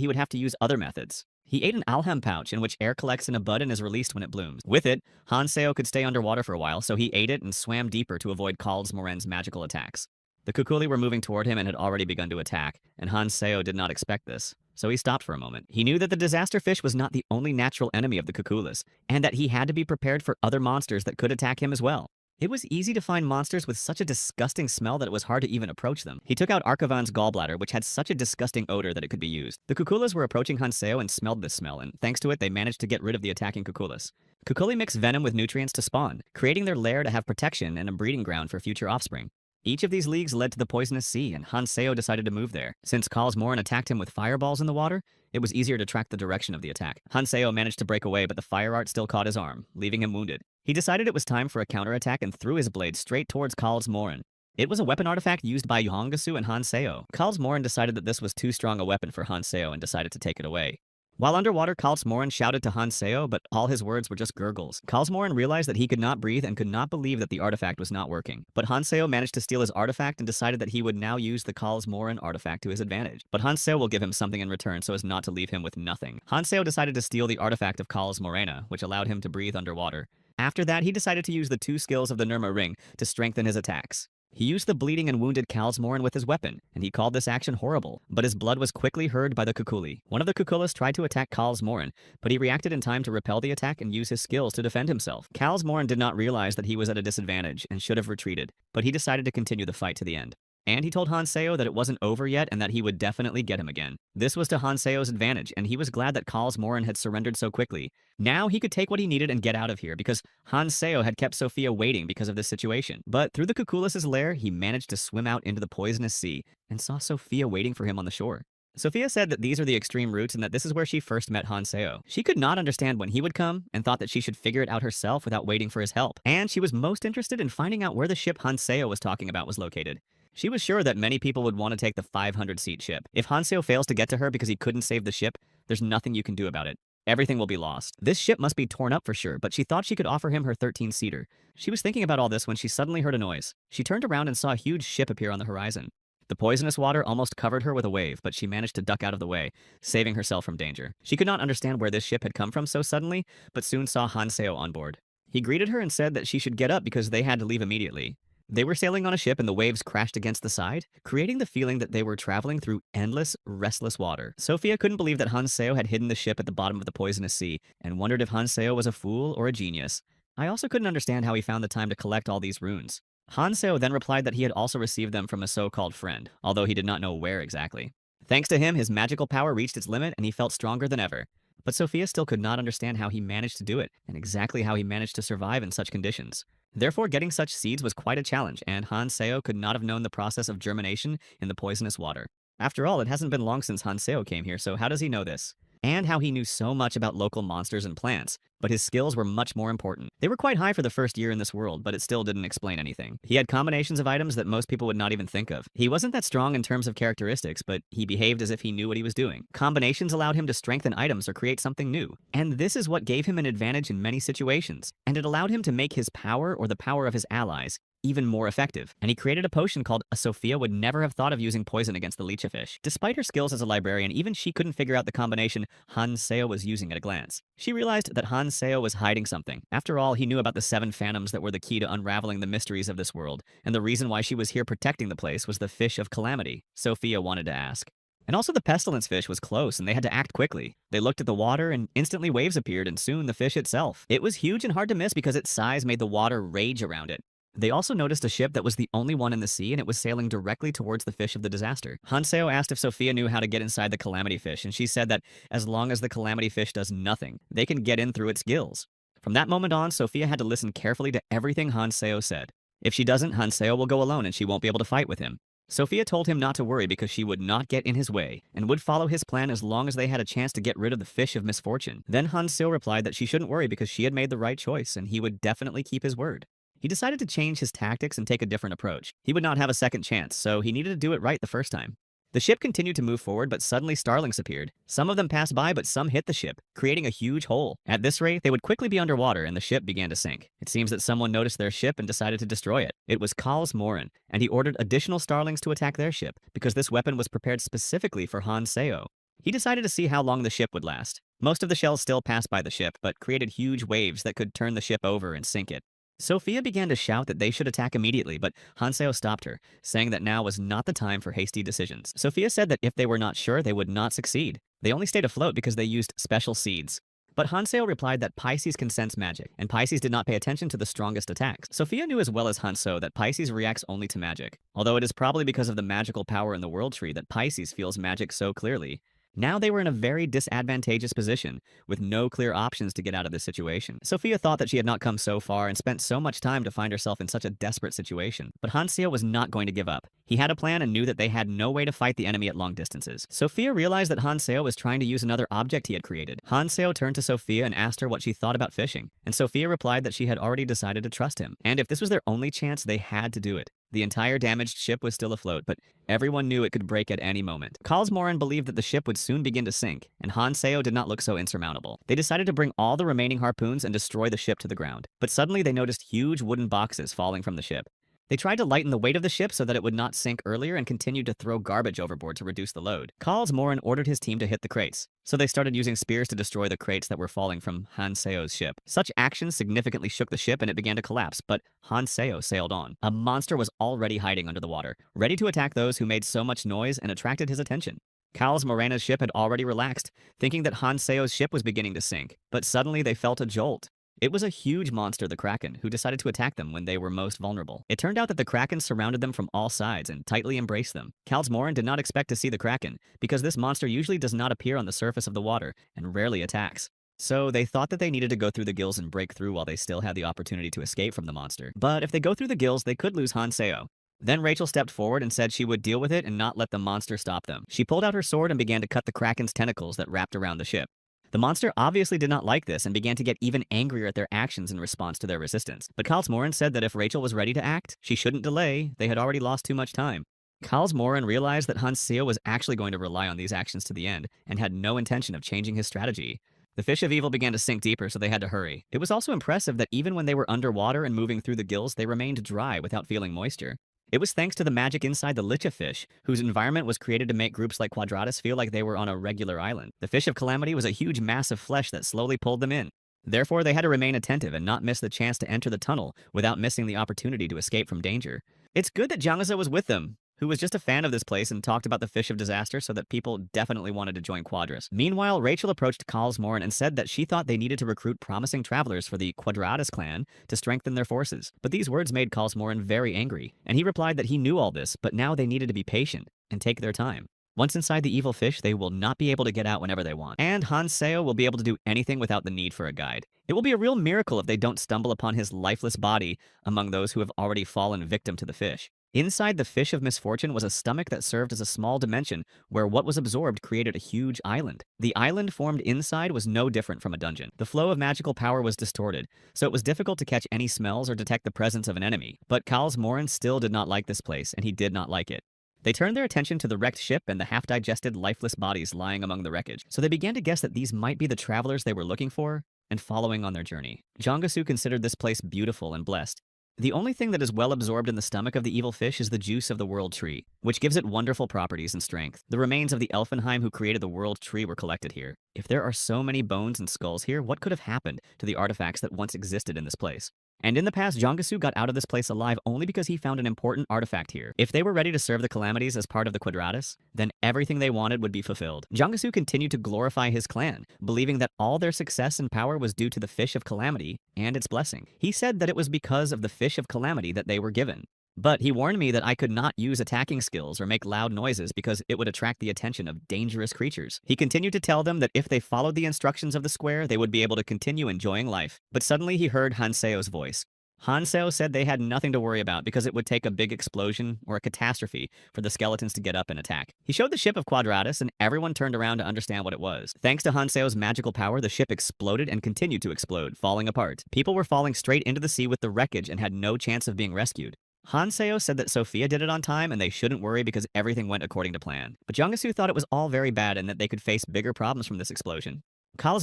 he would have to use other methods. He ate an alham pouch in which air collects in a bud and is released when it blooms. With it, Hanseo could stay underwater for a while, so he ate it and swam deeper to avoid Kal's Moran's magical attacks. The Kukuli were moving toward him and had already begun to attack, and Hanseo did not expect this, so he stopped for a moment. He knew that the disaster fish was not the only natural enemy of the Kukulas, and that he had to be prepared for other monsters that could attack him as well. It was easy to find monsters with such a disgusting smell that it was hard to even approach them. He took out Arkavan's gallbladder, which had such a disgusting odor that it could be used. The Kukulas were approaching Hanseo and smelled this smell, and thanks to it, they managed to get rid of the attacking Kukulas. Kukuli mix venom with nutrients to spawn, creating their lair to have protection and a breeding ground for future offspring. Each of these leagues led to the poisonous sea, and Hanseo decided to move there. Since Kal's Moran attacked him with fireballs in the water, it was easier to track the direction of the attack. Hanseo managed to break away, but the fire art still caught his arm, leaving him wounded. He decided it was time for a counterattack and threw his blade straight towards Kal's Moran. It was a weapon artifact used by Yuhangasu and Hanseo. Kal's Moran decided that this was too strong a weapon for Hanseo and decided to take it away. While underwater, Kal's Moran shouted to Hanseo, but all his words were just gurgles. Kal's Moran realized that he could not breathe and could not believe that the artifact was not working. But Hanseo managed to steal his artifact and decided that he would now use the Kal's Moran artifact to his advantage. But Hanseo will give him something in return so as not to leave him with nothing. Hanseo decided to steal the artifact of Kal's Morena, which allowed him to breathe underwater. After that, he decided to use the 2 skills of the Nirma Ring to strengthen his attacks. He used the bleeding and wounded Kal's Moran with his weapon, and he called this action horrible, but his blood was quickly heard by the Kukuli. One of the Kukulas tried to attack Kal's Moran, but he reacted in time to repel the attack and use his skills to defend himself. Kal's Moran did not realize that he was at a disadvantage and should have retreated, but he decided to continue the fight to the end. And he told Hanseo that it wasn't over yet and that he would definitely get him again. This was to Hanseo's advantage, and he was glad that Kal's Moran had surrendered so quickly. Now he could take what he needed and get out of here, because Hanseo had kept Sophia waiting because of this situation. But through the Kukulas' lair, he managed to swim out into the poisonous sea and saw Sophia waiting for him on the shore. Sophia said that these are the extreme routes and that this is where she first met Hanseo. She could not understand when he would come and thought that she should figure it out herself without waiting for his help. And she was most interested in finding out where the ship Hanseo was talking about was located. She was sure that many people would want to take the 500-seat ship. If Hanseo fails to get to her because he couldn't save the ship, there's nothing you can do about it. Everything will be lost. This ship must be torn up for sure, but she thought she could offer him her 13-seater. She was thinking about all this when she suddenly heard a noise. She turned around and saw a huge ship appear on the horizon. The poisonous water almost covered her with a wave, but she managed to duck out of the way, saving herself from danger. She could not understand where this ship had come from so suddenly, but soon saw Hanseo on board. He greeted her and said that she should get up because they had to leave immediately. They were sailing on a ship and the waves crashed against the side, creating the feeling that they were traveling through endless, restless water. Sophia couldn't believe that Hanseo had hidden the ship at the bottom of the poisonous sea, and wondered if Hanseo was a fool or a genius. I also couldn't understand how he found the time to collect all these runes. Hanseo then replied that he had also received them from a so-called friend, although he did not know where exactly. Thanks to him, his magical power reached its limit and he felt stronger than ever. But Sophia still could not understand how he managed to do it, and exactly how he managed to survive in such conditions. Therefore, getting such seeds was quite a challenge, and Hanseo could not have known the process of germination in the poisonous water. After all, it hasn't been long since Hanseo came here, so how does he know this? And how he knew so much about local monsters and plants, but his skills were much more important. They were quite high for the first year in this world, but it still didn't explain anything. He had combinations of items that most people would not even think of. He wasn't that strong in terms of characteristics, but he behaved as if he knew what he was doing. Combinations allowed him to strengthen items or create something new. And this is what gave him an advantage in many situations. And it allowed him to make his power or the power of his allies even more effective. And he created a potion called a Sophia would never have thought of using poison against the leechfish. Despite her skills as a librarian, even she couldn't figure out the combination Hanseo was using at a glance. She realized that Hanseo was hiding something. After all, he knew about the 7 phantoms that were the key to unraveling the mysteries of this world, and the reason why she was here protecting the place was the fish of calamity. Sophia wanted to ask. And also the pestilence fish was close and they had to act quickly. They looked at the water and instantly waves appeared and soon the fish itself. It was huge and hard to miss because its size made the water rage around it. They also noticed a ship that was the only one in the sea and it was sailing directly towards the fish of the disaster. Hanseo asked if Sophia knew how to get inside the calamity fish and she said that as long as the calamity fish does nothing, they can get in through its gills. From that moment on, Sophia had to listen carefully to everything Hanseo said. If she doesn't, Hanseo will go alone and she won't be able to fight with him. Sophia told him not to worry because she would not get in his way and would follow his plan as long as they had a chance to get rid of the fish of misfortune. Then Hanseo replied that she shouldn't worry because she had made the right choice and he would definitely keep his word. He decided to change his tactics and take a different approach. He would not have a second chance, so he needed to do it right the first time. The ship continued to move forward, but suddenly starlings appeared. Some of them passed by, but some hit the ship, creating a huge hole. At this rate, they would quickly be underwater and the ship began to sink. It seems that someone noticed their ship and decided to destroy it. It was Kals Morin, and he ordered additional starlings to attack their ship, because this weapon was prepared specifically for Han Seo. He decided to see how long the ship would last. Most of the shells still passed by the ship, but created huge waves that could turn the ship over and sink it. Sophia began to shout that they should attack immediately, but Hanseo stopped her, saying that now was not the time for hasty decisions. Sophia said that if they were not sure, they would not succeed. They only stayed afloat because they used special seeds. But Hanseo replied that Pisces can sense magic, and Pisces did not pay attention to the strongest attacks. Sophia knew as well as Hanseo that Pisces reacts only to magic, although it is probably because of the magical power in the world tree that Pisces feels magic so clearly. Now they were in a very disadvantageous position, with no clear options to get out of this situation. Sophia thought that she had not come so far and spent so much time to find herself in such a desperate situation. But Hanseo was not going to give up. He had a plan and knew that they had no way to fight the enemy at long distances. Sophia realized that Hanseo was trying to use another object he had created. Hanseo turned to Sophia and asked her what she thought about fishing, and Sophia replied that she had already decided to trust him, and if this was their only chance, they had to do it. The entire damaged ship was still afloat, but everyone knew it could break at any moment. Kals Morin believed that the ship would soon begin to sink, and Hanseo did not look so insurmountable. They decided to bring all the remaining harpoons and destroy the ship to the ground. But suddenly they noticed huge wooden boxes falling from the ship. They tried to lighten the weight of the ship so that it would not sink earlier and continued to throw garbage overboard to reduce the load. Kals Morin ordered his team to hit the crates, so they started using spears to destroy the crates that were falling from Hanseo's ship. Such actions significantly shook the ship and it began to collapse, but Hanseo sailed on. A monster was already hiding under the water, ready to attack those who made so much noise and attracted his attention. Kals Morena's ship had already relaxed, thinking that Hanseo's ship was beginning to sink, but suddenly they felt a jolt. It was a huge monster, the Kraken, who decided to attack them when they were most vulnerable. It turned out that the Kraken surrounded them from all sides and tightly embraced them. Kals Morin did not expect to see the Kraken, because this monster usually does not appear on the surface of the water and rarely attacks. So they thought that they needed to go through the gills and break through while they still had the opportunity to escape from the monster. But if they go through the gills, they could lose Hanseo. Then Rachel stepped forward and said she would deal with it and not let the monster stop them. She pulled out her sword and began to cut the Kraken's tentacles that wrapped around the ship. The monster obviously did not like this and began to get even angrier at their actions in response to their resistance. But Kals Morin said that if Rachel was ready to act, she shouldn't delay. They had already lost too much time. Kals Morin realized that Hanseo was actually going to rely on these actions to the end and had no intention of changing his strategy. The fish of evil began to sink deeper, so they had to hurry. It was also impressive that even when they were underwater and moving through the gills, they remained dry without feeling moisture. It was thanks to the magic inside the licha fish, whose environment was created to make groups like Quadratus feel like they were on a regular island. The fish of calamity was a huge mass of flesh that slowly pulled them in. Therefore, they had to remain attentive and not miss the chance to enter the tunnel without missing the opportunity to escape from danger. It's good that Jangasa was with them, who was just a fan of this place and talked about the fish of disaster so that people definitely wanted to join Quadras. Meanwhile, Rachel approached Kals Morin and said that she thought they needed to recruit promising travelers for the Quadratus clan to strengthen their forces. But these words made Kals Morin very angry, and he replied that he knew all this, but now they needed to be patient and take their time. Once inside the evil fish, they will not be able to get out whenever they want, and Hanseo will be able to do anything without the need for a guide. It will be a real miracle if they don't stumble upon his lifeless body among those who have already fallen victim to the fish. Inside the fish of misfortune was a stomach that served as a small dimension where what was absorbed created a huge island. The island formed inside was no different from a dungeon. The flow of magical power was distorted, so it was difficult to catch any smells or detect the presence of an enemy. But Kals Morin still did not like this place, and he did not like it. They turned their attention to the wrecked ship and the half-digested, lifeless bodies lying among the wreckage, so they began to guess that these might be the travelers they were looking for and following on their journey. Jangasu considered this place beautiful and blessed. The only thing that is well absorbed in the stomach of the evil fish is the juice of the world tree, which gives it wonderful properties and strength. The remains of the Elfenheim who created the world tree were collected here. If there are so many bones and skulls here, what could have happened to the artifacts that once existed in this place? And in the past, Jangasu got out of this place alive only because he found an important artifact here. If they were ready to serve the Calamities as part of the Quadratus, then everything they wanted would be fulfilled. Jangasu continued to glorify his clan, believing that all their success and power was due to the Fish of Calamity and its blessing. He said that it was because of the Fish of Calamity that they were given. But he warned me that I could not use attacking skills or make loud noises because it would attract the attention of dangerous creatures. He continued to tell them that if they followed the instructions of the square, they would be able to continue enjoying life. But suddenly he heard Hanseo's voice. Hanseo said they had nothing to worry about because it would take a big explosion or a catastrophe for the skeletons to get up and attack. He showed the ship of Quadratus, and everyone turned around to understand what it was. Thanks to Hanseo's magical power, the ship exploded and continued to explode, falling apart. People were falling straight into the sea with the wreckage and had no chance of being rescued. Hanseo said that Sophia did it on time and they shouldn't worry because everything went according to plan. But Jungsu thought it was all very bad and that they could face bigger problems from this explosion.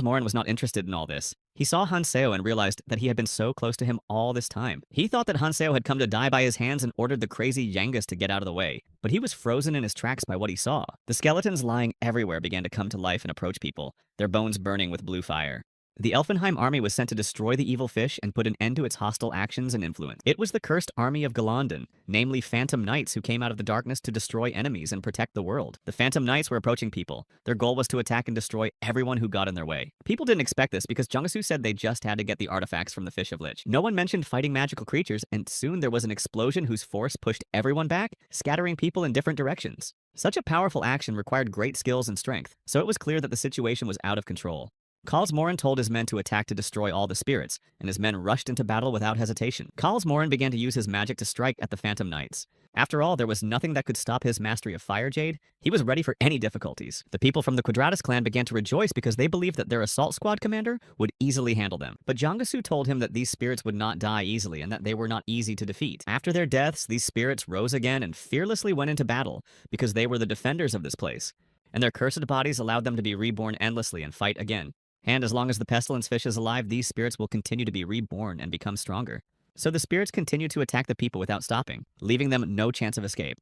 Morin was not interested in all this. He saw Hanseo and realized that he had been so close to him all this time. He thought that Hanseo had come to die by his hands and ordered the crazy Yangas to get out of the way. But he was frozen in his tracks by what he saw. The skeletons lying everywhere began to come to life and approach people, their bones burning with blue fire. The Elfenheim army was sent to destroy the evil fish and put an end to its hostile actions and influence. It was the cursed army of Galandon, namely Phantom Knights, who came out of the darkness to destroy enemies and protect the world. The Phantom Knights were approaching people. Their goal was to attack and destroy everyone who got in their way. People didn't expect this because Jungsu said they just had to get the artifacts from the Fish of Lich. No one mentioned fighting magical creatures, and soon there was an explosion whose force pushed everyone back, scattering people in different directions. Such a powerful action required great skills and strength, so it was clear that the situation was out of control. Morin told his men to attack to destroy all the spirits, and his men rushed into battle without hesitation. Morin began to use his magic to strike at the Phantom Knights. After all, there was nothing that could stop his mastery of Fire Jade. He was ready for any difficulties. The people from the Quadratus clan began to rejoice because they believed that their assault squad commander would easily handle them. But Jangsu told him that these spirits would not die easily and that they were not easy to defeat. After their deaths, these spirits rose again and fearlessly went into battle because they were the defenders of this place. And their cursed bodies allowed them to be reborn endlessly and fight again. And as long as the pestilence fish is alive, these spirits will continue to be reborn and become stronger. So the spirits continued to attack the people without stopping, leaving them no chance of escape.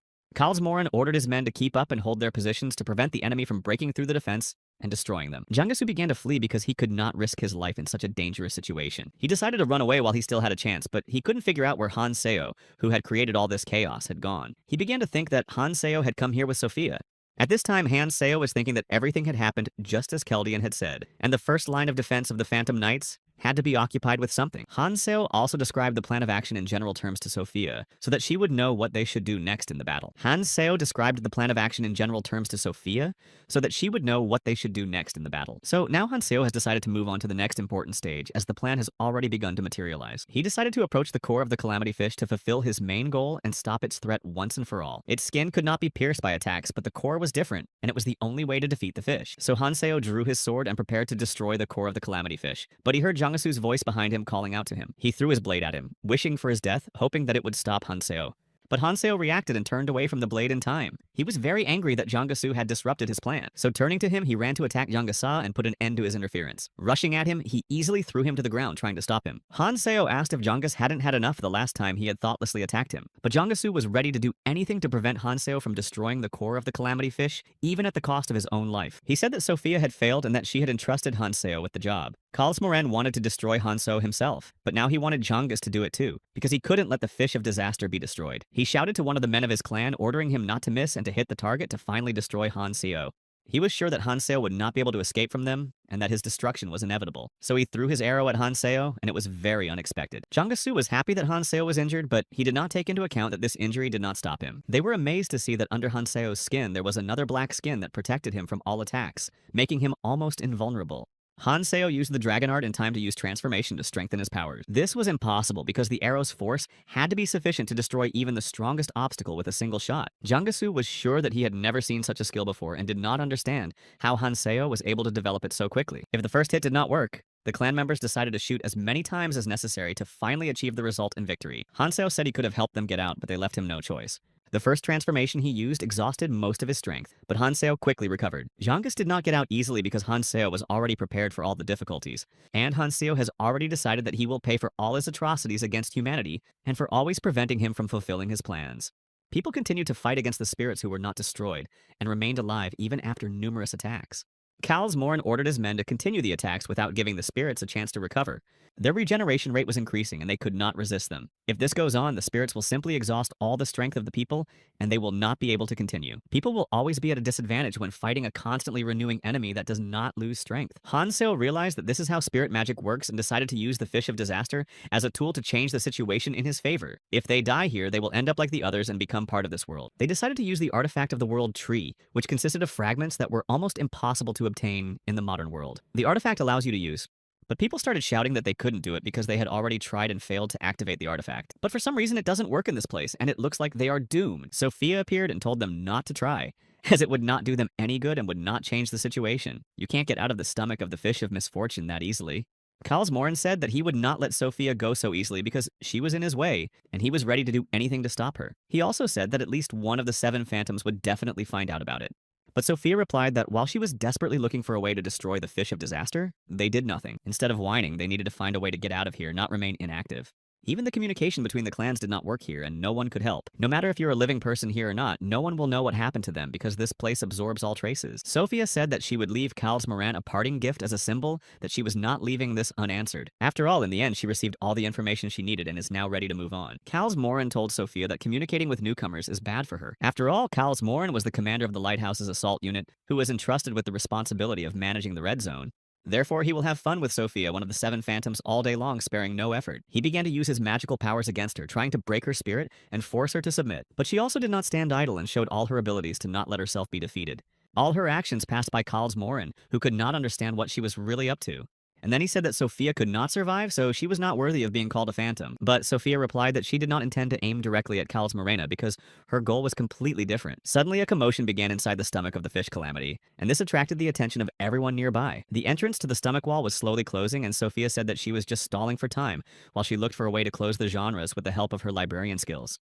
Morin ordered his men to keep up and hold their positions to prevent the enemy from breaking through the defense and destroying them. Jangsu began to flee because he could not risk his life in such a dangerous situation. He decided to run away while he still had a chance, but he couldn't figure out where Hanseo, who had created all this chaos, had gone. He began to think that Hanseo had come here with Sophia. At this time, Hanseo was thinking that everything had happened just as Keldian had said, and the first line of defense of the Phantom Knights had to be occupied with something. Hanseo also described the plan of action in general terms to Sophia, so that she would know what they should do next in the battle. Hanseo described the plan of action in general terms to Sophia, so that she would know what they should do next in the battle. So now Hanseo has decided to move on to the next important stage, as the plan has already begun to materialize. He decided to approach the core of the Calamity Fish to fulfill his main goal and stop its threat once and for all. Its skin could not be pierced by attacks, but the core was different, and it was the only way to defeat the fish. So Hanseo drew his sword and prepared to destroy the core of the Calamity Fish, but he heard Jangasu's voice behind him calling out to him. He threw his blade at him, wishing for his death, hoping that it would stop Hanseo. But Hanseo reacted and turned away from the blade in time. He was very angry that Jangsu had disrupted his plan. So turning to him, he ran to attack Jangasa and put an end to his interference. Rushing at him, he easily threw him to the ground, trying to stop him. Hanseo asked if Jangas hadn't had enough the last time he had thoughtlessly attacked him. But Jangasu was ready to do anything to prevent Hanseo from destroying the core of the Calamity Fish, even at the cost of his own life. He said that Sophia had failed and that she had entrusted Hanseo with the job. Morin wanted to destroy Hanseo himself, but now he wanted Jangas to do it too, because he couldn't let the Fish of Disaster be destroyed. He shouted to one of the men of his clan, ordering him not to miss and to hit the target to finally destroy Hanseo. He was sure that Hanseo would not be able to escape from them, and that his destruction was inevitable. So he threw his arrow at Hanseo, and it was very unexpected. Jangasu was happy that Hanseo was injured, but he did not take into account that this injury did not stop him. They were amazed to see that under Hanseo's skin there was another black skin that protected him from all attacks, making him almost invulnerable. Hanseo used the Dragon Art in time to use transformation to strengthen his powers. This was impossible because the arrow's force had to be sufficient to destroy even the strongest obstacle with a single shot. Jangasu was sure that he had never seen such a skill before and did not understand how Hanseo was able to develop it so quickly. If the first hit did not work, the clan members decided to shoot as many times as necessary to finally achieve the result in victory. Hanseo said he could have helped them get out, but they left him no choice. The first transformation he used exhausted most of his strength, but Hanseo quickly recovered. Jangas did not get out easily because Hanseo was already prepared for all the difficulties, and Hanseo has already decided that he will pay for all his atrocities against humanity and for always preventing him from fulfilling his plans. People continued to fight against the spirits who were not destroyed and remained alive even after numerous attacks. Morin ordered his men to continue the attacks without giving the spirits a chance to recover. Their regeneration rate was increasing and they could not resist them. If this goes on, the spirits will simply exhaust all the strength of the people and they will not be able to continue. People will always be at a disadvantage when fighting a constantly renewing enemy that does not lose strength. Hanseo realized that this is how spirit magic works and decided to use the Fish of Disaster as a tool to change the situation in his favor. If they die here, they will end up like the others and become part of this world. They decided to use the artifact of the world tree, which consisted of fragments that were almost impossible to obtain in the modern world. The artifact allows you to use But people started shouting that they couldn't do it because they had already tried and failed to activate the artifact. But for some reason, it doesn't work in this place, and it looks like they are doomed. Sophia appeared and told them not to try, as it would not do them any good and would not change the situation. You can't get out of the stomach of the fish of misfortune that easily. Morin said that he would not let Sophia go so easily because she was in his way, and he was ready to do anything to stop her. He also said that at least one of the 7 phantoms would definitely find out about it. But Sophia replied that while she was desperately looking for a way to destroy the fish of disaster, they did nothing. Instead of whining, they needed to find a way to get out of here, not remain inactive. Even the communication between the clans did not work here, and no one could help. No matter if you're a living person here or not, no one will know what happened to them because this place absorbs all traces. Sophia said that she would leave Morin a parting gift as a symbol that she was not leaving this unanswered. After all, in the end, she received all the information she needed and is now ready to move on. Morin told Sophia that communicating with newcomers is bad for her. After all, Morin was the commander of the lighthouse's assault unit, who was entrusted with the responsibility of managing the red zone. Therefore, he will have fun with Sophia, one of the 7 phantoms, all day long, sparing no effort. He began to use his magical powers against her, trying to break her spirit and force her to submit. But she also did not stand idle and showed all her abilities to not let herself be defeated. All her actions passed by Morin, who could not understand what she was really up to. And then he said that Sophia could not survive, so she was not worthy of being called a phantom. But Sophia replied that she did not intend to aim directly at Morena because her goal was completely different. Suddenly, a commotion began inside the stomach of the fish calamity, and this attracted the attention of everyone nearby. The entrance to the stomach wall was slowly closing, and Sophia said that she was just stalling for time while she looked for a way to close the genres with the help of her librarian skills.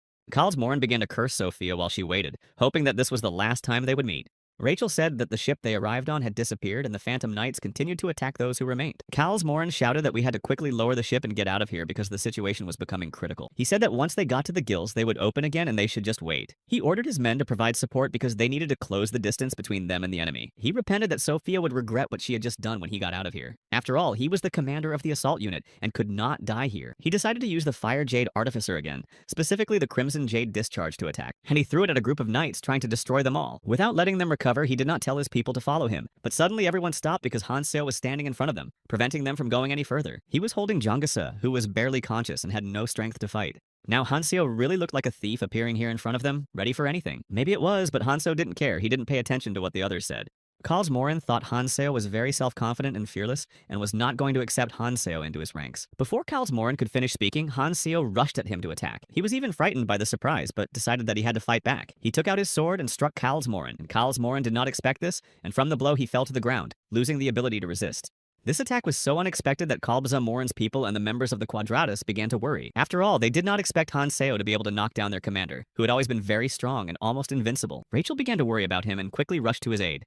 Morin began to curse Sophia while she waited, hoping that this was the last time they would meet. Rachel said that the ship they arrived on had disappeared and the Phantom Knights continued to attack those who remained. Morin shouted that we had to quickly lower the ship and get out of here because the situation was becoming critical. He said that once they got to the gills, they would open again and they should just wait. He ordered his men to provide support because they needed to close the distance between them and the enemy. He repented that Sophia would regret what she had just done when he got out of here. After all, he was the commander of the assault unit and could not die here. He decided to use the Fire Jade Artificer again, specifically the Crimson Jade Discharge to attack, and he threw it at a group of knights trying to destroy them all. Without letting them recover, he did not tell his people to follow him, but suddenly everyone stopped because Hanseo was standing in front of them, preventing them from going any further. He was holding Jangasa, who was barely conscious and had no strength to fight. Now Hanseo really looked like a thief appearing here in front of them, ready for anything. Maybe it was, but Hanseo didn't care. He didn't pay attention to what the others said. Morin thought Hanseo was very self-confident and fearless and was not going to accept Hanseo into his ranks. Before Morin could finish speaking, Hanseo rushed at him to attack. He was even frightened by the surprise, but decided that he had to fight back. He took out his sword and struck Morin, and Morin did not expect this, and from the blow he fell to the ground, losing the ability to resist. This attack was so unexpected that Morin's people and the members of the Quadratus began to worry. After all, they did not expect Hanseo to be able to knock down their commander, who had always been very strong and almost invincible. Rachel began to worry about him and quickly rushed to his aid.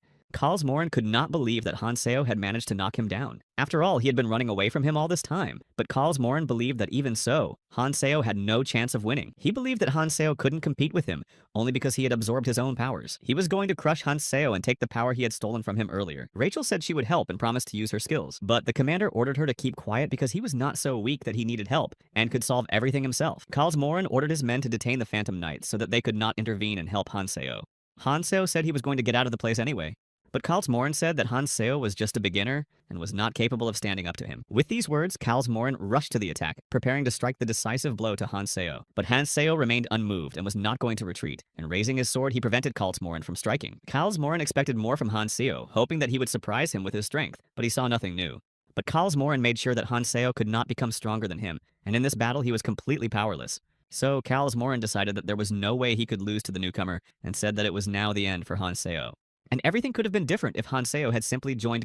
Morin could not believe that Hanseo had managed to knock him down. After all, he had been running away from him all this time. But Morin believed that even so, Hanseo had no chance of winning. He believed that Hanseo couldn't compete with him, only because he had absorbed his own powers. He was going to crush Hanseo and take the power he had stolen from him earlier. Rachel said she would help and promised to use her skills, but the commander ordered her to keep quiet because he was not so weak that he needed help and could solve everything himself. Morin ordered his men to detain the Phantom Knights so that they could not intervene and help Hanseo. Hanseo said he was going to get out of the place anyway. But Morin said that Hanseo was just a beginner and was not capable of standing up to him. With these words, Morin rushed to the attack, preparing to strike the decisive blow to Hanseo. But Hanseo remained unmoved and was not going to retreat, and raising his sword, he prevented Morin from striking. Morin expected more from Hanseo, hoping that he would surprise him with his strength, but he saw nothing new. But Morin made sure that Hanseo could not become stronger than him, and in this battle he was completely powerless. So Morin decided that there was no way he could lose to the newcomer, and said that it was now the end for Hanseo. And everything could have been different if Hanseo had simply joined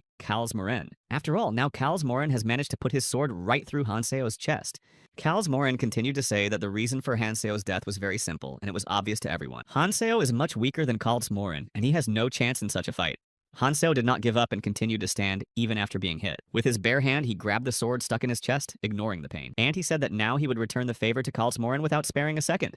Morin. After all, now Morin has managed to put his sword right through Hanseo's chest. Morin continued to say that the reason for Hanseo's death was very simple, and it was obvious to everyone. Hanseo is much weaker than Morin, and he has no chance in such a fight. Hanseo did not give up and continued to stand even after being hit. With his bare hand, he grabbed the sword stuck in his chest, ignoring the pain. And he said that now he would return the favor to Morin without sparing a second.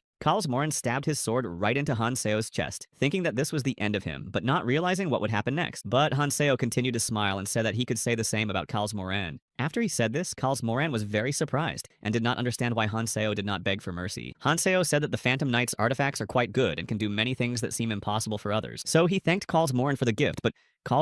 Morin stabbed his sword right into Hanseo's chest, thinking that this was the end of him, but not realizing what would happen next. But Hanseo continued to smile and said that he could say the same about Morin. After he said this, Morin was very surprised and did not understand why Hanseo did not beg for mercy. Hanseo said that the Phantom Knight's artifacts are quite good and can do many things that seem impossible for others. So he thanked Morin for the gift, but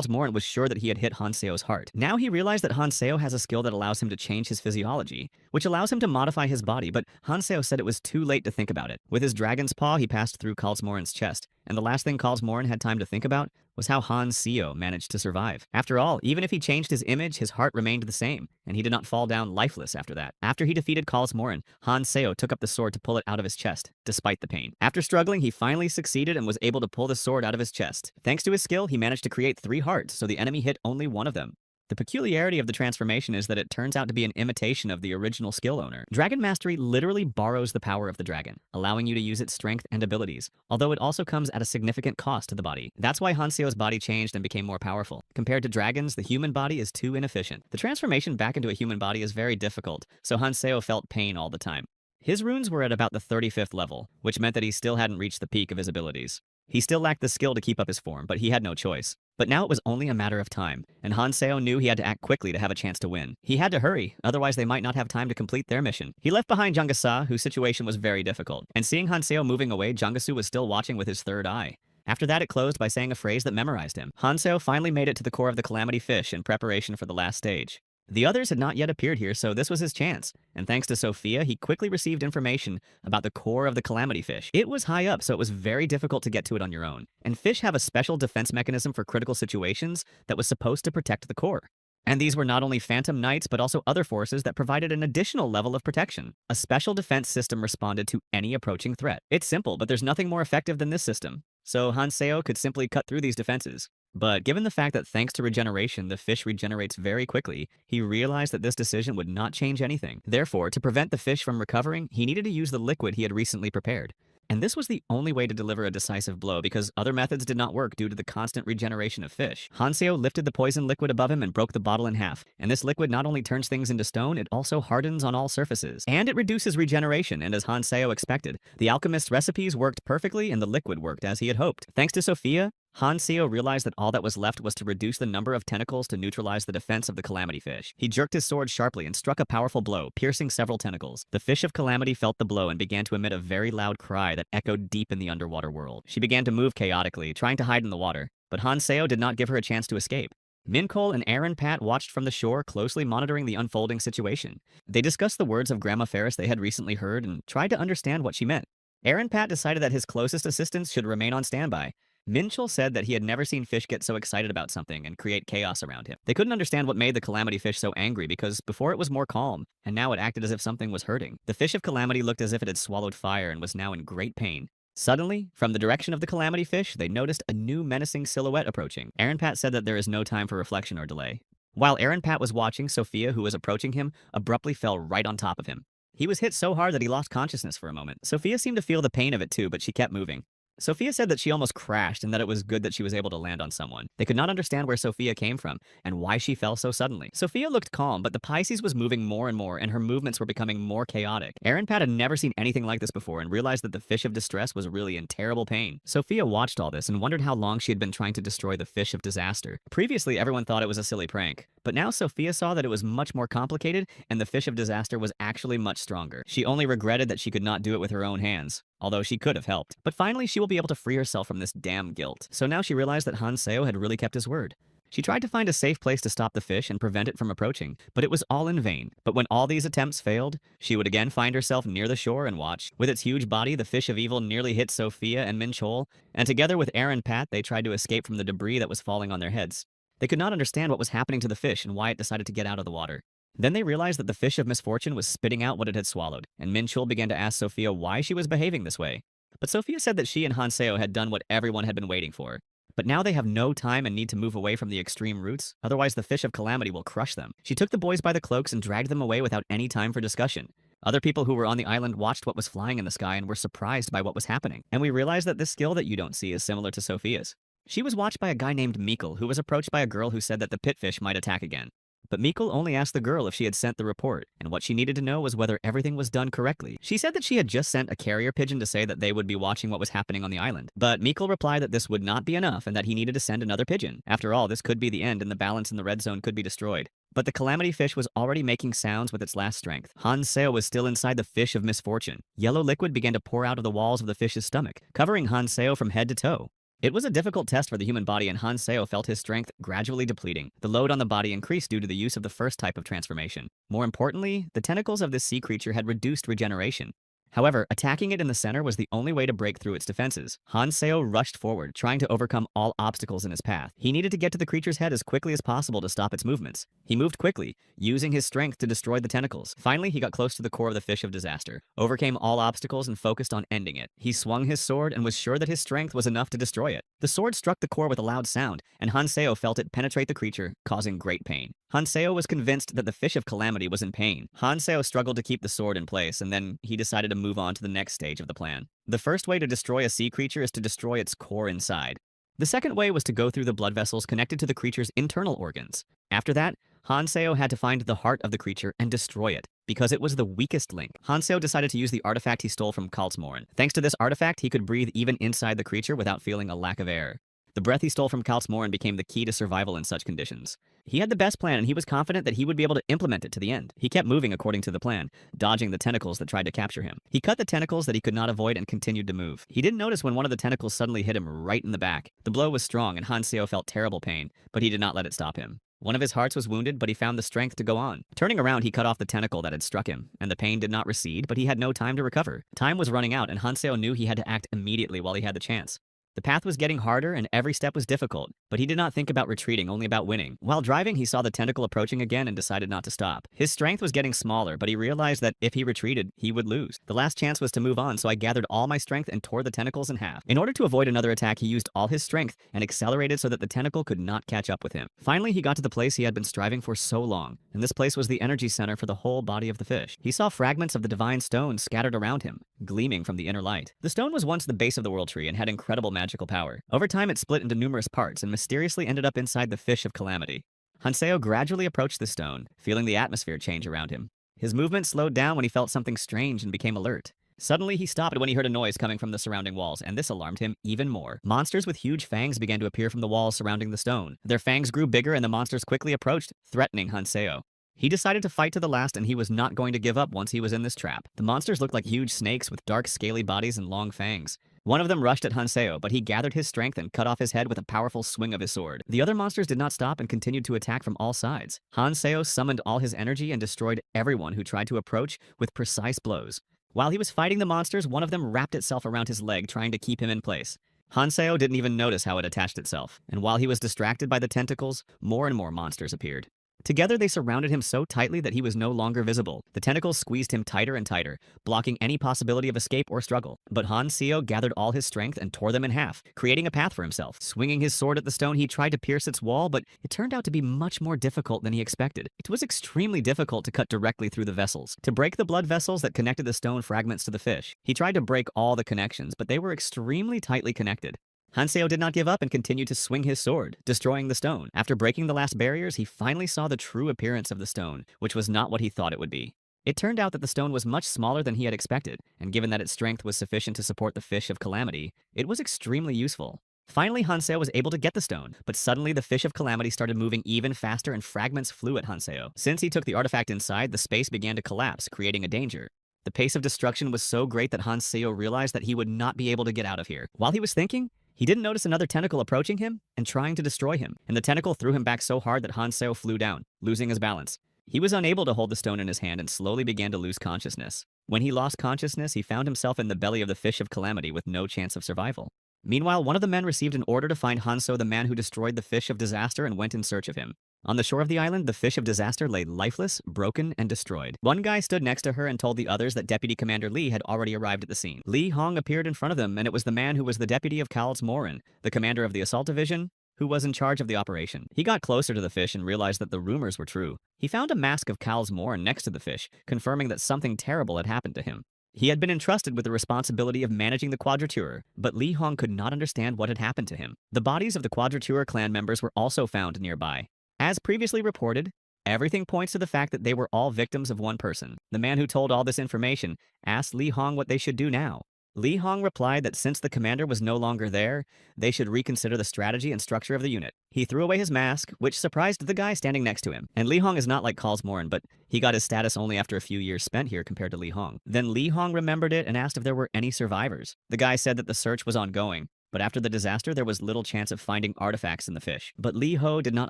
Morin was sure that he had hit Hanseo's heart. Now he realized that Hanseo has a skill that allows him to change his physiology, which allows him to modify his body, but Hanseo said it was too late to think about it. With his dragon's paw, he passed through Morin's chest, and the last thing Morin had time to think about was how Hanseo managed to survive. After all, even if he changed his image, his heart remained the same, and he did not fall down lifeless after that. After he defeated Kal's Morin, Han Seo took up the sword to pull it out of his chest, despite the pain. After struggling, he finally succeeded and was able to pull the sword out of his chest. Thanks to his skill, he managed to create 3 hearts, so the enemy hit only one of them. The peculiarity of the transformation is that it turns out to be an imitation of the original skill owner. Dragon Mastery literally borrows the power of the dragon, allowing you to use its strength and abilities, although it also comes at a significant cost to the body. That's why Hanseo's body changed and became more powerful. Compared to dragons, the human body is too inefficient. The transformation back into a human body is very difficult, so Hanseo felt pain all the time. His runes were at about the 35th level, which meant that he still hadn't reached the peak of his abilities. He still lacked the skill to keep up his form, but he had no choice. But now it was only a matter of time, and Hanseo knew he had to act quickly to have a chance to win. He had to hurry, otherwise they might not have time to complete their mission. He left behind Jangasa, whose situation was very difficult, and seeing Hanseo moving away, Jangasu was still watching with his third eye. After that, it closed by saying a phrase that memorized him. Hanseo finally made it to the core of the Calamity Fish in preparation for the last stage. The others had not yet appeared here, so this was his chance. And thanks to Sophia, he quickly received information about the core of the Calamity Fish. It was high up, so it was very difficult to get to it on your own. And fish have a special defense mechanism for critical situations that was supposed to protect the core. And these were not only Phantom Knights, but also other forces that provided an additional level of protection. A special defense system responded to any approaching threat. It's simple, but there's nothing more effective than this system. So Hanseo could simply cut through these defenses. But given the fact that thanks to regeneration, the fish regenerates very quickly, he realized that this decision would not change anything. Therefore, to prevent the fish from recovering, he needed to use the liquid he had recently prepared. And this was the only way to deliver a decisive blow because other methods did not work due to the constant regeneration of fish. Hanseo lifted the poison liquid above him and broke the bottle in half. And this liquid not only turns things into stone, it also hardens on all surfaces. And it reduces regeneration, and as Hanseo expected, the alchemist's recipes worked perfectly and the liquid worked as he had hoped. Thanks to Sophia, Hanseo realized that all that was left was to reduce the number of tentacles to neutralize the defense of the Calamity Fish. He jerked his sword sharply and struck a powerful blow, piercing several tentacles. The Fish of Calamity felt the blow and began to emit a very loud cry that echoed deep in the underwater world. She began to move chaotically, trying to hide in the water, but Hanseo did not give her a chance to escape. Mincol and Aaron Pat watched from the shore, closely monitoring the unfolding situation. They discussed the words of Grandma Ferris they had recently heard and tried to understand what she meant. Aaron Pat decided that his closest assistants should remain on standby. Minchell said that he had never seen fish get so excited about something and create chaos around him. They couldn't understand what made the Calamity Fish so angry because before it was more calm, and now it acted as if something was hurting. The Fish of Calamity looked as if it had swallowed fire and was now in great pain. Suddenly, from the direction of the Calamity Fish, they noticed a new menacing silhouette approaching. Aaron Pat said that there is no time for reflection or delay. While Aaron Pat was watching, Sophia, who was approaching him, abruptly fell right on top of him. He was hit so hard that he lost consciousness for a moment. Sophia seemed to feel the pain of it too, but she kept moving. Sophia said that she almost crashed and that it was good that she was able to land on someone. They could not understand where Sophia came from and why she fell so suddenly. Sophia looked calm, but the Pisces was moving more and more and her movements were becoming more chaotic. Aaron Pat had never seen anything like this before and realized that the Fish of Distress was really in terrible pain. Sophia watched all this and wondered how long she had been trying to destroy the Fish of Disaster. Previously, everyone thought it was a silly prank, but now Sophia saw that it was much more complicated and the Fish of Disaster was actually much stronger. She only regretted that she could not do it with her own hands, although she could have helped. But finally, she will be able to free herself from this damn guilt. So now she realized that Hanseo had really kept his word. She tried to find a safe place to stop the fish and prevent it from approaching, but it was all in vain. But when all these attempts failed, she would again find herself near the shore and watch. With its huge body, the Fish of Evil nearly hit Sophia and Minchol, and together with Aaron Pat, they tried to escape from the debris that was falling on their heads. They could not understand what was happening to the fish and why it decided to get out of the water. Then they realized that the Fish of Misfortune was spitting out what it had swallowed, and Minchol began to ask Sophia why she was behaving this way. But Sophia said that she and Hanseo had done what everyone had been waiting for. But now they have no time and need to move away from the extreme routes, otherwise the Fish of Calamity will crush them. She took the boys by the cloaks and dragged them away without any time for discussion. Other people who were on the island watched what was flying in the sky and were surprised by what was happening. And we realized that this skill that you don't see is similar to Sophia's. She was watched by a guy named Mikkel, who was approached by a girl who said that the pitfish might attack again. But Mikkel only asked the girl if she had sent the report, and what she needed to know was whether everything was done correctly. She said that she had just sent a carrier pigeon to say that they would be watching what was happening on the island. But Mikkel replied that this would not be enough and that he needed to send another pigeon. After all, this could be the end and the balance in the red zone could be destroyed. But the Calamity Fish was already making sounds with its last strength. Hanseo was still inside the Fish of Misfortune. Yellow liquid began to pour out of the walls of the fish's stomach, covering Hanseo from head to toe. It was a difficult test for the human body, and Hanseo felt his strength gradually depleting. The load on the body increased due to the use of the first type of transformation. More importantly, the tentacles of this sea creature had reduced regeneration. However, attacking it in the center was the only way to break through its defenses. Han Seo rushed forward, trying to overcome all obstacles in his path. He needed to get to the creature's head as quickly as possible to stop its movements. He moved quickly, using his strength to destroy the tentacles. Finally, he got close to the core of the fish of disaster, overcame all obstacles, and focused on ending it. He swung his sword and was sure that his strength was enough to destroy it. The sword struck the core with a loud sound, and Han Seo felt it penetrate the creature, causing great pain. Han Seo was convinced that the fish of calamity was in pain. Han Seo struggled to keep the sword in place, and then he decided to move on to the next stage of the plan. The first way to destroy a sea creature is to destroy its core inside. The second way was to go through the blood vessels connected to the creature's internal organs. After that, Han Seo had to find the heart of the creature and destroy it, because it was the weakest link. Han Seo decided to use the artifact he stole from Kaltzmorin. Thanks to this artifact, he could breathe even inside the creature without feeling a lack of air. The breath he stole from Kaltzmorin became the key to survival in such conditions. He had the best plan, and he was confident that he would be able to implement it to the end. He kept moving according to the plan, dodging the tentacles that tried to capture him. He cut the tentacles that he could not avoid and continued to move. He didn't notice when one of the tentacles suddenly hit him right in the back. The blow was strong, and Han Seo felt terrible pain, but he did not let it stop him. One of his hearts was wounded, but he found the strength to go on. Turning around, he cut off the tentacle that had struck him, and the pain did not recede, but he had no time to recover. Time was running out, and Han Seo knew he had to act immediately while he had the chance. The path was getting harder and every step was difficult, but he did not think about retreating, only about winning. While driving, he saw the tentacle approaching again and decided not to stop. His strength was getting smaller, but he realized that if he retreated, he would lose. The last chance was to move on, so I gathered all my strength and tore the tentacles in half. In order to avoid another attack, he used all his strength and accelerated so that the tentacle could not catch up with him. Finally, he got to the place he had been striving for so long, and this place was the energy center for the whole body of the fish. He saw fragments of the divine stone scattered around him, gleaming from the inner light. The stone was once the base of the world tree and had incredible magical power. Over time, it split into numerous parts and mysteriously ended up inside the fish of calamity. Han Seo gradually approached the stone, feeling the atmosphere change around him. His movement slowed down when he felt something strange and became alert. Suddenly, he stopped when he heard a noise coming from the surrounding walls, and this alarmed him even more. Monsters with huge fangs began to appear from the walls surrounding the stone. Their fangs grew bigger and the monsters quickly approached, threatening Han Seo. He decided to fight to the last, and he was not going to give up once he was in this trap. The monsters looked like huge snakes with dark, scaly bodies and long fangs. One of them rushed at Han Seo, but he gathered his strength and cut off his head with a powerful swing of his sword. The other monsters did not stop and continued to attack from all sides. Han Seo summoned all his energy and destroyed everyone who tried to approach with precise blows. While he was fighting the monsters, one of them wrapped itself around his leg, trying to keep him in place. Han Seo didn't even notice how it attached itself, and while he was distracted by the tentacles, more and more monsters appeared. Together, they surrounded him so tightly that he was no longer visible. The tentacles squeezed him tighter and tighter, blocking any possibility of escape or struggle. But Han Seo gathered all his strength and tore them in half, creating a path for himself. Swinging his sword at the stone, he tried to pierce its wall, but it turned out to be much more difficult than he expected. It was extremely difficult to cut directly through the vessels, to break the blood vessels that connected the stone fragments to the fish. He tried to break all the connections, but they were extremely tightly connected. Han Seo did not give up and continued to swing his sword, destroying the stone. After breaking the last barriers, he finally saw the true appearance of the stone, which was not what he thought it would be. It turned out that the stone was much smaller than he had expected, and given that its strength was sufficient to support the fish of calamity, it was extremely useful. Finally, Han Seo was able to get the stone, but suddenly the fish of calamity started moving even faster and fragments flew at Han Seo. Since he took the artifact inside, the space began to collapse, creating a danger. The pace of destruction was so great that Han Seo realized that he would not be able to get out of here. While he was thinking, he didn't notice another tentacle approaching him and trying to destroy him, and the tentacle threw him back so hard that Han Seo flew down, losing his balance. He was unable to hold the stone in his hand and slowly began to lose consciousness. When he lost consciousness, he found himself in the belly of the fish of calamity with no chance of survival. Meanwhile, one of the men received an order to find Han Seo, the man who destroyed the fish of disaster, and went in search of him. On the shore of the island, the fish of disaster lay lifeless, broken, and destroyed. One guy stood next to her and told the others that Deputy Commander Lee had already arrived at the scene. Li Hong appeared in front of them, and it was the man who was the deputy of Kaltzmorin, the commander of the assault division, who was in charge of the operation. He got closer to the fish and realized that the rumors were true. He found a mask of Kaltzmorin next to the fish, confirming that something terrible had happened to him. He had been entrusted with the responsibility of managing the Quadrature, but Li Hong could not understand what had happened to him. The bodies of the Quadrature clan members were also found nearby. As previously reported, everything points to the fact that they were all victims of one person. The man who told all this information asked Li Hong what they should do now. Li Hong replied that since the commander was no longer there, they should reconsider the strategy and structure of the unit. He threw away his mask, which surprised the guy standing next to him. And Li Hong is not like Kaltzmorin, but he got his status only after a few years spent here compared to Li Hong. Then Li Hong remembered it and asked if there were any survivors. The guy said that the search was ongoing. But after the disaster, there was little chance of finding artifacts in the fish. But Li Ho did not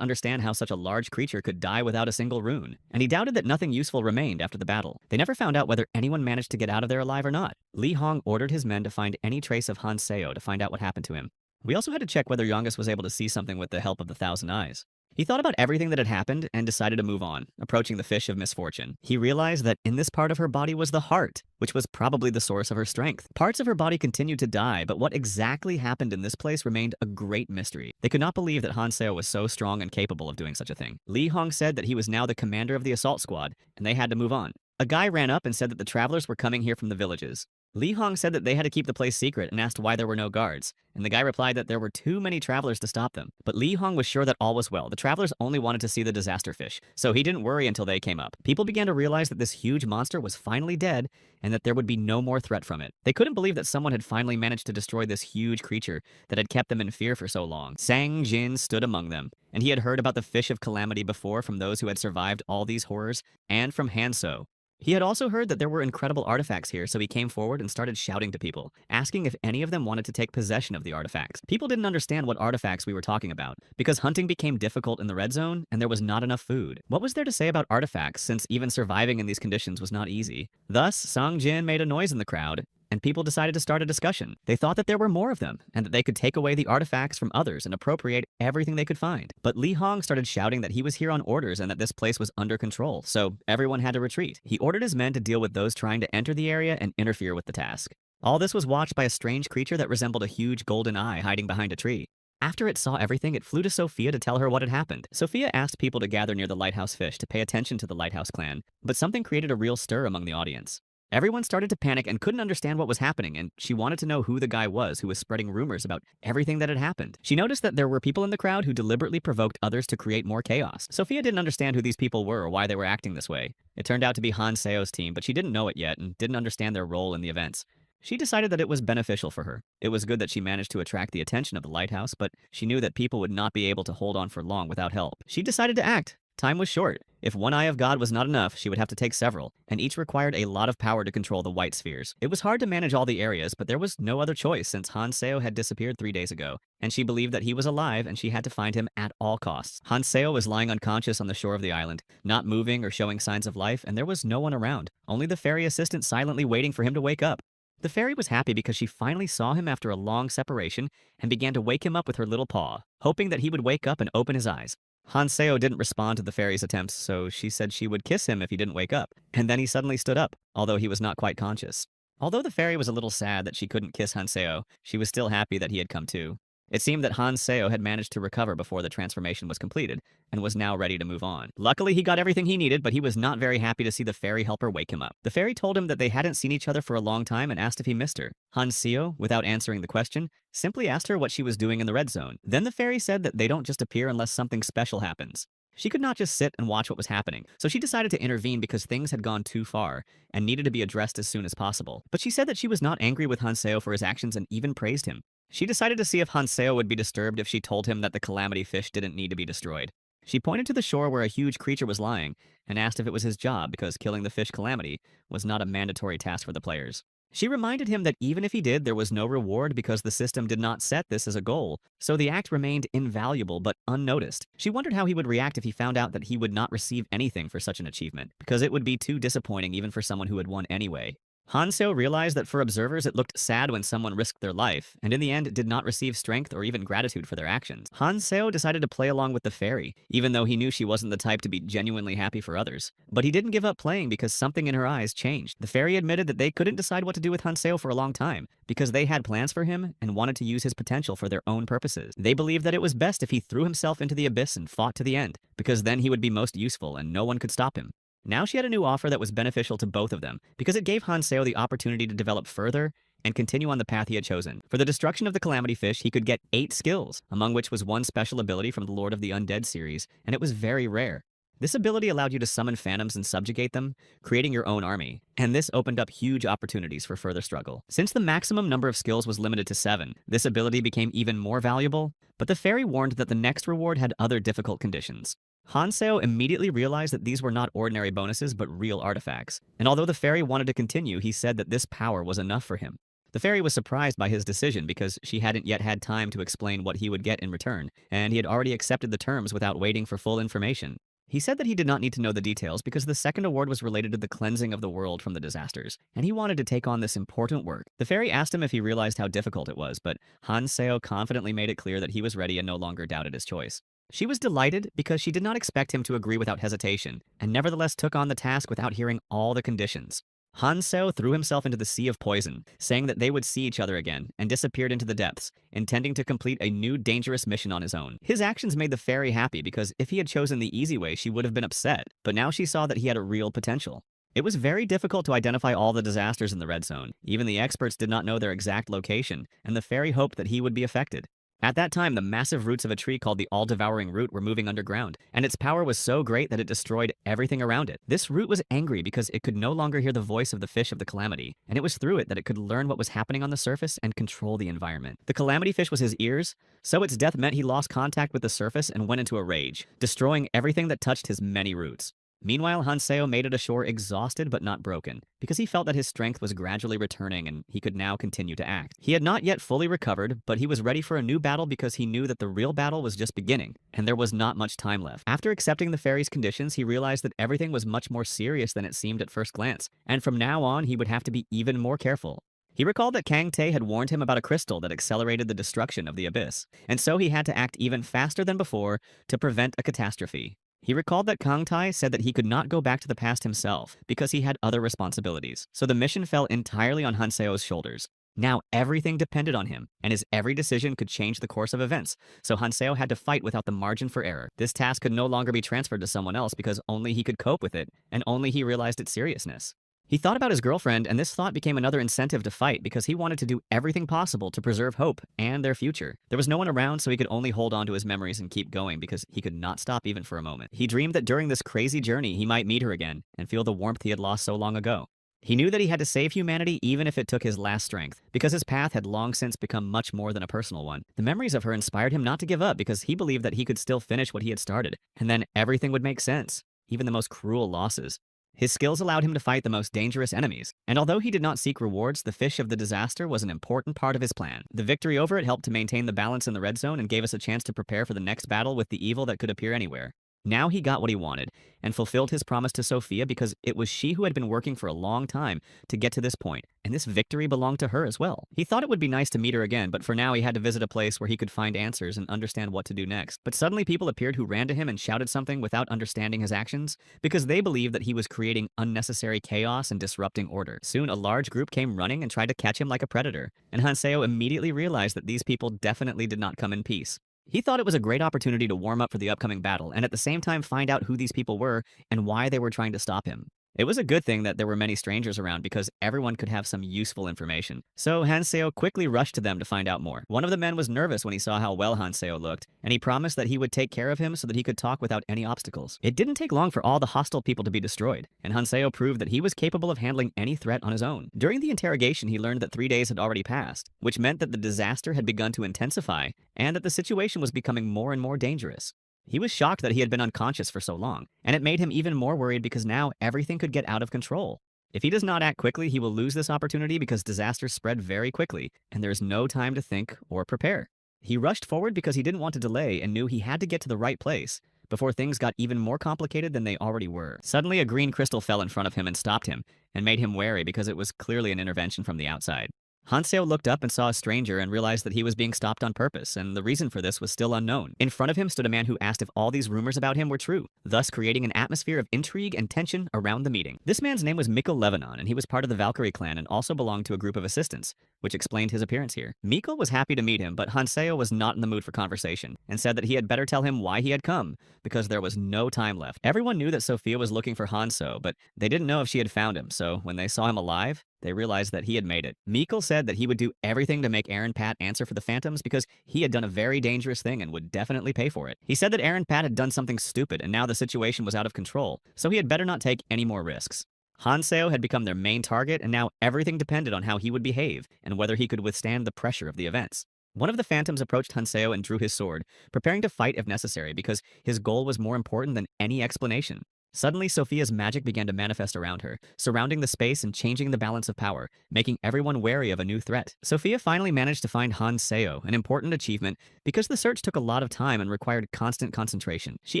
understand how such a large creature could die without a single rune, and he doubted that nothing useful remained after the battle. They never found out whether anyone managed to get out of there alive or not. Li Hong ordered his men to find any trace of Han Seo to find out what happened to him. We also had to check whether Yongus was able to see something with the help of the Thousand Eyes. He thought about everything that had happened and decided to move on, approaching the fish of misfortune. He realized that in this part of her body was the heart, which was probably the source of her strength. Parts of her body continued to die, but what exactly happened in this place remained a great mystery. They could not believe that Han Seo was so strong and capable of doing such a thing. Li Hong said that he was now the commander of the assault squad, and they had to move on. A guy ran up and said that the travelers were coming here from the villages. Li Hong said that they had to keep the place secret and asked why there were no guards, and the guy replied that there were too many travelers to stop them. But Li Hong was sure that all was well. The travelers only wanted to see the disaster fish, so he didn't worry until they came up. People began to realize that this huge monster was finally dead and that there would be no more threat from it. They couldn't believe that someone had finally managed to destroy this huge creature that had kept them in fear for so long. Sang Jin stood among them, and he had heard about the fish of calamity before from those who had survived all these horrors and from Hanso. He had also heard that there were incredible artifacts here, so he came forward and started shouting to people, asking if any of them wanted to take possession of the artifacts. People didn't understand what artifacts we were talking about, because hunting became difficult in the red zone and there was not enough food. What was there to say about artifacts, since even surviving in these conditions was not easy? Thus, Song Jin made a noise in the crowd, and people decided to start a discussion. They thought that there were more of them, and that they could take away the artifacts from others and appropriate everything they could find. But Li Hong started shouting that he was here on orders and that this place was under control, so everyone had to retreat. He ordered his men to deal with those trying to enter the area and interfere with the task. All this was watched by a strange creature that resembled a huge golden eye hiding behind a tree. After it saw everything, it flew to Sophia to tell her what had happened. Sophia asked people to gather near the lighthouse fish to pay attention to the lighthouse clan, but something created a real stir among the audience. Everyone started to panic and couldn't understand what was happening, and she wanted to know who the guy was who was spreading rumors about everything that had happened. She noticed that there were people in the crowd who deliberately provoked others to create more chaos. Sophia didn't understand who these people were or why they were acting this way. It turned out to be Han Seo's team, but she didn't know it yet and didn't understand their role in the events. She decided that it was beneficial for her. It was good that she managed to attract the attention of the lighthouse, but she knew that people would not be able to hold on for long without help. She decided to act. Time was short. If one eye of God was not enough, she would have to take several, and each required a lot of power to control the white spheres. It was hard to manage all the areas, but there was no other choice since Han Seo had disappeared 3 days ago, and she believed that he was alive and she had to find him at all costs. Han Seo was lying unconscious on the shore of the island, not moving or showing signs of life, and there was no one around, only the fairy assistant silently waiting for him to wake up. The fairy was happy because she finally saw him after a long separation and began to wake him up with her little paw, hoping that he would wake up and open his eyes. Han Seo didn't respond to the fairy's attempts, so she said she would kiss him if he didn't wake up, and then he suddenly stood up, although he was not quite conscious. Although the fairy was a little sad that she couldn't kiss Han Seo, she was still happy that he had come to. It seemed that Han Seo had managed to recover before the transformation was completed, and was now ready to move on. Luckily, he got everything he needed, but he was not very happy to see the fairy helper wake him up. The fairy told him that they hadn't seen each other for a long time and asked if he missed her. Han Seo, without answering the question, simply asked her what she was doing in the red zone. Then the fairy said that they don't just appear unless something special happens. She could not just sit and watch what was happening, so she decided to intervene because things had gone too far and needed to be addressed as soon as possible. But she said that she was not angry with Han Seo for his actions and even praised him. She decided to see if Han Seo would be disturbed if she told him that the calamity fish didn't need to be destroyed. She pointed to the shore where a huge creature was lying and asked if it was his job because killing the fish calamity was not a mandatory task for the players. She reminded him that even if he did, there was no reward because the system did not set this as a goal, so the act remained invaluable but unnoticed. She wondered how he would react if he found out that he would not receive anything for such an achievement, because it would be too disappointing even for someone who had won anyway. Han Seo realized that for observers it looked sad when someone risked their life, and in the end did not receive strength or even gratitude for their actions. Han Seo decided to play along with the fairy, even though he knew she wasn't the type to be genuinely happy for others. But he didn't give up playing because something in her eyes changed. The fairy admitted that they couldn't decide what to do with Han Seo for a long time, because they had plans for him and wanted to use his potential for their own purposes. They believed that it was best if he threw himself into the abyss and fought to the end, because then he would be most useful and no one could stop him. Now she had a new offer that was beneficial to both of them, because it gave Han Seo the opportunity to develop further and continue on the path he had chosen. For the destruction of the Calamity Fish, he could get 8 skills, among which was one special ability from the Lord of the Undead series, and it was very rare. This ability allowed you to summon phantoms and subjugate them, creating your own army, and this opened up huge opportunities for further struggle. Since the maximum number of skills was limited to 7, this ability became even more valuable, but the fairy warned that the next reward had other difficult conditions. Han Seo immediately realized that these were not ordinary bonuses but real artifacts, and although the fairy wanted to continue, he said that this power was enough for him. The fairy was surprised by his decision because she hadn't yet had time to explain what he would get in return, and he had already accepted the terms without waiting for full information. He said that he did not need to know the details because the second award was related to the cleansing of the world from the disasters, and he wanted to take on this important work. The fairy asked him if he realized how difficult it was, but Han Seo confidently made it clear that he was ready and no longer doubted his choice. She was delighted because she did not expect him to agree without hesitation, and nevertheless took on the task without hearing all the conditions. Han Seo threw himself into the sea of poison, saying that they would see each other again, and disappeared into the depths, intending to complete a new dangerous mission on his own. His actions made the fairy happy because if he had chosen the easy way, she would have been upset, but now she saw that he had a real potential. It was very difficult to identify all the disasters in the red zone. Even the experts did not know their exact location, and the fairy hoped that he would be affected. At that time, the massive roots of a tree called the all-devouring root were moving underground, and its power was so great that it destroyed everything around it. This root was angry because it could no longer hear the voice of the fish of the calamity, and it was through it that it could learn what was happening on the surface and control the environment. The calamity fish was his ears, so its death meant he lost contact with the surface and went into a rage, destroying everything that touched his many roots. Meanwhile, Hanseo made it ashore exhausted but not broken, because he felt that his strength was gradually returning and he could now continue to act. He had not yet fully recovered, but he was ready for a new battle because he knew that the real battle was just beginning, and there was not much time left. After accepting the fairy's conditions, he realized that everything was much more serious than it seemed at first glance, and from now on he would have to be even more careful. He recalled that Kang Tae had warned him about a crystal that accelerated the destruction of the abyss, and so he had to act even faster than before to prevent a catastrophe. He recalled that Kang Tae said that he could not go back to the past himself because he had other responsibilities, so the mission fell entirely on Hanseo's shoulders. Now everything depended on him, and his every decision could change the course of events, so Hanseo had to fight without the margin for error. This task could no longer be transferred to someone else because only he could cope with it, and only he realized its seriousness. He thought about his girlfriend, and this thought became another incentive to fight because he wanted to do everything possible to preserve hope and their future. There was no one around, so he could only hold on to his memories and keep going because he could not stop even for a moment. He dreamed that during this crazy journey, he might meet her again and feel the warmth he had lost so long ago. He knew that he had to save humanity even if it took his last strength, because his path had long since become much more than a personal one. The memories of her inspired him not to give up because he believed that he could still finish what he had started, and then everything would make sense, even the most cruel losses. His skills allowed him to fight the most dangerous enemies, and although he did not seek rewards, the fish of the disaster was an important part of his plan. The victory over it helped to maintain the balance in the red zone and gave us a chance to prepare for the next battle with the evil that could appear anywhere. Now he got what he wanted, and fulfilled his promise to Sophia because it was she who had been working for a long time to get to this point, and this victory belonged to her as well. He thought it would be nice to meet her again, but for now he had to visit a place where he could find answers and understand what to do next. But suddenly people appeared who ran to him and shouted something without understanding his actions, because they believed that he was creating unnecessary chaos and disrupting order. Soon a large group came running and tried to catch him like a predator, and Hanseo immediately realized that these people definitely did not come in peace. He thought it was a great opportunity to warm up for the upcoming battle and at the same time find out who these people were and why they were trying to stop him. It was a good thing that there were many strangers around because everyone could have some useful information. So Hanseo quickly rushed to them to find out more. One of the men was nervous when he saw how well Hanseo looked, and he promised that he would take care of him so that he could talk without any obstacles. It didn't take long for all the hostile people to be destroyed, and Hanseo proved that he was capable of handling any threat on his own. During the interrogation, he learned that 3 days had already passed, which meant that the disaster had begun to intensify and that the situation was becoming more and more dangerous. He was shocked that he had been unconscious for so long, and it made him even more worried because now everything could get out of control. If he does not act quickly, he will lose this opportunity because disasters spread very quickly, and there is no time to think or prepare. He rushed forward because he didn't want to delay and knew he had to get to the right place before things got even more complicated than they already were. Suddenly, a green crystal fell in front of him and stopped him, and made him wary because it was clearly an intervention from the outside. Hanseo looked up and saw a stranger and realized that he was being stopped on purpose, and the reason for this was still unknown. In front of him stood a man who asked if all these rumors about him were true, thus creating an atmosphere of intrigue and tension around the meeting. This man's name was Mikkel Lebanon, and he was part of the Valkyrie clan and also belonged to a group of assistants, which explained his appearance here. Mikkel was happy to meet him, but Hanseo was not in the mood for conversation, and said that he had better tell him why he had come, because there was no time left. Everyone knew that Sophia was looking for Hanso, but they didn't know if she had found him, so when they saw him alive, they realized that he had made it. Mikkel said that he would do everything to make Aaron Pat answer for the Phantoms because he had done a very dangerous thing and would definitely pay for it. He said that Aaron Pat had done something stupid and now the situation was out of control, so he had better not take any more risks. Hanseo had become their main target, and now everything depended on how he would behave and whether he could withstand the pressure of the events. One of the Phantoms approached Hanseo and drew his sword, preparing to fight if necessary because his goal was more important than any explanation. Suddenly, Sophia's magic began to manifest around her, surrounding the space and changing the balance of power, making everyone wary of a new threat. Sophia finally managed to find Han Seo, an important achievement because the search took a lot of time and required constant concentration. She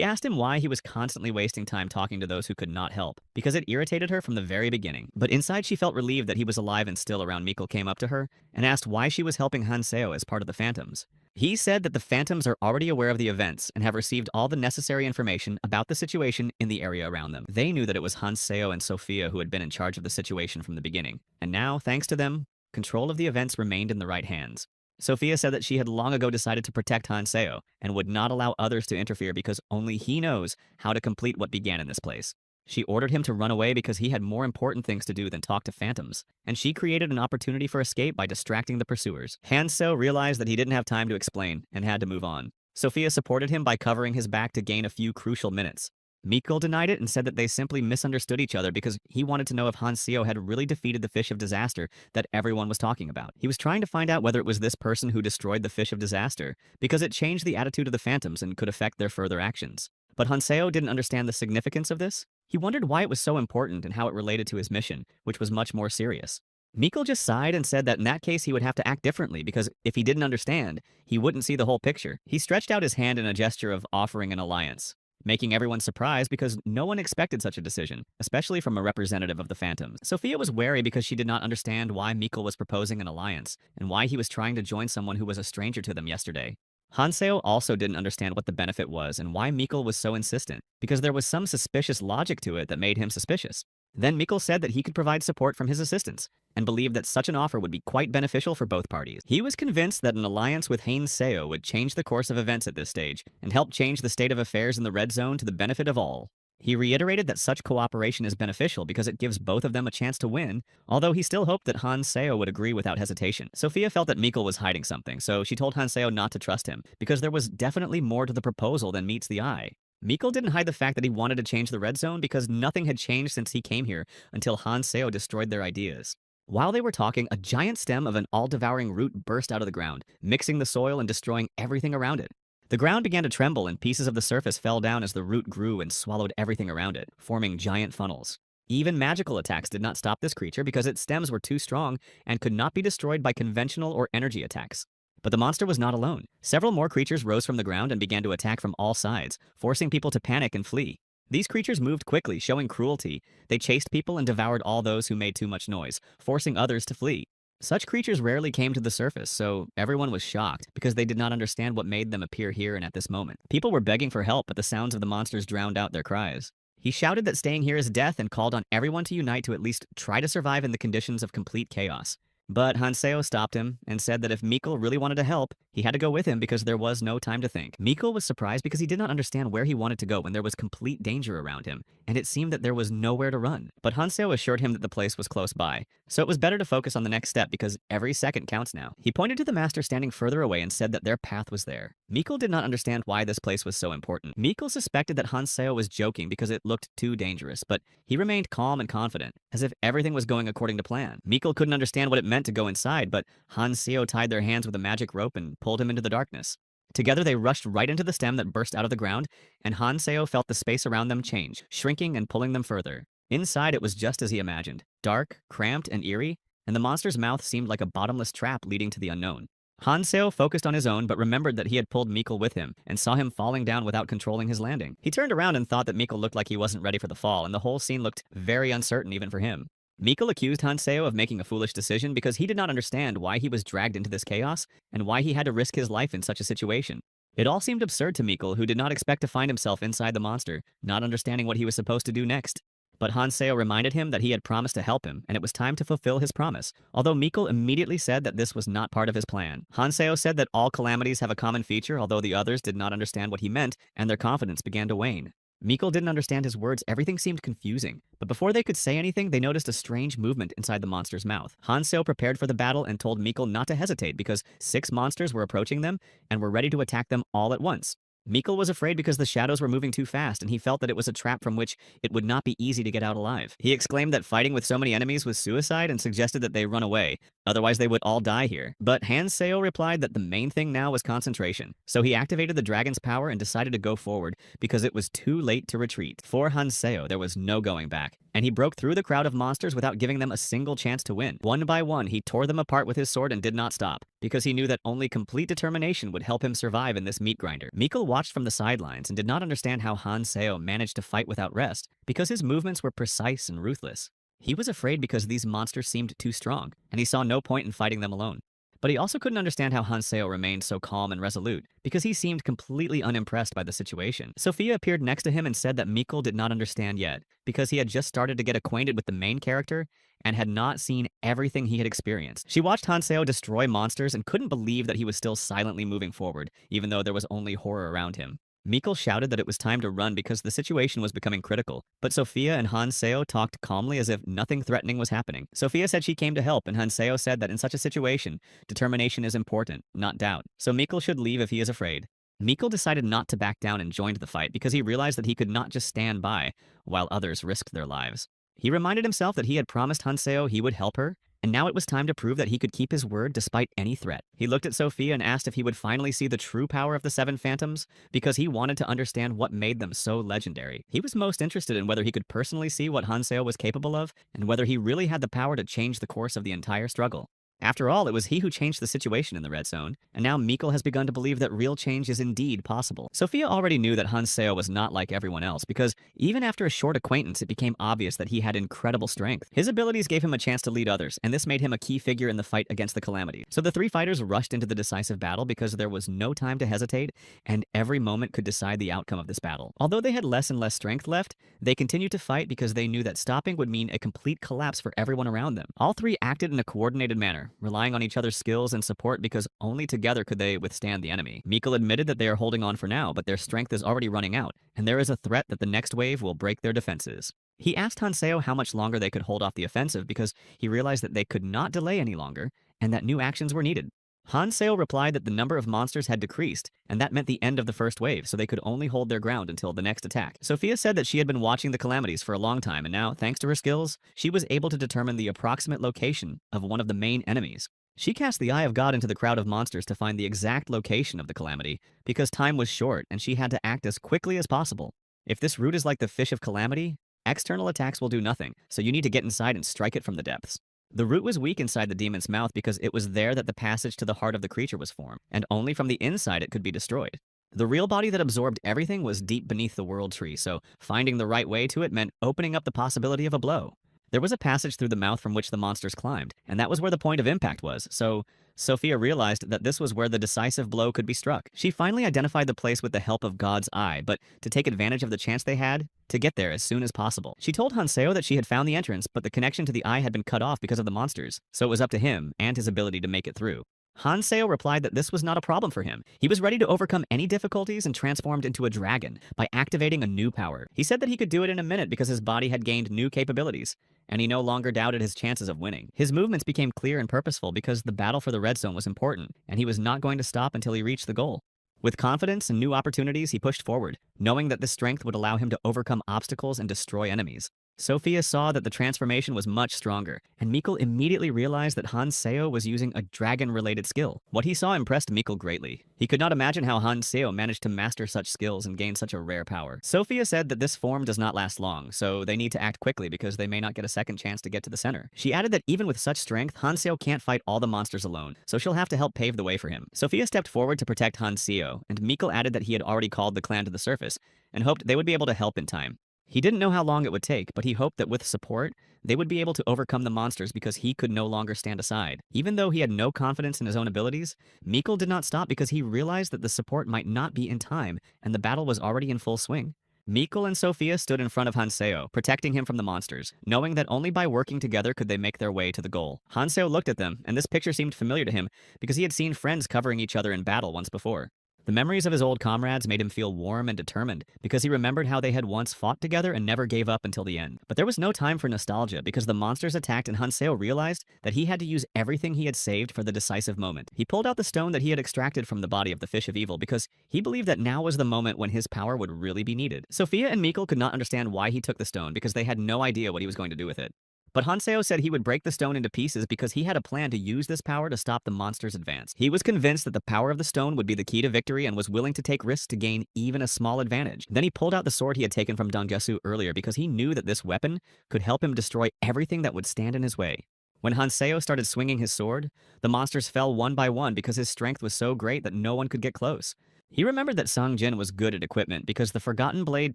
asked him why he was constantly wasting time talking to those who could not help, because it irritated her from the very beginning. But inside, she felt relieved that he was alive and still around. Mikkel came up to her and asked why she was helping Han Seo as part of the Phantoms. He said that the Phantoms are already aware of the events and have received all the necessary information about the situation in the area around them. They knew that it was Han Seo and Sophia who had been in charge of the situation from the beginning. And now, thanks to them, control of the events remained in the right hands. Sophia said that she had long ago decided to protect Han Seo and would not allow others to interfere because only he knows how to complete what began in this place. She ordered him to run away because he had more important things to do than talk to phantoms, and she created an opportunity for escape by distracting the pursuers. Han Seo realized that he didn't have time to explain and had to move on. Sophia supported him by covering his back to gain a few crucial minutes. Mikkel denied it and said that they simply misunderstood each other because he wanted to know if Han Seo had really defeated the Fish of Disaster that everyone was talking about. He was trying to find out whether it was this person who destroyed the Fish of Disaster because it changed the attitude of the phantoms and could affect their further actions. But Han Seo didn't understand the significance of this. He wondered why it was so important and how it related to his mission, which was much more serious. Mikkel just sighed and said that in that case he would have to act differently because if he didn't understand, he wouldn't see the whole picture. He stretched out his hand in a gesture of offering an alliance, making everyone surprised because no one expected such a decision, especially from a representative of the Phantoms. Sophia was wary because she did not understand why Mikkel was proposing an alliance and why he was trying to join someone who was a stranger to them yesterday. Han Seo also didn't understand what the benefit was and why Mikkel was so insistent, because there was some suspicious logic to it that made him suspicious. Then Mikkel said that he could provide support from his assistants, and believed that such an offer would be quite beneficial for both parties. He was convinced that an alliance with Han Seo would change the course of events at this stage, and help change the state of affairs in the Red Zone to the benefit of all. He reiterated that such cooperation is beneficial because it gives both of them a chance to win, although he still hoped that Han Seo would agree without hesitation. Sophia felt that Mikkel was hiding something, so she told Han Seo not to trust him, because there was definitely more to the proposal than meets the eye. Mikkel didn't hide the fact that he wanted to change the Red Zone because nothing had changed since he came here until Han Seo destroyed their ideas. While they were talking, a giant stem of an all-devouring root burst out of the ground, mixing the soil and destroying everything around it. The ground began to tremble and pieces of the surface fell down as the root grew and swallowed everything around it, forming giant funnels. Even magical attacks did not stop this creature because its stems were too strong and could not be destroyed by conventional or energy attacks. But the monster was not alone. Several more creatures rose from the ground and began to attack from all sides, forcing people to panic and flee. These creatures moved quickly, showing cruelty. They chased people and devoured all those who made too much noise, forcing others to flee. Such creatures rarely came to the surface, so everyone was shocked because they did not understand what made them appear here and at this moment. People were begging for help, but the sounds of the monsters drowned out their cries. He shouted that staying here is death and called on everyone to unite to at least try to survive in the conditions of complete chaos. But Han Seo stopped him and said that if Mikkel really wanted to help, he had to go with him because there was no time to think. Mikkel was surprised because he did not understand where he wanted to go when there was complete danger around him, and it seemed that there was nowhere to run. But Han Seo assured him that the place was close by, so it was better to focus on the next step because every second counts now. He pointed to the master standing further away and said that their path was there. Mikkel did not understand why this place was so important. Mikkel suspected that Han Seo was joking because it looked too dangerous, but he remained calm and confident, as if everything was going according to plan. Mikkel couldn't understand what it meant to go inside, but Han Seo tied their hands with a magic rope and pulled him into the darkness. Together they rushed right into the stem that burst out of the ground, and Han Seo felt the space around them change, shrinking and pulling them further. Inside it was just as he imagined, dark, cramped, and eerie, and the monster's mouth seemed like a bottomless trap leading to the unknown. Han Seo focused on his own, but remembered that he had pulled Mikkel with him, and saw him falling down without controlling his landing. He turned around and thought that Mikkel looked like he wasn't ready for the fall, and the whole scene looked very uncertain even for him. Mikkel accused Han Seo of making a foolish decision because he did not understand why he was dragged into this chaos, and why he had to risk his life in such a situation. It all seemed absurd to Mikkel, who did not expect to find himself inside the monster, not understanding what he was supposed to do next. But Han Seo reminded him that he had promised to help him, and it was time to fulfill his promise, although Mikkel immediately said that this was not part of his plan. Han Seo said that all calamities have a common feature, although the others did not understand what he meant, and their confidence began to wane. Mikkel didn't understand his words, everything seemed confusing. But before they could say anything, they noticed a strange movement inside the monster's mouth. Han Seo prepared for the battle and told Mikkel not to hesitate because 6 monsters were approaching them and were ready to attack them all at once. Mikkel was afraid because the shadows were moving too fast, and he felt that it was a trap from which it would not be easy to get out alive. He exclaimed that fighting with so many enemies was suicide and suggested that they run away, otherwise they would all die here. But Hanseo replied that the main thing now was concentration. So he activated the dragon's power and decided to go forward because it was too late to retreat. For Hanseo, there was no going back, and he broke through the crowd of monsters without giving them a single chance to win. One by one, he tore them apart with his sword and did not stop, because he knew that only complete determination would help him survive in this meat grinder. Mikkel watched from the sidelines and did not understand how Hanseo managed to fight without rest, because his movements were precise and ruthless. He was afraid because these monsters seemed too strong, and he saw no point in fighting them alone. But he also couldn't understand how Hanseo remained so calm and resolute, because he seemed completely unimpressed by the situation. Sophia appeared next to him and said that Mikkel did not understand yet, because he had just started to get acquainted with the main character and had not seen everything he had experienced. She watched Hanseo destroy monsters and couldn't believe that he was still silently moving forward, even though there was only horror around him. Mikkel shouted that it was time to run because the situation was becoming critical, but Sophia and Hanseo talked calmly as if nothing threatening was happening. Sophia said she came to help, and Hanseo said that in such a situation, determination is important, not doubt, so Mikkel should leave if he is afraid. Mikkel decided not to back down and joined the fight because he realized that he could not just stand by while others risked their lives. He reminded himself that he had promised Hanseo he would help her, and now it was time to prove that he could keep his word despite any threat. He looked at Sophia and asked if he would finally see the true power of the Seven Phantoms, because he wanted to understand what made them so legendary. He was most interested in whether he could personally see what Hanseo was capable of, and whether he really had the power to change the course of the entire struggle. After all, it was he who changed the situation in the Red Zone, and now Mikkel has begun to believe that real change is indeed possible. Sophia already knew that Hanseo was not like everyone else, because even after a short acquaintance, it became obvious that he had incredible strength. His abilities gave him a chance to lead others, and this made him a key figure in the fight against the Calamity. So the three fighters rushed into the decisive battle because there was no time to hesitate, and every moment could decide the outcome of this battle. Although they had less and less strength left, they continued to fight because they knew that stopping would mean a complete collapse for everyone around them. All three acted in a coordinated manner, relying on each other's skills and support because only together could they withstand the enemy. Mikkel admitted that they are holding on for now, but their strength is already running out, and there is a threat that the next wave will break their defenses. He asked Hanseo how much longer they could hold off the offensive because he realized that they could not delay any longer and that new actions were needed. Hanseo replied that the number of monsters had decreased, and that meant the end of the first wave, so they could only hold their ground until the next attack. Sophia said that she had been watching the calamities for a long time, and now, thanks to her skills, she was able to determine the approximate location of one of the main enemies. She cast the Eye of God into the crowd of monsters to find the exact location of the calamity, because time was short and she had to act as quickly as possible. If this root is like the fish of calamity, external attacks will do nothing, so you need to get inside and strike it from the depths. The root was weak inside the demon's mouth because it was there that the passage to the heart of the creature was formed, and only from the inside it could be destroyed. The real body that absorbed everything was deep beneath the world tree, so finding the right way to it meant opening up the possibility of a blow. There was a passage through the mouth from which the monsters climbed, and that was where the point of impact was, so Sophia realized that this was where the decisive blow could be struck. She finally identified the place with the help of God's eye, but to take advantage of the chance they had, to get there as soon as possible. She told Hanseo that she had found the entrance, but the connection to the eye had been cut off because of the monsters, so it was up to him and his ability to make it through. Hanseo replied that this was not a problem for him. He was ready to overcome any difficulties and transformed into a dragon by activating a new power. He said that he could do it in a minute because his body had gained new capabilities, and he no longer doubted his chances of winning. His movements became clear and purposeful because the battle for the Red Zone was important, and he was not going to stop until he reached the goal. With confidence and new opportunities, he pushed forward, knowing that this strength would allow him to overcome obstacles and destroy enemies. Sophia saw that the transformation was much stronger, and Mikkel immediately realized that Hanseo was using a dragon-related skill. What he saw impressed Mikkel greatly. He could not imagine how Hanseo managed to master such skills and gain such a rare power. Sophia said that this form does not last long, so they need to act quickly because they may not get a second chance to get to the center. She added that even with such strength, Hanseo can't fight all the monsters alone, so she'll have to help pave the way for him. Sophia stepped forward to protect Hanseo, and Mikkel added that he had already called the clan to the surface, and hoped they would be able to help in time. He didn't know how long it would take, but he hoped that with support, they would be able to overcome the monsters because he could no longer stand aside. Even though he had no confidence in his own abilities, Mikkel did not stop because he realized that the support might not be in time, and the battle was already in full swing. Mikkel and Sophia stood in front of Hanseo, protecting him from the monsters, knowing that only by working together could they make their way to the goal. Hanseo looked at them, and this picture seemed familiar to him because he had seen friends covering each other in battle once before. The memories of his old comrades made him feel warm and determined because he remembered how they had once fought together and never gave up until the end. But there was no time for nostalgia because the monsters attacked and Hanseo realized that he had to use everything he had saved for the decisive moment. He pulled out the stone that he had extracted from the body of the fish of evil because he believed that now was the moment when his power would really be needed. Sophia and Mikkel could not understand why he took the stone because they had no idea what he was going to do with it. But Hanseo said he would break the stone into pieces because he had a plan to use this power to stop the monster's advance. He was convinced that the power of the stone would be the key to victory and was willing to take risks to gain even a small advantage. Then he pulled out the sword he had taken from Dongetsu earlier because he knew that this weapon could help him destroy everything that would stand in his way. When Hanseo started swinging his sword, the monsters fell one by one because his strength was so great that no one could get close. He remembered that Sung Jin was good at equipment because the Forgotten Blade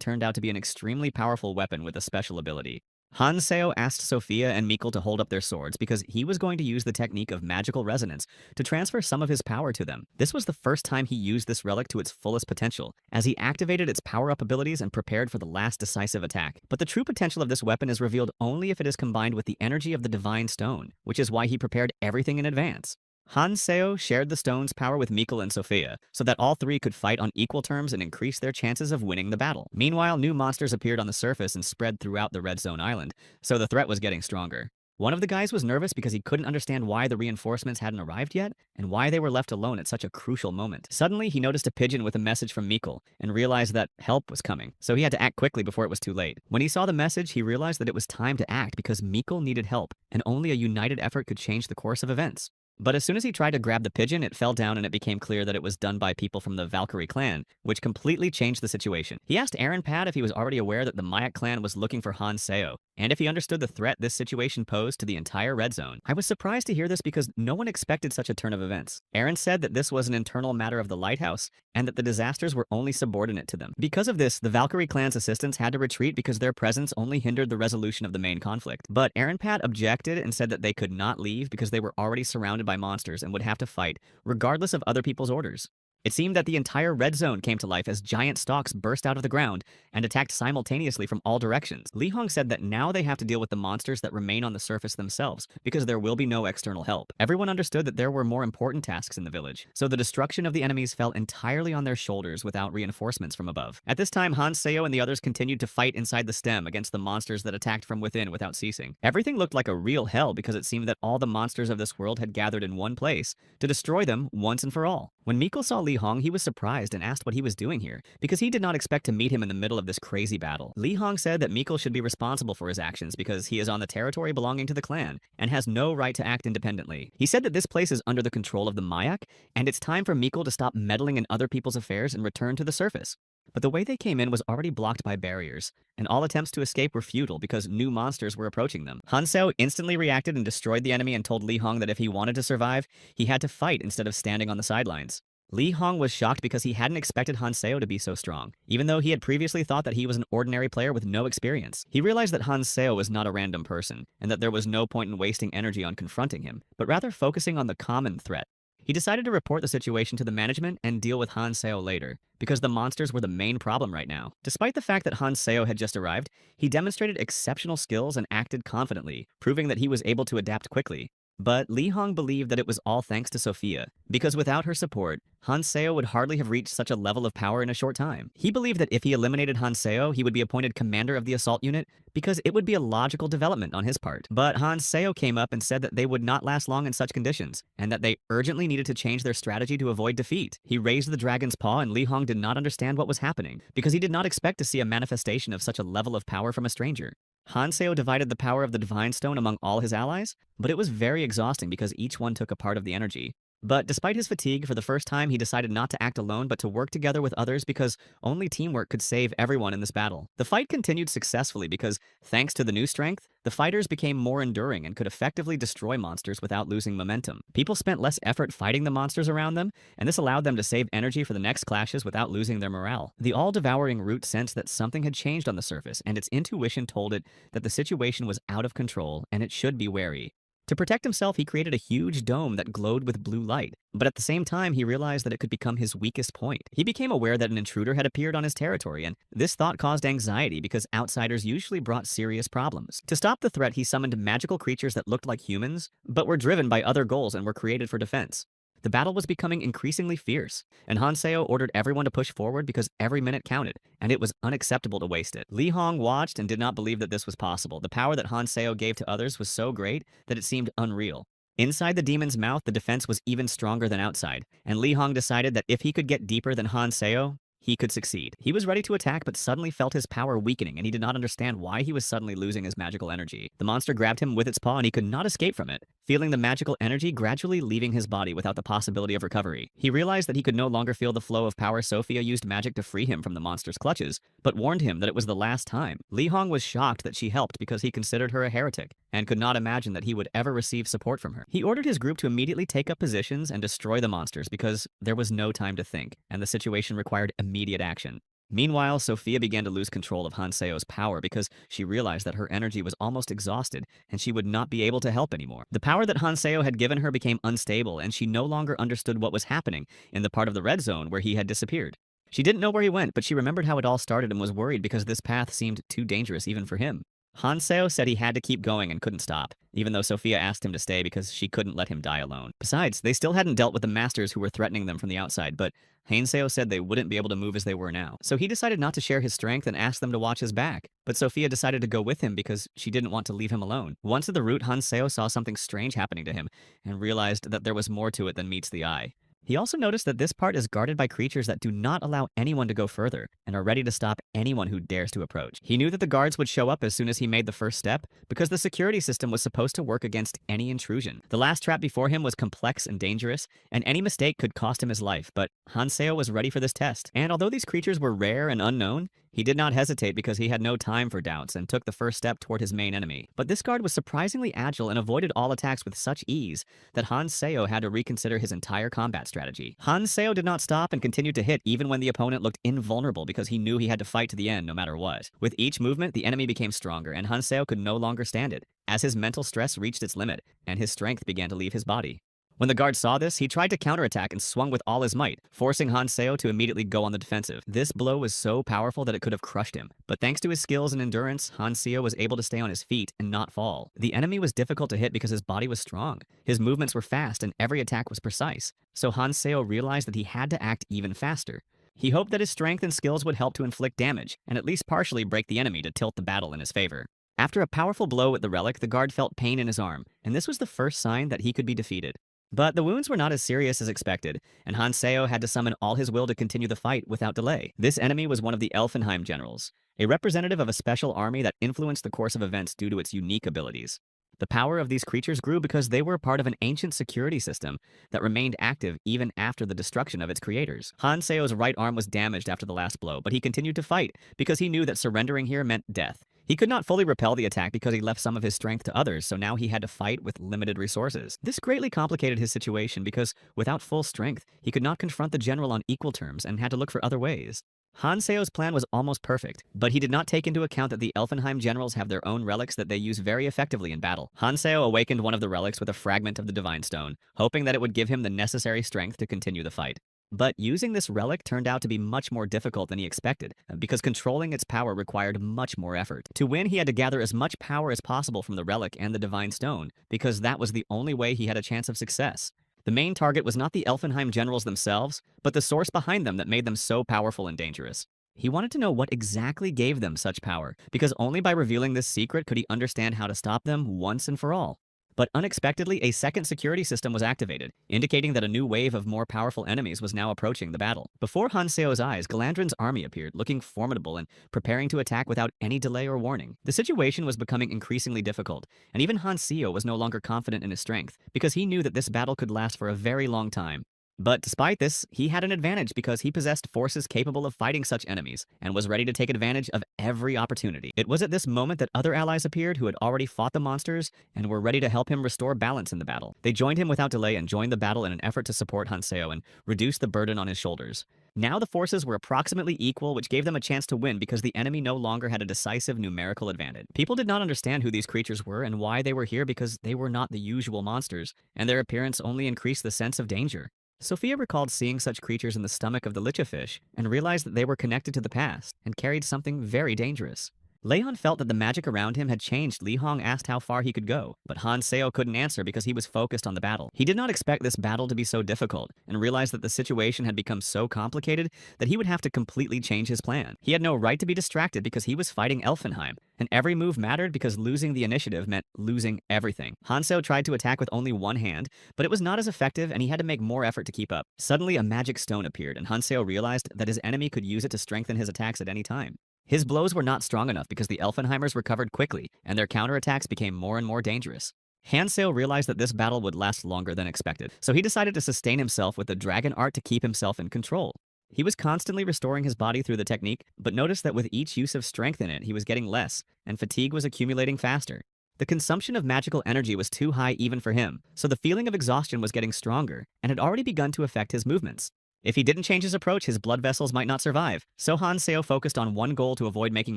turned out to be an extremely powerful weapon with a special ability. Hanseo asked Sophia and Mikkel to hold up their swords because he was going to use the technique of magical resonance to transfer some of his power to them. This was the first time he used this relic to its fullest potential, as he activated its power-up abilities and prepared for the last decisive attack. But the true potential of this weapon is revealed only if it is combined with the energy of the Divine Stone, which is why he prepared everything in advance. Hanseo shared the stone's power with Mikkel and Sophia, so that all three could fight on equal terms and increase their chances of winning the battle. Meanwhile, new monsters appeared on the surface and spread throughout the Red Zone Island, so the threat was getting stronger. One of the guys was nervous because he couldn't understand why the reinforcements hadn't arrived yet, and why they were left alone at such a crucial moment. Suddenly, he noticed a pigeon with a message from Mikkel, and realized that help was coming, so he had to act quickly before it was too late. When he saw the message, he realized that it was time to act because Mikkel needed help, and only a united effort could change the course of events. But as soon as he tried to grab the pigeon, it fell down and it became clear that it was done by people from the Valkyrie clan, which completely changed the situation. He asked Aaron Pad if he was already aware that the Mayak clan was looking for Hanseo, and if he understood the threat this situation posed to the entire Red Zone. I was surprised to hear this because no one expected such a turn of events. Aaron said that this was an internal matter of the lighthouse, and that the disasters were only subordinate to them. Because of this, the Valkyrie clan's assistants had to retreat because their presence only hindered the resolution of the main conflict. But Aaron Pad objected and said that they could not leave because they were already surrounded by monsters and would have to fight, regardless of other people's orders. It seemed that the entire red zone came to life as giant stalks burst out of the ground and attacked simultaneously from all directions. Li Hong said that now they have to deal with the monsters that remain on the surface themselves, because there will be no external help. Everyone understood that there were more important tasks in the village, so the destruction of the enemies fell entirely on their shoulders without reinforcements from above. At this time, Hanseo and the others continued to fight inside the stem against the monsters that attacked from within without ceasing. Everything looked like a real hell because it seemed that all the monsters of this world had gathered in one place to destroy them once and for all. When Mikkel saw Li Hong, he was surprised and asked what he was doing here, because he did not expect to meet him in the middle of this crazy battle. Li Hong said that Mikkel should be responsible for his actions because he is on the territory belonging to the clan and has no right to act independently. He said that this place is under the control of the Mayak, and it's time for Mikkel to stop meddling in other people's affairs and return to the surface. But the way they came in was already blocked by barriers, and all attempts to escape were futile because new monsters were approaching them. Hanseo instantly reacted and destroyed the enemy and told Li Hong that if he wanted to survive, he had to fight instead of standing on the sidelines. Li Hong was shocked because he hadn't expected Hanseo to be so strong, even though he had previously thought that he was an ordinary player with no experience. He realized that Hanseo was not a random person, and that there was no point in wasting energy on confronting him, but rather focusing on the common threat. He decided to report the situation to the management and deal with Hanseo later, because the monsters were the main problem right now. Despite the fact that Hanseo had just arrived, he demonstrated exceptional skills and acted confidently, proving that he was able to adapt quickly. But Li Hong believed that it was all thanks to Sophia, because without her support, Hanseo would hardly have reached such a level of power in a short time. He believed that if he eliminated Hanseo, he would be appointed commander of the assault unit, because it would be a logical development on his part. But Hanseo came up and said that they would not last long in such conditions, and that they urgently needed to change their strategy to avoid defeat. He raised the dragon's paw, and Li Hong did not understand what was happening, because he did not expect to see a manifestation of such a level of power from a stranger. Hanseo divided the power of the Divine Stone among all his allies, but it was very exhausting because each one took a part of the energy. But despite his fatigue, for the first time he decided not to act alone but to work together with others because only teamwork could save everyone in this battle. The fight continued successfully because, thanks to the new strength, the fighters became more enduring and could effectively destroy monsters without losing momentum. People spent less effort fighting the monsters around them, and this allowed them to save energy for the next clashes without losing their morale. The all-devouring root sensed that something had changed on the surface, and its intuition told it that the situation was out of control and it should be wary. To protect himself, he created a huge dome that glowed with blue light, but at the same time, he realized that it could become his weakest point. He became aware that an intruder had appeared on his territory, and this thought caused anxiety because outsiders usually brought serious problems. To stop the threat, he summoned magical creatures that looked like humans, but were driven by other goals and were created for defense. The battle was becoming increasingly fierce, and Hanseo ordered everyone to push forward because every minute counted, and it was unacceptable to waste it. Li Hong watched and did not believe that this was possible. The power that Hanseo gave to others was so great that it seemed unreal. Inside the demon's mouth, the defense was even stronger than outside, and Li Hong decided that if he could get deeper than Hanseo, he could succeed. He was ready to attack, but suddenly felt his power weakening, and he did not understand why he was suddenly losing his magical energy. The monster grabbed him with its paw, and he could not escape from it, feeling the magical energy gradually leaving his body without the possibility of recovery. He realized that he could no longer feel the flow of power. Sophia used magic to free him from the monster's clutches, but warned him that it was the last time. Li Hong was shocked that she helped because he considered her a heretic, and could not imagine that he would ever receive support from her. He ordered his group to immediately take up positions and destroy the monsters because there was no time to think, and the situation required immediate action. Meanwhile, Sophia began to lose control of Hanseo's power because she realized that her energy was almost exhausted and she would not be able to help anymore. The power that Hanseo had given her became unstable, and she no longer understood what was happening in the part of the red zone where he had disappeared. She didn't know where he went, but she remembered how it all started and was worried because this path seemed too dangerous even for him. Hanseo said he had to keep going and couldn't stop, even though Sophia asked him to stay because she couldn't let him die alone. Besides, they still hadn't dealt with the masters who were threatening them from the outside, but Hanseo said they wouldn't be able to move as they were now. So he decided not to share his strength and asked them to watch his back. But Sophia decided to go with him because she didn't want to leave him alone. Once at the route, Hanseo saw something strange happening to him and realized that there was more to it than meets the eye. He also noticed that this part is guarded by creatures that do not allow anyone to go further and are ready to stop anyone who dares to approach. He knew that the guards would show up as soon as he made the first step because the security system was supposed to work against any intrusion. The last trap before him was complex and dangerous, and any mistake could cost him his life, but Hanseo was ready for this test. And although these creatures were rare and unknown, he did not hesitate because he had no time for doubts and took the first step toward his main enemy. But this guard was surprisingly agile and avoided all attacks with such ease that Hanseo had to reconsider his entire combat strategy. Hanseo did not stop and continued to hit even when the opponent looked invulnerable because he knew he had to fight to the end no matter what. With each movement, the enemy became stronger and Hanseo could no longer stand it, as his mental stress reached its limit and his strength began to leave his body. When the guard saw this, he tried to counterattack and swung with all his might, forcing Hanseo to immediately go on the defensive. This blow was so powerful that it could have crushed him. But thanks to his skills and endurance, Hanseo was able to stay on his feet and not fall. The enemy was difficult to hit because his body was strong. His movements were fast and every attack was precise. So Hanseo realized that he had to act even faster. He hoped that his strength and skills would help to inflict damage, and at least partially break the enemy to tilt the battle in his favor. After a powerful blow with the relic, the guard felt pain in his arm, and this was the first sign that he could be defeated. But the wounds were not as serious as expected, and Hanseo had to summon all his will to continue the fight without delay. This enemy was one of the Elfenheim generals, a representative of a special army that influenced the course of events due to its unique abilities. The power of these creatures grew because they were part of an ancient security system that remained active even after the destruction of its creators. Hanseo's right arm was damaged after the last blow, but he continued to fight because he knew that surrendering here meant death. He could not fully repel the attack because he left some of his strength to others, so now he had to fight with limited resources. This greatly complicated his situation because, without full strength, he could not confront the general on equal terms and had to look for other ways. Hanseo's plan was almost perfect, but he did not take into account that the Elfenheim generals have their own relics that they use very effectively in battle. Hanseo awakened one of the relics with a fragment of the Divine Stone, hoping that it would give him the necessary strength to continue the fight. But using this relic turned out to be much more difficult than he expected, because controlling its power required much more effort. To win, he had to gather as much power as possible from the relic and the Divine Stone, because that was the only way he had a chance of success. The main target was not the Elfenheim generals themselves, but the source behind them that made them so powerful and dangerous. He wanted to know what exactly gave them such power, because only by revealing this secret could he understand how to stop them once and for all. But unexpectedly, a second security system was activated, indicating that a new wave of more powerful enemies was now approaching the battle. Before Hanseo's eyes, Galandrin's army appeared, looking formidable and preparing to attack without any delay or warning. The situation was becoming increasingly difficult, and even Hanseo was no longer confident in his strength, because he knew that this battle could last for a very long time. But despite this, he had an advantage because he possessed forces capable of fighting such enemies and was ready to take advantage of every opportunity. It was at this moment that other allies appeared who had already fought the monsters and were ready to help him restore balance in the battle. They joined him without delay and joined the battle in an effort to support Hanseo and reduce the burden on his shoulders. Now the forces were approximately equal, which gave them a chance to win because the enemy no longer had a decisive numerical advantage. People did not understand who these creatures were and why they were here because they were not the usual monsters, and their appearance only increased the sense of danger. Sophia recalled seeing such creatures in the stomach of the lichefish and realized that they were connected to the past and carried something very dangerous. Leon felt that the magic around him had changed. Li Hong asked how far he could go, but Han Seo couldn't answer because he was focused on the battle. He did not expect this battle to be so difficult, and realized that the situation had become so complicated that he would have to completely change his plan. He had no right to be distracted because he was fighting Elfenheim, and every move mattered because losing the initiative meant losing everything. Han Seo tried to attack with only one hand, but it was not as effective and he had to make more effort to keep up. Suddenly, a magic stone appeared, and Han Seo realized that his enemy could use it to strengthen his attacks at any time. His blows were not strong enough because the Elfenheimers recovered quickly, and their counterattacks became more and more dangerous. Han Seo realized that this battle would last longer than expected, so he decided to sustain himself with the dragon art to keep himself in control. He was constantly restoring his body through the technique, but noticed that with each use of strength in it, he was getting less, and fatigue was accumulating faster. The consumption of magical energy was too high even for him, so the feeling of exhaustion was getting stronger, and had already begun to affect his movements. If he didn't change his approach, his blood vessels might not survive, so Han Seo focused on one goal to avoid making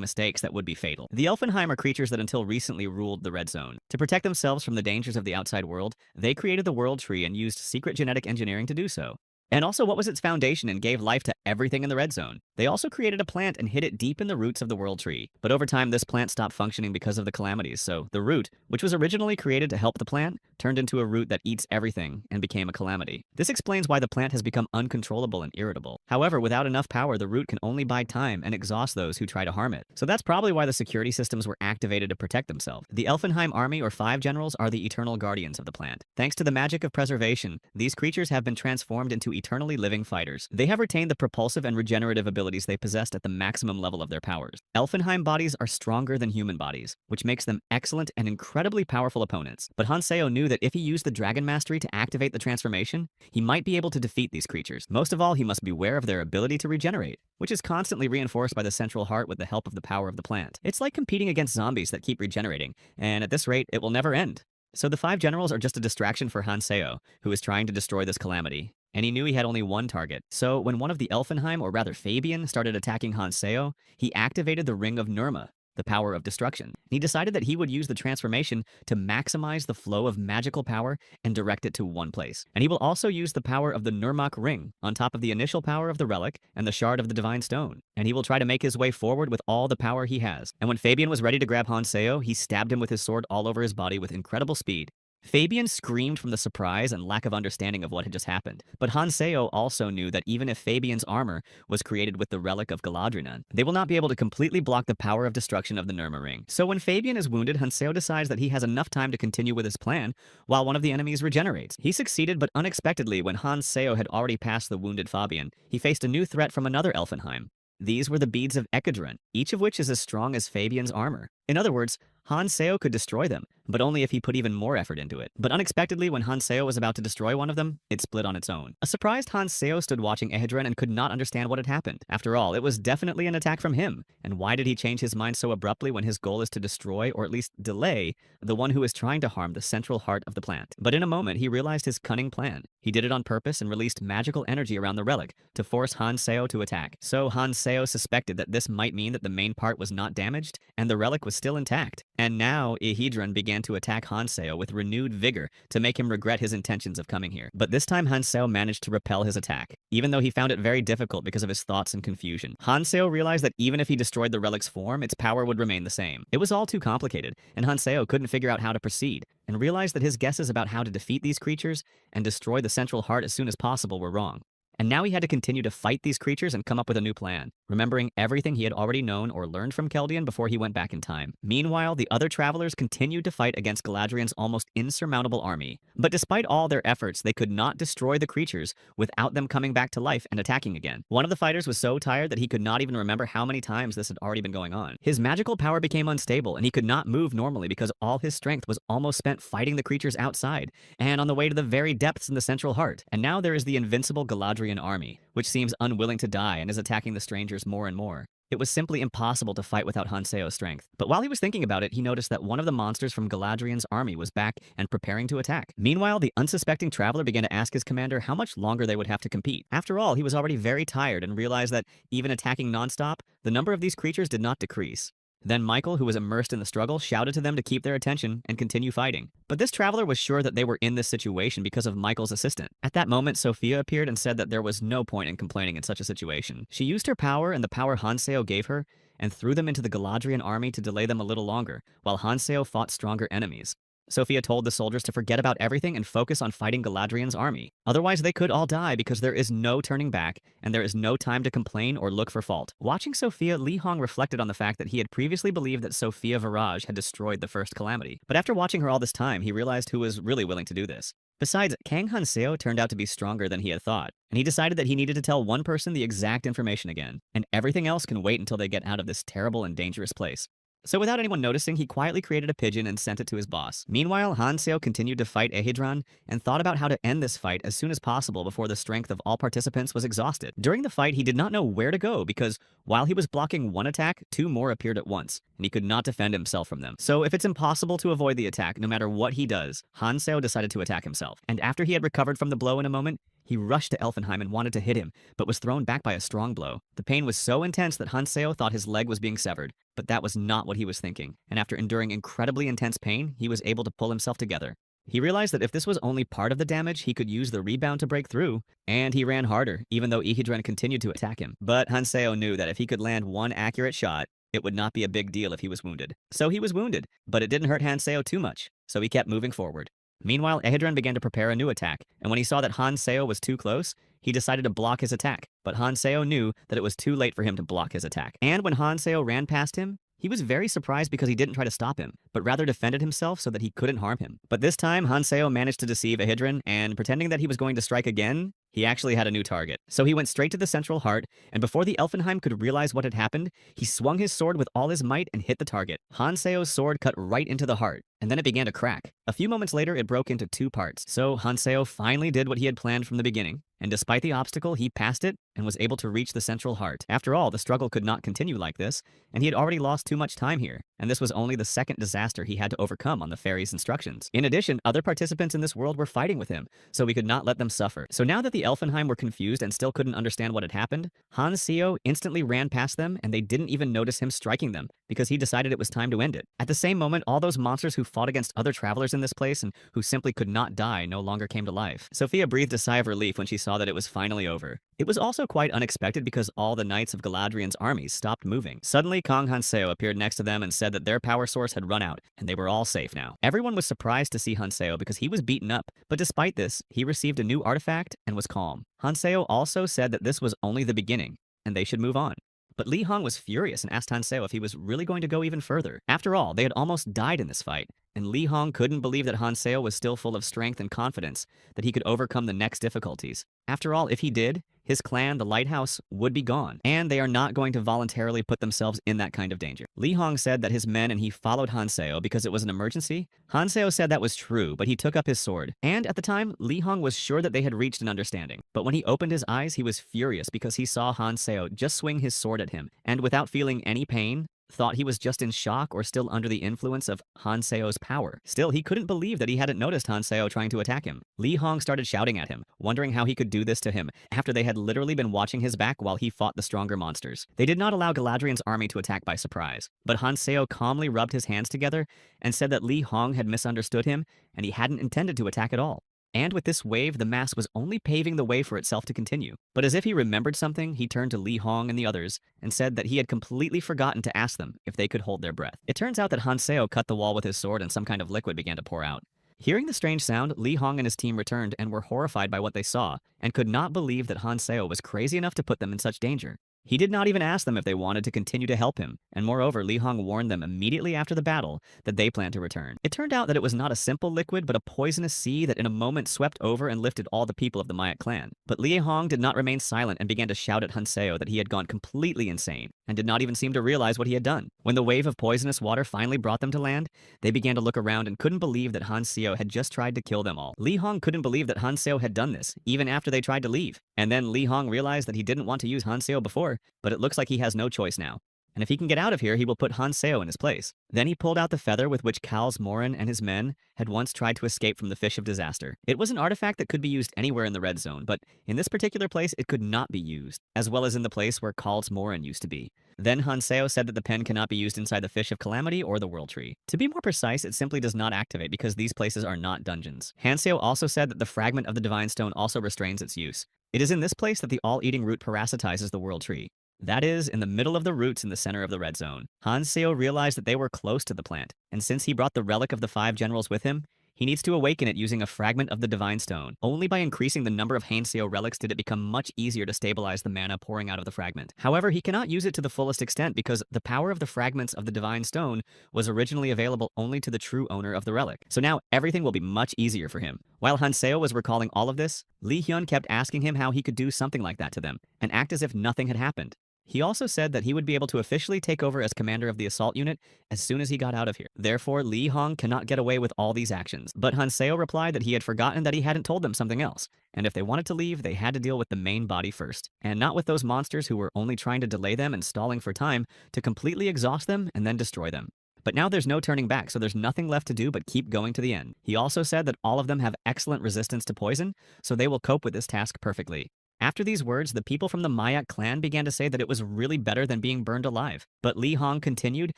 mistakes that would be fatal. The Elfenheim are creatures that until recently ruled the Red Zone. To protect themselves from the dangers of the outside world, they created the World Tree and used secret genetic engineering to do so. And also what was its foundation and gave life to everything in the Red Zone. They also created a plant and hid it deep in the roots of the World Tree. But over time, this plant stopped functioning because of the calamities, so the root, which was originally created to help the plant, turned into a root that eats everything and became a calamity. This explains why the plant has become uncontrollable and irritable. However, without enough power, the root can only bide time and exhaust those who try to harm it. So that's probably why the security systems were activated to protect themselves. The Elfenheim army, or 5 generals, are the eternal guardians of the plant. Thanks to the magic of preservation, these creatures have been transformed into eternally living fighters. They have retained the propulsive and regenerative abilities they possessed at the maximum level of their powers. Elfenheim bodies are stronger than human bodies, which makes them excellent and incredibly powerful opponents. But Han Seo knew that if he used the Dragon Mastery to activate the transformation, he might be able to defeat these creatures. Most of all, he must beware of their ability to regenerate, which is constantly reinforced by the central heart with the help of the power of the plant. It's like competing against zombies that keep regenerating, and at this rate, it will never end. So the 5 generals are just a distraction for Han Seo, who is trying to destroy this calamity. And he knew he had only one target. So when one of the Elfenheim, or rather Fabian, started attacking Han Seo, he activated the Ring of Nirma, the power of destruction. He decided that he would use the transformation to maximize the flow of magical power and direct it to one place. And he will also use the power of the Nirmak Ring on top of the initial power of the relic and the shard of the Divine Stone. And he will try to make his way forward with all the power he has. And when Fabian was ready to grab Han Seo, he stabbed him with his sword all over his body with incredible speed. Fabian screamed from the surprise and lack of understanding of what had just happened. But Han Seo also knew that even if Fabian's armor was created with the relic of Galadrinan, they will not be able to completely block the power of destruction of the Nirma Ring. So when Fabian is wounded, Han Seo decides that he has enough time to continue with his plan while one of the enemies regenerates. He succeeded, but unexpectedly, when Han Seo had already passed the wounded Fabian, he faced a new threat from another Elfenheim. These were the beads of Ekadrin, each of which is as strong as Fabian's armor. In other words, Han Seo could destroy them, but only if he put even more effort into it. But unexpectedly, when Han Seo was about to destroy one of them, it split on its own. A surprised Han Seo stood watching Ehedrin and could not understand what had happened. After all, it was definitely an attack from him. And why did he change his mind so abruptly when his goal is to destroy, or at least delay, the one who is trying to harm the central heart of the plant? But in a moment, he realized his cunning plan. He did it on purpose and released magical energy around the relic to force Han Seo to attack. So Han Seo suspected that this might mean that the main part was not damaged, and the relic was still intact. And now Ehedrin began to attack Han Seo with renewed vigor to make him regret his intentions of coming here. But this time Han Seo managed to repel his attack, even though he found it very difficult because of his thoughts and confusion. Han Seo realized that even if he destroyed the relic's form, its power would remain the same. It was all too complicated, and Han Seo couldn't figure out how to proceed, and realized that his guesses about how to defeat these creatures and destroy the central heart as soon as possible were wrong. And now he had to continue to fight these creatures and come up with a new plan, remembering everything he had already known or learned from Keldian before he went back in time. Meanwhile, the other travelers continued to fight against Galadriel's almost insurmountable army. But despite all their efforts, they could not destroy the creatures without them coming back to life and attacking again. One of the fighters was so tired that he could not even remember how many times this had already been going on. His magical power became unstable, and he could not move normally because all his strength was almost spent fighting the creatures outside and on the way to the very depths in the central heart. And now there is the invincible Galadriel army, which seems unwilling to die and is attacking the strangers more and more. It was simply impossible to fight without Han Seo's strength. But while he was thinking about it, he noticed that one of the monsters from Galadriel's army was back and preparing to attack. Meanwhile, the unsuspecting traveler began to ask his commander how much longer they would have to compete. After all, he was already very tired and realized that even attacking nonstop, the number of these creatures did not decrease. Then Michael, who was immersed in the struggle, shouted to them to keep their attention and continue fighting. But this traveler was sure that they were in this situation because of Michael's assistant. At that moment, Sophia appeared and said that there was no point in complaining in such a situation. She used her power and the power Han Seo gave her and threw them into the Galadrian army to delay them a little longer, while Hanseo fought stronger enemies. Sophia told the soldiers to forget about everything and focus on fighting Galadriel's army. Otherwise, they could all die because there is no turning back, and there is no time to complain or look for fault. Watching Sophia, Li Hong reflected on the fact that he had previously believed that Sophia Viraj had destroyed the first calamity. But after watching her all this time, he realized who was really willing to do this. Besides, Kang Hanseo turned out to be stronger than he had thought, and he decided that he needed to tell one person the exact information again, and everything else can wait until they get out of this terrible and dangerous place. So without anyone noticing, he quietly created a pigeon and sent it to his boss. Meanwhile, Hanseo continued to fight Ehidran and thought about how to end this fight as soon as possible before the strength of all participants was exhausted. During the fight, he did not know where to go because while he was blocking one attack, two more appeared at once, and he could not defend himself from them. So if it's impossible to avoid the attack, no matter what he does, Hanseo decided to attack himself. And after he had recovered from the blow in a moment, he rushed to Elfenheim and wanted to hit him, but was thrown back by a strong blow. The pain was so intense that Hanseo thought his leg was being severed, but that was not what he was thinking, and after enduring incredibly intense pain, he was able to pull himself together. He realized that if this was only part of the damage, he could use the rebound to break through, and he ran harder, even though Ehidran continued to attack him. But Hanseo knew that if he could land one accurate shot, it would not be a big deal if he was wounded. So he was wounded, but it didn't hurt Hanseo too much, so he kept moving forward. Meanwhile, Ehidran began to prepare a new attack, and when he saw that Hanseo was too close, he decided to block his attack. But Hanseo knew that it was too late for him to block his attack. And when Hanseo ran past him, he was very surprised because he didn't try to stop him, but rather defended himself so that he couldn't harm him. But this time, Hanseo managed to deceive Ehidran, and pretending that he was going to strike again, he actually had a new target. So he went straight to the central heart, and before the Elfenheim could realize what had happened, he swung his sword with all his might and hit the target. Hanseo's sword cut right into the heart, and then it began to crack. A few moments later, it broke into two parts. So Hanseo finally did what he had planned from the beginning, and despite the obstacle, he passed it and was able to reach the central heart. After all, the struggle could not continue like this, and he had already lost too much time here, and this was only the second disaster he had to overcome on the fairy's instructions. In addition, other participants in this world were fighting with him, so we could not let them suffer. So now that the Elfenheim were confused and still couldn't understand what had happened, Hanseo instantly ran past them, and they didn't even notice him striking them, because he decided it was time to end it. At the same moment, all those monsters who fought against other travelers in this place and who simply could not die no longer came to life. Sophia breathed a sigh of relief when she saw that it was finally over. It was also quite unexpected because all the knights of Galadriel's armies stopped moving. Suddenly, Kang Hanseo appeared next to them and said that their power source had run out, and they were all safe now. Everyone was surprised to see Hanseo because he was beaten up, but despite this, he received a new artifact and was calm. Hanseo also said that this was only the beginning, and they should move on. But Li Hong was furious and asked Hanseo if he was really going to go even further. After all, they had almost died in this fight, and Li Hong couldn't believe that Hanseo was still full of strength and confidence, that he could overcome the next difficulties. After all, if he did, his clan, the Lighthouse, would be gone, and they are not going to voluntarily put themselves in that kind of danger. Li Hong said that his men and he followed Hanseo because it was an emergency. Hanseo said that was true, but he took up his sword. And at the time, Li Hong was sure that they had reached an understanding. But when he opened his eyes, he was furious because he saw Hanseo just swing his sword at him, and without feeling any pain, thought he was just in shock or still under the influence of Hanseo's power. Still, he couldn't believe that he hadn't noticed Hanseo trying to attack him. Li Hong started shouting at him, wondering how he could do this to him after they had literally been watching his back while he fought the stronger monsters. They did not allow Galadriel's army to attack by surprise, but Hanseo calmly rubbed his hands together and said that Li Hong had misunderstood him and he hadn't intended to attack at all. And with this wave, the mass was only paving the way for itself to continue. But as if he remembered something, he turned to Li Hong and the others and said that he had completely forgotten to ask them if they could hold their breath. It turns out that Hanseo cut the wall with his sword and some kind of liquid began to pour out. Hearing the strange sound, Li Hong and his team returned and were horrified by what they saw and could not believe that Hanseo was crazy enough to put them in such danger. He did not even ask them if they wanted to continue to help him, and moreover, Li Hong warned them immediately after the battle that they planned to return. It turned out that it was not a simple liquid, but a poisonous sea that in a moment swept over and lifted all the people of the Mayak clan. But Li Hong did not remain silent and began to shout at Hanseo that he had gone completely insane, and did not even seem to realize what he had done. When the wave of poisonous water finally brought them to land, they began to look around and couldn't believe that Hanseo had just tried to kill them all. Li Hong couldn't believe that Hanseo had done this, even after they tried to leave. And then Li Hong realized that he didn't want to use Hanseo before, but it looks like he has no choice now. And if he can get out of here, he will put Hanseo in his place. Then he pulled out the feather with which Kals Morin and his men had once tried to escape from the Fish of Disaster. It was an artifact that could be used anywhere in the Red Zone, but in this particular place it could not be used, as well as in the place where Kals Morin used to be. Then Hanseo said that the pen cannot be used inside the Fish of Calamity or the World Tree. To be more precise, it simply does not activate because these places are not dungeons. Hanseo also said that the fragment of the Divine Stone also restrains its use. It is in this place that the all-eating root parasitizes the World Tree. That is, in the middle of the roots in the center of the red zone. Han Seo realized that they were close to the plant, and since he brought the relic of the five generals with him, he needs to awaken it using a fragment of the divine stone. Only by increasing the number of Hanseo relics did it become much easier to stabilize the mana pouring out of the fragment. However, he cannot use it to the fullest extent because the power of the fragments of the divine stone was originally available only to the true owner of the relic. So now everything will be much easier for him. While Hanseo was recalling all of this, Lee Hyun kept asking him how he could do something like that to them and act as if nothing had happened. He also said that he would be able to officially take over as commander of the assault unit as soon as he got out of here. Therefore, Lee Hong cannot get away with all these actions. But Hanseo replied that he had forgotten that he hadn't told them something else, and if they wanted to leave, they had to deal with the main body first, and not with those monsters who were only trying to delay them and stalling for time to completely exhaust them and then destroy them. But now there's no turning back, so there's nothing left to do but keep going to the end. He also said that all of them have excellent resistance to poison, so they will cope with this task perfectly. After these words, the people from the Mayak clan began to say that it was really better than being burned alive. But Li Hong continued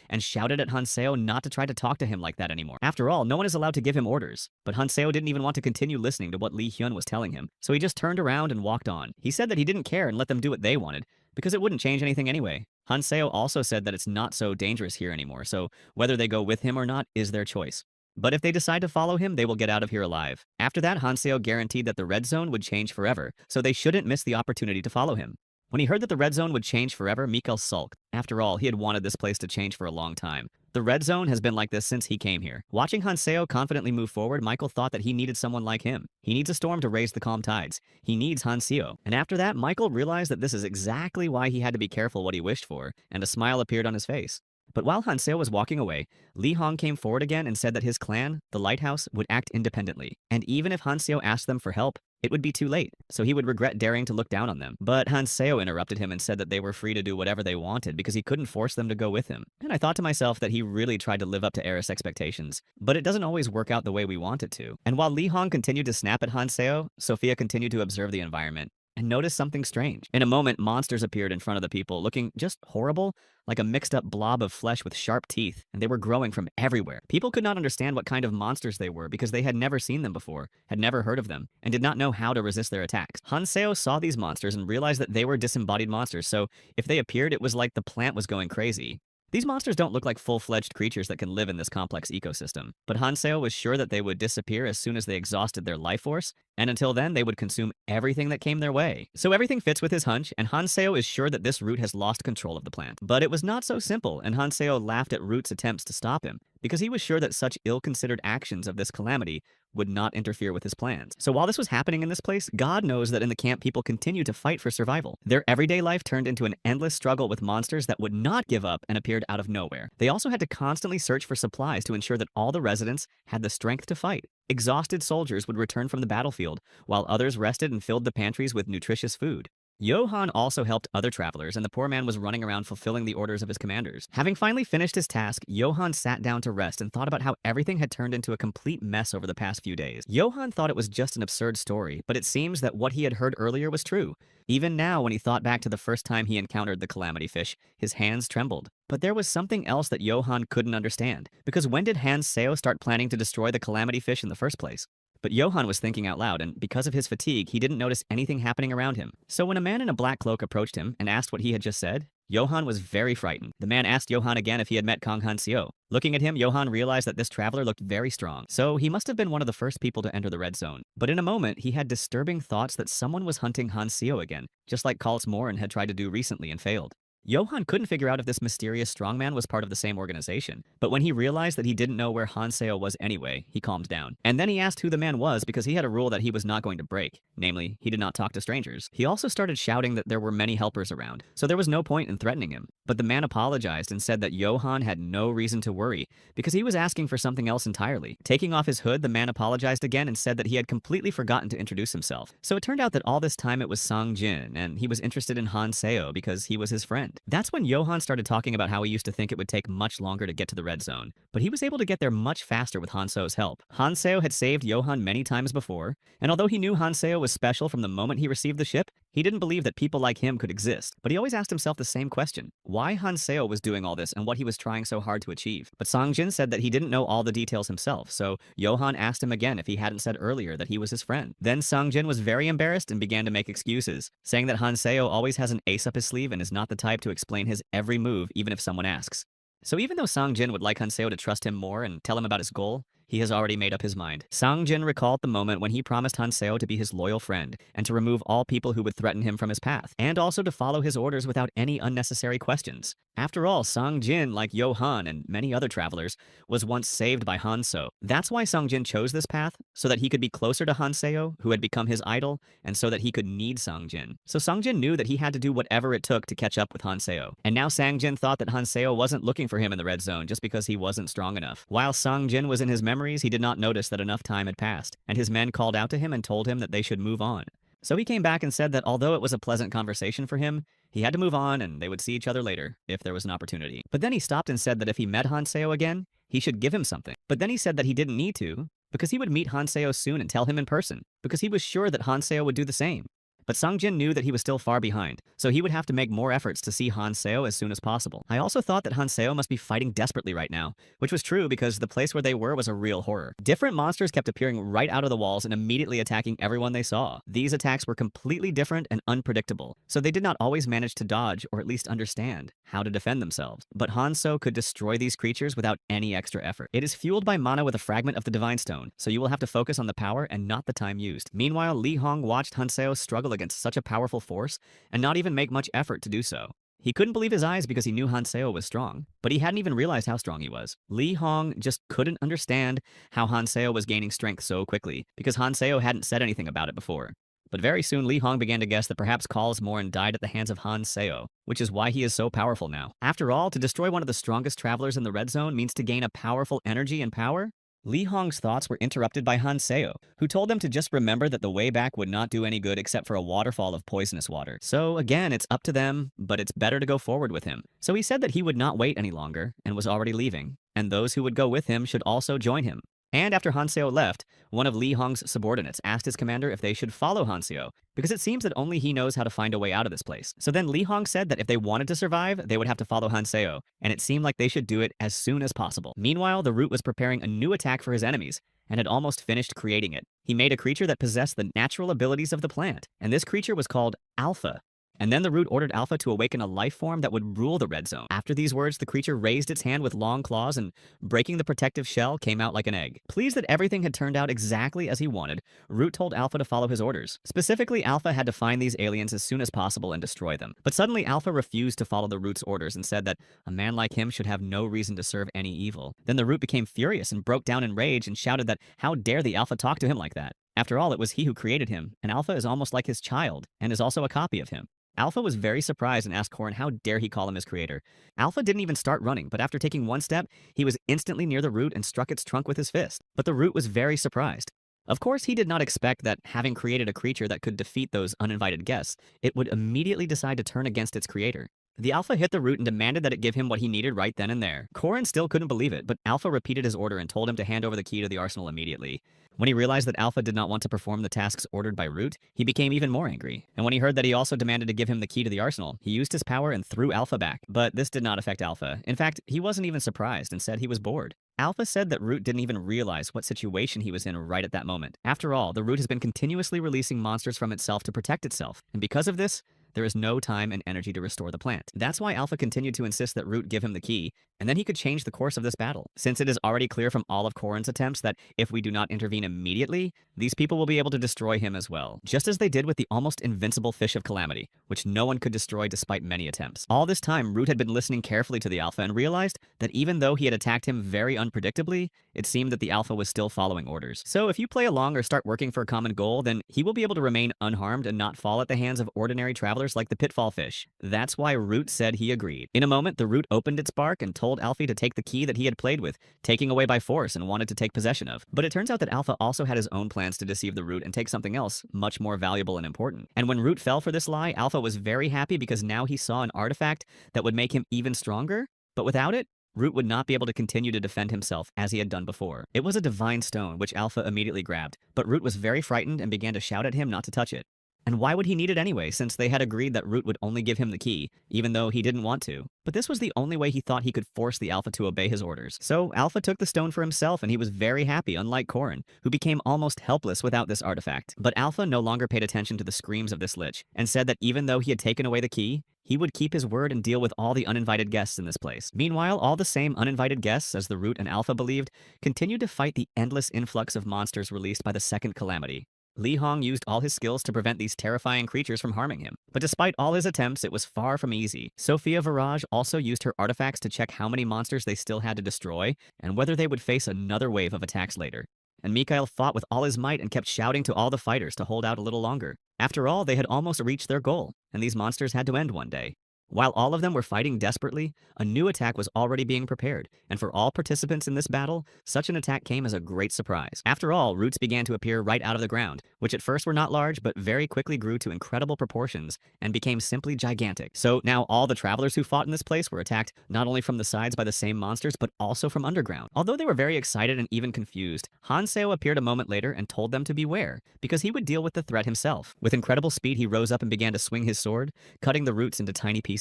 and shouted at Hanseo not to try to talk to him like that anymore. After all, no one is allowed to give him orders. But Hanseo didn't even want to continue listening to what Li Hyun was telling him, so he just turned around and walked on. He said that he didn't care and let them do what they wanted, because it wouldn't change anything anyway. Hanseo also said that it's not so dangerous here anymore, so whether they go with him or not is their choice. But if they decide to follow him, they will get out of here alive. After that, Hanseo guaranteed that the red zone would change forever, so they shouldn't miss the opportunity to follow him. When he heard that the red zone would change forever, Mikkel sulked. After all, he had wanted this place to change for a long time. The red zone has been like this since he came here. Watching Hanseo confidently move forward, Michael thought that he needed someone like him. He needs a storm to raise the calm tides. He needs Hanseo. And after that, Michael realized that this is exactly why he had to be careful what he wished for, and a smile appeared on his face. But while Hanseo was walking away, Li Hong came forward again and said that his clan, the Lighthouse, would act independently. And even if Hanseo asked them for help, it would be too late, so he would regret daring to look down on them. But Hanseo interrupted him and said that they were free to do whatever they wanted because he couldn't force them to go with him. And I thought to myself that he really tried to live up to Eris' expectations, but it doesn't always work out the way we want it to. And while Li Hong continued to snap at Hanseo, Sophia continued to observe the environment and noticed something strange. In a moment, monsters appeared in front of the people, looking just horrible, like a mixed up blob of flesh with sharp teeth, and they were growing from everywhere. People could not understand what kind of monsters they were because they had never seen them before, had never heard of them, and did not know how to resist their attacks. Hanseo saw these monsters and realized that they were disembodied monsters, so if they appeared, it was like the plant was going crazy. These monsters don't look like full-fledged creatures that can live in this complex ecosystem, but Hanseo was sure that they would disappear as soon as they exhausted their life force, and until then they would consume everything that came their way. So everything fits with his hunch, and Hanseo is sure that this root has lost control of the plant. But it was not so simple, and Hanseo laughed at Root's attempts to stop him, because he was sure that such ill-considered actions of this calamity would not interfere with his plans. So while this was happening in this place, God knows that in the camp people continue to fight for survival. Their everyday life turned into an endless struggle with monsters that would not give up and appeared out of nowhere. They also had to constantly search for supplies to ensure that all the residents had the strength to fight. Exhausted soldiers would return from the battlefield, while others rested and filled the pantries with nutritious food. Johan also helped other travelers, and the poor man was running around fulfilling the orders of his commanders. Having finally finished his task, Johan sat down to rest and thought about how everything had turned into a complete mess over the past few days. Johan thought it was just an absurd story, but it seems that what he had heard earlier was true. Even now, when he thought back to the first time he encountered the calamity fish, his hands trembled. But there was something else that Johan couldn't understand, because when did Hanseo start planning to destroy the calamity fish in the first place? But Johan was thinking out loud, and because of his fatigue, he didn't notice anything happening around him. So when a man in a black cloak approached him and asked what he had just said, Johan was very frightened. The man asked Johan again if he had met Kang Hanseo. Looking at him, Johan realized that this traveler looked very strong, so he must have been one of the first people to enter the red zone. But in a moment, he had disturbing thoughts that someone was hunting Hanseo again, just like Kaltz Morin had tried to do recently and failed. Johan couldn't figure out if this mysterious strongman was part of the same organization, but when he realized that he didn't know where Hanseo was anyway, he calmed down. And then he asked who the man was because he had a rule that he was not going to break. Namely, he did not talk to strangers. He also started shouting that there were many helpers around, so there was no point in threatening him. But the man apologized and said that Johan had no reason to worry because he was asking for something else entirely. Taking off his hood, the man apologized again and said that he had completely forgotten to introduce himself. So it turned out that all this time it was Sang Jin, and he was interested in Hanseo because he was his friend. That's when Johan started talking about how he used to think it would take much longer to get to the red zone, but he was able to get there much faster with Hanseo's help. Hanseo had saved Johan many times before, and although he knew Hanseo was special from the moment he received the ship, He didn't believe that people like him could exist, but he always asked himself the same question: why Hanseo was doing all this and what he was trying so hard to achieve. But Songjin said that he didn't know all the details himself, so Johan asked him again if he hadn't said earlier that he was his friend. Then Songjin was very embarrassed and began to make excuses, saying that Hanseo always has an ace up his sleeve and is not the type to explain his every move even if someone asks. So even though Songjin would like Hanseo to trust him more and tell him about his goal, he has already made up his mind. Songjin recalled the moment when he promised Hanseo to be his loyal friend and to remove all people who would threaten him from his path, and also to follow his orders without any unnecessary questions. After all, Songjin, like Johan and many other travelers, was once saved by Hanso. That's why Songjin chose this path, so that he could be closer to Hanseo, who had become his idol, and so that he could need Songjin. So Songjin knew that he had to do whatever it took to catch up with Hanseo. And now Songjin thought that Hanseo wasn't looking for him in the red zone just because he wasn't strong enough. While Songjin was in his memories, he did not notice that enough time had passed, and his men called out to him and told him that they should move on. So he came back and said that although it was a pleasant conversation for him, he had to move on and they would see each other later, if there was an opportunity. But then he stopped and said that if he met Hanseo again, he should give him something. But then he said that he didn't need to, because he would meet Hanseo soon and tell him in person, because he was sure that Hanseo would do the same. But Songjin knew that he was still far behind, so he would have to make more efforts to see Hanseo as soon as possible. I also thought that Hanseo must be fighting desperately right now, which was true because the place where they were was a real horror. Different monsters kept appearing right out of the walls and immediately attacking everyone they saw. These attacks were completely different and unpredictable, so they did not always manage to dodge or at least understand how to defend themselves. But Hanso could destroy these creatures without any extra effort. It is fueled by mana with a fragment of the Divine Stone, so you will have to focus on the power and not the time used. Meanwhile, Li Hong watched Hanseo struggle against such a powerful force and not even make much effort to do so. He couldn't believe his eyes because he knew Hanseo was strong, but he hadn't even realized how strong he was. Li Hong just couldn't understand how Hanseo was gaining strength so quickly, because Hanseo hadn't said anything about it before. But very soon, Li Hong began to guess that perhaps Kal's Morin died at the hands of Hanseo, which is why he is so powerful now. After all, to destroy one of the strongest travelers in the Red Zone means to gain a powerful energy and power. Li Hong's thoughts were interrupted by Hanseo, who told them to just remember that the way back would not do any good except for a waterfall of poisonous water. So again, it's up to them, but it's better to go forward with him. So he said that he would not wait any longer, and was already leaving, and those who would go with him should also join him. And after Hanseo left, one of Li Hong's subordinates asked his commander if they should follow Hanseo, because it seems that only he knows how to find a way out of this place. So then Li Hong said that if they wanted to survive, they would have to follow Hanseo, and it seemed like they should do it as soon as possible. Meanwhile, the Root was preparing a new attack for his enemies, and had almost finished creating it. He made a creature that possessed the natural abilities of the plant, and this creature was called Alpha. And then the Root ordered Alpha to awaken a life form that would rule the Red Zone. After these words, the creature raised its hand with long claws and, breaking the protective shell, came out like an egg. Pleased that everything had turned out exactly as he wanted, Root told Alpha to follow his orders. Specifically, Alpha had to find these aliens as soon as possible and destroy them. But suddenly, Alpha refused to follow the Root's orders and said that a man like him should have no reason to serve any evil. Then the Root became furious and broke down in rage and shouted that how dare the Alpha talk to him like that. After all, it was he who created him, and Alpha is almost like his child, and is also a copy of him. Alpha was very surprised and asked Korin how dare he call him his creator. Alpha didn't even start running, but after taking one step, he was instantly near the Root and struck its trunk with his fist. But the Root was very surprised. Of course, he did not expect that, having created a creature that could defeat those uninvited guests, it would immediately decide to turn against its creator. The Alpha hit the Root and demanded that it give him what he needed right then and there. Korin still couldn't believe it, but Alpha repeated his order and told him to hand over the key to the arsenal immediately. When he realized that Alpha did not want to perform the tasks ordered by Root, he became even more angry. And when he heard that he also demanded to give him the key to the arsenal, he used his power and threw Alpha back. But this did not affect Alpha. In fact, he wasn't even surprised and said he was bored. Alpha said that Root didn't even realize what situation he was in right at that moment. After all, the Root has been continuously releasing monsters from itself to protect itself, and because of this, there is no time and energy to restore the plant. That's why Alpha continued to insist that Root give him the key, and then he could change the course of this battle. Since it is already clear from all of Korin's attempts that if we do not intervene immediately, these people will be able to destroy him as well. Just as they did with the almost invincible Fish of Calamity, which no one could destroy despite many attempts. All this time, Root had been listening carefully to the Alpha and realized that even though he had attacked him very unpredictably, it seemed that the Alpha was still following orders. So if you play along or start working for a common goal, then he will be able to remain unharmed and not fall at the hands of ordinary travelers like the Pitfall Fish. That's why Root said he agreed. In a moment, the Root opened its bark and told Alfie to take the key that he had played with, taking away by force and wanted to take possession of. But it turns out that Alpha also had his own plans to deceive the Root and take something else, much more valuable and important. And when Root fell for this lie, Alpha was very happy because now he saw an artifact that would make him even stronger. But without it, Root would not be able to continue to defend himself as he had done before. It was a divine stone, which Alpha immediately grabbed, but Root was very frightened and began to shout at him not to touch it. And why would he need it anyway, since they had agreed that Root would only give him the key, even though he didn't want to? But this was the only way he thought he could force the Alpha to obey his orders. So Alpha took the stone for himself, and he was very happy, unlike Corrin, who became almost helpless without this artifact. But Alpha no longer paid attention to the screams of this lich, and said that even though he had taken away the key, he would keep his word and deal with all the uninvited guests in this place. Meanwhile, all the same uninvited guests, as the Root and Alpha believed, continued to fight the endless influx of monsters released by the second calamity. Li Hong used all his skills to prevent these terrifying creatures from harming him. But despite all his attempts, it was far from easy. Sophia Virage also used her artifacts to check how many monsters they still had to destroy, and whether they would face another wave of attacks later. And Mikhail fought with all his might and kept shouting to all the fighters to hold out a little longer. After all, they had almost reached their goal, and these monsters had to end one day. While all of them were fighting desperately, a new attack was already being prepared, and for all participants in this battle, such an attack came as a great surprise. After all, roots began to appear right out of the ground, which at first were not large, but very quickly grew to incredible proportions and became simply gigantic. So now all the travelers who fought in this place were attacked not only from the sides by the same monsters, but also from underground. Although they were very excited and even confused, Han Seo appeared a moment later and told them to beware, because he would deal with the threat himself. With incredible speed, he rose up and began to swing his sword, cutting the roots into tiny pieces.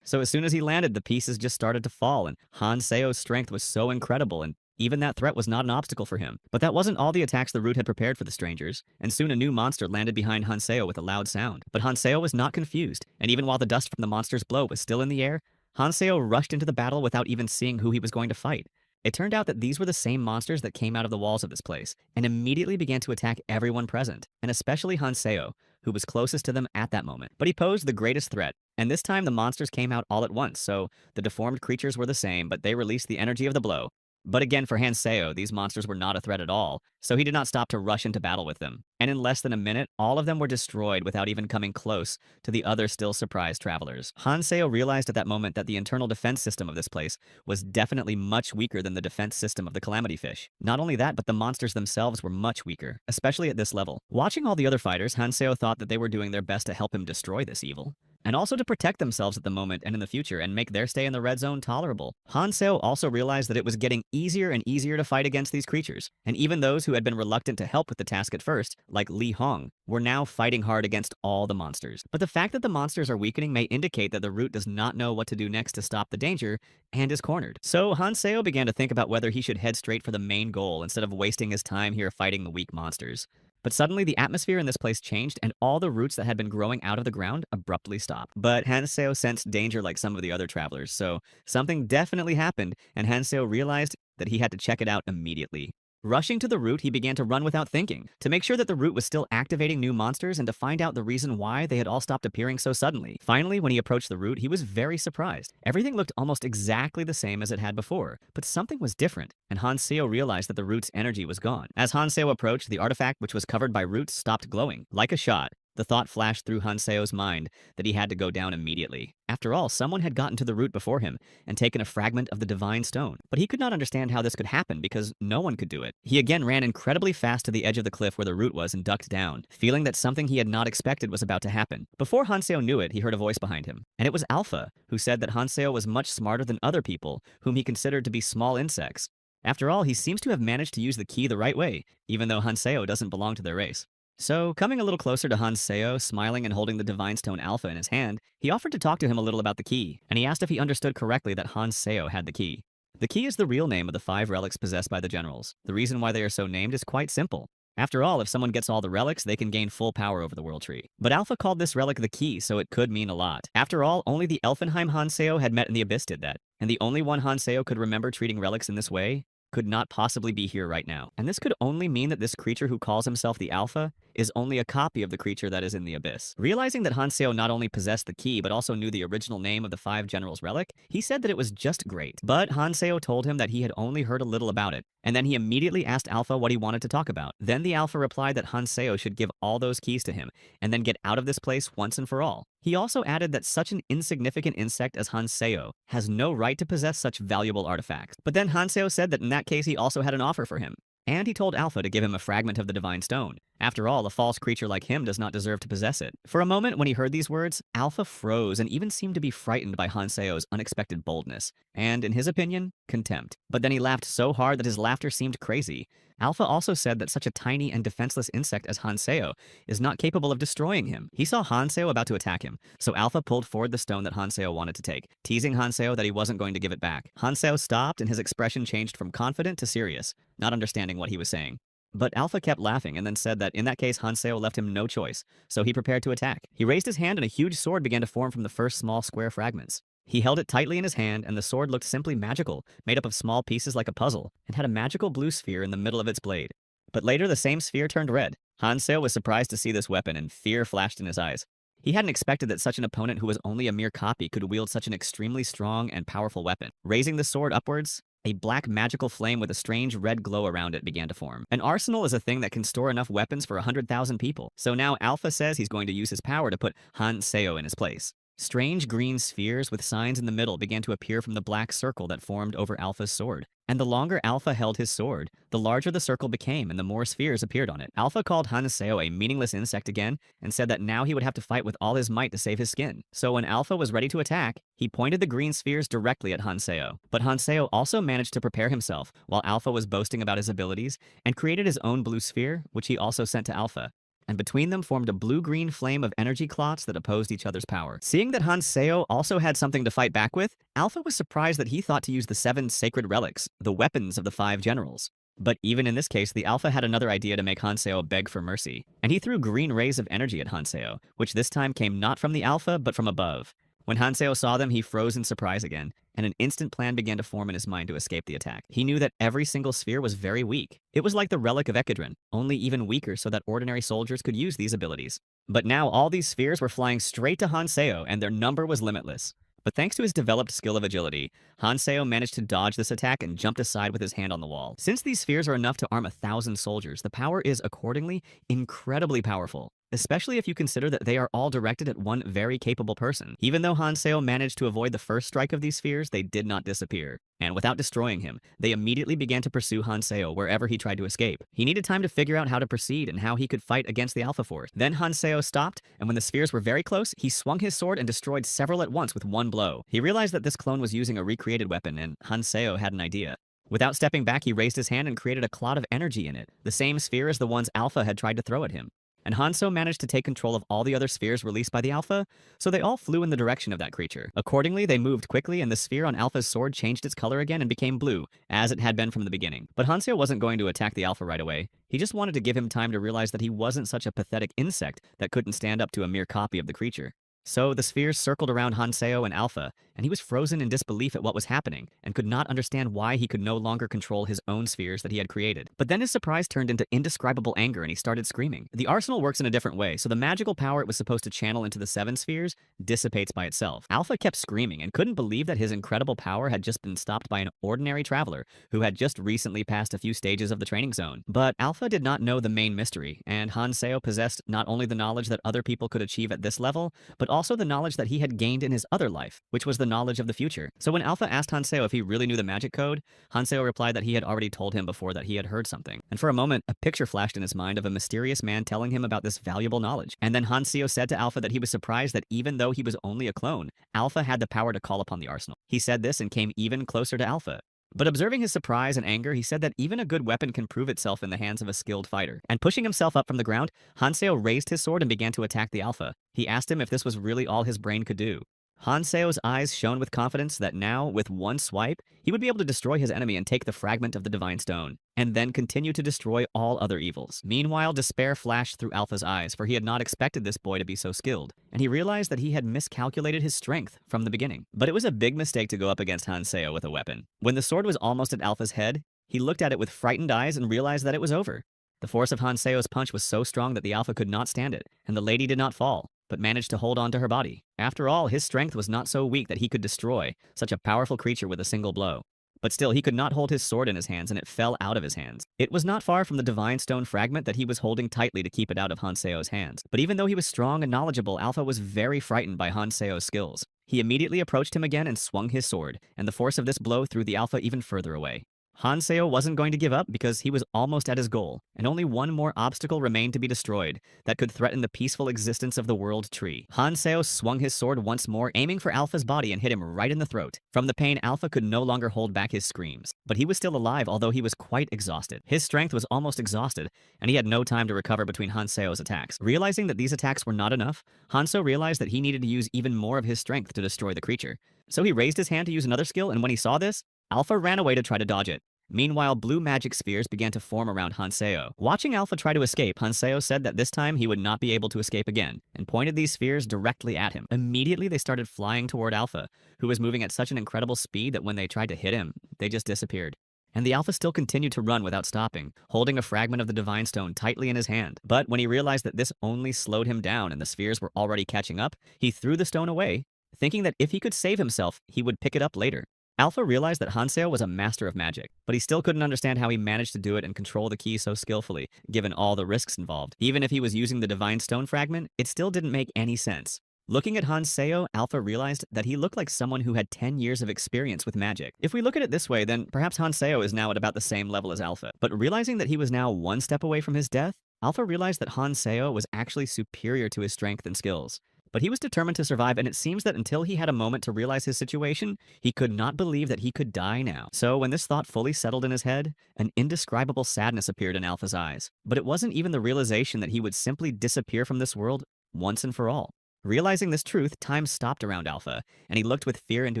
So as soon as he landed, the pieces just started to fall, and Han Seo's strength was so incredible, and even that threat was not an obstacle for him. But that wasn't all the attacks the Root had prepared for the strangers, and soon a new monster landed behind Han Seo with a loud sound. But Han Seo was not confused, and even while the dust from the monster's blow was still in the air, Han Seo rushed into the battle without even seeing who he was going to fight. It turned out that these were the same monsters that came out of the walls of this place, and immediately began to attack everyone present, and especially Han Seo, who was closest to them at that moment. But he posed the greatest threat, and this time the monsters came out all at once, so the deformed creatures were the same, but they released the energy of the blow. But again, for Han Seo, these monsters were not a threat at all, so he did not stop to rush into battle with them. And in less than a minute, all of them were destroyed without even coming close to the other still surprised travelers. Han Seo realized at that moment that the internal defense system of this place was definitely much weaker than the defense system of the Calamity Fish. Not only that, but the monsters themselves were much weaker, especially at this level. Watching all the other fighters, Han Seo thought that they were doing their best to help him destroy this evil, and also to protect themselves at the moment and in the future and make their stay in the red zone tolerable. Han Seo also realized that it was getting easier and easier to fight against these creatures, and even those who had been reluctant to help with the task at first, like Li Hong, were now fighting hard against all the monsters. But the fact that the monsters are weakening may indicate that the Root does not know what to do next to stop the danger and is cornered. So Han Seo began to think about whether he should head straight for the main goal instead of wasting his time here fighting the weak monsters. But suddenly the atmosphere in this place changed, and all the roots that had been growing out of the ground abruptly stopped. But Han Seo sensed danger like some of the other travelers, so something definitely happened, and Han Seo realized that he had to check it out immediately. Rushing to the root, he began to run without thinking, to make sure that the root was still activating new monsters and to find out the reason why they had all stopped appearing so suddenly. Finally, when he approached the root, he was very surprised. Everything looked almost exactly the same as it had before, but something was different, and Han Seo realized that the root's energy was gone. As Han Seo approached, the artifact, which was covered by roots, stopped glowing. Like a shot, the thought flashed through Han Seo's mind that he had to go down immediately. After all, someone had gotten to the root before him and taken a fragment of the divine stone. But he could not understand how this could happen because no one could do it. He again ran incredibly fast to the edge of the cliff where the root was and ducked down, feeling that something he had not expected was about to happen. Before Han Seo knew it, he heard a voice behind him. And it was Alpha, who said that Han Seo was much smarter than other people, whom he considered to be small insects. After all, he seems to have managed to use the key the right way, even though Han Seo doesn't belong to their race. So, coming a little closer to Han Seo, smiling and holding the Divine Stone Alpha in his hand, he offered to talk to him a little about the key, and he asked if he understood correctly that Han Seo had the key. The key is the real name of the 5 relics possessed by the generals. The reason why they are so named is quite simple. After all, if someone gets all the relics, they can gain full power over the World Tree. But Alpha called this relic the key, so it could mean a lot. After all, only the Elfenheim Han Seo had met in the Abyss did that, and the only one Han Seo could remember treating relics in this way could not possibly be here right now. And this could only mean that this creature who calls himself the Alpha is only a copy of the creature that is in the Abyss. Realizing that Han Seo not only possessed the key, but also knew the original name of the 5 generals' relic, he said that it was just great. But Han Seo told him that he had only heard a little about it, and then he immediately asked Alpha what he wanted to talk about. Then the Alpha replied that Han Seo should give all those keys to him, and then get out of this place once and for all. He also added that such an insignificant insect as Han Seo has no right to possess such valuable artifacts. But then Han Seo said that in that case he also had an offer for him. And he told Alpha to give him a fragment of the Divine Stone. After all, a false creature like him does not deserve to possess it. For a moment, when he heard these words, Alpha froze and even seemed to be frightened by Hanseo's unexpected boldness, and, in his opinion, contempt. But then he laughed so hard that his laughter seemed crazy. Alpha also said that such a tiny and defenseless insect as Hanseo is not capable of destroying him. He saw Hanseo about to attack him, so Alpha pulled forward the stone that Hanseo wanted to take, teasing Hanseo that he wasn't going to give it back. Hanseo stopped and his expression changed from confident to serious, not understanding what he was saying. But Alpha kept laughing and then said that in that case Hanseo left him no choice, so he prepared to attack. He raised his hand and a huge sword began to form from the first small square fragments. He held it tightly in his hand, and the sword looked simply magical, made up of small pieces like a puzzle, and had a magical blue sphere in the middle of its blade. But later the same sphere turned red. Hanseo was surprised to see this weapon, and fear flashed in his eyes. He hadn't expected that such an opponent who was only a mere copy could wield such an extremely strong and powerful weapon. Raising the sword upwards, a black magical flame with a strange red glow around it began to form. An arsenal is a thing that can store enough weapons for 100,000 people. So now Alpha says he's going to use his power to put Hanseo in his place. Strange green spheres with signs in the middle began to appear from the black circle that formed over Alpha's sword. And the longer Alpha held his sword, the larger the circle became and the more spheres appeared on it. Alpha called Hanseo a meaningless insect again and said that now he would have to fight with all his might to save his skin. So when Alpha was ready to attack, he pointed the green spheres directly at Hanseo. But Hanseo also managed to prepare himself while Alpha was boasting about his abilities and created his own blue sphere, which he also sent to Alpha. And between them formed a blue-green flame of energy clots that opposed each other's power. Seeing that Hanseo also had something to fight back with, Alpha was surprised that he thought to use the 7 sacred relics, the weapons of the 5 generals. But even in this case, the Alpha had another idea to make Hanseo beg for mercy, and he threw green rays of energy at Hanseo, which this time came not from the Alpha, but from above. When Hanseo saw them, he froze in surprise again, and an instant plan began to form in his mind to escape the attack. He knew that every single sphere was very weak. It was like the relic of Echidron, only even weaker so that ordinary soldiers could use these abilities. But now all these spheres were flying straight to Hanseo, and their number was limitless. But thanks to his developed skill of agility, Hanseo managed to dodge this attack and jumped aside with his hand on the wall. Since these spheres are enough to arm 1,000 soldiers, the power is, accordingly, incredibly powerful. Especially if you consider that they are all directed at one very capable person. Even though Hanseo managed to avoid the first strike of these spheres, they did not disappear. And without destroying him, they immediately began to pursue Hanseo wherever he tried to escape. He needed time to figure out how to proceed and how he could fight against the Alpha Force. Then Hanseo stopped, and when the spheres were very close, he swung his sword and destroyed several at once with one blow. He realized that this clone was using a recreated weapon, and Hanseo had an idea. Without stepping back, he raised his hand and created a clot of energy in it, the same sphere as the ones Alpha had tried to throw at him. And Hanzo managed to take control of all the other spheres released by the Alpha, so they all flew in the direction of that creature. Accordingly, they moved quickly, and the sphere on Alpha's sword changed its color again and became blue, as it had been from the beginning. But Hanzo wasn't going to attack the Alpha right away. He just wanted to give him time to realize that he wasn't such a pathetic insect that couldn't stand up to a mere copy of the creature. So the spheres circled around Hanseo and Alpha, and he was frozen in disbelief at what was happening, and could not understand why he could no longer control his own spheres that he had created. But then his surprise turned into indescribable anger, and he started screaming. The arsenal works in a different way, so the magical power it was supposed to channel into the 7 spheres dissipates by itself. Alpha kept screaming and couldn't believe that his incredible power had just been stopped by an ordinary traveler who had just recently passed a few stages of the training zone. But Alpha did not know the main mystery, and Hanseo possessed not only the knowledge that other people could achieve at this level, but also the knowledge that he had gained in his other life, which was the knowledge of the future. So when Alpha asked Hanseo if he really knew the magic code, Hanseo replied that he had already told him before that he had heard something. And for a moment, a picture flashed in his mind of a mysterious man telling him about this valuable knowledge. And then Hanseo said to Alpha that he was surprised that even though he was only a clone, Alpha had the power to call upon the arsenal. He said this and came even closer to Alpha. But observing his surprise and anger, he said that even a good weapon can prove itself in the hands of a skilled fighter. And pushing himself up from the ground, Hanseo raised his sword and began to attack the Alpha. He asked him if this was really all his brain could do. Hanseo's eyes shone with confidence that now, with one swipe, he would be able to destroy his enemy and take the fragment of the Divine Stone, and then continue to destroy all other evils. Meanwhile, despair flashed through Alpha's eyes, for he had not expected this boy to be so skilled, and he realized that he had miscalculated his strength from the beginning. But it was a big mistake to go up against Hanseo with a weapon. When the sword was almost at Alpha's head, he looked at it with frightened eyes and realized that it was over. The force of Hanseo's punch was so strong that the Alpha could not stand it, and the lady did not fall, but managed to hold on to her body. After all, his strength was not so weak that he could destroy such a powerful creature with a single blow. But still, he could not hold his sword in his hands, and it fell out of his hands. It was not far from the Divine Stone fragment that he was holding tightly to keep it out of Hanseo's hands. But even though he was strong and knowledgeable, Alpha was very frightened by Hanseo's skills. He immediately approached him again and swung his sword, and the force of this blow threw the Alpha even further away. Hanseo wasn't going to give up because he was almost at his goal, and only one more obstacle remained to be destroyed that could threaten the peaceful existence of the world tree. Hanseo swung his sword once more, aiming for Alpha's body and hit him right in the throat. From the pain, Alpha could no longer hold back his screams, but he was still alive, although he was quite exhausted. His strength was almost exhausted, and he had no time to recover between Hanseo's attacks. Realizing that these attacks were not enough, Hanso realized that he needed to use even more of his strength to destroy the creature. So he raised his hand to use another skill, and when he saw this, Alpha ran away to try to dodge it. Meanwhile, blue magic spheres began to form around Hanseo. Watching Alpha try to escape, Hanseo said that this time he would not be able to escape again, and pointed these spheres directly at him. Immediately, they started flying toward Alpha, who was moving at such an incredible speed that when they tried to hit him, they just disappeared. And the Alpha still continued to run without stopping, holding a fragment of the Divine Stone tightly in his hand. But when he realized that this only slowed him down and the spheres were already catching up, he threw the stone away, thinking that if he could save himself, he would pick it up later. Alpha realized that Hanseo was a master of magic, but he still couldn't understand how he managed to do it and control the key so skillfully, given all the risks involved. Even if he was using the Divine Stone fragment, it still didn't make any sense. Looking at Hanseo, Alpha realized that he looked like someone who had 10 years of experience with magic. If we look at it this way, then perhaps Hanseo is now at about the same level as Alpha. But realizing that he was now one step away from his death, Alpha realized that Hanseo was actually superior to his strength and skills. But he was determined to survive, and it seems that until he had a moment to realize his situation, he could not believe that he could die now. So when this thought fully settled in his head, an indescribable sadness appeared in Alpha's eyes. But it wasn't even the realization that he would simply disappear from this world once and for all. Realizing this truth, time stopped around Alpha, and he looked with fear into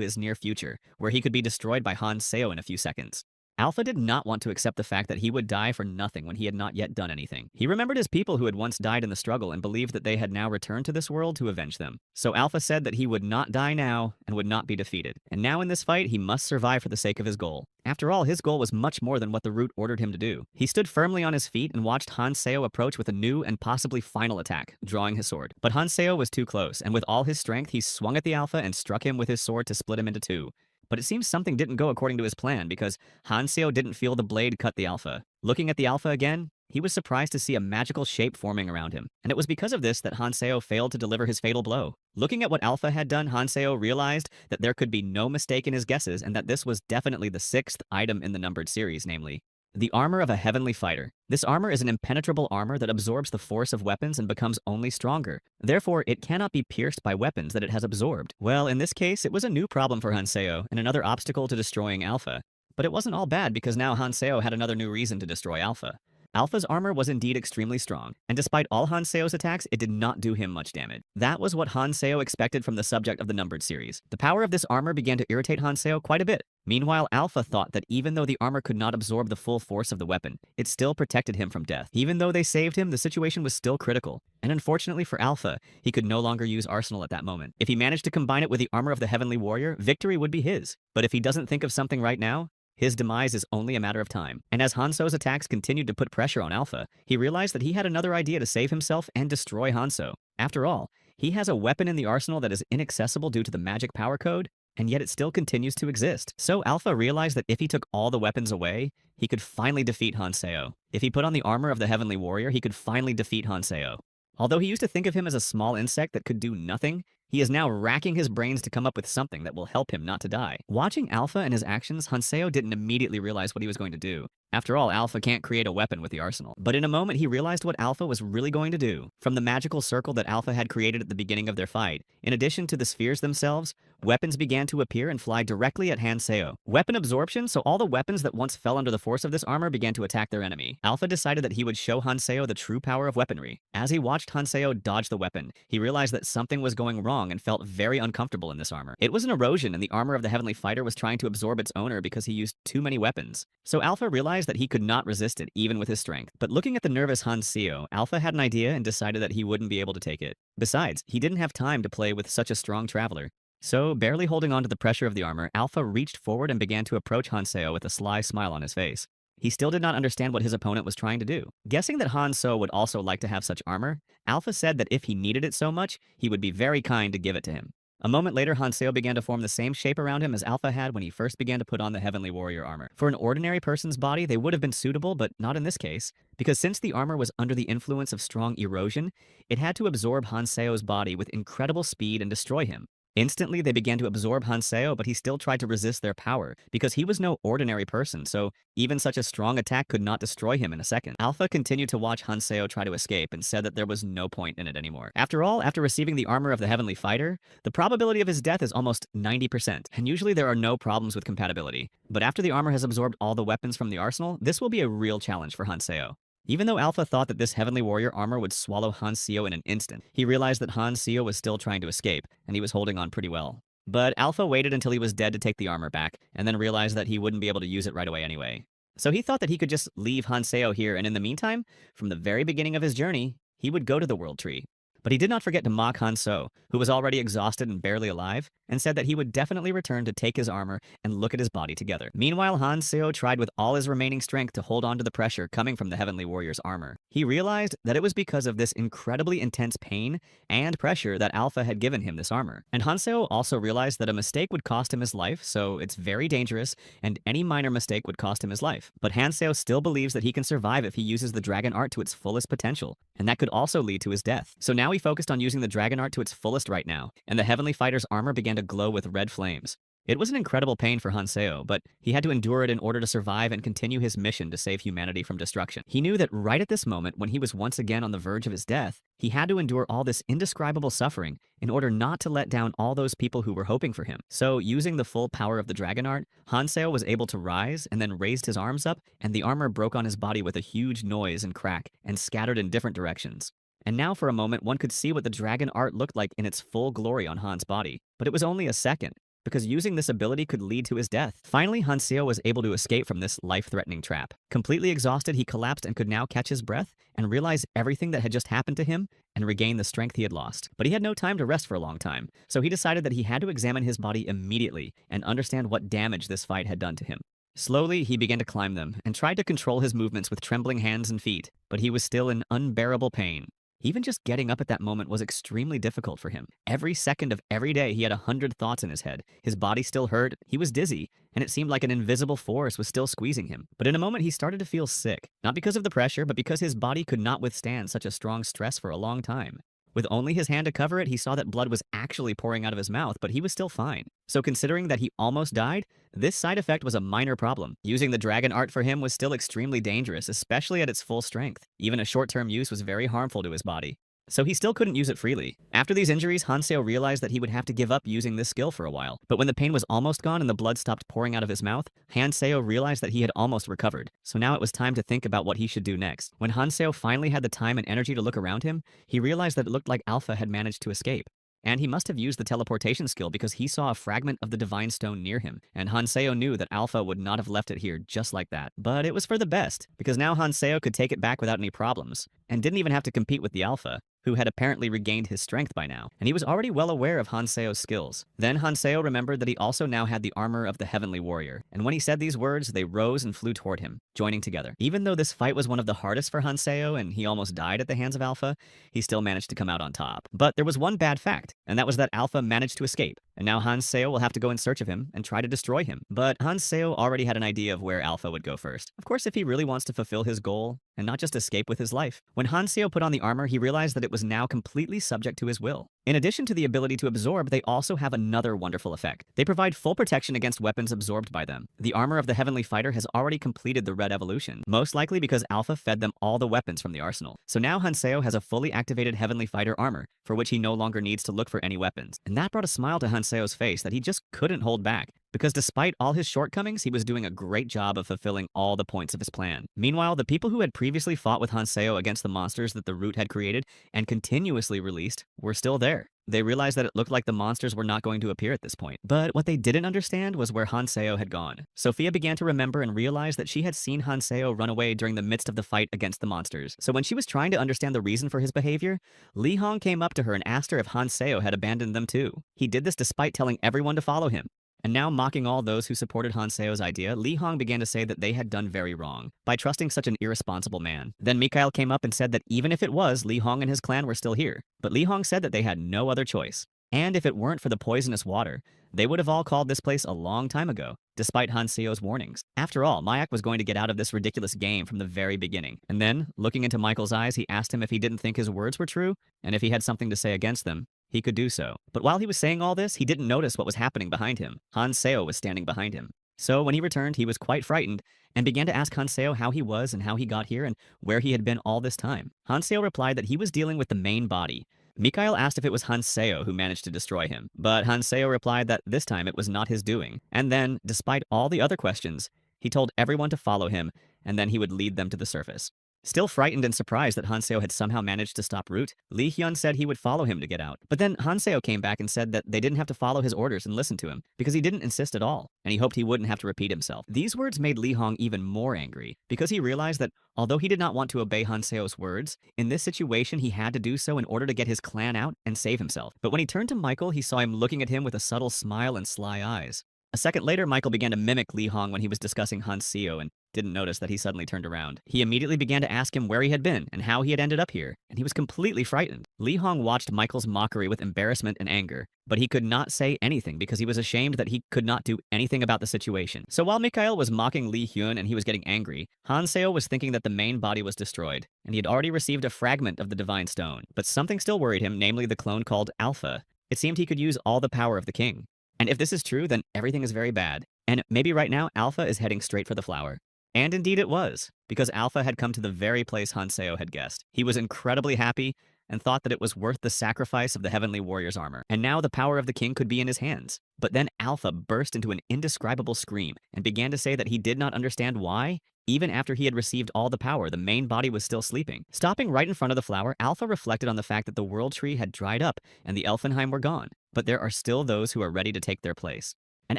his near future, where he could be destroyed by Hanseo in a few seconds. Alpha did not want to accept the fact that he would die for nothing when he had not yet done anything. He remembered his people who had once died in the struggle and believed that they had now returned to this world to avenge them. So Alpha said that he would not die now and would not be defeated. And now in this fight, he must survive for the sake of his goal. After all, his goal was much more than what the root ordered him to do. He stood firmly on his feet and watched Hanseo approach with a new and possibly final attack, drawing his sword. But Hanseo was too close, and with all his strength, he swung at the Alpha and struck him with his sword to split him into two. But it seems something didn't go according to his plan because Hanseo didn't feel the blade cut the Alpha. Looking at the Alpha again, he was surprised to see a magical shape forming around him, and it was because of this that Hanseo failed to deliver his fatal blow. Looking at what Alpha had done, Hanseo realized that there could be no mistake in his guesses and that this was definitely the 6th item in the numbered series, namely the armor of a heavenly fighter. This armor is an impenetrable armor that absorbs the force of weapons and becomes only stronger. Therefore, it cannot be pierced by weapons that it has absorbed. Well, in this case, it was a new problem for Hanseo and another obstacle to destroying Alpha. But it wasn't all bad because now Hanseo had another new reason to destroy Alpha. Alpha's armor was indeed extremely strong, and despite all Hanseo's attacks, it did not do him much damage. That was what Hanseo expected from the subject of the numbered series. The power of this armor began to irritate Hanseo quite a bit. Meanwhile, Alpha thought that even though the armor could not absorb the full force of the weapon, it still protected him from death. Even though they saved him, the situation was still critical. And unfortunately for Alpha, he could no longer use Arsenal at that moment. If he managed to combine it with the armor of the Heavenly Warrior, victory would be his. But if he doesn't think of something right now, his demise is only a matter of time. And as Hanso's attacks continued to put pressure on Alpha, he realized that he had another idea to save himself and destroy Hanso. After all, he has a weapon in the arsenal that is inaccessible due to the magic power code, and yet it still continues to exist. So Alpha realized that if he took all the weapons away, he could finally defeat Hanseo. If he put on the armor of the Heavenly Warrior, he could finally defeat Hanseo. Although he used to think of him as a small insect that could do nothing, he is now racking his brains to come up with something that will help him not to die. Watching Alpha and his actions, Hanseo didn't immediately realize what he was going to do. After all, Alpha can't create a weapon with the arsenal. But in a moment, he realized what Alpha was really going to do. From the magical circle that Alpha had created at the beginning of their fight, in addition to the spheres themselves, weapons began to appear and fly directly at Hanseo. Weapon absorption, so all the weapons that once fell under the force of this armor began to attack their enemy. Alpha decided that he would show Hanseo the true power of weaponry. As he watched Hanseo dodge the weapon, he realized that something was going wrong and felt very uncomfortable in this armor. It was an erosion, and the armor of the Heavenly Fighter was trying to absorb its owner because he used too many weapons. So Alpha realized that he could not resist it, even with his strength. But looking at the nervous Hanseo, Alpha had an idea and decided that he wouldn't be able to take it. Besides, he didn't have time to play with such a strong traveler. So, barely holding on to the pressure of the armor, Alpha reached forward and began to approach Hanseo with a sly smile on his face. He still did not understand what his opponent was trying to do. Guessing that Hanso would also like to have such armor, Alpha said that if he needed it so much, he would be very kind to give it to him. A moment later, Hanseo began to form the same shape around him as Alpha had when he first began to put on the Heavenly Warrior armor. For an ordinary person's body, they would have been suitable, but not in this case, because since the armor was under the influence of strong erosion, it had to absorb Hanseo's body with incredible speed and destroy him. Instantly, they began to absorb Hanseo, but he still tried to resist their power, because he was no ordinary person, so even such a strong attack could not destroy him in a second. Alpha continued to watch Hanseo try to escape and said that there was no point in it anymore. After all, after receiving the armor of the Heavenly Fighter, the probability of his death is almost 90%, and usually there are no problems with compatibility. But after the armor has absorbed all the weapons from the arsenal, this will be a real challenge for Hanseo. Even though Alpha thought that this Heavenly Warrior armor would swallow Hanseo in an instant, he realized that Hanseo was still trying to escape, and he was holding on pretty well. But Alpha waited until he was dead to take the armor back, and then realized that he wouldn't be able to use it right away anyway. So he thought that he could just leave Hanseo here, and in the meantime, from the very beginning of his journey, he would go to the World Tree. But he did not forget to mock Hanso, who was already exhausted and barely alive, and said that he would definitely return to take his armor and look at his body together. Meanwhile, Hanseo tried with all his remaining strength to hold on to the pressure coming from the Heavenly Warrior's armor. He realized that it was because of this incredibly intense pain and pressure that Alpha had given him this armor. And Hanseo also realized that a mistake would cost him his life, so it's very dangerous, and any minor mistake would cost him his life. But Hanseo still believes that he can survive if he uses the dragon art to its fullest potential, and that could also lead to his death. So now he focused on using the dragon art to its fullest right now, and the Heavenly Fighter's armor began to glow with red flames. It was an incredible pain for Hanseo, but he had to endure it in order to survive and continue his mission to save humanity from destruction. He knew that right at this moment, when he was once again on the verge of his death, he had to endure all this indescribable suffering in order not to let down all those people who were hoping for him. So, using the full power of the dragon art, Hanseo was able to rise and then raised his arms up, and the armor broke on his body with a huge noise and crack and scattered in different directions. And now for a moment, one could see what the dragon art looked like in its full glory on Han's body. But it was only a second, because using this ability could lead to his death. Finally, Hanseo was able to escape from this life-threatening trap. Completely exhausted, he collapsed and could now catch his breath and realize everything that had just happened to him and regain the strength he had lost. But he had no time to rest for a long time, so he decided that he had to examine his body immediately and understand what damage this fight had done to him. Slowly, he began to climb them and tried to control his movements with trembling hands and feet, but he was still in unbearable pain. Even just getting up at that moment was extremely difficult for him. Every second of every day, he had 100 thoughts in his head. His body still hurt, he was dizzy, and it seemed like an invisible force was still squeezing him. But in a moment, he started to feel sick. Not because of the pressure, but because his body could not withstand such a strong stress for a long time. With only his hand to cover it, he saw that blood was actually pouring out of his mouth, but he was still fine. So considering that he almost died, this side effect was a minor problem. Using the dragon art for him was still extremely dangerous, especially at its full strength. Even a short-term use was very harmful to his body. So he still couldn't use it freely. After these injuries, Hanseo realized that he would have to give up using this skill for a while. But when the pain was almost gone and the blood stopped pouring out of his mouth, Hanseo realized that he had almost recovered. So now it was time to think about what he should do next. When Hanseo finally had the time and energy to look around him, he realized that it looked like Alpha had managed to escape. And he must have used the teleportation skill because he saw a fragment of the Divine Stone near him, and Hanseo knew that Alpha would not have left it here just like that. But it was for the best, because now Hanseo could take it back without any problems, and didn't even have to compete with the Alpha, who had apparently regained his strength by now, and he was already well aware of Hanseo's skills. Then Hanseo remembered that he also now had the armor of the Heavenly Warrior, and when he said these words, they rose and flew toward him, joining together. Even though this fight was one of the hardest for Hanseo, and he almost died at the hands of Alpha, he still managed to come out on top. But there was one bad fact, and that was that Alpha managed to escape, and now Hanseo will have to go in search of him and try to destroy him. But Hanseo already had an idea of where Alpha would go first. Of course, if he really wants to fulfill his goal, and not just escape with his life. When Hanseo put on the armor, he realized that it was now completely subject to his will. In addition to the ability to absorb, they also have another wonderful effect. They provide full protection against weapons absorbed by them. The armor of the Heavenly Fighter has already completed the red evolution, most likely because Alpha fed them all the weapons from the arsenal. So now Hanseo has a fully activated Heavenly Fighter armor, for which he no longer needs to look for any weapons. And that brought a smile to Hanseo's face that he just couldn't hold back. Because despite all his shortcomings, he was doing a great job of fulfilling all the points of his plan. Meanwhile, the people who had previously fought with Hanseo against the monsters that the Root had created and continuously released were still there. They realized that it looked like the monsters were not going to appear at this point. But what they didn't understand was where Hanseo had gone. Sophia began to remember and realize that she had seen Hanseo run away during the midst of the fight against the monsters. So when she was trying to understand the reason for his behavior, Li Hong came up to her and asked her if Hanseo had abandoned them too. He did this despite telling everyone to follow him. And now mocking all those who supported Hanseo's idea, Li Hong began to say that they had done very wrong by trusting such an irresponsible man. Then Mikhail came up and said that even if it was, Li Hong and his clan were still here. But Li Hong said that they had no other choice. And if it weren't for the poisonous water, they would have all called this place a long time ago, despite Hanseo's warnings. After all, Mayak was going to get out of this ridiculous game from the very beginning. And then, looking into Michael's eyes, he asked him if he didn't think his words were true, and if he had something to say against them. he could do so. But while he was saying all this, he didn't notice what was happening behind him. Hanseo was standing behind him. So when he returned, he was quite frightened and began to ask Hanseo how he was and how he got here and where he had been all this time. Hanseo replied that he was dealing with the main body. Mikhail asked if it was Hanseo who managed to destroy him, but Hanseo replied that this time it was not his doing. And then, despite all the other questions, he told everyone to follow him, and then he would lead them to the surface. Still frightened and surprised that Hanseo had somehow managed to stop Root, Lee Hyun said he would follow him to get out. But then Hanseo came back and said that they didn't have to follow his orders and listen to him, because he didn't insist at all, and he hoped he wouldn't have to repeat himself. These words made Lee Hong even more angry, because he realized that although he did not want to obey Hanseo's words, in this situation he had to do so in order to get his clan out and save himself. But when he turned to Michael, he saw him looking at him with a subtle smile and sly eyes. A second later, Michael began to mimic Lee Hong when he was discussing Hanseo and didn't notice that he suddenly turned around. He immediately began to ask him where he had been and how he had ended up here, and he was completely frightened. Lee Hong watched Michael's mockery with embarrassment and anger, but he could not say anything because he was ashamed that he could not do anything about the situation. So while Mikhail was mocking Lee Hyun and he was getting angry, Hanseo was thinking that the main body was destroyed, and he had already received a fragment of the Divine Stone. But something still worried him, namely the clone called Alpha. It seemed he could use all the power of the king. And if this is true, then everything is very bad. And maybe right now, Alpha is heading straight for the flower. And indeed it was, because Alpha had come to the very place Hanseo had guessed. He was incredibly happy and thought that it was worth the sacrifice of the Heavenly Warrior's armor. And now the power of the king could be in his hands. But then Alpha burst into an indescribable scream and began to say that he did not understand why, even after he had received all the power, the main body was still sleeping. Stopping right in front of the flower, Alpha reflected on the fact that the world tree had dried up and the Elfenheim were gone. But there are still those who are ready to take their place. And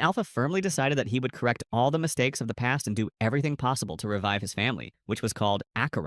Alpha firmly decided that he would correct all the mistakes of the past and do everything possible to revive his family, which was called Acheron.